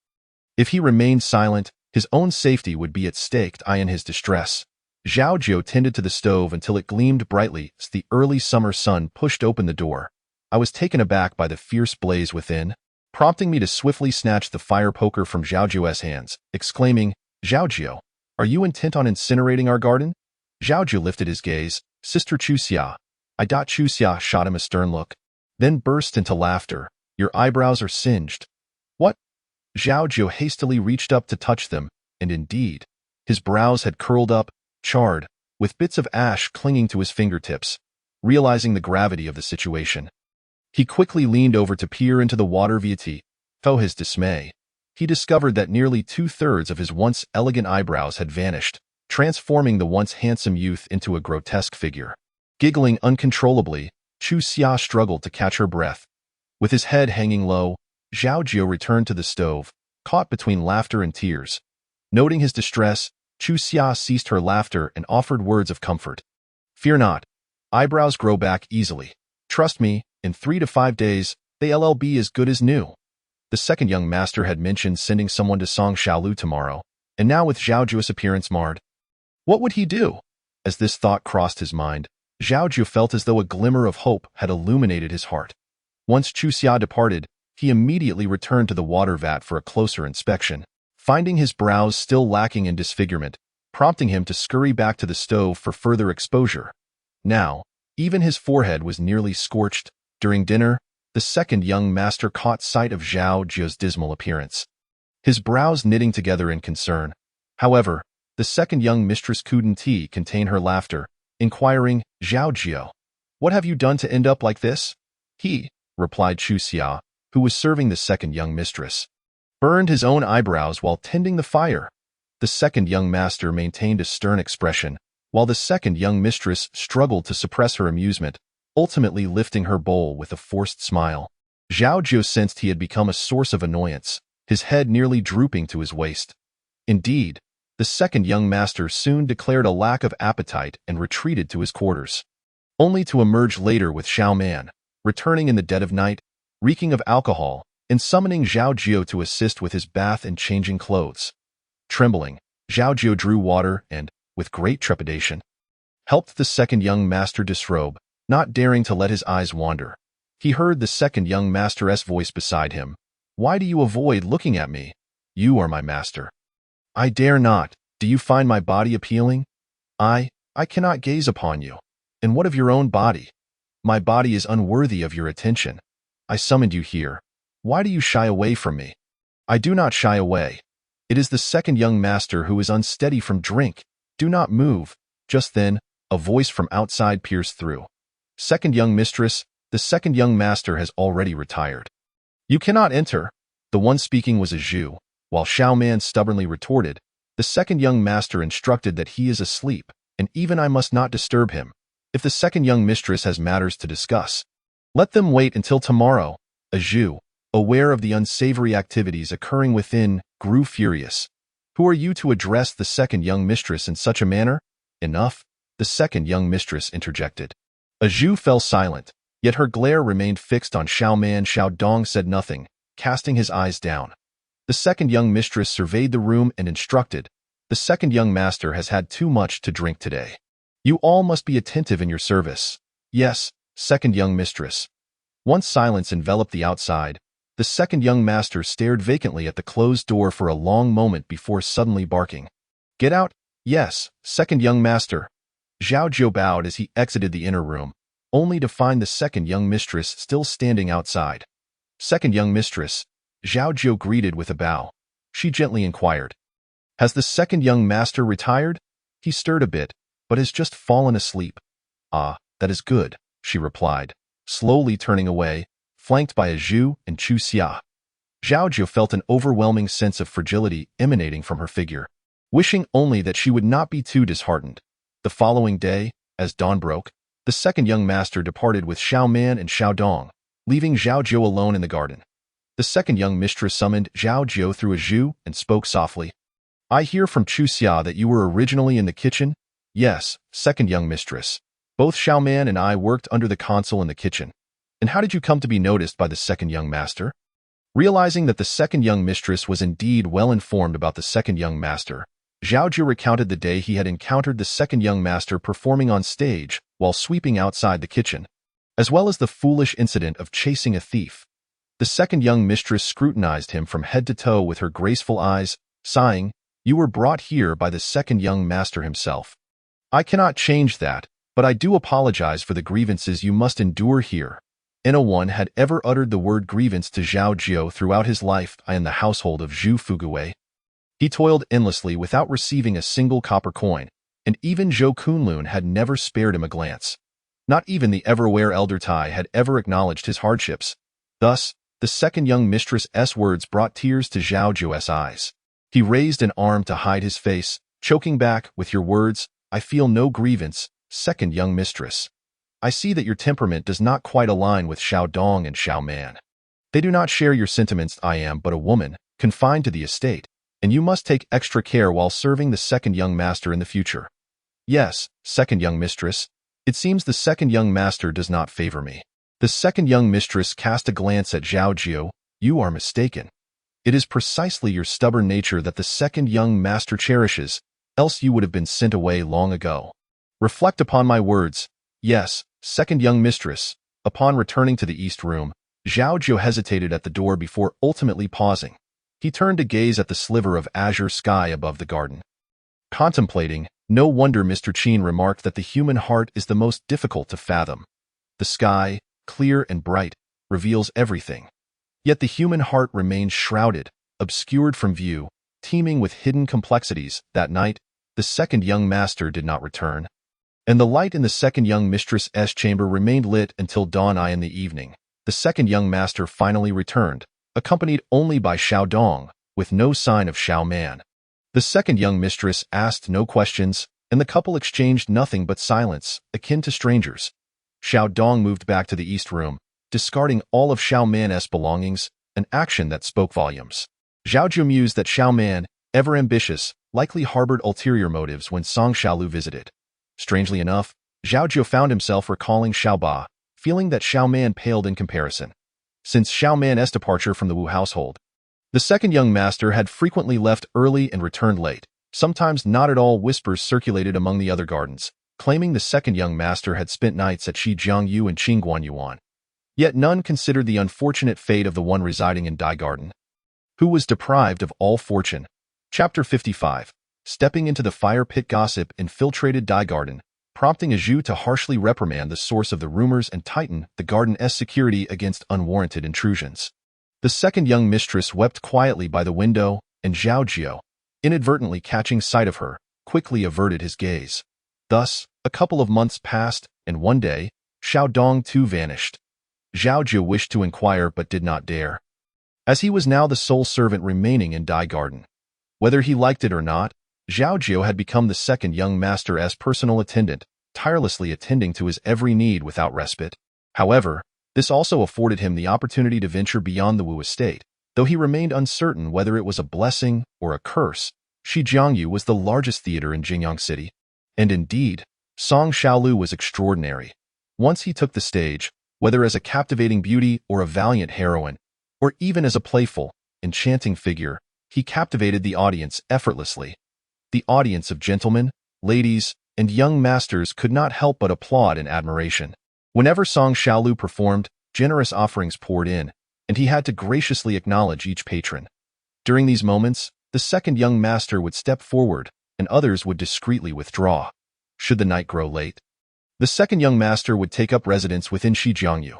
If he remained silent, his own safety would be at stake. In his distress, Zhao Jiu tended to the stove until it gleamed brightly as the early summer sun pushed open the door. I was taken aback by the fierce blaze within, prompting me to swiftly snatch the fire poker from Zhao Jiu's hands, exclaiming, Zhao Jiu, are you intent on incinerating our garden? Zhao Jiu lifted his gaze. Sister Chuxia. Chuxia shot him a stern look, then burst into laughter. Your eyebrows are singed. What? Zhao Jiu hastily reached up to touch them, and indeed, his brows had curled up, charred, with bits of ash clinging to his fingertips. Realizing the gravity of the situation, he quickly leaned over to peer into the water. To his dismay, he discovered that nearly 2/3 of his once elegant eyebrows had vanished, transforming the once handsome youth into a grotesque figure. Giggling uncontrollably, Chu Xia struggled to catch her breath. With his head hanging low, Zhao Jiu returned to the stove, caught between laughter and tears. Noting his distress, Chu Xia ceased her laughter and offered words of comfort. Fear not. Eyebrows grow back easily. Trust me, in 3 to 5 days, they'll be as good as new. The second young master had mentioned sending someone to Song Xiaolu tomorrow, and now with Zhao Jiu's appearance marred, what would he do? As this thought crossed his mind, Zhao Jiu felt as though a glimmer of hope had illuminated his heart. Once Chu Xia departed, he immediately returned to the water vat for a closer inspection, finding his brows still lacking in disfigurement, prompting him to scurry back to the stove for further exposure. Now, even his forehead was nearly scorched. During dinner, the second young master caught sight of Zhao Jiu's dismal appearance, his brows knitting together in concern. However, the second young mistress couldn't contain her laughter, inquiring, Zhao Jiu, what have you done to end up like this? He, replied Chu Xia, who was serving the second young mistress, burned his own eyebrows while tending the fire. The second young master maintained a stern expression, while the second young mistress struggled to suppress her amusement, ultimately lifting her bowl with a forced smile. Zhao Jiu sensed he had become a source of annoyance, his head nearly drooping to his waist. Indeed, the second young master soon declared a lack of appetite and retreated to his quarters, only to emerge later with Xiao Man, returning in the dead of night, reeking of alcohol, and summoning Zhao Jiu to assist with his bath and changing clothes. Trembling, Zhao Jiu drew water and, with great trepidation, helped the second young master disrobe, not daring to let his eyes wander. He heard the second young master's voice beside him. Why do you avoid looking at me? You are my master. I dare not. Do you find my body appealing? I cannot gaze upon you. And what of your own body? My body is unworthy of your attention. I summoned you here. Why do you shy away from me? I do not shy away. It is the second young master who is unsteady from drink. Do not move. Just then, a voice from outside pierced through. Second young mistress, the second young master has already retired. You cannot enter. The one speaking was a Zhu, while Xiao Man stubbornly retorted, the second young master instructed that he is asleep, and even I must not disturb him. If the second young mistress has matters to discuss, let them wait until tomorrow. A Zhu, aware of the unsavory activities occurring within, grew furious. Who are you to address the second young mistress in such a manner? Enough, the second young mistress interjected. A Zhu fell silent, Yet her glare remained fixed on Xiao Man. Xiao Dong said nothing, casting his eyes down. The second young mistress surveyed the room and instructed, "The second young master has had too much to drink today. You all must be attentive in your service." "Yes, second young mistress." Once silence enveloped the outside, the second young master stared vacantly at the closed door for a long moment before suddenly barking. "Get out!" "Yes, second young master." Zhao Jiu bowed as he exited the inner room, only to find the second young mistress still standing outside. "Second young mistress," Zhao Jiu greeted with a bow. She gently inquired, "Has the second young master retired?" "He stirred a bit, but has just fallen asleep." "Ah, that is good," she replied, slowly turning away, flanked by a Zhu and Chu Xia. Zhao Jiu felt an overwhelming sense of fragility emanating from her figure, wishing only that she would not be too disheartened. The following day, as dawn broke, the second young master departed with Xiao Man and Xiao Dong, leaving Zhao Jiu alone in the garden. The second young mistress summoned Zhao Jiu through a Zhu and spoke softly. "I hear from Chu Xia that you were originally in the kitchen?" "Yes, second young mistress. Both Xiao Man and I worked under the console in the kitchen." "And how did you come to be noticed by the second young master?" Realizing that the second young mistress was indeed well informed about the second young master, Zhao Jiu recounted the day he had encountered the second young master performing on stage while sweeping outside the kitchen, as well as the foolish incident of chasing a thief. The second young mistress scrutinized him from head to toe with her graceful eyes, sighing, "You were brought here by the second young master himself. I cannot change that, but I do apologize for the grievances you must endure here." No one had ever uttered the word grievance to Zhao Jiu throughout his life in the household of Zhu Fuguwei. He toiled endlessly without receiving a single copper coin, and even Zhou Kunlun had never spared him a glance. Not even the ever-aware Elder Tai had ever acknowledged his hardships. Thus, the second young mistress's words brought tears to Zhao Jiu's eyes. He raised an arm to hide his face, choking back, "With your words, I feel no grievance, second young mistress. I see that your temperament does not quite align with Xiao Dong and Xiao Man. They do not share your sentiments. I am but a woman, confined to the estate, and you must take extra care while serving the second young master in the future." "Yes, second young mistress. It seems the second young master does not favor me." The second young mistress cast a glance at Zhao Jiu. "You are mistaken. It is precisely your stubborn nature that the second young master cherishes, else you would have been sent away long ago. Reflect upon my words." "Yes, second young mistress." Upon returning to the east room, Zhao Jiu hesitated at the door before ultimately pausing. He turned to gaze at the sliver of azure sky above the garden. Contemplating, no wonder Mr. Qin remarked that the human heart is the most difficult to fathom. The sky, clear and bright, reveals everything. Yet the human heart remains shrouded, obscured from view, teeming with hidden complexities. That night, the second young master did not return, and the light in the second young mistress's chamber remained lit until dawn. In the evening, the second young master finally returned, accompanied only by Xiao Dong, with no sign of Xiao Man. The second young mistress asked no questions, and the couple exchanged nothing but silence, akin to strangers. Xiao Dong moved back to the east room, discarding all of Xiao Man's belongings, an action that spoke volumes. Zhao Jiu mused that Xiao Man, ever ambitious, likely harbored ulterior motives when Song Xiaolu visited. Strangely enough, Zhao Jiu found himself recalling Xiao Ba, feeling that Xiao Man paled in comparison. Since Xiao Man's departure from the Wu household, the second young master had frequently left early and returned late, sometimes not at all. Whispers circulated among the other gardens, claiming the second young master had spent nights at Shijiangyu and Qingguanyuan. Yet none considered the unfortunate fate of the one residing in Dai Garden, who was deprived of all fortune. Chapter 55. Stepping into the fire pit. Gossip infiltrated Dai Garden, prompting a Zhu to harshly reprimand the source of the rumors and tighten the garden's security against unwarranted intrusions. The second young mistress wept quietly by the window, and Zhao Jiu, inadvertently catching sight of her, quickly averted his gaze. Thus, a couple of months passed, and one day, Xiao Dong too vanished. Zhao Jiu wished to inquire but did not dare, as he was now the sole servant remaining in Dai Garden. Whether he liked it or not, Zhao Jiu had become the second young master's personal attendant, tirelessly attending to his every need without respite. However, this also afforded him the opportunity to venture beyond the Wu estate. Though he remained uncertain whether it was a blessing or a curse, Shijiangyu was the largest theater in Jingyang City. And indeed, Song Xiaolu was extraordinary. Once he took the stage, Whether as a captivating beauty or a valiant heroine, or even as a playful, enchanting figure, he captivated the audience effortlessly. The audience of gentlemen, ladies, and young masters could not help but applaud in admiration. Whenever Song Xiaolu performed, generous offerings poured in, and he had to graciously acknowledge each patron. During these moments, the second young master would step forward, and others would discreetly withdraw. Should the night grow late, the second young master would take up residence within Shijiangyu.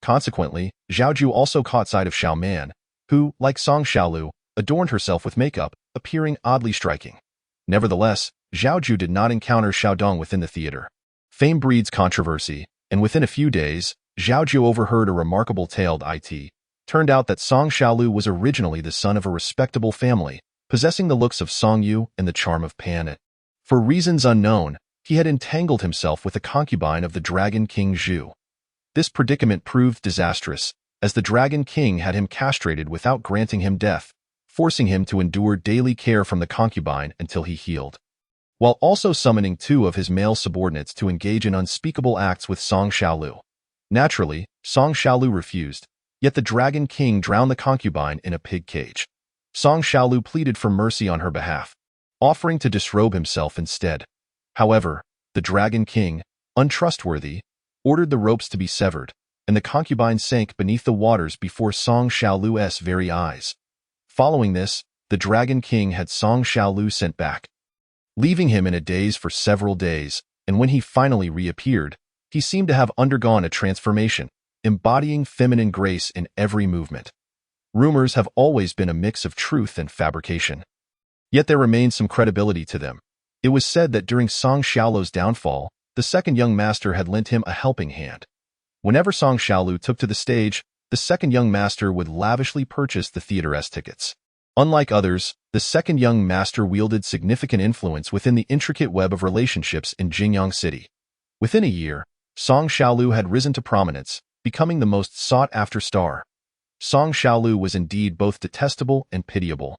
Consequently, Zhao Jiu also caught sight of Xiao Man, who, like Song Xiaolu, adorned herself with makeup, appearing oddly striking. Nevertheless, Zhao Jiu did not encounter Xiao Dong within the theater. Fame breeds controversy, and within a few days, Zhao Jiu overheard a remarkable tale. It turned out that Song Xiaolu was originally the son of a respectable family, possessing the looks of Song Yu and the charm of Pan. For reasons unknown, he had entangled himself with a concubine of the Dragon King Zhu. This predicament proved disastrous, as the Dragon King had him castrated without granting him death, forcing him to endure daily care from the concubine until he healed, while also summoning two of his male subordinates to engage in unspeakable acts with Song Xiaolu. Naturally, Song Xiaolu refused, yet the Dragon King drowned the concubine in a pig cage. Song Xiaolu pleaded for mercy on her behalf, offering to disrobe himself instead. However, the Dragon King, untrustworthy, ordered the ropes to be severed, and the concubine sank beneath the waters before Song Xiaolu's very eyes. Following this, the Dragon King had Song Xiaolu sent back, leaving him in a daze for several days, and when he finally reappeared, he seemed to have undergone a transformation, embodying feminine grace in every movement. Rumors have always been a mix of truth and fabrication. Yet there remained some credibility to them. It was said that during Song Xiaolu's downfall, the second young master had lent him a helping hand. Whenever Song Xiaolu took to the stage, the second young master would lavishly purchase the theater's tickets. Unlike others, the second young master wielded significant influence within the intricate web of relationships in Jingyang City. Within a year, Song Xiaolu had risen to prominence, becoming the most sought-after star. Song Xiaolu was indeed both detestable and pitiable,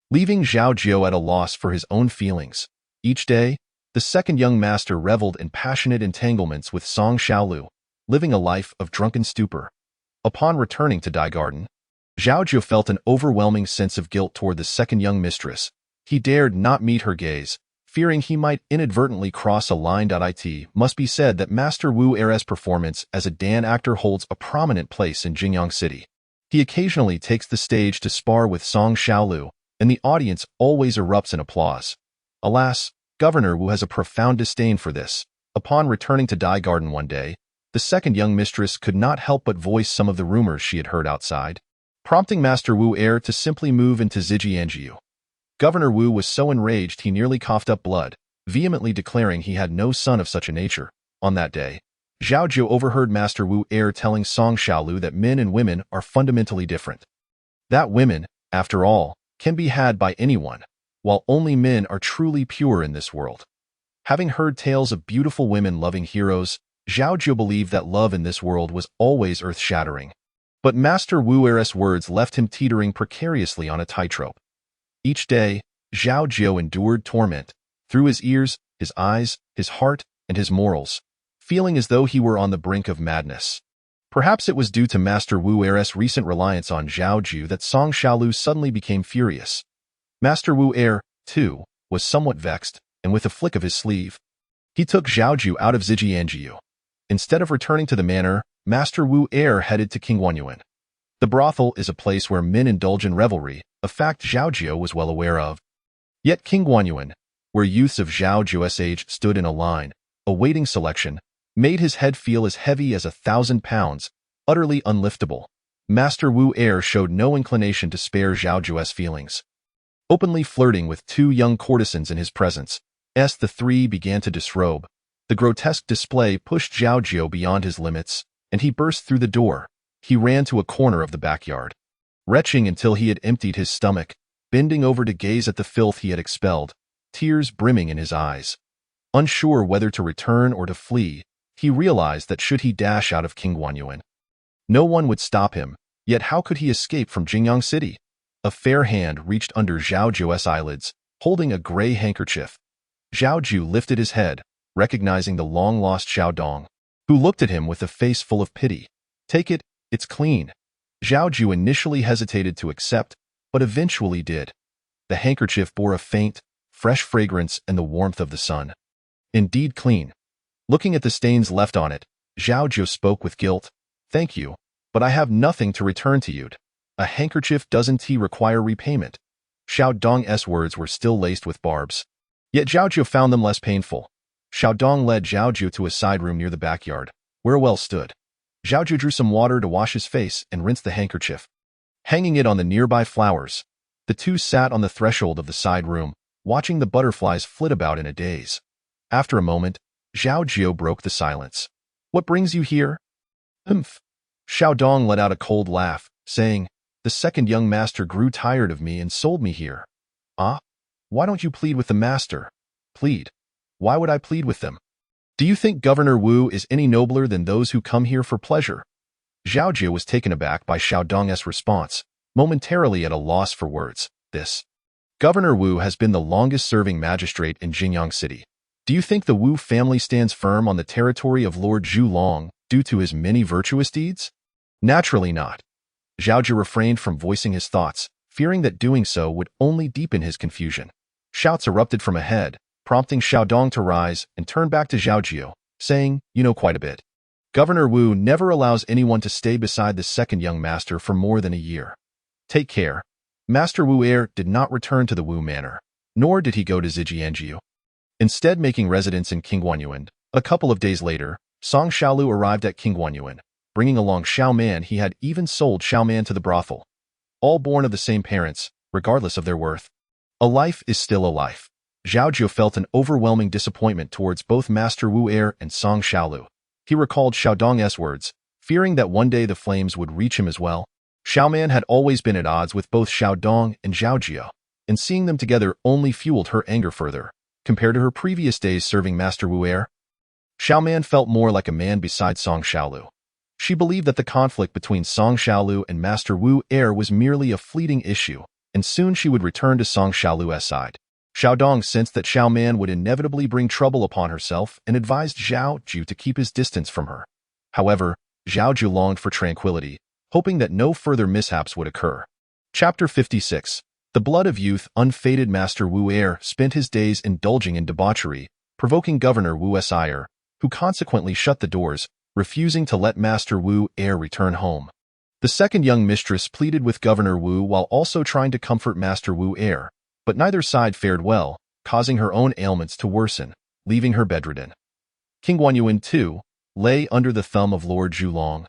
leaving Zhao Jiu at a loss for his own feelings. Each day, the second young master reveled in passionate entanglements with Song Xiaolu, living a life of drunken stupor. Upon returning to Dai Garden, Zhao Jiu felt an overwhelming sense of guilt toward the second young mistress. He dared not meet her gaze, fearing he might inadvertently cross a line. It must be said that Master Wu Er's performance as a Dan actor holds a prominent place in Jingyang City. He occasionally takes the stage to spar with Song Xiaolu, and the audience always erupts in applause. Alas, Governor Wu has a profound disdain for this. Upon returning to Dai Garden one day, the second young mistress could not help but voice some of the rumors she had heard outside, prompting Master Wu to simply move into Zhijiangyu. Governor Wu was so enraged he nearly coughed up blood, vehemently declaring he had no son of such a nature. On that day, Zhao Jiu overheard Master Wu telling Song Xiaolu that men and women are fundamentally different. That women, after all, can be had by anyone, while only men are truly pure in this world. Having heard tales of beautiful women loving heroes, Zhao Jiu believed that love in this world was always earth-shattering. But Master Wu Er's words left him teetering precariously on a tightrope. Each day, Zhao Jiu endured torment, through his ears, his eyes, his heart, and his morals, feeling as though he were on the brink of madness. Perhaps it was due to Master Wu Er's recent reliance on Zhao Jiu that Song Xiaolu suddenly became furious. Master Wu too, was somewhat vexed, and with a flick of his sleeve, he took Zhao Jiu out of Zhijiangyu. Instead of returning to the manor, Master Wu headed to Qingguanyuan. The brothel is a place where men indulge in revelry, a fact Zhao Jiu was well aware of. Yet Qingguanyuan, where youths of Zhao Jiu's age stood in a line, awaiting selection, made his head feel as heavy as 1,000 pounds, utterly unliftable. Master Wu showed no inclination to spare Zhao Jiu's feelings. Openly flirting with two young courtesans in his presence, the three began to disrobe. The grotesque display pushed Zhao Jiu beyond his limits, and he burst through the door. He ran to a corner of the backyard, retching until he had emptied his stomach, bending over to gaze at the filth he had expelled, tears brimming in his eyes. Unsure whether to return or to flee, he realized that should he dash out of Qingguanyuan, no one would stop him, yet how could he escape from Jingyang City? A fair hand reached under Zhao Jiu's eyelids, holding a gray handkerchief. Zhao Jiu lifted his head, recognizing the long-lost Xiao Dong. who looked at him with a face full of pity. "Take it, it's clean." Zhao Jiu initially hesitated to accept, but eventually did. The handkerchief bore a faint, fresh fragrance and the warmth of the sun. Indeed clean. Looking at the stains left on it, Zhao Jiu spoke with guilt. "Thank you, but I have nothing to return to you. A handkerchief doesn't require repayment." Xiao Dong's words were still laced with barbs. Yet Zhao Jiu found them less painful. Xiao Dong led Zhao Jiu to a side room near the backyard, where a well stood. Zhao Jiu drew some water to wash his face and rinsed the handkerchief. Hanging it on the nearby flowers, the two sat on the threshold of the side room, watching the butterflies flit about in a daze. After a moment, Zhao Jiu broke the silence. "What brings you here?" "Humph." Xiao Dong let out a cold laugh, saying, "The second young master grew tired of me and sold me here." "Ah? Why don't you plead with the master?" "Plead? Why would I plead with them? Do you think Governor Wu is any nobler than those who come here for pleasure?" Zhao Jiu was taken aback by Xiao Dong's response, momentarily at a loss for words. "This Governor Wu has been the longest-serving magistrate in Jingyang City. Do you think the Wu family stands firm on the territory of Lord Zhu Long due to his many virtuous deeds? Naturally not." Zhao Jiu refrained from voicing his thoughts, fearing that doing so would only deepen his confusion. Shouts erupted from ahead, prompting Xiao Dong to rise and turn back to Zhao Jiu, saying, "You know quite a bit. Governor Wu never allows anyone to stay beside the second young master for more than a year. Take care. Master Wu heir did not return to the Wu manor, nor did he go to Zijianjiu. Instead making residence in Qingguanyuan. A couple of days later, Song Xiaolu arrived at Qingguanyuan, bringing along Xiao Man. He had even sold Xiao Man to the brothel. All born of the same parents, regardless of their worth. A life is still a life. Zhao Jiu felt an overwhelming disappointment towards both Master Wu heir and Song Xiaolu. He recalled Xiao Dong's words, fearing that one day the flames would reach him as well. Xiao Man had always been at odds with both Xiao Dong and Zhao Jiu, and seeing them together only fueled her anger further. Compared to her previous days serving Master Wu heir, Xiao Man felt more like a man beside Song Xiaolu. She believed that the conflict between Song Xiaolu and Master Wu heir was merely a fleeting issue, and soon she would return to Song Xiaolu's side. Xiao Dong sensed that Xiao Man would inevitably bring trouble upon herself and advised Zhao Jiu to keep his distance from her. However, Zhao Jiu longed for tranquility, hoping that no further mishaps would occur. Chapter 56. The blood of youth. Unfaded Master Wu heir spent his days indulging in debauchery, provoking Governor Wu's ire, who consequently shut the doors, refusing to let Master Wu heir return home. The second young mistress pleaded with Governor Wu while also trying to comfort Master Wu heir, but neither side fared well, causing her own ailments to worsen, leaving her bedridden. Qingguanyuan, too, lay under the thumb of Lord Zhu Long.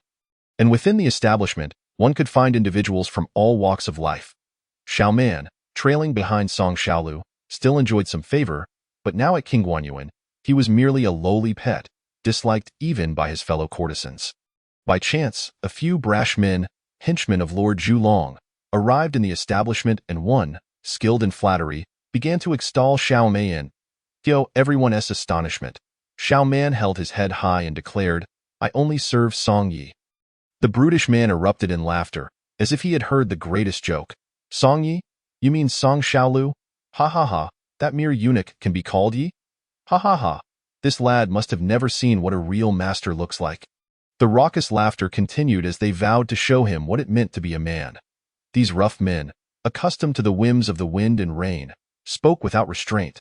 And within the establishment, one could find individuals from all walks of life. Xiao Man, trailing behind Song Xiaolu, still enjoyed some favor, but now at Qingguanyuan, he was merely a lowly pet, disliked even by his fellow courtesans. By chance, a few brash men, henchmen of Lord Zhu Long, arrived in the establishment and one, skilled in flattery, began to extol Xiao Man. To everyone's astonishment, Xiao Man held his head high and declared, "I only serve Song Yi." The brutish man erupted in laughter, as if he had heard the greatest joke. "Song Yi? You mean Song Xiaolu? Ha ha ha, that mere eunuch can be called Yi? Ha ha ha, this lad must have never seen what a real master looks like." The raucous laughter continued as they vowed to show him what it meant to be a man. These rough men, accustomed to the whims of the wind and rain, spoke without restraint,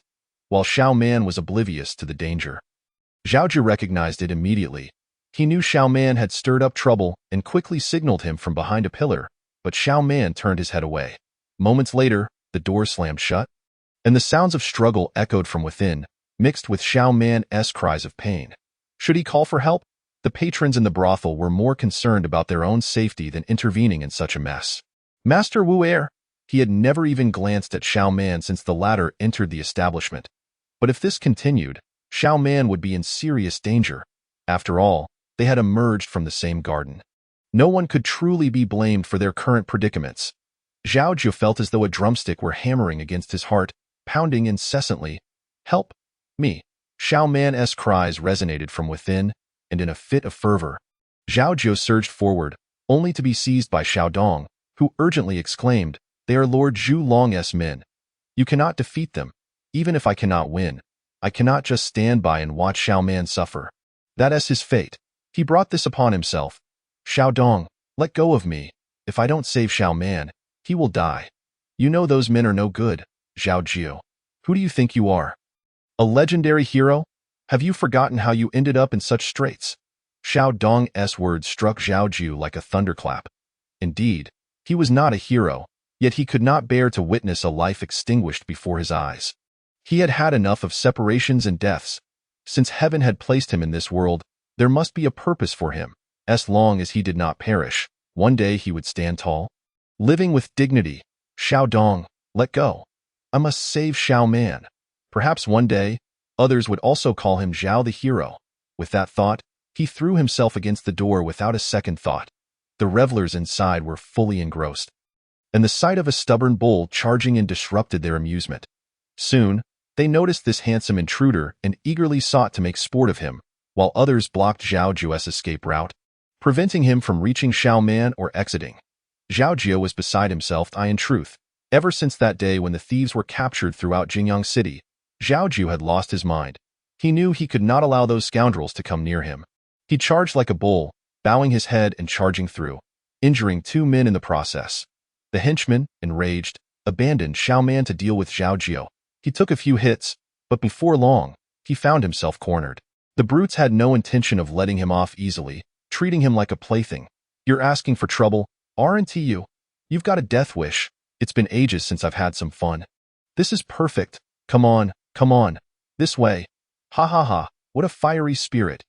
while Xiao Man was oblivious to the danger. Zhao Jiu recognized it immediately. He knew Xiao Man had stirred up trouble and quickly signaled him from behind a pillar, but Xiao Man turned his head away. Moments later, the door slammed shut, and the sounds of struggle echoed from within, mixed with Xiao Man's cries of pain. Should he call for help? The patrons in the brothel were more concerned about their own safety than intervening in such a mess. Master Wu heir? He had never even glanced at Xiao Man since the latter entered the establishment. But if this continued, Xiao Man would be in serious danger. After all, they had emerged from the same garden. No one could truly be blamed for their current predicaments. Zhao Jiu felt as though a drumstick were hammering against his heart, pounding incessantly. "Help me!" Xiao Man's cries resonated from within, and in a fit of fervor, Zhao Jiu surged forward, only to be seized by Xiao Dong, who urgently exclaimed, "They are Lord Zhu Long's men. You cannot defeat them. Even if I cannot win, I cannot just stand by and watch Xiao Man suffer. That is his fate." He brought this upon himself. Xiao Dong, let go of me. If I don't save Xiao Man, he will die. You know those men are no good, Zhao Jiu. Who do you think you are? A legendary hero? Have you forgotten how you ended up in such straits? Xiao Dong's words struck Zhao Jiu like a thunderclap. Indeed, he was not a hero, yet he could not bear to witness a life extinguished before his eyes. He had had enough of separations and deaths. Since heaven had placed him in this world, there must be a purpose for him. As long as he did not perish, one day he would stand tall. Living with dignity. Xiao Dong, let go. I must save Xiao Man. Perhaps one day, others would also call him Zhao the hero. With that thought, he threw himself against the door without a second thought. The revelers inside were fully engrossed, and the sight of a stubborn bull charging in disrupted their amusement. Soon, they noticed this handsome intruder and eagerly sought to make sport of him, while others blocked Zhao Jiu's escape route, preventing him from reaching Xiao Man or exiting. Zhao Jiu was beside himself. In truth, ever since that day when the thieves were captured throughout Jingyang City, Zhao Jiu had lost his mind. He knew he could not allow those scoundrels to come near him. He charged like a bull, bowing his head and charging through, injuring 2 men in the process. The henchman, enraged, abandoned Xiao Man to deal with Zhao Jiu. He took a few hits, but before long, he found himself cornered. The brutes had no intention of letting him off easily, treating him like a plaything. You're asking for trouble, aren't you? You've got a death wish. It's been ages since I've had some fun. This is perfect. Come on, this way. Ha ha ha, what a fiery spirit.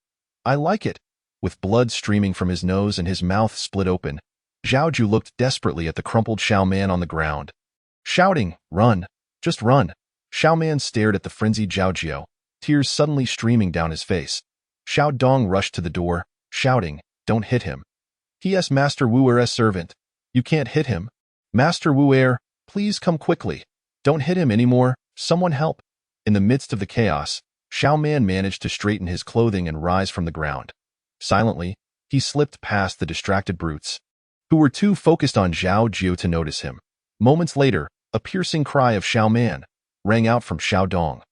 I like it. With blood streaming from his nose and his mouth split open, Zhao Jiu looked desperately at the crumpled Xiao Man on the ground. Shouting, run, just run. Xiao Man stared at the frenzied Zhao Jiu, tears suddenly streaming down his face. Xiao Dong rushed to the door, shouting, don't hit him. He.S. Master Wu Er's servant. You can't hit him. Master Wu Er, please come quickly. Don't hit him anymore, someone help. In the midst of the chaos, Xiao Man managed to straighten his clothing and rise from the ground. Silently, he slipped past the distracted brutes, who were too focused on Zhao Jiu to notice him. Moments later, a piercing cry of Xiao Man rang out from Xiao Dong.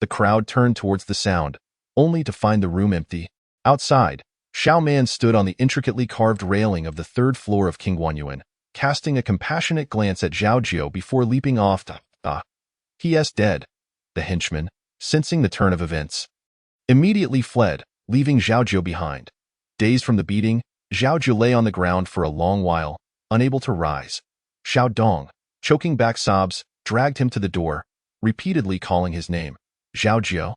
The crowd turned towards the sound, only to find the room empty. Outside, Xiao Man stood on the intricately carved railing of the 3rd floor of King Guanyuan, casting a compassionate glance at Zhao Jiu before leaping off to, He.S. dead. The henchman, sensing the turn of events, immediately fled, leaving Zhao Jiu behind. Dazed from the beating, Zhao Jiu lay on the ground for a long while, unable to rise. Xiao Dong, choking back sobs, dragged him to the door, repeatedly calling his name. Zhao Jiu?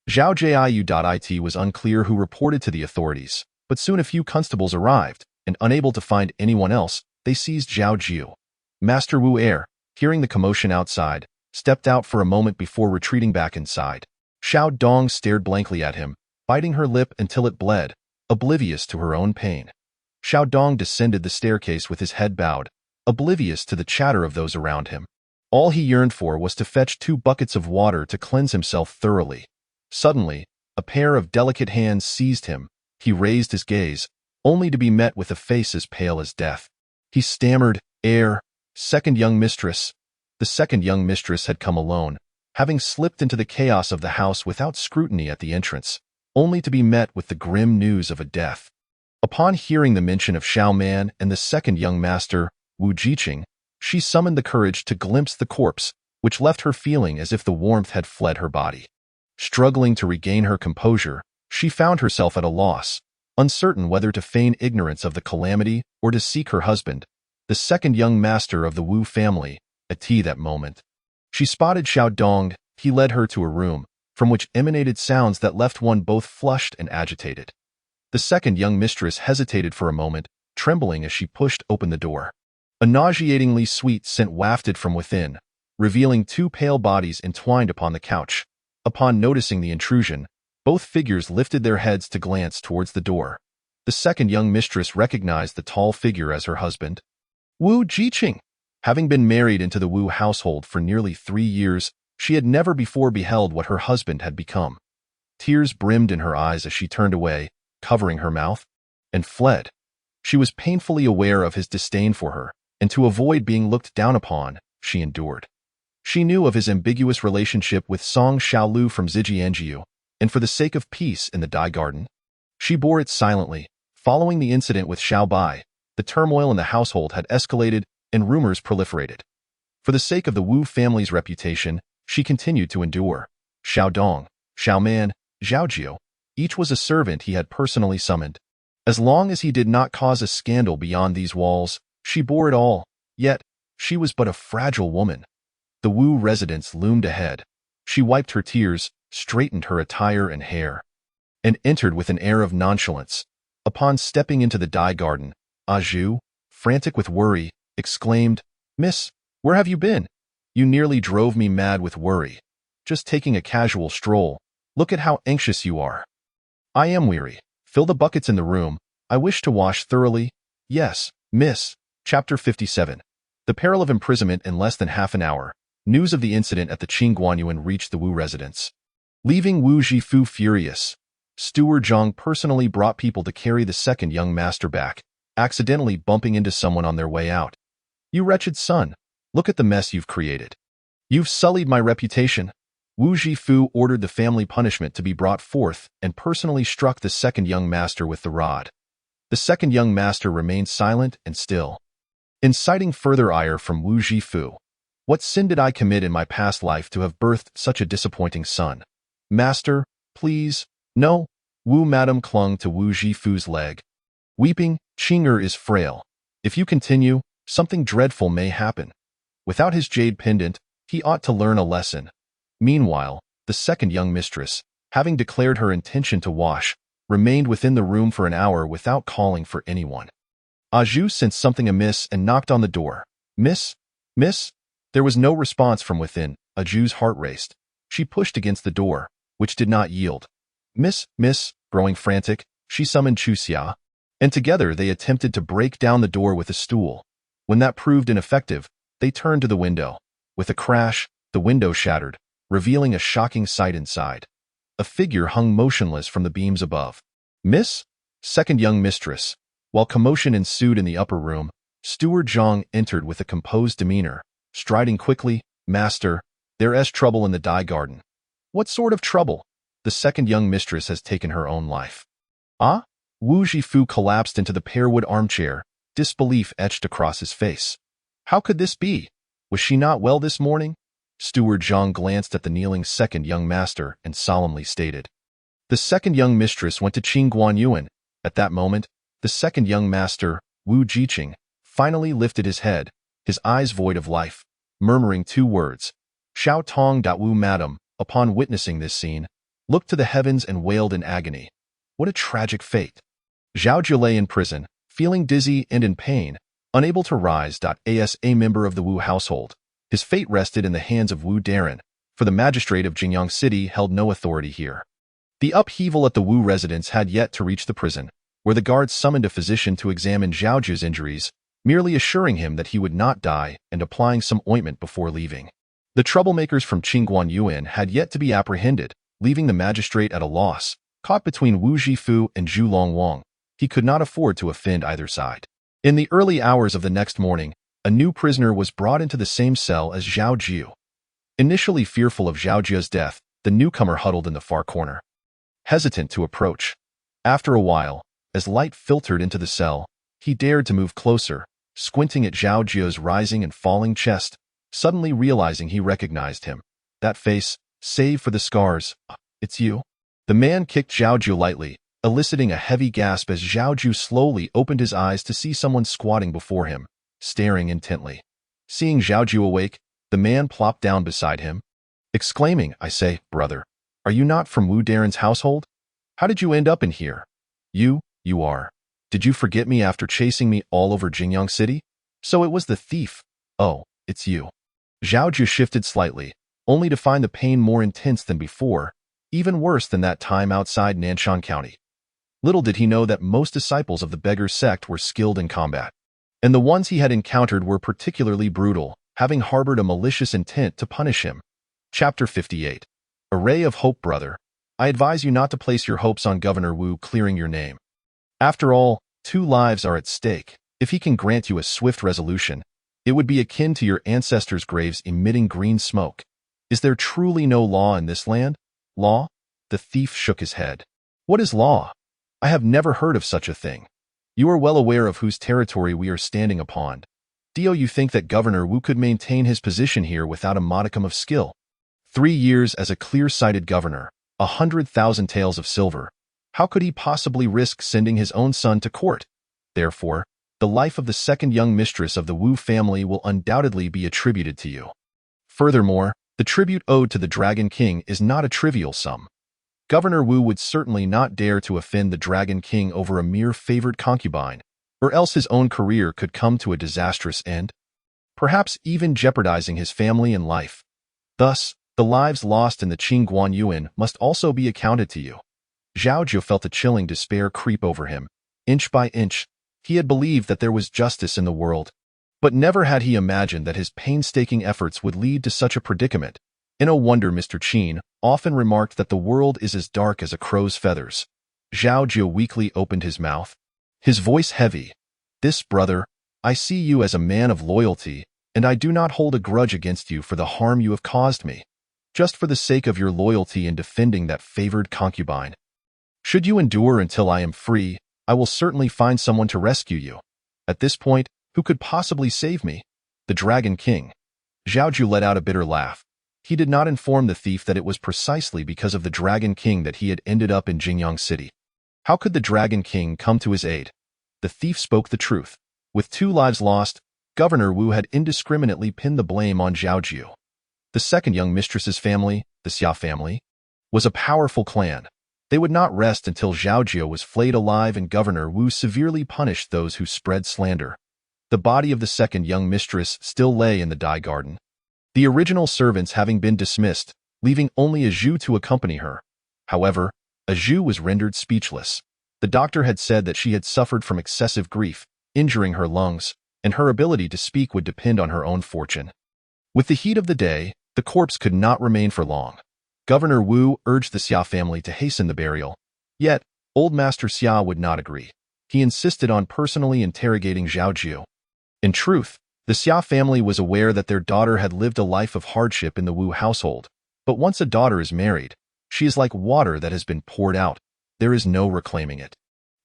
Zhao Jiu.it was unclear who reported to the authorities, but soon a few constables arrived, and unable to find anyone else, they seized Zhao Jiu. Master Wu Er, hearing the commotion outside, stepped out for a moment before retreating back inside. Xiao Dong stared blankly at him, biting her lip until it bled, oblivious to her own pain. Xiao Dong descended the staircase with his head bowed, oblivious to the chatter of those around him. All he yearned for was to fetch 2 buckets of water to cleanse himself thoroughly. Suddenly, a pair of delicate hands seized him. He raised his gaze, only to be met with a face as pale as death. He stammered, second young mistress. The second young mistress had come alone, having slipped into the chaos of the house without scrutiny at the entrance, only to be met with the grim news of a death. Upon hearing the mention of Xiao Man and the second young master, Wu Jiqing, she summoned the courage to glimpse the corpse, which left her feeling as if the warmth had fled her body. Struggling to regain her composure, she found herself at a loss, uncertain whether to feign ignorance of the calamity or to seek her husband, the second young master of the Wu family, at that moment. She spotted Xiao Dong. He led her to a room, from which emanated sounds that left one both flushed and agitated. The second young mistress hesitated for a moment, trembling as she pushed open the door. A nauseatingly sweet scent wafted from within, revealing 2 pale bodies entwined upon the couch. Upon noticing the intrusion, both figures lifted their heads to glance towards the door. The second young mistress recognized the tall figure as her husband, Wu Jiqing. Having been married into the Wu household for nearly 3 years, she had never before beheld what her husband had become. Tears brimmed in her eyes as she turned away, covering her mouth, and fled. She was painfully aware of his disdain for her, and to avoid being looked down upon, she endured. She knew of his ambiguous relationship with Song Xiaolu from Zhao Jiu, and for the sake of peace in the Dai Garden, She bore it silently. Following the incident with Xiao Bai, the turmoil in the household had escalated and rumors proliferated. For the sake of the Wu family's reputation, she continued to endure. Xiao Dong, Xiao Man, Zhao Jiu, each was a servant he had personally summoned. As long as he did not cause a scandal beyond these walls, she bore it all. Yet, she was but a fragile woman. The Wu residence loomed ahead. She wiped her tears, straightened her attire and hair, and entered with an air of nonchalance. Upon stepping into the dye garden, Zhao, frantic with worry, exclaimed, "Miss, where have you been? You nearly drove me mad with worry. Just taking a casual stroll. Look at how anxious you are." "I am weary. Fill the buckets in the room. I wish to wash thoroughly." "Yes, miss." Chapter 57. The peril of imprisonment in less than half an hour. News of the incident at the Qingguanyuan reached the Wu residence. Leaving Wu Jifu furious, Steward Zhang personally brought people to carry the second young master back, accidentally bumping into someone on their way out. "You wretched son, look at the mess you've created. You've sullied my reputation." Wu Jifu ordered the family punishment to be brought forth and personally struck the second young master with the rod. The second young master remained silent and still, inciting further ire from Wu Jifu. "What sin did I commit in my past life to have birthed such a disappointing son?" "Master, please." "No." Wu Madam clung to Wu Jifu's leg. Weeping, "Qing'er is frail. If you continue, something dreadful may happen. Without his jade pendant, he ought to learn a lesson." Meanwhile, the second young mistress, having declared her intention to wash, remained within the room for an hour without calling for anyone. Zhao sensed something amiss and knocked on the door. "Miss? Miss?" There was no response from within. Zhao's heart raced. She pushed against the door, which did not yield. Miss," growing frantic, she summoned Chu Xia, and together they attempted to break down the door with a stool. When that proved ineffective, they turned to the window. With a crash, the window shattered, revealing a shocking sight inside. A figure hung motionless from the beams above. "Miss?" Second young mistress. While commotion ensued in the upper room, Steward Zhang entered with a composed demeanor, striding quickly, "Master, there's trouble in the dye garden." "What sort of trouble?" "The second young mistress has taken her own life." "Ah?" Wu Jifu collapsed into the pearwood armchair, disbelief etched across his face. "How could this be? Was she not well this morning?" Steward Zhang glanced at the kneeling second young master and solemnly stated, "The second young mistress went to Qingguanyuan." At that moment, the second young master, Wu Jiqing, finally lifted his head, his eyes void of life, murmuring two words, "Xiao Tong." Wu Madam, upon witnessing this scene, looked to the heavens and wailed in agony. What a tragic fate! Zhao Jiu lay in prison, feeling dizzy and in pain, unable to rise. As a member of the Wu household, his fate rested in the hands of Wu Darren, for the magistrate of Jingyang City held no authority here. The upheaval at the Wu residence had yet to reach the prison, where the guards summoned a physician to examine Zhao Jiu's injuries, merely assuring him that he would not die and applying some ointment before leaving. The troublemakers from Qingguanyuan had yet to be apprehended, leaving the magistrate at a loss. Caught between Wu Jifu and Zhu Longwang, he could not afford to offend either side. In the early hours of the next morning, a new prisoner was brought into the same cell as Zhao Jiu. Initially fearful of Zhao Jiu's death, the newcomer huddled in the far corner, hesitant to approach. After a while, as light filtered into the cell, he dared to move closer, squinting at Zhao Jiu's rising and falling chest, suddenly realizing he recognized him. That face, save for the scars. "It's you." The man kicked Zhao Jiu lightly, eliciting a heavy gasp as Zhao Jiu slowly opened his eyes to see someone squatting before him, staring intently. Seeing Zhao Jiu awake, the man plopped down beside him, exclaiming, "I say, brother, are you not from Wu Darren's household? How did you end up in here?" You are. Did you forget me after chasing me all over Jingyang City?" "So it was the thief." "Oh, it's you." Zhao Jiu shifted slightly, only to find the pain more intense than before, even worse than that time outside Nanshan County. Little did he know that most disciples of the beggar sect were skilled in combat, and the ones he had encountered were particularly brutal, having harbored a malicious intent to punish him. Chapter 58. A ray of hope, brother. I advise you not to place your hopes on Governor Wu clearing your name. After all, 2 lives are at stake. If he can grant you a swift resolution, it would be akin to your ancestors' graves emitting green smoke. Is there truly no law in this land? Law? The thief shook his head. What is law? I have never heard of such a thing. You are well aware of whose territory we are standing upon. Do you think that Governor Wu could maintain his position here without a modicum of skill? 3 years as a clear-sighted governor, 100,000 taels of silver. How could he possibly risk sending his own son to court? Therefore, the life of the second young mistress of the Wu family will undoubtedly be attributed to you. Furthermore, the tribute owed to the Dragon King is not a trivial sum. Governor Wu would certainly not dare to offend the Dragon King over a mere favored concubine, or else his own career could come to a disastrous end, perhaps even jeopardizing his family and life. Thus, the lives lost in the Qing Guanyuan must also be accounted to you. Zhao Jiu felt a chilling despair creep over him. Inch by inch, he had believed that there was justice in the world, but never had he imagined that his painstaking efforts would lead to such a predicament. No wonder Mr. Qin often remarked that the world is as dark as a crow's feathers. Zhao Jiu weakly opened his mouth, his voice heavy. This, brother, I see you as a man of loyalty, and I do not hold a grudge against you for the harm you have caused me, just for the sake of your loyalty in defending that favored concubine. Should you endure until I am free, I will certainly find someone to rescue you. At this point, who could possibly save me? The Dragon King. Zhao Jiu let out a bitter laugh. He did not inform the thief that it was precisely because of the Dragon King that he had ended up in Jingyang City. How could the Dragon King come to his aid? The thief spoke the truth. With 2 lives lost, Governor Wu had indiscriminately pinned the blame on Zhao Jiu. The second young mistress's family, the Xia family, was a powerful clan. They would not rest until Zhao Jiu was flayed alive and Governor Wu severely punished those who spread slander. The body of the second young mistress still lay in the dye garden, the original servants having been dismissed, leaving only a Zhu to accompany her. However, a Zhu was rendered speechless. The doctor had said that she had suffered from excessive grief, injuring her lungs, and her ability to speak would depend on her own fortune. With the heat of the day, the corpse could not remain for long. Governor Wu urged the Xia family to hasten the burial. Yet, old Master Xia would not agree. He insisted on personally interrogating Zhao Jiu. In truth, the Xia family was aware that their daughter had lived a life of hardship in the Wu household. But once a daughter is married, she is like water that has been poured out. There is no reclaiming it.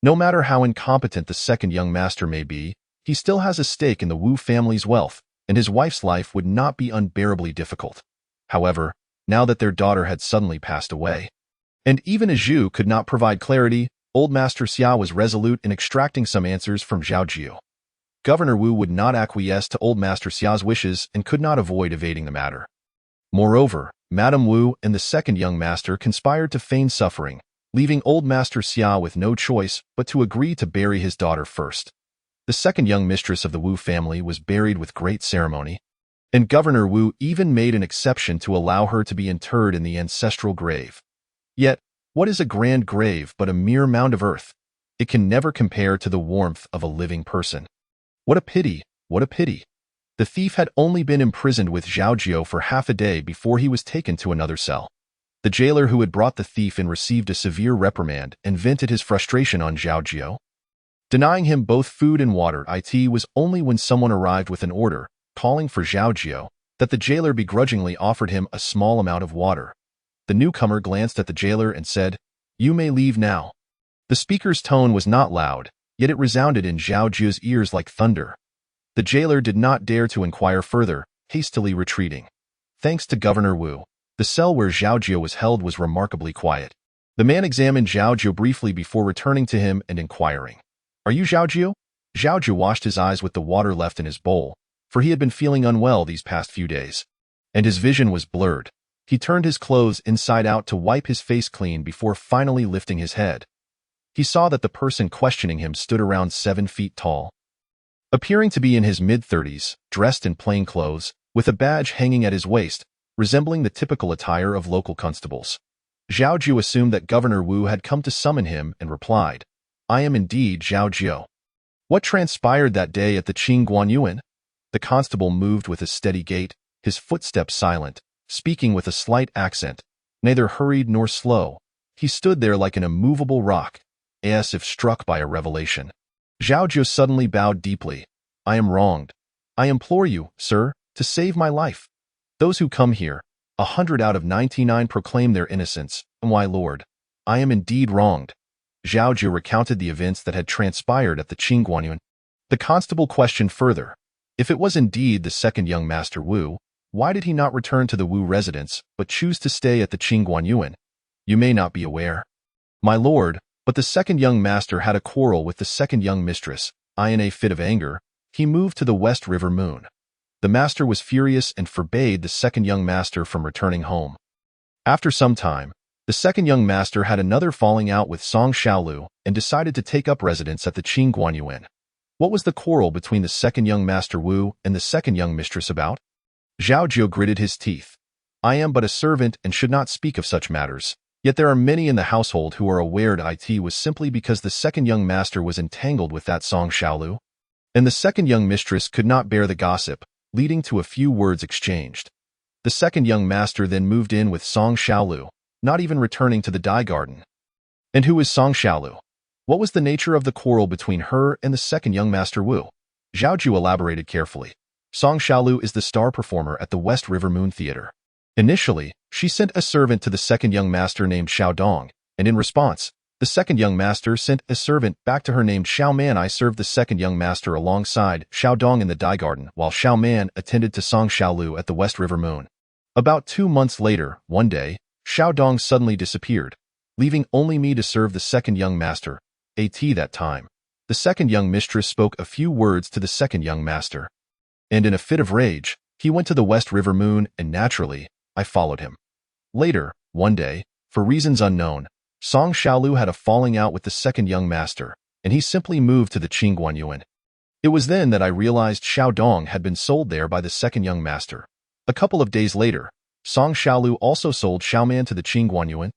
No matter how incompetent the second young master may be, he still has a stake in the Wu family's wealth, and his wife's life would not be unbearably difficult. However, now that their daughter had suddenly passed away, and even a Zhu could not provide clarity, old Master Xia was resolute in extracting some answers from Zhao Jiu. Governor Wu would not acquiesce to old Master Xia's wishes and could not avoid evading the matter. Moreover, Madame Wu and the second young master conspired to feign suffering, leaving old Master Xia with no choice but to agree to bury his daughter first. The second young mistress of the Wu family was buried with great ceremony, and Governor Wu even made an exception to allow her to be interred in the ancestral grave. Yet, what is a grand grave but a mere mound of earth? It can never compare to the warmth of a living person. What a pity, what a pity. The thief had only been imprisoned with Zhao Jiu for half a day before he was taken to another cell. The jailer who had brought the thief in received a severe reprimand and vented his frustration on Zhao Jiu, denying him both food and water. It was only when someone arrived with an order, calling for Zhao Jiu, that the jailer begrudgingly offered him a small amount of water. The newcomer glanced at the jailer and said, "You may leave now." The speaker's tone was not loud, yet it resounded in Zhao Jiu's ears like thunder. The jailer did not dare to inquire further, hastily retreating. Thanks to Governor Wu, the cell where Zhao Jiu was held was remarkably quiet. The man examined Zhao Jiu briefly before returning to him and inquiring, "Are you Zhao Jiu?" Zhao Jiu washed his eyes with the water left in his bowl, for he had been feeling unwell these past few days, and his vision was blurred. He turned his clothes inside out to wipe his face clean before finally lifting his head. He saw that the person questioning him stood around 7 feet tall, appearing to be in his mid-30s, dressed in plain clothes, with a badge hanging at his waist, resembling the typical attire of local constables. Zhao Jiu assumed that Governor Wu had come to summon him and replied, "I am indeed Zhao Jiu." What transpired that day at the Qing Guanyuan? The constable moved with a steady gait, his footsteps silent, speaking with a slight accent, neither hurried nor slow. He stood there like an immovable rock, as if struck by a revelation. Zhao Jiu suddenly bowed deeply. "I am wronged. I implore you, sir, to save my life. Those who come here, 100 out of 99 proclaim their innocence, and why, Lord, I am indeed wronged." Zhao Jiu recounted the events that had transpired at the Qingguanyuan. The constable questioned further. If it was indeed the second young master Wu, why did he not return to the Wu residence, but choose to stay at the Qingguanyuan? You may not be aware, my lord, but the second young master had a quarrel with the second young mistress. In a fit of anger, he moved to the West River Moon. The master was furious and forbade the second young master from returning home. After some time, the second young master had another falling out with Song Xiaolu and decided to take up residence at the Qingguanyuan. What was the quarrel between the second young master Wu and the second young mistress about? Zhao Jiu gritted his teeth. I am but a servant and should not speak of such matters. Yet there are many in the household who are aware that it was simply because the second young master was entangled with that Song Xiaolu, and the second young mistress could not bear the gossip, leading to a few words exchanged. The second young master then moved in with Song Xiaolu, not even returning to the Dai Garden. And who is Song Xiaolu? What was the nature of the quarrel between her and the second young master Wu? Zhao Jiu elaborated carefully. Song Xiaolu is the star performer at the West River Moon Theater. Initially, she sent a servant to the second young master named Xiao Dong, and in response, the second young master sent a servant back to her named Xiao Man. I served the second young master alongside Xiao Dong in the Dai Garden, while Xiao Man attended to Song Xiaolu at the West River Moon. About 2 months later, one day, Xiao Dong suddenly disappeared, leaving only me to serve the second young master. At that time, the second young mistress spoke a few words to the second young master, and in a fit of rage, he went to the West River Moon, and naturally, I followed him. Later, one day, for reasons unknown, Song Xiaolu had a falling out with the second young master, and he simply moved to the Qingguanyuan. It was then that I realized Xiao Dong had been sold there by the second young master. A couple of days later, Song Xiaolu also sold Xiao Man to the Qingguanyuan,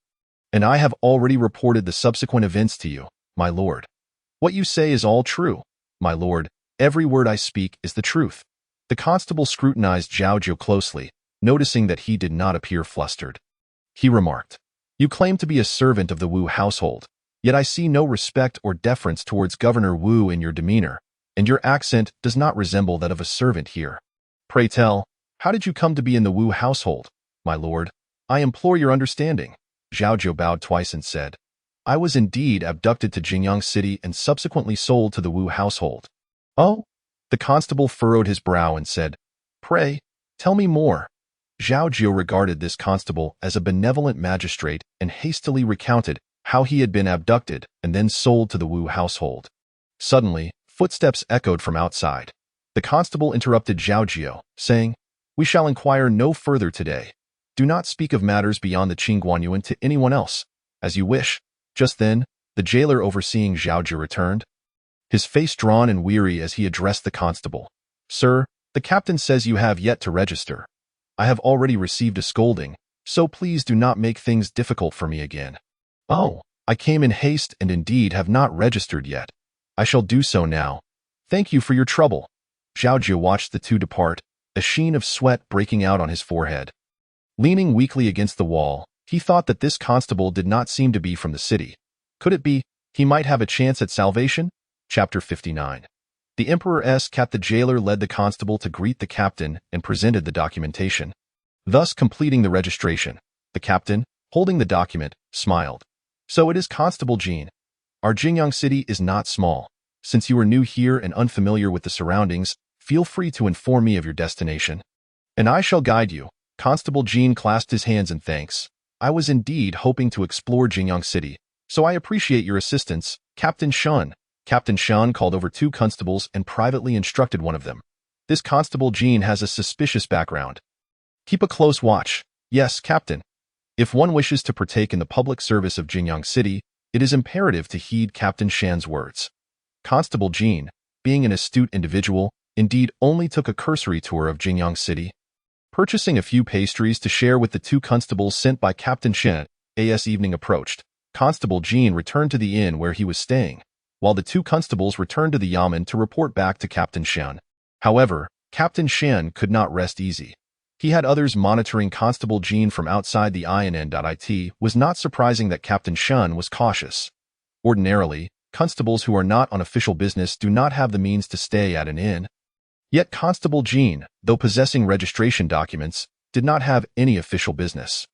and I have already reported the subsequent events to you, my lord. What you say is all true, my lord. Every word I speak is the truth. The constable scrutinized Zhao Jiu closely, noticing that he did not appear flustered. He remarked, You claim to be a servant of the Wu household, yet I see no respect or deference towards Governor Wu in your demeanor, and your accent does not resemble that of a servant here. Pray tell, how did you come to be in the Wu household, my lord? I implore your understanding. Zhao Jiu bowed twice and said, I was indeed abducted to Jingyang City and subsequently sold to the Wu household. Oh? The constable furrowed his brow and said, Pray, tell me more. Zhao Jiu regarded this constable as a benevolent magistrate and hastily recounted how he had been abducted and then sold to the Wu household. Suddenly, footsteps echoed from outside. The constable interrupted Zhao Jiu, saying, We shall inquire no further today. Do not speak of matters beyond the Qingguanyuan to anyone else. As you wish. Just then, the jailer overseeing Zhao Jiu returned, his face drawn and weary as he addressed the constable. Sir, the captain says you have yet to register. I have already received a scolding, so please do not make things difficult for me again. Oh, I came in haste and indeed have not registered yet. I shall do so now. Thank you for your trouble. Zhao Jiu watched the two depart, a sheen of sweat breaking out on his forehead. Leaning weakly against the wall, he thought that this constable did not seem to be from the city. Could it be he might have a chance at salvation? Chapter 59. The Emperor's cat. The jailer led the constable to greet the captain and presented the documentation, thus completing the registration. The captain, holding the document, smiled. So it is Constable Jean. Our Jingyang City is not small. Since you are new here and unfamiliar with the surroundings, feel free to inform me of your destination, and I shall guide you. Constable Jean clasped his hands in thanks. I was indeed hoping to explore Jingyang City, so I appreciate your assistance, Captain Shun. Captain Shan called over 2 constables and privately instructed one of them. This Constable Jean has a suspicious background. Keep a close watch. Yes, Captain. If one wishes to partake in the public service of Jingyang City, it is imperative to heed Captain Shan's words. Constable Jean, being an astute individual, indeed only took a cursory tour of Jingyang City, purchasing a few pastries to share with the 2 constables sent by Captain Shan. As evening approached, Constable Jean returned to the inn where he was staying, while the 2 constables returned to the yamen to report back to Captain Shan. However, Captain Shan could not rest easy. He had others monitoring Constable Jean from outside the inn. It was not surprising that Captain Shan was cautious. Ordinarily, constables who are not on official business do not have the means to stay at an inn. Yet Constable Jean, though possessing registration documents, did not have any official business.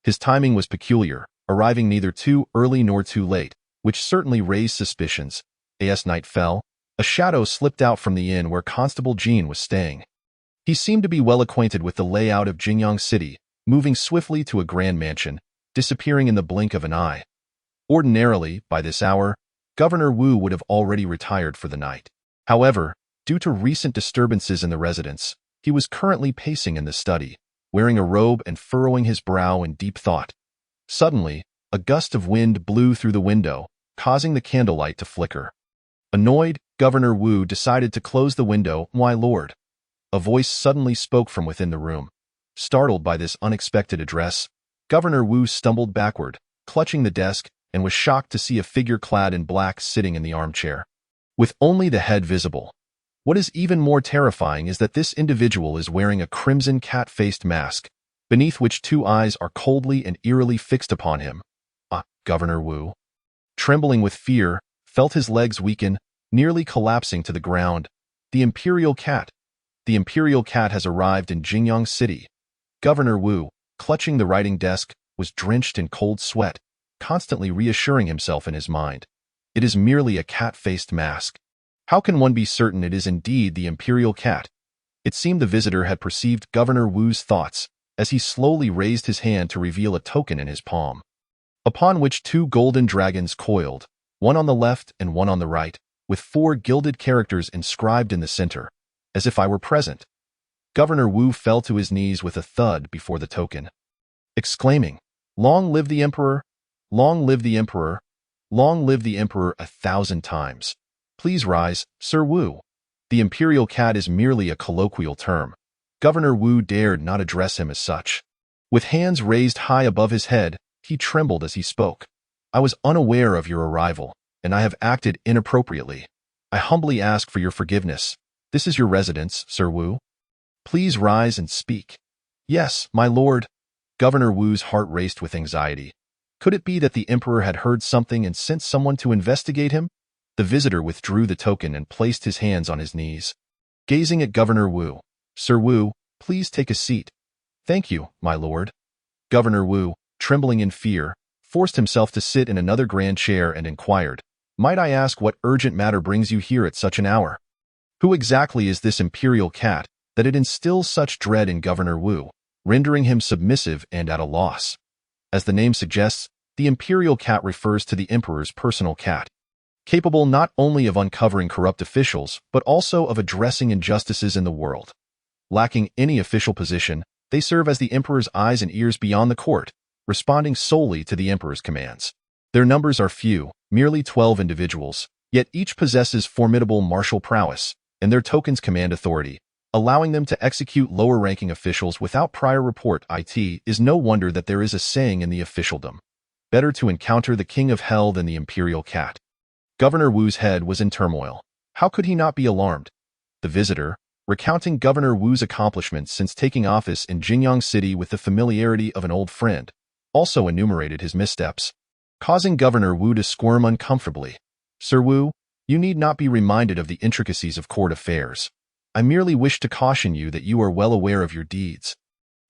His timing was peculiar, arriving neither too early nor too late, which certainly raised suspicions. As night fell, a shadow slipped out from the inn where Constable Jean was staying. He seemed to be well acquainted with the layout of Jingyang City, moving swiftly to a grand mansion, disappearing in the blink of an eye. Ordinarily, by this hour, Governor Wu would have already retired for the night. However, due to recent disturbances in the residence, he was currently pacing in the study, wearing a robe and furrowing his brow in deep thought. Suddenly, a gust of wind blew through the window, causing the candlelight to flicker. Annoyed, Governor Wu decided to close the window. "My lord," a voice suddenly spoke from within the room. Startled by this unexpected address, Governor Wu stumbled backward, clutching the desk, and was shocked to see a figure clad in black sitting in the armchair, with only the head visible. What is even more terrifying is that this individual is wearing a crimson cat-faced mask, beneath which two eyes are coldly and eerily fixed upon him. Governor Wu, trembling with fear, felt his legs weaken, nearly collapsing to the ground. The Imperial Cat. The Imperial Cat has arrived in Jingyang City. Governor Wu, clutching the writing desk, was drenched in cold sweat, constantly reassuring himself in his mind. It is merely a cat-faced mask. How can one be certain it is indeed the Imperial Cat? It seemed the visitor had perceived Governor Wu's thoughts, as he slowly raised his hand to reveal a token in his palm, upon which two golden dragons coiled, one on the left and one on the right, with 4 gilded characters inscribed in the center, as if I were present. Governor Wu fell to his knees with a thud before the token, exclaiming, "Long live the Emperor! Long live the Emperor! Long live the Emperor 1,000 times! Please rise, Sir Wu." The Imperial Cat is merely a colloquial term. Governor Wu dared not address him as such. With hands raised high above his head, he trembled as he spoke. "I was unaware of your arrival, and I have acted inappropriately. I humbly ask for your forgiveness. This is your residence, Sir Wu. Please rise and speak." "Yes, my lord." Governor Wu's heart raced with anxiety. Could it be that the emperor had heard something and sent someone to investigate him? The visitor withdrew the token and placed his hands on his knees, gazing at Governor Wu. "Sir Wu, please take a seat." "Thank you, my lord." Governor Wu, trembling in fear, forced himself to sit in another grand chair and inquired, "Might I ask what urgent matter brings you here at such an hour? Who exactly is this Imperial Cat that it instills such dread in Governor Wu, rendering him submissive and at a loss?" As the name suggests, the Imperial Cat refers to the Emperor's personal cat, capable not only of uncovering corrupt officials, but also of addressing injustices in the world. Lacking any official position, they serve as the Emperor's eyes and ears beyond the court, responding solely to the Emperor's commands. Their numbers are few, merely 12 individuals, yet each possesses formidable martial prowess, and their tokens command authority, allowing them to execute lower-ranking officials without prior report. It is no wonder that there is a saying in the officialdom, "Better to encounter the King of Hell than the Imperial Cat." Governor Wu's head was in turmoil. How could he not be alarmed? The visitor, recounting Governor Wu's accomplishments since taking office in Jingyang City with the familiarity of an old friend, also enumerated his missteps, causing Governor Wu to squirm uncomfortably. "Sir Wu, you need not be reminded of the intricacies of court affairs. I merely wish to caution you that you are well aware of your deeds,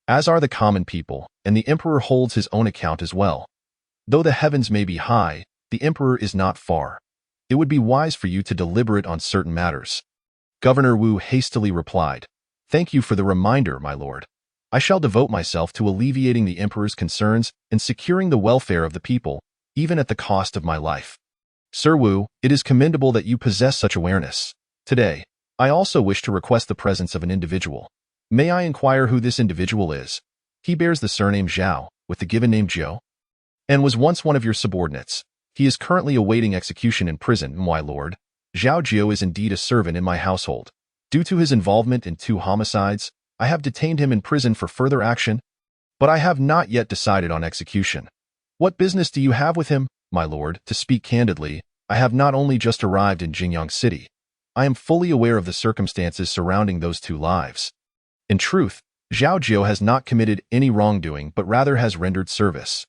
as are the common people, and the Emperor holds his own account as well. Though the heavens may be high, the Emperor is not far. It would be wise for you to deliberate on certain matters." Governor Wu hastily replied, "Thank you for the reminder, my lord. I shall devote myself to alleviating the Emperor's concerns and securing the welfare of the people, even at the cost of my life." "Sir Wu, it is commendable that you possess such awareness. Today, I also wish to request the presence of an individual. May I inquire who this individual is?" "He bears the surname Zhao, with the given name Jiu, and was once one of your subordinates. He is currently awaiting execution in prison, my lord. Zhao Jiu is indeed a servant in my household. Due to his involvement in 2 homicides, I have detained him in prison for further action, but I have not yet decided on execution." "What business do you have with him, my lord?" "To speak candidly, I have not only just arrived in Jingyang City. I am fully aware of the circumstances surrounding those 2 lives. In truth, Zhao Jiu has not committed any wrongdoing but rather has rendered service.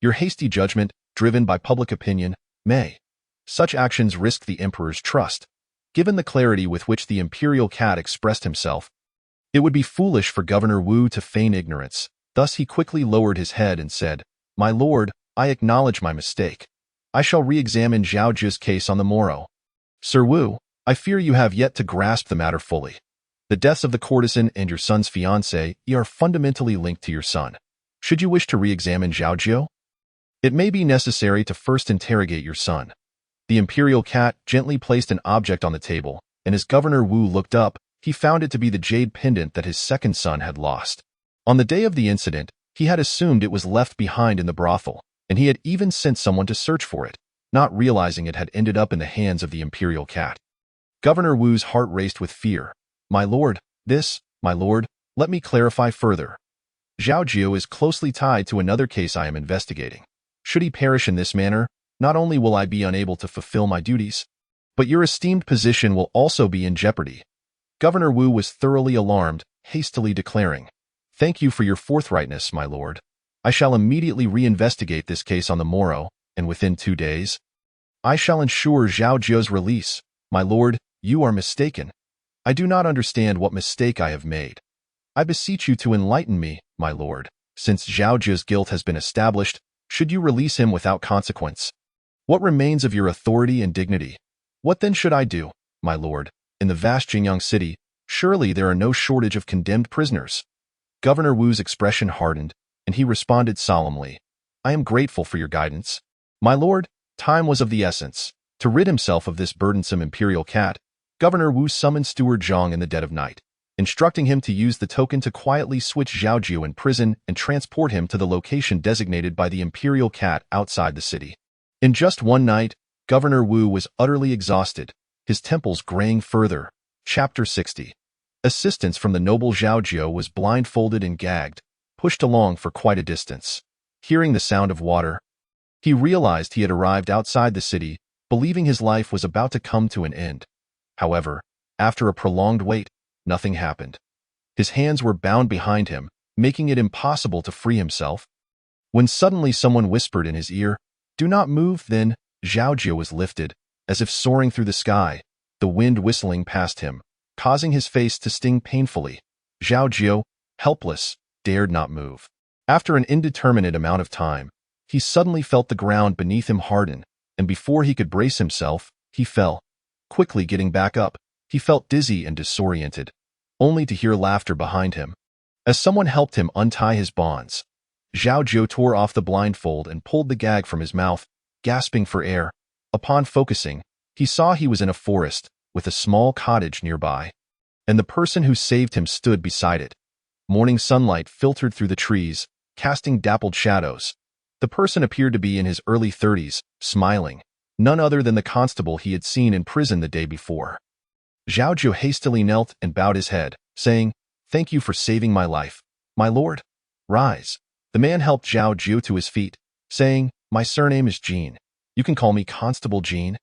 Your hasty judgment, driven by public opinion, may. Such actions risk the Emperor's trust. Given the clarity with which the Imperial Cat expressed himself, it would be foolish for Governor Wu to feign ignorance. Thus he quickly lowered his head and said, "My lord, I acknowledge my mistake. I shall re-examine Zhao Jiu's case on the morrow. Sir Wu, I fear you have yet to grasp the matter fully. The deaths of the courtesan and your son's fiancée are fundamentally linked to your son. Should you wish to re-examine Zhao Jiu, it may be necessary to first interrogate your son. The imperial cat gently placed an object on the table, and as Governor Wu looked up, he found it to be the jade pendant that his second son had lost. On the day of the incident, he had assumed it was left behind in the brothel, and he had even sent someone to search for it, not realizing it had ended up in the hands of the imperial cat. Governor Wu's heart raced with fear. My lord, let me clarify further. Zhao Jiu is closely tied to another case I am investigating. Should he perish in this manner, not only will I be unable to fulfill my duties, but your esteemed position will also be in jeopardy. Governor Wu was thoroughly alarmed, hastily declaring, Thank you for your forthrightness, my lord. I shall immediately reinvestigate this case on the morrow, and within 2 days, I shall ensure Zhao Jiu's release. My lord, you are mistaken. I do not understand what mistake I have made. I beseech you to enlighten me, my lord. Since Zhao Jiu's guilt has been established, should you release him without consequence? What remains of your authority and dignity? What then should I do, my lord? In the vast Jingyang city, surely there are no shortage of condemned prisoners. Governor Wu's expression hardened, and he responded solemnly, I am grateful for your guidance. My lord, time was of the essence. To rid himself of this burdensome imperial cat, Governor Wu summoned Steward Zhang in the dead of night, instructing him to use the token to quietly switch Zhao Jiu in prison and transport him to the location designated by the imperial cat outside the city. In just one night, Governor Wu was utterly exhausted, his temples graying further. Chapter 60. Assistance from the noble Zhao Jiu was blindfolded and gagged, pushed along for quite a distance. Hearing the sound of water, he realized he had arrived outside the city, believing his life was about to come to an end. However, after a prolonged wait, nothing happened. His hands were bound behind him, making it impossible to free himself. When suddenly someone whispered in his ear, Do not move, then Zhao Jiu was lifted, as if soaring through the sky, the wind whistling past him, causing his face to sting painfully. Zhao Jiu, helpless, dared not move. After an indeterminate amount of time, he suddenly felt the ground beneath him harden, and before he could brace himself, he fell. Quickly getting back up, he felt dizzy and disoriented, only to hear laughter behind him. As someone helped him untie his bonds, Zhao Jiu tore off the blindfold and pulled the gag from his mouth, gasping for air. Upon focusing, he saw he was in a forest, with a small cottage nearby, and the person who saved him stood beside it. Morning sunlight filtered through the trees, casting dappled shadows. The person appeared to be in his early 30s, smiling, none other than the constable he had seen in prison the day before. Zhao Jiu hastily knelt and bowed his head, saying, Thank you for saving my life, my lord. Rise. The man helped Zhao Jiu to his feet, saying, My surname is Jean. You can call me Constable Jean.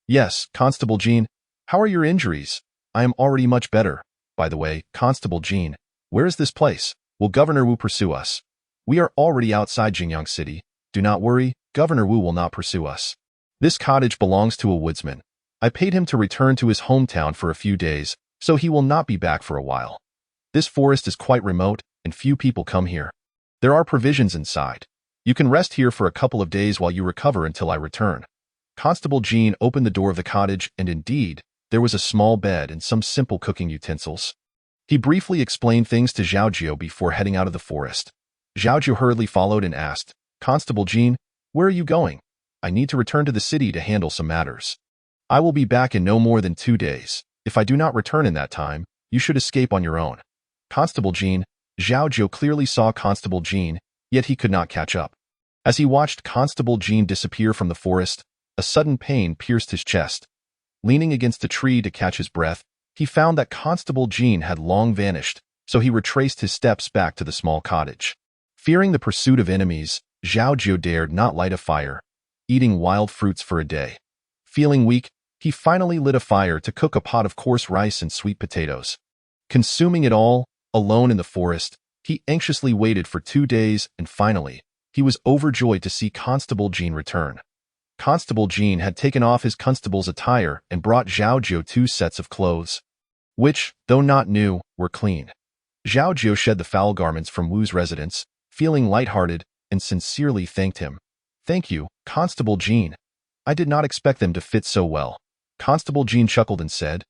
Yes, Constable Jean. How are your injuries? I am already much better. By the way, Constable Jean, where is this place? Will Governor Wu pursue us? We are already outside Jingyang City. Do not worry, Governor Wu will not pursue us. This cottage belongs to a woodsman. I paid him to return to his hometown for a few days, so he will not be back for a while. This forest is quite remote, and few people come here. There are provisions inside. You can rest here for a couple of days while you recover until I return. Constable Jean opened the door of the cottage, and indeed, there was a small bed and some simple cooking utensils. He briefly explained things to Zhao Jiu before heading out of the forest. Zhao Jiu hurriedly followed and asked, Constable Jean, where are you going? I need to return to the city to handle some matters. I will be back in no more than 2 days. If I do not return in that time, you should escape on your own. Constable Jean, Zhao Jiu clearly saw Constable Jean, yet he could not catch up. As he watched Constable Jean disappear from the forest, a sudden pain pierced his chest. Leaning against a tree to catch his breath, he found that Constable Jean had long vanished, so he retraced his steps back to the small cottage. Fearing the pursuit of enemies, Zhao Jiu dared not light a fire, eating wild fruits for a day. Feeling weak, he finally lit a fire to cook a pot of coarse rice and sweet potatoes. Consuming it all, alone in the forest, he anxiously waited for 2 days, and finally, he was overjoyed to see Constable Jean return. Constable Jean had taken off his constable's attire and brought Zhao Jiu 2 sets of clothes, which, though not new, were clean. Zhao Jiu shed the foul garments from Wu's residence, feeling lighthearted, and sincerely thanked him. Thank you, Constable Jean. I did not expect them to fit so well. Constable Jean chuckled and said,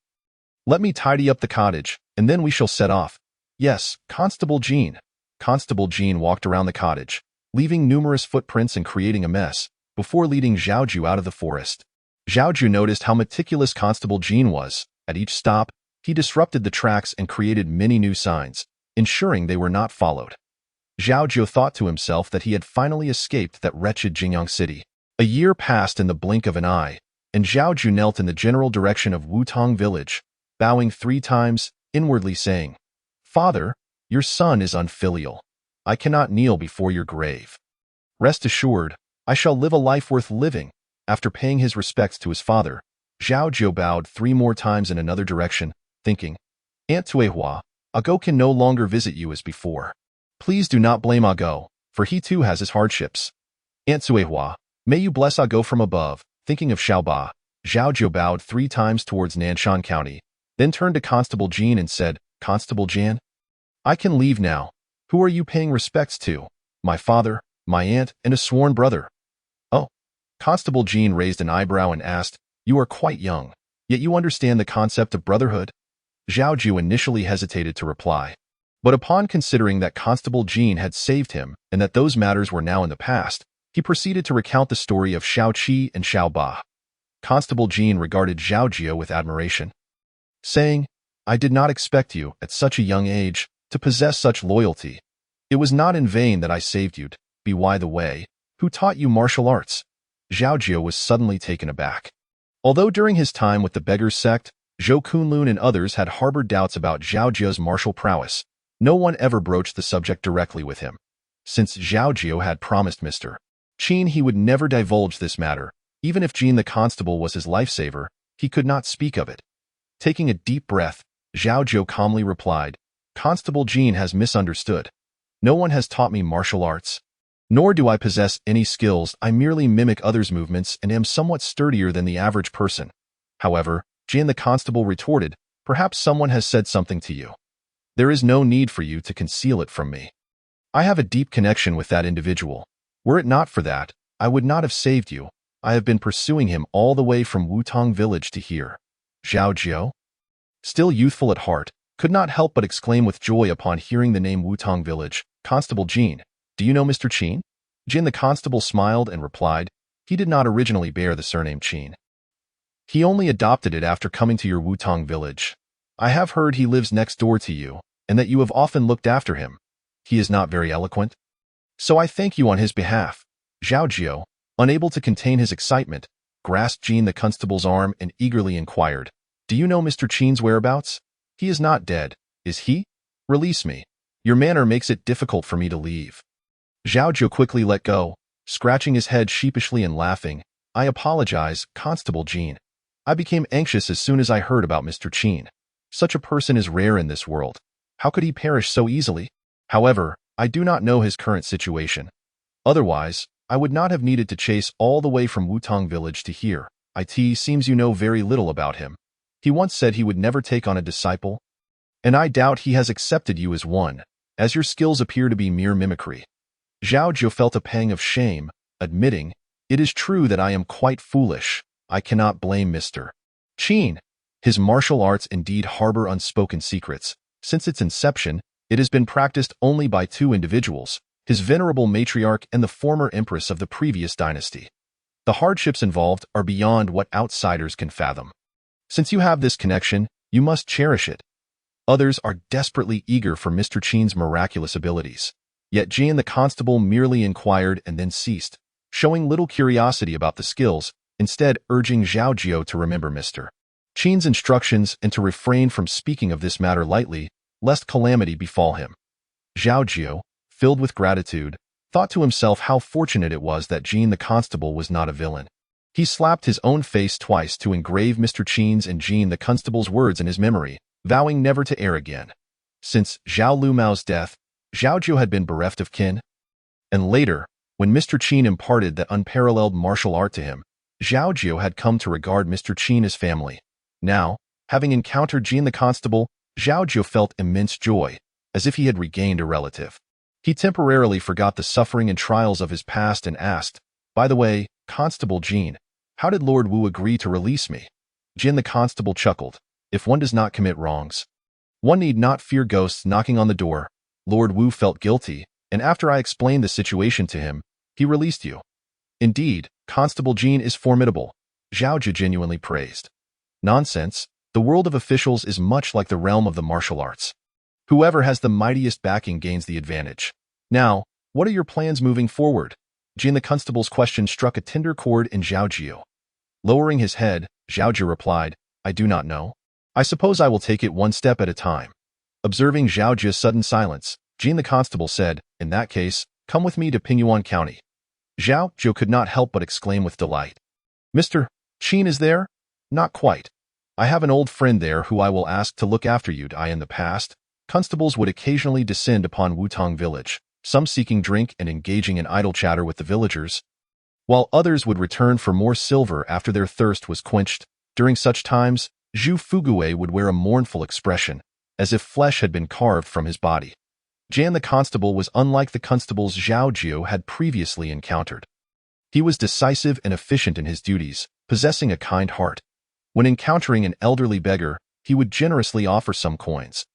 "Let me tidy up the cottage, and then we shall set off." "Yes, Constable Jean." Constable Jean walked around the cottage, leaving numerous footprints and creating a mess, before leading Zhao Jiu out of the forest. Zhao Jiu noticed how meticulous Constable Jean was. At each stop, he disrupted the tracks and created many new signs, ensuring they were not followed. Zhao Jiu thought to himself that he had finally escaped that wretched Jingyang city. A year passed in the blink of an eye, and Zhao Jiu knelt in the general direction of Wutong village, bowing 3 times, inwardly saying, "Father, your son is unfilial. I cannot kneel before your grave. Rest assured, I shall live a life worth living." After paying his respects to his father, Zhao Jiu bowed 3 more times in another direction, thinking, "Aunt Tuehua, Ago can no longer visit you as before. Please do not blame Ago, for he too has his hardships. Aunt Tuehua, may you bless Ago from above." Thinking of Xiaoba, Zhao Jiu bowed 3 times towards Nanshan County, then turned to Constable Jean and said, "Constable Jan, I can leave now. Who are you paying respects to?" "My father, my aunt, and a sworn brother." "Oh." Constable Jean raised an eyebrow and asked, "You are quite young, yet you understand the concept of brotherhood?" Zhao Jiu initially hesitated to reply, but upon considering that Constable Jean had saved him and that those matters were now in the past, he proceeded to recount the story of Xiao Qi and Xiao Ba. Constable Jean regarded Zhao Jiu with admiration, saying, "I did not expect you, at such a young age, to possess such loyalty. It was not in vain that I saved you. By the way, who taught you martial arts?" Zhao Jiu was suddenly taken aback. Although during his time with the Beggars sect, Zhou Kunlun and others had harbored doubts about Zhao Jiu's martial prowess, no one ever broached the subject directly with him. Since Zhao Jiu had promised Mr. Qin he would never divulge this matter, even if Jean the constable was his lifesaver, he could not speak of it. Taking a deep breath, Zhao Jiu calmly replied, "Constable Jean has misunderstood. No one has taught me martial arts. Nor do I possess any skills. I merely mimic others' movements and am somewhat sturdier than the average person." However, Jean the constable retorted, "Perhaps someone has said something to you. There is no need for you to conceal it from me. I have a deep connection with that individual. Were it not for that, I would not have saved you. I have been pursuing him all the way from Wutong village to here." Zhao Jiu, still youthful at heart, could not help but exclaim with joy upon hearing the name Wutong village. "Constable Jean, do you know Mr. Qin?" Jin the constable smiled and replied, "He did not originally bear the surname Qin. He only adopted it after coming to your Wutong village. I have heard he lives next door to you, and that you have often looked after him. He is not very eloquent, so I thank you on his behalf." Zhao Jiu, unable to contain his excitement, grasped Jean the constable's arm and eagerly inquired, "Do you know Mr. Qin's whereabouts? He is not dead, is he? Release me. Your manner makes it difficult for me to leave." Zhao Jiu quickly let go, scratching his head sheepishly and laughing. "I apologize, Constable Jean. I became anxious as soon as I heard about Mr. Qin. Such a person is rare in this world. How could he perish so easily? However, I do not know his current situation. Otherwise, I would not have needed to chase all the way from Wutong village to here. It seems you know very little about him. He once said he would never take on a disciple, and I doubt he has accepted you as one, as your skills appear to be mere mimicry." Zhao Jiu felt a pang of shame, admitting, "It is true that I am quite foolish. I cannot blame Mr. Qin. His martial arts indeed harbor unspoken secrets. Since its inception, it has been practiced only by 2 individuals, his venerable matriarch and the former empress of the previous dynasty. The hardships involved are beyond what outsiders can fathom. Since you have this connection, you must cherish it. Others are desperately eager for Mr. Qin's miraculous abilities. Yet Jean the constable merely inquired and then ceased, showing little curiosity about the skills, instead urging Zhao Jiu to remember Mr. Qin's instructions and to refrain from speaking of this matter lightly, lest calamity befall him. Zhao Jiu, filled with gratitude, thought to himself how fortunate it was that Jean the constable was not a villain. He slapped his own face twice to engrave Mr. Qin's and Jean the constable's words in his memory, vowing never to err again. Since Zhao Lumao's death, Zhao Jiu had been bereft of kin. And later, when Mr. Qin imparted that unparalleled martial art to him, Zhao Jiu had come to regard Mr. Qin as family. Now, having encountered Jean the constable, Zhao Jiu felt immense joy, as if he had regained a relative. He temporarily forgot the suffering and trials of his past and asked, "By the way, Constable Jean, How did Lord Wu agree to release me? Jin the constable chuckled. If one does not commit wrongs, one need not fear ghosts knocking on the door. Lord Wu felt guilty, and after I explained the situation to him, he released you. Indeed, Constable Jin is formidable, Zhao Jiu genuinely praised. Nonsense. The world of officials is much like the realm of the martial arts. Whoever has the mightiest backing gains the advantage. Now, what are your plans moving forward? Jin the constable's question struck a tender chord in Zhao Jiu. Lowering his head, Zhao Jiu replied, I do not know. I suppose I will take it one step at a time. Observing Zhao Jiu's sudden silence, Jin the constable said, in that case, come with me to Pingyuan County. Zhao Jiu could not help but exclaim with delight. Mr. Qin is there? Not quite. I have an old friend there who I will ask to look after you. In the past, constables would occasionally descend upon Wutong village, some seeking drink and engaging in idle chatter with the villagers, while others would return for more silver after their thirst was quenched. During such times, Zhu Fuguei would wear a mournful expression, as if flesh had been carved from his body. Jan the constable was unlike the constables Zhao Jiu had previously encountered. He was decisive and efficient in his duties, possessing a kind heart. When encountering an elderly beggar, he would generously offer some coins.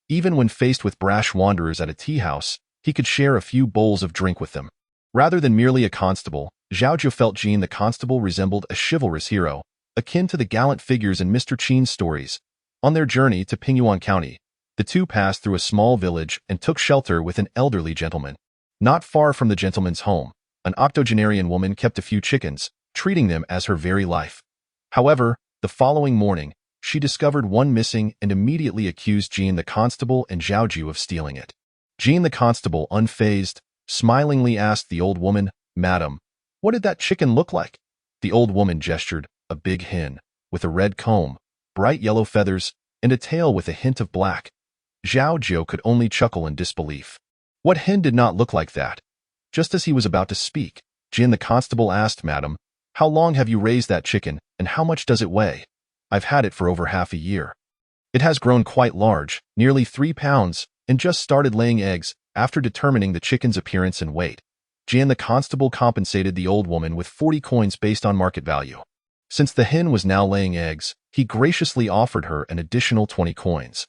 Even when faced with brash wanderers at a tea house, he could share a few bowls of drink with them. Rather than merely a constable, Zhao Jiu felt Jin the constable resembled a chivalrous hero, akin to the gallant figures in Mr. Qin's stories. On their journey to Pingyuan County, the two passed through a small village and took shelter with an elderly gentleman. Not far from the gentleman's home, an octogenarian woman kept a few chickens, treating them as her very life. However, the following morning, she discovered one missing and immediately accused Jin the constable and Zhao Jiu of stealing it. Jin the constable, unfazed, smilingly asked the old woman, Madam, what did that chicken look like? The old woman gestured, a big hen, with a red comb, bright yellow feathers, and a tail with a hint of black. Zhao Jiu could only chuckle in disbelief. What hen did not look like that? Just as he was about to speak, Jin the constable asked, Madam, how long have you raised that chicken, and how much does it weigh? I've had it for over half a year. It has grown quite large, nearly 3 pounds, and just started laying eggs. After determining the chicken's appearance and weight, Jin the constable compensated the old woman with 40 coins based on market value. Since the hen was now laying eggs, he graciously offered her an additional 20 coins.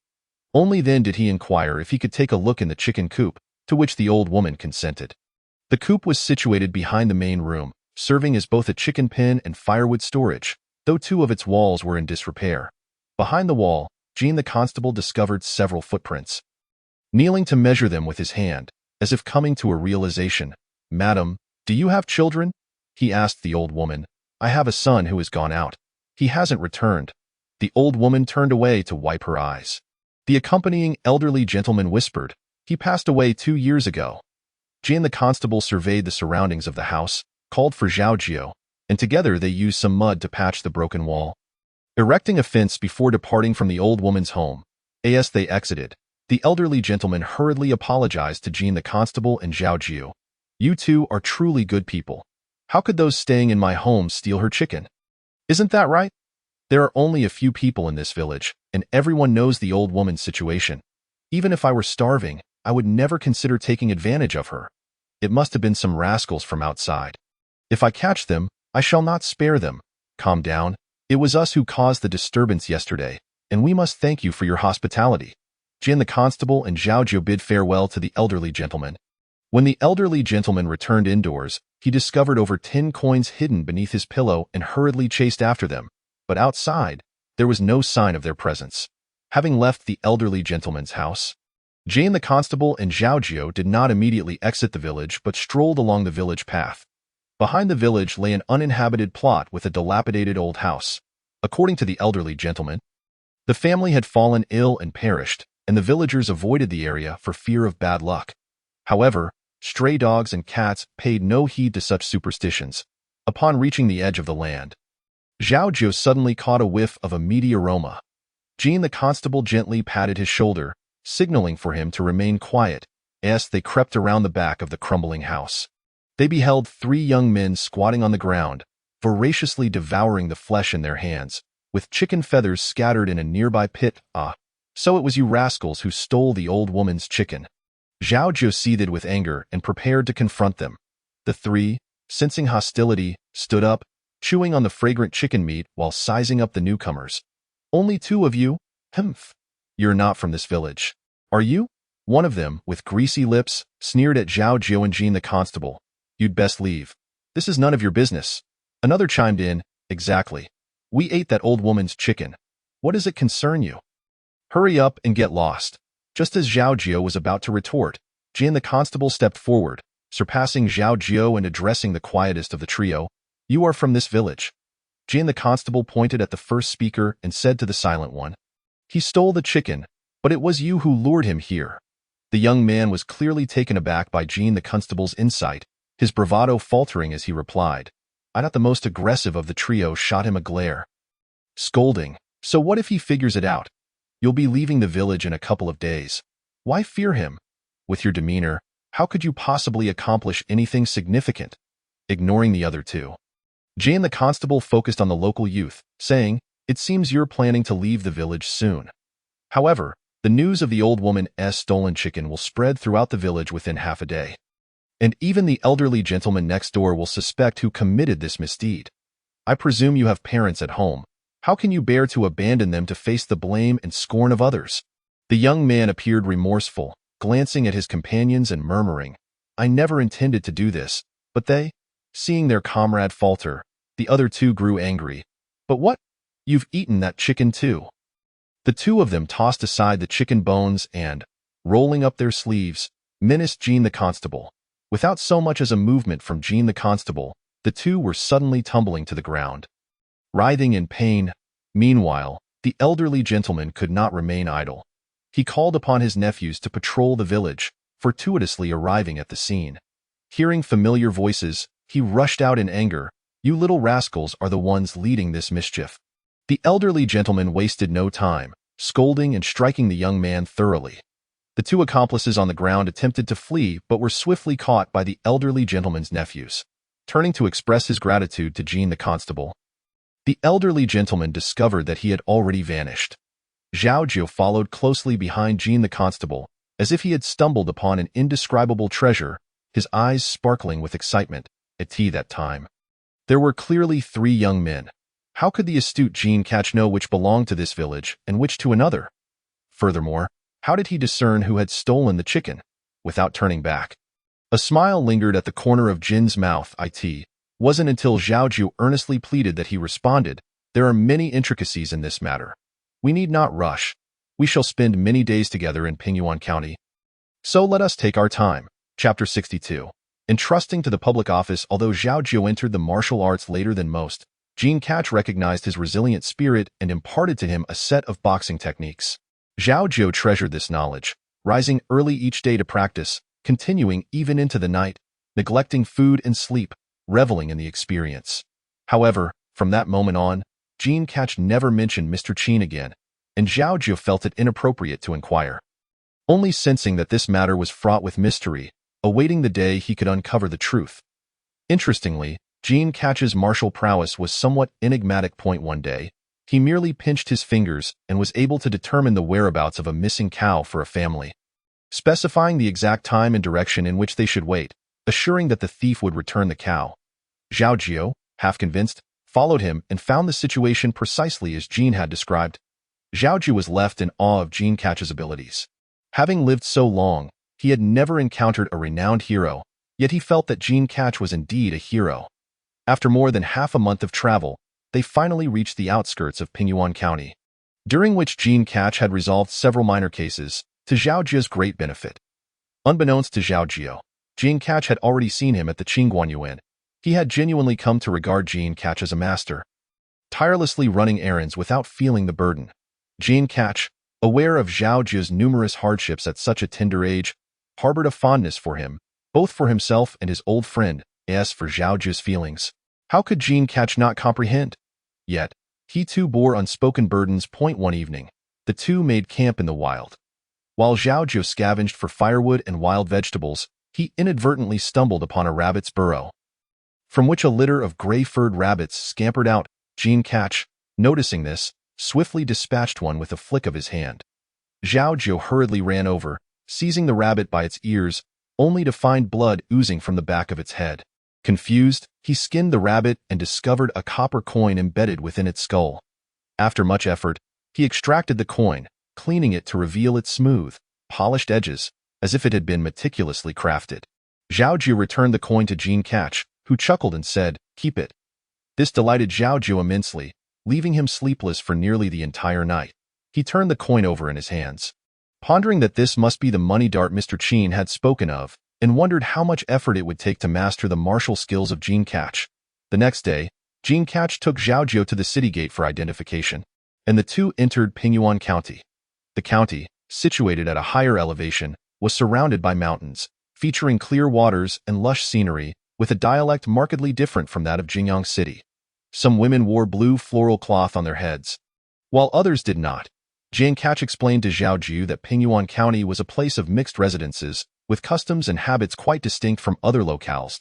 Only then did he inquire if he could take a look in the chicken coop, to which the old woman consented. The coop was situated behind the main room, serving as both a chicken pen and firewood storage, though 2 of its walls were in disrepair. Behind the wall, Jin the constable discovered several footprints. Kneeling to measure them with his hand, as if coming to a realization, Madam, do you have children? He asked the old woman. I have a son who has gone out. He hasn't returned. The old woman turned away to wipe her eyes. The accompanying elderly gentleman whispered, He passed away 2 years ago. Jin the constable surveyed the surroundings of the house, called for Zhao Jiu, and together they used some mud to patch the broken wall. Erecting a fence before departing from the old woman's home, as they exited, the elderly gentleman hurriedly apologized to Jin the constable and Zhao Jiu. You two are truly good people. How could those staying in my home steal her chicken? Isn't that right? There are only a few people in this village, and everyone knows the old woman's situation. Even if I were starving, I would never consider taking advantage of her. It must have been some rascals from outside. If I catch them, I shall not spare them. Calm down. It was us who caused the disturbance yesterday, and we must thank you for your hospitality. Jin the constable and Zhao Jiu bid farewell to the elderly gentleman. When the elderly gentleman returned indoors, he discovered over 10 coins hidden beneath his pillow and hurriedly chased after them. But outside, there was no sign of their presence. Having left the elderly gentleman's house, Jin the constable and Zhao Jiu did not immediately exit the village but strolled along the village path. Behind the village lay an uninhabited plot with a dilapidated old house. According to the elderly gentleman, the family had fallen ill and perished, and the villagers avoided the area for fear of bad luck. However, stray dogs and cats paid no heed to such superstitions. Upon reaching the edge of the land, Zhao Jiu suddenly caught a whiff of a meaty aroma. Jin the constable gently patted his shoulder, signaling for him to remain quiet, as they crept around the back of the crumbling house. They beheld 3 young men squatting on the ground, voraciously devouring the flesh in their hands, with chicken feathers scattered in a nearby pit. Ah, so it was you rascals who stole the old woman's chicken. Zhao Jiu seethed with anger and prepared to confront them. The 3, sensing hostility, stood up, chewing on the fragrant chicken meat while sizing up the newcomers. "Only two of you? Humph. You're not from this village, are you?" One of them, with greasy lips, sneered at Zhao Jiu and Jean the constable. "You'd best leave. This is none of your business." Another chimed in, "Exactly. We ate that old woman's chicken. What does it concern you? Hurry up and get lost." Just as Zhao Jiu was about to retort, Jean the constable stepped forward, surpassing Zhao Jiu and addressing the quietest of the trio. "You are from this village." Jean the constable pointed at the first speaker and said to the silent one, "He stole the chicken, but it was you who lured him here." The young man was clearly taken aback by Jean the constable's insight, his bravado faltering as he replied. I thought the most aggressive of the trio shot him a glare, scolding, "So what if he figures it out? You'll be leaving the village in a couple of days. Why fear him? With your demeanor, how could you possibly accomplish anything significant?" Ignoring the other two, Jean the constable focused on the local youth, saying, "It seems you're planning to leave the village soon. However, the news of the old woman's stolen chicken will spread throughout the village within half a day. And even the elderly gentleman next door will suspect who committed this misdeed. I presume you have parents at home. How can you bear to abandon them to face the blame and scorn of others?" The young man appeared remorseful, glancing at his companions and murmuring, "I never intended to do this, but they..." Seeing their comrade falter, the other two grew angry. "But what? You've eaten that chicken too." The two of them tossed aside the chicken bones and, rolling up their sleeves, menaced Jean the constable. Without so much as a movement from Jean the constable, the two were suddenly tumbling to the ground, writhing in pain. Meanwhile, the elderly gentleman could not remain idle. He called upon his nephews to patrol the village, fortuitously arriving at the scene. Hearing familiar voices, he rushed out in anger. "You little rascals are the ones leading this mischief." The elderly gentleman wasted no time, scolding and striking the young man thoroughly. The two accomplices on the ground attempted to flee but were swiftly caught by the elderly gentleman's nephews. Turning to express his gratitude to Jean the constable, the elderly gentleman discovered that he had already vanished. Zhao Jiu followed closely behind Jean the constable, as if he had stumbled upon an indescribable treasure, his eyes sparkling with excitement. At tea that time, there were clearly three young men. How could the astute Jean catch know which belonged to this village and which to another? Furthermore, how did he discern who had stolen the chicken? Without turning back, a smile lingered at the corner of Jin's mouth. It wasn't until Zhao Jiu earnestly pleaded that he responded, "There are many intricacies in this matter. We need not rush. We shall spend many days together in Pingyuan County. So let us take our time." Chapter 62. Entrusting to the public office. Although Zhao Jiu entered the martial arts later than most, Jean Catch recognized his resilient spirit and imparted to him a set of boxing techniques. Zhao Jiu treasured this knowledge, rising early each day to practice, continuing even into the night, neglecting food and sleep, reveling in the experience. However, from that moment on, Jean Catch never mentioned Mr. Qin again, and Zhao Jiu felt it inappropriate to inquire, only sensing that this matter was fraught with mystery, awaiting the day he could uncover the truth. Interestingly, Jean Catch's martial prowess was somewhat enigmatic. One day, he merely pinched his fingers and was able to determine the whereabouts of a missing cow for a family, specifying the exact time and direction in which they should wait, assuring that the thief would return the cow. Zhao Jiu, half convinced, followed him and found the situation precisely as Jean had described. Zhao Jiu was left in awe of Jean Catch's abilities. Having lived so long, he had never encountered a renowned hero, yet he felt that Jean Catch was indeed a hero. After more than half a month of travel, they finally reached the outskirts of Pingyuan County, during which Jean Catch had resolved several minor cases, to Zhao Jiu's great benefit. Unbeknownst to Zhao Jiu, Jean Catch had already seen him at the Qingguanyuan. He had genuinely come to regard Jean Catch as a master, tirelessly running errands without feeling the burden. Jean Catch, aware of Zhao Jiu's numerous hardships at such a tender age, harbored a fondness for him, both for himself and his old friend. As for Zhao Jiu's feelings, how could Jean Catch not comprehend? Yet, he too bore unspoken burdens. One evening, the two made camp in the wild. While Zhao Jiu scavenged for firewood and wild vegetables, he inadvertently stumbled upon a rabbit's burrow, from which a litter of gray-furred rabbits scampered out. Jean Catch, noticing this, swiftly dispatched one with a flick of his hand. Zhao Jiu hurriedly ran over, seizing the rabbit by its ears, only to find blood oozing from the back of its head. Confused, he skinned the rabbit and discovered a copper coin embedded within its skull. After much effort, he extracted the coin, cleaning it to reveal its smooth, polished edges, as if it had been meticulously crafted. Zhao Jiu returned the coin to Jean Catch, who chuckled and said, "Keep it." This delighted Zhao Jiu immensely, leaving him sleepless for nearly the entire night. He turned the coin over in his hands, pondering that this must be the money dart Mr. Qin had spoken of, and wondered how much effort it would take to master the martial skills of Jean Catch. The next day, Jean Catch took Zhao Jiu to the city gate for identification, and the two entered Pingyuan County. The county, situated at a higher elevation, was surrounded by mountains, featuring clear waters and lush scenery, with a dialect markedly different from that of Jingyang City. Some women wore blue floral cloth on their heads, while others did not. Jean Catch explained to Zhao Jiu that Pingyuan County was a place of mixed residences, with customs and habits quite distinct from other locales.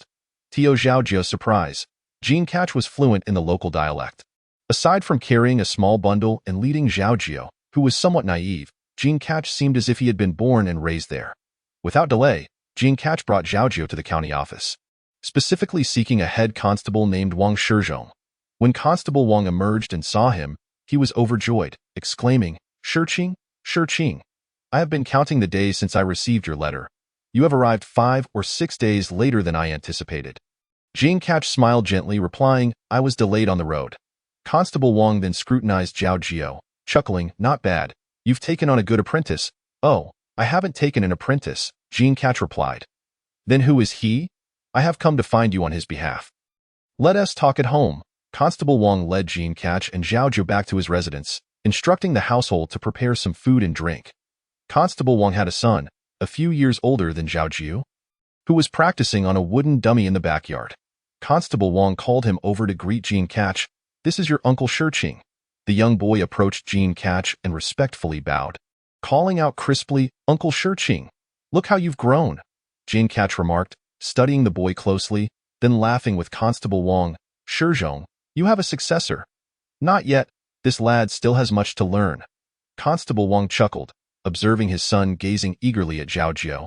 To Zhao Jiu's surprise, Jean Catch was fluent in the local dialect. Aside from carrying a small bundle and leading Zhao Jiu, who was somewhat naive, Jean Catch seemed as if he had been born and raised there. Without delay, Jean Catch brought Zhao Jiu to the county office, specifically seeking a head constable named Wang Shizhong. When Constable Wang emerged and saw him, he was overjoyed, exclaiming, Shiqing, Shiqing, I have been counting the days since I received your letter. You have arrived 5 or 6 days later than I anticipated." Jean Catch smiled gently, replying, "I was delayed on the road." Constable Wang then scrutinized Zhao Jiu, chuckling, "Not bad. You've taken on a good apprentice." "Oh, I haven't taken an apprentice," Jean Catch replied. "Then who is he? I have come to find you on his behalf." "Let us talk at home." Constable Wang led Jean Catch and Zhao Jiu back to his residence, instructing the household to prepare some food and drink. Constable Wang had a son, a few years older than Zhao Jiu, who was practicing on a wooden dummy in the backyard. Constable Wang called him over to greet Jean Catch. "This is your Uncle Shiqing." The young boy approached Jean Catch and respectfully bowed, calling out crisply, "Uncle Shiqing, look how you've grown," Jean Catch remarked, studying the boy closely, then laughing with Constable Wang. "Shizhong, you have a successor." "Not yet. This lad still has much to learn." Constable Wang chuckled, observing his son gazing eagerly at Zhao Jiu,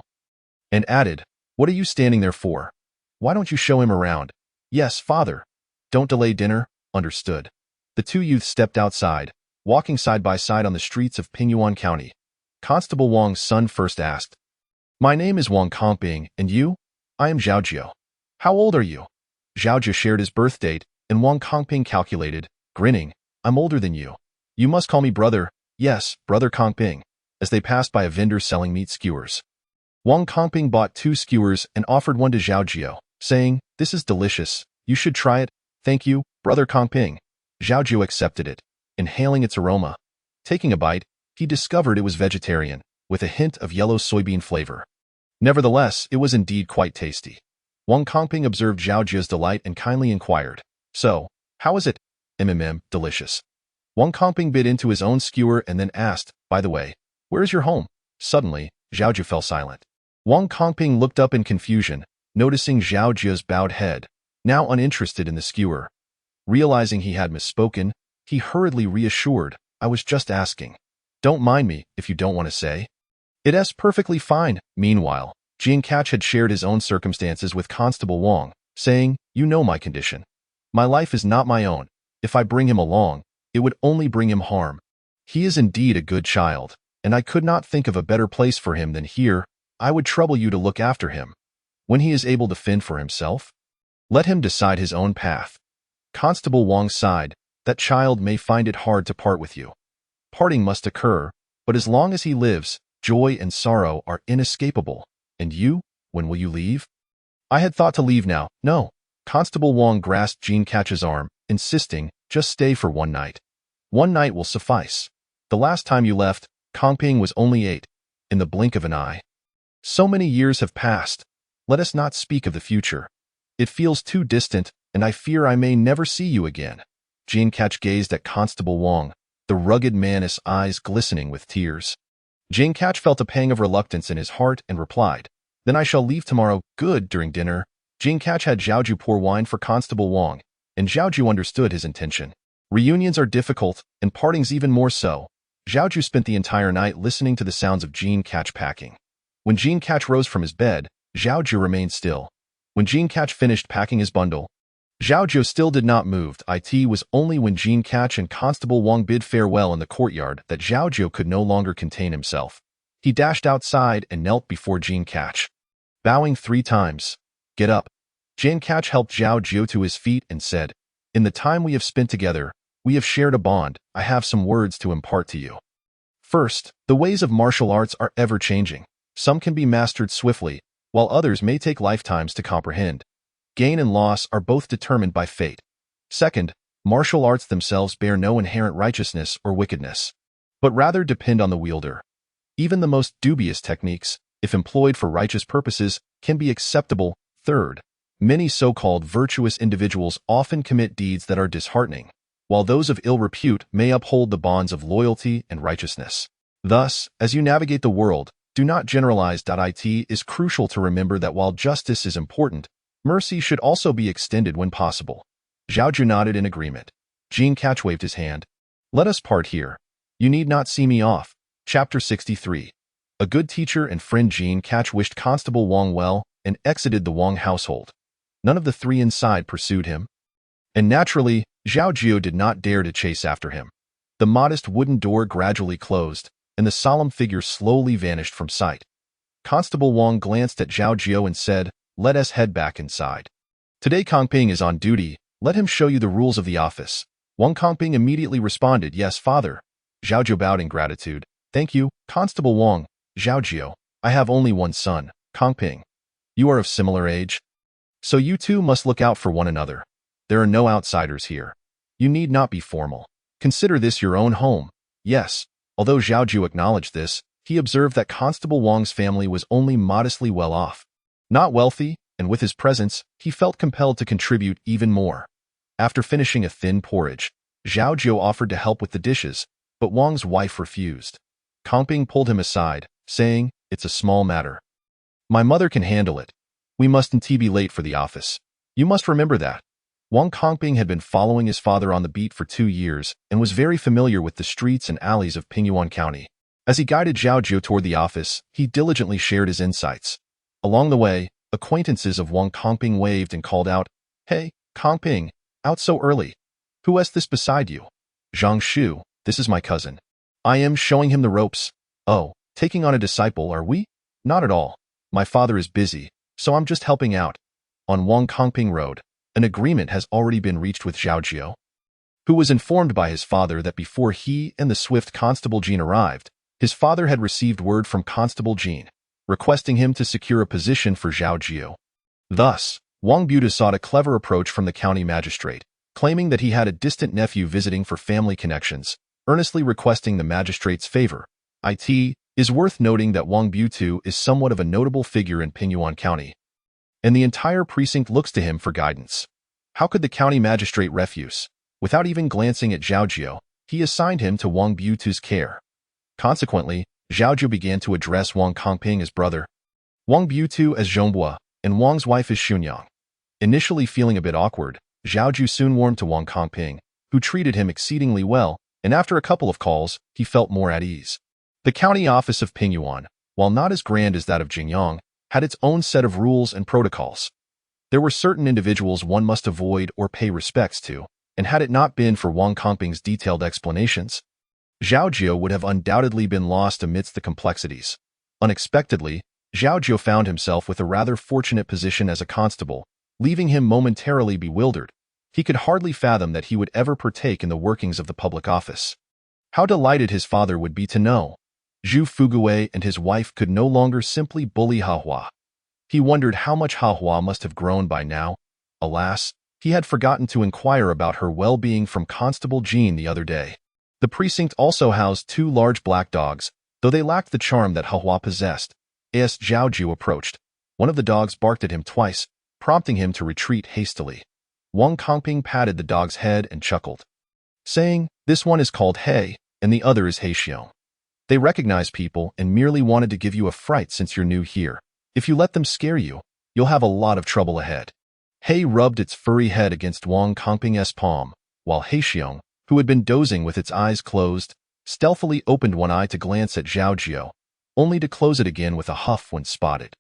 and added, "What are you standing there for? Why don't you show him around?" "Yes, father." "Don't delay dinner." "Understood." The two youths stepped outside, walking side by side on the streets of Pingyuan County. Constable Wang's son first asked, "My name is Wang Kongping, and you?" "I am Zhao Jiu." "How old are you?" Zhao Jiu shared his birth date, and Wang Kongping calculated, grinning, "I'm older than you. You must call me brother." "Yes, brother Kongping," as they passed by a vendor selling meat skewers. Wang Kongping bought 2 skewers and offered one to Zhao Jiu, saying, "This is delicious. You should try it." "Thank you, brother Kongping." Zhao Jiu accepted it, inhaling its aroma. Taking a bite, he discovered it was vegetarian, with a hint of yellow soybean flavor. Nevertheless, it was indeed quite tasty. Wang Kongping observed Zhao Jiu's delight and kindly inquired, "So, how is it?" Delicious." Wang Kongping bit into his own skewer and then asked, "By the way, where is your home?" Suddenly, Zhao Jiu fell silent. Wang Kongping looked up in confusion, noticing Zhao Jiu's bowed head, now uninterested in the skewer. Realizing he had misspoken, he hurriedly reassured, "I was just asking. Don't mind me if you don't want to say." "It's perfectly fine." Meanwhile, Jean Catch had shared his own circumstances with Constable Wang, saying, "You know my condition. My life is not my own. If I bring him along, it would only bring him harm. He is indeed a good child, and I could not think of a better place for him than here. I would trouble you to look after him. When he is able to fend for himself, let him decide his own path." Constable Wang sighed, "That child may find it hard to part with you. Parting must occur, but as long as he lives, joy and sorrow are inescapable. And you, when will you leave?" "I had thought to leave now." "No." Constable Wang grasped Jean Catch's arm, insisting, "Just stay for one night. One night will suffice. The last time you left, Kongping was only 8, in the blink of an eye. So many years have passed. Let us not speak of the future. It feels too distant, and I fear I may never see you again." Jean Catch gazed at Constable Wang, the rugged man's eyes glistening with tears. Jean Catch felt a pang of reluctance in his heart and replied, "Then I shall leave tomorrow." "Good." During dinner, Jean Catch had Zhao Jiu pour wine for Constable Wang, and Zhao Jiu understood his intention. Reunions are difficult, and partings even more so. Zhao Jiu spent the entire night listening to the sounds of Jean Catch packing. When Jean Catch rose from his bed, Zhao Jiu remained still. When Jean Catch finished packing his bundle, Zhao Jiu still did not move. It was only when Jean Catch and Constable Wang bid farewell in the courtyard that Zhao Jiu could no longer contain himself. He dashed outside and knelt before Jean Catch, bowing 3 times. "Get up." Jean Catch helped Zhao Jiu to his feet and said, "In the time we have spent together, we have shared a bond. I have some words to impart to you. First, the ways of martial arts are ever-changing. Some can be mastered swiftly, while others may take lifetimes to comprehend. Gain and loss are both determined by fate. Second, martial arts themselves bear no inherent righteousness or wickedness, but rather depend on the wielder. Even the most dubious techniques, if employed for righteous purposes, can be acceptable. Third, many so-called virtuous individuals often commit deeds that are disheartening, while those of ill repute may uphold the bonds of loyalty and righteousness. Thus, as you navigate the world, do not generalize. It is crucial to remember that while justice is important, mercy should also be extended when possible." Zhao Jiu nodded in agreement. Jean Catch waved his hand. "Let us part here. You need not see me off." Chapter 63. A good teacher and friend. Jean Catch wished Constable Wang well and exited the Wang household. None of the 3 inside pursued him, and naturally, Zhao Jiu did not dare to chase after him. The modest wooden door gradually closed, and the solemn figure slowly vanished from sight. Constable Wang glanced at Zhao Jiu and said, "Let us head back inside. Today Kongping is on duty. Let him show you the rules of the office." Wang Kongping immediately responded, "Yes, father." Zhao Jiu bowed in gratitude. "Thank you, Constable Wang." "Zhao Jiu, I have only one son, Kongping. You are of similar age, so you two must look out for one another. There are no outsiders here. You need not be formal. Consider this your own home." "Yes." Although Zhao Jiu acknowledged this, he observed that Constable Wang's family was only modestly well off. Not wealthy, and with his presence, he felt compelled to contribute even more. After finishing a thin porridge, Zhao Jiu offered to help with the dishes, but Wang's wife refused. Kongping pulled him aside, saying, "It's a small matter. My mother can handle it. We mustn't be late for the office. You must remember that." Wang Kongping had been following his father on the beat for 2 years and was very familiar with the streets and alleys of Pingyuan County. As he guided Zhao Jiu toward the office, he diligently shared his insights. Along the way, acquaintances of Wang Kongping waved and called out, "Hey, Kongping, out so early. Who is this beside you?" "Zhang Shu, this is my cousin. I am showing him the ropes." "Oh, taking on a disciple, are we?" "Not at all. My father is busy, so I'm just helping out." On Wang Kongping Road, an agreement has already been reached with Zhao Jiu, who was informed by his father that before he and the swift Constable Jean arrived, his father had received word from Constable Jean, requesting him to secure a position for Zhao Jiu. Thus, Wang Buda sought a clever approach from the county magistrate, claiming that he had a distant nephew visiting for family connections, earnestly requesting the magistrate's favor. It is worth noting that Wang Butu is somewhat of a notable figure in Pingyuan County, and the entire precinct looks to him for guidance. How could the county magistrate refuse? Without even glancing at Zhao Jiu, he assigned him to Wang Butu's care. Consequently, Zhao Jiu began to address Wang Kongping as brother, Wang Butu as Zhongbua, and Wang's wife as Xunyang. Initially feeling a bit awkward, Zhao Jiu soon warmed to Wang Kongping, who treated him exceedingly well, and after a couple of calls, he felt more at ease. The county office of Pingyuan, while not as grand as that of Jingyang, had its own set of rules and protocols. There were certain individuals one must avoid or pay respects to, and had it not been for Wang Kongping's detailed explanations, Zhao Jiu would have undoubtedly been lost amidst the complexities. Unexpectedly, Zhao Jiu found himself with a rather fortunate position as a constable, leaving him momentarily bewildered. He could hardly fathom that he would ever partake in the workings of the public office. How delighted his father would be to know Zhu Fugui and his wife could no longer simply bully Hahua. He wondered how much Hahua must have grown by now. Alas, he had forgotten to inquire about her well-being from Constable Jean the other day. The precinct also housed 2 large black dogs, though they lacked the charm that Hahua possessed. As Zhao Jiu approached, one of the dogs barked at him twice, prompting him to retreat hastily. Wang Kongping patted the dog's head and chuckled, saying, "This one is called He, and the other is Heixiong. They recognize people and merely wanted to give you a fright since you're new here. If you let them scare you, you'll have a lot of trouble ahead." He rubbed its furry head against Wang Kongping's palm, while Heixiong, who had been dozing with its eyes closed, stealthily opened one eye to glance at Zhao Jiu, only to close it again with a huff when spotted.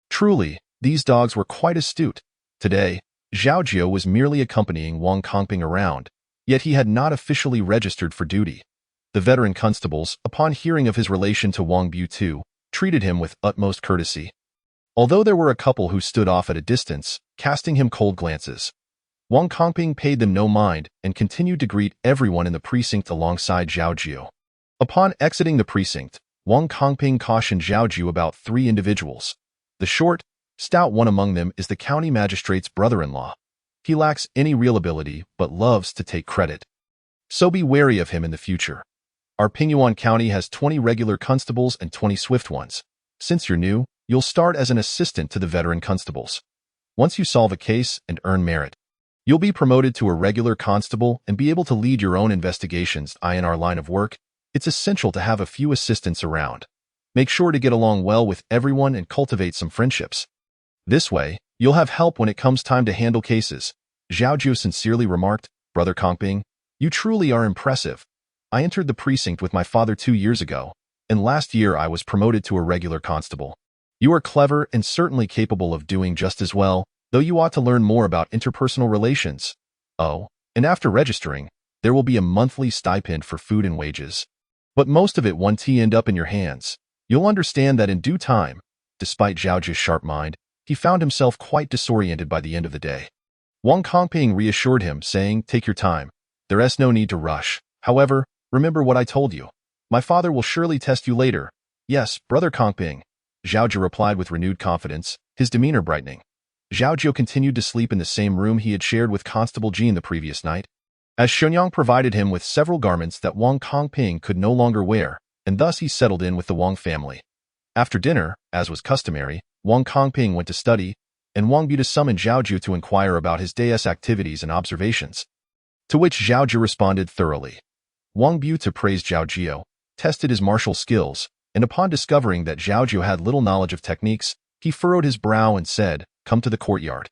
Truly, these dogs were quite astute. Today, Zhao Jiu was merely accompanying Wang Kongping around, yet he had not officially registered for duty. The veteran constables, upon hearing of his relation to Wang Biu, treated him with utmost courtesy. Although there were a couple who stood off at a distance, casting him cold glances, Wang Kongping paid them no mind and continued to greet everyone in the precinct alongside Zhao Jiu. Upon exiting the precinct, Wang Kongping cautioned Zhao Jiu about 3 individuals. The short, stout one among them is the county magistrate's brother-in-law. He lacks any real ability but loves to take credit. So be wary of him in the future. Our Pingyuan County has 20 regular constables and 20 swift ones. Since you're new, you'll start as an assistant to the veteran constables. Once you solve a case and earn merit, you'll be promoted to a regular constable and be able to lead your own investigations. In our line of work, it's essential to have a few assistants around. Make sure to get along well with everyone and cultivate some friendships. This way, you'll have help when it comes time to handle cases. Zhao Jiu sincerely remarked, Brother Kongping, you truly are impressive. I entered the precinct with my father 2 years ago, and last year I was promoted to a regular constable. You are clever and certainly capable of doing just as well, though you ought to learn more about interpersonal relations. Oh, and after registering, there will be a monthly stipend for food and wages. But most of it won't end up in your hands. You'll understand that in due time. Despite Zhao Jiu's sharp mind, he found himself quite disoriented by the end of the day. Wang Kongping reassured him, saying, Take your time. There's no need to rush. However, remember what I told you. My father will surely test you later. Yes, Brother Kongping. Zhao Jiu replied with renewed confidence, his demeanor brightening. Zhao Jiu continued to sleep in the same room he had shared with Constable Jean the previous night, as Shenyang provided him with several garments that Wang Kongping could no longer wear, and thus he settled in with the Wang family. After dinner, as was customary, Wang Kongping went to study, and Wang Biu summoned Zhao Jiu to inquire about his day's activities and observations, to which Zhao Jiu responded thoroughly. Wang Biu praised Zhao Jiu, tested his martial skills, and upon discovering that Zhao Jiu had little knowledge of techniques, he furrowed his brow and said, Come to the courtyard.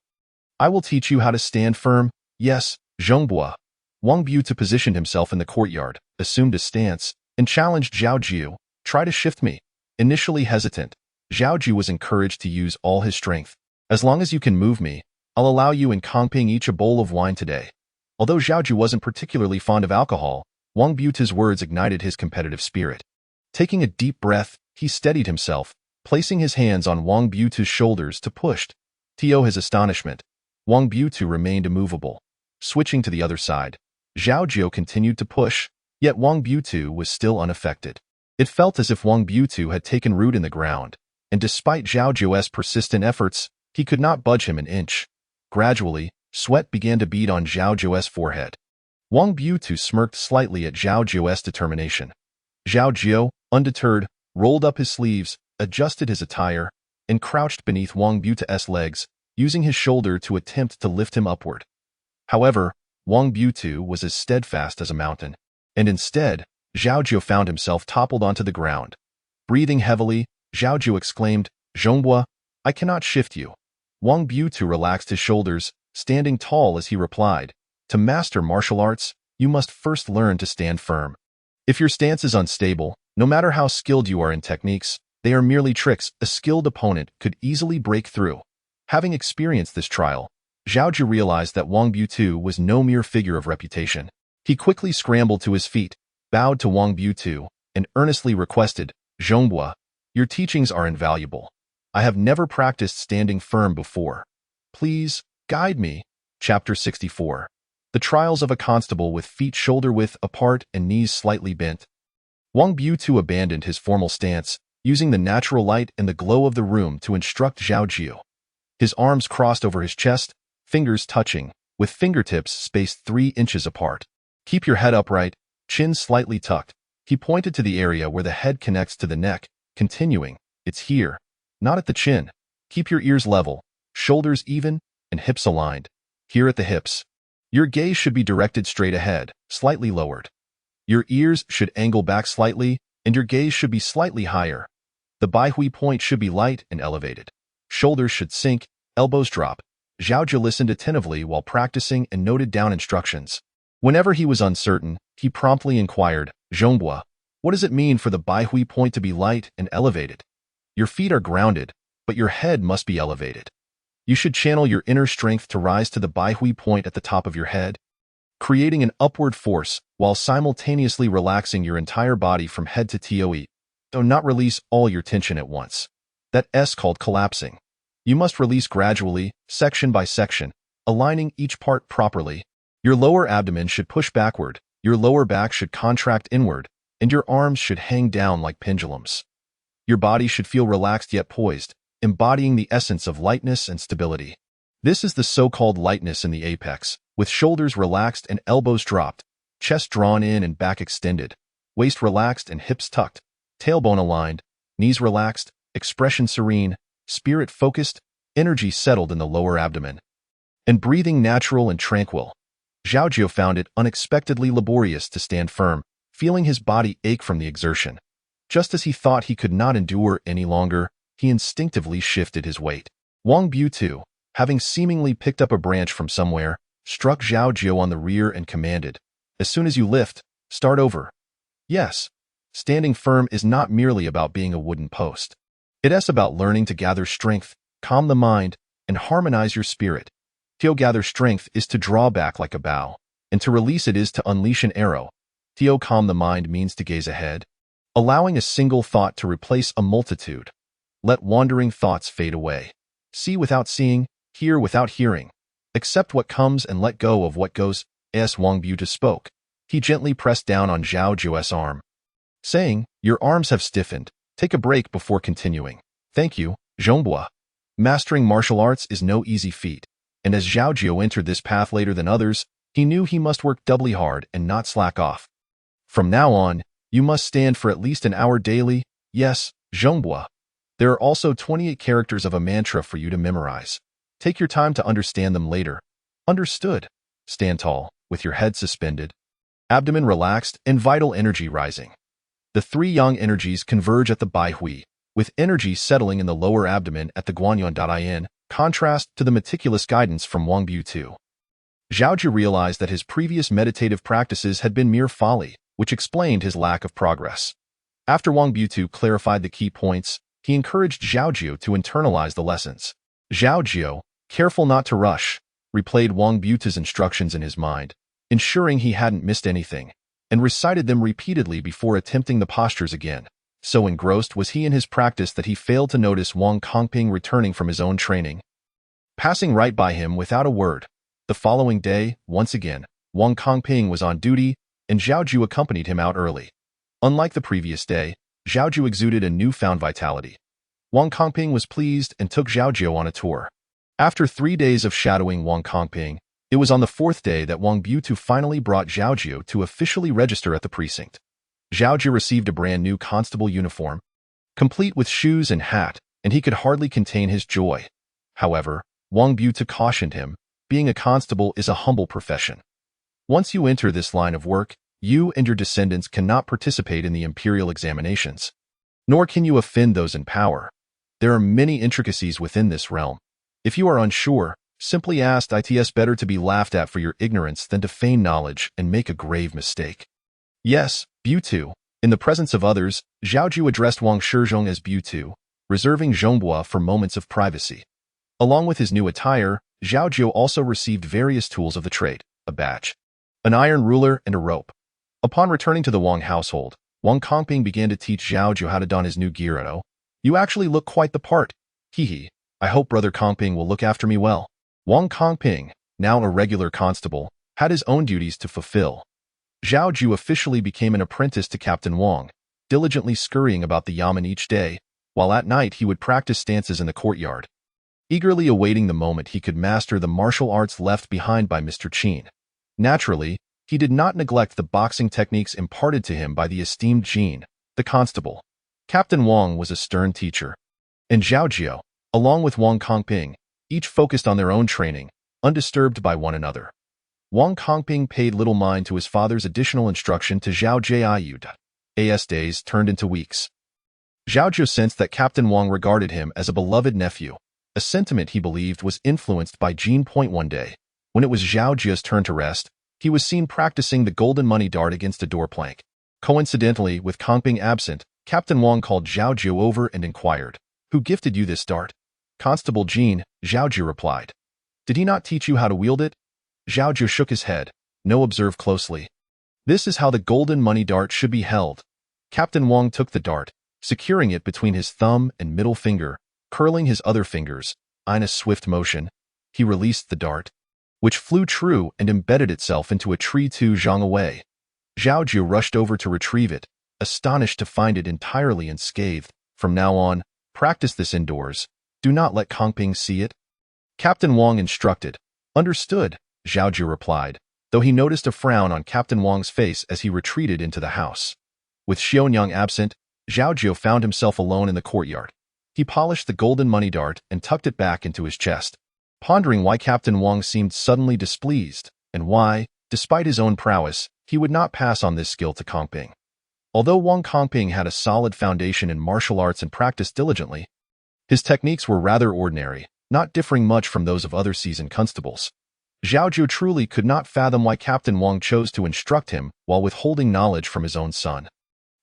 I will teach you how to stand firm. Yes, Zhongbua. Wang Biu positioned himself in the courtyard, assumed a stance, and challenged Zhao Jiu, Try to shift me. Initially hesitant, Zhao Jiu was encouraged to use all his strength. As long as you can move me, I'll allow you and Kongping each a bowl of wine today. Although Zhao Jiu wasn't particularly fond of alcohol, Wang Biu's words ignited his competitive spirit. Taking a deep breath, he steadied himself, placing his hands on Wang Biu's shoulders to push. To his astonishment, Wang Biu remained immovable. Switching to the other side, Zhao Jiu continued to push, yet Wang Biu was still unaffected. It felt as if Wang Biu had taken root in the ground, and despite Zhao Jiu's persistent efforts, he could not budge him an inch. Gradually, sweat began to bead on Zhao Jiu's forehead. Wang Biu smirked slightly at Zhao Jiu's determination. Zhao Jiu, undeterred, rolled up his sleeves, adjusted his attire, and crouched beneath Wang Biu's legs, using his shoulder to attempt to lift him upward. However, Wang Biu was as steadfast as a mountain, and instead, Zhao Jiu found himself toppled onto the ground. Breathing heavily, Zhao Jiu exclaimed, Zhongbua, I cannot shift you. Wang Biu relaxed his shoulders, standing tall as he replied, To master martial arts, you must first learn to stand firm. If your stance is unstable, no matter how skilled you are in techniques, they are merely tricks a skilled opponent could easily break through. Having experienced this trial, Zhao Jiu realized that Wang Biu was no mere figure of reputation. He quickly scrambled to his feet, bowed to Wang Biu, and earnestly requested, Zhongbua, your teachings are invaluable. I have never practiced standing firm before. Please, guide me. Chapter 64. The Trials of a Constable with Feet Shoulder-width apart and knees slightly bent. Wang Biu abandoned his formal stance, using the natural light and the glow of the room to instruct Zhao Jiu. His arms crossed over his chest, fingers touching, with fingertips spaced 3 inches apart. Keep your head upright, chin slightly tucked. He pointed to the area where the head connects to the neck, continuing, It's here, not at the chin. Keep your ears level, shoulders even, and hips aligned. Here at the hips. Your gaze should be directed straight ahead, slightly lowered. Your ears should angle back slightly, and your gaze should be slightly higher. The Baihui point should be light and elevated. Shoulders should sink, elbows drop. Zhao Jiu listened attentively while practicing and noted down instructions. Whenever he was uncertain, he promptly inquired, Zhongbua, what does it mean for the Baihui point to be light and elevated? Your feet are grounded, but your head must be elevated. You should channel your inner strength to rise to the Baihui point at the top of your head, creating an upward force while simultaneously relaxing your entire body from head to toe, though not release all your tension at once. That's called collapsing. You must release gradually, section by section, aligning each part properly. Your lower abdomen should push backward, your lower back should contract inward, and your arms should hang down like pendulums. Your body should feel relaxed yet poised, embodying the essence of lightness and stability. This is the so-called lightness in the apex, with shoulders relaxed and elbows dropped, chest drawn in and back extended, waist relaxed and hips tucked, tailbone aligned, knees relaxed, expression serene, spirit focused, energy settled in the lower abdomen, and breathing natural and tranquil. Zhao Jiu found it unexpectedly laborious to stand firm, feeling his body ache from the exertion. Just as he thought he could not endure any longer, he instinctively shifted his weight. Wang Bu too, having seemingly picked up a branch from somewhere, struck Zhao Jiu on the rear and commanded, "As soon as you lift, start over." Yes, standing firm is not merely about being a wooden post. It's about learning to gather strength, calm the mind, and harmonize your spirit. To gather strength is to draw back like a bow, and to release it is to unleash an arrow. To calm the mind means to gaze ahead, allowing a single thought to replace a multitude. Let wandering thoughts fade away. See without seeing, hear without hearing. Accept what comes and let go of what goes. As Wang Bu spoke, he gently pressed down on Zhao Jiu's arm, saying, "Your arms have stiffened. Take a break before continuing." "Thank you, Zhongbua." Mastering martial arts is no easy feat, and as Zhao Jiu entered this path later than others, he knew he must work doubly hard and not slack off. From now on, you must stand for at least an hour daily. Yes, Zhongbua. There are also 28 characters of a mantra for you to memorize. Take your time to understand them later. Understood. Stand tall, with your head suspended, abdomen relaxed, and vital energy rising. The three yang energies converge at the Baihui, with energy settling in the lower abdomen at the Guanyan. Contrast to the meticulous guidance from Wang Bu too. Zhao Jiu realized that his previous meditative practices had been mere folly, which explained his lack of progress. After Wang Bu clarified the key points, he encouraged Zhao Jiu to internalize the lessons. Zhao Jiu, careful not to rush, replayed Wang Bu's instructions in his mind, ensuring he hadn't missed anything, and recited them repeatedly before attempting the postures again. So engrossed was he in his practice that he failed to notice Wang Kongping returning from his own training, passing right by him without a word. The following day, once again, Wang Kongping was on duty, and Zhao Jiu accompanied him out early. Unlike the previous day, Zhao Jiu exuded a newfound vitality. Wang Kongping was pleased and took Zhao Jiu on a tour. After 3 days of shadowing Wang Kongping, it was on the 4th day that Wang Bu finally brought Zhao Jiu to officially register at the precinct. Zhao Jiu received a brand new constable uniform, complete with shoes and hat, and he could hardly contain his joy. However, Wang Bu cautioned him, being a constable is a humble profession. Once you enter this line of work, you and your descendants cannot participate in the imperial examinations, nor can you offend those in power. There are many intricacies within this realm. If you are unsure, simply ask. It's better to be laughed at for your ignorance than to feign knowledge and make a grave mistake. Yes, Bu. In the presence of others, Zhao Jiu addressed Wang Shizhong as Bu, reserving Zhongbua for moments of privacy. Along with his new attire, Zhao Jiu also received various tools of the trade, a badge, an iron ruler, and a rope. Upon returning to the Wang household, Wang Kongping began to teach Zhao Jiu how to don his new gear. "You actually look quite the part. Hee. I hope Brother Kongping will look after me well." Wang Kongping, now a regular constable, had his own duties to fulfill. Zhao Jiu officially became an apprentice to Captain Wang, diligently scurrying about the yamen each day, while at night he would practice stances in the courtyard, eagerly awaiting the moment he could master the martial arts left behind by Mr. Qin. Naturally, he did not neglect the boxing techniques imparted to him by the esteemed Jin, the constable. Captain Wang was a stern teacher, and Zhao Jiu, along with Wang Kongping, each focused on their own training, undisturbed by one another. Wang Kongping paid little mind to his father's additional instruction to Zhao Jiu. As days turned into weeks, Zhao Jiu sensed that Captain Wang regarded him as a beloved nephew, a sentiment he believed was influenced by Jin. One day, when it was Zhao Jiu's turn to rest, he was seen practicing the golden money dart against a door plank. Coincidentally, with Kongping absent, Captain Wang called Zhao Jiu over and inquired, "Who gifted you this dart?" Constable Jean, Zhao Jiu replied. Did he not teach you how to wield it? Zhao Jiu shook his head. No, observe closely. This is how the golden money dart should be held. Captain Wang took the dart, securing it between his thumb and middle finger, curling his other fingers. In a swift motion, he released the dart, which flew true and embedded itself into a tree 2 zhang away. Zhao Jiu rushed over to retrieve it, astonished to find it entirely unscathed. From now on, practice this indoors. Do not let Kongping see it. Captain Wang instructed. Understood, Zhao Jiu replied, though he noticed a frown on Captain Wang's face as he retreated into the house. With Xiaonyang absent, Zhao Jiu found himself alone in the courtyard. He polished the golden money dart and tucked it back into his chest, pondering why Captain Wang seemed suddenly displeased, and why, despite his own prowess, he would not pass on this skill to Kongping. Although Wang Kongping had a solid foundation in martial arts and practiced diligently, his techniques were rather ordinary, not differing much from those of other seasoned constables. Zhao Jiu truly could not fathom why Captain Wang chose to instruct him while withholding knowledge from his own son.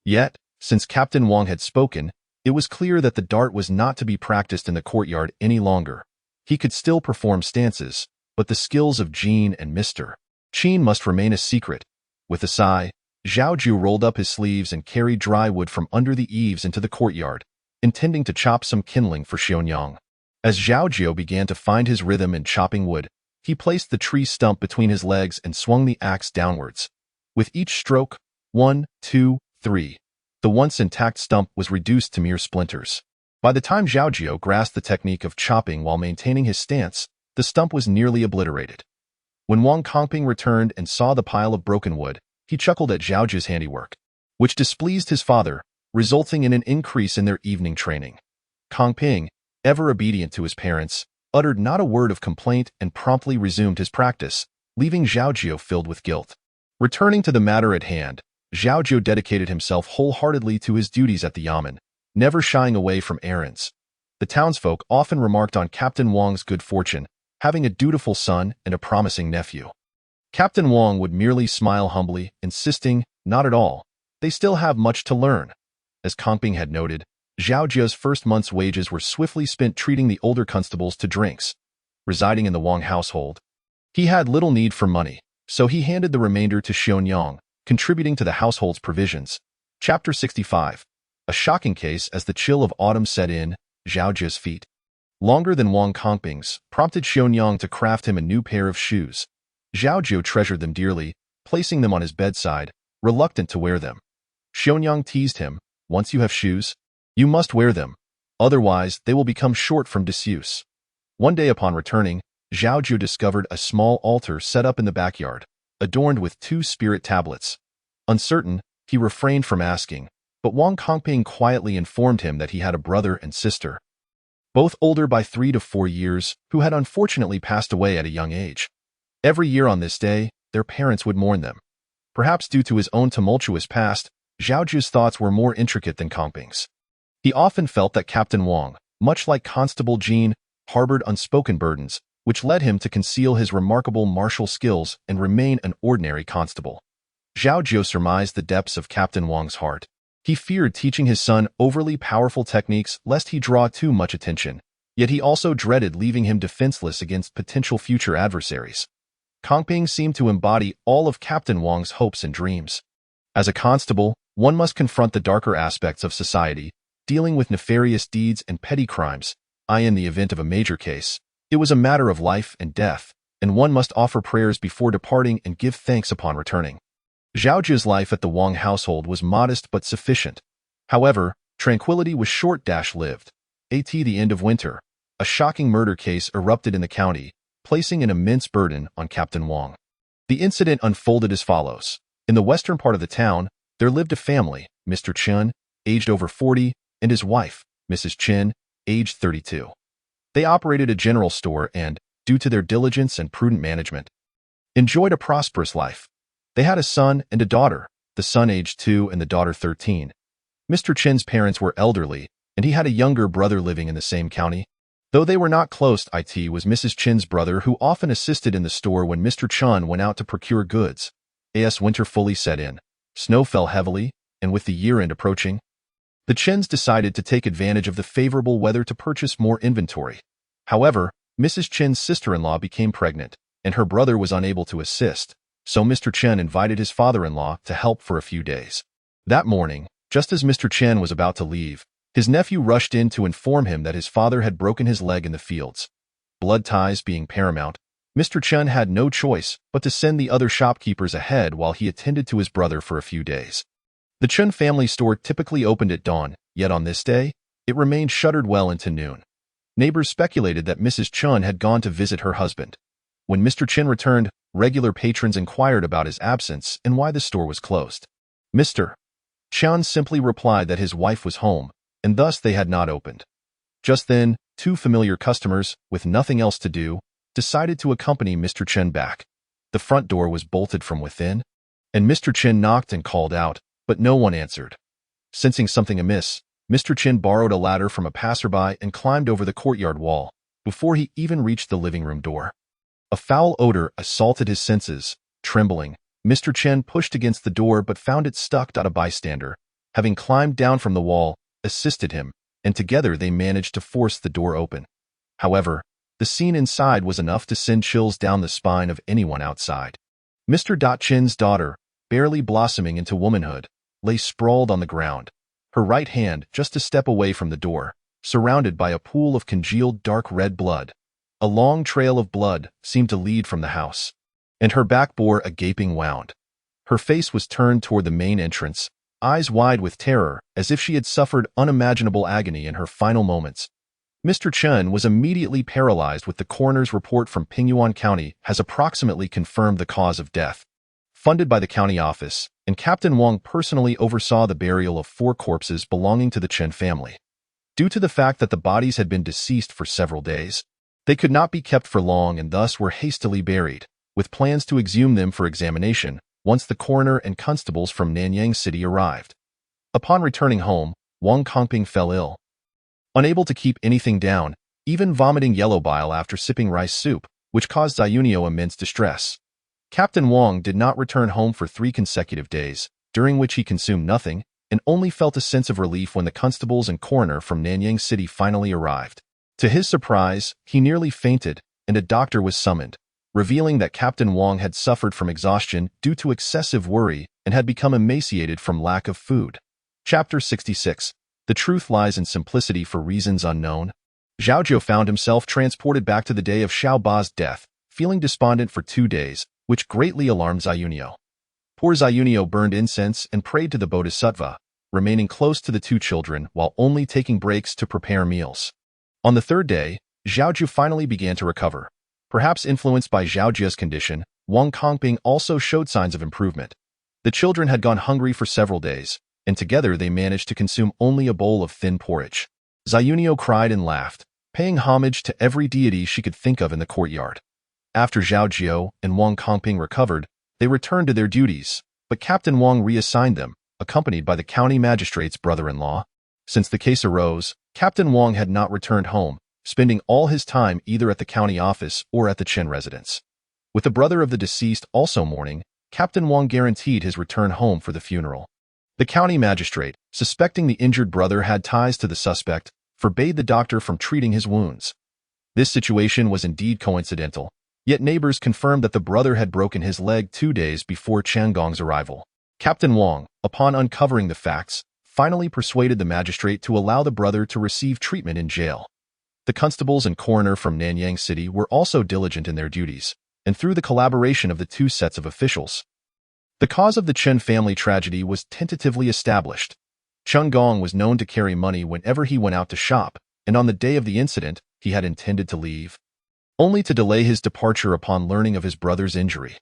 Yet, since Captain Wang had spoken, it was clear that the dart was not to be practiced in the courtyard any longer. He could still perform stances, but the skills of Jean and Mr. Qin must remain a secret. With a sigh, Zhao Jiu rolled up his sleeves and carried dry wood from under the eaves into the courtyard, intending to chop some kindling for Xiaonyang. As Zhao Jiu began to find his rhythm in chopping wood, he placed the tree stump between his legs and swung the axe downwards. With each stroke, 1, 2, 3, the once intact stump was reduced to mere splinters. By the time Zhao Jiu grasped the technique of chopping while maintaining his stance, the stump was nearly obliterated. When Wang Kongping returned and saw the pile of broken wood, he chuckled at Zhao Jiu's handiwork, which displeased his father, resulting in an increase in their evening training. Kongping, ever obedient to his parents, uttered not a word of complaint and promptly resumed his practice, leaving Zhao Jiu filled with guilt. Returning to the matter at hand, Zhao Jiu dedicated himself wholeheartedly to his duties at the yamen, never shying away from errands. The townsfolk often remarked on Captain Wang's good fortune, having a dutiful son and a promising nephew. Captain Wang would merely smile humbly, insisting, not at all, they still have much to learn. As Kongping had noted, Zhao Jiu's first month's wages were swiftly spent treating the older constables to drinks. Residing in the Wang household, he had little need for money, so he handed the remainder to Xiaonyang, contributing to the household's provisions. Chapter 65. A shocking case as the chill of autumn set in, Zhao Jiu's feet, longer than Wang Kongping's, prompted Xiaonyang to craft him a new pair of shoes. Zhao Jiu treasured them dearly, placing them on his bedside, reluctant to wear them. Xiaonyang teased him, once you have shoes, you must wear them, otherwise they will become short from disuse. One day upon returning, Zhao Jiu discovered a small altar set up in the backyard, adorned with 2 spirit tablets. Uncertain, he refrained from asking, but Wang Kongping quietly informed him that he had a brother and sister, both older by 3 to 4 years, who had unfortunately passed away at a young age. Every year on this day, their parents would mourn them. Perhaps due to his own tumultuous past, Zhao Jiu's thoughts were more intricate than Kongping's. He often felt that Captain Wang, much like Constable Jean, harbored unspoken burdens, which led him to conceal his remarkable martial skills and remain an ordinary constable. Zhao Jiu surmised the depths of Captain Wang's heart. He feared teaching his son overly powerful techniques lest he draw too much attention, yet he also dreaded leaving him defenseless against potential future adversaries. Kongping seemed to embody all of Captain Wang's hopes and dreams. As a constable, one must confront the darker aspects of society, dealing with nefarious deeds and petty crimes. In the event of a major case, it was a matter of life and death, and one must offer prayers before departing and give thanks upon returning. Zhao Jiu's life at the Wang household was modest but sufficient. However, tranquility was short-lived. At the end of winter, a shocking murder case erupted in the county, placing an immense burden on Captain Wang. The incident unfolded as follows. In the western part of the town, there lived a family, Mr. Chen, aged over 40, and his wife, Mrs. Chen, aged 32. They operated a general store and, due to their diligence and prudent management, enjoyed a prosperous life. They had a son and a daughter, the son aged 2 and the daughter 13. Mr. Chen's parents were elderly, and he had a younger brother living in the same county. Though they were not close, it was Mrs. Chen's brother who often assisted in the store when Mr. Chen went out to procure goods. As winter fully set in, snow fell heavily, and with the year-end approaching, The Chens decided to take advantage of the favorable weather to purchase more inventory. However, Mrs. Chen's sister-in-law became pregnant, and her brother was unable to assist, so Mr. Chen invited his father-in-law to help for a few days. That morning, just as Mr. Chen was about to leave, his nephew rushed in to inform him that his father had broken his leg in the fields. Blood ties being paramount, Mr. Chen had no choice but to send the other shopkeepers ahead while he attended to his brother for a few days. The Chen family store typically opened at dawn, yet on this day, it remained shuttered well into noon. Neighbors speculated that Mrs. Chen had gone to visit her husband. When Mr. Chen returned, regular patrons inquired about his absence and why the store was closed. Mr. Chen simply replied that his wife was home, and thus they had not opened. Just then, two familiar customers, with nothing else to do, decided to accompany Mr. Chen back. The front door was bolted from within, and Mr. Chen knocked and called out, but no one answered. Sensing something amiss, Mr. Chen borrowed a ladder from a passerby and climbed over the courtyard wall, before he even reached the living room door. A foul odor assaulted his senses. Trembling, Mr. Chen pushed against the door but found it stuck. A bystander, having climbed down from the wall, assisted him, and together they managed to force the door open. However, the scene inside was enough to send chills down the spine of anyone outside. Mr. Chen's daughter, barely blossoming into womanhood, lay sprawled on the ground, her right hand just a step away from the door, surrounded by a pool of congealed dark red blood. A long trail of blood seemed to lead from the house, and her back bore a gaping wound. Her face was turned toward the main entrance, eyes wide with terror, as if she had suffered unimaginable agony in her final moments. Mr. Chen was immediately paralyzed with the coroner's report from Pingyuan County has approximately confirmed the cause of death. Funded by the county office, and Captain Wang personally oversaw the burial of 4 corpses belonging to the Chen family. Due to the fact that the bodies had been deceased for several days, they could not be kept for long and thus were hastily buried, with plans to exhume them for examination once the coroner and constables from Nanyang City arrived. Upon returning home, Wang Kongping fell ill. Unable to keep anything down, even vomiting yellow bile after sipping rice soup, which caused Zhao immense distress. Captain Wang did not return home for 3 consecutive days, during which he consumed nothing, and only felt a sense of relief when the constables and coroner from Nanyang City finally arrived. To his surprise, he nearly fainted, and a doctor was summoned, revealing that Captain Wang had suffered from exhaustion due to excessive worry and had become emaciated from lack of food. Chapter 66. The truth lies in simplicity for reasons unknown. Zhao Jiu found himself transported back to the day of Xiao Ba's death, feeling despondent for 2 days, which greatly alarmed Zhao. Poor Zhao burned incense and prayed to the Bodhisattva, remaining close to the 2 children while only taking breaks to prepare meals. On the 3rd day, Zhao Jiu finally began to recover. Perhaps influenced by Zhao Jiu's condition, Wang Kongping also showed signs of improvement. The children had gone hungry for several days, and together they managed to consume only a bowl of thin porridge. Zhao cried and laughed, paying homage to every deity she could think of in the courtyard. After Zhao Jiu and Wang Kongping recovered, they returned to their duties, but Captain Wang reassigned them, accompanied by the county magistrate's brother-in-law. Since the case arose, Captain Wang had not returned home, spending all his time either at the county office or at the Chen residence. With the brother of the deceased also mourning, Captain Wang guaranteed his return home for the funeral. The county magistrate, suspecting the injured brother had ties to the suspect, forbade the doctor from treating his wounds. This situation was indeed coincidental, yet neighbors confirmed that the brother had broken his leg 2 days before Changong's arrival. Captain Wang, upon uncovering the facts, finally persuaded the magistrate to allow the brother to receive treatment in jail. The constables and coroner from Nanyang City were also diligent in their duties, and through the collaboration of the 2 sets of officials, the cause of the Chen family tragedy was tentatively established. Chen Gong was known to carry money whenever he went out to shop, and on the day of the incident, he had intended to leave, only to delay his departure upon learning of his brother's injury.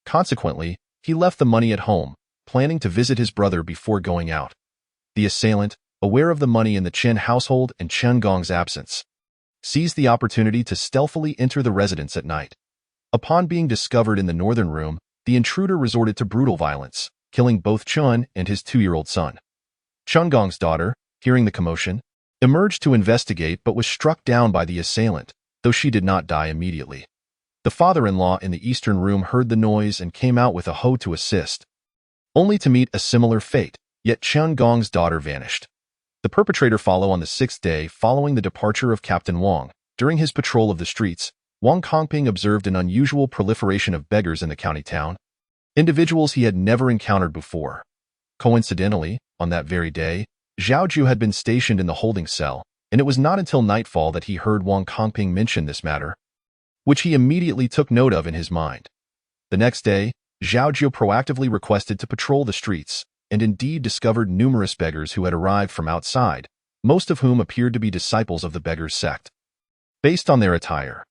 Consequently, he left the money at home, planning to visit his brother before going out. The assailant, aware of the money in the Chen household and Chen Gong's absence, seized the opportunity to stealthily enter the residence at night. Upon being discovered in the northern room, the intruder resorted to brutal violence, killing both Chen and his 2-year-old son. Chen Gong's daughter, hearing the commotion, emerged to investigate but was struck down by the assailant, though she did not die immediately. The father-in-law in the eastern room heard the noise and came out with a hoe to assist, only to meet a similar fate, yet Chen Gong's daughter vanished. The perpetrator followed on the sixth day following the departure of Captain Wang. During his patrol of the streets, Wang Kongping observed an unusual proliferation of beggars in the county town, individuals he had never encountered before. Coincidentally, on that very day, Zhao Jiu had been stationed in the holding cell, and it was not until nightfall that he heard Wang Kongping mention this matter, which he immediately took note of in his mind. The next day, Zhao Jiu proactively requested to patrol the streets, and indeed discovered numerous beggars who had arrived from outside, most of whom appeared to be disciples of the beggars' sect. Based on their attire,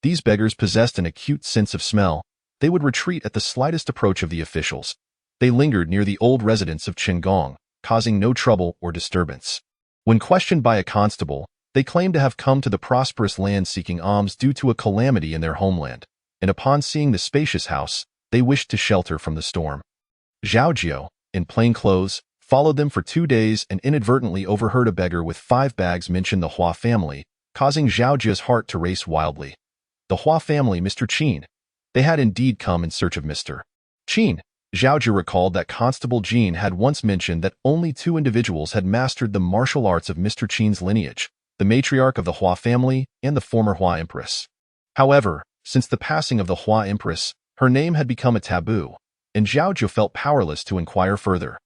these beggars possessed an acute sense of smell. They would retreat at the slightest approach of the officials. They lingered near the old residence of Qinggong, causing no trouble or disturbance. When questioned by a constable, they claimed to have come to the prosperous land seeking alms due to a calamity in their homeland, and upon seeing the spacious house, they wished to shelter from the storm. Zhao Jiu, in plain clothes, followed them for 2 days and inadvertently overheard a beggar with 5 bags mention the Hua family, causing Zhao Jiu's heart to race wildly. The Hua family, Mr. Qin. They had indeed come in search of Mr. Qin. Zhao Jiu recalled that Constable Jin had once mentioned that only 2 individuals had mastered the martial arts of Mr. Qin's lineage, the matriarch of the Hua family and the former Hua Empress. However, since the passing of the Hua Empress, her name had become a taboo, and Zhao Jiu felt powerless to inquire further.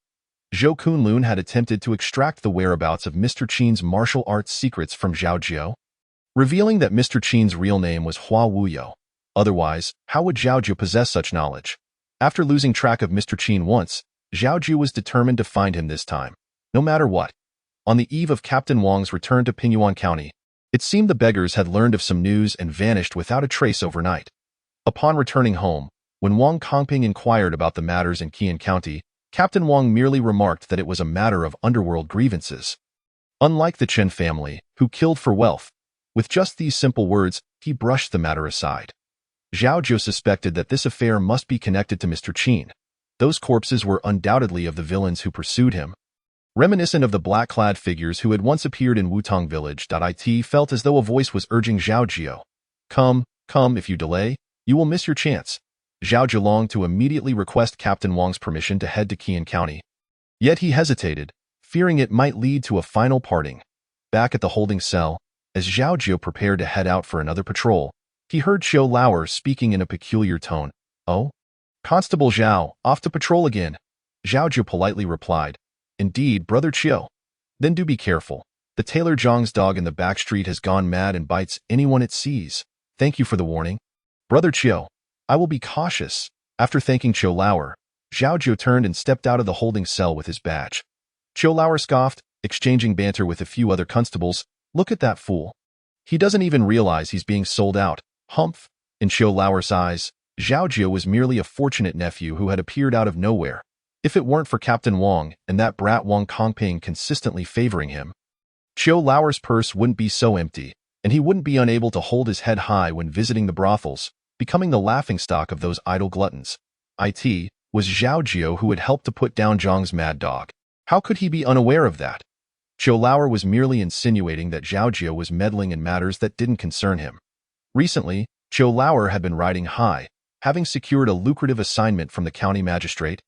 Zhou Kunlun had attempted to extract the whereabouts of Mr. Qin's martial arts secrets from Zhao Jiu, revealing that Mr. Qin's real name was Hua Wuyo. Otherwise, how would Zhao Jiu possess such knowledge? After losing track of Mr. Qin once, Zhao Jiu was determined to find him this time, no matter what. On the eve of Captain Wang's return to Pingyuan County, it seemed the beggars had learned of some news and vanished without a trace overnight. Upon returning home, when Wang Kongping inquired about the matters in Qian County, Captain Wang merely remarked that it was a matter of underworld grievances. Unlike the Chen family, who killed for wealth, with just these simple words, he brushed the matter aside. Zhao Jiu suspected that this affair must be connected to Mr. Qin. Those corpses were undoubtedly of the villains who pursued him. Reminiscent of the black-clad figures who had once appeared in Wutong Village, it felt as though a voice was urging Zhao Jiu. Come, if you delay, you will miss your chance. Zhao Jiu longed to immediately request Captain Wang's permission to head to Qian County. Yet he hesitated, fearing it might lead to a final parting. Back at the holding cell, as Zhao Jiu prepared to head out for another patrol, he heard Qiu Lauer speaking in a peculiar tone. Oh? Constable Zhao, off to patrol again. Zhao Jiu politely replied. Indeed, Brother Qiu. Then do be careful. The tailor Zhang's dog in the back street has gone mad and bites anyone it sees. Thank you for the warning. Brother Qiu, I will be cautious. After thanking Qiu Lauer, Zhao Jiu turned and stepped out of the holding cell with his badge. Qiu Lauer scoffed, exchanging banter with a few other constables. Look at that fool. He doesn't even realize he's being sold out. Humph. In Qiu Lauer's eyes, Zhao Jiu was merely a fortunate nephew who had appeared out of nowhere. If it weren't for Captain Wang and that brat Wang Kongping consistently favoring him, Qiu Lauer's purse wouldn't be so empty, and he wouldn't be unable to hold his head high when visiting the brothels, becoming the laughingstock of those idle gluttons. It was Zhao Jiu who had helped to put down Zhang's mad dog. How could he be unaware of that? Qiu Lauer was merely insinuating that Zhao Jiu was meddling in matters that didn't concern him. Recently, Qiu Lauer had been riding high, having secured a lucrative assignment from the county magistrate,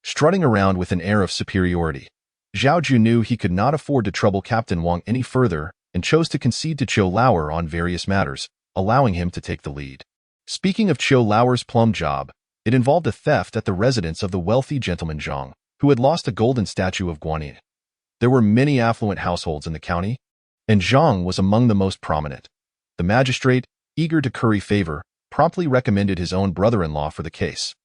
strutting around with an air of superiority. Zhao Jiu knew he could not afford to trouble Captain Wang any further and chose to concede to Qiu Lauer on various matters, allowing him to take the lead. Speaking of Qiu Lauer's plum job, it involved a theft at the residence of the wealthy gentleman Zhang, who had lost a golden statue of Guanyin. There were many affluent households in the county, and Zhang was among the most prominent. The magistrate, eager to curry favor, promptly recommended his own brother-in-law for the case.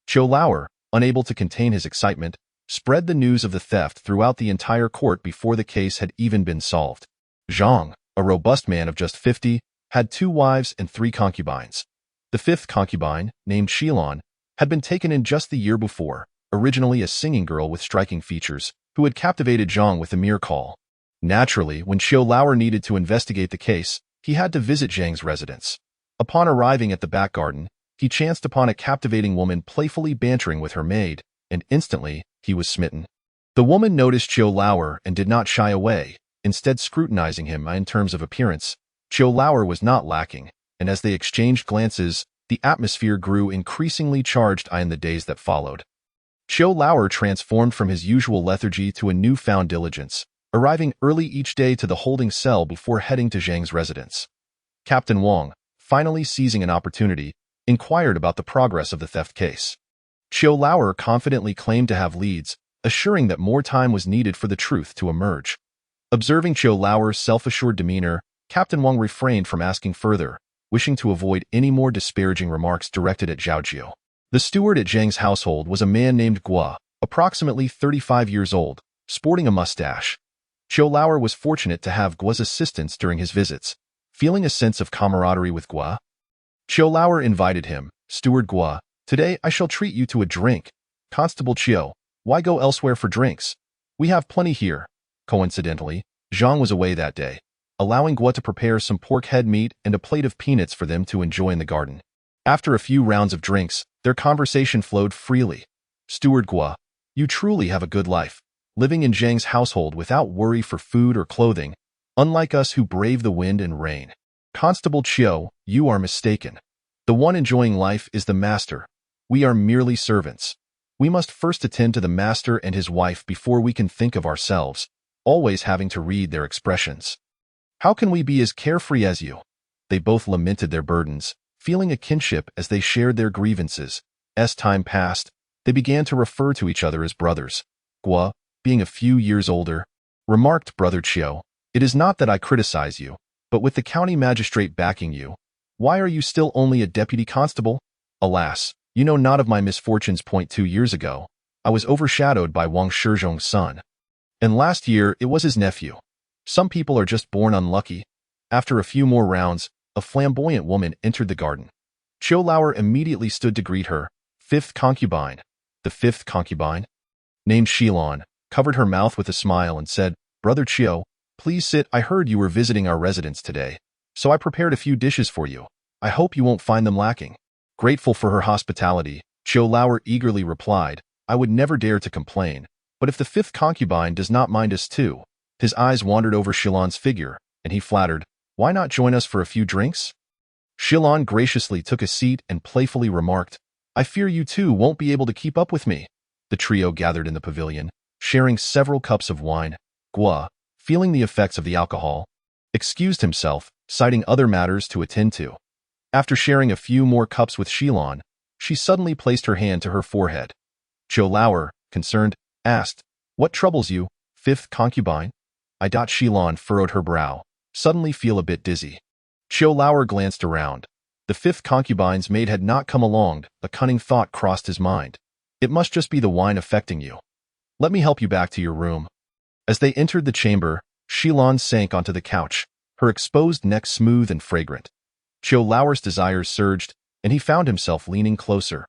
Qiu Lauer, unable to contain his excitement, spread the news of the theft throughout the entire court before the case had even been solved. Zhang, a robust man of just 50, had 2 wives and 3 concubines. The 5th concubine, named Shilon, had been taken in just the year before, originally a singing girl with striking features, who had captivated Zhang with a mere call. Naturally, when Qiu Lauer needed to investigate the case, he had to visit Zhang's residence. Upon arriving at the back garden, he chanced upon a captivating woman playfully bantering with her maid, and instantly, he was smitten. The woman noticed Qiu Lauer and did not shy away, instead scrutinizing him in terms of appearance. Qiu Lauer was not lacking, and as they exchanged glances, the atmosphere grew increasingly charged in the days that followed. Qiu Lauer transformed from his usual lethargy to a newfound diligence, arriving early each day to the holding cell before heading to Zhang's residence. Captain Wang, finally seizing an opportunity, inquired about the progress of the theft case. Qiu Lauer confidently claimed to have leads, assuring that more time was needed for the truth to emerge. Observing Qiu Lauer's self-assured demeanor, Captain Wang refrained from asking further, wishing to avoid any more disparaging remarks directed at Zhao Jiu. The steward at Zhang's household was a man named Guo, approximately 35 years old, sporting a mustache. Qiu Lauer was fortunate to have Guo's assistance during his visits, feeling a sense of camaraderie with Guo. Qiu Lauer invited him, "Steward Guo, today I shall treat you to a drink. Constable Qiu, why go elsewhere for drinks? We have plenty here." Coincidentally, Zhang was away that day, allowing Guo to prepare some pork head meat and a plate of peanuts for them to enjoy in the garden. After a few rounds of drinks, their conversation flowed freely. "Steward Guo, you truly have a good life, living in Zhang's household without worry for food or clothing, unlike us who brave the wind and rain." "Constable Qiu, you are mistaken. The one enjoying life is the master. We are merely servants. We must first attend to the master and his wife before we can think of ourselves, always having to read their expressions. How can we be as carefree as you?" They both lamented their burdens, feeling a kinship as they shared their grievances. As time passed, they began to refer to each other as brothers. Guo, being a few years older, remarked, "Brother Qiu, it is not that I criticize you, but with the county magistrate backing you, why are you still only a deputy constable? Alas, you know not of my misfortunes. 2 years ago, I was overshadowed by Wang Shizhong's son. And last year it was his nephew. Some people are just born unlucky." After a few more rounds, a flamboyant woman entered the garden. Qiu Lauer immediately stood to greet her. "Fifth concubine." The fifth concubine, named Shilon, covered her mouth with a smile and said, "Brother Qiu, please sit. I heard you were visiting our residence today, so I prepared a few dishes for you. I hope you won't find them lacking." Grateful for her hospitality, Qiu Lauer eagerly replied, "I would never dare to complain, but if the fifth concubine does not mind us too." His eyes wandered over Shilon's figure, and he flattered, "Why not join us for a few drinks?" Shilon graciously took a seat and playfully remarked, "I fear you too won't be able to keep up with me." The trio gathered in the pavilion, sharing several cups of wine. Guo, feeling the effects of the alcohol, excused himself, citing other matters to attend to. After sharing a few more cups with Shilon, she suddenly placed her hand to her forehead. Qiu Lauer, concerned, asked, "What troubles you, fifth concubine?" Shilon furrowed her brow, suddenly feel a bit dizzy. Qiu Lauer glanced around. The fifth concubine's maid had not come along. A cunning thought crossed his mind. "It must just be the wine affecting you. Let me help you back to your room." As they entered the chamber, Shilon sank onto the couch, her exposed neck smooth and fragrant. Qiu Lauer's desires surged, and he found himself leaning closer.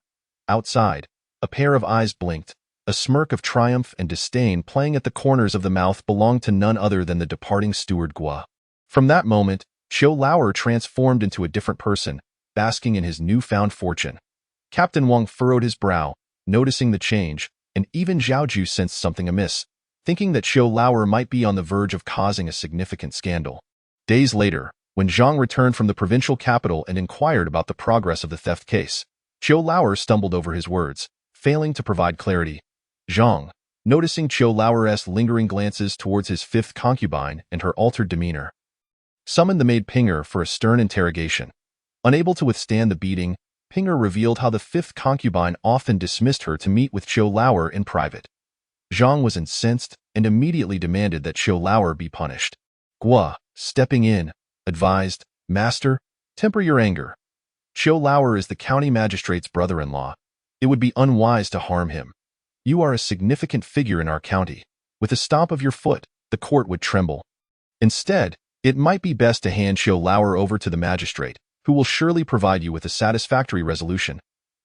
Outside, a pair of eyes blinked. A smirk of triumph and disdain playing at the corners of the mouth belonged to none other than the departing steward Guo. From that moment, Qiu Lauer transformed into a different person, basking in his newfound fortune. Captain Wang furrowed his brow, noticing the change, and even Zhao Jiu sensed something amiss, thinking that Qiu Lauer might be on the verge of causing a significant scandal. Days later, when Zhang returned from the provincial capital and inquired about the progress of the theft case, Qiu Lauer stumbled over his words, failing to provide clarity. Zhang, noticing Qiu Lauer's lingering glances towards his fifth concubine and her altered demeanor, summoned the maid Pinger for a stern interrogation. Unable to withstand the beating, Pinger revealed how the fifth concubine often dismissed her to meet with Qiu Lauer in private. Zhang was incensed and immediately demanded that Qiu Lauer be punished. Guo, stepping in, advised, "Master, temper your anger. Qiu Lauer is the county magistrate's brother-in-law. It would be unwise to harm him. You are a significant figure in our county. With a stomp of your foot, the court would tremble. Instead, it might be best to hand Qiu Lauer over to the magistrate, who will surely provide you with a satisfactory resolution."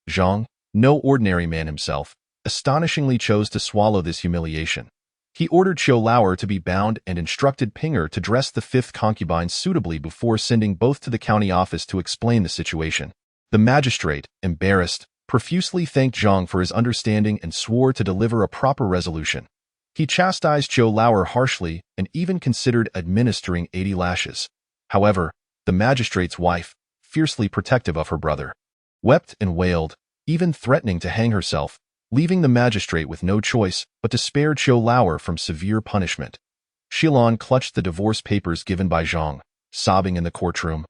Zhang, no ordinary man himself, astonishingly chose to swallow this humiliation. He ordered Qiu Lauer to be bound and instructed Pinger to dress the fifth concubine suitably before sending both to the county office to explain the situation. The magistrate, embarrassed, profusely thanked Zhang for his understanding and swore to deliver a proper resolution. He chastised Qiu Lauer harshly and even considered administering 80 lashes. However, the magistrate's wife, fiercely protective of her brother, wept and wailed, even threatening to hang herself, leaving the magistrate with no choice but to spare Qiu Lauer from severe punishment. Xilan clutched the divorce papers given by Zhang, sobbing in the courtroom,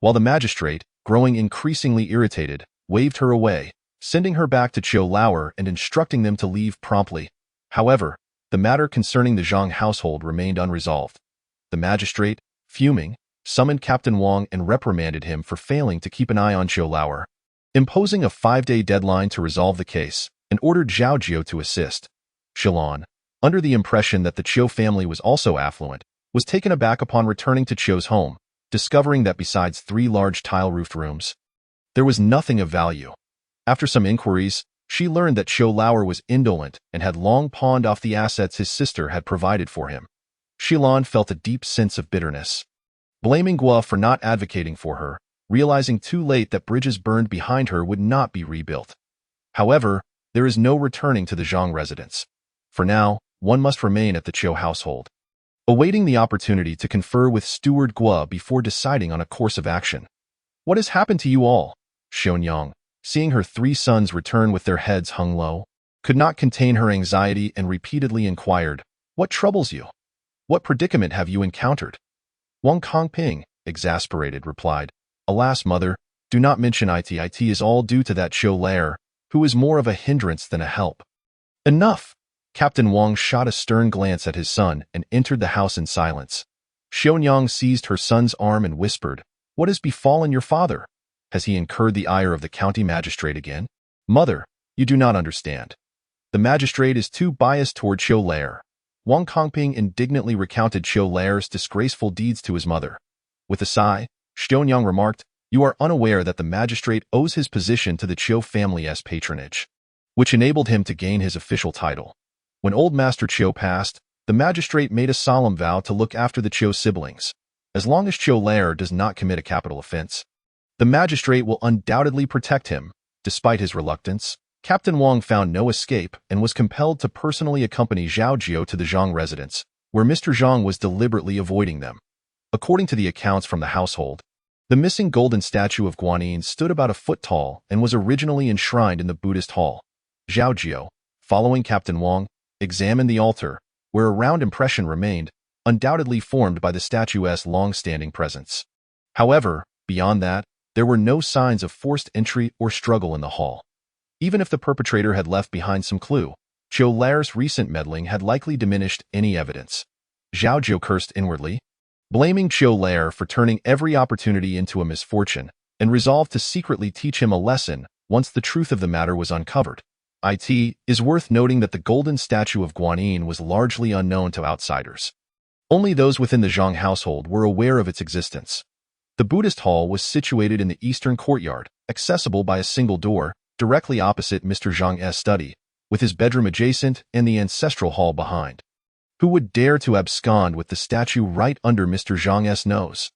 while the magistrate, growing increasingly irritated, waved her away, sending her back to Qiu Lauer and instructing them to leave promptly. However, the matter concerning the Zhang household remained unresolved. The magistrate, fuming, summoned Captain Wang and reprimanded him for failing to keep an eye on Qiu Lauer, imposing a 5-day deadline to resolve the case, and ordered Zhao Jiu to assist. Xilan, under the impression that the Qiu family was also affluent, was taken aback upon returning to Qiu's home, discovering that besides 3 large tile-roofed rooms, there was nothing of value. After some inquiries, she learned that Qiu Lauer was indolent and had long pawned off the assets his sister had provided for him. Xilan felt a deep sense of bitterness, blaming Guo for not advocating for her, realizing too late that bridges burned behind her would not be rebuilt. However, there is no returning to the Zhang residence. For now, one must remain at the Qiu household, awaiting the opportunity to confer with Steward Guo before deciding on a course of action. "What has happened to you all?" Xianyang, seeing her 3 sons return with their heads hung low, could not contain her anxiety and repeatedly inquired, "What troubles you? What predicament have you encountered?" Wang Kongping, exasperated, replied, "Alas, mother, do not mention it. It is all due to that Qiu Lauer, who is more of a hindrance than a help." "Enough!" Captain Wang shot a stern glance at his son and entered the house in silence. Xianyang seized her son's arm and whispered, "What has befallen your father? Has he incurred the ire of the county magistrate again?" "Mother, you do not understand. The magistrate is too biased toward Qiu Lauer." Wang Kongping indignantly recounted Qiu Lauer's disgraceful deeds to his mother. With a sigh, Xianyang remarked, "You are unaware that the magistrate owes his position to the Qiu family's patronage, which enabled him to gain his official title. When old Master Qiu passed, the magistrate made a solemn vow to look after the Qiu siblings. As long as Qiu Lauer does not commit a capital offense, the magistrate will undoubtedly protect him." Despite his reluctance, Captain Wang found no escape and was compelled to personally accompany Zhao Jiu to the Zhang residence, where Mr. Zhang was deliberately avoiding them. According to the accounts from the household, the missing golden statue of Guanyin stood about a foot tall and was originally enshrined in the Buddhist hall. Zhao Jiu, following Captain Wang, examined the altar, where a round impression remained, undoubtedly formed by the statue's long-standing presence. However, beyond that, there were no signs of forced entry or struggle in the hall. Even if the perpetrator had left behind some clue, Qiu Lauer's recent meddling had likely diminished any evidence. Zhao Jiu cursed inwardly, blaming Qiu Lauer for turning every opportunity into a misfortune, and resolved to secretly teach him a lesson once the truth of the matter was uncovered. It is worth noting that the golden statue of Guanyin was largely unknown to outsiders. Only those within the Zhang household were aware of its existence. The Buddhist hall was situated in the eastern courtyard, accessible by a single door, directly opposite Mr. Zhang's study, with his bedroom adjacent and the ancestral hall behind. Who would dare to abscond with the statue right under Mr. Zhang's nose?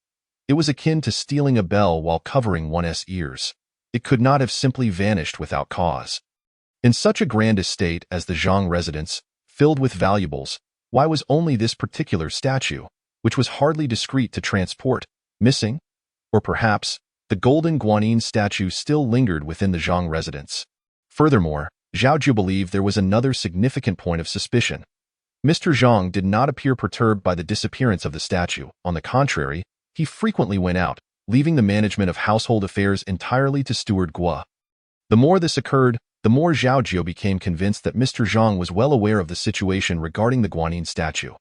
It was akin to stealing a bell while covering one's ears. It could not have simply vanished without cause. In such a grand estate as the Zhang residence, filled with valuables, why was only this particular statue, which was hardly discreet to transport, missing? Or perhaps, the golden Guanyin statue still lingered within the Zhang residence. Furthermore, Zhao Jiu believed there was another significant point of suspicion. Mr. Zhang did not appear perturbed by the disappearance of the statue. On the contrary, he frequently went out, leaving the management of household affairs entirely to Steward Guo. The more this occurred, the more Zhao Jiu became convinced that Mr. Zhang was well aware of the situation regarding the Guanyin statue.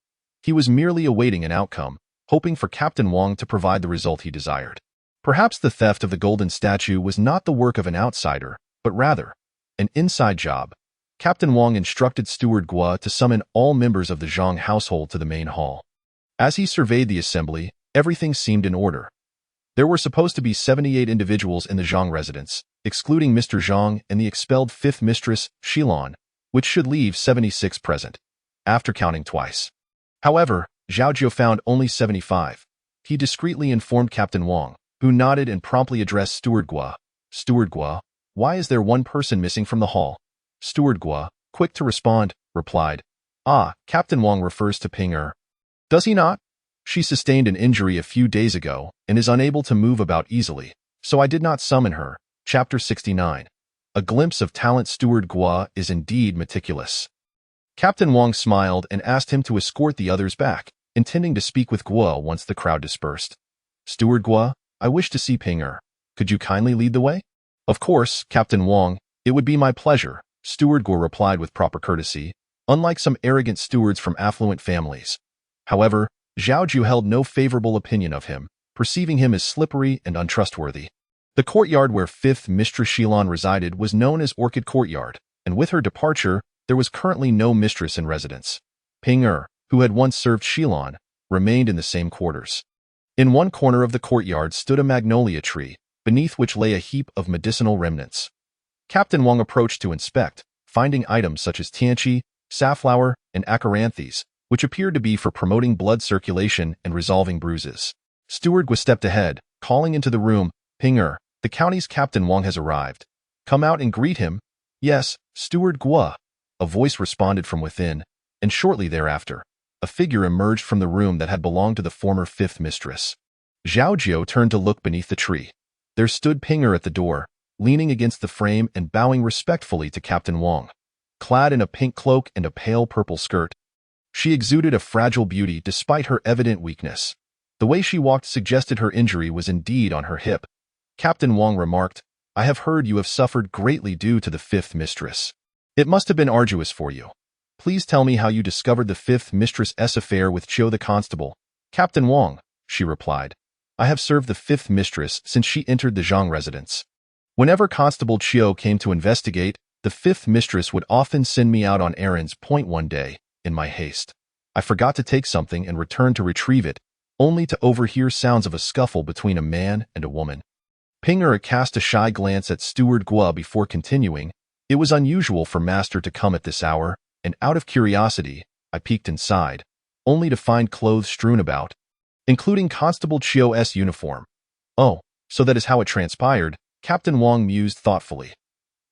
He was merely awaiting an outcome, hoping for Captain Wang to provide the result he desired. Perhaps the theft of the golden statue was not the work of an outsider, but rather an inside job. Captain Wang instructed Steward Guo to summon all members of the Zhang household to the main hall. As he surveyed the assembly, everything seemed in order. There were supposed to be 78 individuals in the Zhang residence, excluding Mr. Zhang and the expelled fifth mistress, Xilan, which should leave 76 present, after counting twice. However, Zhao Jiu found only 75. He discreetly informed Captain Wang, who nodded and promptly addressed Steward Guo. "Steward Guo, why is there one person missing from the hall?" Steward Guo, quick to respond, replied, Captain Wang refers to Ping Er. Does he not? She sustained an injury a few days ago and is unable to move about easily, so I did not summon her." Chapter 69. A glimpse of talent. Steward Guo is indeed meticulous. Captain Wang smiled and asked him to escort the others back. intending to speak with Guo once the crowd dispersed. "Steward Guo, I wish to see Ping. Could you kindly lead the way?" "Of course, Captain Wang, it would be my pleasure," Steward Guo replied with proper courtesy, unlike some arrogant stewards from affluent families. However, Zhao Jiu held no favorable opinion of him, perceiving him as slippery and untrustworthy. The courtyard where 5th Mistress Shilon resided was known as Orchid Courtyard, and with her departure, there was currently no mistress in residence. Ping, who had once served Shilon, remained in the same quarters. In one corner of the courtyard stood a magnolia tree, beneath which lay a heap of medicinal remnants. Captain Wang approached to inspect, finding items such as tianqi, safflower, and acaranthes, which appeared to be for promoting blood circulation and resolving bruises. Steward Guo stepped ahead, calling into the room, "Ping, the county's Captain Wang has arrived. Come out and greet him." "Yes, Steward Guo," a voice responded from within, and shortly thereafter, a figure emerged from the room that had belonged to the former 5th mistress. Zhao Jiu turned to look beneath the tree. There stood Ping at the door, leaning against the frame and bowing respectfully to Captain Wang. Clad in a pink cloak and a pale purple skirt, she exuded a fragile beauty despite her evident weakness. The way she walked suggested her injury was indeed on her hip. Captain Wang remarked, "I have heard you have suffered greatly due to the 5th mistress. It must have been arduous for you. Please tell me how you discovered the 5th mistress's affair with Jiu the constable." "Captain Wang," she replied, "I have served the 5th mistress since she entered the Zhang residence. Whenever Constable Jiu came to investigate, the 5th mistress would often send me out on errands. One day, in my haste, I forgot to take something and returned to retrieve it, only to overhear sounds of a scuffle between a man and a woman." Ping cast a shy glance at Steward Guo before continuing, "It was unusual for Master to come at this hour, and out of curiosity, I peeked inside, only to find clothes strewn about, including Constable Jiu's uniform." "Oh, so that is how it transpired," Captain Wang mused thoughtfully.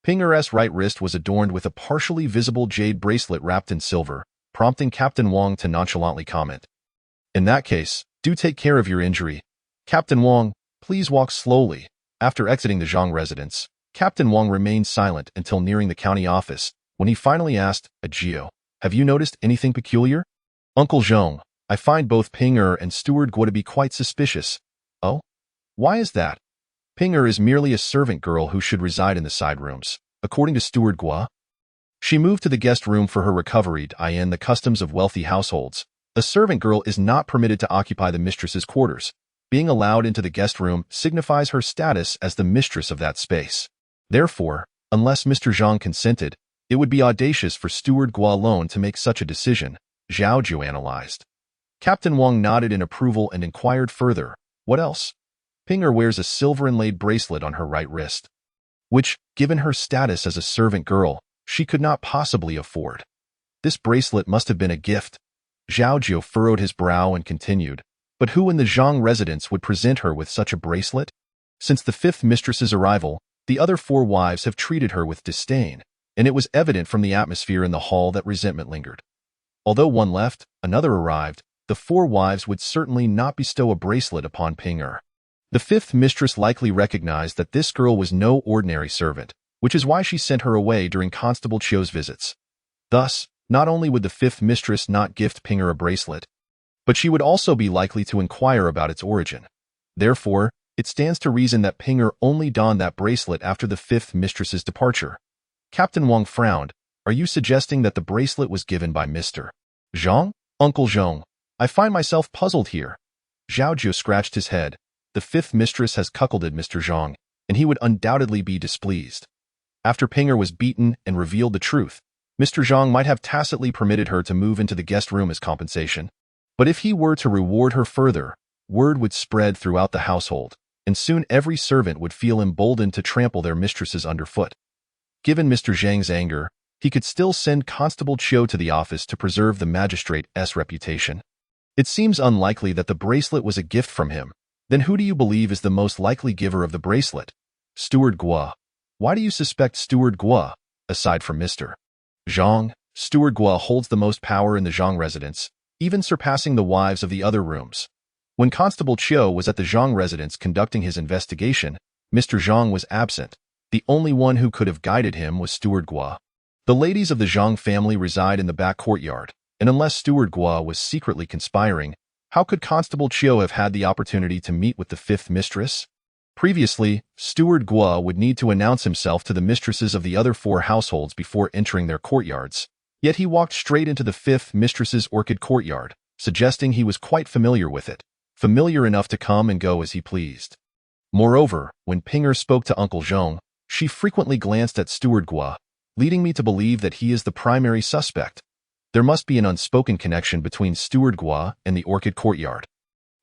Ping's right wrist was adorned with a partially visible jade bracelet wrapped in silver, prompting Captain Wang to nonchalantly comment, "In that case, do take care of your injury. Captain Wang, please walk slowly." After exiting the Zhang residence, Captain Wang remained silent until nearing the county office, when he finally asked, "Jiu, have you noticed anything peculiar?" "Uncle Zhang, I find both Ping and Steward Guo to be quite suspicious." "Oh? Why is that?" "Ping is merely a servant girl who should reside in the side rooms, according to Steward Guo. She moved to the guest room for her recovery, in the customs of wealthy households. A servant girl is not permitted to occupy the mistress's quarters. Being allowed into the guest room signifies her status as the mistress of that space. Therefore, unless Mr. Zhang consented, it would be audacious for Steward Guo alone to make such a decision," Zhao Jiu analyzed. Captain Wang nodded in approval and inquired further, "What else?" "Ping wears a silver inlaid bracelet on her right wrist, which, given her status as a servant girl, she could not possibly afford. This bracelet must have been a gift." Zhao Jiu furrowed his brow and continued, "But who in the Zhang residence would present her with such a bracelet? Since the 5th mistress's arrival, the other 4 wives have treated her with disdain, and it was evident from the atmosphere in the hall that resentment lingered. Although one left, another arrived, the 4 wives would certainly not bestow a bracelet upon Ping. The 5th mistress likely recognized that this girl was no ordinary servant, which is why she sent her away during Constable Jiu's visits. Thus, not only would the 5th mistress not gift Ping a bracelet, but she would also be likely to inquire about its origin. Therefore, it stands to reason that Ping only donned that bracelet after the 5th mistress's departure." Captain Wang frowned. "Are you suggesting that the bracelet was given by Mr. Zhang?" "Uncle Zhang, I find myself puzzled here." Zhao Jiu scratched his head. "The 5th mistress has cuckolded Mr. Zhang, and he would undoubtedly be displeased. After Ping was beaten and revealed the truth, Mr. Zhang might have tacitly permitted her to move into the guest room as compensation. But if he were to reward her further, word would spread throughout the household, and soon every servant would feel emboldened to trample their mistresses underfoot. Given Mr. Zhang's anger, he could still send Constable Jiu to the office to preserve the magistrate's reputation. It seems unlikely that the bracelet was a gift from him. Then who do you believe is the most likely giver of the bracelet?" "Steward Guo." "Why do you suspect Steward Guo, aside from Mr. Zhang?" "Steward Guo holds the most power in the Zhang residence, even surpassing the wives of the other rooms. When Constable Jiu was at the Zhang residence conducting his investigation, Mr. Zhang was absent. The only one who could have guided him was Steward Guo. The ladies of the Zhang family reside in the back courtyard, And unless Steward Guo was secretly conspiring, how could Constable Chiu have had the opportunity to meet with the fifth mistress? Previously, Steward Guo would need to announce himself to the mistresses of the other 4 households before entering their courtyards. Yet he walked straight into the fifth mistress's orchid courtyard, suggesting he was quite familiar with it, familiar enough to come and go as he pleased. Moreover, when Pinger spoke to Uncle Zhong, she frequently glanced at Steward Guo, leading me to believe that he is the primary suspect. There must be an unspoken connection between Steward Guo and the orchid courtyard.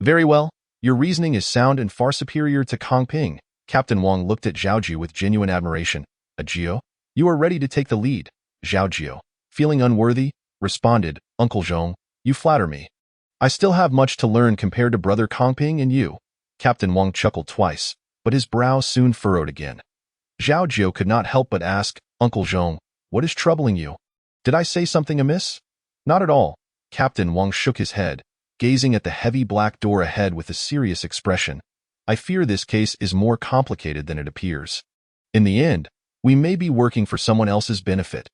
Very well, your reasoning is sound and far superior to Kong Ping. Captain Wang looked at Zhao Jiu with genuine admiration. Jiu, you are ready to take the lead. Zhao Jiu, feeling unworthy, responded, Uncle Zhong, you flatter me. I still have much to learn compared to brother Kong Ping and you. Captain Wang chuckled twice, but his brow soon furrowed again. Zhao Jiu could not help but ask, Uncle Zhong, what is troubling you? Did I say something amiss? Not at all. Captain Wang shook his head, gazing at the heavy black door ahead with a serious expression. I fear this case is more complicated than it appears. In the end, we may be working for someone else's benefit.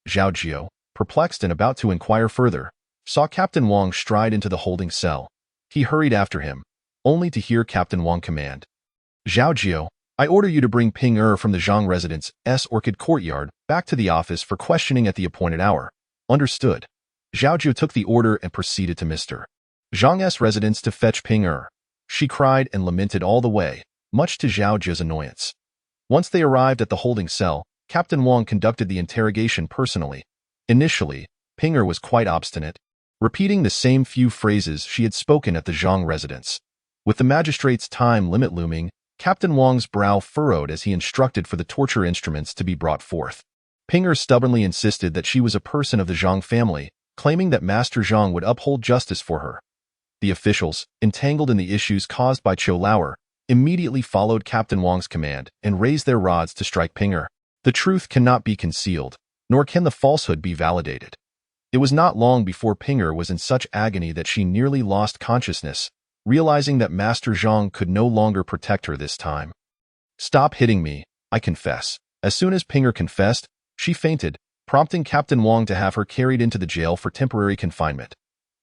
Zhao Jiu, perplexed and about to inquire further, saw Captain Wang stride into the holding cell. He hurried after him, only to hear Captain Wang command. Zhao Jiu, I order you to bring Ping from the Zhang residence S Orchid Courtyard back to the office for questioning at the appointed hour. Understood. Zhao Jiu took the order and proceeded to Mr. Zhang's residence to fetch Ping. She cried and lamented all the way, much to Zhao Jiu's annoyance. Once they arrived at the holding cell, Captain Wang conducted the interrogation personally. Initially, Ping was quite obstinate, repeating the same few phrases she had spoken at the Zhang residence. With the magistrate's time limit looming, Captain Wang's brow furrowed as he instructed for the torture instruments to be brought forth. Ping stubbornly insisted that she was a person of the Zhang family, claiming that Master Zhang would uphold justice for her. The officials, entangled in the issues caused by Qiu Lauer, immediately followed Captain Wang's command and raised their rods to strike Ping. The truth cannot be concealed, nor can the falsehood be validated. It was not long before Ping was in such agony that she nearly lost consciousness, realizing that Master Zhang could no longer protect her this time. Stop hitting me, I confess. As soon as Ping confessed, she fainted, prompting Captain Wang to have her carried into the jail for temporary confinement.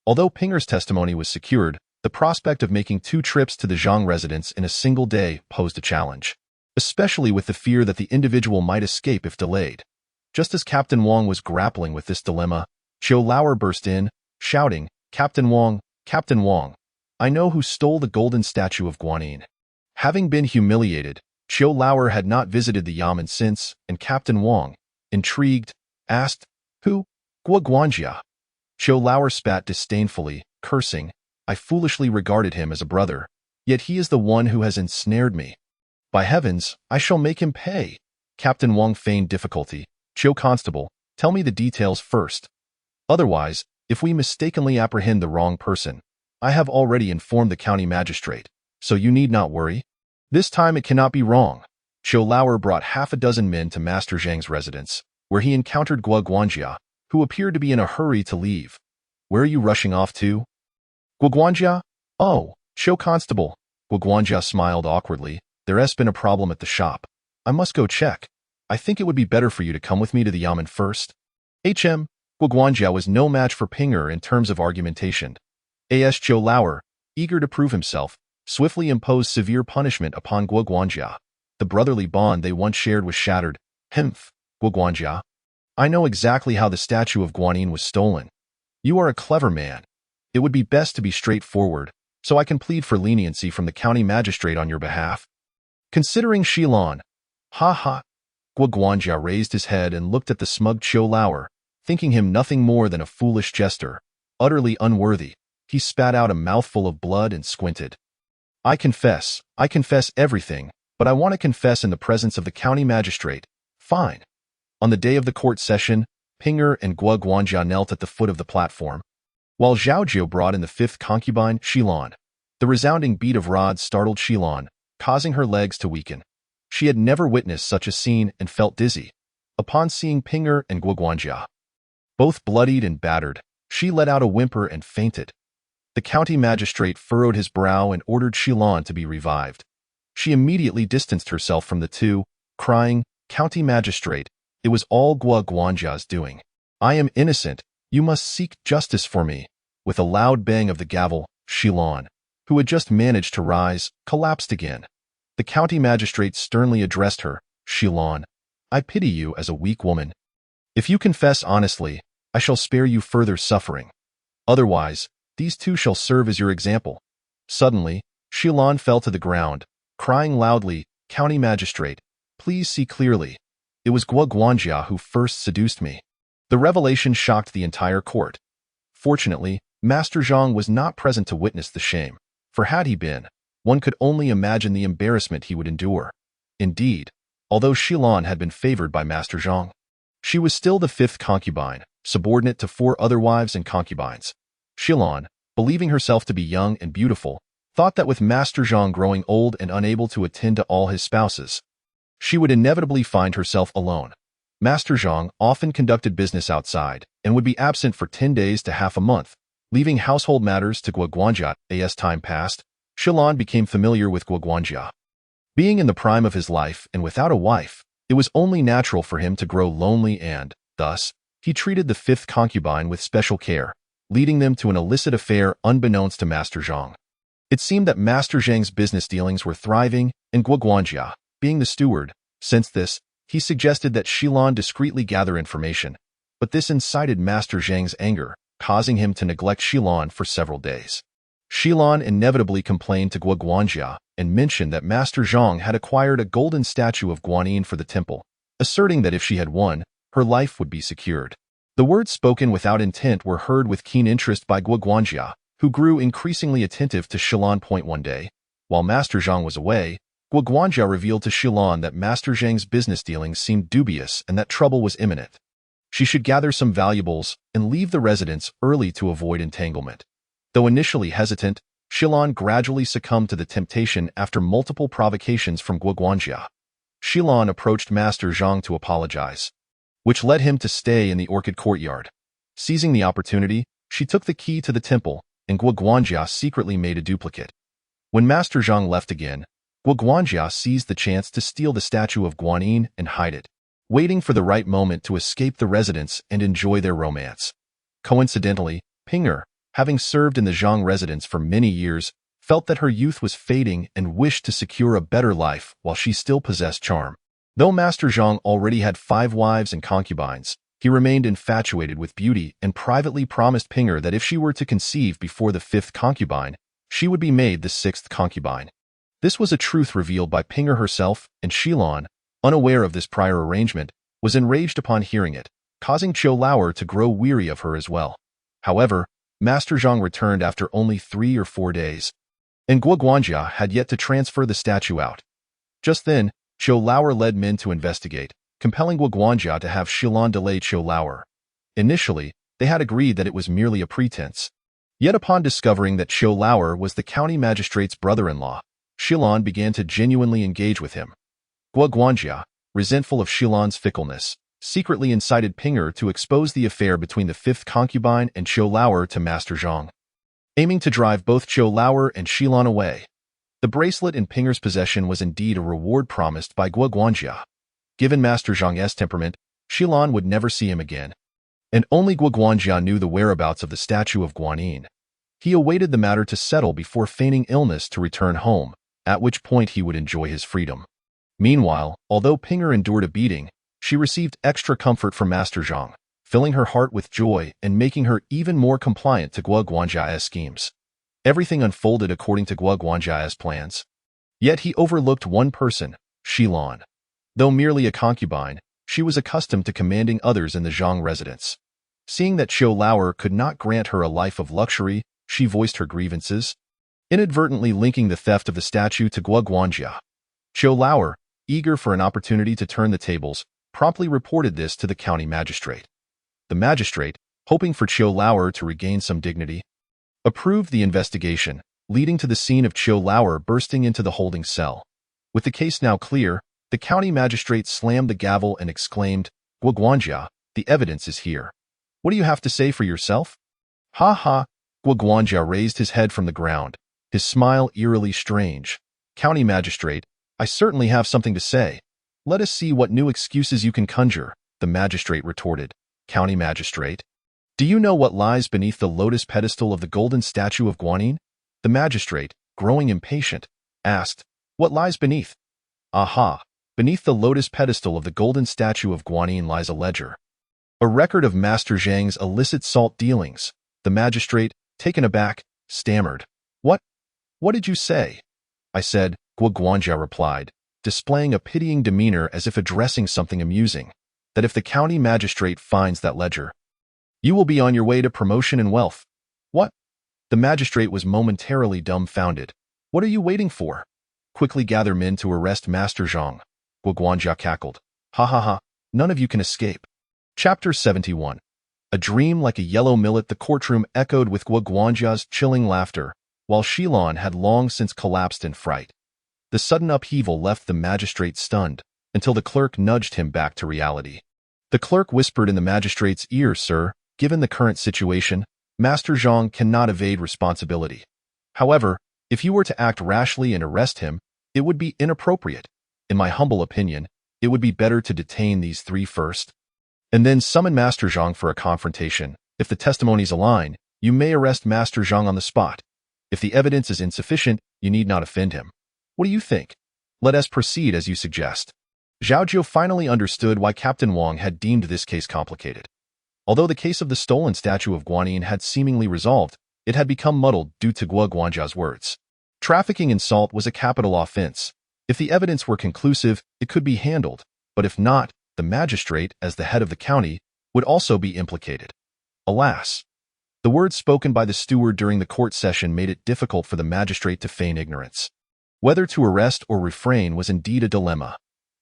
Although Ping's testimony was secured, the prospect of making 2 trips to the Zhang residence in a single day posed a challenge, especially with the fear that the individual might escape if delayed. Just as Captain Wang was grappling with this dilemma, Qiu Lauer burst in, shouting, Captain Wang, I know who stole the golden statue of Guanyin. Having been humiliated, Qiu Lauer had not visited the Yamen since, and Captain Wang, intrigued, asked, Who? Guanjia. Qiu Lauer spat disdainfully, cursing, I foolishly regarded him as a brother, yet he is the one who has ensnared me. By heavens, I shall make him pay. Captain Wang feigned difficulty. Qiu Constable, tell me the details first. Otherwise, if we mistakenly apprehend the wrong person, I have already informed the county magistrate, so you need not worry. This time it cannot be wrong. Qiu Lauer brought 6 men to Master Zhang's residence, where he encountered Guanjia, who appeared to be in a hurry to leave. Where are you rushing off to? Guanjia? Oh, Qiu Constable. Guanjia smiled awkwardly. There has been a problem at the shop. I must go check. I think it would be better for you to come with me to the Yamen first. Guanjia was no match for Ping in terms of argumentation. Qiu Lauer, eager to prove himself, swiftly imposed severe punishment upon Guanjia. The brotherly bond they once shared was shattered. Guanjia. I know exactly how the statue of Guanyin was stolen. You are a clever man. It would be best to be straightforward, so I can plead for leniency from the county magistrate on your behalf. Considering Shilon. Guanjia raised his head and looked at the smug Qiu Lauer, thinking him nothing more than a foolish jester, utterly unworthy. He spat out a mouthful of blood and squinted. I confess everything, but I want to confess in the presence of the county magistrate. Fine. On the day of the court session, Ping and Guanjia knelt at the foot of the platform, while Zhao Jiu brought in the 5th concubine, Shilon. The resounding beat of rods startled Shilon, causing her legs to weaken. She had never witnessed such a scene and felt dizzy. Upon seeing Ping and Guanjia, both bloodied and battered, she let out a whimper and fainted. The county magistrate furrowed his brow and ordered Shilon to be revived. She immediately distanced herself from the two, crying, County magistrate, it was all Guanjia's doing. I am innocent. You must seek justice for me." With a loud bang of the gavel, Shilon, who had just managed to rise, collapsed again. The county magistrate sternly addressed her. "Shilon, I pity you as a weak woman. If you confess honestly, I shall spare you further suffering. Otherwise, these two shall serve as your example." Suddenly, Shilon fell to the ground, crying loudly, "County magistrate, please see clearly. It was Guo who first seduced me." The revelation shocked the entire court. Fortunately, Master Zhang was not present to witness the shame, for had he been, one could only imagine the embarrassment he would endure. Indeed, although Shilon had been favored by Master Zhang, she was still the fifth concubine, subordinate to 4 other wives and concubines. Shilon, believing herself to be young and beautiful, thought that with Master Zhang growing old and unable to attend to all his spouses, she would inevitably find herself alone. Master Zhang often conducted business outside and would be absent for 10 days to half a month, leaving household matters to Guo. As time passed, Shilon became familiar with Guo. Being in the prime of his life and without a wife, it was only natural for him to grow lonely and, thus, he treated the fifth concubine with special care, leading them to an illicit affair unbeknownst to Master Zhang. It seemed that Master Zhang's business dealings were thriving, and Guo, being the steward, sensed this. He suggested that Shilon discreetly gather information, but this incited Master Zhang's anger, causing him to neglect Shilon for several days. Shilon inevitably complained to Guo and mentioned that Master Zhang had acquired a golden statue of Guanyin for the temple, asserting that if she had won, her life would be secured. The words spoken without intent were heard with keen interest by Guo, who grew increasingly attentive to Shilon. One day, while Master Zhang was away, Guo revealed to Shilon that Master Zhang's business dealings seemed dubious and that trouble was imminent. She should gather some valuables and leave the residence early to avoid entanglement. Though initially hesitant, Shilon gradually succumbed to the temptation after multiple provocations from Guo. Shilon approached Master Zhang to apologize, which led him to stay in the orchid courtyard. Seizing the opportunity, she took the key to the temple, and Guo secretly made a duplicate. When Master Zhang left again, Guo seized the chance to steal the statue of Guanyin and hide it, waiting for the right moment to escape the residence and enjoy their romance. Coincidentally, Pinger, having served in the Zhang residence for many years, felt that her youth was fading and wished to secure a better life while she still possessed charm. Though Master Zhang already had 5 wives and concubines, he remained infatuated with beauty and privately promised Pinger that if she were to conceive before the 5th concubine, she would be made the 6th concubine. This was a truth revealed by Pinger herself, and Shilon, unaware of this prior arrangement, was enraged upon hearing it, causing Zhou Lauer to grow weary of her as well. However, Master Zhang returned after only 3 or 4 days, and Guo had yet to transfer the statue out. Just then, Zhou Lauer led men to investigate, compelling Guo to have Shilon delay Zhou Lauer. Initially, they had agreed that it was merely a pretense. Yet upon discovering that Zhou Lauer was the county magistrate's brother-in-law, Shilon began to genuinely engage with him. Guo, resentful of Shilon's fickleness, secretly incited Pinger to expose the affair between the 5th concubine and Zhou Lauer to Master Zhang, aiming to drive both Zhou Lauer and Shilon away. The bracelet in Pinger's possession was indeed a reward promised by Guo. Given Master Zhang's temperament, Shilon would never see him again, and only Guo knew the whereabouts of the statue of Guanyin. He awaited the matter to settle before feigning illness to return home, at which point he would enjoy his freedom. Meanwhile, although Pinger endured a beating, she received extra comfort from Master Zhang, filling her heart with joy and making her even more compliant to Guo schemes. Everything unfolded according to Guo plans. Yet he overlooked one person, Shilon. Though merely a concubine, she was accustomed to commanding others in the Zhang residence. Seeing that Zhou Lauer could not grant her a life of luxury, she voiced her grievances, inadvertently linking the theft of the statue to Guo. Zhou Lauer, eager for an opportunity to turn the tables, promptly reported this to the county magistrate. The magistrate, hoping for Zhou Lauer to regain some dignity, approved the investigation, leading to the scene of Zhou Lauer bursting into the holding cell. With the case now clear, the county magistrate slammed the gavel and exclaimed, "Guo, the evidence is here. What do you have to say for yourself?" "Ha ha!" Guo raised his head from the ground, his smile eerily strange. "County magistrate, I certainly have something to say. Let us see what new excuses you can conjure," the magistrate retorted. "County magistrate, Do you know what lies beneath the lotus pedestal of the golden statue of Guanyin? The magistrate, growing impatient, asked, What lies beneath? Aha! Beneath the lotus pedestal of the golden statue of Guanyin lies a ledger. A record of Master Zhang's illicit salt dealings. The magistrate, taken aback, stammered. What? What did you say? I said, Guo replied, displaying a pitying demeanor as if addressing something amusing, that if the county magistrate finds that ledger, you will be on your way to promotion and wealth. What? The magistrate was momentarily dumbfounded. What are you waiting for? Quickly gather men to arrest Master Zhang. Guo cackled. Ha ha ha, none of you can escape. Chapter 71. A dream like a yellow millet. The courtroom echoed with Guo's chilling laughter, while Shilon had long since collapsed in fright. The sudden upheaval left the magistrate stunned, until the clerk nudged him back to reality. The clerk whispered in the magistrate's ear, Sir, given the current situation, Master Zhang cannot evade responsibility. However, if you were to act rashly and arrest him, it would be inappropriate. In my humble opinion, it would be better to detain these three first, and then summon Master Zhang for a confrontation. If the testimonies align, you may arrest Master Zhang on the spot. If the evidence is insufficient, you need not offend him. What do you think? Let us proceed as you suggest. Zhao Jiu finally understood why Captain Wang had deemed this case complicated. Although the case of the stolen statue of Guanyin had seemingly resolved, it had become muddled due to Guo's words. Trafficking in salt was a capital offense. If the evidence were conclusive, it could be handled, but if not, the magistrate, as the head of the county, would also be implicated. Alas! The words spoken by the steward during the court session made it difficult for the magistrate to feign ignorance. Whether to arrest or refrain was indeed a dilemma.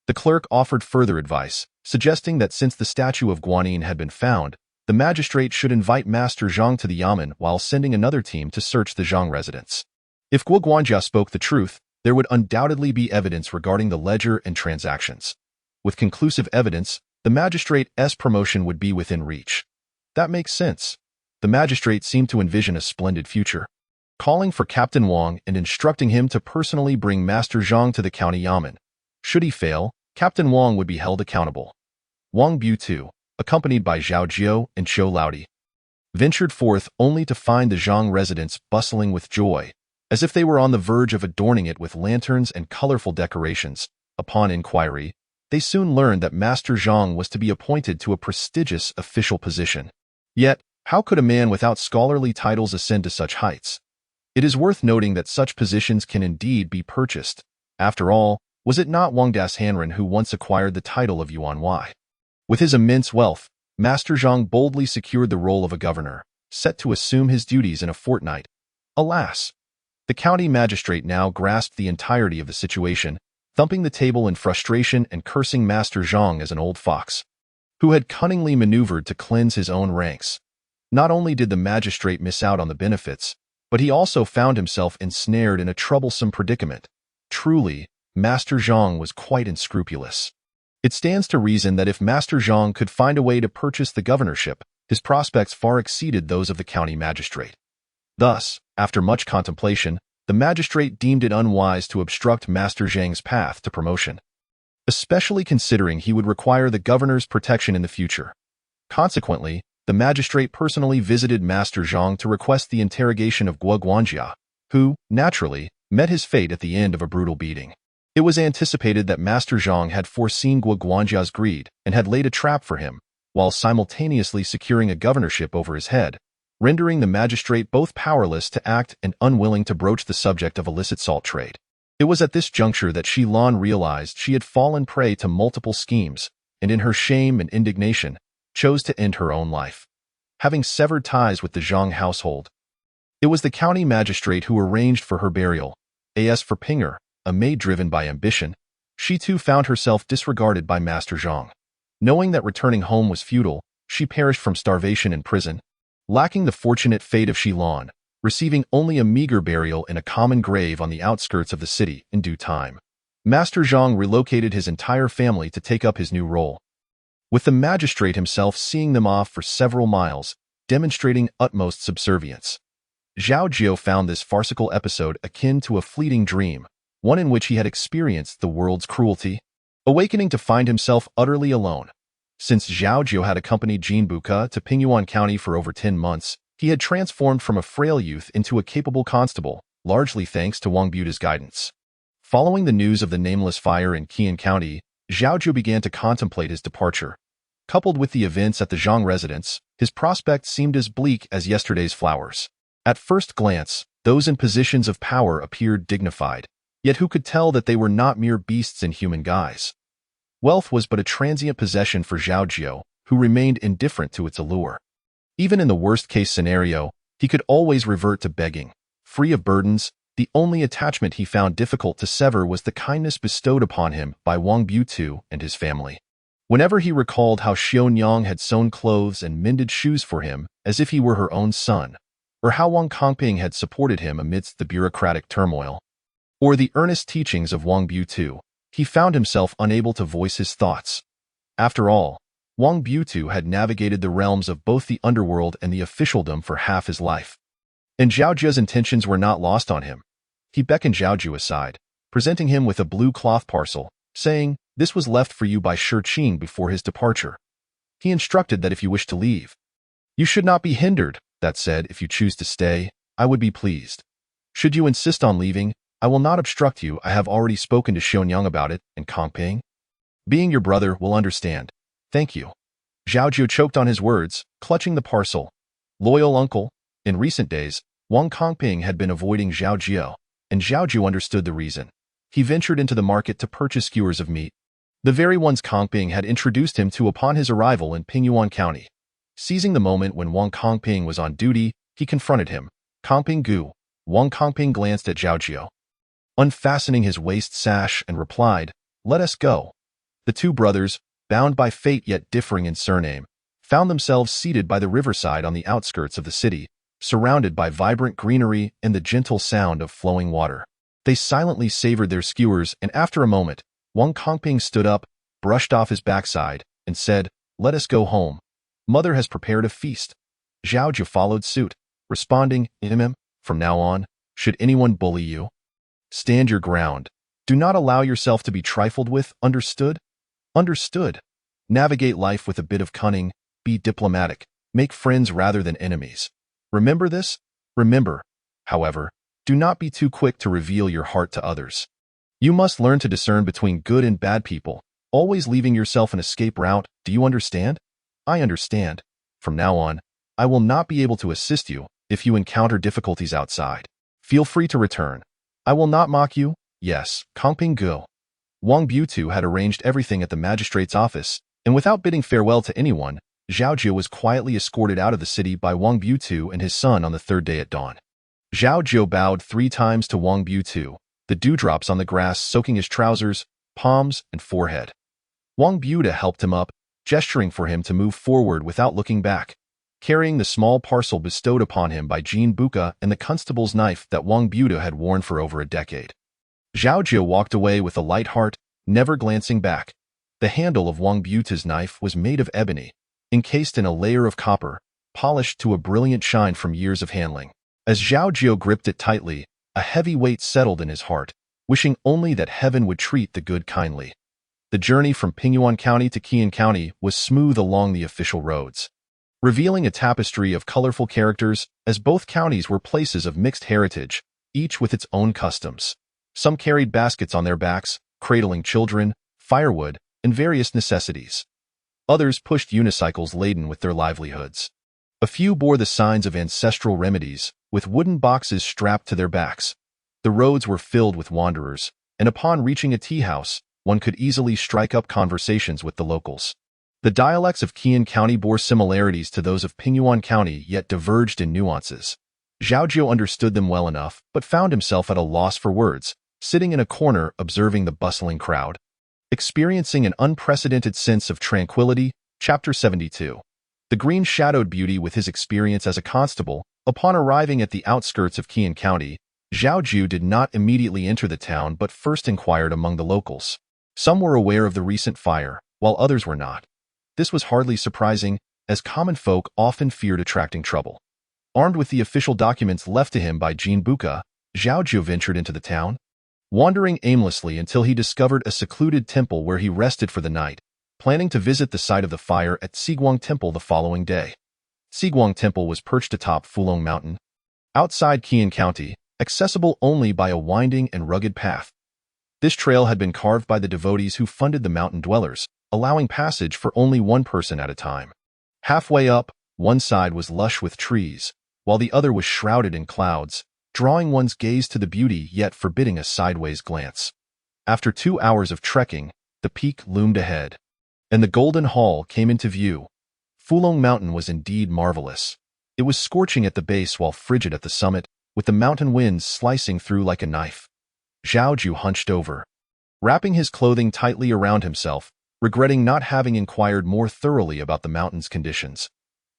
The clerk offered further advice, suggesting that since the statue of Guanyin had been found, the magistrate should invite Master Zhang to the Yamen while sending another team to search the Zhang residence. If Guo spoke the truth, there would undoubtedly be evidence regarding the ledger and transactions. With conclusive evidence, the magistrate's promotion would be within reach. That makes sense. The magistrate seemed to envision a splendid future. Calling for Captain Wang and instructing him to personally bring Master Zhang to the county Yamen. Should he fail, Captain Wang would be held accountable. Wang Bu too, accompanied by Zhao Jiu and Chou Laudi, ventured forth only to find the Zhang residence bustling with joy, as if they were on the verge of adorning it with lanterns and colorful decorations. Upon inquiry, they soon learned that Master Zhang was to be appointed to a prestigious official position. Yet, how could a man without scholarly titles ascend to such heights? It is worth noting that such positions can indeed be purchased. After all, was it not Wang Das Hanren who once acquired the title of Yuan Wei? With his immense wealth, Master Zhang boldly secured the role of a governor, set to assume his duties in a fortnight. Alas! The county magistrate now grasped the entirety of the situation, thumping the table in frustration and cursing Master Zhang as an old fox, who had cunningly maneuvered to cleanse his own ranks. Not only did the magistrate miss out on the benefits, but he also found himself ensnared in a troublesome predicament. Truly, Master Zhang was quite unscrupulous. It stands to reason that if Master Zhang could find a way to purchase the governorship, his prospects far exceeded those of the county magistrate. Thus, after much contemplation, the magistrate deemed it unwise to obstruct Master Zhang's path to promotion, especially considering he would require the governor's protection in the future. Consequently, the magistrate personally visited Master Zhang to request the interrogation of Guo, who, naturally, met his fate at the end of a brutal beating. It was anticipated that Master Zhang had foreseen Guo's greed and had laid a trap for him, while simultaneously securing a governorship over his head, rendering the magistrate both powerless to act and unwilling to broach the subject of illicit salt trade. It was at this juncture that Shilon realized she had fallen prey to multiple schemes, and in her shame and indignation, chose to end her own life. Having severed ties with the Zhang household, it was the county magistrate who arranged for her burial. As for Pinger, a maid driven by ambition, she too found herself disregarded by Master Zhang. Knowing that returning home was futile, she perished from starvation in prison, lacking the fortunate fate of Shilon, receiving only a meager burial in a common grave on the outskirts of the city in due time. Master Zhang relocated his entire family to take up his new role, with the magistrate himself seeing them off for several miles, demonstrating utmost subservience. Zhao Jiu found this farcical episode akin to a fleeting dream, one in which he had experienced the world's cruelty, awakening to find himself utterly alone. Since Zhao Jiu had accompanied Jin Buka to Pingyuan County for over 10 months, he had transformed from a frail youth into a capable constable, largely thanks to Wang Buta's guidance. Following the news of the nameless fire in Qian County, Zhao Jiu began to contemplate his departure. Coupled with the events at the Zhang residence, his prospects seemed as bleak as yesterday's flowers. At first glance, those in positions of power appeared dignified, yet who could tell that they were not mere beasts in human guise? Wealth was but a transient possession for Zhao Jiu, who remained indifferent to its allure. Even in the worst-case scenario, he could always revert to begging. Free of burdens, the only attachment he found difficult to sever was the kindness bestowed upon him by Wang Butu and his family. Whenever he recalled how Xiaonyang had sewn clothes and mended shoes for him as if he were her own son, or how Wang Kongping had supported him amidst the bureaucratic turmoil, or the earnest teachings of Wang Butu, he found himself unable to voice his thoughts. After all, Wang Butu had navigated the realms of both the underworld and the officialdom for half his life. And Zhao Jiu's intentions were not lost on him. He beckoned Zhao Jiu aside, presenting him with a blue cloth parcel, saying, "This was left for you by Shi Qing before his departure. He instructed that if you wish to leave, you should not be hindered. That said, if you choose to stay, I would be pleased. Should you insist on leaving, I will not obstruct you. I have already spoken to Xiaonyang about it, and Kongping, being your brother, will understand. Thank you." Zhao Jiu choked on his words, clutching the parcel. Loyal uncle. In recent days, Wang Kongping had been avoiding Zhao Jiu, and Zhao Jiu understood the reason. He ventured into the market to purchase skewers of meat, the very ones Kongping had introduced him to upon his arrival in Pingyuan County. Seizing the moment when Wang Kongping was on duty, he confronted him. "Kongping Gu." Wang Kongping glanced at Zhao Jiu, unfastening his waist sash, and replied, "Let us go." The two brothers, bound by fate yet differing in surname, found themselves seated by the riverside on the outskirts of the city, surrounded by vibrant greenery and the gentle sound of flowing water. They silently savored their skewers, and after a moment, Wang Kongping stood up, brushed off his backside, and said, "Let us go home. Mother has prepared a feast." Zhao Jiu followed suit, responding, "From now on, should anyone bully you, stand your ground. Do not allow yourself to be trifled with, understood? Understood. Navigate life with a bit of cunning, be diplomatic, make friends rather than enemies. Remember this? Remember, however, do not be too quick to reveal your heart to others. You must learn to discern between good and bad people, always leaving yourself an escape route. Do you understand?" "I understand. From now on, I will not be able to assist you if you encounter difficulties outside. Feel free to return. I will not mock you." "Yes, Kongping Gu." Wang Butu had arranged everything at the magistrate's office, and without bidding farewell to anyone, Zhao Jiu was quietly escorted out of the city by Wang Butu and his son on the third day at dawn. Zhao Jiu bowed 3 times to Wang Butu, the dewdrops on the grass soaking his trousers, palms, and forehead. Wang Butu helped him up, gesturing for him to move forward without looking back, carrying the small parcel bestowed upon him by Jin Buka and the constable's knife that Wang Butu had worn for over a decade. Zhao Jiu walked away with a light heart, never glancing back. The handle of Wang Butu's knife was made of ebony, encased in a layer of copper, polished to a brilliant shine from years of handling. As Zhao Jiu gripped it tightly, a heavy weight settled in his heart, wishing only that heaven would treat the good kindly. The journey from Pingyuan County to Qian County was smooth along the official roads, revealing a tapestry of colorful characters, as both counties were places of mixed heritage, each with its own customs. Some carried baskets on their backs, cradling children, firewood, and various necessities. Others pushed unicycles laden with their livelihoods. A few bore the signs of ancestral remedies, with wooden boxes strapped to their backs. The roads were filled with wanderers, and upon reaching a tea house, one could easily strike up conversations with the locals. The dialects of Qian County bore similarities to those of Pingyuan County, yet diverged in nuances. Zhao Jiu understood them well enough, but found himself at a loss for words, sitting in a corner observing the bustling crowd, experiencing an unprecedented sense of tranquility. Chapter 72. The green shadowed beauty with his experience as a constable. Upon arriving at the outskirts of Qian County, Zhao Jiu did not immediately enter the town but first inquired among the locals. Some were aware of the recent fire, while others were not. This was hardly surprising, as common folk often feared attracting trouble. Armed with the official documents left to him by Jin Buka, Zhao Jiu ventured into the town, wandering aimlessly until he discovered a secluded temple where he rested for the night, planning to visit the site of the fire at Xiguang Temple the following day. Xiguang Temple was perched atop Fulong Mountain, outside Qian County, accessible only by a winding and rugged path. This trail had been carved by the devotees who funded the mountain dwellers, allowing passage for only one person at a time. Halfway up, one side was lush with trees, while the other was shrouded in clouds, drawing one's gaze to the beauty yet forbidding a sideways glance. After 2 hours of trekking, the peak loomed ahead, and the Golden Hall came into view. Fulong Mountain was indeed marvelous. It was scorching at the base while frigid at the summit, with the mountain winds slicing through like a knife. Zhao Jiu hunched over, wrapping his clothing tightly around himself, regretting not having inquired more thoroughly about the mountain's conditions.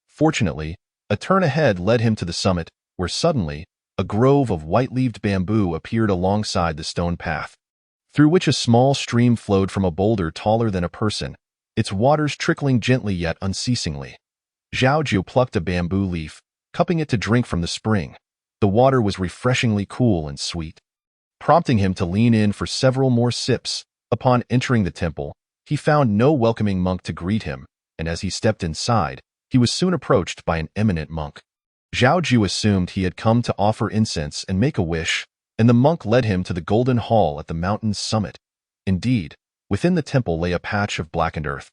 Fortunately, a turn ahead led him to the summit, where suddenly, a grove of white-leaved bamboo appeared alongside the stone path, through which a small stream flowed from a boulder taller than a person, its waters trickling gently yet unceasingly. Zhao Jiu plucked a bamboo leaf, cupping it to drink from the spring. The water was refreshingly cool and sweet, prompting him to lean in for several more sips. Upon entering the temple, he found no welcoming monk to greet him, and as he stepped inside, he was soon approached by an eminent monk. Zhao Jiu assumed he had come to offer incense and make a wish, and the monk led him to the golden hall at the mountain's summit. Indeed, within the temple lay a patch of blackened earth,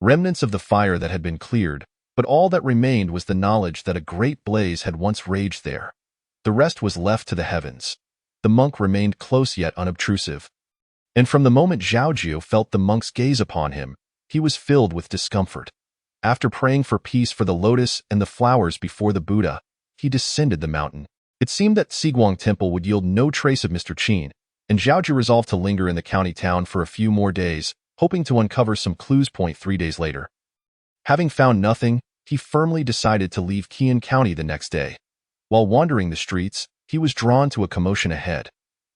remnants of the fire that had been cleared, but all that remained was the knowledge that a great blaze had once raged there. The rest was left to the heavens. The monk remained close yet unobtrusive, and from the moment Zhao Jiu felt the monk's gaze upon him, he was filled with discomfort. After praying for peace for the lotus and the flowers before the Buddha, he descended the mountain. It seemed that Xiguang Temple would yield no trace of Mr. Qin, and Zhao Jiu resolved to linger in the county town for a few more days, hoping to uncover some clues. 3 days later, having found nothing, he firmly decided to leave Qian County the next day. While wandering the streets, he was drawn to a commotion ahead.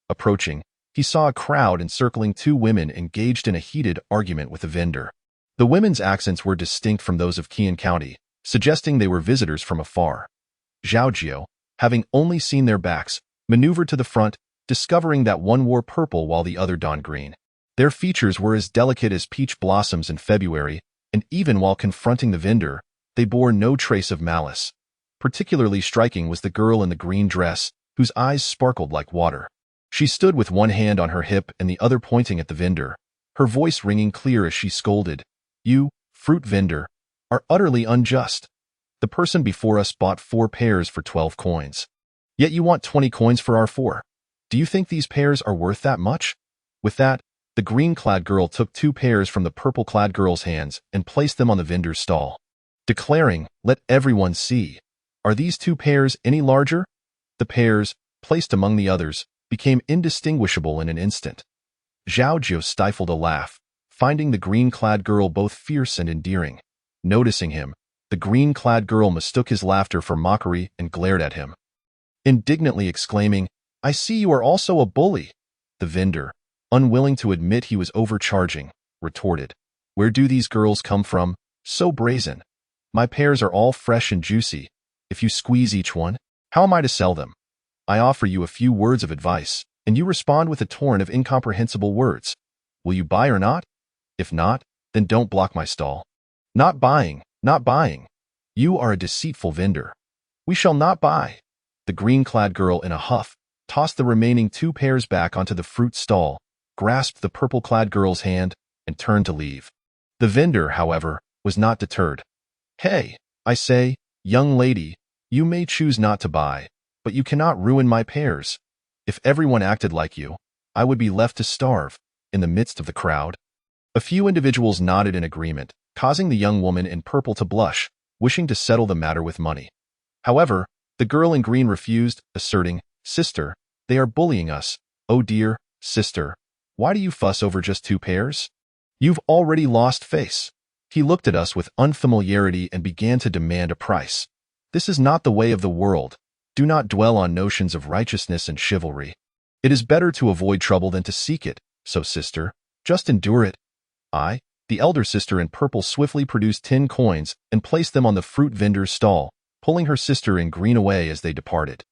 Approaching, he saw a crowd encircling 2 women engaged in a heated argument with a vendor. The women's accents were distinct from those of Qian County, suggesting they were visitors from afar. Zhao Jiu, having only seen their backs, maneuvered to the front, discovering that one wore purple while the other donned green. Their features were as delicate as peach blossoms in February, and even while confronting the vendor, they bore no trace of malice. Particularly striking was the girl in the green dress, whose eyes sparkled like water. She stood with one hand on her hip and the other pointing at the vendor, her voice ringing clear as she scolded, "You, fruit vendor, are utterly unjust. The person before us bought 4 pears for 12 coins. Yet you want 20 coins for our 4. Do you think these pears are worth that much?" With that, the green-clad girl took 2 pears from the purple-clad girl's hands and placed them on the vendor's stall, declaring, "Let everyone see. Are these 2 pears any larger?" The pears, placed among the others, became indistinguishable in an instant. Zhao Jiu stifled a laugh, finding the green-clad girl both fierce and endearing. Noticing him, the green-clad girl mistook his laughter for mockery and glared at him, indignantly exclaiming, "I see you are also a bully." The vendor, unwilling to admit he was overcharging, retorted, "Where do these girls come from, so brazen? My pears are all fresh and juicy. If you squeeze each one, how am I to sell them? I offer you a few words of advice, and you respond with a torrent of incomprehensible words. Will you buy or not? If not, then don't block my stall. Not buying, not buying. You are a deceitful vendor. We shall not buy." The green-clad girl, in a huff, tossed the remaining 2 pears back onto the fruit stall, grasped the purple-clad girl's hand, and turned to leave. The vendor, however, was not deterred. "Hey, I say, young lady, you may choose not to buy, but you cannot ruin my pears. If everyone acted like you, I would be left to starve." In the midst of the crowd, a few individuals nodded in agreement, causing the young woman in purple to blush, wishing to settle the matter with money. However, the girl in green refused, asserting, "Sister, they are bullying us. Oh dear, sister, why do you fuss over just 2 pears? You've already lost face." He looked at us with unfamiliarity and began to demand a price. "This is not the way of the world. Do not dwell on notions of righteousness and chivalry. It is better to avoid trouble than to seek it, so sister, just endure it." The elder sister in purple swiftly produced 10 coins and placed them on the fruit vendor's stall, pulling her sister in green away as they departed.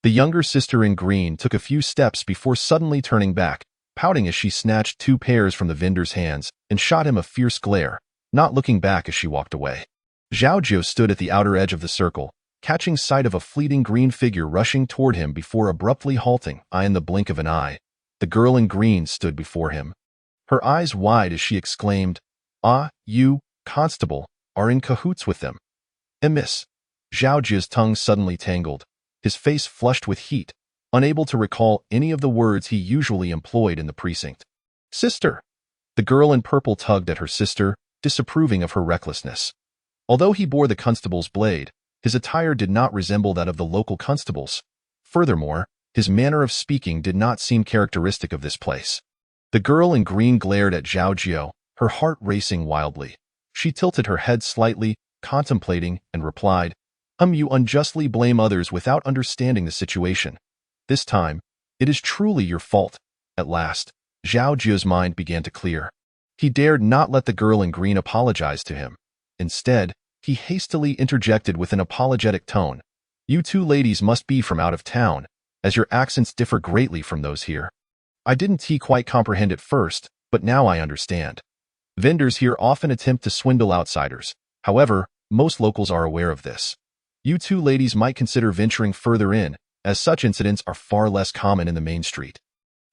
The younger sister in green took a few steps before suddenly turning back, pouting as she snatched 2 pairs from the vendor's hands and shot him a fierce glare, not looking back as she walked away. Zhao Jiu stood at the outer edge of the circle, catching sight of a fleeting green figure rushing toward him before abruptly halting. In the blink of an eye, the girl in green stood before him. Her eyes wide as she exclaimed, "Ah, you, constable, are in cahoots with them." Miss. Zhao Jiu's tongue suddenly tangled, his face flushed with heat, unable to recall any of the words he usually employed in the precinct. "Sister!" The girl in purple tugged at her sister, disapproving of her recklessness. Although he bore the constable's blade, his attire did not resemble that of the local constables. Furthermore, his manner of speaking did not seem characteristic of this place. The girl in green glared at Zhao Jiu, her heart racing wildly. She tilted her head slightly, contemplating, and replied, You unjustly blame others without understanding the situation. This time, it is truly your fault." At last, Zhao Jiu's mind began to clear. He dared not let the girl in green apologize to him. Instead, he hastily interjected with an apologetic tone, "You 2 ladies must be from out of town, as your accents differ greatly from those here. I didn't quite comprehend at first, but now I understand. Vendors here often attempt to swindle outsiders. However, most locals are aware of this. You 2 ladies might consider venturing further in, as such incidents are far less common in the main street."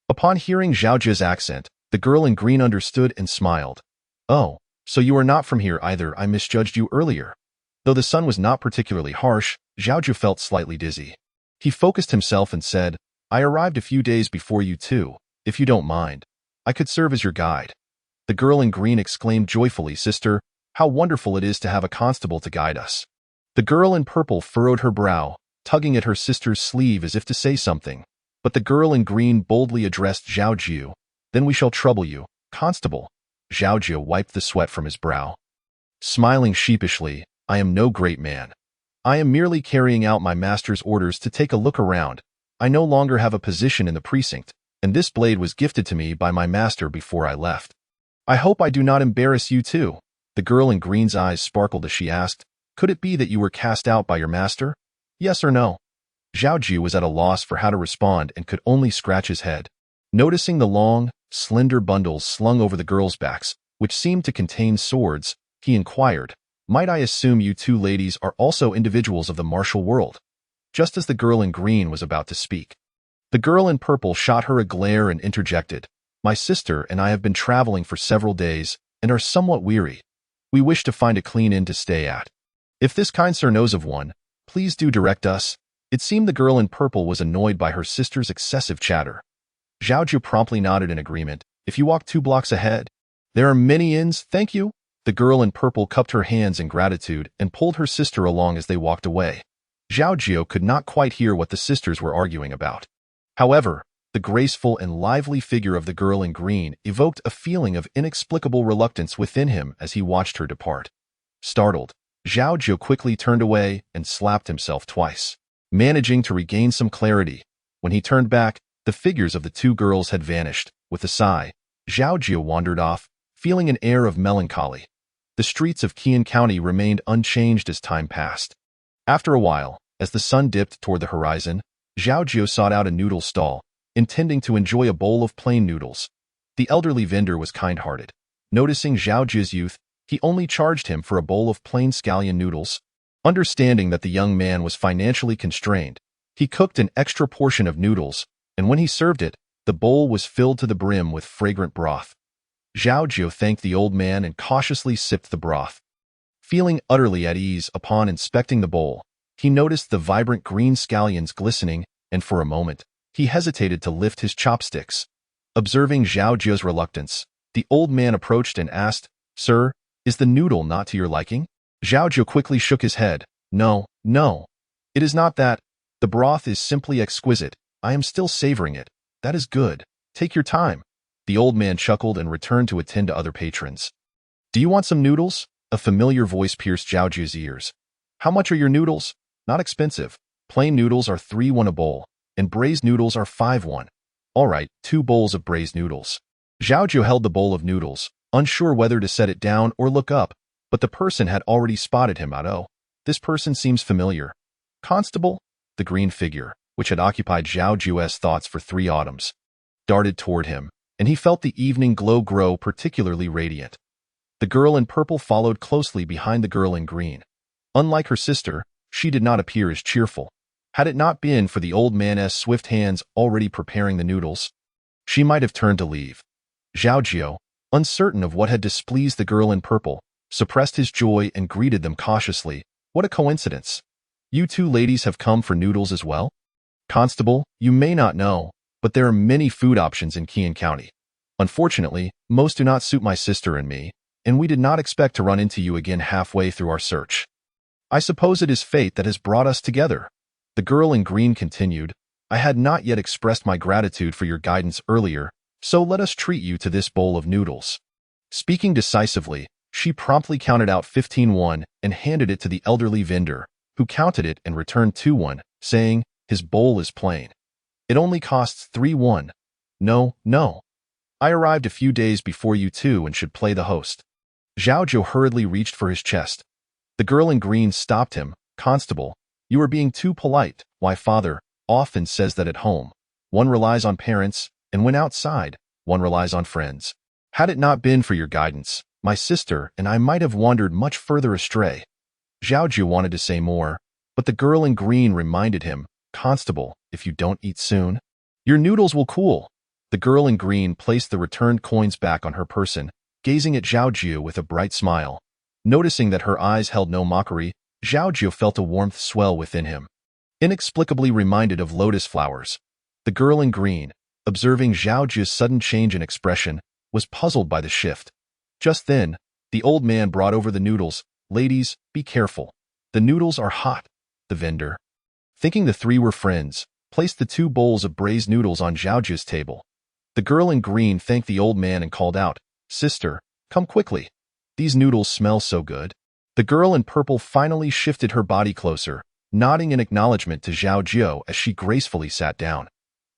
Upon hearing Zhao Jiu's accent, the girl in green understood and smiled. "Oh, so you are not from here either. I misjudged you earlier." Though the sun was not particularly harsh, Zhao Jiu felt slightly dizzy. He focused himself and said, "I arrived a few days before you 2. If you don't mind, I could serve as your guide." The girl in green exclaimed joyfully, "Sister, how wonderful it is to have a constable to guide us." The girl in purple furrowed her brow, tugging at her sister's sleeve as if to say something, but the girl in green boldly addressed Zhao Jiu, "Then we shall trouble you, constable." Zhao Jiu wiped the sweat from his brow. Smiling sheepishly, "I am no great man. I am merely carrying out my master's orders to take a look around. I no longer have a position in the precinct, and this blade was gifted to me by my master before I left. I hope I do not embarrass you 2. The girl in green's eyes sparkled as she asked, "Could it be that you were cast out by your master? Yes or no?" Zhao Jiu was at a loss for how to respond and could only scratch his head. Noticing the long, slender bundles slung over the girls' backs, which seemed to contain swords, he inquired, "Might I assume you 2 ladies are also individuals of the martial world?" Just as the girl in green was about to speak, the girl in purple shot her a glare and interjected, "My sister and I have been traveling for several days and are somewhat weary. We wish to find a clean inn to stay at. If this kind sir knows of one, please do direct us." It seemed the girl in purple was annoyed by her sister's excessive chatter. Zhao Jiu promptly nodded in agreement. "If you walk 2 blocks ahead, there are many inns, thank you." The girl in purple cupped her hands in gratitude and pulled her sister along as they walked away. Zhao Jiu could not quite hear what the sisters were arguing about. However, the graceful and lively figure of the girl in green evoked a feeling of inexplicable reluctance within him as he watched her depart. Startled, Zhao Jiu quickly turned away and slapped himself twice, managing to regain some clarity. When he turned back, the figures of the 2 girls had vanished. With a sigh, Zhao Jiu wandered off, feeling an air of melancholy. The streets of Qian County remained unchanged as time passed. After a while, as the sun dipped toward the horizon, Zhao Jiu sought out a noodle stall, intending to enjoy a bowl of plain noodles. The elderly vendor was kind-hearted. Noticing Zhao Jiu's youth, he only charged him for a bowl of plain scallion noodles. Understanding that the young man was financially constrained, he cooked an extra portion of noodles, and when he served it, the bowl was filled to the brim with fragrant broth. Zhao Jiu thanked the old man and cautiously sipped the broth. Feeling utterly at ease upon inspecting the bowl, he noticed the vibrant green scallions glistening, and for a moment, he hesitated to lift his chopsticks. Observing Zhao Jiu's reluctance, the old man approached and asked, "Sir, is the noodle not to your liking?" Zhao Jiu quickly shook his head. No, it is not that. The broth is simply exquisite. I am still savoring it. That is good. Take your time." The old man chuckled and returned to attend to other patrons. "Do you want some noodles?" A familiar voice pierced Zhao Jiu's ears. "How much are your noodles?" "Not expensive. Plain noodles are 3 a bowl, and braised noodles are 5. "All right, 2 bowls of braised noodles." Zhao Jiu held the bowl of noodles, unsure whether to set it down or look up, but the person had already spotted him out. "Oh, this person seems familiar." "Constable?" The green figure, which had occupied Zhao Jiu's thoughts for 3 autumns, darted toward him. and he felt the evening glow grow particularly radiant. The girl in purple followed closely behind the girl in green. Unlike her sister, she did not appear as cheerful. Had it not been for the old man's swift hands already preparing the noodles, she might have turned to leave. Zhao Jiu, uncertain of what had displeased the girl in purple, suppressed his joy and greeted them cautiously. What a coincidence. You two ladies have come for noodles as well? Constable, you may not know, but there are many food options in Qian County. Unfortunately, most do not suit my sister and me, and we did not expect to run into you again halfway through our search. I suppose it is fate that has brought us together. The girl in green continued, I had not yet expressed my gratitude for your guidance earlier, so let us treat you to this bowl of noodles. Speaking decisively, she promptly counted out 15 won and handed it to the elderly vendor, who counted it and returned 2 won, saying, his bowl is plain. It only costs 3 won. No, no. I arrived a few days before you two and should play the host. Zhao Jiu hurriedly reached for his chest. The girl in green stopped him. Constable, you are being too polite. Why, father often says that at home one relies on parents, and when outside, one relies on friends. Had it not been for your guidance, my sister and I might have wandered much further astray. Zhao Jiu wanted to say more, but the girl in green reminded him, Constable, if you don't eat soon, your noodles will cool. The girl in green placed the returned coins back on her person, gazing at Zhao Jiu with a bright smile. Noticing that her eyes held no mockery, Zhao Jiu felt a warmth swell within him. Inexplicably reminded of lotus flowers, the girl in green, observing Zhao Jiu's sudden change in expression, was puzzled by the shift. Just then, the old man brought over the noodles. Ladies, be careful. The noodles are hot. The vendor, thinking the three were friends, placed the 2 bowls of braised noodles on Zhao Jiu's table. The girl in green thanked the old man and called out, Sister, come quickly. These noodles smell so good. The girl in purple finally shifted her body closer, nodding in acknowledgement to Zhao Jiu as she gracefully sat down.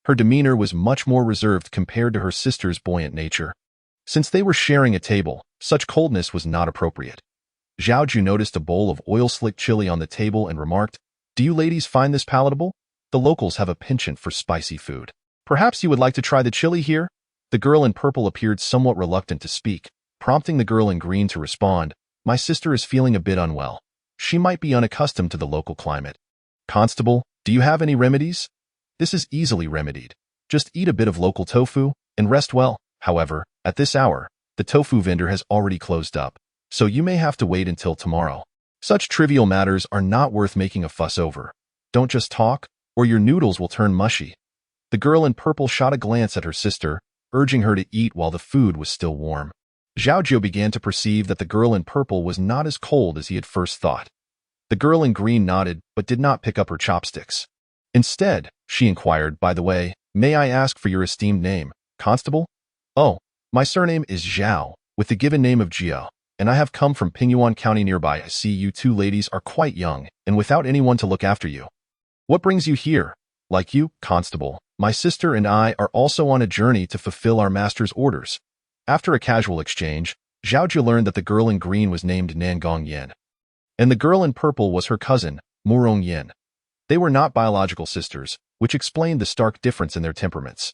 Her demeanor was much more reserved compared to her sister's buoyant nature. Since they were sharing a table, such coldness was not appropriate. Zhao Jiu noticed a bowl of oil-slick chili on the table and remarked, Do you ladies find this palatable? The locals have a penchant for spicy food. Perhaps you would like to try the chili here? The girl in purple appeared somewhat reluctant to speak, prompting the girl in green to respond, My sister is feeling a bit unwell. She might be unaccustomed to the local climate. Constable, do you have any remedies? This is easily remedied. Just eat a bit of local tofu and rest well. However, at this hour, the tofu vendor has already closed up, so you may have to wait until tomorrow. Such trivial matters are not worth making a fuss over. Don't just talk, or your noodles will turn mushy. The girl in purple shot a glance at her sister, urging her to eat while the food was still warm. Zhao Jiu began to perceive that the girl in purple was not as cold as he had first thought. The girl in green nodded but did not pick up her chopsticks. Instead, she inquired, By the way, may I ask for your esteemed name, Constable? Oh, my surname is Zhao, with the given name of Jiu, and I have come from Pingyuan County nearby. I see you two ladies are quite young and without anyone to look after you. What brings you here? Like you, Constable, my sister and I are also on a journey to fulfill our master's orders. After a casual exchange, Zhao Jiu learned that the girl in green was named Nangong Yin, and the girl in purple was her cousin, Murong Yin. They were not biological sisters, which explained the stark difference in their temperaments.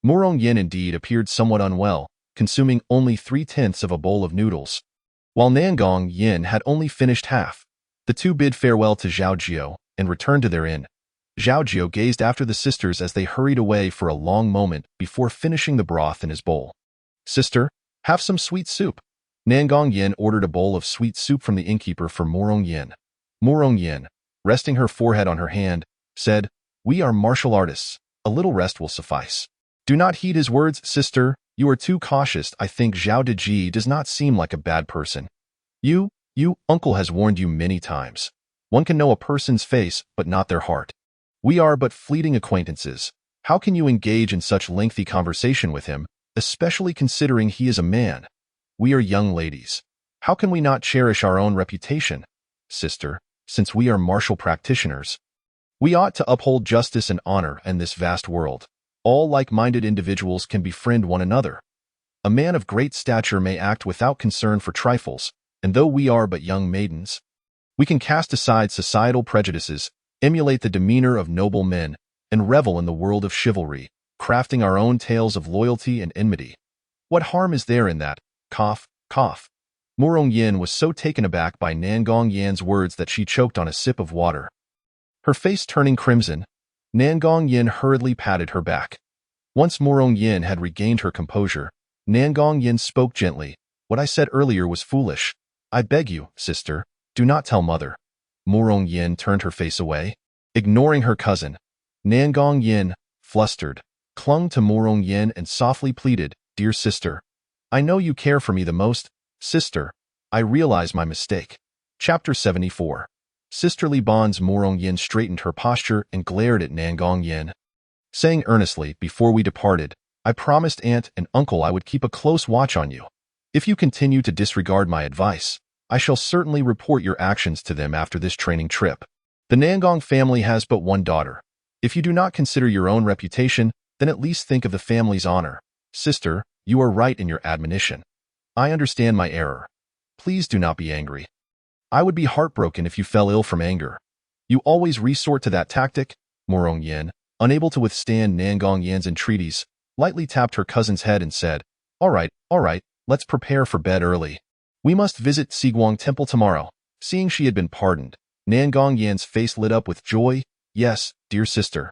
Murong Yin indeed appeared somewhat unwell, consuming only 3/10 of a bowl of noodles, while Nangong Yin had only finished half. The two bid farewell to Zhao Jiu and returned to their inn. Zhao Jiu gazed after the sisters as they hurried away for a long moment before finishing the broth in his bowl. Sister, have some sweet soup. Nangong Yin ordered a bowl of sweet soup from the innkeeper for Murong Yin. Murong Yin, resting her forehead on her hand, said, We are martial artists. A little rest will suffice. Do not heed his words, sister. You are too cautious. I think Zhao Ji does not seem like a bad person. You, uncle has warned you many times. One can know a person's face, but not their heart. We are but fleeting acquaintances. How can you engage in such lengthy conversation with him, especially considering he is a man? We are young ladies. How can we not cherish our own reputation? Sister, since we are martial practitioners, we ought to uphold justice and honor in this vast world. All like-minded individuals can befriend one another. A man of great stature may act without concern for trifles, and though we are but young maidens, we can cast aside societal prejudices, emulate the demeanor of noble men, and revel in the world of chivalry. crafting our own tales of loyalty and enmity. What harm is there in that? Cough, cough. Murong Yin was so taken aback by Nangong Yan's words that she choked on a sip of water. Her face turning crimson, Nangong Yin hurriedly patted her back. Once Murong Yin had regained her composure, Nangong Yin spoke gently. What I said earlier was foolish. I beg you, sister, do not tell mother. Murong Yin turned her face away, ignoring her cousin. Nangong Yin, flustered, clung to Murong Yin and softly pleaded, Dear sister, I know you care for me the most. Sister, I realize my mistake. Chapter 74. Sisterly bonds. Murong Yin straightened her posture and glared at Nangong Yin, saying earnestly, before we departed, I promised aunt and uncle I would keep a close watch on you. If you continue to disregard my advice, I shall certainly report your actions to them after this training trip. The Nangong family has but one daughter. If you do not consider your own reputation, then at least think of the family's honor. Sister, you are right in your admonition. I understand my error. Please do not be angry. I would be heartbroken if you fell ill from anger. You always resort to that tactic. Murong Yin, unable to withstand Nangong Yan's entreaties, lightly tapped her cousin's head and said, all right, let's prepare for bed early. We must visit Zhiguang Temple tomorrow. Seeing she had been pardoned, Nangong Yan's face lit up with joy. Yes, dear sister.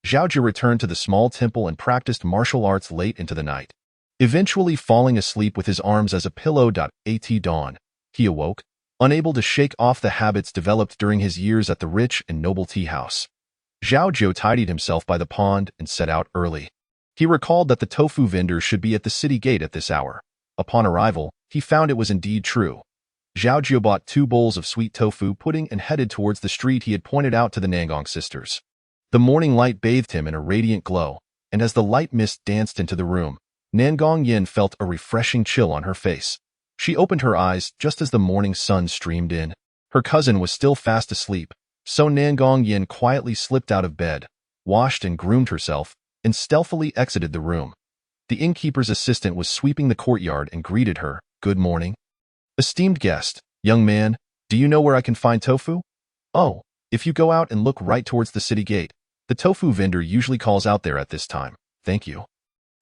Zhao Jiu returned to the small temple and practiced martial arts late into the night, eventually falling asleep with his arms as a pillow. At dawn, he awoke, unable to shake off the habits developed during his years at the rich and noble tea house. Zhao Jiu tidied himself by the pond and set out early. He recalled that the tofu vendor should be at the city gate at this hour. Upon arrival, he found it was indeed true. Zhao Jiu bought 2 bowls of sweet tofu pudding and headed towards the street he had pointed out to the Nangong sisters. The morning light bathed him in a radiant glow, and as the light mist danced into the room, Nangong Yin felt a refreshing chill on her face. She opened her eyes just as the morning sun streamed in. Her cousin was still fast asleep, so Nangong Yin quietly slipped out of bed, washed and groomed herself, and stealthily exited the room. The innkeeper's assistant was sweeping the courtyard and greeted her. Good morning. Esteemed guest, young man, do you know where I can find tofu? Oh, if you go out and look right towards the city gate, the tofu vendor usually calls out there at this time. Thank you.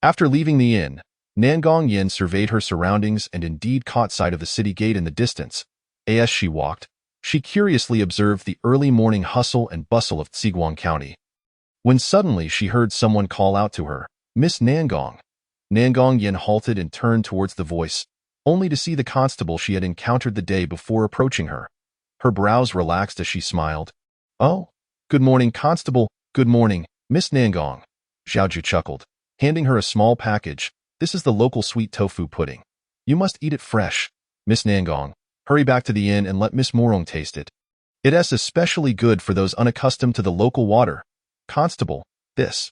After leaving the inn, Nangong Yin surveyed her surroundings and indeed caught sight of the city gate in the distance. As she walked, she curiously observed the early morning hustle and bustle of Zhiguang County, when suddenly she heard someone call out to her, Miss Nangong. Nangong Yin halted and turned towards the voice, only to see the constable she had encountered the day before approaching her. Her brows relaxed as she smiled. Oh, good morning, constable. Good morning, Miss Nangong. Zhao Jiu chuckled, handing her a small package. This is the local sweet tofu pudding. You must eat it fresh. Miss Nangong, hurry back to the inn and let Miss Murong taste it. It is especially good for those unaccustomed to the local water. Constable, this.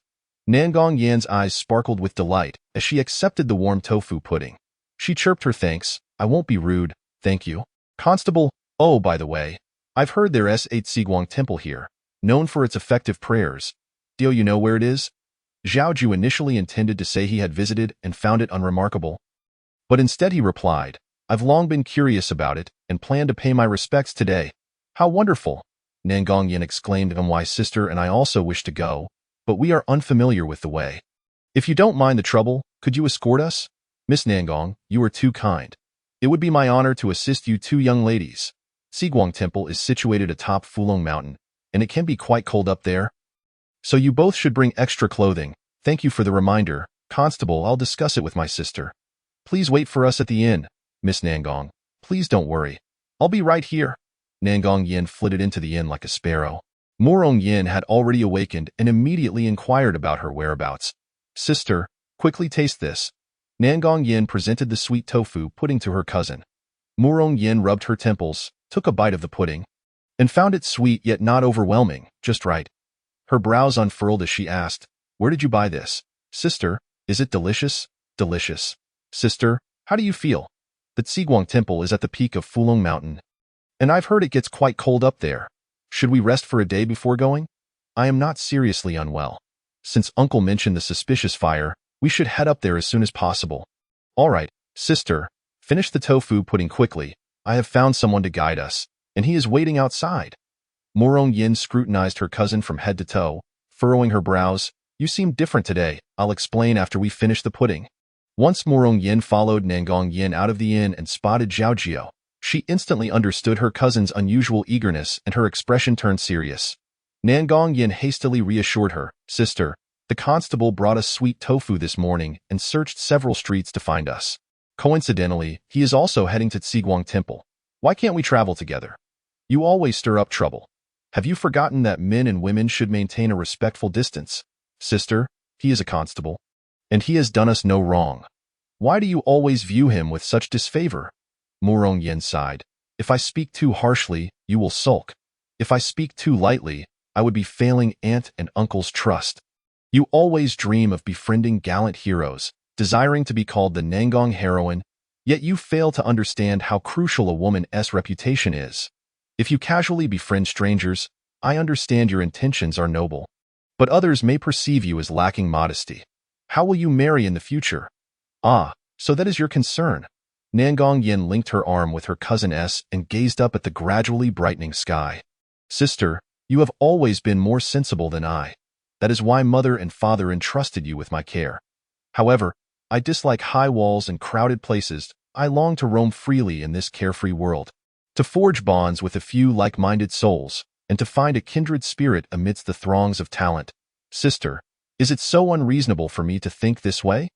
Nangong Yan's eyes sparkled with delight as she accepted the warm tofu pudding. She chirped her thanks. I won't be rude, thank you. Constable, oh, by the way, I've heard there's a Zhiguang Temple here, known for its effective prayers. Do you know where it is? Zhao Jiu initially intended to say he had visited and found it unremarkable, but instead he replied, I've long been curious about it and plan to pay my respects today. How wonderful! Nangong Yin exclaimed, and my sister and I also wish to go, but we are unfamiliar with the way. If you don't mind the trouble, could you escort us? Miss Nangong, you are too kind. It would be my honor to assist you 2 young ladies. Zhiguang Temple is situated atop Fulong Mountain, and it can be quite cold up there. So you both should bring extra clothing. Thank you for the reminder. Constable, I'll discuss it with my sister. Please wait for us at the inn. Miss Nangong, please don't worry. I'll be right here. Nangong Yin flitted into the inn like a sparrow. Murong Yin had already awakened and immediately inquired about her whereabouts. Sister, quickly taste this. Nangong Yin presented the sweet tofu pudding to her cousin. Murong Yin rubbed her temples, took a bite of the pudding, and found it sweet yet not overwhelming, just right. Her brows unfurled as she asked, Where did you buy this? Sister, is it delicious? Delicious. Sister, how do you feel? The Zhiguang Temple is at the peak of Fulong Mountain, and I've heard it gets quite cold up there. Should we rest for a day before going? I am not seriously unwell. Since Uncle mentioned the suspicious fire, we should head up there as soon as possible. All right, sister, finish the tofu pudding quickly. I have found someone to guide us, and he is waiting outside. Murong Yin scrutinized her cousin from head to toe, furrowing her brows. You seem different today. I'll explain after we finish the pudding. Once Morong Yin followed Nangong Yin out of the inn and spotted Zhao Jiu, she instantly understood her cousin's unusual eagerness and her expression turned serious. Nangong Yin hastily reassured her, "Sister, the constable brought us sweet tofu this morning and searched several streets to find us. Coincidentally, he is also heading to Zhiguang Temple. Why can't we travel together? You always stir up trouble. Have you forgotten that men and women should maintain a respectful distance? Sister, he is a constable, and he has done us no wrong. Why do you always view him with such disfavor?" Morong Yin sighed. "If I speak too harshly, you will sulk. If I speak too lightly, I would be failing aunt and uncle's trust. You always dream of befriending gallant heroes, desiring to be called the Nangong heroine, yet you fail to understand how crucial a woman's reputation is. If you casually befriend strangers, I understand your intentions are noble, but others may perceive you as lacking modesty. How will you marry in the future? Ah, so that is your concern." Nangong Yin linked her arm with her cousin S and gazed up at the gradually brightening sky. "Sister, you have always been more sensible than I. That is why mother and father entrusted you with my care. However, I dislike high walls and crowded places. I long to roam freely in this carefree world, to forge bonds with a few like-minded souls, and to find a kindred spirit amidst the throngs of talent. Sister, is it so unreasonable for me to think this way?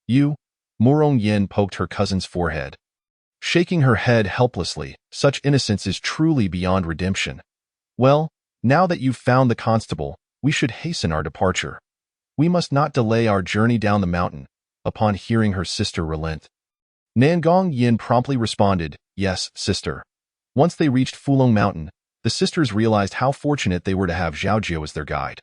You?" Morong Yin poked her cousin's forehead, shaking her head helplessly. "Such innocence is truly beyond redemption. Well, now that you've found the constable, we should hasten our departure. We must not delay our journey down the mountain." Upon hearing her sister relent, Nangong Yin promptly responded, "Yes, sister." Once they reached Fulong Mountain, the sisters realized how fortunate they were to have Zhao Jiu as their guide.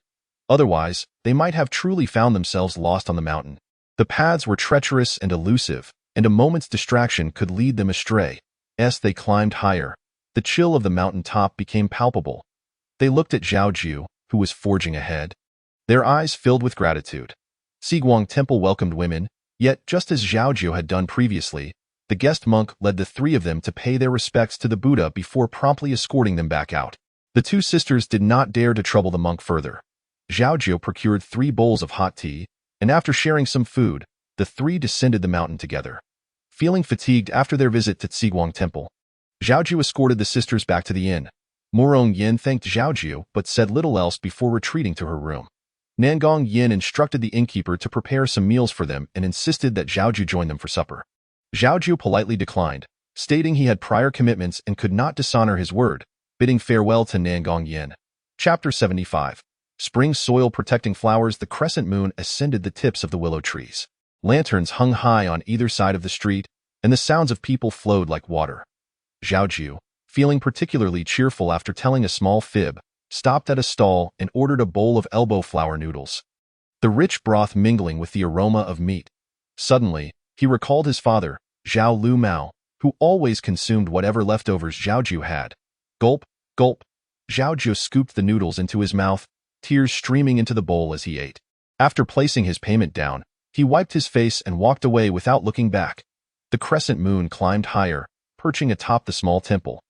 Otherwise, they might have truly found themselves lost on the mountain. The paths were treacherous and elusive, and a moment's distraction could lead them astray. As they climbed higher, the chill of the mountain top became palpable. They looked at Zhao Jiu, who was forging ahead. Their eyes filled with gratitude. Zhiguang Temple welcomed women, yet just as Zhao Jiu had done previously, the guest monk led the three of them to pay their respects to the Buddha before promptly escorting them back out. The two sisters did not dare to trouble the monk further. Zhao Jiu procured 3 bowls of hot tea, and after sharing some food, the three descended the mountain together. Feeling fatigued after their visit to Zhiguang Temple, Zhao Jiu escorted the sisters back to the inn. Morong Yin thanked Zhao Jiu but said little else before retreating to her room. Nangong Yin instructed the innkeeper to prepare some meals for them and insisted that Zhao Jiu join them for supper. Zhao Jiu politely declined, stating he had prior commitments and could not dishonor his word, bidding farewell to Nangong Yin. Chapter 75. Spring soil protecting flowers. The crescent moon ascended the tips of the willow trees. Lanterns hung high on either side of the street, and the sounds of people flowed like water. Zhao Jiu, feeling particularly cheerful after telling a small fib, stopped at a stall and ordered a bowl of elbow-flower noodles, the rich broth mingling with the aroma of meat. Suddenly, he recalled his father, Zhao Lu Mao, who always consumed whatever leftovers Zhao Jiu had. Gulp, gulp. Zhao Jiu scooped the noodles into his mouth, tears streaming into the bowl as he ate. After placing his payment down, he wiped his face and walked away without looking back. The crescent moon climbed higher, perching atop the small temple.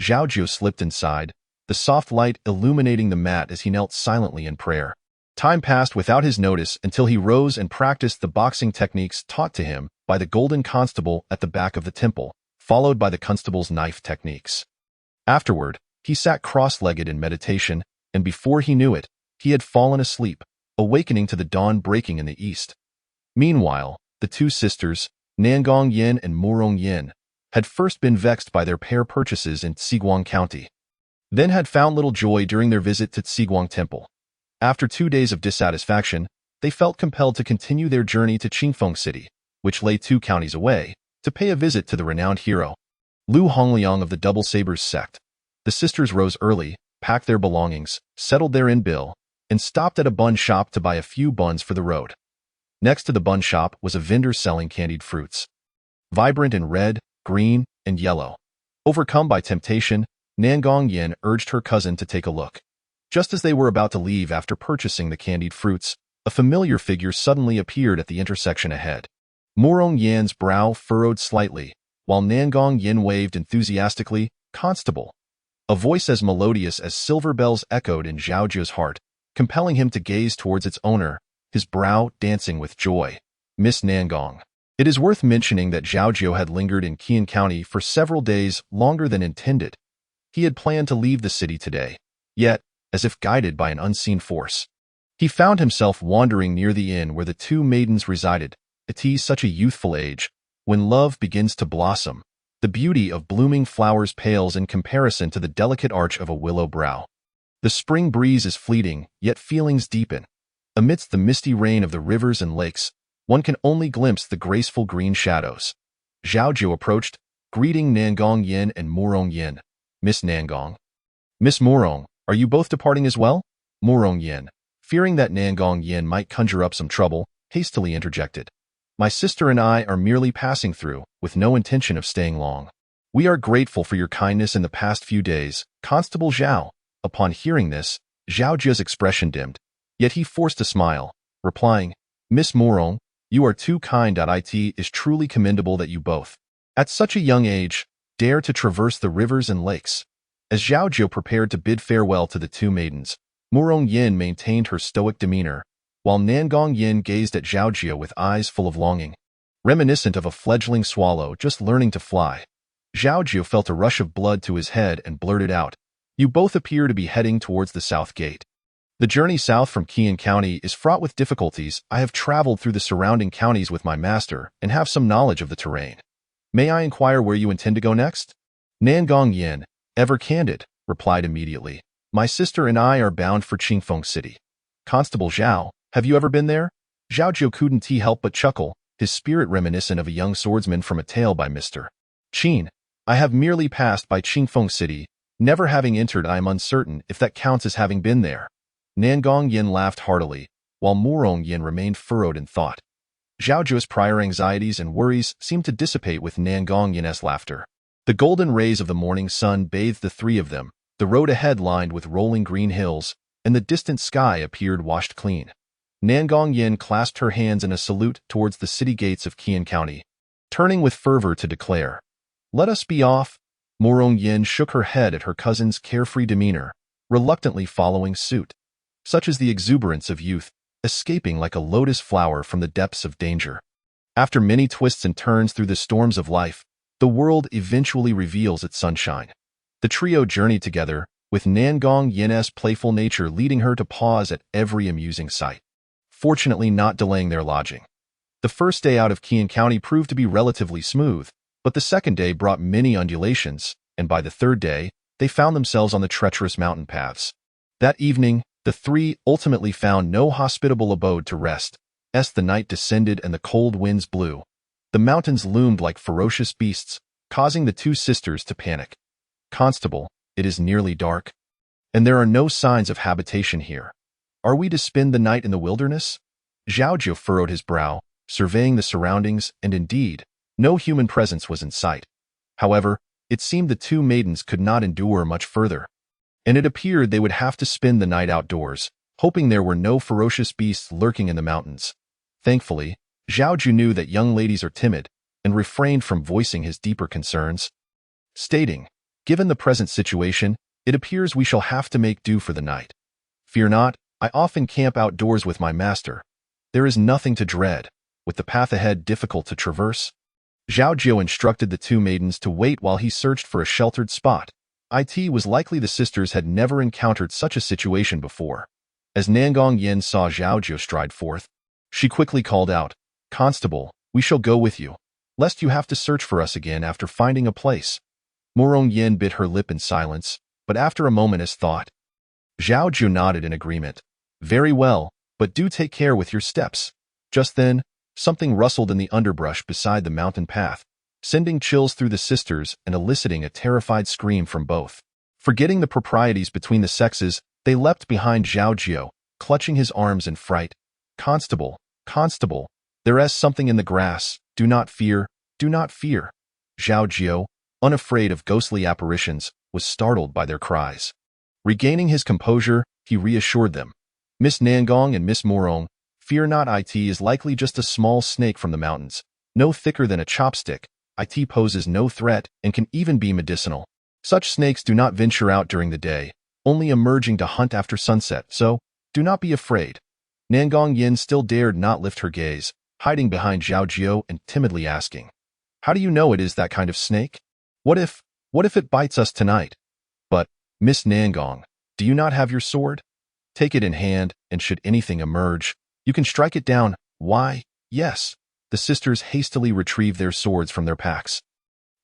Zhao Jiu slipped inside, the soft light illuminating the mat as he knelt silently in prayer. Time passed without his notice until he rose and practiced the boxing techniques taught to him by the golden constable at the back of the temple, followed by the constable's knife techniques. Afterward, he sat cross-legged in meditation, and before he knew it, he had fallen asleep, awakening to the dawn breaking in the east. Meanwhile, the two sisters, Nangong Yin and Morong Yin, had first been vexed by their pear purchases in Zhiguang County, then had found little joy during their visit to Zhiguang Temple. After 2 days of dissatisfaction, they felt compelled to continue their journey to Qingfeng City, which lay 2 counties away, to pay a visit to the renowned hero, Lu Hongliang of the Double Sabers sect. The sisters rose early, packed their belongings, settled their inn bill, and stopped at a bun shop to buy a few buns for the road. Next to the bun shop was a vendor selling candied fruits, vibrant in red, green, and yellow. Overcome by temptation, Nangong Yin urged her cousin to take a look. Just as they were about to leave after purchasing the candied fruits, a familiar figure suddenly appeared at the intersection ahead. Morong Yin's brow furrowed slightly, while Nangong Yin waved enthusiastically, "Constable." A voice as melodious as silver bells echoed in Zhao Jiu's heart, compelling him to gaze towards its owner, his brow dancing with joy. Miss Nangong. It is worth mentioning that Zhao Jiu had lingered in Qian County for several days longer than intended. He had planned to leave the city today, yet, as if guided by an unseen force, he found himself wandering near the inn where the two maidens resided. At such a youthful age, when love begins to blossom, the beauty of blooming flowers pales in comparison to the delicate arch of a willow brow. The spring breeze is fleeting, yet feelings deepen. Amidst the misty rain of the rivers and lakes, one can only glimpse the graceful green shadows. Zhao Jiu approached, greeting Nangong Yin and Murong Yin. Miss Nangong. Miss Murong, are you both departing as well? Murong Yin, fearing that Nangong Yin might conjure up some trouble, hastily interjected. My sister and I are merely passing through, with no intention of staying long. We are grateful for your kindness in the past few days, Constable Zhao. Upon hearing this, Zhao Jiu's expression dimmed, yet he forced a smile, replying, Miss Murong, you are too kind. It is truly commendable that you both, at such a young age, dare to traverse the rivers and lakes. As Zhao Jiu prepared to bid farewell to the two maidens, Murong Yin maintained her stoic demeanor, while Nangong Yin gazed at Zhao Jiu with eyes full of longing, reminiscent of a fledgling swallow just learning to fly. Zhao Jiu felt a rush of blood to his head and blurted out, You both appear to be heading towards the south gate. The journey south from Qian County is fraught with difficulties. I have traveled through the surrounding counties with my master and have some knowledge of the terrain. May I inquire where you intend to go next? Nangong Yin, ever candid, replied immediately. My sister and I are bound for Qingfeng City. Constable Zhao, have you ever been there? Zhao Jiu couldn't help but chuckle, his spirit reminiscent of a young swordsman from a tale by Mr. Qin. I have merely passed by Qingfeng City, never having entered. I am uncertain if that counts as having been there. Nangong Yin laughed heartily, while Murong Yin remained furrowed in thought. Zhao Jiu's prior anxieties and worries seemed to dissipate with Nangong Yin's laughter. The golden rays of the morning sun bathed the three of them, the road ahead lined with rolling green hills, and the distant sky appeared washed clean. Nangong Yin clasped her hands in a salute towards the city gates of Qian County, turning with fervor to declare, Let us be off. Murong Yin shook her head at her cousin's carefree demeanor, reluctantly following suit. Such is the exuberance of youth, escaping like a lotus flower from the depths of danger. After many twists and turns through the storms of life, the world eventually reveals its sunshine. The trio journeyed together, with Nangong Yin's playful nature leading her to pause at every amusing sight, fortunately not delaying their lodging. The first day out of Qian County proved to be relatively smooth, but the second day brought many undulations, and by the third day, they found themselves on the treacherous mountain paths. That evening, the three ultimately found no hospitable abode to rest. As the night descended and the cold winds blew, the mountains loomed like ferocious beasts, causing the two sisters to panic. Constable, it is nearly dark, and there are no signs of habitation here. Are we to spend the night in the wilderness? Zhao Jiu furrowed his brow, surveying the surroundings, and indeed, no human presence was in sight. However, it seemed the two maidens could not endure much further, and it appeared they would have to spend the night outdoors, hoping there were no ferocious beasts lurking in the mountains. Thankfully, Zhao Jiu knew that young ladies are timid, and refrained from voicing his deeper concerns, stating, Given the present situation, it appears we shall have to make do for the night. Fear not, I often camp outdoors with my master. There is nothing to dread, with the path ahead difficult to traverse. Zhao Jiu instructed the two maidens to wait while he searched for a sheltered spot. It was likely the sisters had never encountered such a situation before. As Nangong Yin saw Zhao Jiu stride forth, she quickly called out, Constable, we shall go with you, lest you have to search for us again after finding a place. Murong Yin bit her lip in silence, but after a moment's thought, Zhao Jiu nodded in agreement. Very well, but do take care with your steps. Just then, something rustled in the underbrush beside the mountain path, sending chills through the sisters and eliciting a terrified scream from both. Forgetting the proprieties between the sexes, they leapt behind Zhao Jiu, clutching his arms in fright. Constable, Constable, there is something in the grass. Do not fear, do not fear. Zhao Jiu, unafraid of ghostly apparitions, was startled by their cries. Regaining his composure, he reassured them. Miss Nangong and Miss Murong, fear not. It is likely just a small snake from the mountains, no thicker than a chopstick. It poses no threat and can even be medicinal. Such snakes do not venture out during the day, only emerging to hunt after sunset, so do not be afraid. Nangong Yin still dared not lift her gaze, hiding behind Zhao Jiu and timidly asking, "How do you know it is that kind of snake? What if it bites us tonight? But, Miss Nangong, do you not have your sword? Take it in hand, and should anything emerge, you can strike it down." "Why, yes." The sisters hastily retrieved their swords from their packs,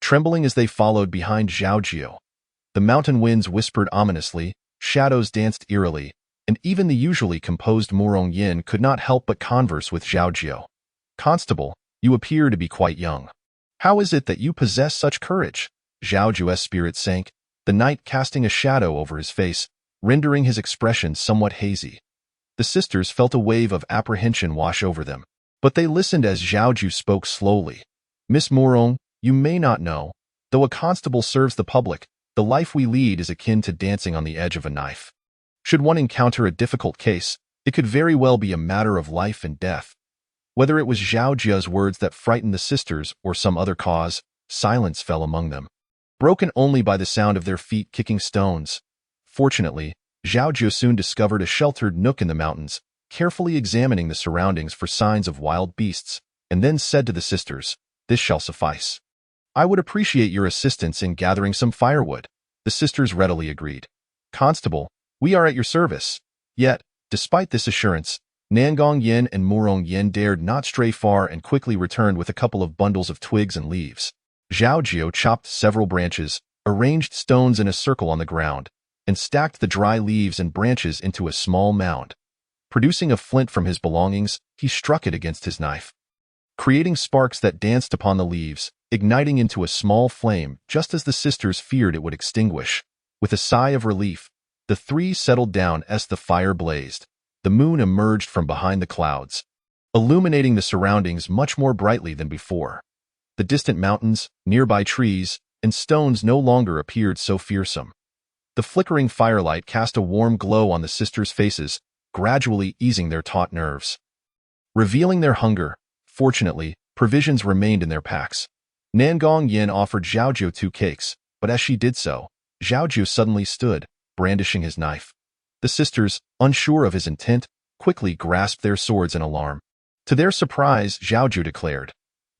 trembling as they followed behind Zhao Jiu. The mountain winds whispered ominously, shadows danced eerily, and even the usually composed Morong Yin could not help but converse with Zhao Jiu. "Constable, you appear to be quite young. How is it that you possess such courage?" Zhao Jiu's spirit sank, the night casting a shadow over his face, rendering his expression somewhat hazy. The sisters felt a wave of apprehension wash over them, but they listened as Zhao Jiu spoke slowly. "Miss Morong, you may not know, though a constable serves the public, the life we lead is akin to dancing on the edge of a knife. Should one encounter a difficult case, it could very well be a matter of life and death." Whether it was Zhao Jiu's words that frightened the sisters or some other cause, silence fell among them, broken only by the sound of their feet kicking stones. Fortunately, Zhao Jiu soon discovered a sheltered nook in the mountains, carefully examining the surroundings for signs of wild beasts, and then said to the sisters, "This shall suffice. I would appreciate your assistance in gathering some firewood." The sisters readily agreed. "Constable, we are at your service." Yet, despite this assurance, Nangong Yin and Morong Yin dared not stray far and quickly returned with a couple of bundles of twigs and leaves. Zhao Jiu chopped several branches, arranged stones in a circle on the ground, and stacked the dry leaves and branches into a small mound. Producing a flint from his belongings, he struck it against his knife, creating sparks that danced upon the leaves, igniting into a small flame just as the sisters feared it would extinguish. With a sigh of relief, the three settled down as the fire blazed. The moon emerged from behind the clouds, illuminating the surroundings much more brightly than before. The distant mountains, nearby trees, and stones no longer appeared so fearsome. The flickering firelight cast a warm glow on the sisters' faces, gradually easing their taut nerves. Revealing their hunger, fortunately, provisions remained in their packs. Nangong Yin offered Zhao Jiu 2 cakes, but as she did so, Zhao Jiu suddenly stood, brandishing his knife. The sisters, unsure of his intent, quickly grasped their swords in alarm. To their surprise, Zhao Jiu declared,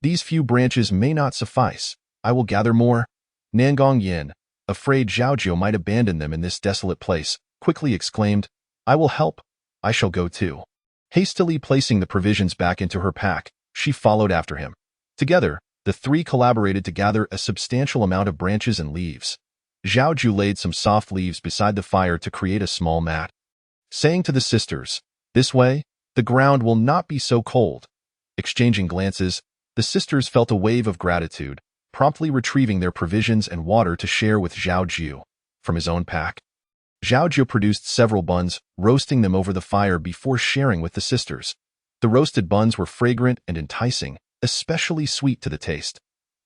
"These few branches may not suffice. I will gather more." Nangong Yin, afraid Zhao Jiu might abandon them in this desolate place, quickly exclaimed, "I will help. I shall go too." Hastily placing the provisions back into her pack, she followed after him. Together, the three collaborated to gather a substantial amount of branches and leaves. Zhao Jiu laid some soft leaves beside the fire to create a small mat, saying to the sisters, "This way, the ground will not be so cold." Exchanging glances, the sisters felt a wave of gratitude, promptly retrieving their provisions and water to share with Zhao Jiu. From his own pack, Zhao Jiu produced several buns, roasting them over the fire before sharing with the sisters. The roasted buns were fragrant and enticing, especially sweet to the taste.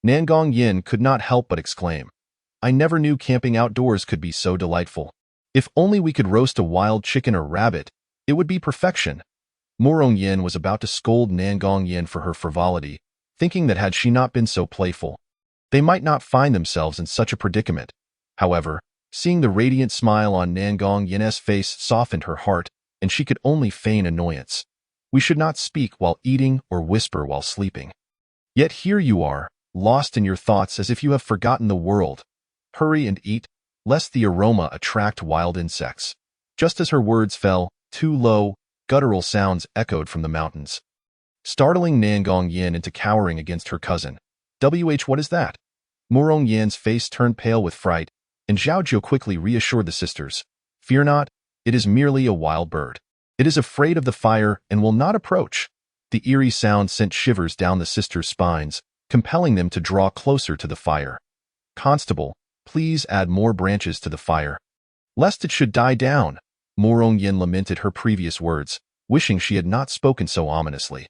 Nangong Yin could not help but exclaim, "I never knew camping outdoors could be so delightful. If only we could roast a wild chicken or rabbit, it would be perfection." Morong Yin was about to scold Nangong Yin for her frivolity, thinking that had she not been so playful, they might not find themselves in such a predicament. However, seeing the radiant smile on Nangong Yin's face softened her heart, and she could only feign annoyance. "We should not speak while eating or whisper while sleeping. Yet here you are, lost in your thoughts as if you have forgotten the world. Hurry and eat, lest the aroma attract wild insects." Just as her words fell, two low, guttural sounds echoed from the mountains, startling Nangong Yin into cowering against her cousin. What is that?" Morong Yin's face turned pale with fright, and Zhao Jiu quickly reassured the sisters, "Fear not, it is merely a wild bird. It is afraid of the fire and will not approach." The eerie sound sent shivers down the sisters' spines, compelling them to draw closer to the fire. "Constable, please add more branches to the fire, lest it should die down." Morong Yin lamented her previous words, wishing she had not spoken so ominously.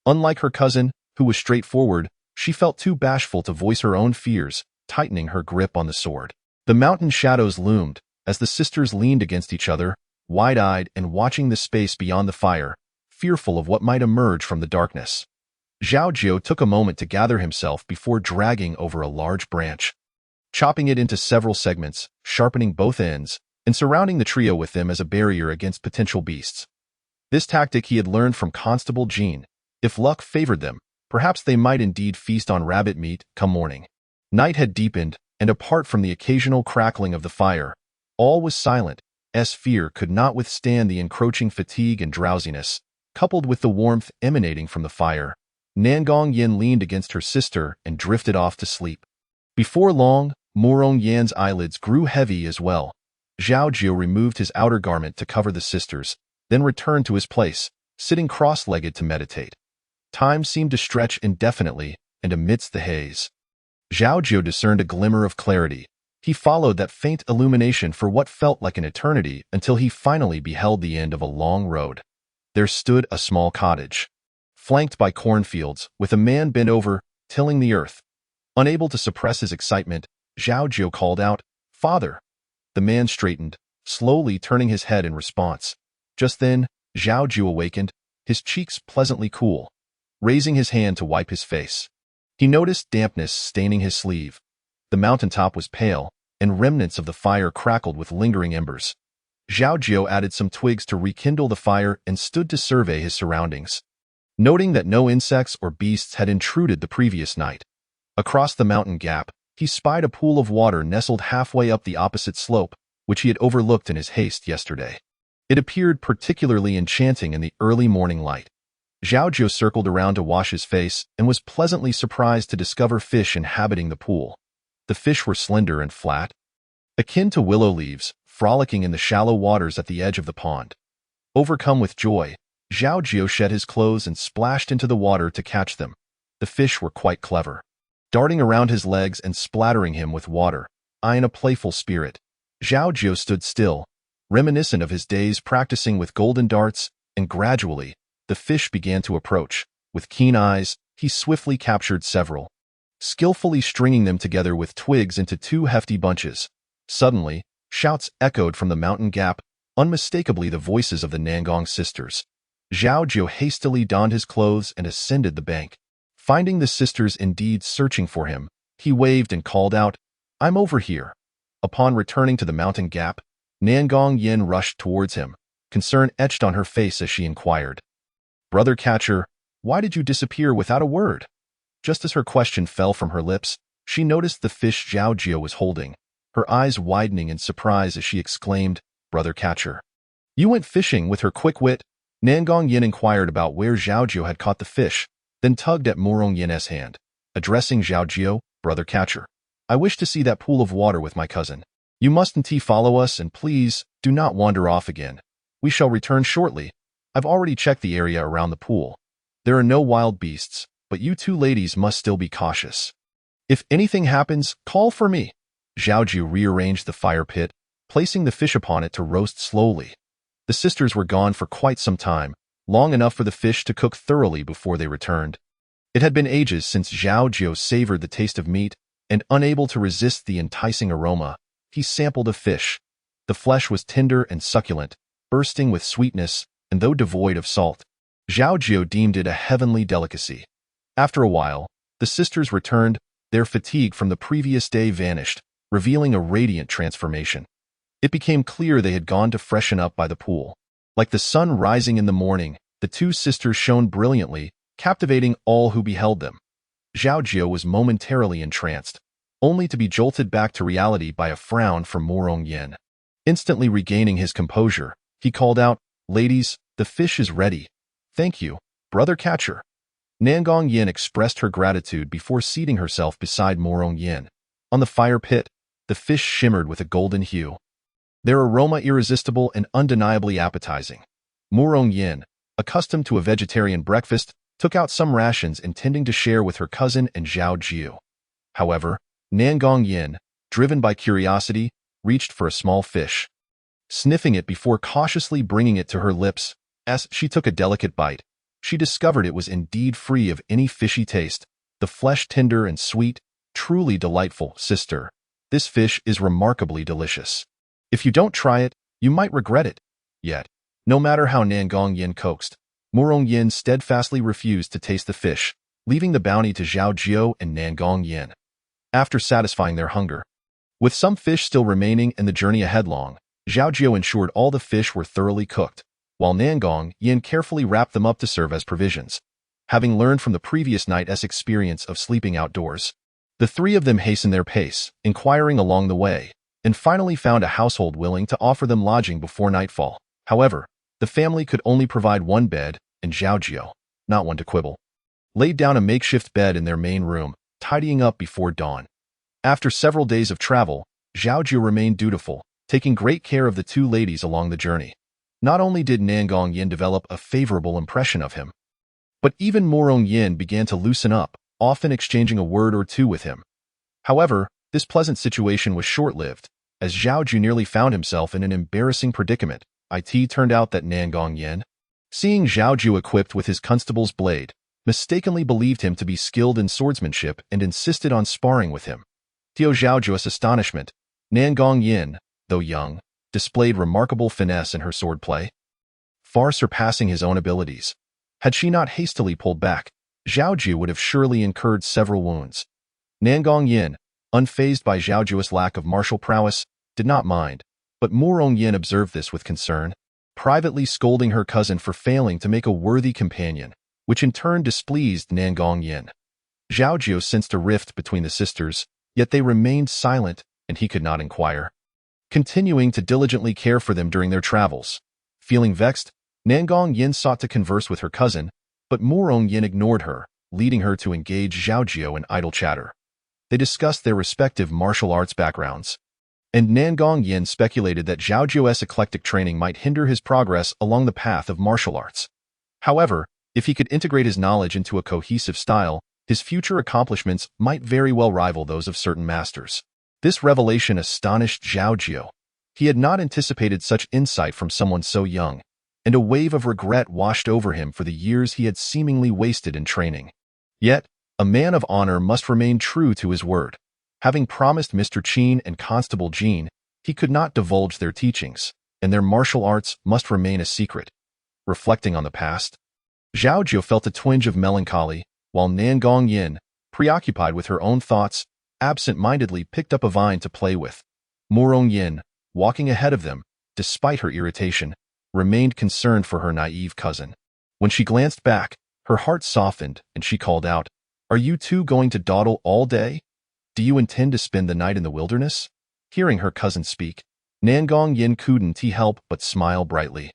Unlike her cousin, who was straightforward, she felt too bashful to voice her own fears, tightening her grip on the sword. The mountain shadows loomed, as the sisters leaned against each other, wide-eyed and watching the space beyond the fire, fearful of what might emerge from the darkness. Zhao Jiu took a moment to gather himself before dragging over a large branch, chopping it into several segments, sharpening both ends, and surrounding the trio with them as a barrier against potential beasts. This tactic he had learned from Constable Jean. If luck favored them, perhaps they might indeed feast on rabbit meat come morning. Night had deepened, and apart from the occasional crackling of the fire, all was silent. Fear could not withstand the encroaching fatigue and drowsiness, coupled with the warmth emanating from the fire. Nangong Yin leaned against her sister and drifted off to sleep. Before long, Murong Yan's eyelids grew heavy as well. Zhao Jiu removed his outer garment to cover the sisters, then returned to his place, sitting cross-legged to meditate. Time seemed to stretch indefinitely, and amidst the haze, Zhao Jiu discerned a glimmer of clarity. He followed that faint illumination for what felt like an eternity until he finally beheld the end of a long road. There stood a small cottage, flanked by cornfields, with a man bent over, tilling the earth. Unable to suppress his excitement, Zhao Jiu called out, "Father!" The man straightened, slowly turning his head in response. Just then, Zhao Jiu awakened, his cheeks pleasantly cool. Raising his hand to wipe his face, he noticed dampness staining his sleeve. The mountaintop was pale, and remnants of the fire crackled with lingering embers. Zhao Jiu added some twigs to rekindle the fire and stood to survey his surroundings, noting that no insects or beasts had intruded the previous night. Across the mountain gap, he spied a pool of water nestled halfway up the opposite slope, which he had overlooked in his haste yesterday. It appeared particularly enchanting in the early morning light. Zhao Jiu circled around to wash his face and was pleasantly surprised to discover fish inhabiting the pool. The fish were slender and flat, akin to willow leaves, frolicking in the shallow waters at the edge of the pond. Overcome with joy, Zhao Jiu shed his clothes and splashed into the water to catch them. The fish were quite clever, darting around his legs and splattering him with water. In a playful spirit, Zhao Jiu stood still, reminiscent of his days practicing with golden darts, and gradually, the fish began to approach. With keen eyes, he swiftly captured several, skillfully stringing them together with twigs into two hefty bunches. Suddenly, shouts echoed from the mountain gap, unmistakably the voices of the Nangong sisters. Zhao Jiu hastily donned his clothes and ascended the bank. Finding the sisters indeed searching for him, he waved and called out, "I'm over here." Upon returning to the mountain gap, Nangong Yin rushed towards him, concern etched on her face as she inquired, "Brother Catcher, why did you disappear without a word?" Just as her question fell from her lips, she noticed the fish Zhao Jiu was holding, her eyes widening in surprise as she exclaimed, "Brother Catcher, you went fishing?" With her quick wit, Nangong Yin inquired about where Zhao Jiu had caught the fish, then tugged at Murong Yin's hand. Addressing Zhao Jiu, "Brother Catcher, I wish to see that pool of water with my cousin. You mustn't follow us, and please, do not wander off again. We shall return shortly. I've already checked the area around the pool. There are no wild beasts, but you two ladies must still be cautious. If anything happens, call for me." Zhao Jiu rearranged the fire pit, placing the fish upon it to roast slowly. The sisters were gone for quite some time, long enough for the fish to cook thoroughly before they returned. It had been ages since Zhao Jiu savored the taste of meat, and unable to resist the enticing aroma, he sampled a fish. The flesh was tender and succulent, bursting with sweetness, and though devoid of salt, Zhao Jiu deemed it a heavenly delicacy. After a while, the sisters returned, their fatigue from the previous day vanished, revealing a radiant transformation. It became clear they had gone to freshen up by the pool. Like the sun rising in the morning, the two sisters shone brilliantly, captivating all who beheld them. Zhao Jiu was momentarily entranced, only to be jolted back to reality by a frown from Murong Yin. Instantly regaining his composure, he called out, "Ladies, the fish is ready. Thank you, Brother Catcher." Nangong Yin expressed her gratitude before seating herself beside Murong Yin. On the fire pit, the fish shimmered with a golden hue, their aroma irresistible and undeniably appetizing. Murong Yin, accustomed to a vegetarian breakfast, took out some rations intending to share with her cousin and Zhao Jiu. However, Nangong Yin, driven by curiosity, reached for a small fish. Sniffing it before cautiously bringing it to her lips, as she took a delicate bite, she discovered it was indeed free of any fishy taste, the flesh tender and sweet, truly delightful. "Sister, this fish is remarkably delicious. If you don't try it, you might regret it." Yet, no matter how Nangong Yin coaxed, Murong Yin steadfastly refused to taste the fish, leaving the bounty to Zhao Jiu and Nangong Yin. After satisfying their hunger, with some fish still remaining and the journey ahead long, Zhao Jiu ensured all the fish were thoroughly cooked. while Nangong Yin carefully wrapped them up to serve as provisions. Having learned from the previous night's experience of sleeping outdoors, the three of them hastened their pace, inquiring along the way, and finally found a household willing to offer them lodging before nightfall. However, the family could only provide one bed, and Zhao Jiu, not one to quibble, laid down a makeshift bed in their main room, tidying up before dawn. After several days of travel, Zhao Jiu remained dutiful, taking great care of the two ladies along the journey. Not only did Nangong Yin develop a favorable impression of him, but even Morong Yin began to loosen up, often exchanging a word or two with him. However, this pleasant situation was short-lived, as Zhao Jiu nearly found himself in an embarrassing predicament. It turned out that Nangong Yin, seeing Zhao Jiu equipped with his constable's blade, mistakenly believed him to be skilled in swordsmanship and insisted on sparring with him. To Zhao Jiu's astonishment, Nangong Yin, though young, displayed remarkable finesse in her swordplay, far surpassing his own abilities. Had she not hastily pulled back, Zhao Jiu would have surely incurred several wounds. Nangong Yin, unfazed by Zhao Jiu's lack of martial prowess, did not mind, but Morong Yin observed this with concern, privately scolding her cousin for failing to make a worthy companion, which in turn displeased Nangong Yin. Zhao Jiu sensed a rift between the sisters, yet they remained silent, and he could not inquire, continuing to diligently care for them during their travels. Feeling vexed, Nangong Yin sought to converse with her cousin, but Morong Yin ignored her, leading her to engage Zhao Jiu in idle chatter. They discussed their respective martial arts backgrounds, and Nangong Yin speculated that Zhao Jiu's eclectic training might hinder his progress along the path of martial arts. However, if he could integrate his knowledge into a cohesive style, his future accomplishments might very well rival those of certain masters. This revelation astonished Zhao Jiu. He had not anticipated such insight from someone so young, and a wave of regret washed over him for the years he had seemingly wasted in training. Yet, a man of honor must remain true to his word. Having promised Mr. Qin and Constable Jean, he could not divulge their teachings, and their martial arts must remain a secret. Reflecting on the past, Zhao Jiu felt a twinge of melancholy, while Nangong Yin, preoccupied with her own thoughts, absent-mindedly picked up a vine to play with. Morong Yin, walking ahead of them, despite her irritation, remained concerned for her naive cousin. When she glanced back, her heart softened, and she called out, "Are you two going to dawdle all day? Do you intend to spend the night in the wilderness?" Hearing her cousin speak, Nangong Yin couldn't help but smile brightly.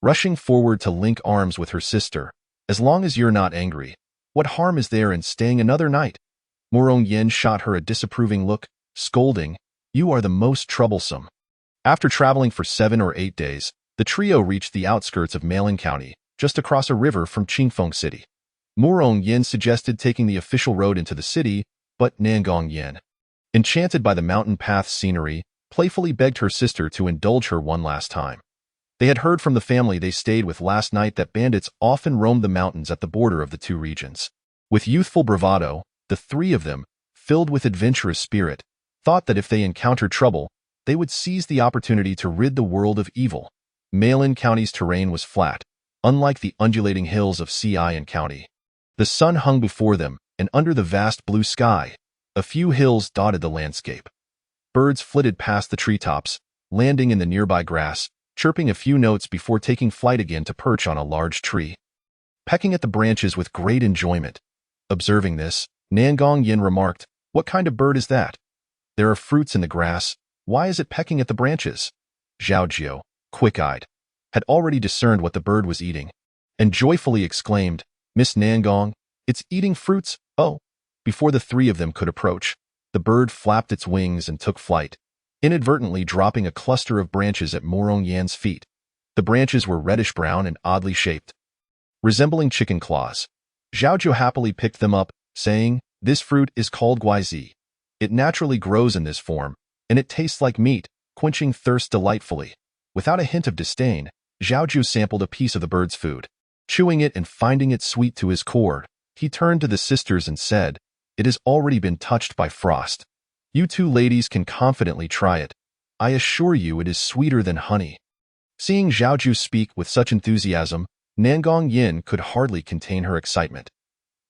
Rushing forward to link arms with her sister, "As long as you're not angry, what harm is there in staying another night?" Morong Yin shot her a disapproving look, scolding, "You are the most troublesome." After traveling for 7 or 8 days, the trio reached the outskirts of Mailin County, just across a river from Qingfeng City. Morong Yin suggested taking the official road into the city, but Nangong Yin, enchanted by the mountain path scenery, playfully begged her sister to indulge her one last time. They had heard from the family they stayed with last night that bandits often roamed the mountains at the border of the two regions. With youthful bravado, the three of them, filled with adventurous spirit, thought that if they encountered trouble, they would seize the opportunity to rid the world of evil. Mailin County's terrain was flat, unlike the undulating hills of Xi'an County. The sun hung before them, and under the vast blue sky, a few hills dotted the landscape. Birds flitted past the treetops, landing in the nearby grass, chirping a few notes before taking flight again to perch on a large tree, pecking at the branches with great enjoyment. Observing this, Nangong Yin remarked, "What kind of bird is that? There are fruits in the grass. Why is it pecking at the branches?" Zhao Jiu, quick-eyed, had already discerned what the bird was eating, and joyfully exclaimed, "Miss Nangong, it's eating fruits, oh!" Before the three of them could approach, the bird flapped its wings and took flight, inadvertently dropping a cluster of branches at Morong Yin's feet. The branches were reddish-brown and oddly shaped, resembling chicken claws. Zhao Jiu happily picked them up, saying, "This fruit is called guaizi. It naturally grows in this form, and it tastes like meat, quenching thirst delightfully." Without a hint of disdain, Zhao Jiu sampled a piece of the bird's food. Chewing it and finding it sweet to his core, he turned to the sisters and said, "It has already been touched by frost. You two ladies can confidently try it. I assure you it is sweeter than honey." Seeing Zhao Jiu speak with such enthusiasm, Nangong Yin could hardly contain her excitement.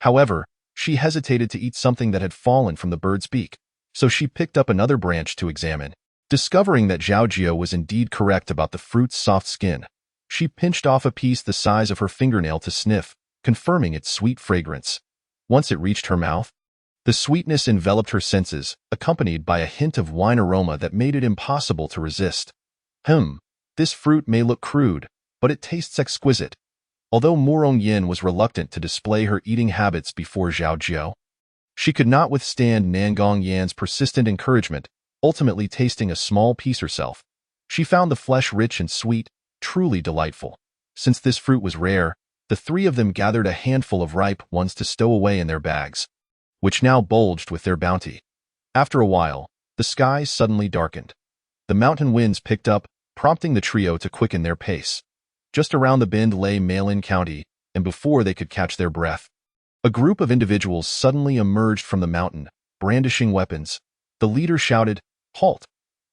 However, she hesitated to eat something that had fallen from the bird's beak, so she picked up another branch to examine. Discovering that Zhao Jiu was indeed correct about the fruit's soft skin, She pinched off a piece the size of her fingernail to sniff, confirming its sweet fragrance. Once it reached her mouth, the sweetness enveloped her senses, accompanied by a hint of wine aroma that made it impossible to resist. This fruit may look crude, but it tastes exquisite. Although Murong Yin was reluctant to display her eating habits before Zhao Jiu, she could not withstand Nangong Yan's persistent encouragement, ultimately tasting a small piece herself. She found the flesh rich and sweet, truly delightful. Since this fruit was rare, the three of them gathered a handful of ripe ones to stow away in their bags, which now bulged with their bounty. After a while, the skies suddenly darkened. The mountain winds picked up, prompting the trio to quicken their pace. Just around the bend lay Malin County, and before they could catch their breath, a group of individuals suddenly emerged from the mountain, brandishing weapons. The leader shouted, "Halt!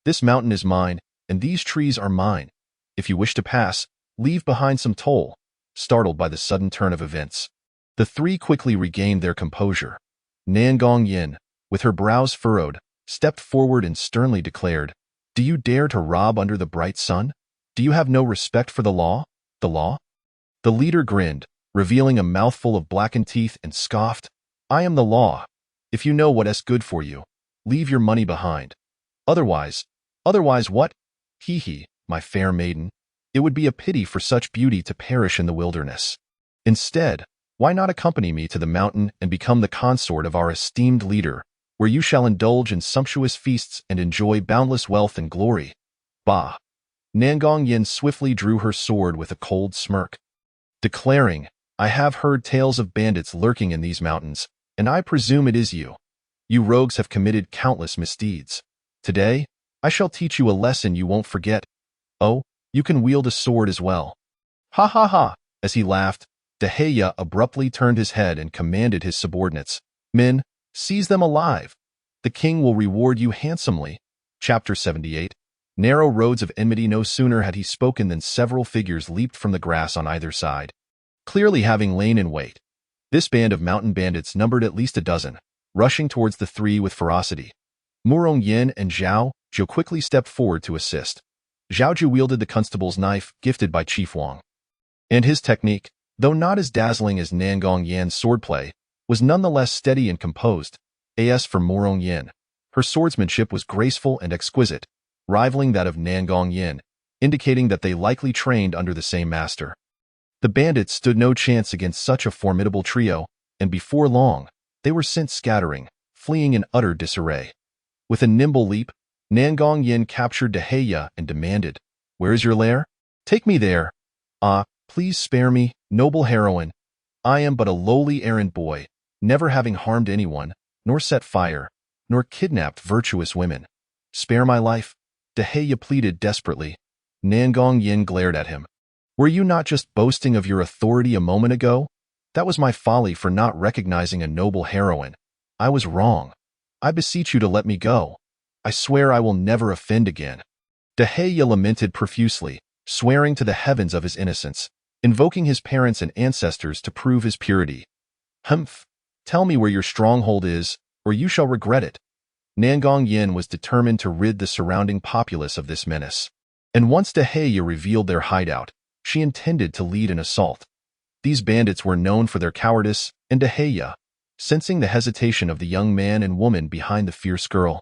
This mountain is mine, and these trees are mine. If you wish to pass, leave behind some toll." Startled by the sudden turn of events, the three quickly regained their composure. Nangong Yin, with her brows furrowed, stepped forward and sternly declared, "Do you dare to rob under the bright sun? Do you have no respect for the law? The law?" The leader grinned, revealing a mouthful of blackened teeth, and scoffed, "I am the law. If you know what's good for you, leave your money behind. Otherwise what? Hee, my fair maiden. It would be a pity for such beauty to perish in the wilderness. Instead, why not accompany me to the mountain and become the consort of our esteemed leader, where you shall indulge in sumptuous feasts and enjoy boundless wealth and glory?" Bah! Nangong Yin swiftly drew her sword with a cold smirk, declaring, "I have heard tales of bandits lurking in these mountains, and I presume it is you. You rogues have committed countless misdeeds. Today, I shall teach you a lesson you won't forget. Oh, you can wield a sword as well." Ha ha ha! As he laughed, Deheya abruptly turned his head and commanded his subordinates, "Men, seize them alive. The king will reward you handsomely." Chapter 78. Narrow roads of enmity. No sooner had he spoken than several figures leaped from the grass on either side, clearly having lain in wait. This band of mountain bandits numbered at least a dozen, rushing towards the three with ferocity. Murong Yin and Zhao Jiu quickly stepped forward to assist. Zhao Jiu wielded the constable's knife gifted by Chief Wang, and his technique, though not as dazzling as Nangong Yan's swordplay, was nonetheless steady and composed. As for Murong Yin, her swordsmanship was graceful and exquisite, rivaling that of Nangong Yin, indicating that they likely trained under the same master. The bandits stood no chance against such a formidable trio, and before long, they were sent scattering, fleeing in utter disarray. With a nimble leap, Nangong Yin captured Deheya and demanded, "Where is your lair? Take me there." "Ah, please spare me, noble heroine. I am but a lowly errand boy, never having harmed anyone, nor set fire, nor kidnapped virtuous women. Spare my life," Deheya pleaded desperately. Nangong Yin glared at him. "Were you not just boasting of your authority a moment ago? That was my folly for not recognizing a noble heroine. I was wrong. I beseech you to let me go. I swear I will never offend again." Deheya lamented profusely, swearing to the heavens of his innocence, invoking his parents and ancestors to prove his purity. "Humph! Tell me where your stronghold is, or you shall regret it." Nangong Yin was determined to rid the surrounding populace of this menace, and once Deheya revealed their hideout, she intended to lead an assault. These bandits were known for their cowardice, and Deheya, sensing the hesitation of the young man and woman behind the fierce girl,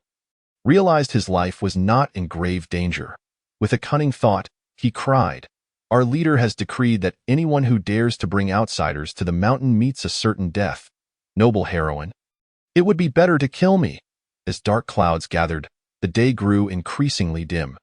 realized his life was not in grave danger. With a cunning thought, he cried, "Our leader has decreed that anyone who dares to bring outsiders to the mountain meets a certain death. Noble heroine, it would be better to kill me." As dark clouds gathered, the day grew increasingly dim.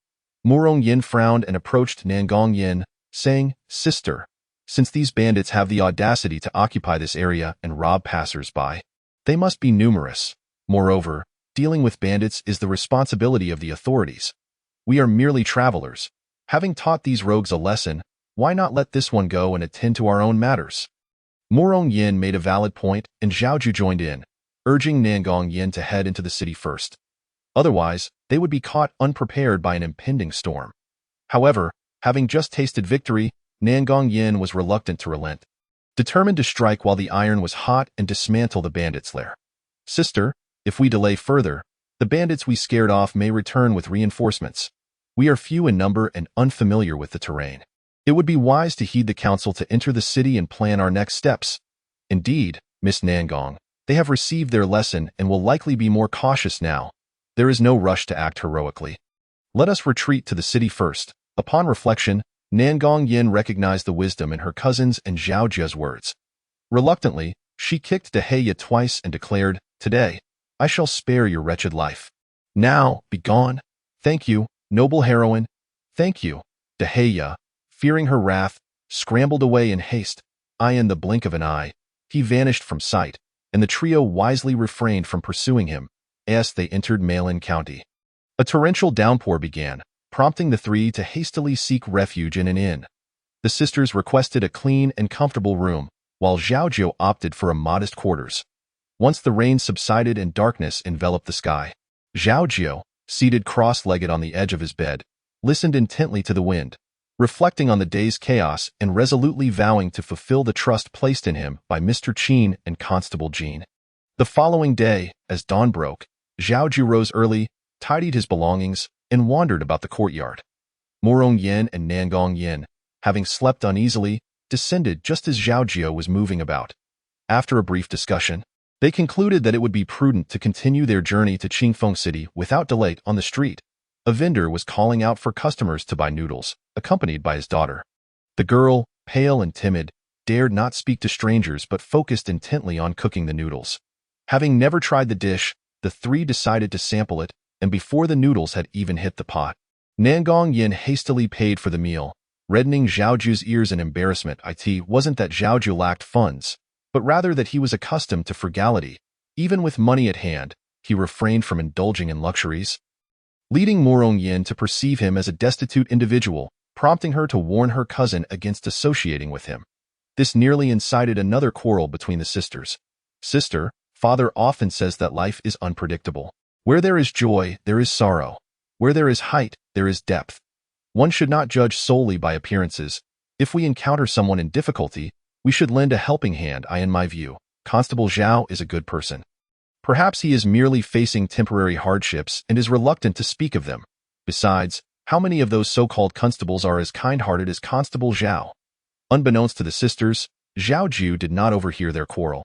Murong Yin frowned and approached Nangong Yin, saying, "Sister, since these bandits have the audacity to occupy this area and rob passers-by, they must be numerous. Moreover, dealing with bandits is the responsibility of the authorities. We are merely travelers. Having taught these rogues a lesson, why not let this one go and attend to our own matters?" Murong Yin made a valid point, and Zhao Jiu joined in, urging Nangong Yin to head into the city first. Otherwise, they would be caught unprepared by an impending storm. However, having just tasted victory, Nangong Yin was reluctant to relent, determined to strike while the iron was hot and dismantle the bandits' lair. "Sister, if we delay further, the bandits we scared off may return with reinforcements. We are few in number and unfamiliar with the terrain." It would be wise to heed the counsel to enter the city and plan our next steps. Indeed, Miss Nangong, they have received their lesson and will likely be more cautious now. There is no rush to act heroically. Let us retreat to the city first. Upon reflection, Nangong Yin recognized the wisdom in her cousin's and Zhao Jiu's words. Reluctantly, she kicked Deheya twice and declared, "Today, I shall spare your wretched life. Now, be gone. Thank you, noble heroine. Thank you." Deheya, fearing her wrath, scrambled away in haste. In the blink of an eye, he vanished from sight, and the trio wisely refrained from pursuing him as they entered Mailin County. A torrential downpour began, prompting the three to hastily seek refuge in an inn. The sisters requested a clean and comfortable room, while Zhao Jiu opted for a modest quarters. Once the rain subsided and darkness enveloped the sky, Zhao Jiu, seated cross-legged on the edge of his bed, listened intently to the wind, reflecting on the day's chaos and resolutely vowing to fulfill the trust placed in him by Mr. Qin and Constable Jean. The following day, as dawn broke, Zhao Jiu rose early, tidied his belongings, and wandered about the courtyard. Morong Yin and Nangong Yin, having slept uneasily, descended just as Zhao Jiu was moving about. After a brief discussion, they concluded that it would be prudent to continue their journey to Qingfeng City without delay. On the street, a vendor was calling out for customers to buy noodles, accompanied by his daughter. The girl, pale and timid, dared not speak to strangers but focused intently on cooking the noodles. Having never tried the dish, the three decided to sample it, and before the noodles had even hit the pot, Nangong Yin hastily paid for the meal, reddening Zhao Jiu's ears in embarrassment. It wasn't that Zhao Jiu lacked funds, but rather that he was accustomed to frugality. Even with money at hand, he refrained from indulging in luxuries, leading Morong Yin to perceive him as a destitute individual, prompting her to warn her cousin against associating with him. This nearly incited another quarrel between the sisters. "Sister, father often says that life is unpredictable. Where there is joy, there is sorrow. Where there is height, there is depth. One should not judge solely by appearances. If we encounter someone in difficulty, we should lend a helping hand. In my view, Constable Zhao is a good person. Perhaps he is merely facing temporary hardships and is reluctant to speak of them. Besides, how many of those so-called constables are as kind-hearted as Constable Zhao?" Unbeknownst to the sisters, Zhao Jiu did not overhear their quarrel.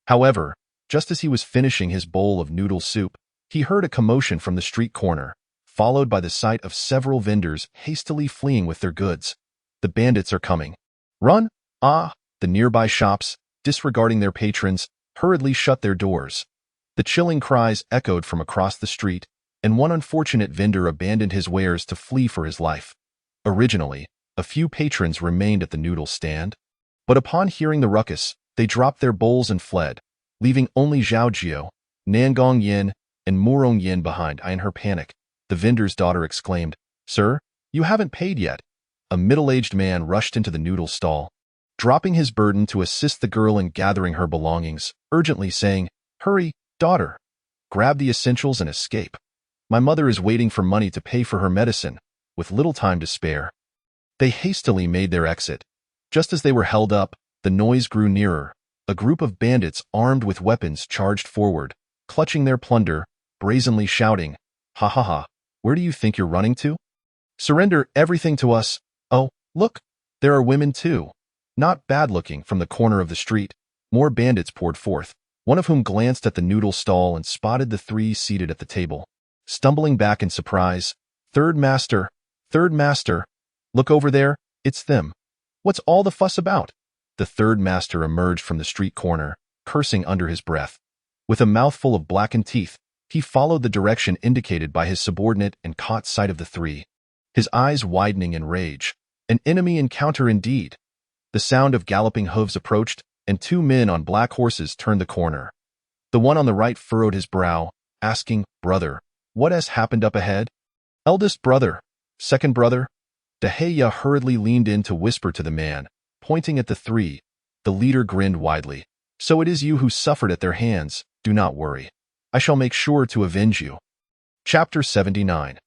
However, just as he was finishing his bowl of noodle soup, he heard a commotion from the street corner, followed by the sight of several vendors hastily fleeing with their goods. "The bandits are coming. Run!" The nearby shops, disregarding their patrons, hurriedly shut their doors. The chilling cries echoed from across the street, and one unfortunate vendor abandoned his wares to flee for his life. Originally, a few patrons remained at the noodle stand, but upon hearing the ruckus, they dropped their bowls and fled, leaving only Zhao Jiu, Nangong Yin, and Morong Yin behind. In her panic, the vendor's daughter exclaimed, "Sir, you haven't paid yet." A middle-aged man rushed into the noodle stall, dropping his burden to assist the girl in gathering her belongings, urgently saying, "Hurry, daughter. Grab the essentials and escape. My mother is waiting for money to pay for her medicine, with little time to spare." They hastily made their exit. Just as they were held up, the noise grew nearer. A group of bandits armed with weapons charged forward, clutching their plunder, brazenly shouting, "Ha ha ha, where do you think you're running to? Surrender everything to us. Oh, look, there are women too." Not bad-looking. From the corner of the street, more bandits poured forth, one of whom glanced at the noodle stall and spotted the three seated at the table. Stumbling back in surprise, Third master, look over there, it's them. What's all the fuss about?" The third master emerged from the street corner, cursing under his breath. With a mouthful of blackened teeth, he followed the direction indicated by his subordinate and caught sight of the three, his eyes widening in rage. An enemy encounter indeed. The sound of galloping hooves approached, and two men on black horses turned the corner. The one on the right furrowed his brow, asking, "Brother, what has happened up ahead?" "Eldest brother, second brother." Deheya hurriedly leaned in to whisper to the man, pointing at the three. The leader grinned widely. "So it is you who suffered at their hands. Do not worry. I shall make sure to avenge you." Chapter 79.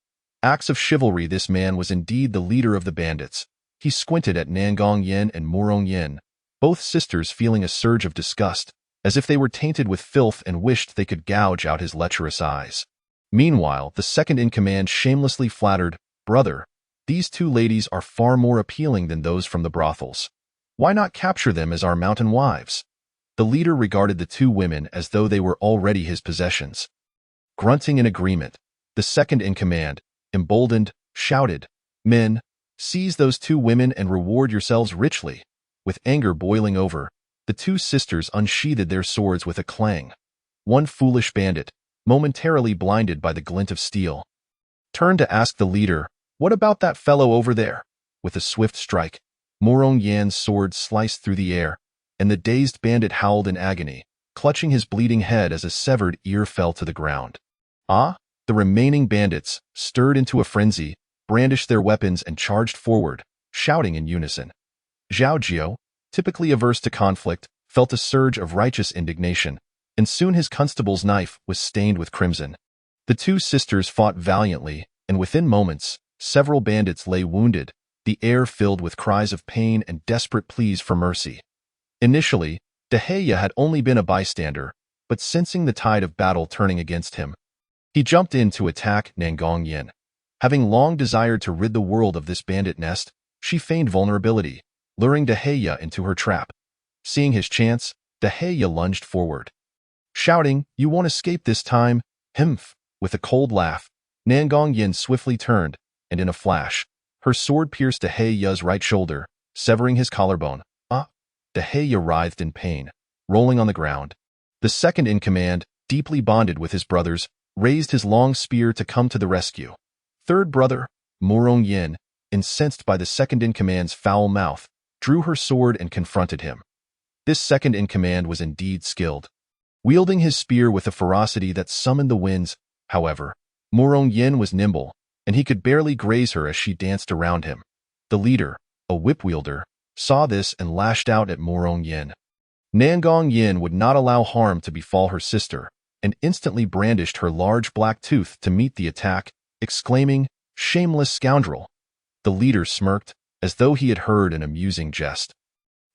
Acts of Chivalry. This man was indeed the leader of the bandits. He squinted at Nangong Yin and Morong Yin, both sisters feeling a surge of disgust, as if they were tainted with filth and wished they could gouge out his lecherous eyes. Meanwhile, the second in command shamelessly flattered, "Brother, These two ladies are far more appealing than those from the brothels. Why not capture them as our mountain wives? The leader regarded the two women as though they were already his possessions. Grunting in agreement, the second in command, emboldened, shouted, "Men, seize those two women and reward yourselves richly." With anger boiling over, the two sisters unsheathed their swords with a clang. One foolish bandit, momentarily blinded by the glint of steel, turned to ask the leader, "What about that fellow over there?" With a swift strike, Morong Yan's sword sliced through the air, and the dazed bandit howled in agony, clutching his bleeding head as a severed ear fell to the ground. The remaining bandits, stirred into a frenzy, brandished their weapons and charged forward, shouting in unison. Zhao Jiu, typically averse to conflict, felt a surge of righteous indignation, and soon his constable's knife was stained with crimson. The two sisters fought valiantly, and within moments, several bandits lay wounded, the air filled with cries of pain and desperate pleas for mercy. Initially, Deheya had only been a bystander, but sensing the tide of battle turning against him, he jumped in to attack Nangong Yin. Having long desired to rid the world of this bandit nest, she feigned vulnerability, luring Deheya into her trap. Seeing his chance, Deheya lunged forward. Shouting, "You won't escape this time!" Himph! With a cold laugh, Nangong Yin swiftly turned, and in a flash, her sword pierced Deheya's right shoulder, severing his collarbone. Deheya writhed in pain, rolling on the ground. The second in command, deeply bonded with his brothers, raised his long spear to come to the rescue. Third brother, Morong Yin, incensed by the second in command's foul mouth, drew her sword and confronted him. This second in command was indeed skilled. Wielding his spear with a ferocity that summoned the winds, however, Morong Yin was nimble, and he could barely graze her as she danced around him. The leader, a whip wielder, saw this and lashed out at Morong Yin. Nangong Yin would not allow harm to befall her sister, and instantly brandished her large black tooth to meet the attack, exclaiming, "Shameless scoundrel!" The leader smirked, as though he had heard an amusing jest,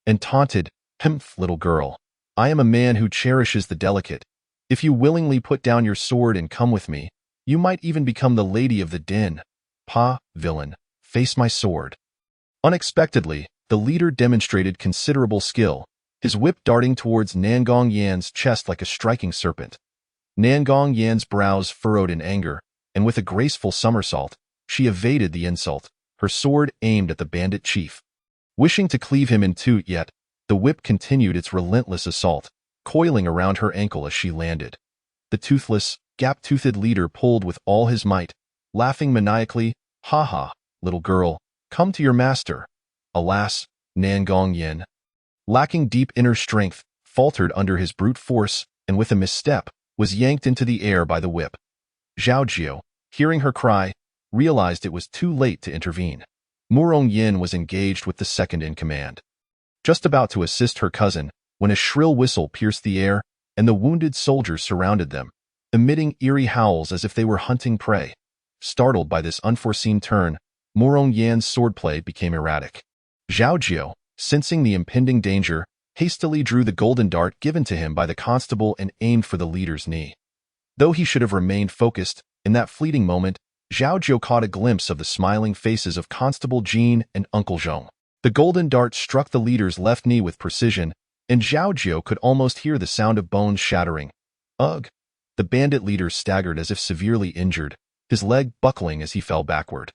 and taunted, "Humph, little girl, I am a man who cherishes the delicate. If you willingly put down your sword and come with me, you might even become the lady of the den. Villain, face my sword." Unexpectedly, the leader demonstrated considerable skill, his whip darting towards Nangong Yan's chest like a striking serpent. Nangong Yan's brows furrowed in anger, and with a graceful somersault, she evaded the insult, her sword aimed at the bandit chief. Wishing to cleave him in two yet, the whip continued its relentless assault, coiling around her ankle as she landed. The toothless, gap-toothed leader pulled with all his might, laughing maniacally, "Ha ha, little girl, come to your master." Alas, Nangong Yin, lacking deep inner strength, faltered under his brute force, and with a misstep, was yanked into the air by the whip. Zhao Jiu, hearing her cry, realized it was too late to intervene. Morong Yin was engaged with the second in command, just about to assist her cousin, when a shrill whistle pierced the air, and the wounded soldiers surrounded them, emitting eerie howls as if they were hunting prey. Startled by this unforeseen turn, Morong Yan's swordplay became erratic. Zhao Jiu, sensing the impending danger, hastily drew the golden dart given to him by the constable and aimed for the leader's knee. Though he should have remained focused, in that fleeting moment, Zhao Jiu caught a glimpse of the smiling faces of Constable Jean and Uncle Zhong. The golden dart struck the leader's left knee with precision, and Zhao Jiu could almost hear the sound of bones shattering. Ugh! The bandit leader staggered as if severely injured, his leg buckling as he fell backward.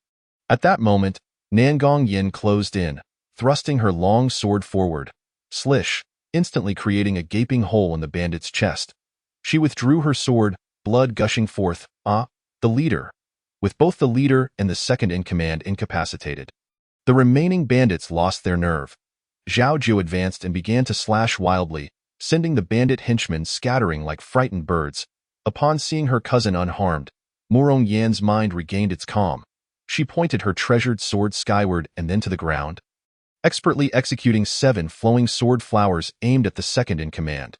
At that moment, Nangong Yin closed in, thrusting her long sword forward, slish, instantly creating a gaping hole in the bandit's chest. She withdrew her sword, blood gushing forth. The leader, with both the leader and the second in command incapacitated. The remaining bandits lost their nerve. Zhao Jiu advanced and began to slash wildly, sending the bandit henchmen scattering like frightened birds. Upon seeing her cousin unharmed, Morong Yan's mind regained its calm. She pointed her treasured sword skyward and then to the ground, expertly executing 7 flowing sword flowers aimed at the second in command.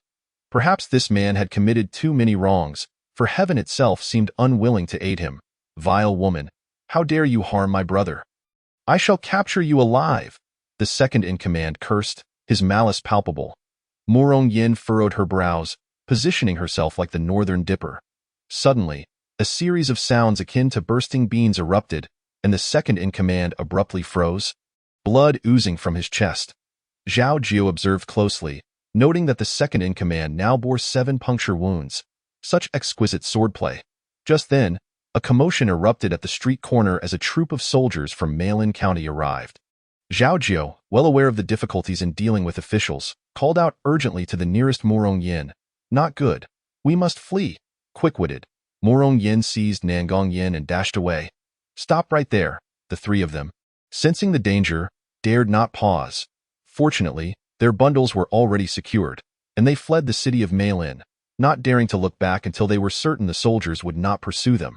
Perhaps this man had committed too many wrongs, for heaven itself seemed unwilling to aid him. "Vile woman, how dare you harm my brother? I shall capture you alive," the second in command cursed, his malice palpable. Morong Yin furrowed her brows, positioning herself like the northern dipper. Suddenly, a series of sounds akin to bursting beans erupted, and the second-in-command abruptly froze, blood oozing from his chest. Zhao Jiu observed closely, noting that the second-in-command now bore 7 puncture wounds. Such exquisite swordplay. Just then, a commotion erupted at the street corner as a troop of soldiers from Mailin County arrived. Zhao Jiu, well aware of the difficulties in dealing with officials, called out urgently to the nearest Murong Yin. Not good. We must flee. Quick-witted. Murong Yin seized Nangong Yin and dashed away. Stop right there, the 3 of them. Sensing the danger, dared not pause. Fortunately, their bundles were already secured, and they fled the city of Mailin, not daring to look back until they were certain the soldiers would not pursue them.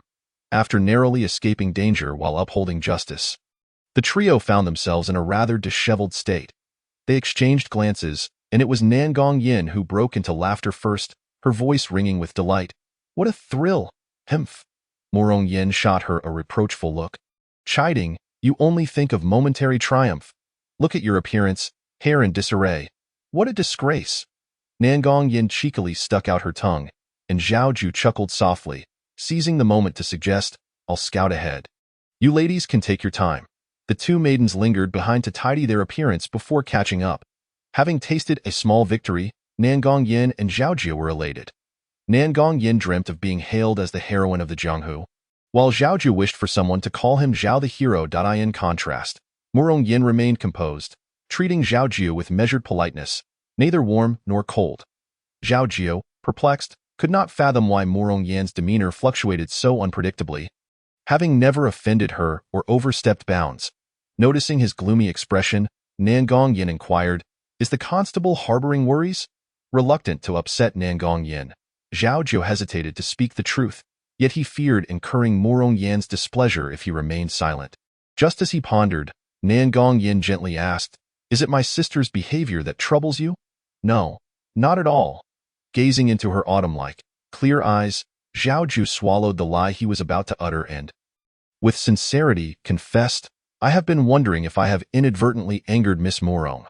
After narrowly escaping danger while upholding justice, the trio found themselves in a rather disheveled state. They exchanged glances, and it was Nangong Yin who broke into laughter first, her voice ringing with delight. What a thrill! Hemph! Murong Yin shot her a reproachful look. Chiding, you only think of momentary triumph. Look at your appearance, hair in disarray. What a disgrace! Nangong Yin cheekily stuck out her tongue, and Zhao Jiu chuckled softly, seizing the moment to suggest, I'll scout ahead. You ladies can take your time. The 2 maidens lingered behind to tidy their appearance before catching up. Having tasted a small victory, Nangong Yin and Zhao Jiu were elated. Nangong Yin dreamt of being hailed as the heroine of the Jianghu, while Zhao Jiu wished for someone to call him Zhao the hero. In contrast, Murong Yin remained composed, treating Zhao Jiu with measured politeness, neither warm nor cold. Zhao Jiu, perplexed, could not fathom why Murong Yin's demeanor fluctuated so unpredictably, having never offended her or overstepped bounds. Noticing his gloomy expression, Nangong Yin inquired, Is the constable harboring worries? Reluctant to upset Nangong Yin, Zhao Jiu hesitated to speak the truth, yet he feared incurring Murong Yin's displeasure if he remained silent. Just as he pondered, Nangong Yin gently asked, Is it my sister's behavior that troubles you? No, not at all. Gazing into her autumn-like, clear eyes, Zhao Jiu swallowed the lie he was about to utter and, with sincerity, confessed, I have been wondering if I have inadvertently angered Miss Murong.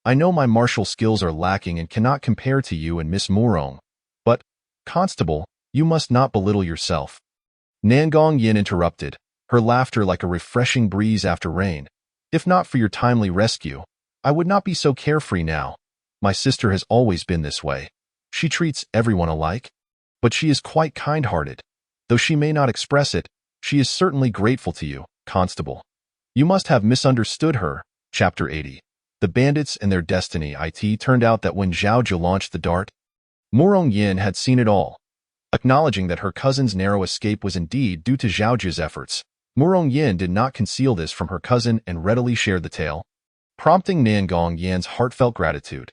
I know my martial skills are lacking and cannot compare to you and Miss Murong, but, Constable, you must not belittle yourself. Nangong Yin interrupted, her laughter like a refreshing breeze after rain. If not for your timely rescue, I would not be so carefree now. My sister has always been this way. She treats everyone alike, but she is quite kind-hearted. Though she may not express it, she is certainly grateful to you, Constable. You must have misunderstood her. Chapter 80. The Bandits and Their Destiny. It turned out that when Zhao Jiu launched the dart, Murong Yin had seen it all. Acknowledging that her cousin's narrow escape was indeed due to Zhao Jiu's efforts, Murong Yin did not conceal this from her cousin and readily shared the tale, prompting Nangong Yin's heartfelt gratitude.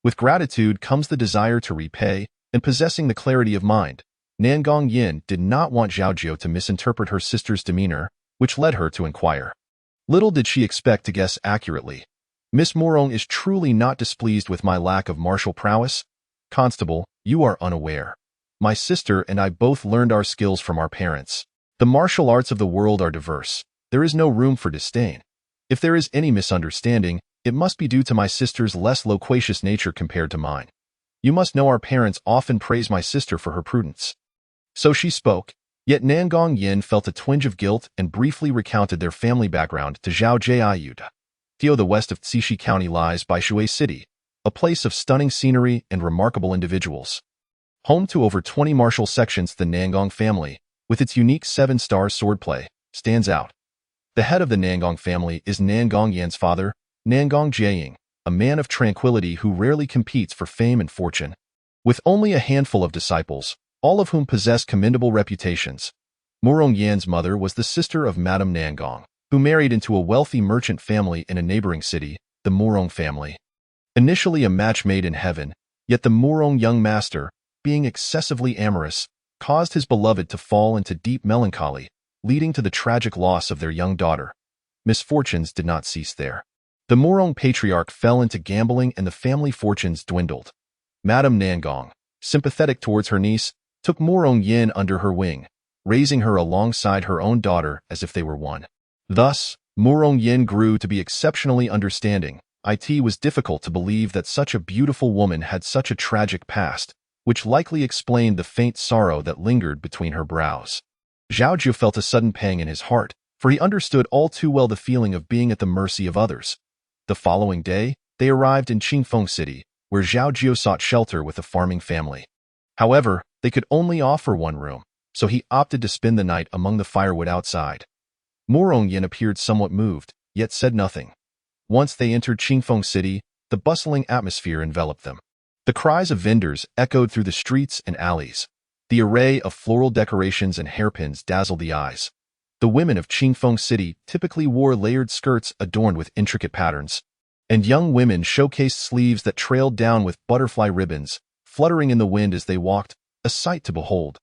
With gratitude comes the desire to repay, and possessing the clarity of mind. Nangong Yin did not want Zhao Jiu to misinterpret her sister's demeanor, which led her to inquire. Little did she expect to guess accurately. Miss Murong is truly not displeased with my lack of martial prowess? Constable, you are unaware. My sister and I both learned our skills from our parents. The martial arts of the world are diverse. There is no room for disdain. If there is any misunderstanding, it must be due to my sister's less loquacious nature compared to mine. You must know our parents often praise my sister for her prudence. So she spoke, yet Nangong Yin felt a twinge of guilt and briefly recounted their family background to Zhao Jiu. The west of Cixi County lies by Shui City, a place of stunning scenery and remarkable individuals. Home to over 20 martial sections, the Nangong family, with its unique 7-star swordplay, stands out. The head of the Nangong family is Nangong Yan's father, Nangong Jiang, a man of tranquility who rarely competes for fame and fortune. With only a handful of disciples, all of whom possess commendable reputations, Murong Yan's mother was the sister of Madame Nangong, who married into a wealthy merchant family in a neighboring city, the Murong family. Initially a match made in heaven, yet the Murong young master, being excessively amorous, caused his beloved to fall into deep melancholy, leading to the tragic loss of their young daughter. Misfortunes did not cease there. The Murong patriarch fell into gambling and the family fortunes dwindled. Madame Nangong, sympathetic towards her niece, took Murong Yin under her wing, raising her alongside her own daughter as if they were one. Thus, Murong Yin grew to be exceptionally understanding. It was difficult to believe that such a beautiful woman had such a tragic past, which likely explained the faint sorrow that lingered between her brows. Zhao Jiu felt a sudden pang in his heart, for he understood all too well the feeling of being at the mercy of others. The following day, they arrived in Qingfeng City, where Zhao Jiu sought shelter with a farming family. However, they could only offer one room, so he opted to spend the night among the firewood outside. Yin appeared somewhat moved, yet said nothing. Once they entered Qingfeng City, the bustling atmosphere enveloped them. The cries of vendors echoed through the streets and alleys. The array of floral decorations and hairpins dazzled the eyes. The women of Qingfeng City typically wore layered skirts adorned with intricate patterns, and young women showcased sleeves that trailed down with butterfly ribbons, fluttering in the wind as they walked, a sight to behold.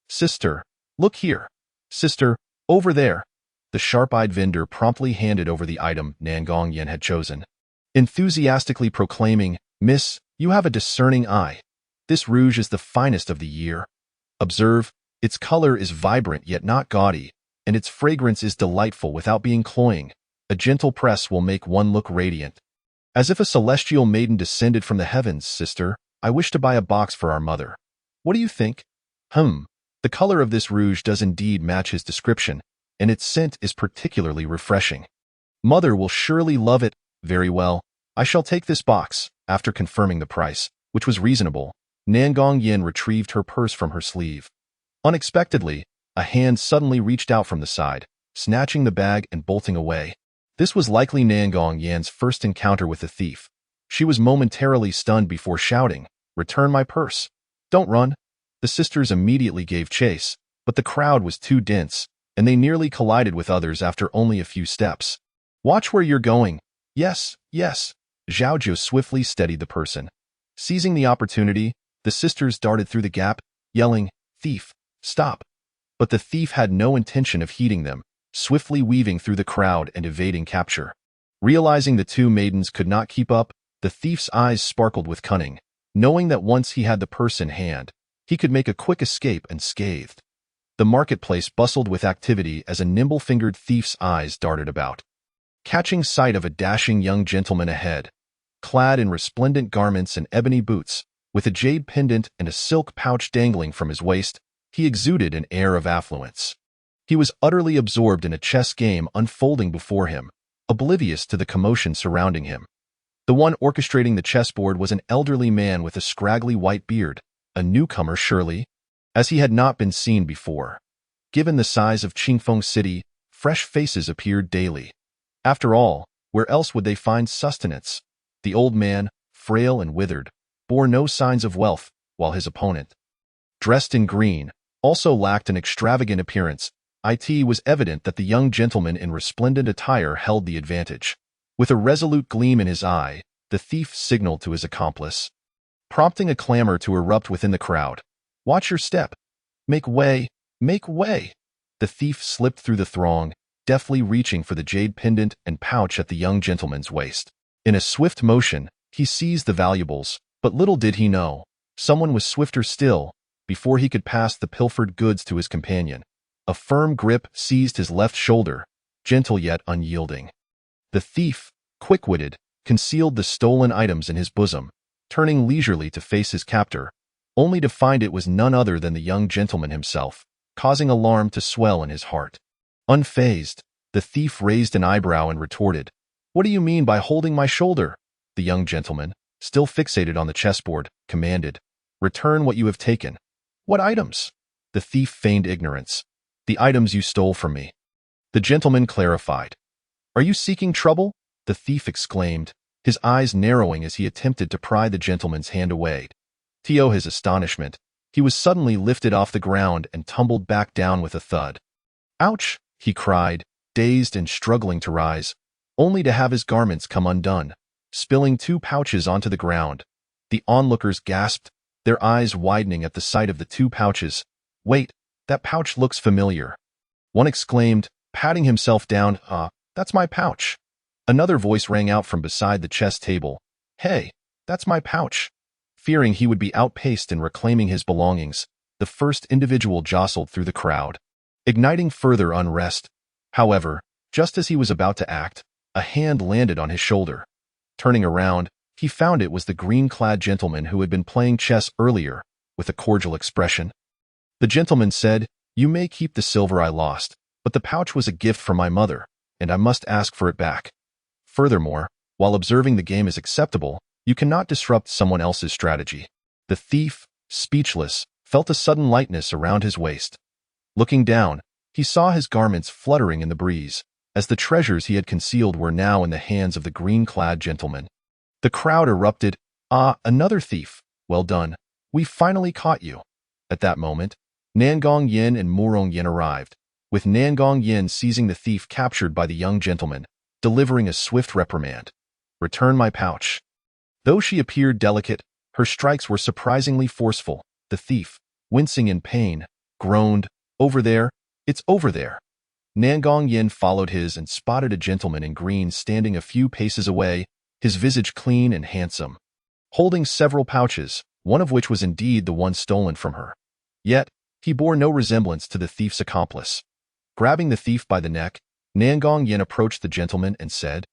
"Sister, look here. Sister, over there." The sharp-eyed vendor promptly handed over the item Yen had chosen, enthusiastically proclaiming, "Miss, you have a discerning eye. This rouge is the finest of the year. Observe, its color is vibrant yet not gaudy, and its fragrance is delightful without being cloying. A gentle press will make one look radiant. As if a celestial maiden descended from the heavens, sister, I wish to buy a box for our mother. What do you think?" The color of this rouge does indeed match his description, and its scent is particularly refreshing. Mother will surely love it. Very well, I shall take this box. After confirming the price, which was reasonable, Yen retrieved her purse from her sleeve. Unexpectedly, a hand suddenly reached out from the side, snatching the bag and bolting away. This was likely Yen's first encounter with the thief. She was momentarily stunned before shouting, "Return my purse. Don't run." The sisters immediately gave chase, but the crowd was too dense, and they nearly collided with others after only a few steps. "Watch where you're going." "Yes, yes." Zhao Jiu swiftly steadied the person. Seizing the opportunity, the sisters darted through the gap, yelling, "Thief, stop!" But the thief had no intention of heeding them, swiftly weaving through the crowd and evading capture. Realizing the two maidens could not keep up, the thief's eyes sparkled with cunning, knowing that once he had the purse in hand, he could make a quick escape unscathed. The marketplace bustled with activity as a nimble-fingered thief's eyes darted about. Catching sight of a dashing young gentleman ahead, clad in resplendent garments and ebony boots, with a jade pendant and a silk pouch dangling from his waist, he exuded an air of affluence. He was utterly absorbed in a chess game unfolding before him, oblivious to the commotion surrounding him. The one orchestrating the chessboard was an elderly man with a scraggly white beard, a newcomer surely, as he had not been seen before. Given the size of Qingfeng City, fresh faces appeared daily. After all, where else would they find sustenance? The old man, frail and withered, bore no signs of wealth, while his opponent, dressed in green, also lacked an extravagant appearance. It was evident that the young gentleman in resplendent attire held the advantage. With a resolute gleam in his eye, the thief signaled to his accomplice, prompting a clamor to erupt within the crowd. "Watch your step. Make way, make way." The thief slipped through the throng, deftly reaching for the jade pendant and pouch at the young gentleman's waist. In a swift motion, he seized the valuables, but little did he know, someone was swifter still. Before he could pass the pilfered goods to his companion, a firm grip seized his left shoulder, gentle yet unyielding. The thief, quick-witted, concealed the stolen items in his bosom, turning leisurely to face his captor, only to find it was none other than the young gentleman himself, causing alarm to swell in his heart. Unfazed, the thief raised an eyebrow and retorted, "What do you mean by holding my shoulder?" The young gentleman, still fixated on the chessboard, commanded, "Return what you have taken." "What items?" The thief feigned ignorance. "The items you stole from me." The gentleman clarified. "Are you seeking trouble?" The thief exclaimed, his eyes narrowing as he attempted to pry the gentleman's hand away. To his astonishment, he was suddenly lifted off the ground and tumbled back down with a thud. "Ouch!" he cried, dazed and struggling to rise, only to have his garments come undone, spilling 2 pouches onto the ground. The onlookers gasped, their eyes widening at the sight of the 2 pouches. "Wait, that pouch looks familiar." One exclaimed, patting himself down, "That's my pouch." Another voice rang out from beside the chess table, "Hey, that's my pouch." Fearing he would be outpaced in reclaiming his belongings, the first individual jostled through the crowd, igniting further unrest. However, just as he was about to act, a hand landed on his shoulder. Turning around, he found it was the green-clad gentleman who had been playing chess earlier, with a cordial expression. The gentleman said, "You may keep the silver I lost. but the pouch was a gift from my mother, and I must ask for it back. Furthermore, while observing the game is acceptable, you cannot disrupt someone else's strategy." The thief, speechless, felt a sudden lightness around his waist. Looking down, he saw his garments fluttering in the breeze, as the treasures he had concealed were now in the hands of the green-clad gentleman. The crowd erupted, "Ah, another thief! Well done. We finally caught you." At that moment, Nangong Yin and Murong Yin arrived, with Nangong Yin seizing the thief captured by the young gentleman, delivering a swift reprimand. "Return my pouch." Though she appeared delicate, her strikes were surprisingly forceful. The thief, wincing in pain, groaned, "Over there, it's over there." Nangong Yin followed his and spotted a gentleman in green standing a few paces away, his visage clean and handsome, holding several pouches, one of which was indeed the one stolen from her. Yet, he bore no resemblance to the thief's accomplice. Grabbing the thief by the neck, Nangong Yin approached the gentleman and said,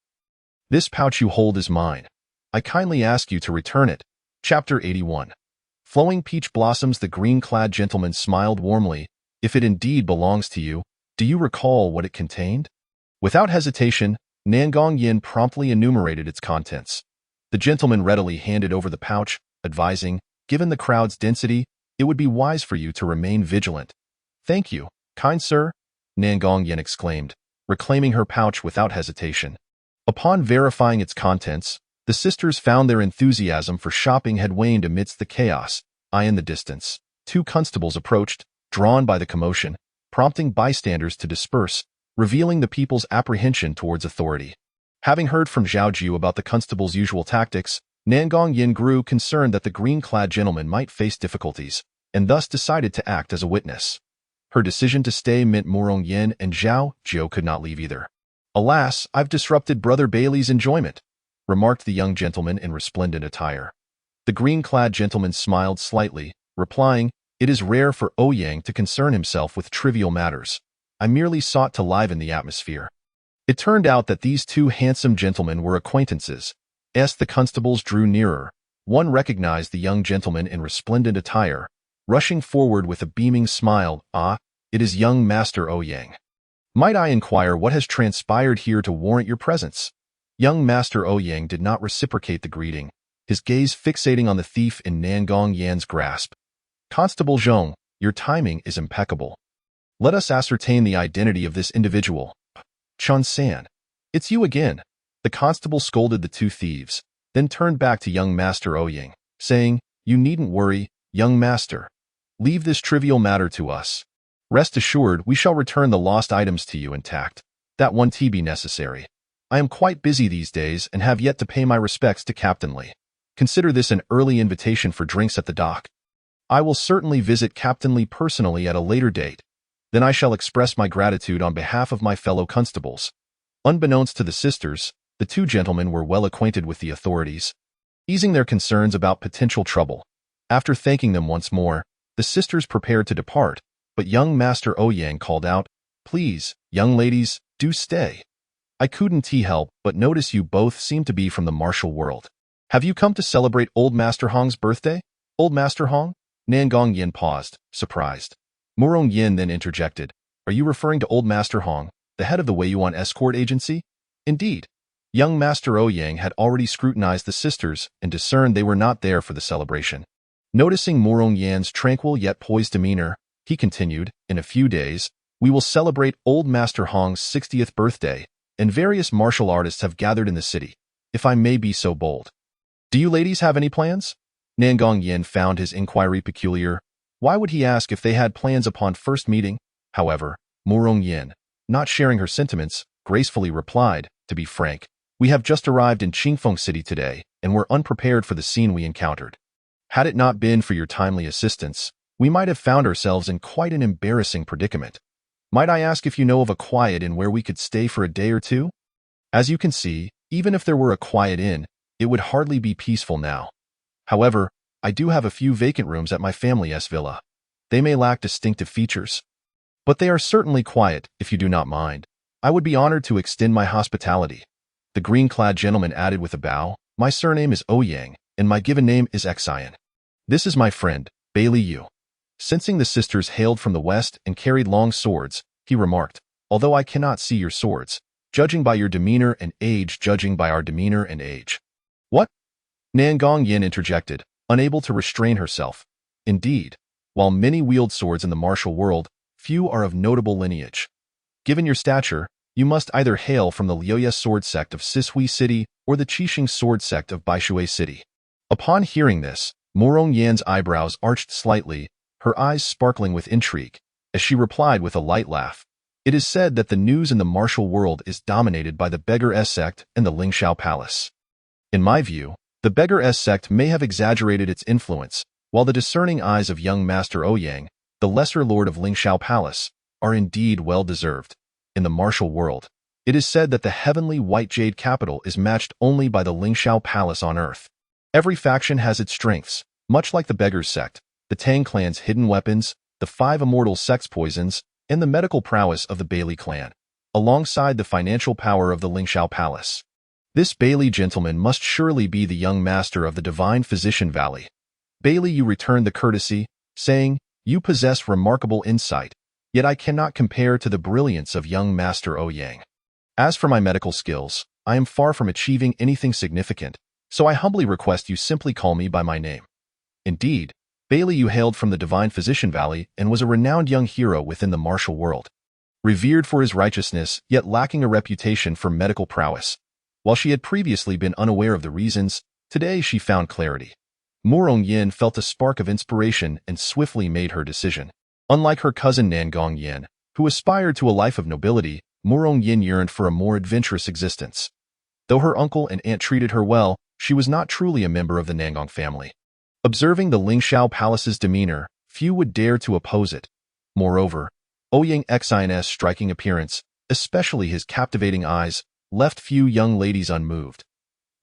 "This pouch you hold is mine. I kindly ask you to return it." Chapter 81. Flowing peach blossoms. The green-clad gentleman smiled warmly. "If it indeed belongs to you, do you recall what it contained?" Without hesitation, Nangong Yin promptly enumerated its contents. The gentleman readily handed over the pouch, advising, "Given the crowd's density, it would be wise for you to remain vigilant." "Thank you, kind sir," Nangong Yin exclaimed, reclaiming her pouch without hesitation. Upon verifying its contents, the sisters found their enthusiasm for shopping had waned amidst the chaos. In the distance, two constables approached, drawn by the commotion, prompting bystanders to disperse, revealing the people's apprehension towards authority. Having heard from Zhao Jiu about the constable's usual tactics, Nangong Yin grew concerned that the green-clad gentleman might face difficulties, and thus decided to act as a witness. Her decision to stay meant Murong Yin and Zhao Jiu could not leave either. "Alas, I've disrupted Brother Bailey's enjoyment," remarked the young gentleman in resplendent attire. The green-clad gentleman smiled slightly, replying, "It is rare for Ouyang to concern himself with trivial matters. I merely sought to liven the atmosphere." It turned out that these two handsome gentlemen were acquaintances. As the constables drew nearer, one recognized the young gentleman in resplendent attire, rushing forward with a beaming smile. "Ah, it is young Master Ouyang. Might I inquire what has transpired here to warrant your presence?" Young Master Ouyang did not reciprocate the greeting, his gaze fixating on the thief in Nangong Yan's grasp. "Constable Zhong, your timing is impeccable. Let us ascertain the identity of this individual." "Chun-san, it's you again." The constable scolded the two thieves, then turned back to young Master Ouyang, saying, "You needn't worry, young master. Leave this trivial matter to us. Rest assured we shall return the lost items to you intact. That won't be necessary. I am quite busy these days and have yet to pay my respects to Captain Lee. Consider this an early invitation for drinks at the dock. I will certainly visit Captain Lee personally at a later date. Then I shall express my gratitude on behalf of my fellow constables." Unbeknownst to the sisters, the two gentlemen were well acquainted with the authorities, easing their concerns about potential trouble. After thanking them once more, the sisters prepared to depart, but young Master Ouyang called out, "Please, young ladies, do stay. I couldn't help but notice you both seem to be from the martial world. Have you come to celebrate Old Master Hong's birthday?" "Old Master Hong?" Nangong Yin paused, surprised. Murong Yin then interjected, "Are you referring to Old Master Hong, the head of the Weiyuan escort agency?" "Indeed." Young Master Ouyang had already scrutinized the sisters and discerned they were not there for the celebration. Noticing Murong Yan's tranquil yet poised demeanor, he continued, "In a few days, we will celebrate Old Master Hong's 60th birthday, and various martial artists have gathered in the city, if I may be so bold. Do you ladies have any plans?" Nangong Yin found his inquiry peculiar. Why would he ask if they had plans upon first meeting? However, Murong Yin, not sharing her sentiments, gracefully replied, "To be frank, we have just arrived in Qingfeng City today, and were unprepared for the scene we encountered. Had it not been for your timely assistance, we might have found ourselves in quite an embarrassing predicament. Might I ask if you know of a quiet inn where we could stay for a day or two?" As you can see, even if there were a quiet inn, it would hardly be peaceful now. However, I do have a few vacant rooms at my family's villa. They may lack distinctive features, but they are certainly quiet, if you do not mind. I would be honored to extend my hospitality." The green-clad gentleman added with a bow, "My surname is Ouyang, and my given name is Xian. This is my friend, Bailey Yu." Sensing the sisters hailed from the west and carried long swords, he remarked, although I cannot see your swords, judging by your demeanor and age, judging by our demeanor and age. What? Nangong Yin interjected, unable to restrain herself. Indeed, while many wield swords in the martial world, few are of notable lineage. Given your stature, you must either hail from the Liuye sword sect of Sishui City or the Qixing sword sect of Baishui City. Upon hearing this, Morong Yan's eyebrows arched slightly, her eyes sparkling with intrigue, as she replied with a light laugh. It is said that the news in the martial world is dominated by the Beggar S sect and the Lingxiao Palace. In my view, the Beggar S sect may have exaggerated its influence, while the discerning eyes of young Master Ouyang, the lesser lord of Lingxiao Palace, are indeed well-deserved. In the martial world, it is said that the heavenly white jade capital is matched only by the Lingxiao Palace on earth. Every faction has its strengths, much like the Beggars sect, the Tang clan's hidden weapons, the 5 immortal sex poisons, and the medical prowess of the Bailey clan, alongside the financial power of the Lingxiao Palace. This Bailey gentleman must surely be the young master of the Divine Physician Valley. Bailey, you returned the courtesy, saying, "You possess remarkable insight, yet I cannot compare to the brilliance of young Master Ouyang. As for my medical skills, I am far from achieving anything significant, so I humbly request you simply call me by my name." Indeed, Bailey, you hailed from the Divine Physician Valley and was a renowned young hero within the martial world. Revered for his righteousness, yet lacking a reputation for medical prowess. While she had previously been unaware of the reasons, today she found clarity. Morong Yin felt a spark of inspiration and swiftly made her decision. Unlike her cousin Nangong Yin, who aspired to a life of nobility, Morong Yin yearned for a more adventurous existence. Though her uncle and aunt treated her well, she was not truly a member of the Nangong family. Observing the Lingxiao Palace's demeanor, few would dare to oppose it. Moreover, Ouyang Xin's striking appearance, especially his captivating eyes, left few young ladies unmoved.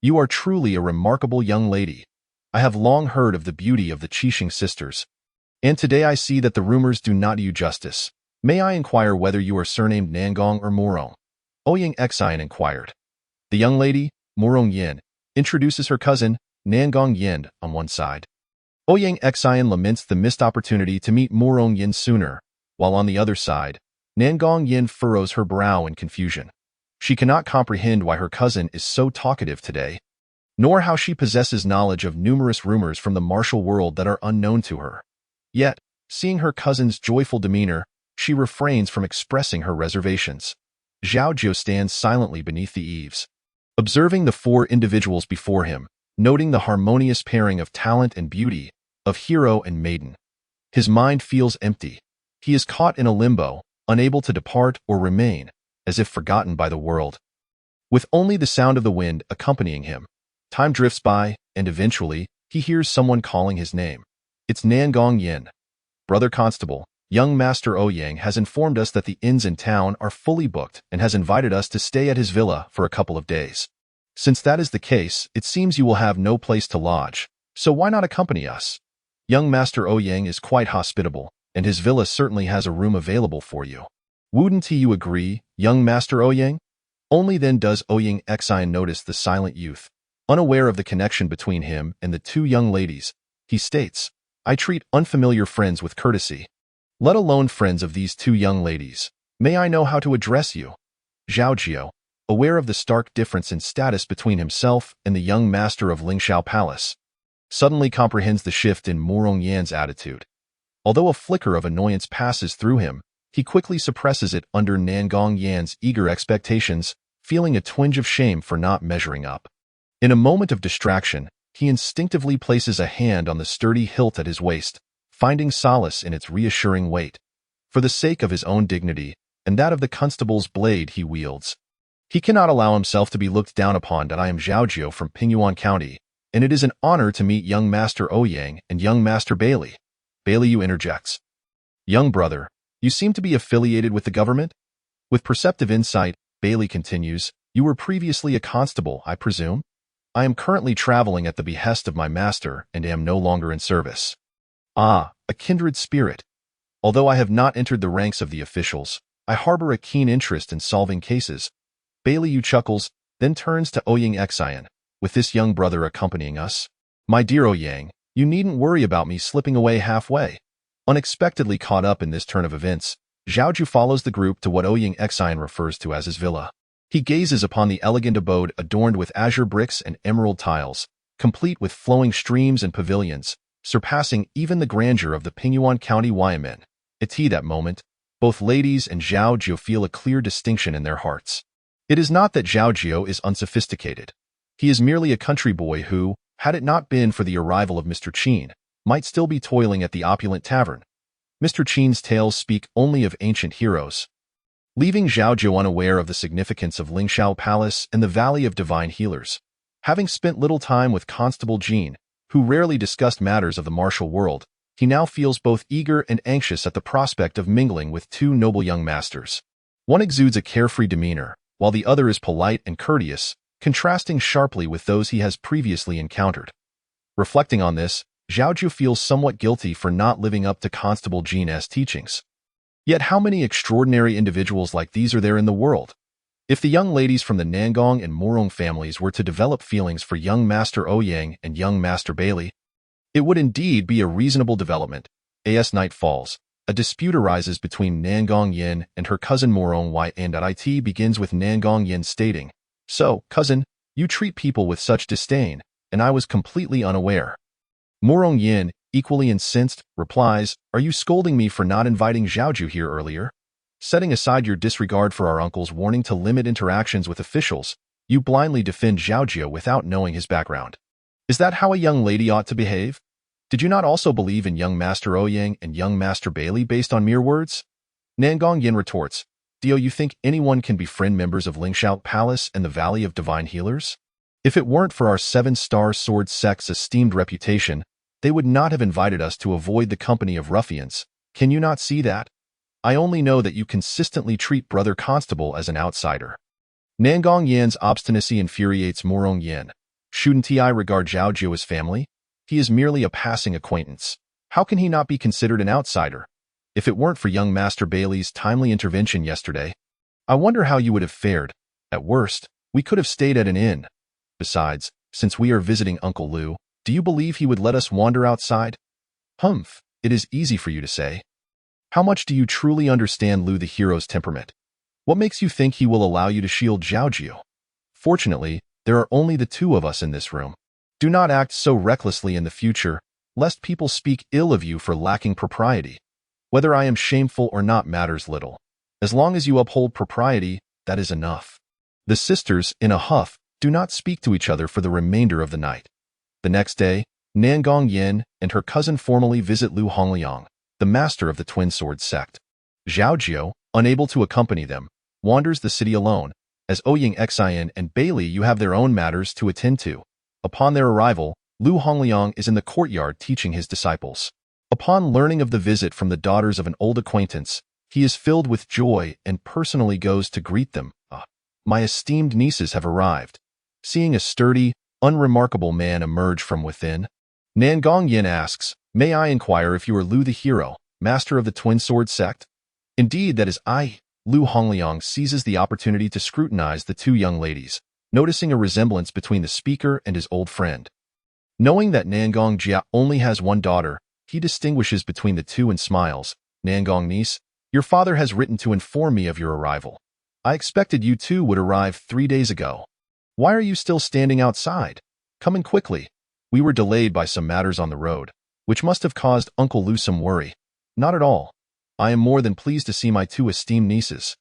"You are truly a remarkable young lady. I have long heard of the beauty of the Qixing sisters, and today I see that the rumors do not do you justice. May I inquire whether you are surnamed Nangong or Morong?" Ouyang Xin inquired. The young lady, Morong Yin, introduces her cousin, Nangong Yin, on one side. Ouyang Xin laments the missed opportunity to meet Morong Yin sooner, while on the other side, Nangong Yin furrows her brow in confusion. She cannot comprehend why her cousin is so talkative today, nor how she possesses knowledge of numerous rumors from the martial world that are unknown to her. Yet, seeing her cousin's joyful demeanor, she refrains from expressing her reservations. Zhao Jiu stands silently beneath the eaves, observing the 4 individuals before him, noting the harmonious pairing of talent and beauty, of hero and maiden. His mind feels empty. He is caught in a limbo, unable to depart or remain, as if forgotten by the world. With only the sound of the wind accompanying him, time drifts by, and eventually, he hears someone calling his name. It's Nangong Yin. "Brother Constable, young Master Ouyang has informed us that the inns in town are fully booked and has invited us to stay at his villa for a couple of days. Since that is the case, it seems you will have no place to lodge, so why not accompany us? Young Master Ouyang is quite hospitable, and his villa certainly has a room available for you. Wouldn't you agree, young Master Ouyang?" Only then does Ouyang Xin notice the silent youth. Unaware of the connection between him and the 2 young ladies, he states, "I treat unfamiliar friends with courtesy, let alone friends of these 2 young ladies. May I know how to address you?" Zhao Jiu, aware of the stark difference in status between himself and the young master of Lingxiao Palace, suddenly comprehends the shift in Morong Yan's attitude. Although a flicker of annoyance passes through him, he quickly suppresses it under Nangong Yan's eager expectations, feeling a twinge of shame for not measuring up. In a moment of distraction, he instinctively places a hand on the sturdy hilt at his waist, finding solace in its reassuring weight. For the sake of his own dignity, and that of the constable's blade he wields, he cannot allow himself to be looked down upon. "I am Zhao Jiu from Pingyuan County, and it is an honor to meet young Master Ouyang and young Master Bailey." Bailey, you interjects. "Young brother, you seem to be affiliated with the government?" With perceptive insight, Bailey continues, "You were previously a constable, I presume? I am currently traveling at the behest of my master and am no longer in service." "Ah, a kindred spirit. Although I have not entered the ranks of the officials, I harbor a keen interest in solving cases." Bailey, you chuckles, then turns to Ouyang Xin. "With this young brother accompanying us? My dear Ouyang, you needn't worry about me slipping away halfway." Unexpectedly caught up in this turn of events, Zhao Jiu follows the group to what Ouyang Xian refers to as his villa. He gazes upon the elegant abode adorned with azure bricks and emerald tiles, complete with flowing streams and pavilions, surpassing even the grandeur of the Pingyuan County Waimen. At that moment, both ladies and Zhao Jiu feel a clear distinction in their hearts. It is not that Zhao Jiu is unsophisticated. He is merely a country boy who, had it not been for the arrival of Mr. Qin, might still be toiling at the opulent tavern. Mr. Qin's tales speak only of ancient heroes, leaving Zhao Jiu unaware of the significance of Lingshao Palace and the Valley of Divine Healers. Having spent little time with Constable Jin, who rarely discussed matters of the martial world, he now feels both eager and anxious at the prospect of mingling with two noble young masters. One exudes a carefree demeanor, while the other is polite and courteous, contrasting sharply with those he has previously encountered. Reflecting on this, Zhao Jiu feels somewhat guilty for not living up to Constable Jin's teachings. Yet how many extraordinary individuals like these are there in the world? If the young ladies from the Nangong and Morong families were to develop feelings for young Master Ouyang and young Master Bailey, it would indeed be a reasonable development. As night falls, a dispute arises between Nangong Yin and her cousin Morong Y, and it begins with Nangong Yin stating, "So, cousin, you treat people with such disdain, and I was completely unaware." Morong Yin, equally incensed, replies, "Are you scolding me for not inviting Zhao Jiu here earlier? Setting aside your disregard for our uncle's warning to limit interactions with officials, you blindly defend Zhao Jiu without knowing his background. Is that how a young lady ought to behave? Did you not also believe in young Master Ouyang and young Master Bailey based on mere words?" Nangong Yin retorts, "Do you think anyone can befriend members of Lingshao Palace and the Valley of Divine Healers? If it weren't for our 7-star sword sect's esteemed reputation, they would not have invited us to avoid the company of ruffians. Can you not see that? I only know that you consistently treat Brother Constable as an outsider." Nangong Yin's obstinacy infuriates Morong Yin. Shouldn't I regard Zhao Jiu as family? He is merely a passing acquaintance. How can he not be considered an outsider? If it weren't for young Master Bailey's timely intervention yesterday, I wonder how you would have fared. At worst, we could have stayed at an inn. Besides, since we are visiting Uncle Lu, do you believe he would let us wander outside? Humph, it is easy for you to say. How much do you truly understand Lu the hero's temperament? What makes you think he will allow you to shield Zhao Jiu? Fortunately, there are only the two of us in this room. Do not act so recklessly in the future, lest people speak ill of you for lacking propriety. Whether I am shameful or not matters little. As long as you uphold propriety, that is enough." The sisters, in a huff, do not speak to each other for the remainder of the night. The next day, Nangong Yin and her cousin formally visit Lu Hongliang, the master of the Twin Sword sect. Zhao Jiu, unable to accompany them, wanders the city alone. As Ouyang Xian and Bailey, you have their own matters to attend to. Upon their arrival, Lu Hongliang is in the courtyard teaching his disciples. Upon learning of the visit from the daughters of an old acquaintance, he is filled with joy and personally goes to greet them. My esteemed nieces have arrived." Seeing a sturdy, unremarkable man emerge from within, Nangong Yin asks, "May I inquire if you are Lu the hero, master of the Twin Sword sect?" "Indeed, that is I." Lu Hongliang seizes the opportunity to scrutinize the two young ladies, noticing a resemblance between the speaker and his old friend. Knowing that Nangong Jia only has one daughter, he distinguishes between the two and smiles. "Nangong niece, your father has written to inform me of your arrival. I expected you two would arrive 3 days ago. Why are you still standing outside? Come in quickly. We were delayed by some matters on the road, which must have caused Uncle Lu some worry." "Not at all. I am more than pleased to see my two esteemed nieces."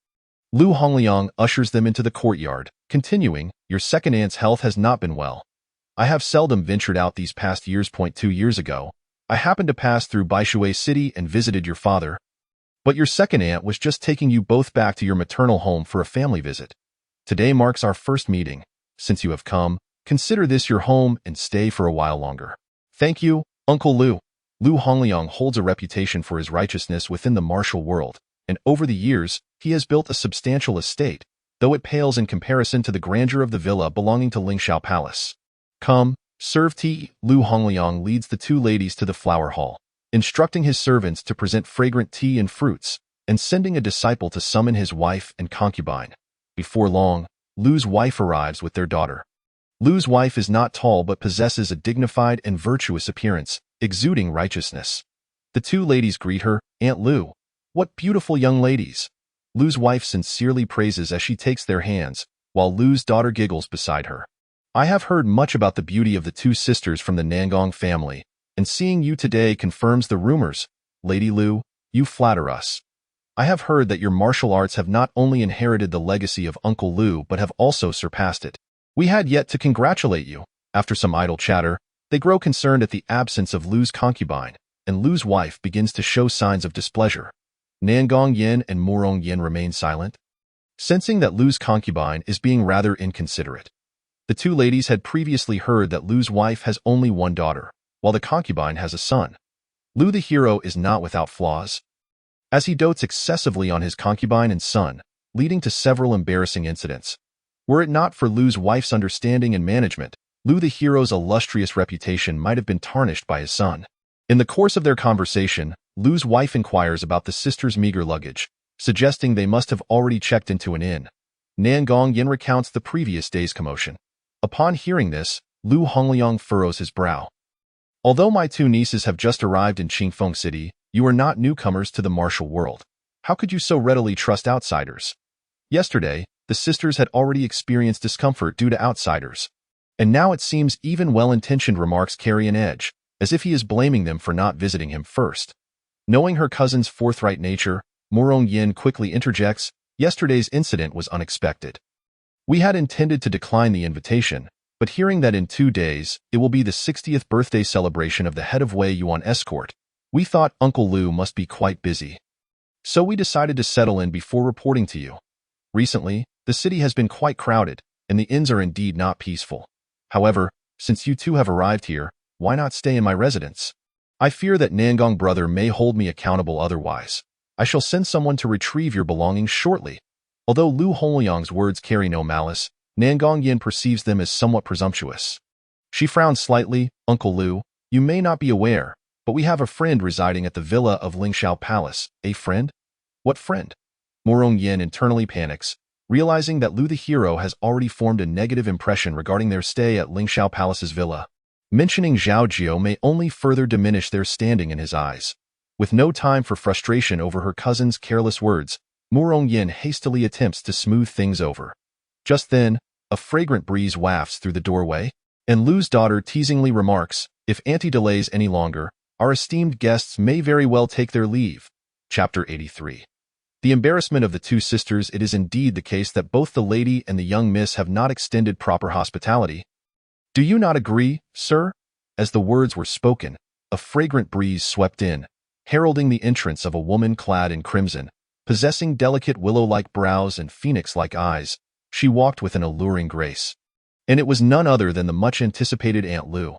Lu Hongliang ushers them into the courtyard, continuing, "Your second aunt's health has not been well. I have seldom ventured out these past years. 2 years ago, I happened to pass through Baishui City and visited your father. But your second aunt was just taking you both back to your maternal home for a family visit. Today marks our first meeting. Since you have come, consider this your home and stay for a while longer." "Thank you, Uncle Lu." Lu Hongliang holds a reputation for his righteousness within the martial world, and over the years, he has built a substantial estate, though it pales in comparison to the grandeur of the villa belonging to Lingshao Palace. "Come, serve tea." Lu Hongliang leads the two ladies to the flower hall, instructing his servants to present fragrant tea and fruits, and sending a disciple to summon his wife and concubine. Before long, Lu's wife arrives with their daughter. Lu's wife is not tall but possesses a dignified and virtuous appearance, exuding righteousness. The two ladies greet her, "Aunt Lu." What beautiful young ladies! Lu's wife sincerely praises as she takes their hands, while Lu's daughter giggles beside her. I have heard much about the beauty of the two sisters from the Nangong family, and seeing you today confirms the rumors. Lady Lu, you flatter us. I have heard that your martial arts have not only inherited the legacy of Uncle Lu but have also surpassed it. We had yet to congratulate you. After some idle chatter, they grow concerned at the absence of Lu's concubine, and Lu's wife begins to show signs of displeasure. Nangong Yin and Murong Yin remain silent, sensing that Lu's concubine is being rather inconsiderate. The two ladies had previously heard that Lu's wife has only one daughter, while the concubine has a son. Lu the hero is not without flaws, as he dotes excessively on his concubine and son, leading to several embarrassing incidents. Were it not for Lu's wife's understanding and management, Lu the hero's illustrious reputation might have been tarnished by his son. In the course of their conversation, Lu's wife inquires about the sisters' meager luggage, suggesting they must have already checked into an inn. Nangong Yin recounts the previous day's commotion. Upon hearing this, Lu Hongliang furrows his brow. Although my two nieces have just arrived in Qingfeng City, you are not newcomers to the martial world. How could you so readily trust outsiders? Yesterday, the sisters had already experienced discomfort due to outsiders. And now it seems even well-intentioned remarks carry an edge, as if he is blaming them for not visiting him first. Knowing her cousin's forthright nature, Murong Yin quickly interjects, yesterday's incident was unexpected. We had intended to decline the invitation, but hearing that in 2 days it will be the 60th birthday celebration of the head of Wei Yuan escort, we thought Uncle Lu must be quite busy. So we decided to settle in before reporting to you. Recently, the city has been quite crowded, and the inns are indeed not peaceful. However, since you two have arrived here, why not stay in my residence? I fear that Nangong brother may hold me accountable otherwise. I shall send someone to retrieve your belongings shortly. Although Lu Hongliang's words carry no malice, Nangong Yin perceives them as somewhat presumptuous. She frowns slightly. Uncle Lu, you may not be aware, but we have a friend residing at the villa of Lingxiao Palace. A friend? What friend? Murong Yin internally panics, realizing that Lu the hero has already formed a negative impression regarding their stay at Lingxiao Palace's villa. Mentioning Zhao Jiu may only further diminish their standing in his eyes. With no time for frustration over her cousin's careless words, Murong Yin hastily attempts to smooth things over. Just then, a fragrant breeze wafts through the doorway, and Lu's daughter teasingly remarks, if Auntie delays any longer, our esteemed guests may very well take their leave. Chapter 83. The embarrassment of the two sisters. It is indeed the case that both the lady and the young miss have not extended proper hospitality. Do you not agree, sir? As the words were spoken, a fragrant breeze swept in, heralding the entrance of a woman clad in crimson, possessing delicate willow-like brows and phoenix-like eyes. She walked with an alluring grace. And it was none other than the much-anticipated Aunt Lu.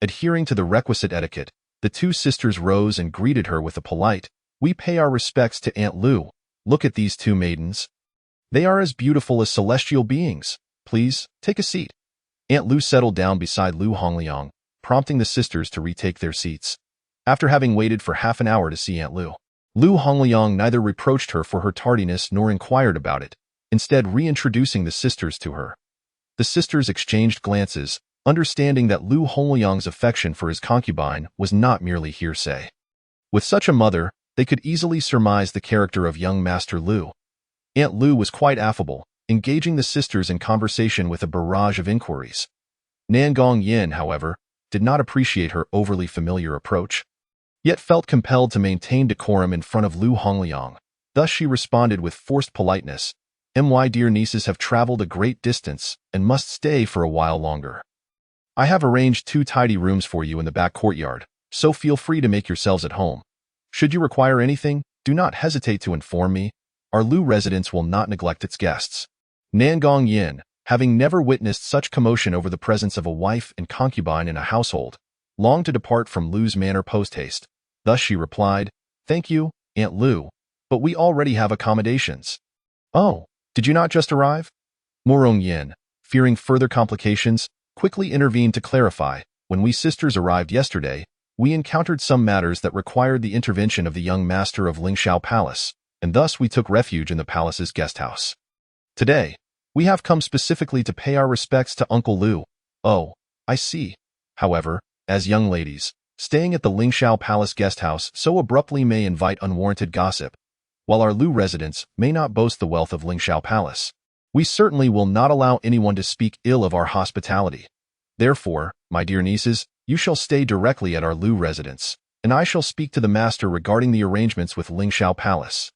Adhering to the requisite etiquette, the two sisters rose and greeted her with a polite, "We pay our respects to Aunt Lu. Look at these two maidens. They are as beautiful as celestial beings. Please, take a seat." Aunt Lu settled down beside Lu Hongliang, prompting the sisters to retake their seats. After having waited for half an hour to see Aunt Lu, Lu Hongliang neither reproached her for her tardiness nor inquired about it, instead reintroducing the sisters to her. The sisters exchanged glances, understanding that Lu Hongliang's affection for his concubine was not merely hearsay. With such a mother, they could easily surmise the character of young Master Lu. Aunt Lu was quite affable, engaging the sisters in conversation with a barrage of inquiries. Nangong Yin, however, did not appreciate her overly familiar approach, yet felt compelled to maintain decorum in front of Lu Hongliang. Thus she responded with forced politeness, "My dear nieces have traveled a great distance and must stay for a while longer. I have arranged 2 tidy rooms for you in the back courtyard, so feel free to make yourselves at home. Should you require anything, do not hesitate to inform me. Our Lu residence will not neglect its guests." Nangong Yin, having never witnessed such commotion over the presence of a wife and concubine in a household, longed to depart from Lu's manner post-haste. Thus she replied, "Thank you, Aunt Lu, but we already have accommodations." "Oh, did you not just arrive?" Murong Yin, fearing further complications, quickly intervened to clarify, "When we sisters arrived yesterday, we encountered some matters that required the intervention of the young master of Lingxiao Palace, and thus we took refuge in the palace's guest house. Today, we have come specifically to pay our respects to Uncle Lu." "Oh, I see. However, as young ladies, staying at the Lingxiao Palace guest house so abruptly may invite unwarranted gossip, While our Lu residence may not boast the wealth of Lingxiao Palace, we certainly will not allow anyone to speak ill of our hospitality. Therefore, my dear nieces, you shall stay directly at our Lu residence, and I shall speak to the master regarding the arrangements with Lingxiao Palace."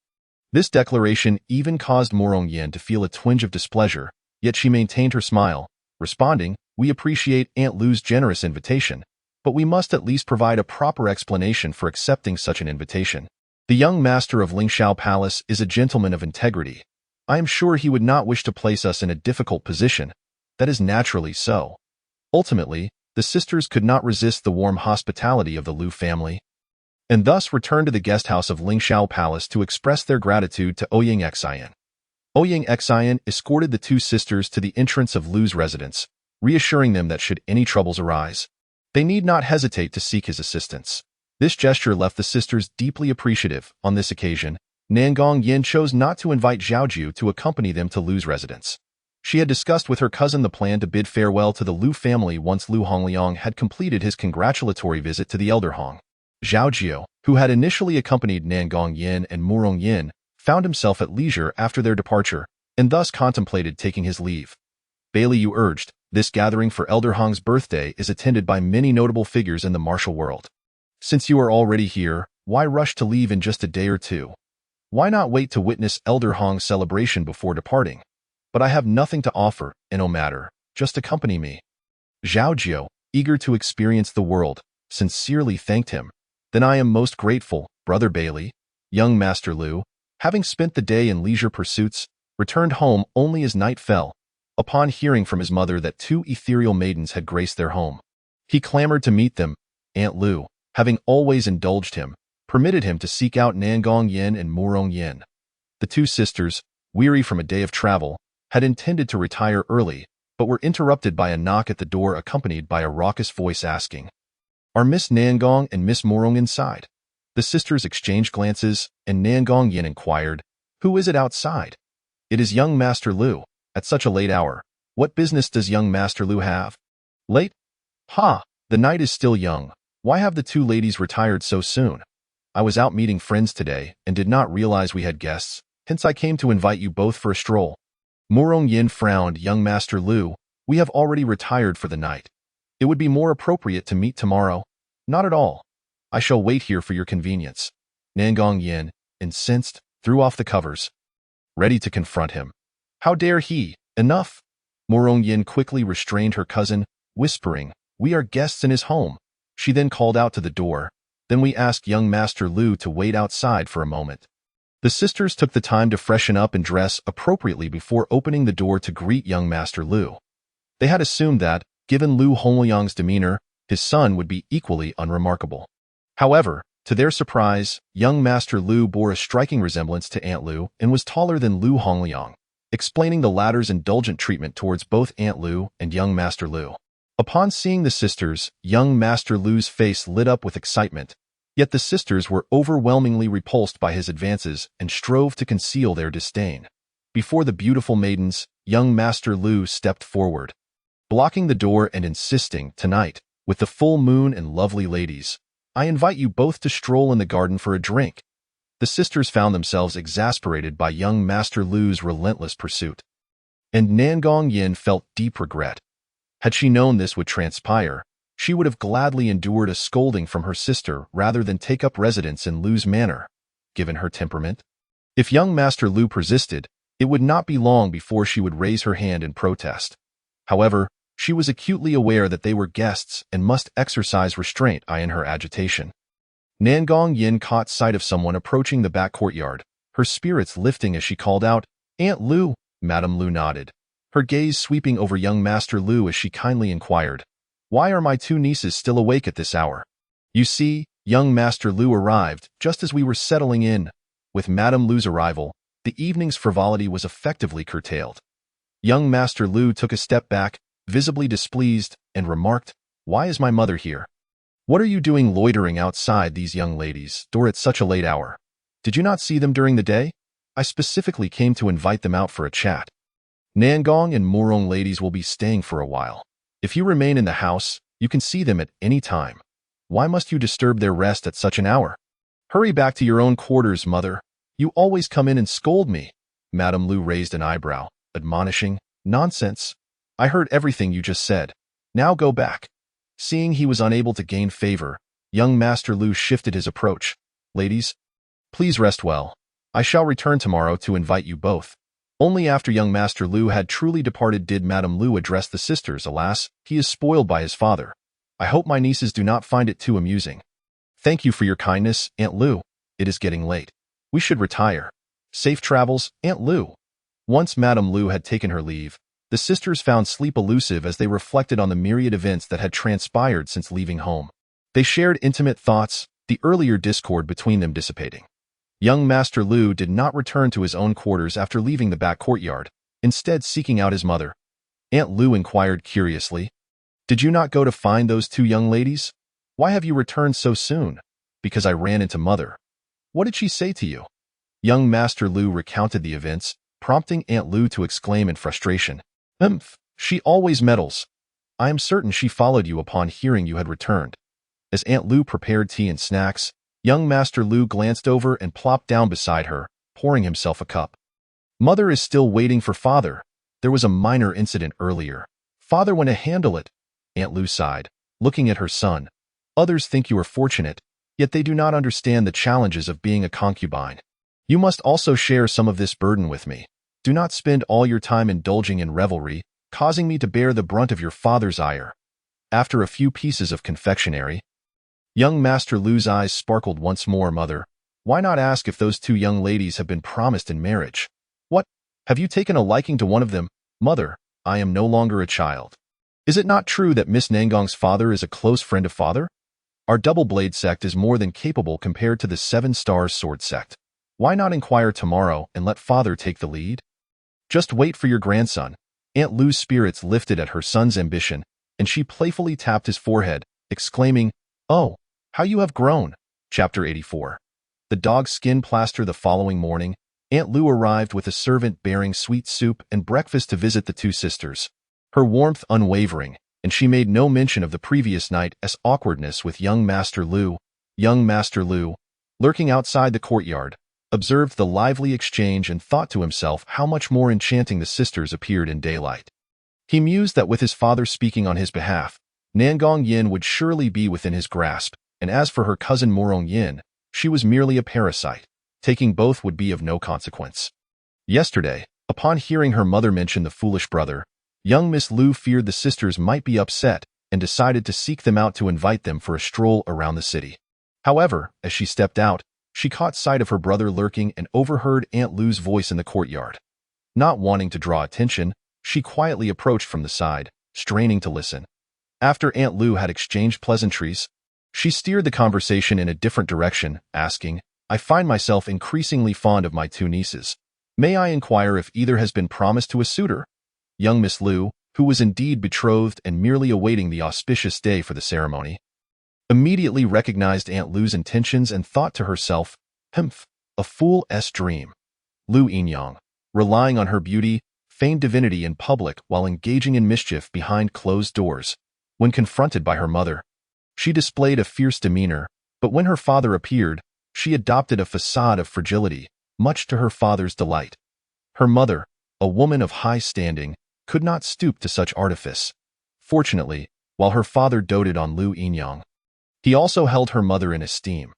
This declaration even caused Morong Yin to feel a twinge of displeasure, yet she maintained her smile, responding, "We appreciate Aunt Lu's generous invitation, but we must at least provide a proper explanation for accepting such an invitation. The young master of Lingxiao Palace is a gentleman of integrity. I am sure he would not wish to place us in a difficult position. That is naturally so." Ultimately, the sisters could not resist the warm hospitality of the Lu family, and thus returned to the guest house of Lingxiao Palace to express their gratitude to Ouyang Xian. Ouyang Xian escorted the two sisters to the entrance of Lu's residence, reassuring them that should any troubles arise, they need not hesitate to seek his assistance. This gesture left the sisters deeply appreciative. On this occasion, Nangong Yin chose not to invite Zhao Jiu to accompany them to Lu's residence. She had discussed with her cousin the plan to bid farewell to the Lu family once Lu Hongliang had completed his congratulatory visit to the elder Hong. Zhao Jiu, who had initially accompanied Nangong Yin and Morong Yin, found himself at leisure after their departure, and thus contemplated taking his leave. "Bailey, you urged, this gathering for Elder Hong's birthday is attended by many notable figures in the martial world. Since you are already here, why rush to leave in just a day or two? Why not wait to witness Elder Hong's celebration before departing? But I have nothing to offer, and no matter, just accompany me." Zhao Jiu, eager to experience the world, sincerely thanked him. "Then I am most grateful, Brother Bailey." Young Master Lu, having spent the day in leisure pursuits, returned home only as night fell, upon hearing from his mother that two ethereal maidens had graced their home. He clamored to meet them. Aunt Lu, having always indulged him, permitted him to seek out Nangong Yin and Morong Yin. The two sisters, weary from a day of travel, had intended to retire early, but were interrupted by a knock at the door accompanied by a raucous voice asking, "Are Miss Nangong and Miss Morong inside?" The sisters exchanged glances, and Nangong Yin inquired, "Who is it outside?" "It is young Master Lu. At such a late hour. What business does young Master Lu have?" "Late? Ha! The night is still young. Why have the two ladies retired so soon? I was out meeting friends today and did not realize we had guests, hence I came to invite you both for a stroll." Morong Yin frowned. "Young Master Lu, we have already retired for the night. It would be more appropriate to meet tomorrow." "Not at all. I shall wait here for your convenience." Nangong Yin, incensed, threw off the covers, ready to confront him. "How dare he? Enough!" Morong Yin quickly restrained her cousin, whispering, "We are guests in his home." She then called out to the door, "Then we ask young Master Lu to wait outside for a moment." The sisters took the time to freshen up and dress appropriately before opening the door to greet young Master Lu. They had assumed that, given Lu Hongliang's demeanor, his son would be equally unremarkable. However, to their surprise, young Master Lu bore a striking resemblance to Aunt Lu and was taller than Lu Hongliang, explaining the latter's indulgent treatment towards both Aunt Lu and young Master Lu. Upon seeing the sisters, young Master Lu's face lit up with excitement, yet the sisters were overwhelmingly repulsed by his advances and strove to conceal their disdain. Before the beautiful maidens, young Master Lu stepped forward, blocking the door and insisting, "Tonight, with the full moon and lovely ladies, I invite you both to stroll in the garden for a drink." The sisters found themselves exasperated by young Master Lu's relentless pursuit, and Nangong Yin felt deep regret. Had she known this would transpire, she would have gladly endured a scolding from her sister rather than take up residence in Lu's manor, given her temperament. If young Master Lu persisted, it would not be long before she would raise her hand in protest. However, she was acutely aware that they were guests and must exercise restraint in her agitation. Nangong Yin caught sight of someone approaching the back courtyard, her spirits lifting as she called out, "Aunt Lu." Madame Lu nodded, her gaze sweeping over young Master Lu as she kindly inquired, "Why are my two nieces still awake at this hour?" "You see, young Master Lu arrived just as we were settling in." With Madame Lu's arrival, the evening's frivolity was effectively curtailed. Young Master Lu took a step back, visibly displeased, and remarked, "Why is my mother here? What are you doing loitering outside these young ladies' door at such a late hour? Did you not see them during the day? I specifically came to invite them out for a chat. Nangong and Morong ladies will be staying for a while. If you remain in the house, you can see them at any time. Why must you disturb their rest at such an hour? Hurry back to your own quarters, mother." You always come in and scold me. Madame Lu raised an eyebrow, admonishing, Nonsense. I heard everything you just said. Now go back. Seeing he was unable to gain favor, young Master Lu shifted his approach. Ladies, please rest well. I shall return tomorrow to invite you both. Only after young Master Lu had truly departed did Madame Lu address the sisters. Alas, he is spoiled by his father. I hope my nieces do not find it too amusing. Thank you for your kindness, Aunt Lu. It is getting late. We should retire. Safe travels, Aunt Lu. Once Madame Lu had taken her leave, the sisters found sleep elusive as they reflected on the myriad events that had transpired since leaving home. They shared intimate thoughts, the earlier discord between them dissipating. Young Master Lu did not return to his own quarters after leaving the back courtyard, instead seeking out his mother. Aunt Lu inquired curiously, Did you not go to find those two young ladies? Why have you returned so soon? Because I ran into Mother. What did she say to you? Young Master Lu recounted the events, prompting Aunt Lu to exclaim in frustration, She always meddles. I am certain she followed you upon hearing you had returned. As Aunt Lu prepared tea and snacks, young Master Lu glanced over and plopped down beside her, pouring himself a cup. Mother is still waiting for Father. There was a minor incident earlier. Father went to handle it. Aunt Lu sighed, looking at her son. Others think you are fortunate, yet they do not understand the challenges of being a concubine. You must also share some of this burden with me. Do not spend all your time indulging in revelry, causing me to bear the brunt of your father's ire. After a few pieces of confectionery, young Master Lu's eyes sparkled once more. Mother, why not ask if those two young ladies have been promised in marriage? What? Have you taken a liking to one of them? Mother, I am no longer a child. Is it not true that Miss Nangong's father is a close friend of Father? Our double-blade sect is more than capable compared to the Seven Stars sword sect. Why not inquire tomorrow and let Father take the lead? Just wait for your grandson. Aunt Lu's spirits lifted at her son's ambition, and she playfully tapped his forehead, exclaiming, Oh, how you have grown! Chapter 84. The dog skin plaster. The following morning, Aunt Lu arrived with a servant bearing sweet soup and breakfast to visit the two sisters. Her warmth unwavering, and she made no mention of the previous night's awkwardness with young Master Lu. Young Master Lu, lurking outside the courtyard, observed the lively exchange and thought to himself how much more enchanting the sisters appeared in daylight. He mused that with his father speaking on his behalf, Nangong Yin would surely be within his grasp, and as for her cousin Morong Yin, she was merely a parasite. Taking both would be of no consequence. Yesterday, upon hearing her mother mention the foolish brother, young Miss Lu feared the sisters might be upset and decided to seek them out to invite them for a stroll around the city. However, as she stepped out, she caught sight of her brother lurking and overheard Aunt Lu's voice in the courtyard. Not wanting to draw attention, she quietly approached from the side, straining to listen. After Aunt Lu had exchanged pleasantries, she steered the conversation in a different direction, asking, I find myself increasingly fond of my two nieces. May I inquire if either has been promised to a suitor? Young Miss Lu, who was indeed betrothed and merely awaiting the auspicious day for the ceremony, immediately recognized Aunt Lu's intentions and thought to herself, a fool's dream. Lu Yinyang, relying on her beauty, feigned divinity in public while engaging in mischief behind closed doors. When confronted by her mother, she displayed a fierce demeanor, but when her father appeared, she adopted a facade of fragility, much to her father's delight. Her mother, a woman of high standing, could not stoop to such artifice. Fortunately, while her father doted on Lu Yinyang, he also held her mother in esteem.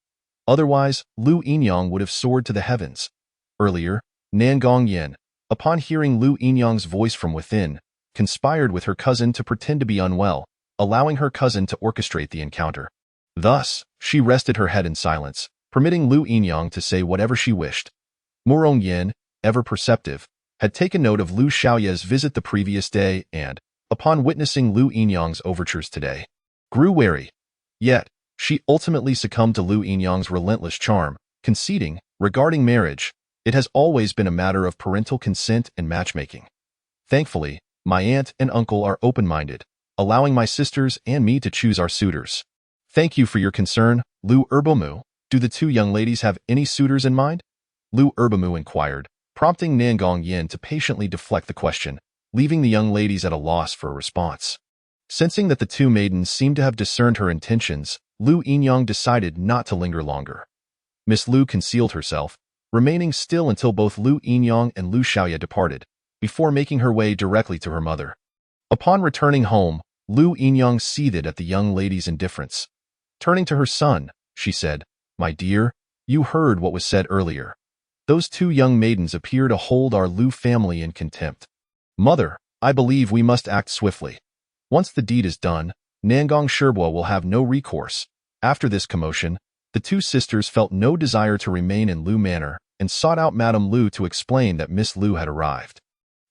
Otherwise, Lu Yinyang would have soared to the heavens. Earlier, Nangong Yin, upon hearing Lu Yinyang's voice from within, conspired with her cousin to pretend to be unwell, allowing her cousin to orchestrate the encounter. Thus, she rested her head in silence, permitting Lu Yinyang to say whatever she wished. Morong Yin, ever perceptive, had taken note of Lu Xiaoye's visit the previous day and, upon witnessing Lu Yinyang's overtures today, grew wary. Yet, she ultimately succumbed to Lu Yinyang's relentless charm, conceding, regarding marriage, it has always been a matter of parental consent and matchmaking. Thankfully, my aunt and uncle are open-minded, allowing my sisters and me to choose our suitors. Thank you for your concern, Lu Erbomu. Do the two young ladies have any suitors in mind? Lu Erbomu inquired, prompting Nangong Yin to patiently deflect the question, leaving the young ladies at a loss for a response. Sensing that the two maidens seemed to have discerned her intentions, Lu Yinyang decided not to linger longer. Miss Lu concealed herself, remaining still until both Lu Yinyang and Lu Xiaoya departed, before making her way directly to her mother. Upon returning home, Lu Yinyang seethed at the young lady's indifference. Turning to her son, she said, "My dear, you heard what was said earlier. Those two young maidens appear to hold our Lu family in contempt. Mother, I believe we must act swiftly. Once the deed is done, Nangong Shirbo will have no recourse." After this commotion, the two sisters felt no desire to remain in Lu Manor and sought out Madame Lu to explain that Miss Lu had arrived.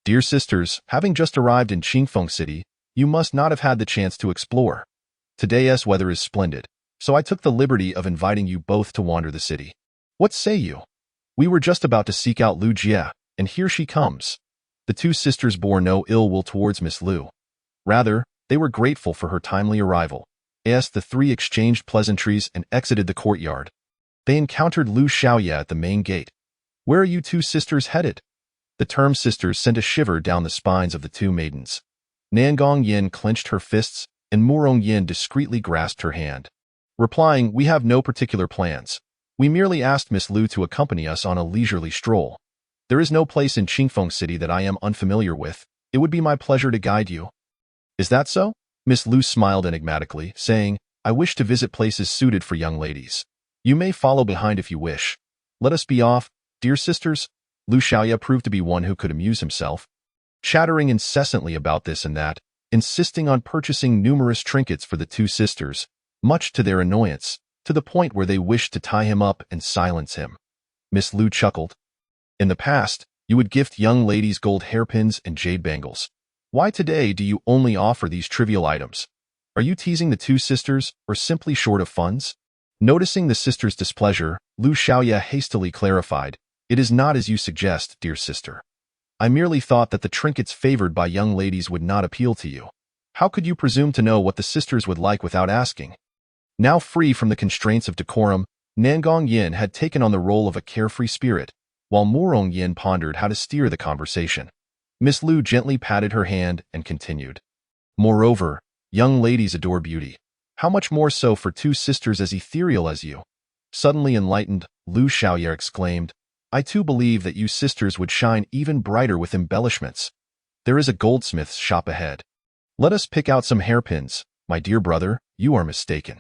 "Dear sisters, having just arrived in Qingfeng City, you must not have had the chance to explore. Today's weather is splendid, so I took the liberty of inviting you both to wander the city. What say you? We were just about to seek out Lu Jie, and here she comes." The two sisters bore no ill will towards Miss Lu. Rather, they were grateful for her timely arrival. As the three exchanged pleasantries and exited the courtyard, they encountered Lu Xiaoya at the main gate. "Where are you two sisters headed?" The term sisters sent a shiver down the spines of the two maidens. Nangong Yin clenched her fists, and Murong Yin discreetly grasped her hand. Replying, "We have no particular plans. We merely asked Miss Lu to accompany us on a leisurely stroll. There is no place in Qingfeng City that I am unfamiliar with. It would be my pleasure to guide you." "Is that so?" Miss Lu smiled enigmatically, saying, "I wish to visit places suited for young ladies. You may follow behind if you wish. Let us be off, dear sisters." Lu Xiaoya proved to be one who could amuse himself, chattering incessantly about this and that, insisting on purchasing numerous trinkets for the two sisters, much to their annoyance, to the point where they wished to tie him up and silence him. Miss Lu chuckled. "In the past, you would gift young ladies gold hairpins and jade bangles. Why today do you only offer these trivial items? Are you teasing the two sisters, or simply short of funds?" Noticing the sisters' displeasure, Lu Xiaoya hastily clarified, "It is not as you suggest, dear sister. I merely thought that the trinkets favored by young ladies would not appeal to you. How could you presume to know what the sisters would like without asking?" Now free from the constraints of decorum, Nangong Yin had taken on the role of a carefree spirit, while Murong Yin pondered how to steer the conversation. Miss Lu gently patted her hand and continued, "Moreover, young ladies adore beauty. How much more so for two sisters as ethereal as you?" Suddenly enlightened, Lu Xiaoya exclaimed, "I too believe that you sisters would shine even brighter with embellishments. There is a goldsmith's shop ahead. Let us pick out some hairpins. My dear brother, you are mistaken.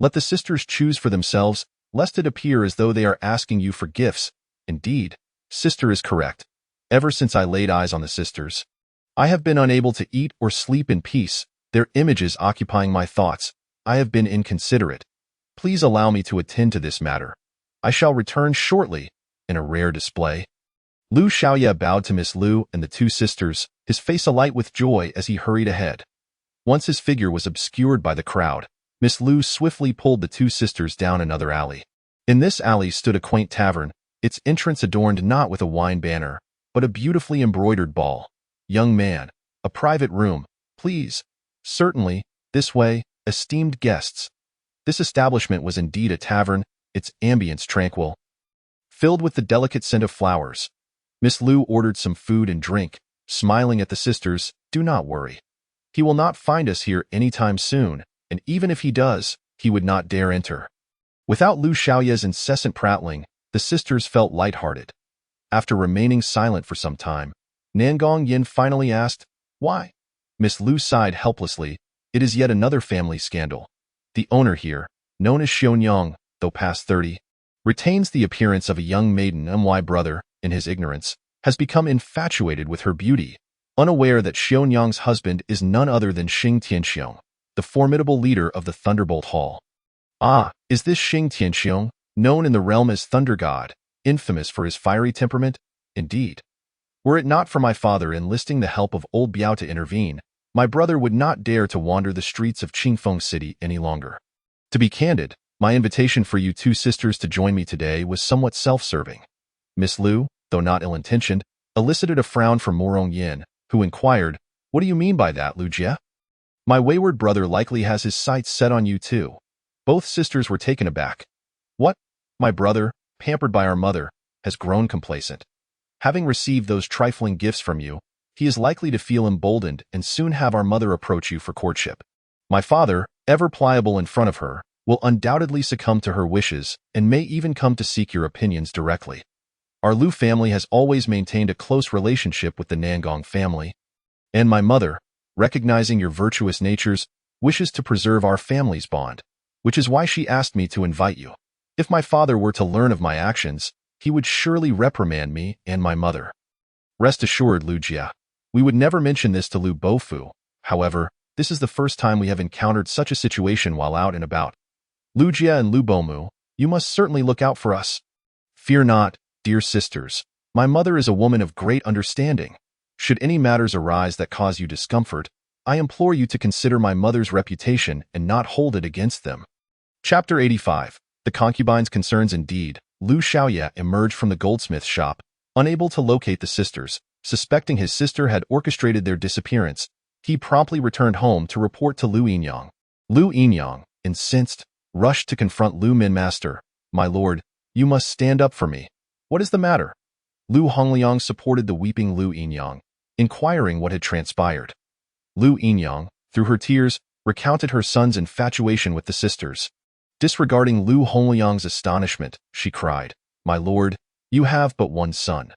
Let the sisters choose for themselves, lest it appear as though they are asking you for gifts. Indeed, sister is correct. Ever since I laid eyes on the sisters, I have been unable to eat or sleep in peace, their images occupying my thoughts. I have been inconsiderate. Please allow me to attend to this matter. I shall return shortly, in a rare display." Lu Xiaoya bowed to Miss Lu and the two sisters, his face alight with joy as he hurried ahead. Once his figure was obscured by the crowd, Miss Lu swiftly pulled the two sisters down another alley. In this alley stood a quaint tavern, its entrance adorned not with a wine banner, but a beautifully embroidered ball. "Young man, a private room, please." "Certainly, this way, esteemed guests." This establishment was indeed a tavern, its ambience tranquil, filled with the delicate scent of flowers. Miss Lu ordered some food and drink, smiling at the sisters. "Do not worry. He will not find us here any time soon, and even if he does, he would not dare enter." Without Lu Xiaoya's incessant prattling, the sisters felt lighthearted. After remaining silent for some time, Nangong Yin finally asked, "Why?" Miss Lu sighed helplessly. "It is yet another family scandal. The owner here, known as Xionyang, though past 30, retains the appearance of a young maiden, and my brother, in his ignorance, has become infatuated with her beauty, unaware that Xionyang's husband is none other than Xing Tianxiong, the formidable leader of the Thunderbolt Hall." "Ah, is this Xing Tianxiong, known in the realm as Thunder God, infamous for his fiery temperament? Indeed. Were it not for my father enlisting the help of old Biao to intervene, my brother would not dare to wander the streets of Qingfeng City any longer. To be candid, my invitation for you two sisters to join me today was somewhat self-serving." Miss Lu, though not ill-intentioned, elicited a frown from Murong Yin, who inquired, "What do you mean by that, Lu Jie? My wayward brother likely has his sights set on you too." Both sisters were taken aback. "What? My brother, pampered by our mother, has grown complacent. Having received those trifling gifts from you, he is likely to feel emboldened and soon have our mother approach you for courtship. My father, ever pliable in front of her, will undoubtedly succumb to her wishes and may even come to seek your opinions directly." Our Lu family has always maintained a close relationship with the Nangong family, and my mother, recognizing your virtuous natures, wishes to preserve our family's bond, which is why she asked me to invite you. If my father were to learn of my actions, he would surely reprimand me and my mother. Rest assured, Lu Jia, we would never mention this to Lu Bofu. However, this is the first time we have encountered such a situation while out and about. Lu Jia and Lu Bomu, you must certainly look out for us. Fear not, dear sisters. My mother is a woman of great understanding. Should any matters arise that cause you discomfort, I implore you to consider my mother's reputation and not hold it against them. Chapter 85. The Concubine's Concerns. Indeed, Lu Xiaoye emerged from the goldsmith shop, unable to locate the sisters. Suspecting his sister had orchestrated their disappearance, he promptly returned home to report to Lu Yinyang. Lu Yinyang, incensed, rushed to confront Lu Minmaster. My lord, you must stand up for me. What is the matter? Lu Hongliang supported the weeping Lu Yinyang, inquiring what had transpired. Lu Yinyang, through her tears, recounted her son's infatuation with the sisters. Disregarding Lu Hongliang's astonishment, she cried, My lord, you have but one son.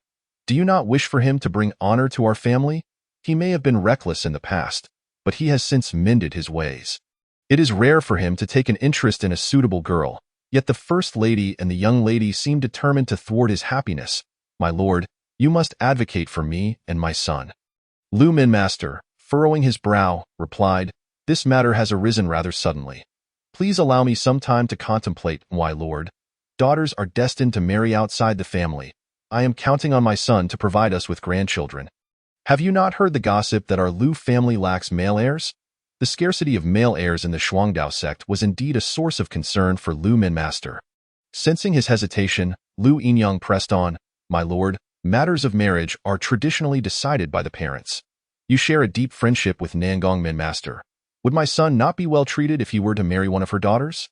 Do you not wish for him to bring honor to our family? He may have been reckless in the past, but he has since mended his ways. It is rare for him to take an interest in a suitable girl, yet the First Lady and the young lady seem determined to thwart his happiness. My lord, you must advocate for me and my son. Lu Minmaster, furrowing his brow, replied, This matter has arisen rather suddenly. Please allow me some time to contemplate, my lord. Daughters are destined to marry outside the family. I am counting on my son to provide us with grandchildren. Have you not heard the gossip that our Lu family lacks male heirs? The scarcity of male heirs in the Shuangdao sect was indeed a source of concern for Lu Minmaster. Sensing his hesitation, Lu Yinyang pressed on, My lord, matters of marriage are traditionally decided by the parents. You share a deep friendship with Nangong Minmaster. Would my son not be well treated if he were to marry one of her daughters?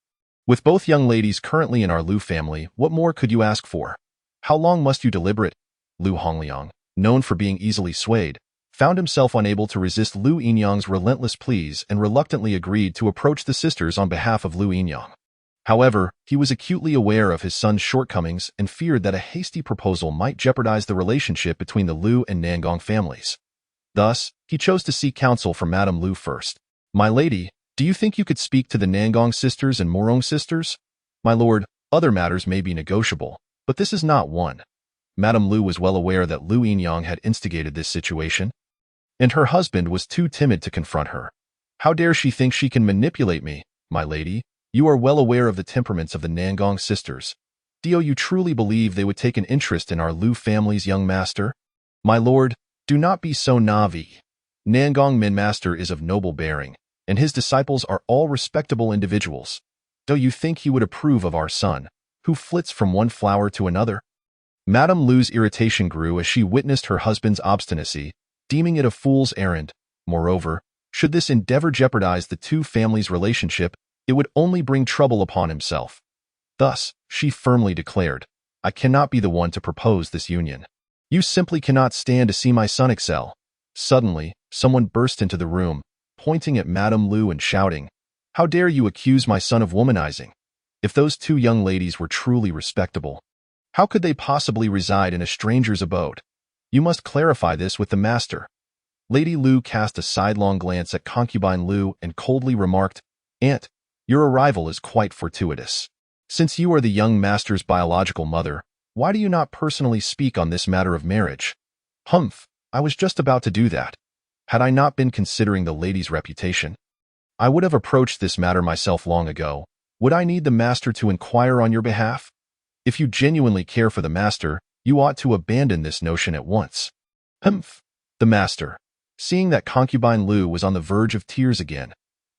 With both young ladies currently in our Lu family, what more could you ask for? How long must you deliberate? Lu Hongliang, known for being easily swayed, found himself unable to resist Lu Yinyang's relentless pleas and reluctantly agreed to approach the sisters on behalf of Lu Yinyang. However, he was acutely aware of his son's shortcomings and feared that a hasty proposal might jeopardize the relationship between the Lu and Nangong families. Thus, he chose to seek counsel from Madame Lu first. My lady, do you think you could speak to the Nangong sisters and Morong sisters? My lord, other matters may be negotiable, but this is not one. Madame Lu was well aware that Lu Yinyang had instigated this situation, and her husband was too timid to confront her. How dare she think she can manipulate me, my lady? You are well aware of the temperaments of the Nangong sisters. Do you truly believe they would take an interest in our Lu family's young master? My lord, do not be so naive. Nangong Minmaster is of noble bearing, and his disciples are all respectable individuals. Do you think he would approve of our son, who flits from one flower to another? Madame Lu's irritation grew as she witnessed her husband's obstinacy, deeming it a fool's errand. Moreover, should this endeavor jeopardize the two families' relationship, it would only bring trouble upon himself. Thus, she firmly declared, I cannot be the one to propose this union. You simply cannot stand to see my son excel. Suddenly, someone burst into the room, pointing at Madame Lu and shouting, How dare you accuse my son of womanizing? If those two young ladies were truly respectable, how could they possibly reside in a stranger's abode? You must clarify this with the master. Lady Lu cast a sidelong glance at concubine Lu and coldly remarked, Aunt, your arrival is quite fortuitous. Since you are the young master's biological mother, why do you not personally speak on this matter of marriage? Humph, I was just about to do that. Had I not been considering the lady's reputation, I would have approached this matter myself long ago. Would I need the master to inquire on your behalf? If you genuinely care for the master, you ought to abandon this notion at once. Humph. The master, seeing that concubine Lu was on the verge of tears again,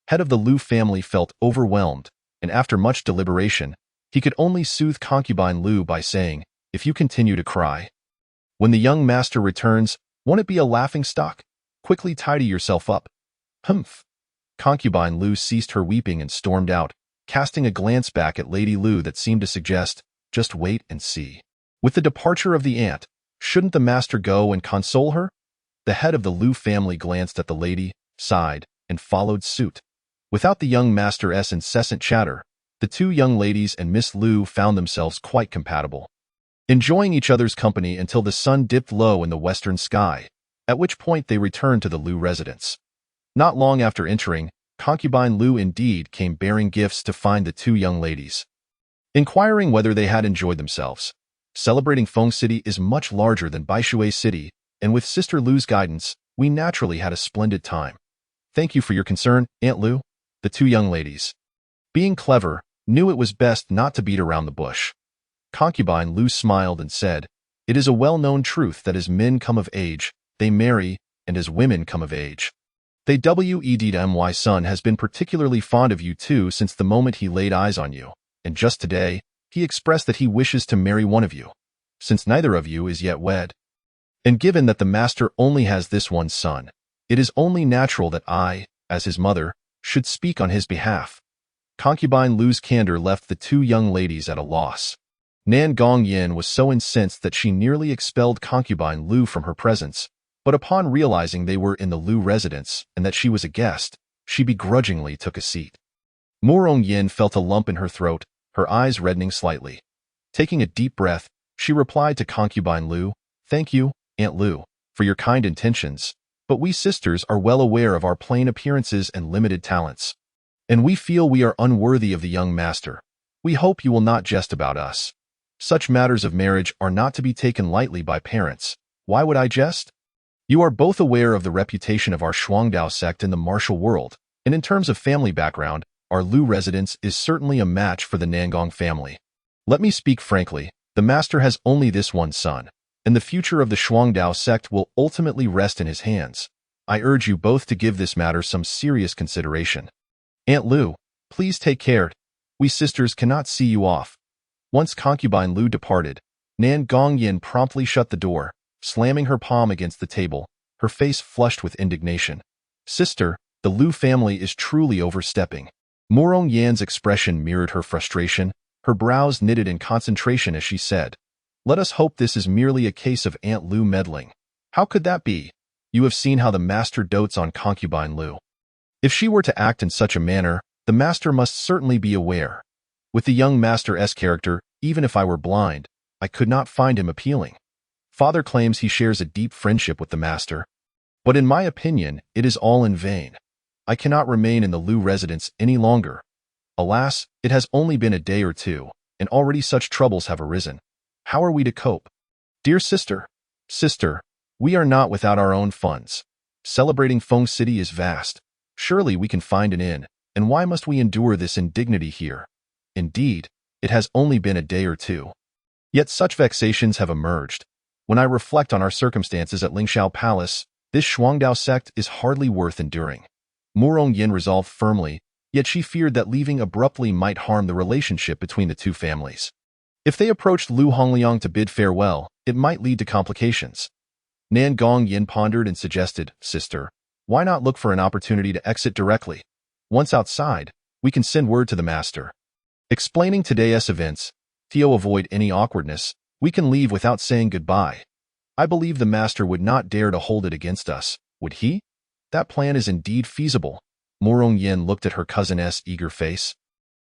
head of the Lu family, felt overwhelmed, and after much deliberation, he could only soothe concubine Lu by saying, If you continue to cry, when the young master returns, won't it be a laughing stock? Quickly tidy yourself up. Humph. Concubine Lu ceased her weeping and stormed out, casting a glance back at Lady Lu that seemed to suggest, Just wait and see. With the departure of the aunt, shouldn't the master go and console her? The head of the Lu family glanced at the lady, sighed, and followed suit. Without the young master's incessant chatter, the two young ladies and Miss Lu found themselves quite compatible. enjoying each other's company until the sun dipped low in the western sky, at which point they returned to the Liu residence. Not long after entering, concubine Liu indeed came bearing gifts to find the two young ladies, inquiring whether they had enjoyed themselves. Celebrating Feng City is much larger than Baishui City, and with Sister Liu's guidance, we naturally had a splendid time. Thank you for your concern, Aunt Liu. The two young ladies, being clever, knew it was best not to beat around the bush. Concubine Liu smiled and said, "It is a well-known truth that as men come of age, they marry, and as women come of age. The WEDMY son has been particularly fond of you too since the moment he laid eyes on you, and just today, he expressed that he wishes to marry one of you, since neither of you is yet wed. And given that the master only has this one son, it is only natural that I, as his mother, should speak on his behalf." Concubine Liu's candor left the two young ladies at a loss. Nan Gongyin was so incensed that she nearly expelled concubine Liu from her presence, but upon realizing they were in the Liu residence and that she was a guest, she begrudgingly took a seat. Murong Yin felt a lump in her throat, her eyes reddening slightly. Taking a deep breath, she replied to concubine Liu, "Thank you, Aunt Liu, for your kind intentions, but we sisters are well aware of our plain appearances and limited talents, and we feel we are unworthy of the young master. We hope you will not jest about us. Such matters of marriage are not to be taken lightly by parents. Why would I jest? You are both aware of the reputation of our Shuangdao sect in the martial world, and in terms of family background, our Liu residence is certainly a match for the Nangong family. Let me speak frankly, the master has only this one son, and the future of the Shuangdao sect will ultimately rest in his hands. I urge you both to give this matter some serious consideration. Aunt Liu, please take care. We sisters cannot see you off." Once concubine Liu departed, Nan Gongyin promptly shut the door, slamming her palm against the table, her face flushed with indignation. "Sister, the Liu family is truly overstepping." Murong Yan's expression mirrored her frustration, her brows knitted in concentration as she said, "Let us hope this is merely a case of Aunt Liu meddling." "How could that be? You have seen how the master dotes on concubine Liu. If she were to act in such a manner, the master must certainly be aware. With the young master's character, even if I were blind, I could not find him appealing. Father claims he shares a deep friendship with the master. But in my opinion, it is all in vain. I cannot remain in the Liu residence any longer. Alas, it has only been a day or two, and already such troubles have arisen. How are we to cope? Dear sister, we are not without our own funds. Celebrating Feng City is vast. Surely we can find an inn, and why must we endure this indignity here? Indeed, it has only been a day or two. Yet such vexations have emerged. When I reflect on our circumstances at Lingxiao Palace, this Shuangdao sect is hardly worth enduring." Murong Yin resolved firmly, yet she feared that leaving abruptly might harm the relationship between the two families. If they approached Liu Hongliang to bid farewell, it might lead to complications. Nan Gongyin pondered and suggested, "Sister, why not look for an opportunity to exit directly? Once outside, we can send word to the master. Explaining today's events, to avoid any awkwardness, we can leave without saying goodbye. I believe the master would not dare to hold it against us, would he? That plan is indeed feasible." Murong Yin looked at her cousin's eager face,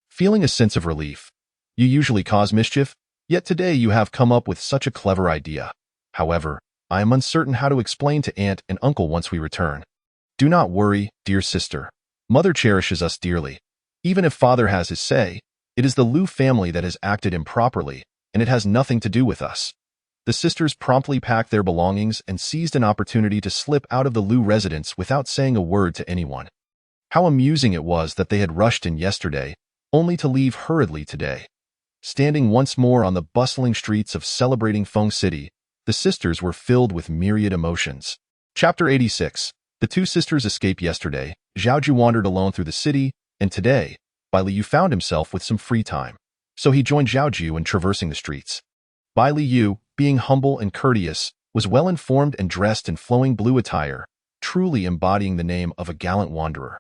feeling a sense of relief. "You usually cause mischief, yet today you have come up with such a clever idea. However, I am uncertain how to explain to aunt and uncle once we return. Do not worry, dear sister. Mother cherishes us dearly. Even if father has his say, it is the Liu family that has acted improperly, and it has nothing to do with us." The sisters promptly packed their belongings and seized an opportunity to slip out of the Liu residence without saying a word to anyone. How amusing it was that they had rushed in yesterday, only to leave hurriedly today. Standing once more on the bustling streets of celebrating Feng City, the sisters were filled with myriad emotions. Chapter 86. The two sisters escaped yesterday. Zhao Jiu wandered alone through the city, and today, Bai Liu found himself with some free time. So he joined Zhao Jiu in traversing the streets. Bai Liu, being humble and courteous, was well informed and dressed in flowing blue attire, truly embodying the name of a gallant wanderer.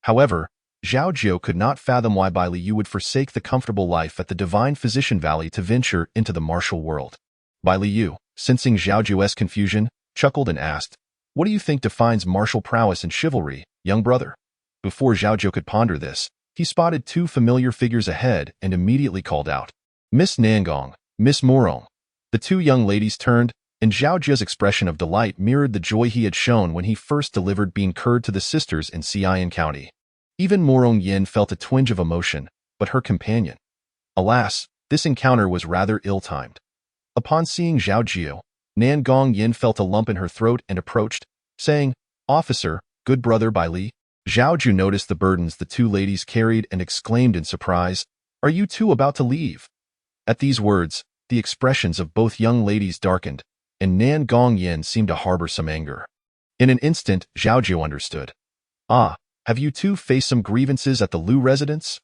However, Zhao Jiu could not fathom why Bai Liu would forsake the comfortable life at the Divine Physician Valley to venture into the martial world. Bai Liu, sensing Zhao Jiu's confusion, chuckled and asked, "What do you think defines martial prowess and chivalry, young brother?" Before Zhao Jiu could ponder this, he spotted two familiar figures ahead and immediately called out, "Miss Nangong, Miss Murong." The two young ladies turned, and Zhao Jiu's expression of delight mirrored the joy he had shown when he first delivered bean curd to the sisters in Xian County. Even Morong Yin felt a twinge of emotion, but her companion. Alas, this encounter was rather ill-timed. Upon seeing Zhao Jiu, Nan Gong Yin felt a lump in her throat and approached, saying, "Officer, good brother Bai Li." Zhao Jiu noticed the burdens the two ladies carried and exclaimed in surprise, "Are you two about to leave?" At these words, the expressions of both young ladies darkened, and Nan Gong Yin seemed to harbor some anger. In an instant, Zhao Jiu understood. "Ah, have you two faced some grievances at the Lu residence?"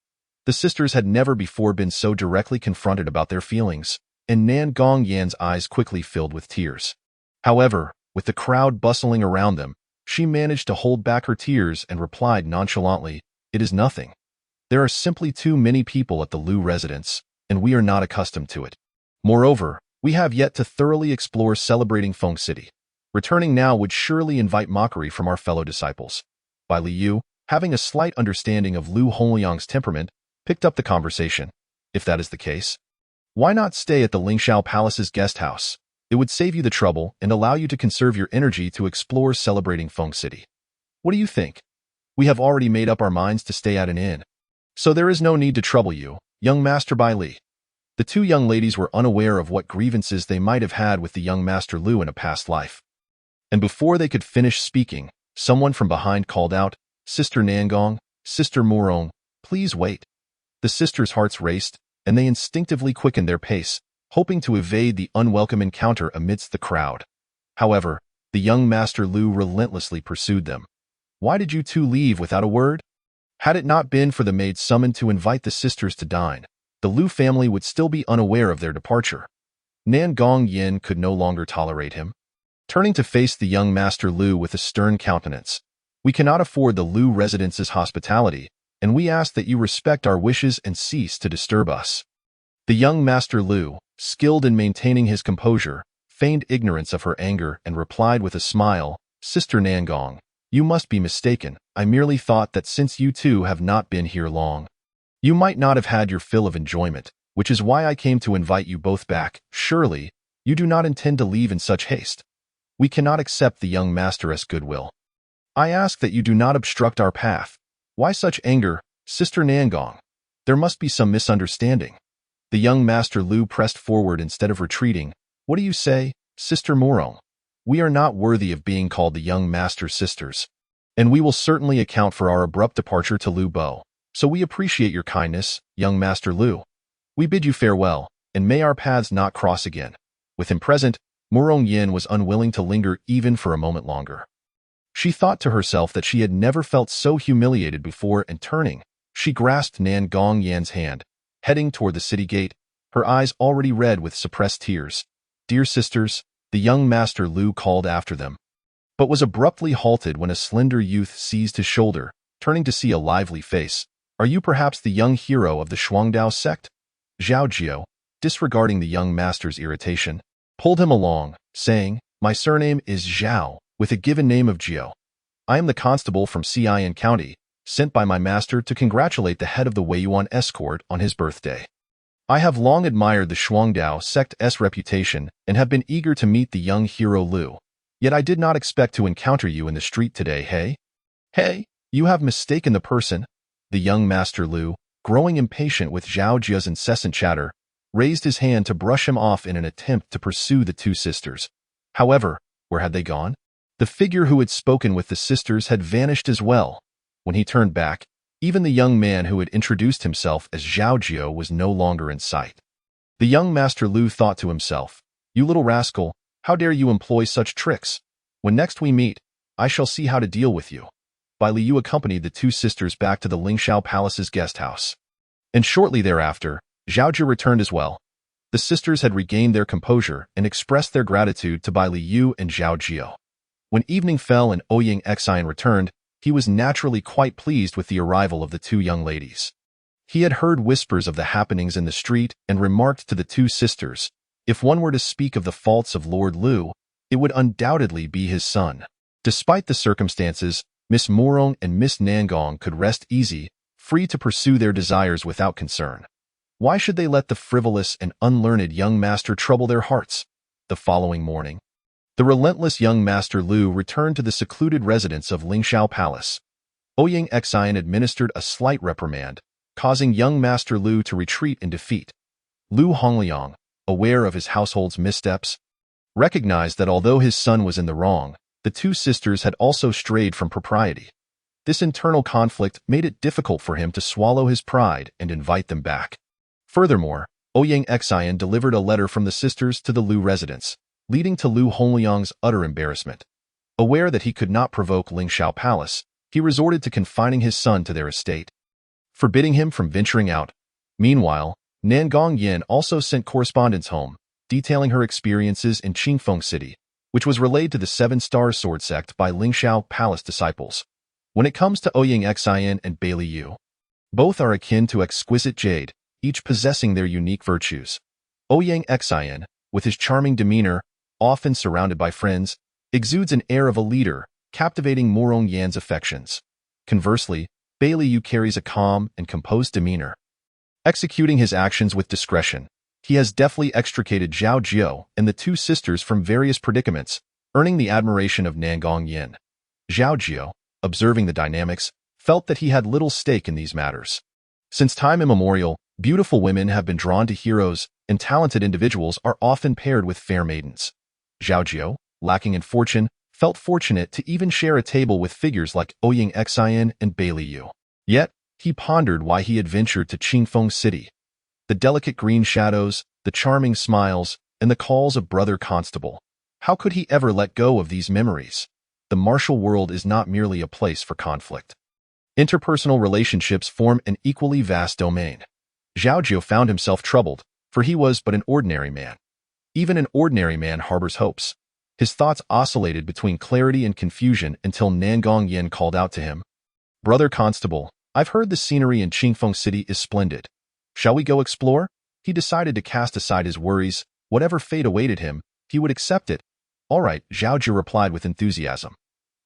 The sisters had never before been so directly confronted about their feelings, and Nan Gong Yan's eyes quickly filled with tears. However, with the crowd bustling around them, she managed to hold back her tears and replied nonchalantly, "It is nothing. There are simply too many people at the Lu residence, and we are not accustomed to it. Moreover, we have yet to thoroughly explore celebrating Feng City. Returning now would surely invite mockery from our fellow disciples." Bai Liu, having a slight understanding of Lu Hongliang's temperament, picked up the conversation. "If that is the case, why not stay at the Lingxiao Palace's guest house? It would save you the trouble and allow you to conserve your energy to explore celebrating Feng City. What do you think? We have already made up our minds to stay at an inn, so there is no need to trouble you, young Master Bai Li." The two young ladies were unaware of what grievances they might have had with the young Master Lu in a past life. And before they could finish speaking, someone from behind called out, "Sister Nangong, Sister Morong, please wait." The sisters' hearts raced, and they instinctively quickened their pace, hoping to evade the unwelcome encounter amidst the crowd. However, the young Master Lu relentlessly pursued them. "Why did you two leave without a word? Had it not been for the maid summoned to invite the sisters to dine, the Lu family would still be unaware of their departure." Nan Gong Yin could no longer tolerate him. Turning to face the young Master Lu with a stern countenance, "We cannot afford the Lu residence's hospitality, and we ask that you respect our wishes and cease to disturb us." The young Master Lu, skilled in maintaining his composure, feigned ignorance of her anger and replied with a smile, "Sister Nangong, you must be mistaken. I merely thought that since you two have not been here long, you might not have had your fill of enjoyment, which is why I came to invite you both back. Surely, you do not intend to leave in such haste. We cannot accept the young master's goodwill. I ask that you do not obstruct our path. Why such anger, Sister Nangong? There must be some misunderstanding." The young Master Lu pressed forward instead of retreating. "What do you say, Sister Morong? We are not worthy of being called the young Master's sisters, and we will certainly account for our abrupt departure to Lu Bo. So we appreciate your kindness, young Master Lu. We bid you farewell, and may our paths not cross again." With him present, Morong Yin was unwilling to linger even for a moment longer. She thought to herself that she had never felt so humiliated before, and turning, she grasped Nan Gong Yan's hand, heading toward the city gate, her eyes already red with suppressed tears. "Dear sisters," the young Master Lu called after them, but was abruptly halted when a slender youth seized his shoulder, turning to see a lively face. "Are you perhaps the young hero of the Shuangdao sect?" Zhao Jiu, disregarding the young master's irritation, pulled him along, saying, "My surname is Zhao, with a given name of Jiu. I am the constable from Xian County, sent by my master to congratulate the head of the Weiyuan escort on his birthday. I have long admired the Shuangdao sect's reputation and have been eager to meet the young hero Lu. Yet I did not expect to encounter you in the street today, hey? Hey, you have mistaken the person." The young Master Lu, growing impatient with Zhao Jiu's incessant chatter, raised his hand to brush him off in an attempt to pursue the two sisters. However, where had they gone? The figure who had spoken with the sisters had vanished as well. When he turned back, even the young man who had introduced himself as Zhao Jiu was no longer in sight. The young Master Lu thought to himself, "You little rascal, how dare you employ such tricks? When next we meet, I shall see how to deal with you." Bai Liu accompanied the two sisters back to the Lingxiao Palace's guest house. And shortly thereafter, Zhao Jiu returned as well. The sisters had regained their composure and expressed their gratitude to Bai Liu and Zhao Jiu. When evening fell and Ouyang Xian returned, he was naturally quite pleased with the arrival of the two young ladies. He had heard whispers of the happenings in the street and remarked to the two sisters, if one were to speak of the faults of Lord Lu, it would undoubtedly be his son. Despite the circumstances, Miss Morong and Miss Nangong could rest easy, free to pursue their desires without concern. Why should they let the frivolous and unlearned young master trouble their hearts? The following morning, the relentless young master Lu returned to the secluded residence of Lingxiao Palace. Ouyang Xian administered a slight reprimand, causing young master Lu to retreat in defeat. Lu Hongliang, aware of his household's missteps, recognized that although his son was in the wrong, the two sisters had also strayed from propriety. This internal conflict made it difficult for him to swallow his pride and invite them back. Furthermore, Ouyang Xian delivered a letter from the sisters to the Lu residence, leading to Lu Hongliang's utter embarrassment. Aware that he could not provoke Lingxiao Palace, he resorted to confining his son to their estate, forbidding him from venturing out. Meanwhile, Nangong Yin also sent correspondence home, detailing her experiences in Qingfeng City, which was relayed to the Seven-Star Sword Sect by Lingxiao Palace disciples. When it comes to Ouyang Xian and Bailey Yu, both are akin to exquisite jade, each possessing their unique virtues. Ouyang Xian, with his charming demeanor, often surrounded by friends, exudes an air of a leader, captivating Morong Yan's affections. Conversely, Bailey Yu carries a calm and composed demeanor, executing his actions with discretion. He has deftly extricated Zhao Jiu and the two sisters from various predicaments, earning the admiration of Nangong Yin. Zhao Jiu, observing the dynamics, felt that he had little stake in these matters. Since time immemorial, beautiful women have been drawn to heroes, and talented individuals are often paired with fair maidens. Zhao Jiu, lacking in fortune, felt fortunate to even share a table with figures like Ouyang Xian and Bailey Yu. Yet, he pondered why he had ventured to Qingfeng City. The delicate green shadows, the charming smiles, and the calls of Brother Constable. How could he ever let go of these memories? The martial world is not merely a place for conflict. Interpersonal relationships form an equally vast domain. Zhao Jiu found himself troubled, for he was but an ordinary man. Even an ordinary man harbors hopes. His thoughts oscillated between clarity and confusion until Nangong Yin called out to him. "Brother Constable, I've heard the scenery in Qingfeng City is splendid. Shall we go explore?" He decided to cast aside his worries. Whatever fate awaited him, he would accept it. "All right," Zhao Jiu replied with enthusiasm.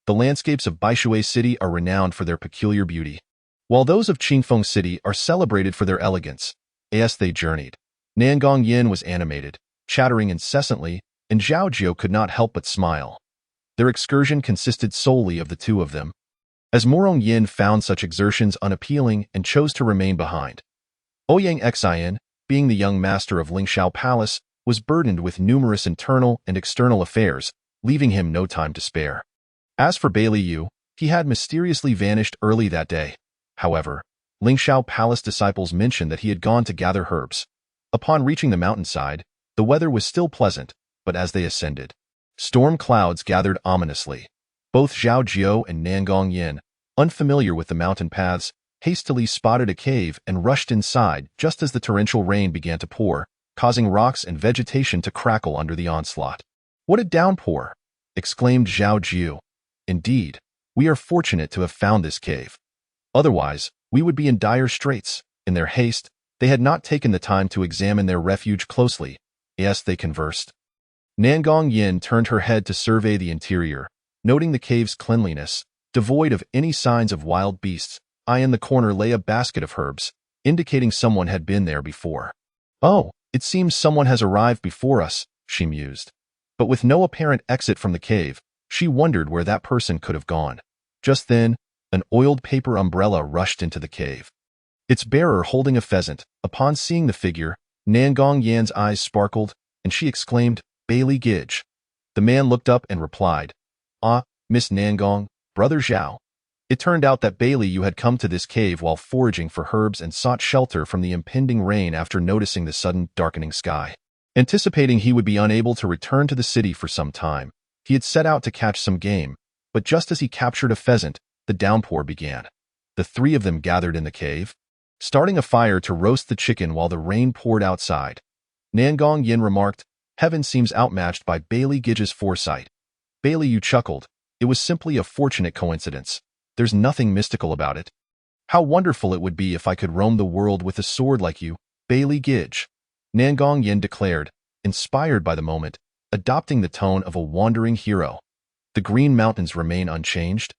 The landscapes of Baishui City are renowned for their peculiar beauty, while those of Qingfeng City are celebrated for their elegance. As they journeyed, Nangong Yin was animated, chattering incessantly, and Zhao Jiu could not help but smile. Their excursion consisted solely of the two of them, as Morong Yin found such exertions unappealing and chose to remain behind. Ouyang Xian, being the young master of Lingxiao Palace, was burdened with numerous internal and external affairs, leaving him no time to spare. As for Bailey Yu, he had mysteriously vanished early that day. However, Lingxiao Palace disciples mentioned that he had gone to gather herbs. Upon reaching the mountainside, the weather was still pleasant, but as they ascended, storm clouds gathered ominously. Both Zhao Jiu and Nangong Yin, unfamiliar with the mountain paths, hastily spotted a cave and rushed inside just as the torrential rain began to pour, causing rocks and vegetation to crackle under the onslaught. "What a downpour!" exclaimed Zhao Jiu. "Indeed, we are fortunate to have found this cave. Otherwise, we would be in dire straits." In their haste, they had not taken the time to examine their refuge closely. As they conversed, Nangong Yin turned her head to survey the interior, noting the cave's cleanliness, devoid of any signs of wild beasts. In the corner lay a basket of herbs, indicating someone had been there before. "Oh, it seems someone has arrived before us," she mused. But with no apparent exit from the cave, she wondered where that person could have gone. Just then, an oiled paper umbrella rushed into the cave, its bearer holding a pheasant. Upon seeing the figure, Nangong Yan's eyes sparkled, and she exclaimed, "Bailey Gidge." The man looked up and replied, "Ah, Miss Nangong, Brother Zhao." It turned out that Bailey Yu had come to this cave while foraging for herbs and sought shelter from the impending rain after noticing the sudden darkening sky. Anticipating he would be unable to return to the city for some time, he had set out to catch some game, but just as he captured a pheasant, the downpour began. The three of them gathered in the cave, starting a fire to roast the chicken while the rain poured outside. Nangong Yin remarked, "Heaven seems outmatched by Bailey Gidge's foresight." Bailey Yu chuckled. "It was simply a fortunate coincidence. There's nothing mystical about it. How wonderful it would be if I could roam the world with a sword like you, Bailey Gidge," Nangong Yin declared, inspired by the moment, adopting the tone of a wandering hero. "The green mountains remain unchanged,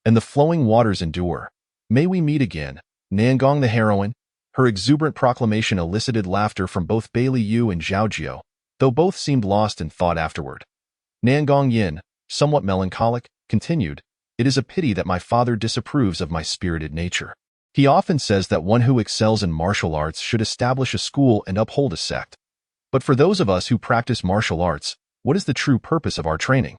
and the flowing waters endure. May we meet again, Nangong the heroine." Her exuberant proclamation elicited laughter from both Bailey Yu and Zhao Jiu, though both seemed lost in thought afterward. Nangong Yin, somewhat melancholic, continued, "It is a pity that my father disapproves of my spirited nature. He often says that one who excels in martial arts should establish a school and uphold a sect. But for those of us who practice martial arts, what is the true purpose of our training?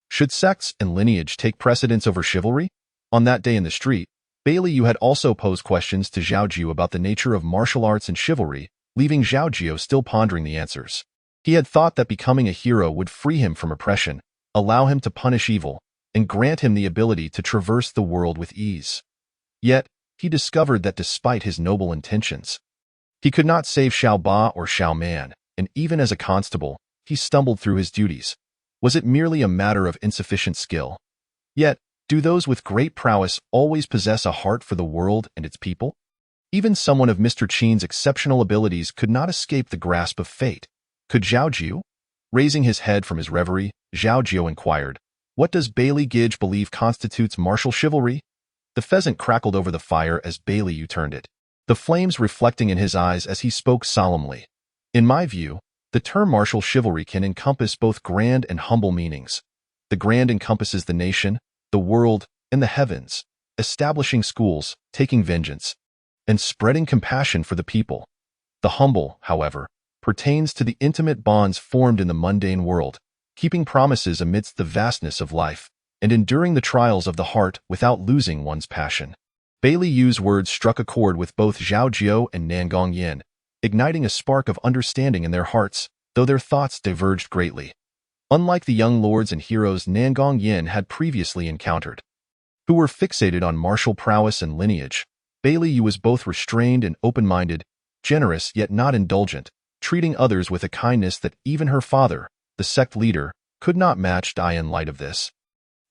Should sects and lineage take precedence over chivalry?" On that day in the street, Bailey Yu had also posed questions to Zhao Jiu about the nature of martial arts and chivalry, leaving Zhao Jiu still pondering the answers. He had thought that becoming a hero would free him from oppression, allow him to punish evil, and grant him the ability to traverse the world with ease. Yet, he discovered that despite his noble intentions, he could not save Xiao Ba or Xiao Man, and even as a constable, he stumbled through his duties. Was it merely a matter of insufficient skill? Yet, do those with great prowess always possess a heart for the world and its people? Even someone of Mr. Qin's exceptional abilities could not escape the grasp of fate. Could Zhao Jiu? Raising his head from his reverie, Zhao Jiu inquired, "What does Bailey Gidge believe constitutes martial chivalry?" The pheasant crackled over the fire as Bailey Yu turned it, the flames reflecting in his eyes as he spoke solemnly. "In my view, the term martial chivalry can encompass both grand and humble meanings. The grand encompasses the nation, the world, and the heavens, establishing schools, taking vengeance, and spreading compassion for the people. The humble, however, pertains to the intimate bonds formed in the mundane world, keeping promises amidst the vastness of life, and enduring the trials of the heart without losing one's passion." Bailey Yu's words struck a chord with both Zhao Jiu and Nangong Yin, igniting a spark of understanding in their hearts, though their thoughts diverged greatly. Unlike the young lords and heroes Nangong Yin had previously encountered, who were fixated on martial prowess and lineage, Bailey Yu was both restrained and open-minded, generous yet not indulgent, treating others with a kindness that even her father, the sect leader, could not match. In light of this,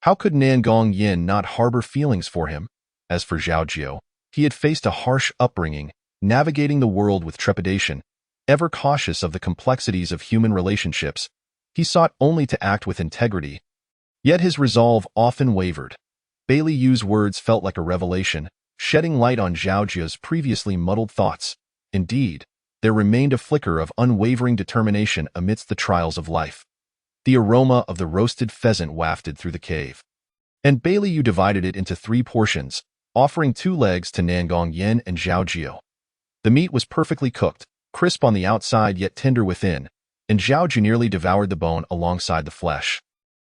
how could Nangong Yin not harbor feelings for him? As for Zhao Jiu, he had faced a harsh upbringing, navigating the world with trepidation, ever cautious of the complexities of human relationships. He sought only to act with integrity, yet his resolve often wavered. Bailey Yu's words felt like a revelation, shedding light on Zhao Jiu's previously muddled thoughts. Indeed, there remained a flicker of unwavering determination amidst the trials of life. The aroma of the roasted pheasant wafted through the cave, and Bailey Yu divided it into 3 portions, offering 2 legs to Nangong Yin and Zhao Jiu. The meat was perfectly cooked, crisp on the outside yet tender within, and Zhao Jiu nearly devoured the bone alongside the flesh.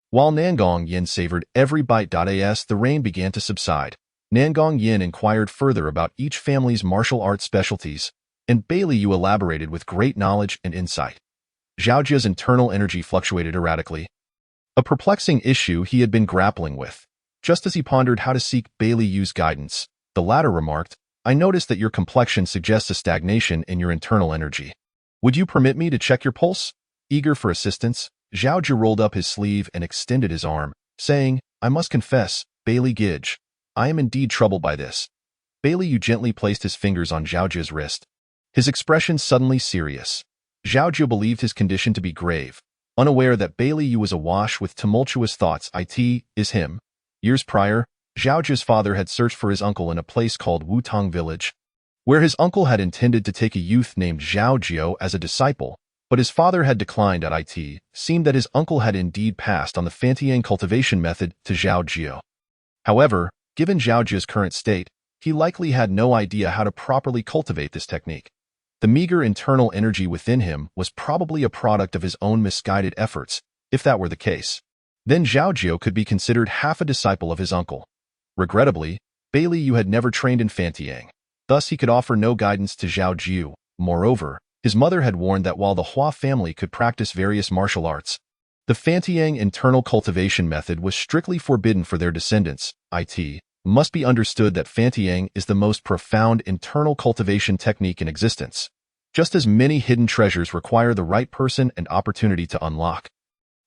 While Nangong Yin savored every bite. As the rain began to subside, Nangong Yin inquired further about each family's martial arts specialties, and Bailey Yu elaborated with great knowledge and insight. Zhao Jiu's internal energy fluctuated erratically, a perplexing issue he had been grappling with. Just as he pondered how to seek Bailey Yu's guidance, the latter remarked, "I notice that your complexion suggests a stagnation in your internal energy. Would you permit me to check your pulse?" Eager for assistance, Zhao Jiu rolled up his sleeve and extended his arm, saying, "I must confess, Bailey Gidge, I am indeed troubled by this." Bailey Yu gently placed his fingers on Zhao Jiu's wrist, his expression suddenly serious. Zhao Jiu believed his condition to be grave, unaware that Bailey Yu was awash with tumultuous thoughts. It is him. Years prior, Zhao Jiu's father had searched for his uncle in a place called Wutong Village, where his uncle had intended to take a youth named Zhao Jiu as a disciple, but his father had declined. It seemed that his uncle had indeed passed on the Fantiang cultivation method to Zhao Jiu. However, given Zhao Jiu's current state, he likely had no idea how to properly cultivate this technique. The meager internal energy within him was probably a product of his own misguided efforts. If that were the case, then Zhao Jiu could be considered half a disciple of his uncle. Regrettably, Bailey Yu had never trained in Fantiang, thus he could offer no guidance to Zhao Jiu. Moreover, his mother had warned that while the Hua family could practice various martial arts, the Fantiang internal cultivation method was strictly forbidden for their descendants. It must be understood that Fantiang is the most profound internal cultivation technique in existence. Just as many hidden treasures require the right person and opportunity to unlock,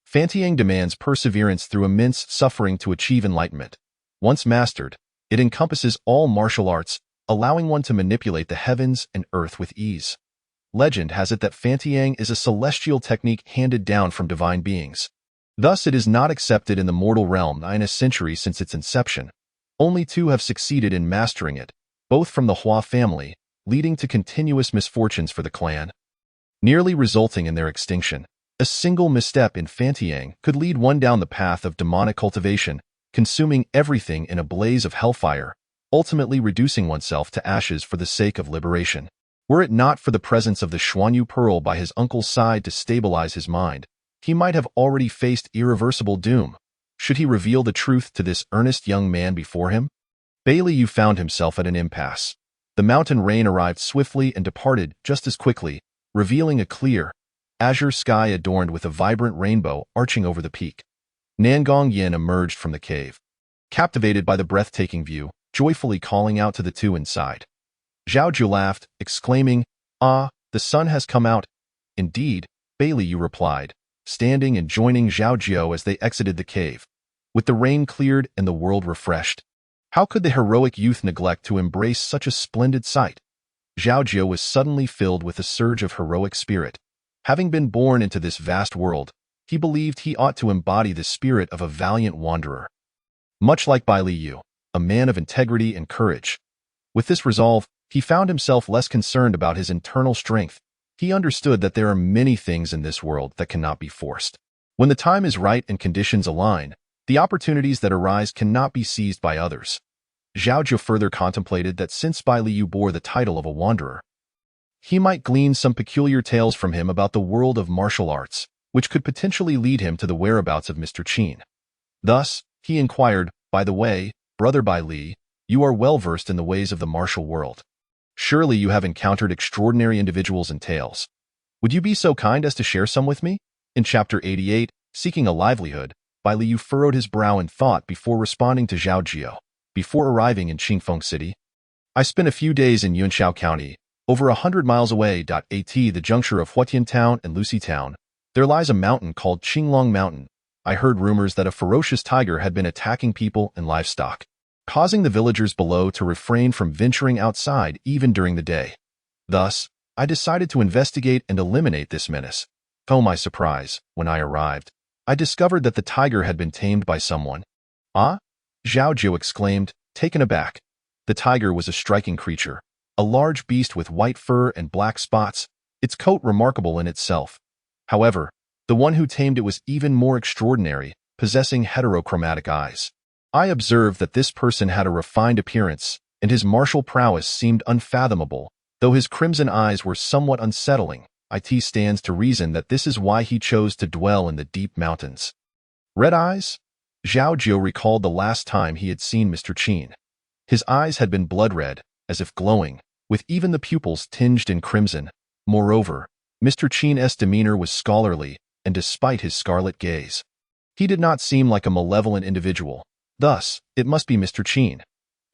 Fantiang demands perseverance through immense suffering to achieve enlightenment. Once mastered, it encompasses all martial arts, allowing one to manipulate the heavens and earth with ease. Legend has it that Fantiang is a celestial technique handed down from divine beings. Thus it is not accepted in the mortal realm. In a century since its inception, only 2 have succeeded in mastering it, both from the Hua family, leading to continuous misfortunes for the clan, nearly resulting in their extinction. A single misstep in Fantiang could lead one down the path of demonic cultivation, consuming everything in a blaze of hellfire, ultimately reducing oneself to ashes for the sake of liberation. Were it not for the presence of the Xuanyu Pearl by his uncle's side to stabilize his mind, he might have already faced irreversible doom. Should he reveal the truth to this earnest young man before him? Baileyu found himself at an impasse. The mountain rain arrived swiftly and departed just as quickly, revealing a clear, azure sky adorned with a vibrant rainbow arching over the peak. Nangong Yin emerged from the cave, captivated by the breathtaking view, joyfully calling out to the two inside. Zhao Jiu laughed, exclaiming, "Ah, the sun has come out." "Indeed," Baileyu replied, standing and joining Zhao Jiu as they exited the cave. With the rain cleared and the world refreshed, how could the heroic youth neglect to embrace such a splendid sight? Zhao Jiu was suddenly filled with a surge of heroic spirit. Having been born into this vast world, he believed he ought to embody the spirit of a valiant wanderer. Much like Baileyu, a man of integrity and courage. With this resolve, he found himself less concerned about his internal strength. He understood that there are many things in this world that cannot be forced. When the time is right and conditions align, the opportunities that arise cannot be seized by others. Zhao Jiu further contemplated that since Baileyu bore the title of a wanderer, he might glean some peculiar tales from him about the world of martial arts, which could potentially lead him to the whereabouts of Mr. Qin. Thus, he inquired, "By the way, Brother Baili, you are well versed in the ways of the martial world. Surely you have encountered extraordinary individuals and tales. Would you be so kind as to share some with me?" In Chapter 88, Seeking a Livelihood, Baileyu furrowed his brow in thought before responding to Zhao Jiu. Before arriving in Qingfeng City, "I spent a few days in Yunshao County, over 100 miles away. At the juncture of Huatian Town and Lucy Town, there lies a mountain called Qinglong Mountain. I heard rumors that a ferocious tiger had been attacking people and livestock, causing the villagers below to refrain from venturing outside even during the day. Thus, I decided to investigate and eliminate this menace. To my surprise, when I arrived, I discovered that the tiger had been tamed by someone." "Ah?" Zhao Jiu exclaimed, taken aback. The tiger was a striking creature, a large beast with white fur and black spots, its coat remarkable in itself. However, the one who tamed it was even more extraordinary, possessing heterochromatic eyes. I observed that this person had a refined appearance, and his martial prowess seemed unfathomable, though his crimson eyes were somewhat unsettling. It stands to reason that this is why he chose to dwell in the deep mountains. Red eyes? Zhao Jiu recalled the last time he had seen Mr. Qin. His eyes had been blood red, as if glowing, with even the pupils tinged in crimson. Moreover, Mr. Qin's demeanor was scholarly, and despite his scarlet gaze, he did not seem like a malevolent individual. Thus, it must be Mr. Qin.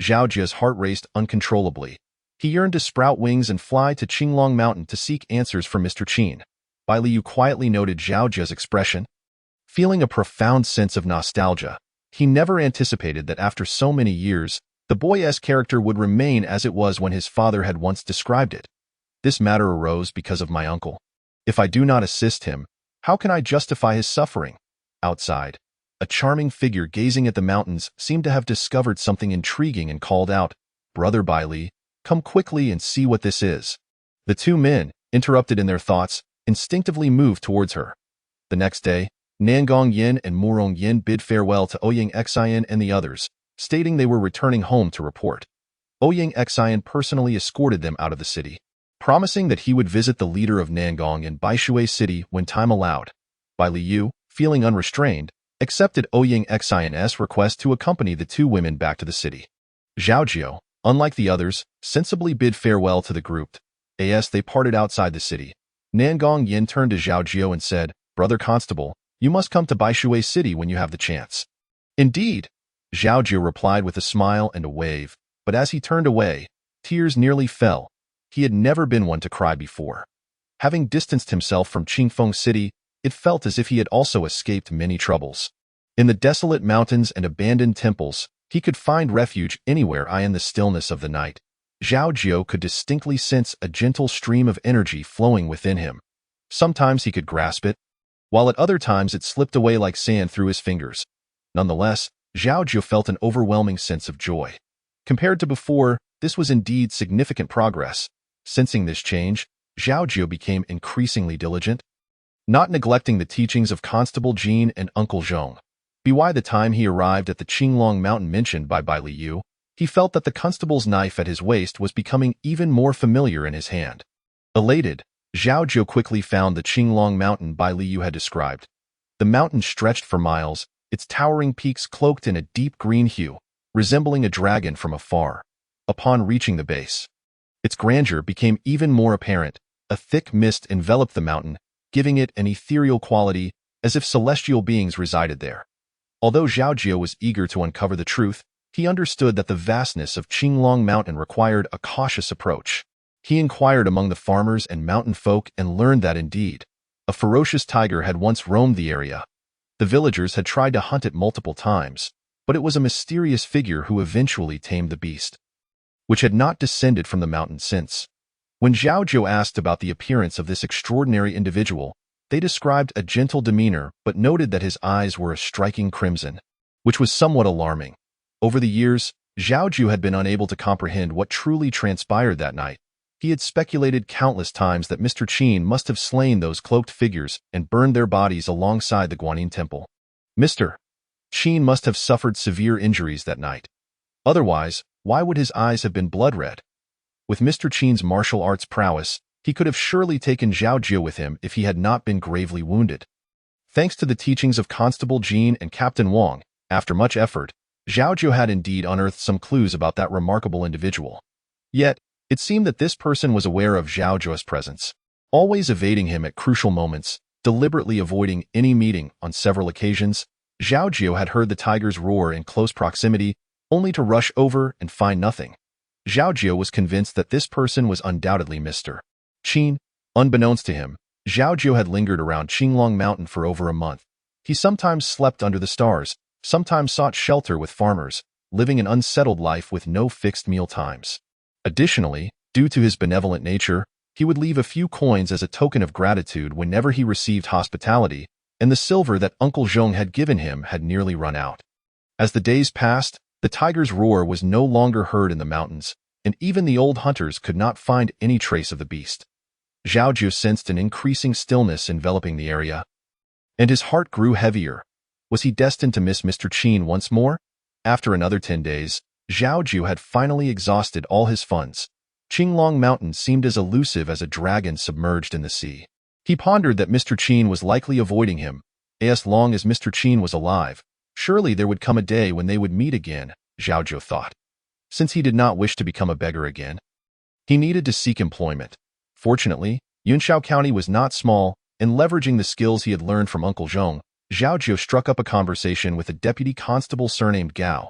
Zhao Jiu's heart raced uncontrollably. He yearned to sprout wings and fly to Qinglong Mountain to seek answers from Mr. Qin. Baileyu quietly noted Zhao Jiu's expression, feeling a profound sense of nostalgia. He never anticipated that after so many years, the boy's character would remain as it was when his father had once described it. "This matter arose because of my uncle. If I do not assist him, how can I justify his suffering?" Outside, a charming figure gazing at the mountains seemed to have discovered something intriguing and called out, "Brother Baili, come quickly and see what this is." The two men, interrupted in their thoughts, instinctively moved towards her. The next day, Nangong Yin and Murong Yin bid farewell to Ouyang Xian and the others, stating they were returning home to report. Ouyang Xian personally escorted them out of the city, promising that he would visit the leader of Nangong in Baishui City when time allowed. Baileyu, feeling unrestrained, accepted Ouyang Xian's request to accompany the two women back to the city. Zhao Jiu, unlike the others, sensibly bid farewell to the group. As they parted outside the city, Nangong Yin turned to Zhao Jiu and said, "Brother Constable, you must come to Baishui City when you have the chance." "Indeed," Zhao Jiu replied with a smile and a wave, but as he turned away, tears nearly fell. He had never been one to cry before. Having distanced himself from Qingfeng City, it felt as if he had also escaped many troubles. In the desolate mountains and abandoned temples, he could find refuge anywhere in the stillness of the night. Zhao Jiu could distinctly sense a gentle stream of energy flowing within him. Sometimes he could grasp it, while at other times it slipped away like sand through his fingers. Nonetheless, Zhao Jiu felt an overwhelming sense of joy. Compared to before, this was indeed significant progress. Sensing this change, Zhao Jiu became increasingly diligent, not neglecting the teachings of Constable Jean and Uncle Zhong. By the time he arrived at the Qinglong mountain mentioned by Bai Liu, he felt that the constable's knife at his waist was becoming even more familiar in his hand. Elated, Zhao Jiu quickly found the Qinglong mountain Bai Liu had described. The mountain stretched for miles, its towering peaks cloaked in a deep green hue, resembling a dragon from afar. Upon reaching the base, its grandeur became even more apparent. A thick mist enveloped the mountain, giving it an ethereal quality, as if celestial beings resided there. Although Zhao Jiu was eager to uncover the truth, he understood that the vastness of Qinglong Mountain required a cautious approach. He inquired among the farmers and mountain folk and learned that indeed, a ferocious tiger had once roamed the area. The villagers had tried to hunt it multiple times, but it was a mysterious figure who eventually tamed the beast, which had not descended from the mountain since. When Zhao Jiu asked about the appearance of this extraordinary individual, they described a gentle demeanor but noted that his eyes were a striking crimson, which was somewhat alarming. Over the years, Zhao Jiu had been unable to comprehend what truly transpired that night. He had speculated countless times that Mr. Qin must have slain those cloaked figures and burned their bodies alongside the Guanyin temple. Mr. Qin must have suffered severe injuries that night. Otherwise, why would his eyes have been blood-red? With Mr. Qin's martial arts prowess, he could have surely taken Zhao Jiu with him if he had not been gravely wounded. Thanks to the teachings of Constable Jean and Captain Wang, after much effort, Zhao Jiu had indeed unearthed some clues about that remarkable individual. Yet, it seemed that this person was aware of Zhao Jiu's presence, always evading him at crucial moments, deliberately avoiding any meeting. On several occasions, Zhao Jiu had heard the tiger's roar in close proximity, only to rush over and find nothing. Zhao Jiu was convinced that this person was undoubtedly Mr. Qin. Unbeknownst to him, Zhao Jiu had lingered around Qinglong Mountain for over a month. He sometimes slept under the stars, sometimes sought shelter with farmers, living an unsettled life with no fixed meal times. Additionally, due to his benevolent nature, he would leave a few coins as a token of gratitude whenever he received hospitality, and the silver that Uncle Zhong had given him had nearly run out. As the days passed, the tiger's roar was no longer heard in the mountains, and even the old hunters could not find any trace of the beast. Zhao Jiu sensed an increasing stillness enveloping the area, and his heart grew heavier. Was he destined to miss Mr. Qin once more? After another 10 days, Zhao Jiu had finally exhausted all his funds. Qinglong Mountain seemed as elusive as a dragon submerged in the sea. He pondered that Mr. Qin was likely avoiding him. As long as Mr. Qin was alive, surely there would come a day when they would meet again, Zhao Jiu thought. Since he did not wish to become a beggar again, he needed to seek employment. Fortunately, Yunshao County was not small, and leveraging the skills he had learned from Uncle Zhong, Zhao Jiu struck up a conversation with a deputy constable surnamed Gao.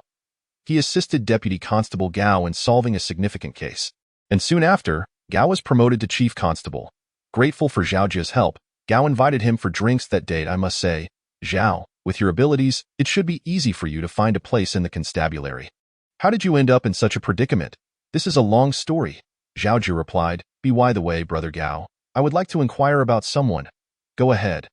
He assisted Deputy Constable Gao in solving a significant case, and soon after, Gao was promoted to chief constable. Grateful for Zhao Jiu's help, Gao invited him for drinks that day. I must say, Zhao, with your abilities, it should be easy for you to find a place in the constabulary. How did you end up in such a predicament? This is a long story, Zhao Jiu replied. By the way, Brother Gao, I would like to inquire about someone. Go ahead.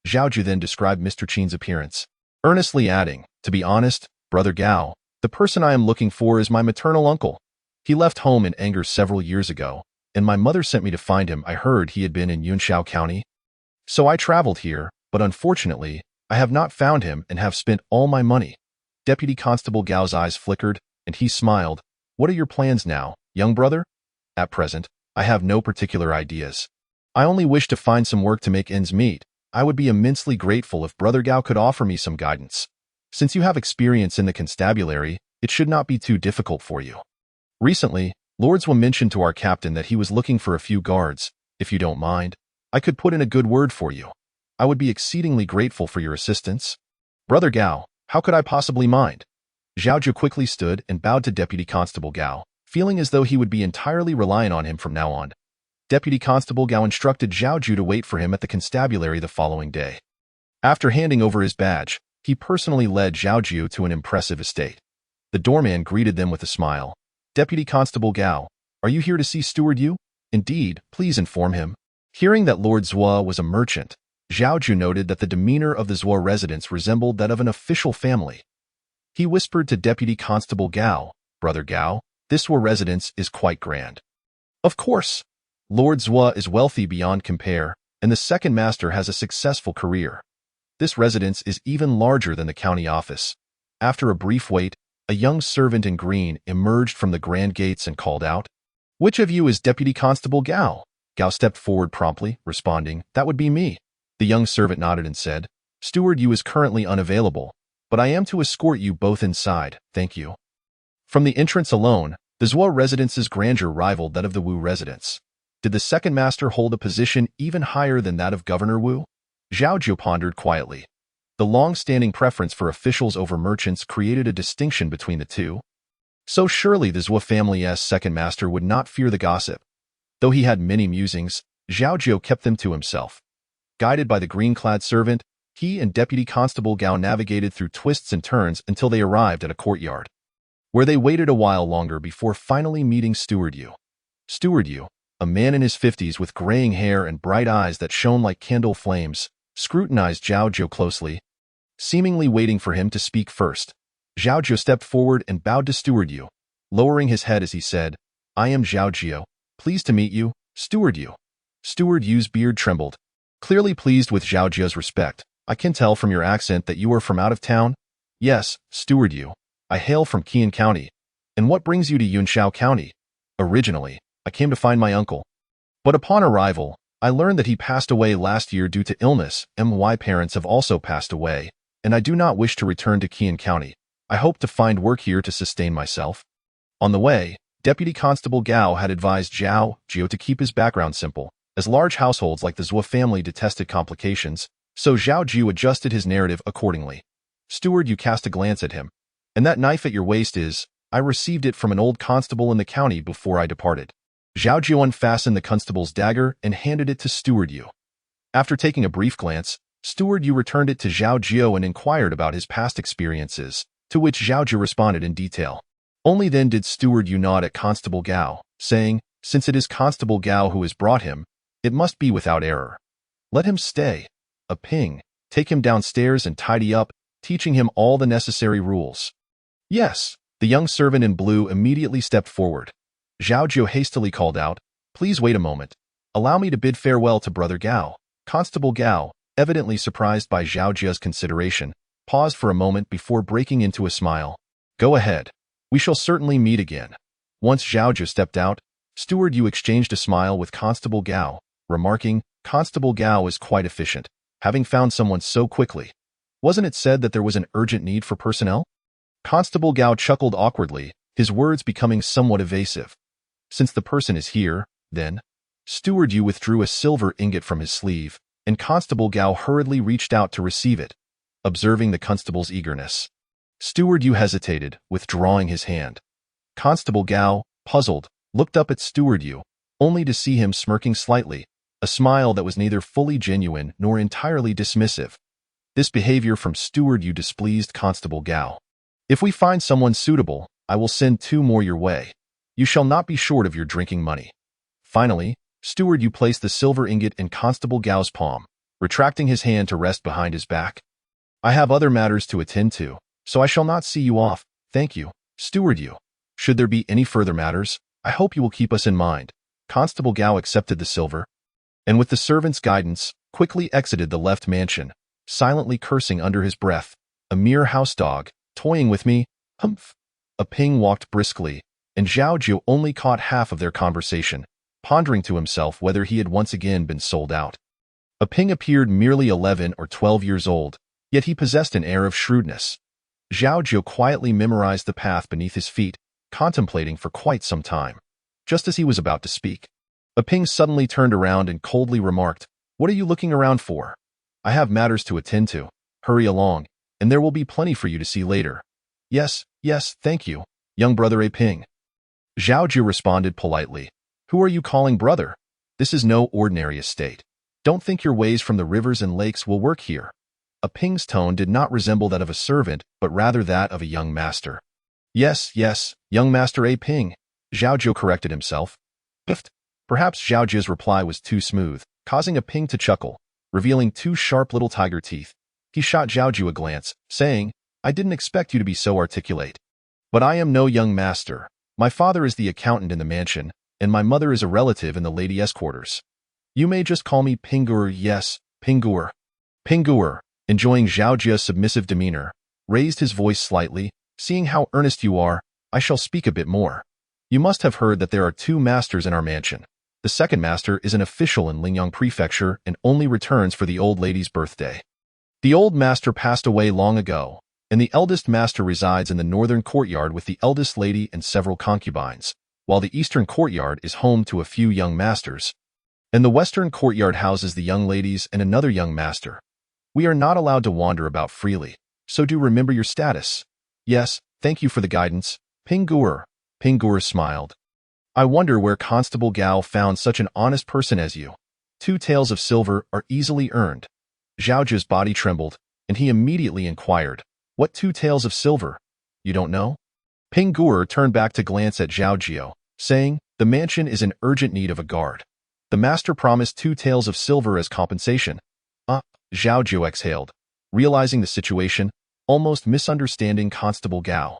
Zhao Jiu then described Mr. Qin's appearance, earnestly adding, to be honest, Brother Gao, the person I am looking for is my maternal uncle. He left home in anger several years ago, and my mother sent me to find him. I heard he had been in Yunshao County, so I traveled here, but unfortunately, I have not found him and have spent all my money. Deputy Constable Gao's eyes flickered, and he smiled. What are your plans now, young brother? At present, I have no particular ideas. I only wish to find some work to make ends meet. I would be immensely grateful if Brother Gao could offer me some guidance. Since you have experience in the constabulary, it should not be too difficult for you. Recently, Lord Zhao mentioned to our captain that he was looking for a few guards. If you don't mind, I could put in a good word for you. I would be exceedingly grateful for your assistance. Brother Gao, how could I possibly mind? Zhao Jiu quickly stood and bowed to Deputy Constable Gao, feeling as though he would be entirely reliant on him from now on. Deputy Constable Gao instructed Zhao Jiu to wait for him at the constabulary the following day. After handing over his badge, he personally led Zhao Jiu to an impressive estate. The doorman greeted them with a smile. Deputy Constable Gao, are you here to see Steward Yu? Indeed, please inform him. Hearing that Lord Zhao was a merchant, Zhao Jiu noted that the demeanor of the Zhao residence resembled that of an official family. He whispered to Deputy Constable Gao, Brother Gao, this Zhao residence is quite grand. Of course, Lord Zhao is wealthy beyond compare, and the second master has a successful career. This residence is even larger than the county office. After a brief wait, a young servant in green emerged from the grand gates and called out, "Which of you is Deputy Constable Gao?" Gao stepped forward promptly, responding, "That would be me." The young servant nodded and said, "Steward Yu is currently unavailable, but I am to escort you both inside, thank you." From the entrance alone, the Zhao residence's grandeur rivaled that of the Wu residence. Did the second master hold a position even higher than that of Governor Wu? Zhao Jiu pondered quietly. The long-standing preference for officials over merchants created a distinction between the two. So surely the Zhao family's second master would not fear the gossip. Though he had many musings, Zhao Jiu kept them to himself. Guided by the green-clad servant, he and Deputy Constable Gao navigated through twists and turns until they arrived at a courtyard, where they waited a while longer before finally meeting Steward Yu. Steward Yu, a man in his 50s with graying hair and bright eyes that shone like candle flames, scrutinized Zhao Jiu closely, seemingly waiting for him to speak first. Zhao Jiu stepped forward and bowed to Steward Yu, lowering his head as he said, "I am Zhao Jiu. Pleased to meet you, Steward Yu." Steward Yu's beard trembled, clearly pleased with Zhao Jiu's respect. "I can tell from your accent that you are from out of town?" "Yes, Steward Yu. I hail from Qian County." "And what brings you to Yunshao County?" "Originally, I came to find my uncle. But upon arrival, I learned that he passed away last year due to illness, and my parents have also passed away, and I do not wish to return to Qian County. I hope to find work here to sustain myself." On the way, Deputy Constable Gao had advised Zhao Jiu to keep his background simple, as large households like the Zhao family detested complications, so Zhao Jiu adjusted his narrative accordingly. Steward Yu cast a glance at him. "And that knife at your waist is, I received it from an old constable in the county before I departed." Zhao Jiu unfastened the constable's dagger and handed it to Steward Yu. After taking a brief glance, Steward Yu returned it to Zhao Jiu and inquired about his past experiences, to which Zhao Jiu responded in detail. Only then did Steward Yu nod at Constable Gao, saying, "Since it is Constable Gao who has brought him, it must be without error. Let him stay. A ping. Take him downstairs and tidy up, teaching him all the necessary rules." "Yes." The young servant in blue immediately stepped forward. Zhao Jiu hastily called out, "Please wait a moment. Allow me to bid farewell to Brother Gao." Constable Gao, evidently surprised by Zhao Jiu's consideration, paused for a moment before breaking into a smile. "Go ahead. We shall certainly meet again." Once Zhao Jiu stepped out, Steward Yu exchanged a smile with Constable Gao, remarking, "Constable Gao is quite efficient, having found someone so quickly. Wasn't it said that there was an urgent need for personnel?" Constable Gao chuckled awkwardly, his words becoming somewhat evasive. "Since the person is here, then." Steward Yu withdrew a silver ingot from his sleeve, and Constable Gao hurriedly reached out to receive it. Observing the constable's eagerness, Steward Yu hesitated, withdrawing his hand. Constable Gao, puzzled, looked up at Steward Yu, only to see him smirking slightly, a smile that was neither fully genuine nor entirely dismissive. This behavior from Steward Yu displeased Constable Gao. "If we find someone suitable, I will send 2 more your way. You shall not be short of your drinking money." Finally, Steward Yu placed the silver ingot in Constable Gao's palm, retracting his hand to rest behind his back. "I have other matters to attend to, so I shall not see you off. Thank you, Steward Yu. Should there be any further matters, I hope you will keep us in mind." Constable Gao accepted the silver, and with the servant's guidance, quickly exited the left mansion, silently cursing under his breath. "A mere house dog, toying with me, humph." A ping walked briskly, and Zhao Jiu only caught half of their conversation, pondering to himself whether he had once again been sold out. A ping appeared merely 11 or 12 years old, yet he possessed an air of shrewdness. Zhao Jiu quietly memorized the path beneath his feet, contemplating for quite some time. Just as he was about to speak, a ping suddenly turned around and coldly remarked, "What are you looking around for? I have matters to attend to. Hurry along, and there will be plenty for you to see later." Yes, thank you, young brother A Ping." Zhao Jiu responded politely. "Who are you calling brother? This is no ordinary estate. Don't think your ways from the rivers and lakes will work here." A Ping's tone did not resemble that of a servant, but rather that of a young master. Yes, young master A Ping," Zhao Jiu corrected himself. Piffed. Perhaps Zhao Jiu's reply was too smooth, causing a Ping to chuckle, revealing 2 sharp little tiger teeth. He shot Zhao Jiu a glance, saying, "I didn't expect you to be so articulate. But I am no young master. My father is the accountant in the mansion, and my mother is a relative in the ladies' quarters. You may just call me Pingur, yes, Pingur. Pingur, enjoying Zhao Jiu's submissive demeanor, raised his voice slightly. Seeing how earnest you are, I shall speak a bit more. You must have heard that there are 2 masters in our mansion. The second master is an official in Lingyang Prefecture and only returns for the old lady's birthday. The old master passed away long ago, and the eldest master resides in the northern courtyard with the eldest lady and several concubines, while the eastern courtyard is home to a few young masters, and the western courtyard houses the young ladies and another young master. We are not allowed to wander about freely, so do remember your status. Yes, thank you for the guidance, Pingur. Pingur smiled. I wonder where Constable Gao found such an honest person as you. 2 taels of silver are easily earned. Zhao Jiu's body trembled, and he immediately inquired, what 2 taels of silver? You don't know? Pingur turned back to glance at Zhao Jiu, saying, the mansion is in urgent need of a guard. The master promised 2 taels of silver as compensation. Zhao Jiu exhaled, realizing the situation, almost misunderstanding Constable Gao.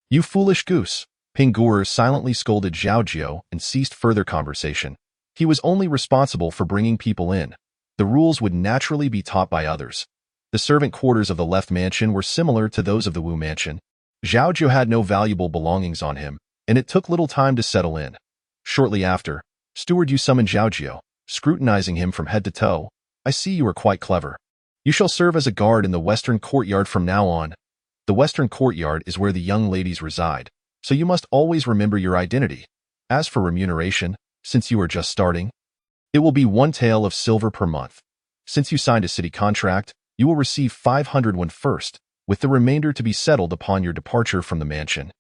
You foolish goose. Pingur silently scolded Zhao Jiu and ceased further conversation. He was only responsible for bringing people in. The rules would naturally be taught by others. The servant quarters of the left mansion were similar to those of the Wu mansion. Zhao Jiu had no valuable belongings on him, and it took little time to settle in. Shortly after, Steward Yu summoned Zhao Jiu, scrutinizing him from head to toe. I see you are quite clever. You shall serve as a guard in the western courtyard from now on. The western courtyard is where the young ladies reside, so you must always remember your identity. As for remuneration, since you are just starting, it will be 1 tael of silver per month. Since you signed a city contract, you will receive 500 when first, with the remainder to be settled upon your departure from the mansion.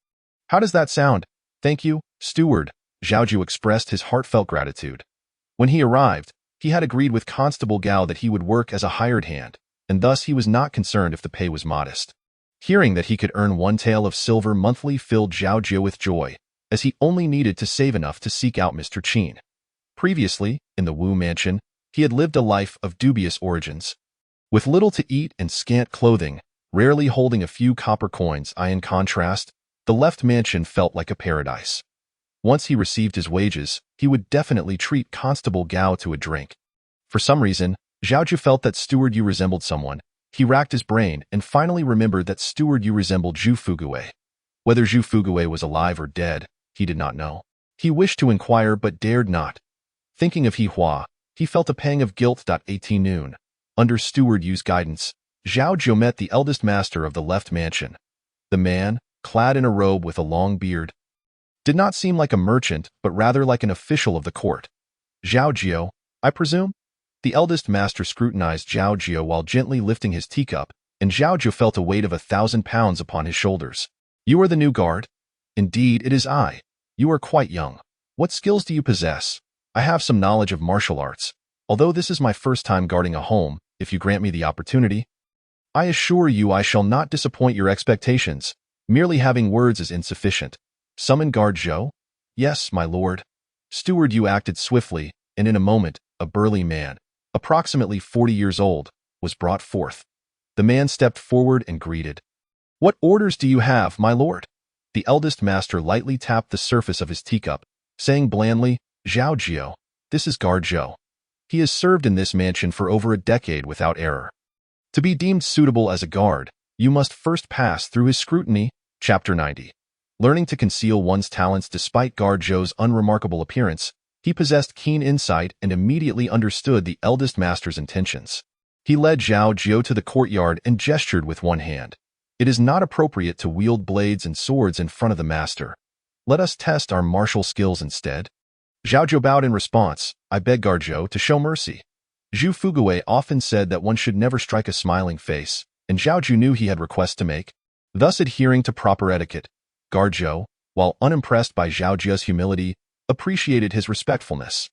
How does that sound? Thank you, steward. Zhao Jiu expressed his heartfelt gratitude. When he arrived, he had agreed with Constable Gao that he would work as a hired hand, and thus he was not concerned if the pay was modest. Hearing that he could earn 1 tael of silver monthly filled Zhao Jiu with joy, as he only needed to save enough to seek out Mr. Qin. Previously, in the Wu mansion, he had lived a life of dubious origins. With little to eat and scant clothing, rarely holding a few copper coins, in contrast, the left mansion felt like a paradise. Once he received his wages, he would definitely treat Constable Gao to a drink. For some reason, Zhao Jiu felt that Steward Yu resembled someone. He racked his brain and finally remembered that Steward Yu resembled Zhu Fuguwei. Whether Zhu Fuguwei was alive or dead, he did not know. He wished to inquire but dared not. Thinking of He Hua, he felt a pang of guilt. 18 noon. Under Steward Yu's guidance, Zhao Jiu met the eldest master of the left mansion. The man, clad in a robe with a long beard, did not seem like a merchant but rather like an official of the court. Zhao Jiu, I presume? The eldest master scrutinized Zhao Jiu while gently lifting his teacup, and Zhao Jiu felt a weight of 1,000 pounds upon his shoulders. You are the new guard? Indeed, it is I. You are quite young. What skills do you possess? I have some knowledge of martial arts, although this is my first time guarding a home, if you grant me the opportunity. I assure you I shall not disappoint your expectations. Merely having words is insufficient. Summon Guard Zhou? Yes, my lord. Steward Yu acted swiftly, and in a moment, a burly man, approximately 40 years old, was brought forth. The man stepped forward and greeted. What orders do you have, my lord? The eldest master lightly tapped the surface of his teacup, saying blandly, Zhao Jiu, this is Guard Zhou. He has served in this mansion for over a decade without error. To be deemed suitable as a guard, you must first pass through his scrutiny. Chapter 90. Learning to conceal one's talents despite Guard Zhou's unremarkable appearance, he possessed keen insight and immediately understood the eldest master's intentions. He led Zhao Jiu to the courtyard and gestured with one hand. It is not appropriate to wield blades and swords in front of the master. Let us test our martial skills instead. Zhao Jiu bowed in response. I beg Guard Zhou to show mercy. Zhu Fuguwei often said that one should never strike a smiling face, and Zhao Jiu knew he had requests to make. Thus adhering to proper etiquette, Guard Zhou, while unimpressed by Zhao Jiu's humility, appreciated his respectfulness.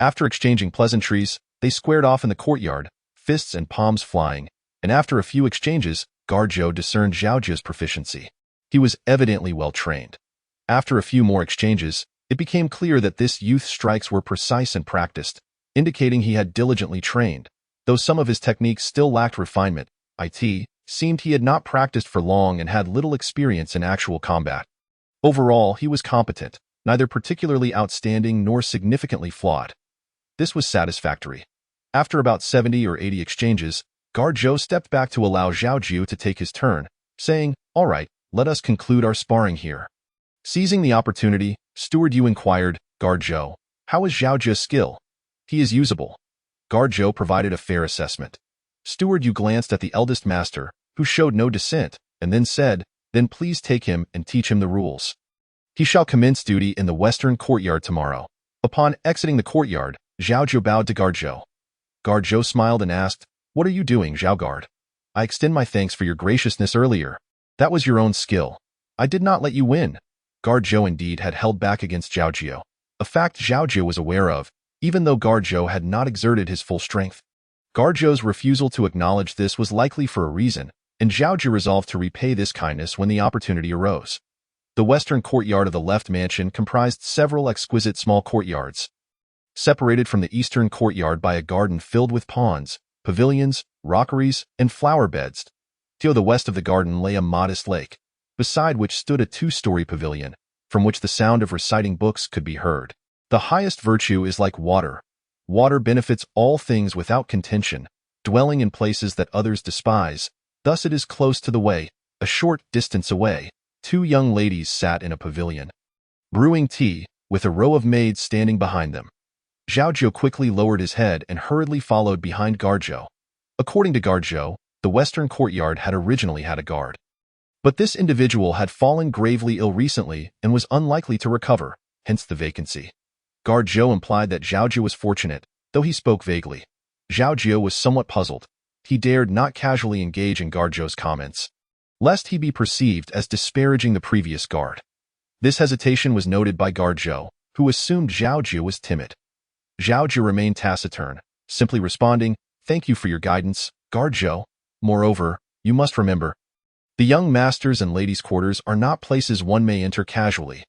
After exchanging pleasantries, they squared off in the courtyard, fists and palms flying, and after a few exchanges, Guard Zhou discerned Zhao Jiu's proficiency. He was evidently well trained. After a few more exchanges, it became clear that this youth's strikes were precise and practiced, indicating he had diligently trained. Though some of his techniques still lacked refinement, it seemed he had not practiced for long and had little experience in actual combat. Overall, he was competent. neither particularly outstanding nor significantly flawed. This was satisfactory. After about 70 or 80 exchanges, Guard Zhou stepped back to allow Zhao Jiu to take his turn, saying, "All right, let us conclude our sparring here." Seizing the opportunity, Steward Yu inquired, "Guard Zhou, how is Zhao Jiu's skill?" "He is usable." Guard Zhou provided a fair assessment. Steward Yu glanced at the eldest master, who showed no dissent, and then said, "Then please take him and teach him the rules. He shall commence duty in the western courtyard tomorrow." Upon exiting the courtyard, Zhao Jiu bowed to Guard Zhou. Guard Zhou smiled and asked, "What are you doing, Zhao Guard? I extend my thanks for your graciousness earlier. That was your own skill. I did not let you win." Guard Zhou indeed had held back against Zhao Jiu, a fact Zhao Jiu was aware of, even though Guard Zhou had not exerted his full strength. Guard Zhou's refusal to acknowledge this was likely for a reason, and Zhao Jiu resolved to repay this kindness when the opportunity arose. The western courtyard of the left mansion comprised several exquisite small courtyards, separated from the eastern courtyard by a garden filled with ponds, pavilions, rockeries, and flower beds. To the west of the garden lay a modest lake, beside which stood a two-story pavilion, from which the sound of reciting books could be heard. The highest virtue is like water. Water benefits all things without contention, dwelling in places that others despise. Thus it is close to the way. A short distance away, two young ladies sat in a pavilion, brewing tea, with a row of maids standing behind them. Zhao Jiu quickly lowered his head and hurriedly followed behind Guard Zhou. According to Guard Zhou, the western courtyard had originally had a guard. But this individual had fallen gravely ill recently and was unlikely to recover, hence the vacancy. Guard Zhou implied that Zhao Jiu was fortunate, though he spoke vaguely. Zhao Jiu was somewhat puzzled. He dared not casually engage in Guard Zhou's comments, lest he be perceived as disparaging the previous guard. This hesitation was noted by Guard Zhou, who assumed Zhao Jiu was timid. Zhao Jiu remained taciturn, simply responding, "Thank you for your guidance, Guard Zhou. Moreover, you must remember, the young masters' and ladies' quarters are not places one may enter casually."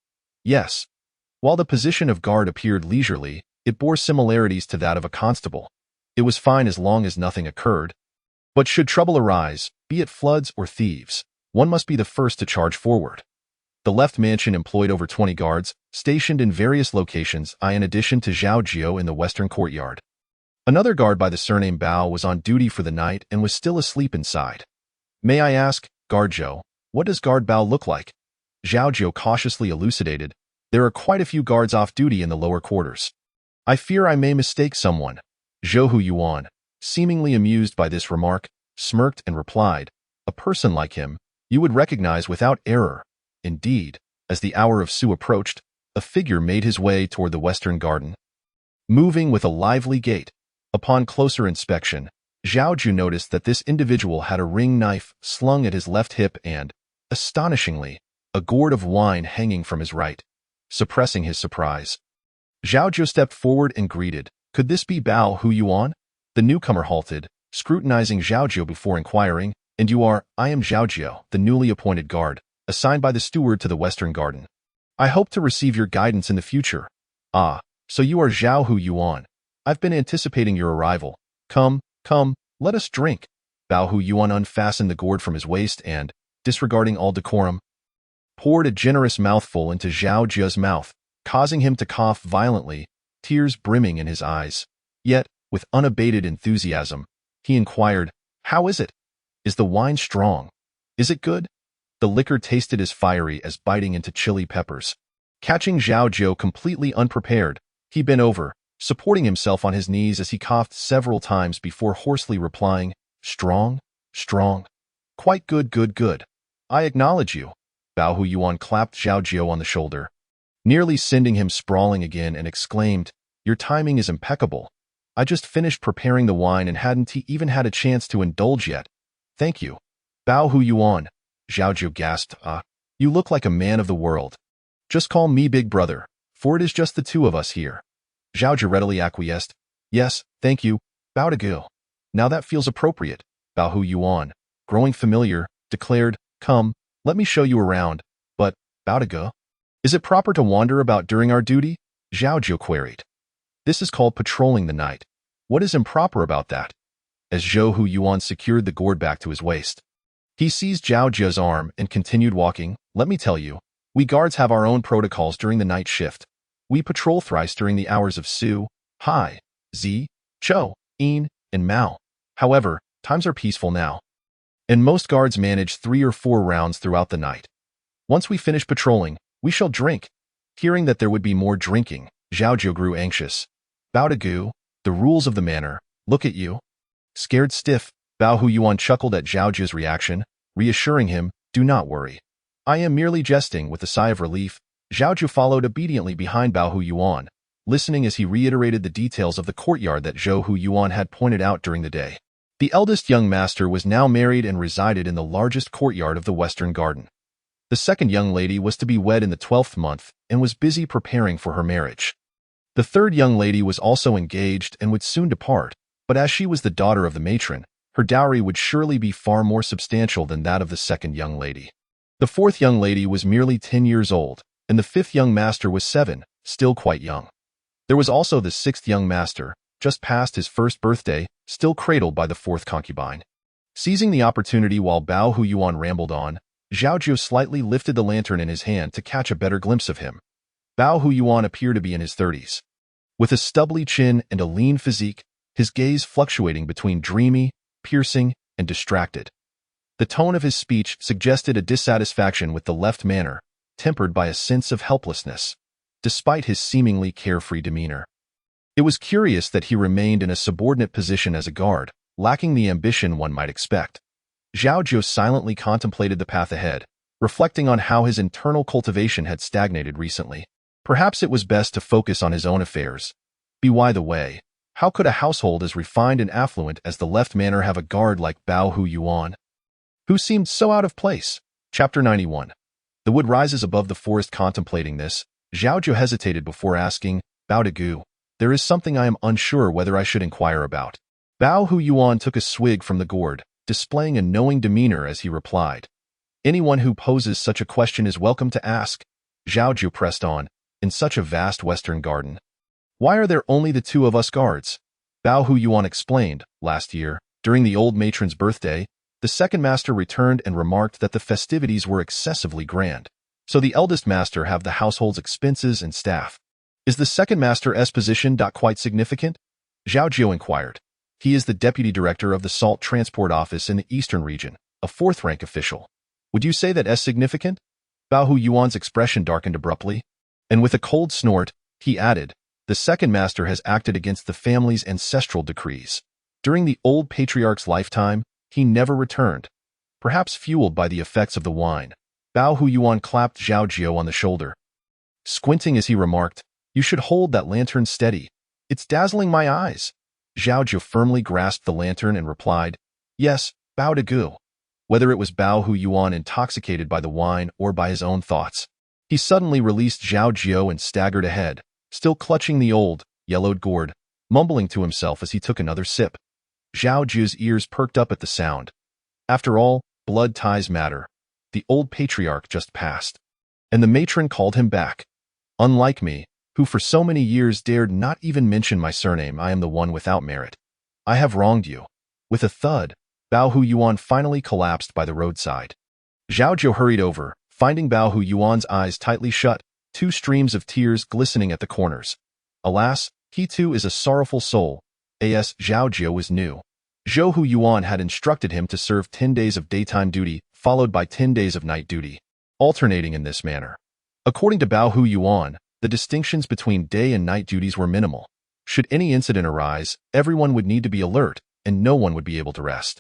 Yes. While the position of guard appeared leisurely, it bore similarities to that of a constable. It was fine as long as nothing occurred. But should trouble arise, be it floods or thieves, one must be the first to charge forward. The left mansion employed over 20 guards, stationed in various locations, in addition to Zhao Jiu in the western courtyard. Another guard by the surname Bao was on duty for the night and was still asleep inside. "May I ask, Guard Zhou, what does Guard Bao look like?" Zhao Jiu cautiously elucidated, "There are quite a few guards off duty in the lower quarters. I fear I may mistake someone." Zhou Yuan, seemingly amused by this remark, smirked and replied, "A person like him, you would recognize without error." Indeed, as the hour of Su approached, a figure made his way toward the western garden, moving with a lively gait. Upon closer inspection, Zhao Jiu noticed that this individual had a ring knife slung at his left hip and, astonishingly, a gourd of wine hanging from his right. Suppressing his surprise, Zhao Jiu stepped forward and greeted, "Could this be Bao Yuan?" The newcomer halted, scrutinizing Zhao Jiu before inquiring, "And you are?" "I am Zhao Jiu, the newly appointed guard, assigned by the steward to the western garden. I hope to receive your guidance in the future." "Ah, so you are Zhao Yuan. I've been anticipating your arrival. Come, let us drink." Bao Yuan unfastened the gourd from his waist and, disregarding all decorum, poured a generous mouthful into Zhao Jiu's mouth, causing him to cough violently, tears brimming in his eyes. Yet, with unabated enthusiasm, he inquired, "How is it? Is the wine strong? Is it good?" The liquor tasted as fiery as biting into chili peppers. Catching Zhao Jiu completely unprepared, he bent over, supporting himself on his knees as he coughed several times before hoarsely replying, "Strong, strong. Quite good, good. I acknowledge you." Bao Yuan clapped Zhao Jiu on the shoulder, nearly sending him sprawling again, and exclaimed, "Your timing is impeccable. I just finished preparing the wine and hadn't even had a chance to indulge yet." "Thank you." "Bao Yuan," Zhao Jiu gasped, "You look like a man of the world. Just call me Big Brother, for it is just the two of us here." Zhao Jiu readily acquiesced. "Yes, thank you, Bao Jiu. Now that feels appropriate." Bao Yuan, growing familiar, declared, "Come, let me show you around." "But, Bao Jiu, is it proper to wander about during our duty?" Zhao Jiu queried. "This is called patrolling the night. What is improper about that?" As Zhou Yuan secured the gourd back to his waist, he seized Zhao Jiu's arm and continued walking. "Let me tell you, We guards have our own protocols during the night shift. We patrol thrice during the hours of Su, Hai, Zi, Chou, In, and Mao. However, times are peaceful now, and most guards manage 3 or 4 rounds throughout the night. Once we finish patrolling, we shall drink. Hearing that there would be more drinking, Zhao Jiu grew anxious. Bao Gu, the rules of the manor, look at you. Scared stiff, Bao Huyuan chuckled at Zhao Jiu's reaction, reassuring him, do not worry. I am merely jesting. With a sigh of relief, Zhao Jiu followed obediently behind Bao Huyuan, listening as he reiterated the details of the courtyard that Zhao Huyuan had pointed out during the day. The eldest young master was now married and resided in the largest courtyard of the Western Garden. The second young lady was to be wed in the 12th month and was busy preparing for her marriage. The third young lady was also engaged and would soon depart, but as she was the daughter of the matron, her dowry would surely be far more substantial than that of the second young lady. The fourth young lady was merely 10 years old, and the fifth young master was 7, still quite young. There was also the sixth young master, just past his first birthday, still cradled by the fourth concubine. Seizing the opportunity while Bao Huyuan rambled on, Zhao Jiu slightly lifted the lantern in his hand to catch a better glimpse of him. Bao Huyuan appeared to be in his 30s. With a stubbly chin and a lean physique, his gaze fluctuating between dreamy, piercing, and distracted. The tone of his speech suggested a dissatisfaction with the left manner, tempered by a sense of helplessness, despite his seemingly carefree demeanor. It was curious that he remained in a subordinate position as a guard, lacking the ambition one might expect. Zhao Jiu silently contemplated the path ahead, reflecting on how his internal cultivation had stagnated recently. Perhaps it was best to focus on his own affairs. By the way, how could a household as refined and affluent as the left manor have a guard like Bao Huyuan, who seemed so out of place? Chapter 91. The wood rises above the forest. Contemplating this, Zhao Jiu hesitated before asking, Bao Gu, there is something I am unsure whether I should inquire about. Bao Huyuan took a swig from the gourd, displaying a knowing demeanor as he replied. Anyone who poses such a question is welcome to ask. Zhao Jiu pressed on, in such a vast Western garden. Why are there only the 2 of us guards? Bao Huyuan explained, last year, during the old matron's birthday, the second master returned and remarked that the festivities were excessively grand. So the eldest master have the household's expenses and staff. Is the second master's position quite significant? Zhao Jiu inquired. He is the deputy director of the salt transport office in the eastern region, a 4th-rank official. Would you say that is significant? Bao Huyuan's expression darkened abruptly, and with a cold snort, he added, the second master has acted against the family's ancestral decrees. During the old patriarch's lifetime, he never returned, perhaps fueled by the effects of the wine. Bao Huyuan clapped Zhao Jiu on the shoulder, squinting as he remarked, you should hold that lantern steady. It's dazzling my eyes. Zhao Jiu firmly grasped the lantern and replied, yes, Bao Gu. Whether it was Bao Huyuan intoxicated by the wine or by his own thoughts, he suddenly released Zhao Jiu and staggered ahead, still clutching the old, yellowed gourd, mumbling to himself as he took another sip. Zhao Jiu's ears perked up at the sound. After all, blood ties matter. The old patriarch just passed, and the matron called him back. Unlike me, who for so many years dared not even mention my surname, I am the one without merit. I have wronged you. With a thud, Bao Huyuan finally collapsed by the roadside. Zhao Jiu hurried over, finding Bao Huyuan's eyes tightly shut, 2 streams of tears glistening at the corners. Alas, he too is a sorrowful soul. As Zhao Jiu was new. Zhao Huyuan had instructed him to serve 10 days of daytime duty, followed by 10 days of night duty, alternating in this manner. According to Bao Huyuan, the distinctions between day and night duties were minimal. Should any incident arise, everyone would need to be alert, and no one would be able to rest.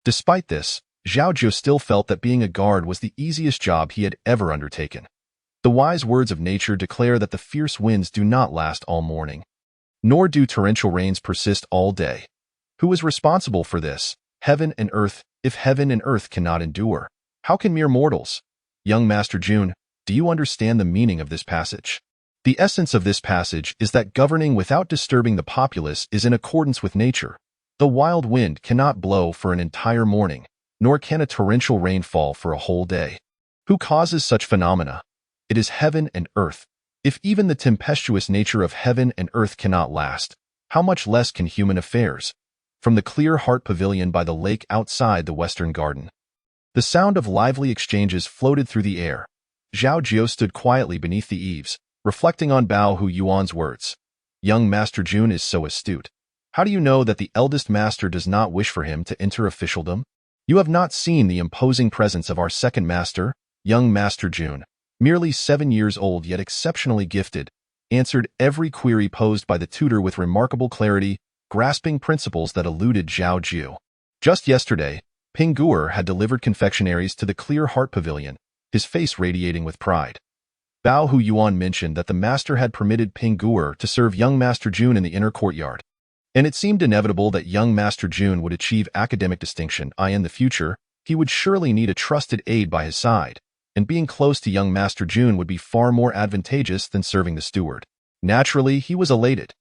Despite this, Zhao Jiu still felt that being a guard was the easiest job he had ever undertaken. The wise words of nature declare that the fierce winds do not last all morning, nor do torrential rains persist all day. Who is responsible for this? Heaven and earth. If heaven and earth cannot endure, how can mere mortals? Young Master Jun, do you understand the meaning of this passage? The essence of this passage is that governing without disturbing the populace is in accordance with nature. The wild wind cannot blow for an entire morning, nor can a torrential rain fall for a whole day. Who causes such phenomena? It is heaven and earth. If even the tempestuous nature of heaven and earth cannot last, how much less can human affairs? From the clear heart pavilion by the lake outside the Western Garden, the sound of lively exchanges floated through the air. Zhao Jiu stood quietly beneath the eaves, reflecting on Bao Hu Yuan's words. Young Master Jun is so astute. How do you know that the eldest master does not wish for him to enter officialdom? You have not seen the imposing presence of our second master, young Master Jun, merely 7 years old yet exceptionally gifted, answered every query posed by the tutor with remarkable clarity, grasping principles that eluded Zhao Jiu. Just yesterday, Ping Guer had delivered confectionaries to the Clear Heart Pavilion, his face radiating with pride. Bao Hu Yuan mentioned that the master had permitted Ping Guer to serve young Master Jun in the inner courtyard. And it seemed inevitable that young Master Jun would achieve academic distinction. In the future, he would surely need a trusted aide by his side, and being close to young Master Jun would be far more advantageous than serving the steward. Naturally, he was elated.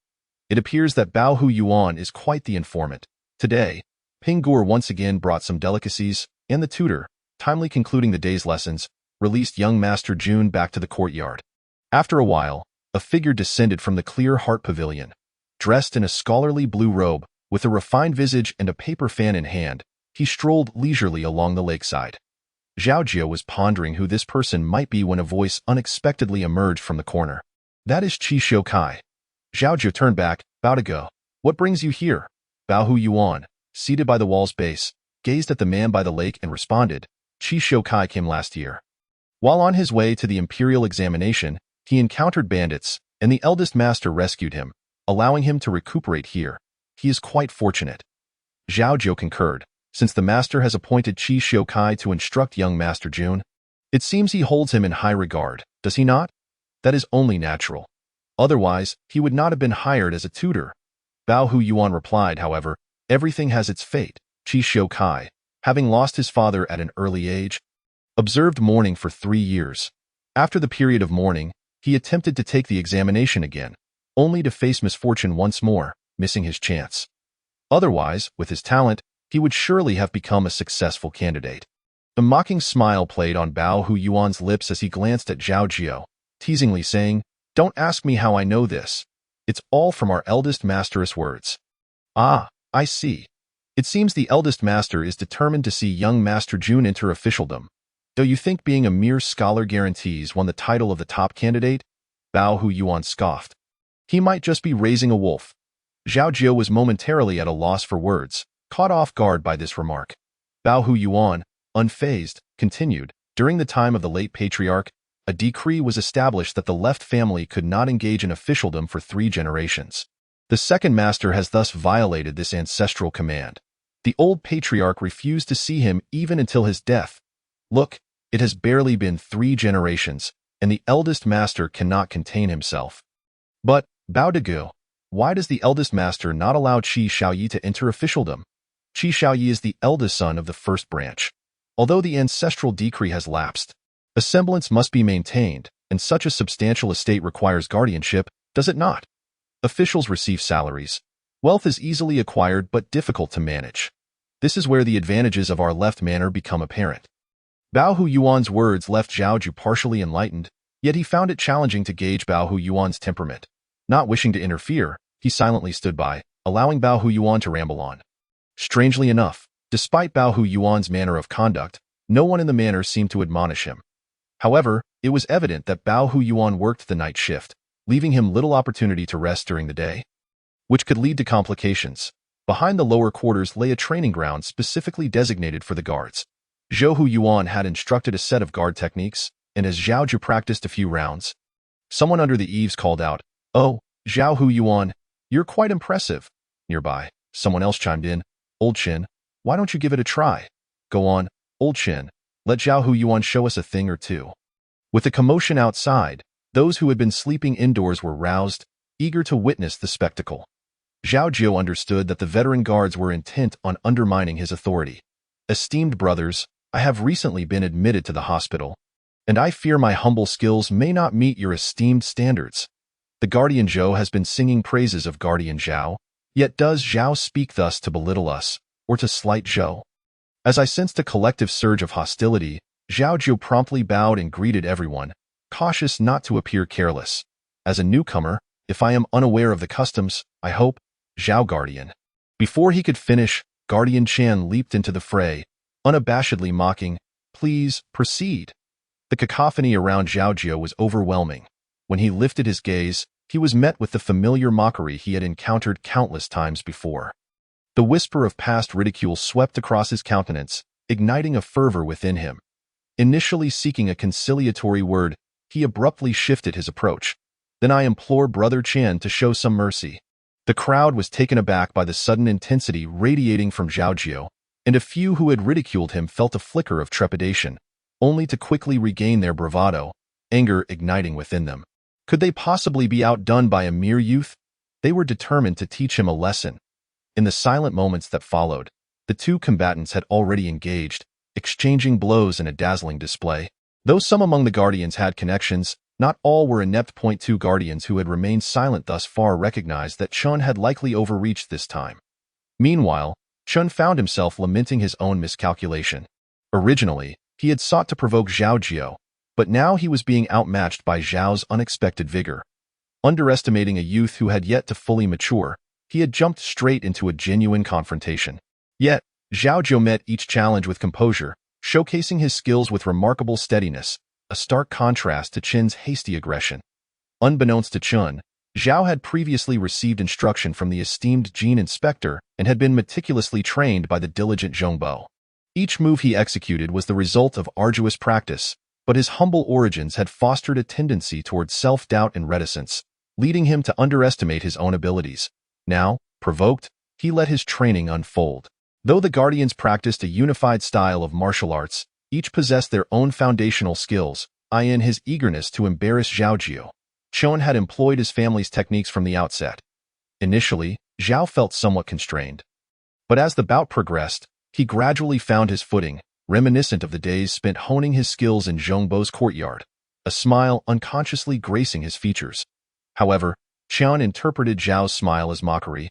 It appears that Bao Hu Yuan is quite the informant. Today, Ping Guer once again brought some delicacies, and the tutor, timely concluding the day's lessons, released young Master Jun back to the courtyard. After a while, a figure descended from the Clear Heart Pavilion. Dressed in a scholarly blue robe, with a refined visage and a paper fan in hand, he strolled leisurely along the lakeside. Zhao Jiu was pondering who this person might be when a voice unexpectedly emerged from the corner. That is Qi Xiu Kai. Zhao Jiu turned back, bowed to go. What brings you here? Bao Hu Yuan, seated by the wall's base, gazed at the man by the lake and responded, Qi Xiu Kai came last year. While on his way to the imperial examination, he encountered bandits, and the eldest master rescued him, allowing him to recuperate here. He is quite fortunate. Zhao Jiu concurred, since the master has appointed Qi Xiu Kai to instruct young Master Jun. It seems he holds him in high regard, does he not? That is only natural. Otherwise, he would not have been hired as a tutor. Bao Hu Yuan replied, however, everything has its fate. Qi Xiu Kai, having lost his father at an early age, observed mourning for 3 years. After the period of mourning, he attempted to take the examination again, only to face misfortune once more, missing his chance. Otherwise, with his talent, he would surely have become a successful candidate. A mocking smile played on Bao Hu Yuan's lips as he glanced at Zhao Jiu, teasingly saying, Don't ask me how I know this. It's all from our eldest master's words. Ah, I see. It seems the eldest master is determined to see young Master Jun enter officialdom. Do you think being a mere scholar guarantees one the title of the top candidate? Bao Hu Yuan scoffed. He might just be raising a wolf. Zhao Jiu was momentarily at a loss for words, caught off guard by this remark. Bao Hu Yuan, unfazed, continued, during the time of the late patriarch, a decree was established that the left family could not engage in officialdom for 3 generations. The second master has thus violated this ancestral command. The old patriarch refused to see him even until his death. Look, it has barely been 3 generations, and the eldest master cannot contain himself. But, Bao Degu, why does the eldest master not allow Qi Xiaoyi to enter officialdom? Qi Xiaoyi is the eldest son of the first branch. Although the ancestral decree has lapsed, a semblance must be maintained, and such a substantial estate requires guardianship, does it not? Officials receive salaries. Wealth is easily acquired but difficult to manage. This is where the advantages of our left manor become apparent. Bao Hu Yuan's words left Zhao Jiu partially enlightened, yet he found it challenging to gauge Bao Hu Yuan's temperament. Not wishing to interfere, he silently stood by, allowing Bao Hu Yuan to ramble on. Strangely enough, despite Bao Hu Yuan's manner of conduct, no one in the manor seemed to admonish him. However, it was evident that Bao Hu Yuan worked the night shift, leaving him little opportunity to rest during the day, which could lead to complications. Behind the lower quarters lay a training ground specifically designated for the guards. Zhao Hu Yuan had instructed a set of guard techniques, and as Zhao Jiu practiced a few rounds, someone under the eaves called out, Oh, Zhao Hu Yuan, you're quite impressive. Nearby, someone else chimed in, Old Chin, why don't you give it a try? Go on, Old Chin, let Zhao Hu Yuan show us a thing or two. With a commotion outside, those who had been sleeping indoors were roused, eager to witness the spectacle. Zhao Jiu understood that the veteran guards were intent on undermining his authority. Esteemed brothers, I have recently been admitted to the hospital, and I fear my humble skills may not meet your esteemed standards. The Guardian Zhou has been singing praises of Guardian Zhao, yet does Zhao speak thus to belittle us, or to slight Zhou? As I sensed a collective surge of hostility, Zhao Jiu promptly bowed and greeted everyone, cautious not to appear careless. As a newcomer, if I am unaware of the customs, I hope, Zhao Guardian. Before he could finish, Guardian Chan leaped into the fray, unabashedly mocking, Please, proceed. The cacophony around Zhao Jiu was overwhelming. When he lifted his gaze, he was met with the familiar mockery he had encountered countless times before. The whisper of past ridicule swept across his countenance, igniting a fervor within him. Initially seeking a conciliatory word, he abruptly shifted his approach. "Then I implore Brother Chen to show some mercy." The crowd was taken aback by the sudden intensity radiating from Zhao Jiu, and a few who had ridiculed him felt a flicker of trepidation, only to quickly regain their bravado, anger igniting within them. Could they possibly be outdone by a mere youth? They were determined to teach him a lesson. In the silent moments that followed, the two combatants had already engaged, exchanging blows in a dazzling display. Though some among the Guardians had connections, not all were inept. Two Guardians who had remained silent thus far recognized that Chun had likely overreached this time. Meanwhile, Chun found himself lamenting his own miscalculation. Originally, he had sought to provoke Zhao Jiu, but now he was being outmatched by Zhao's unexpected vigor. Underestimating a youth who had yet to fully mature, he had jumped straight into a genuine confrontation. Yet, Zhao Jiu met each challenge with composure, showcasing his skills with remarkable steadiness, a stark contrast to Chen's hasty aggression. Unbeknownst to Chun, Zhao had previously received instruction from the esteemed Gene Inspector and had been meticulously trained by the diligent Zhongbo. Each move he executed was the result of arduous practice, but his humble origins had fostered a tendency towards self-doubt and reticence, leading him to underestimate his own abilities. Now, provoked, he let his training unfold. Though the Guardians practiced a unified style of martial arts, each possessed their own foundational skills, in his eagerness to embarrass Zhao Jiu. Chun had employed his family's techniques from the outset. Initially, Zhao felt somewhat constrained. But as the bout progressed, he gradually found his footing, reminiscent of the days spent honing his skills in Zhongbo's courtyard, a smile unconsciously gracing his features. However, Chun interpreted Zhao's smile as mockery,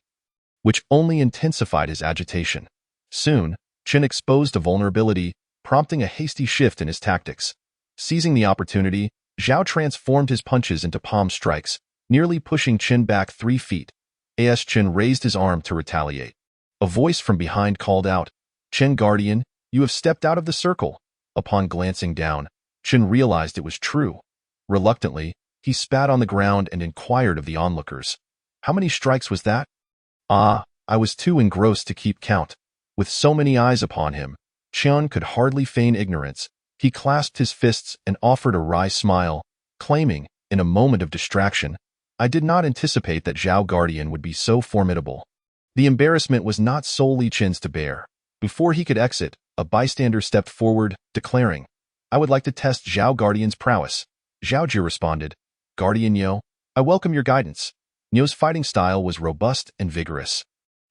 which only intensified his agitation. Soon, Chen exposed a vulnerability, prompting a hasty shift in his tactics. Seizing the opportunity, Zhao transformed his punches into palm strikes, nearly pushing Chen back 3 feet. As Chen raised his arm to retaliate, a voice from behind called out, "Chen Guardian, you have stepped out of the circle." Upon glancing down, Chen realized it was true. Reluctantly, he spat on the ground and inquired of the onlookers, "How many strikes was that?" "Ah, I was too engrossed to keep count." With so many eyes upon him, Chen could hardly feign ignorance. He clasped his fists and offered a wry smile, claiming, in a moment of distraction, "I did not anticipate that Zhao Guardian would be so formidable." The embarrassment was not solely Chen's to bear. Before he could exit, a bystander stepped forward, declaring, "I would like to test Zhao Guardian's prowess." Zhao Jiu responded, "Guardian Niu, I welcome your guidance." Niu's fighting style was robust and vigorous,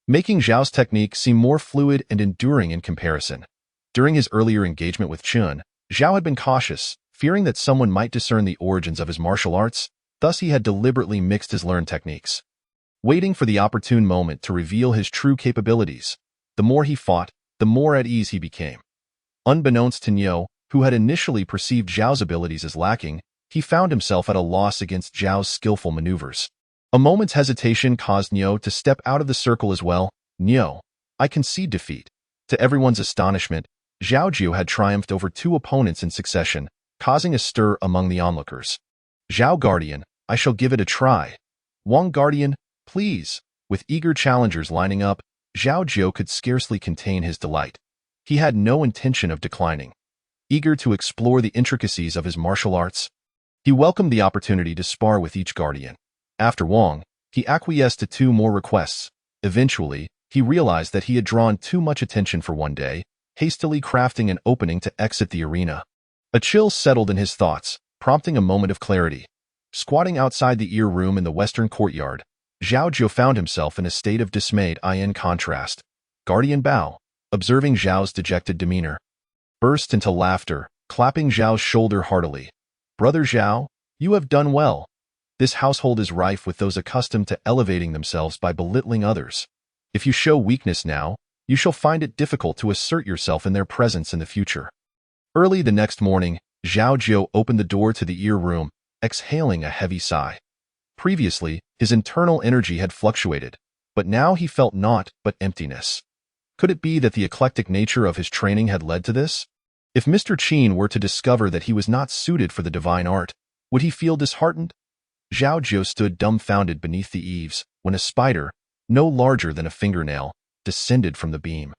making Zhao's technique seem more fluid and enduring in comparison. During his earlier engagement with Chun, Zhao had been cautious, fearing that someone might discern the origins of his martial arts, thus he had deliberately mixed his learned techniques, waiting for the opportune moment to reveal his true capabilities. The more he fought, the more at ease he became. Unbeknownst to Niu, who had initially perceived Zhao's abilities as lacking, he found himself at a loss against Zhao's skillful maneuvers. A moment's hesitation caused Niu to step out of the circle as well. "Niu, I concede defeat." To everyone's astonishment, Zhao Jiu had triumphed over 2 opponents in succession, causing a stir among the onlookers. "Zhao Guardian, I shall give it a try." "Wang Guardian, please." With eager challengers lining up, Zhao Jiu could scarcely contain his delight. He had no intention of declining. Eager to explore the intricacies of his martial arts, he welcomed the opportunity to spar with each Guardian. After Wang, he acquiesced to 2 more requests. Eventually, he realized that he had drawn too much attention for one day, hastily crafting an opening to exit the arena. A chill settled in his thoughts, prompting a moment of clarity. Squatting outside the ear room in the western courtyard, Zhao Jiu found himself in a state of dismay. In contrast, Guardian Bao, observing Zhao's dejected demeanor, burst into laughter, clapping Zhao's shoulder heartily. "Brother Zhao, you have done well. This household is rife with those accustomed to elevating themselves by belittling others. If you show weakness now, you shall find it difficult to assert yourself in their presence in the future." Early the next morning, Zhao Jiu opened the door to the ear room, exhaling a heavy sigh. Previously, his internal energy had fluctuated, but now he felt naught but emptiness. Could it be that the eclectic nature of his training had led to this? If Mr. Qin were to discover that he was not suited for the divine art, would he feel disheartened? Zhao Jiu stood dumbfounded beneath the eaves when a spider, no larger than a fingernail, descended from the beam.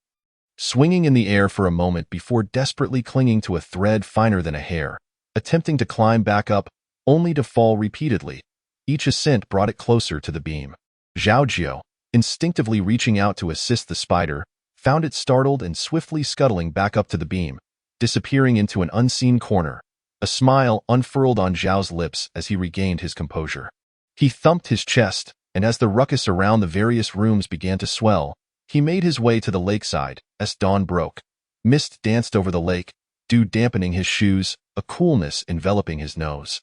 Swinging in the air for a moment before desperately clinging to a thread finer than a hair, attempting to climb back up, only to fall repeatedly. Each ascent brought it closer to the beam. Zhao Jiu, instinctively reaching out to assist the spider, found it startled and swiftly scuttling back up to the beam, disappearing into an unseen corner. A smile unfurled on Zhao's lips as he regained his composure. He thumped his chest, and as the ruckus around the various rooms began to swell, he made his way to the lakeside. As dawn broke, mist danced over the lake, dew dampening his shoes, a coolness enveloping his nose.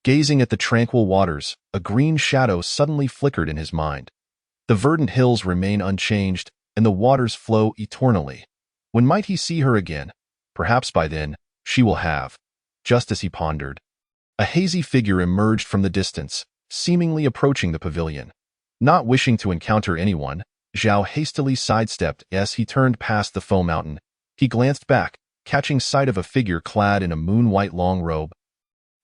Gazing at the tranquil waters, a green shadow suddenly flickered in his mind. The verdant hills remain unchanged, and the waters flow eternally. When might he see her again? Perhaps by then, she will have. Just as he pondered, a hazy figure emerged from the distance, seemingly approaching the pavilion. Not wishing to encounter anyone, Zhao hastily sidestepped. As he turned past the foam mountain, he glanced back, catching sight of a figure clad in a moon-white long robe.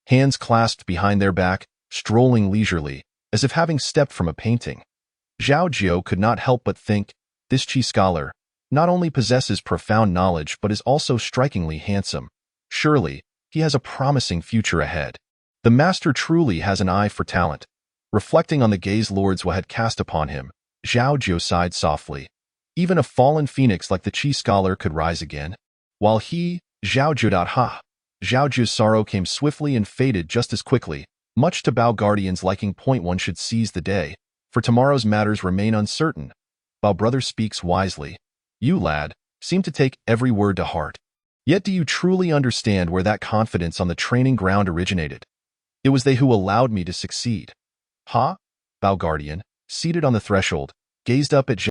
Hands clasped behind their back, strolling leisurely, as if having stepped from a painting. Zhao Jiu could not help but think, this Qi scholar not only possesses profound knowledge but is also strikingly handsome. Surely, he has a promising future ahead. The master truly has an eye for talent. Reflecting on the gaze Lord Zhao had cast upon him, Zhao Jiu sighed softly. Even a fallen phoenix like the Qi scholar could rise again. While he, Zhao Jiu's sorrow came swiftly and faded just as quickly, much to Bao Guardian's liking. One should seize the day, for tomorrow's matters remain uncertain. Bao brother speaks wisely. You, lad, seem to take every word to heart. Yet do you truly understand where that confidence on the training ground originated? It was they who allowed me to succeed. Bao Guardian, seated on the threshold, gazed up at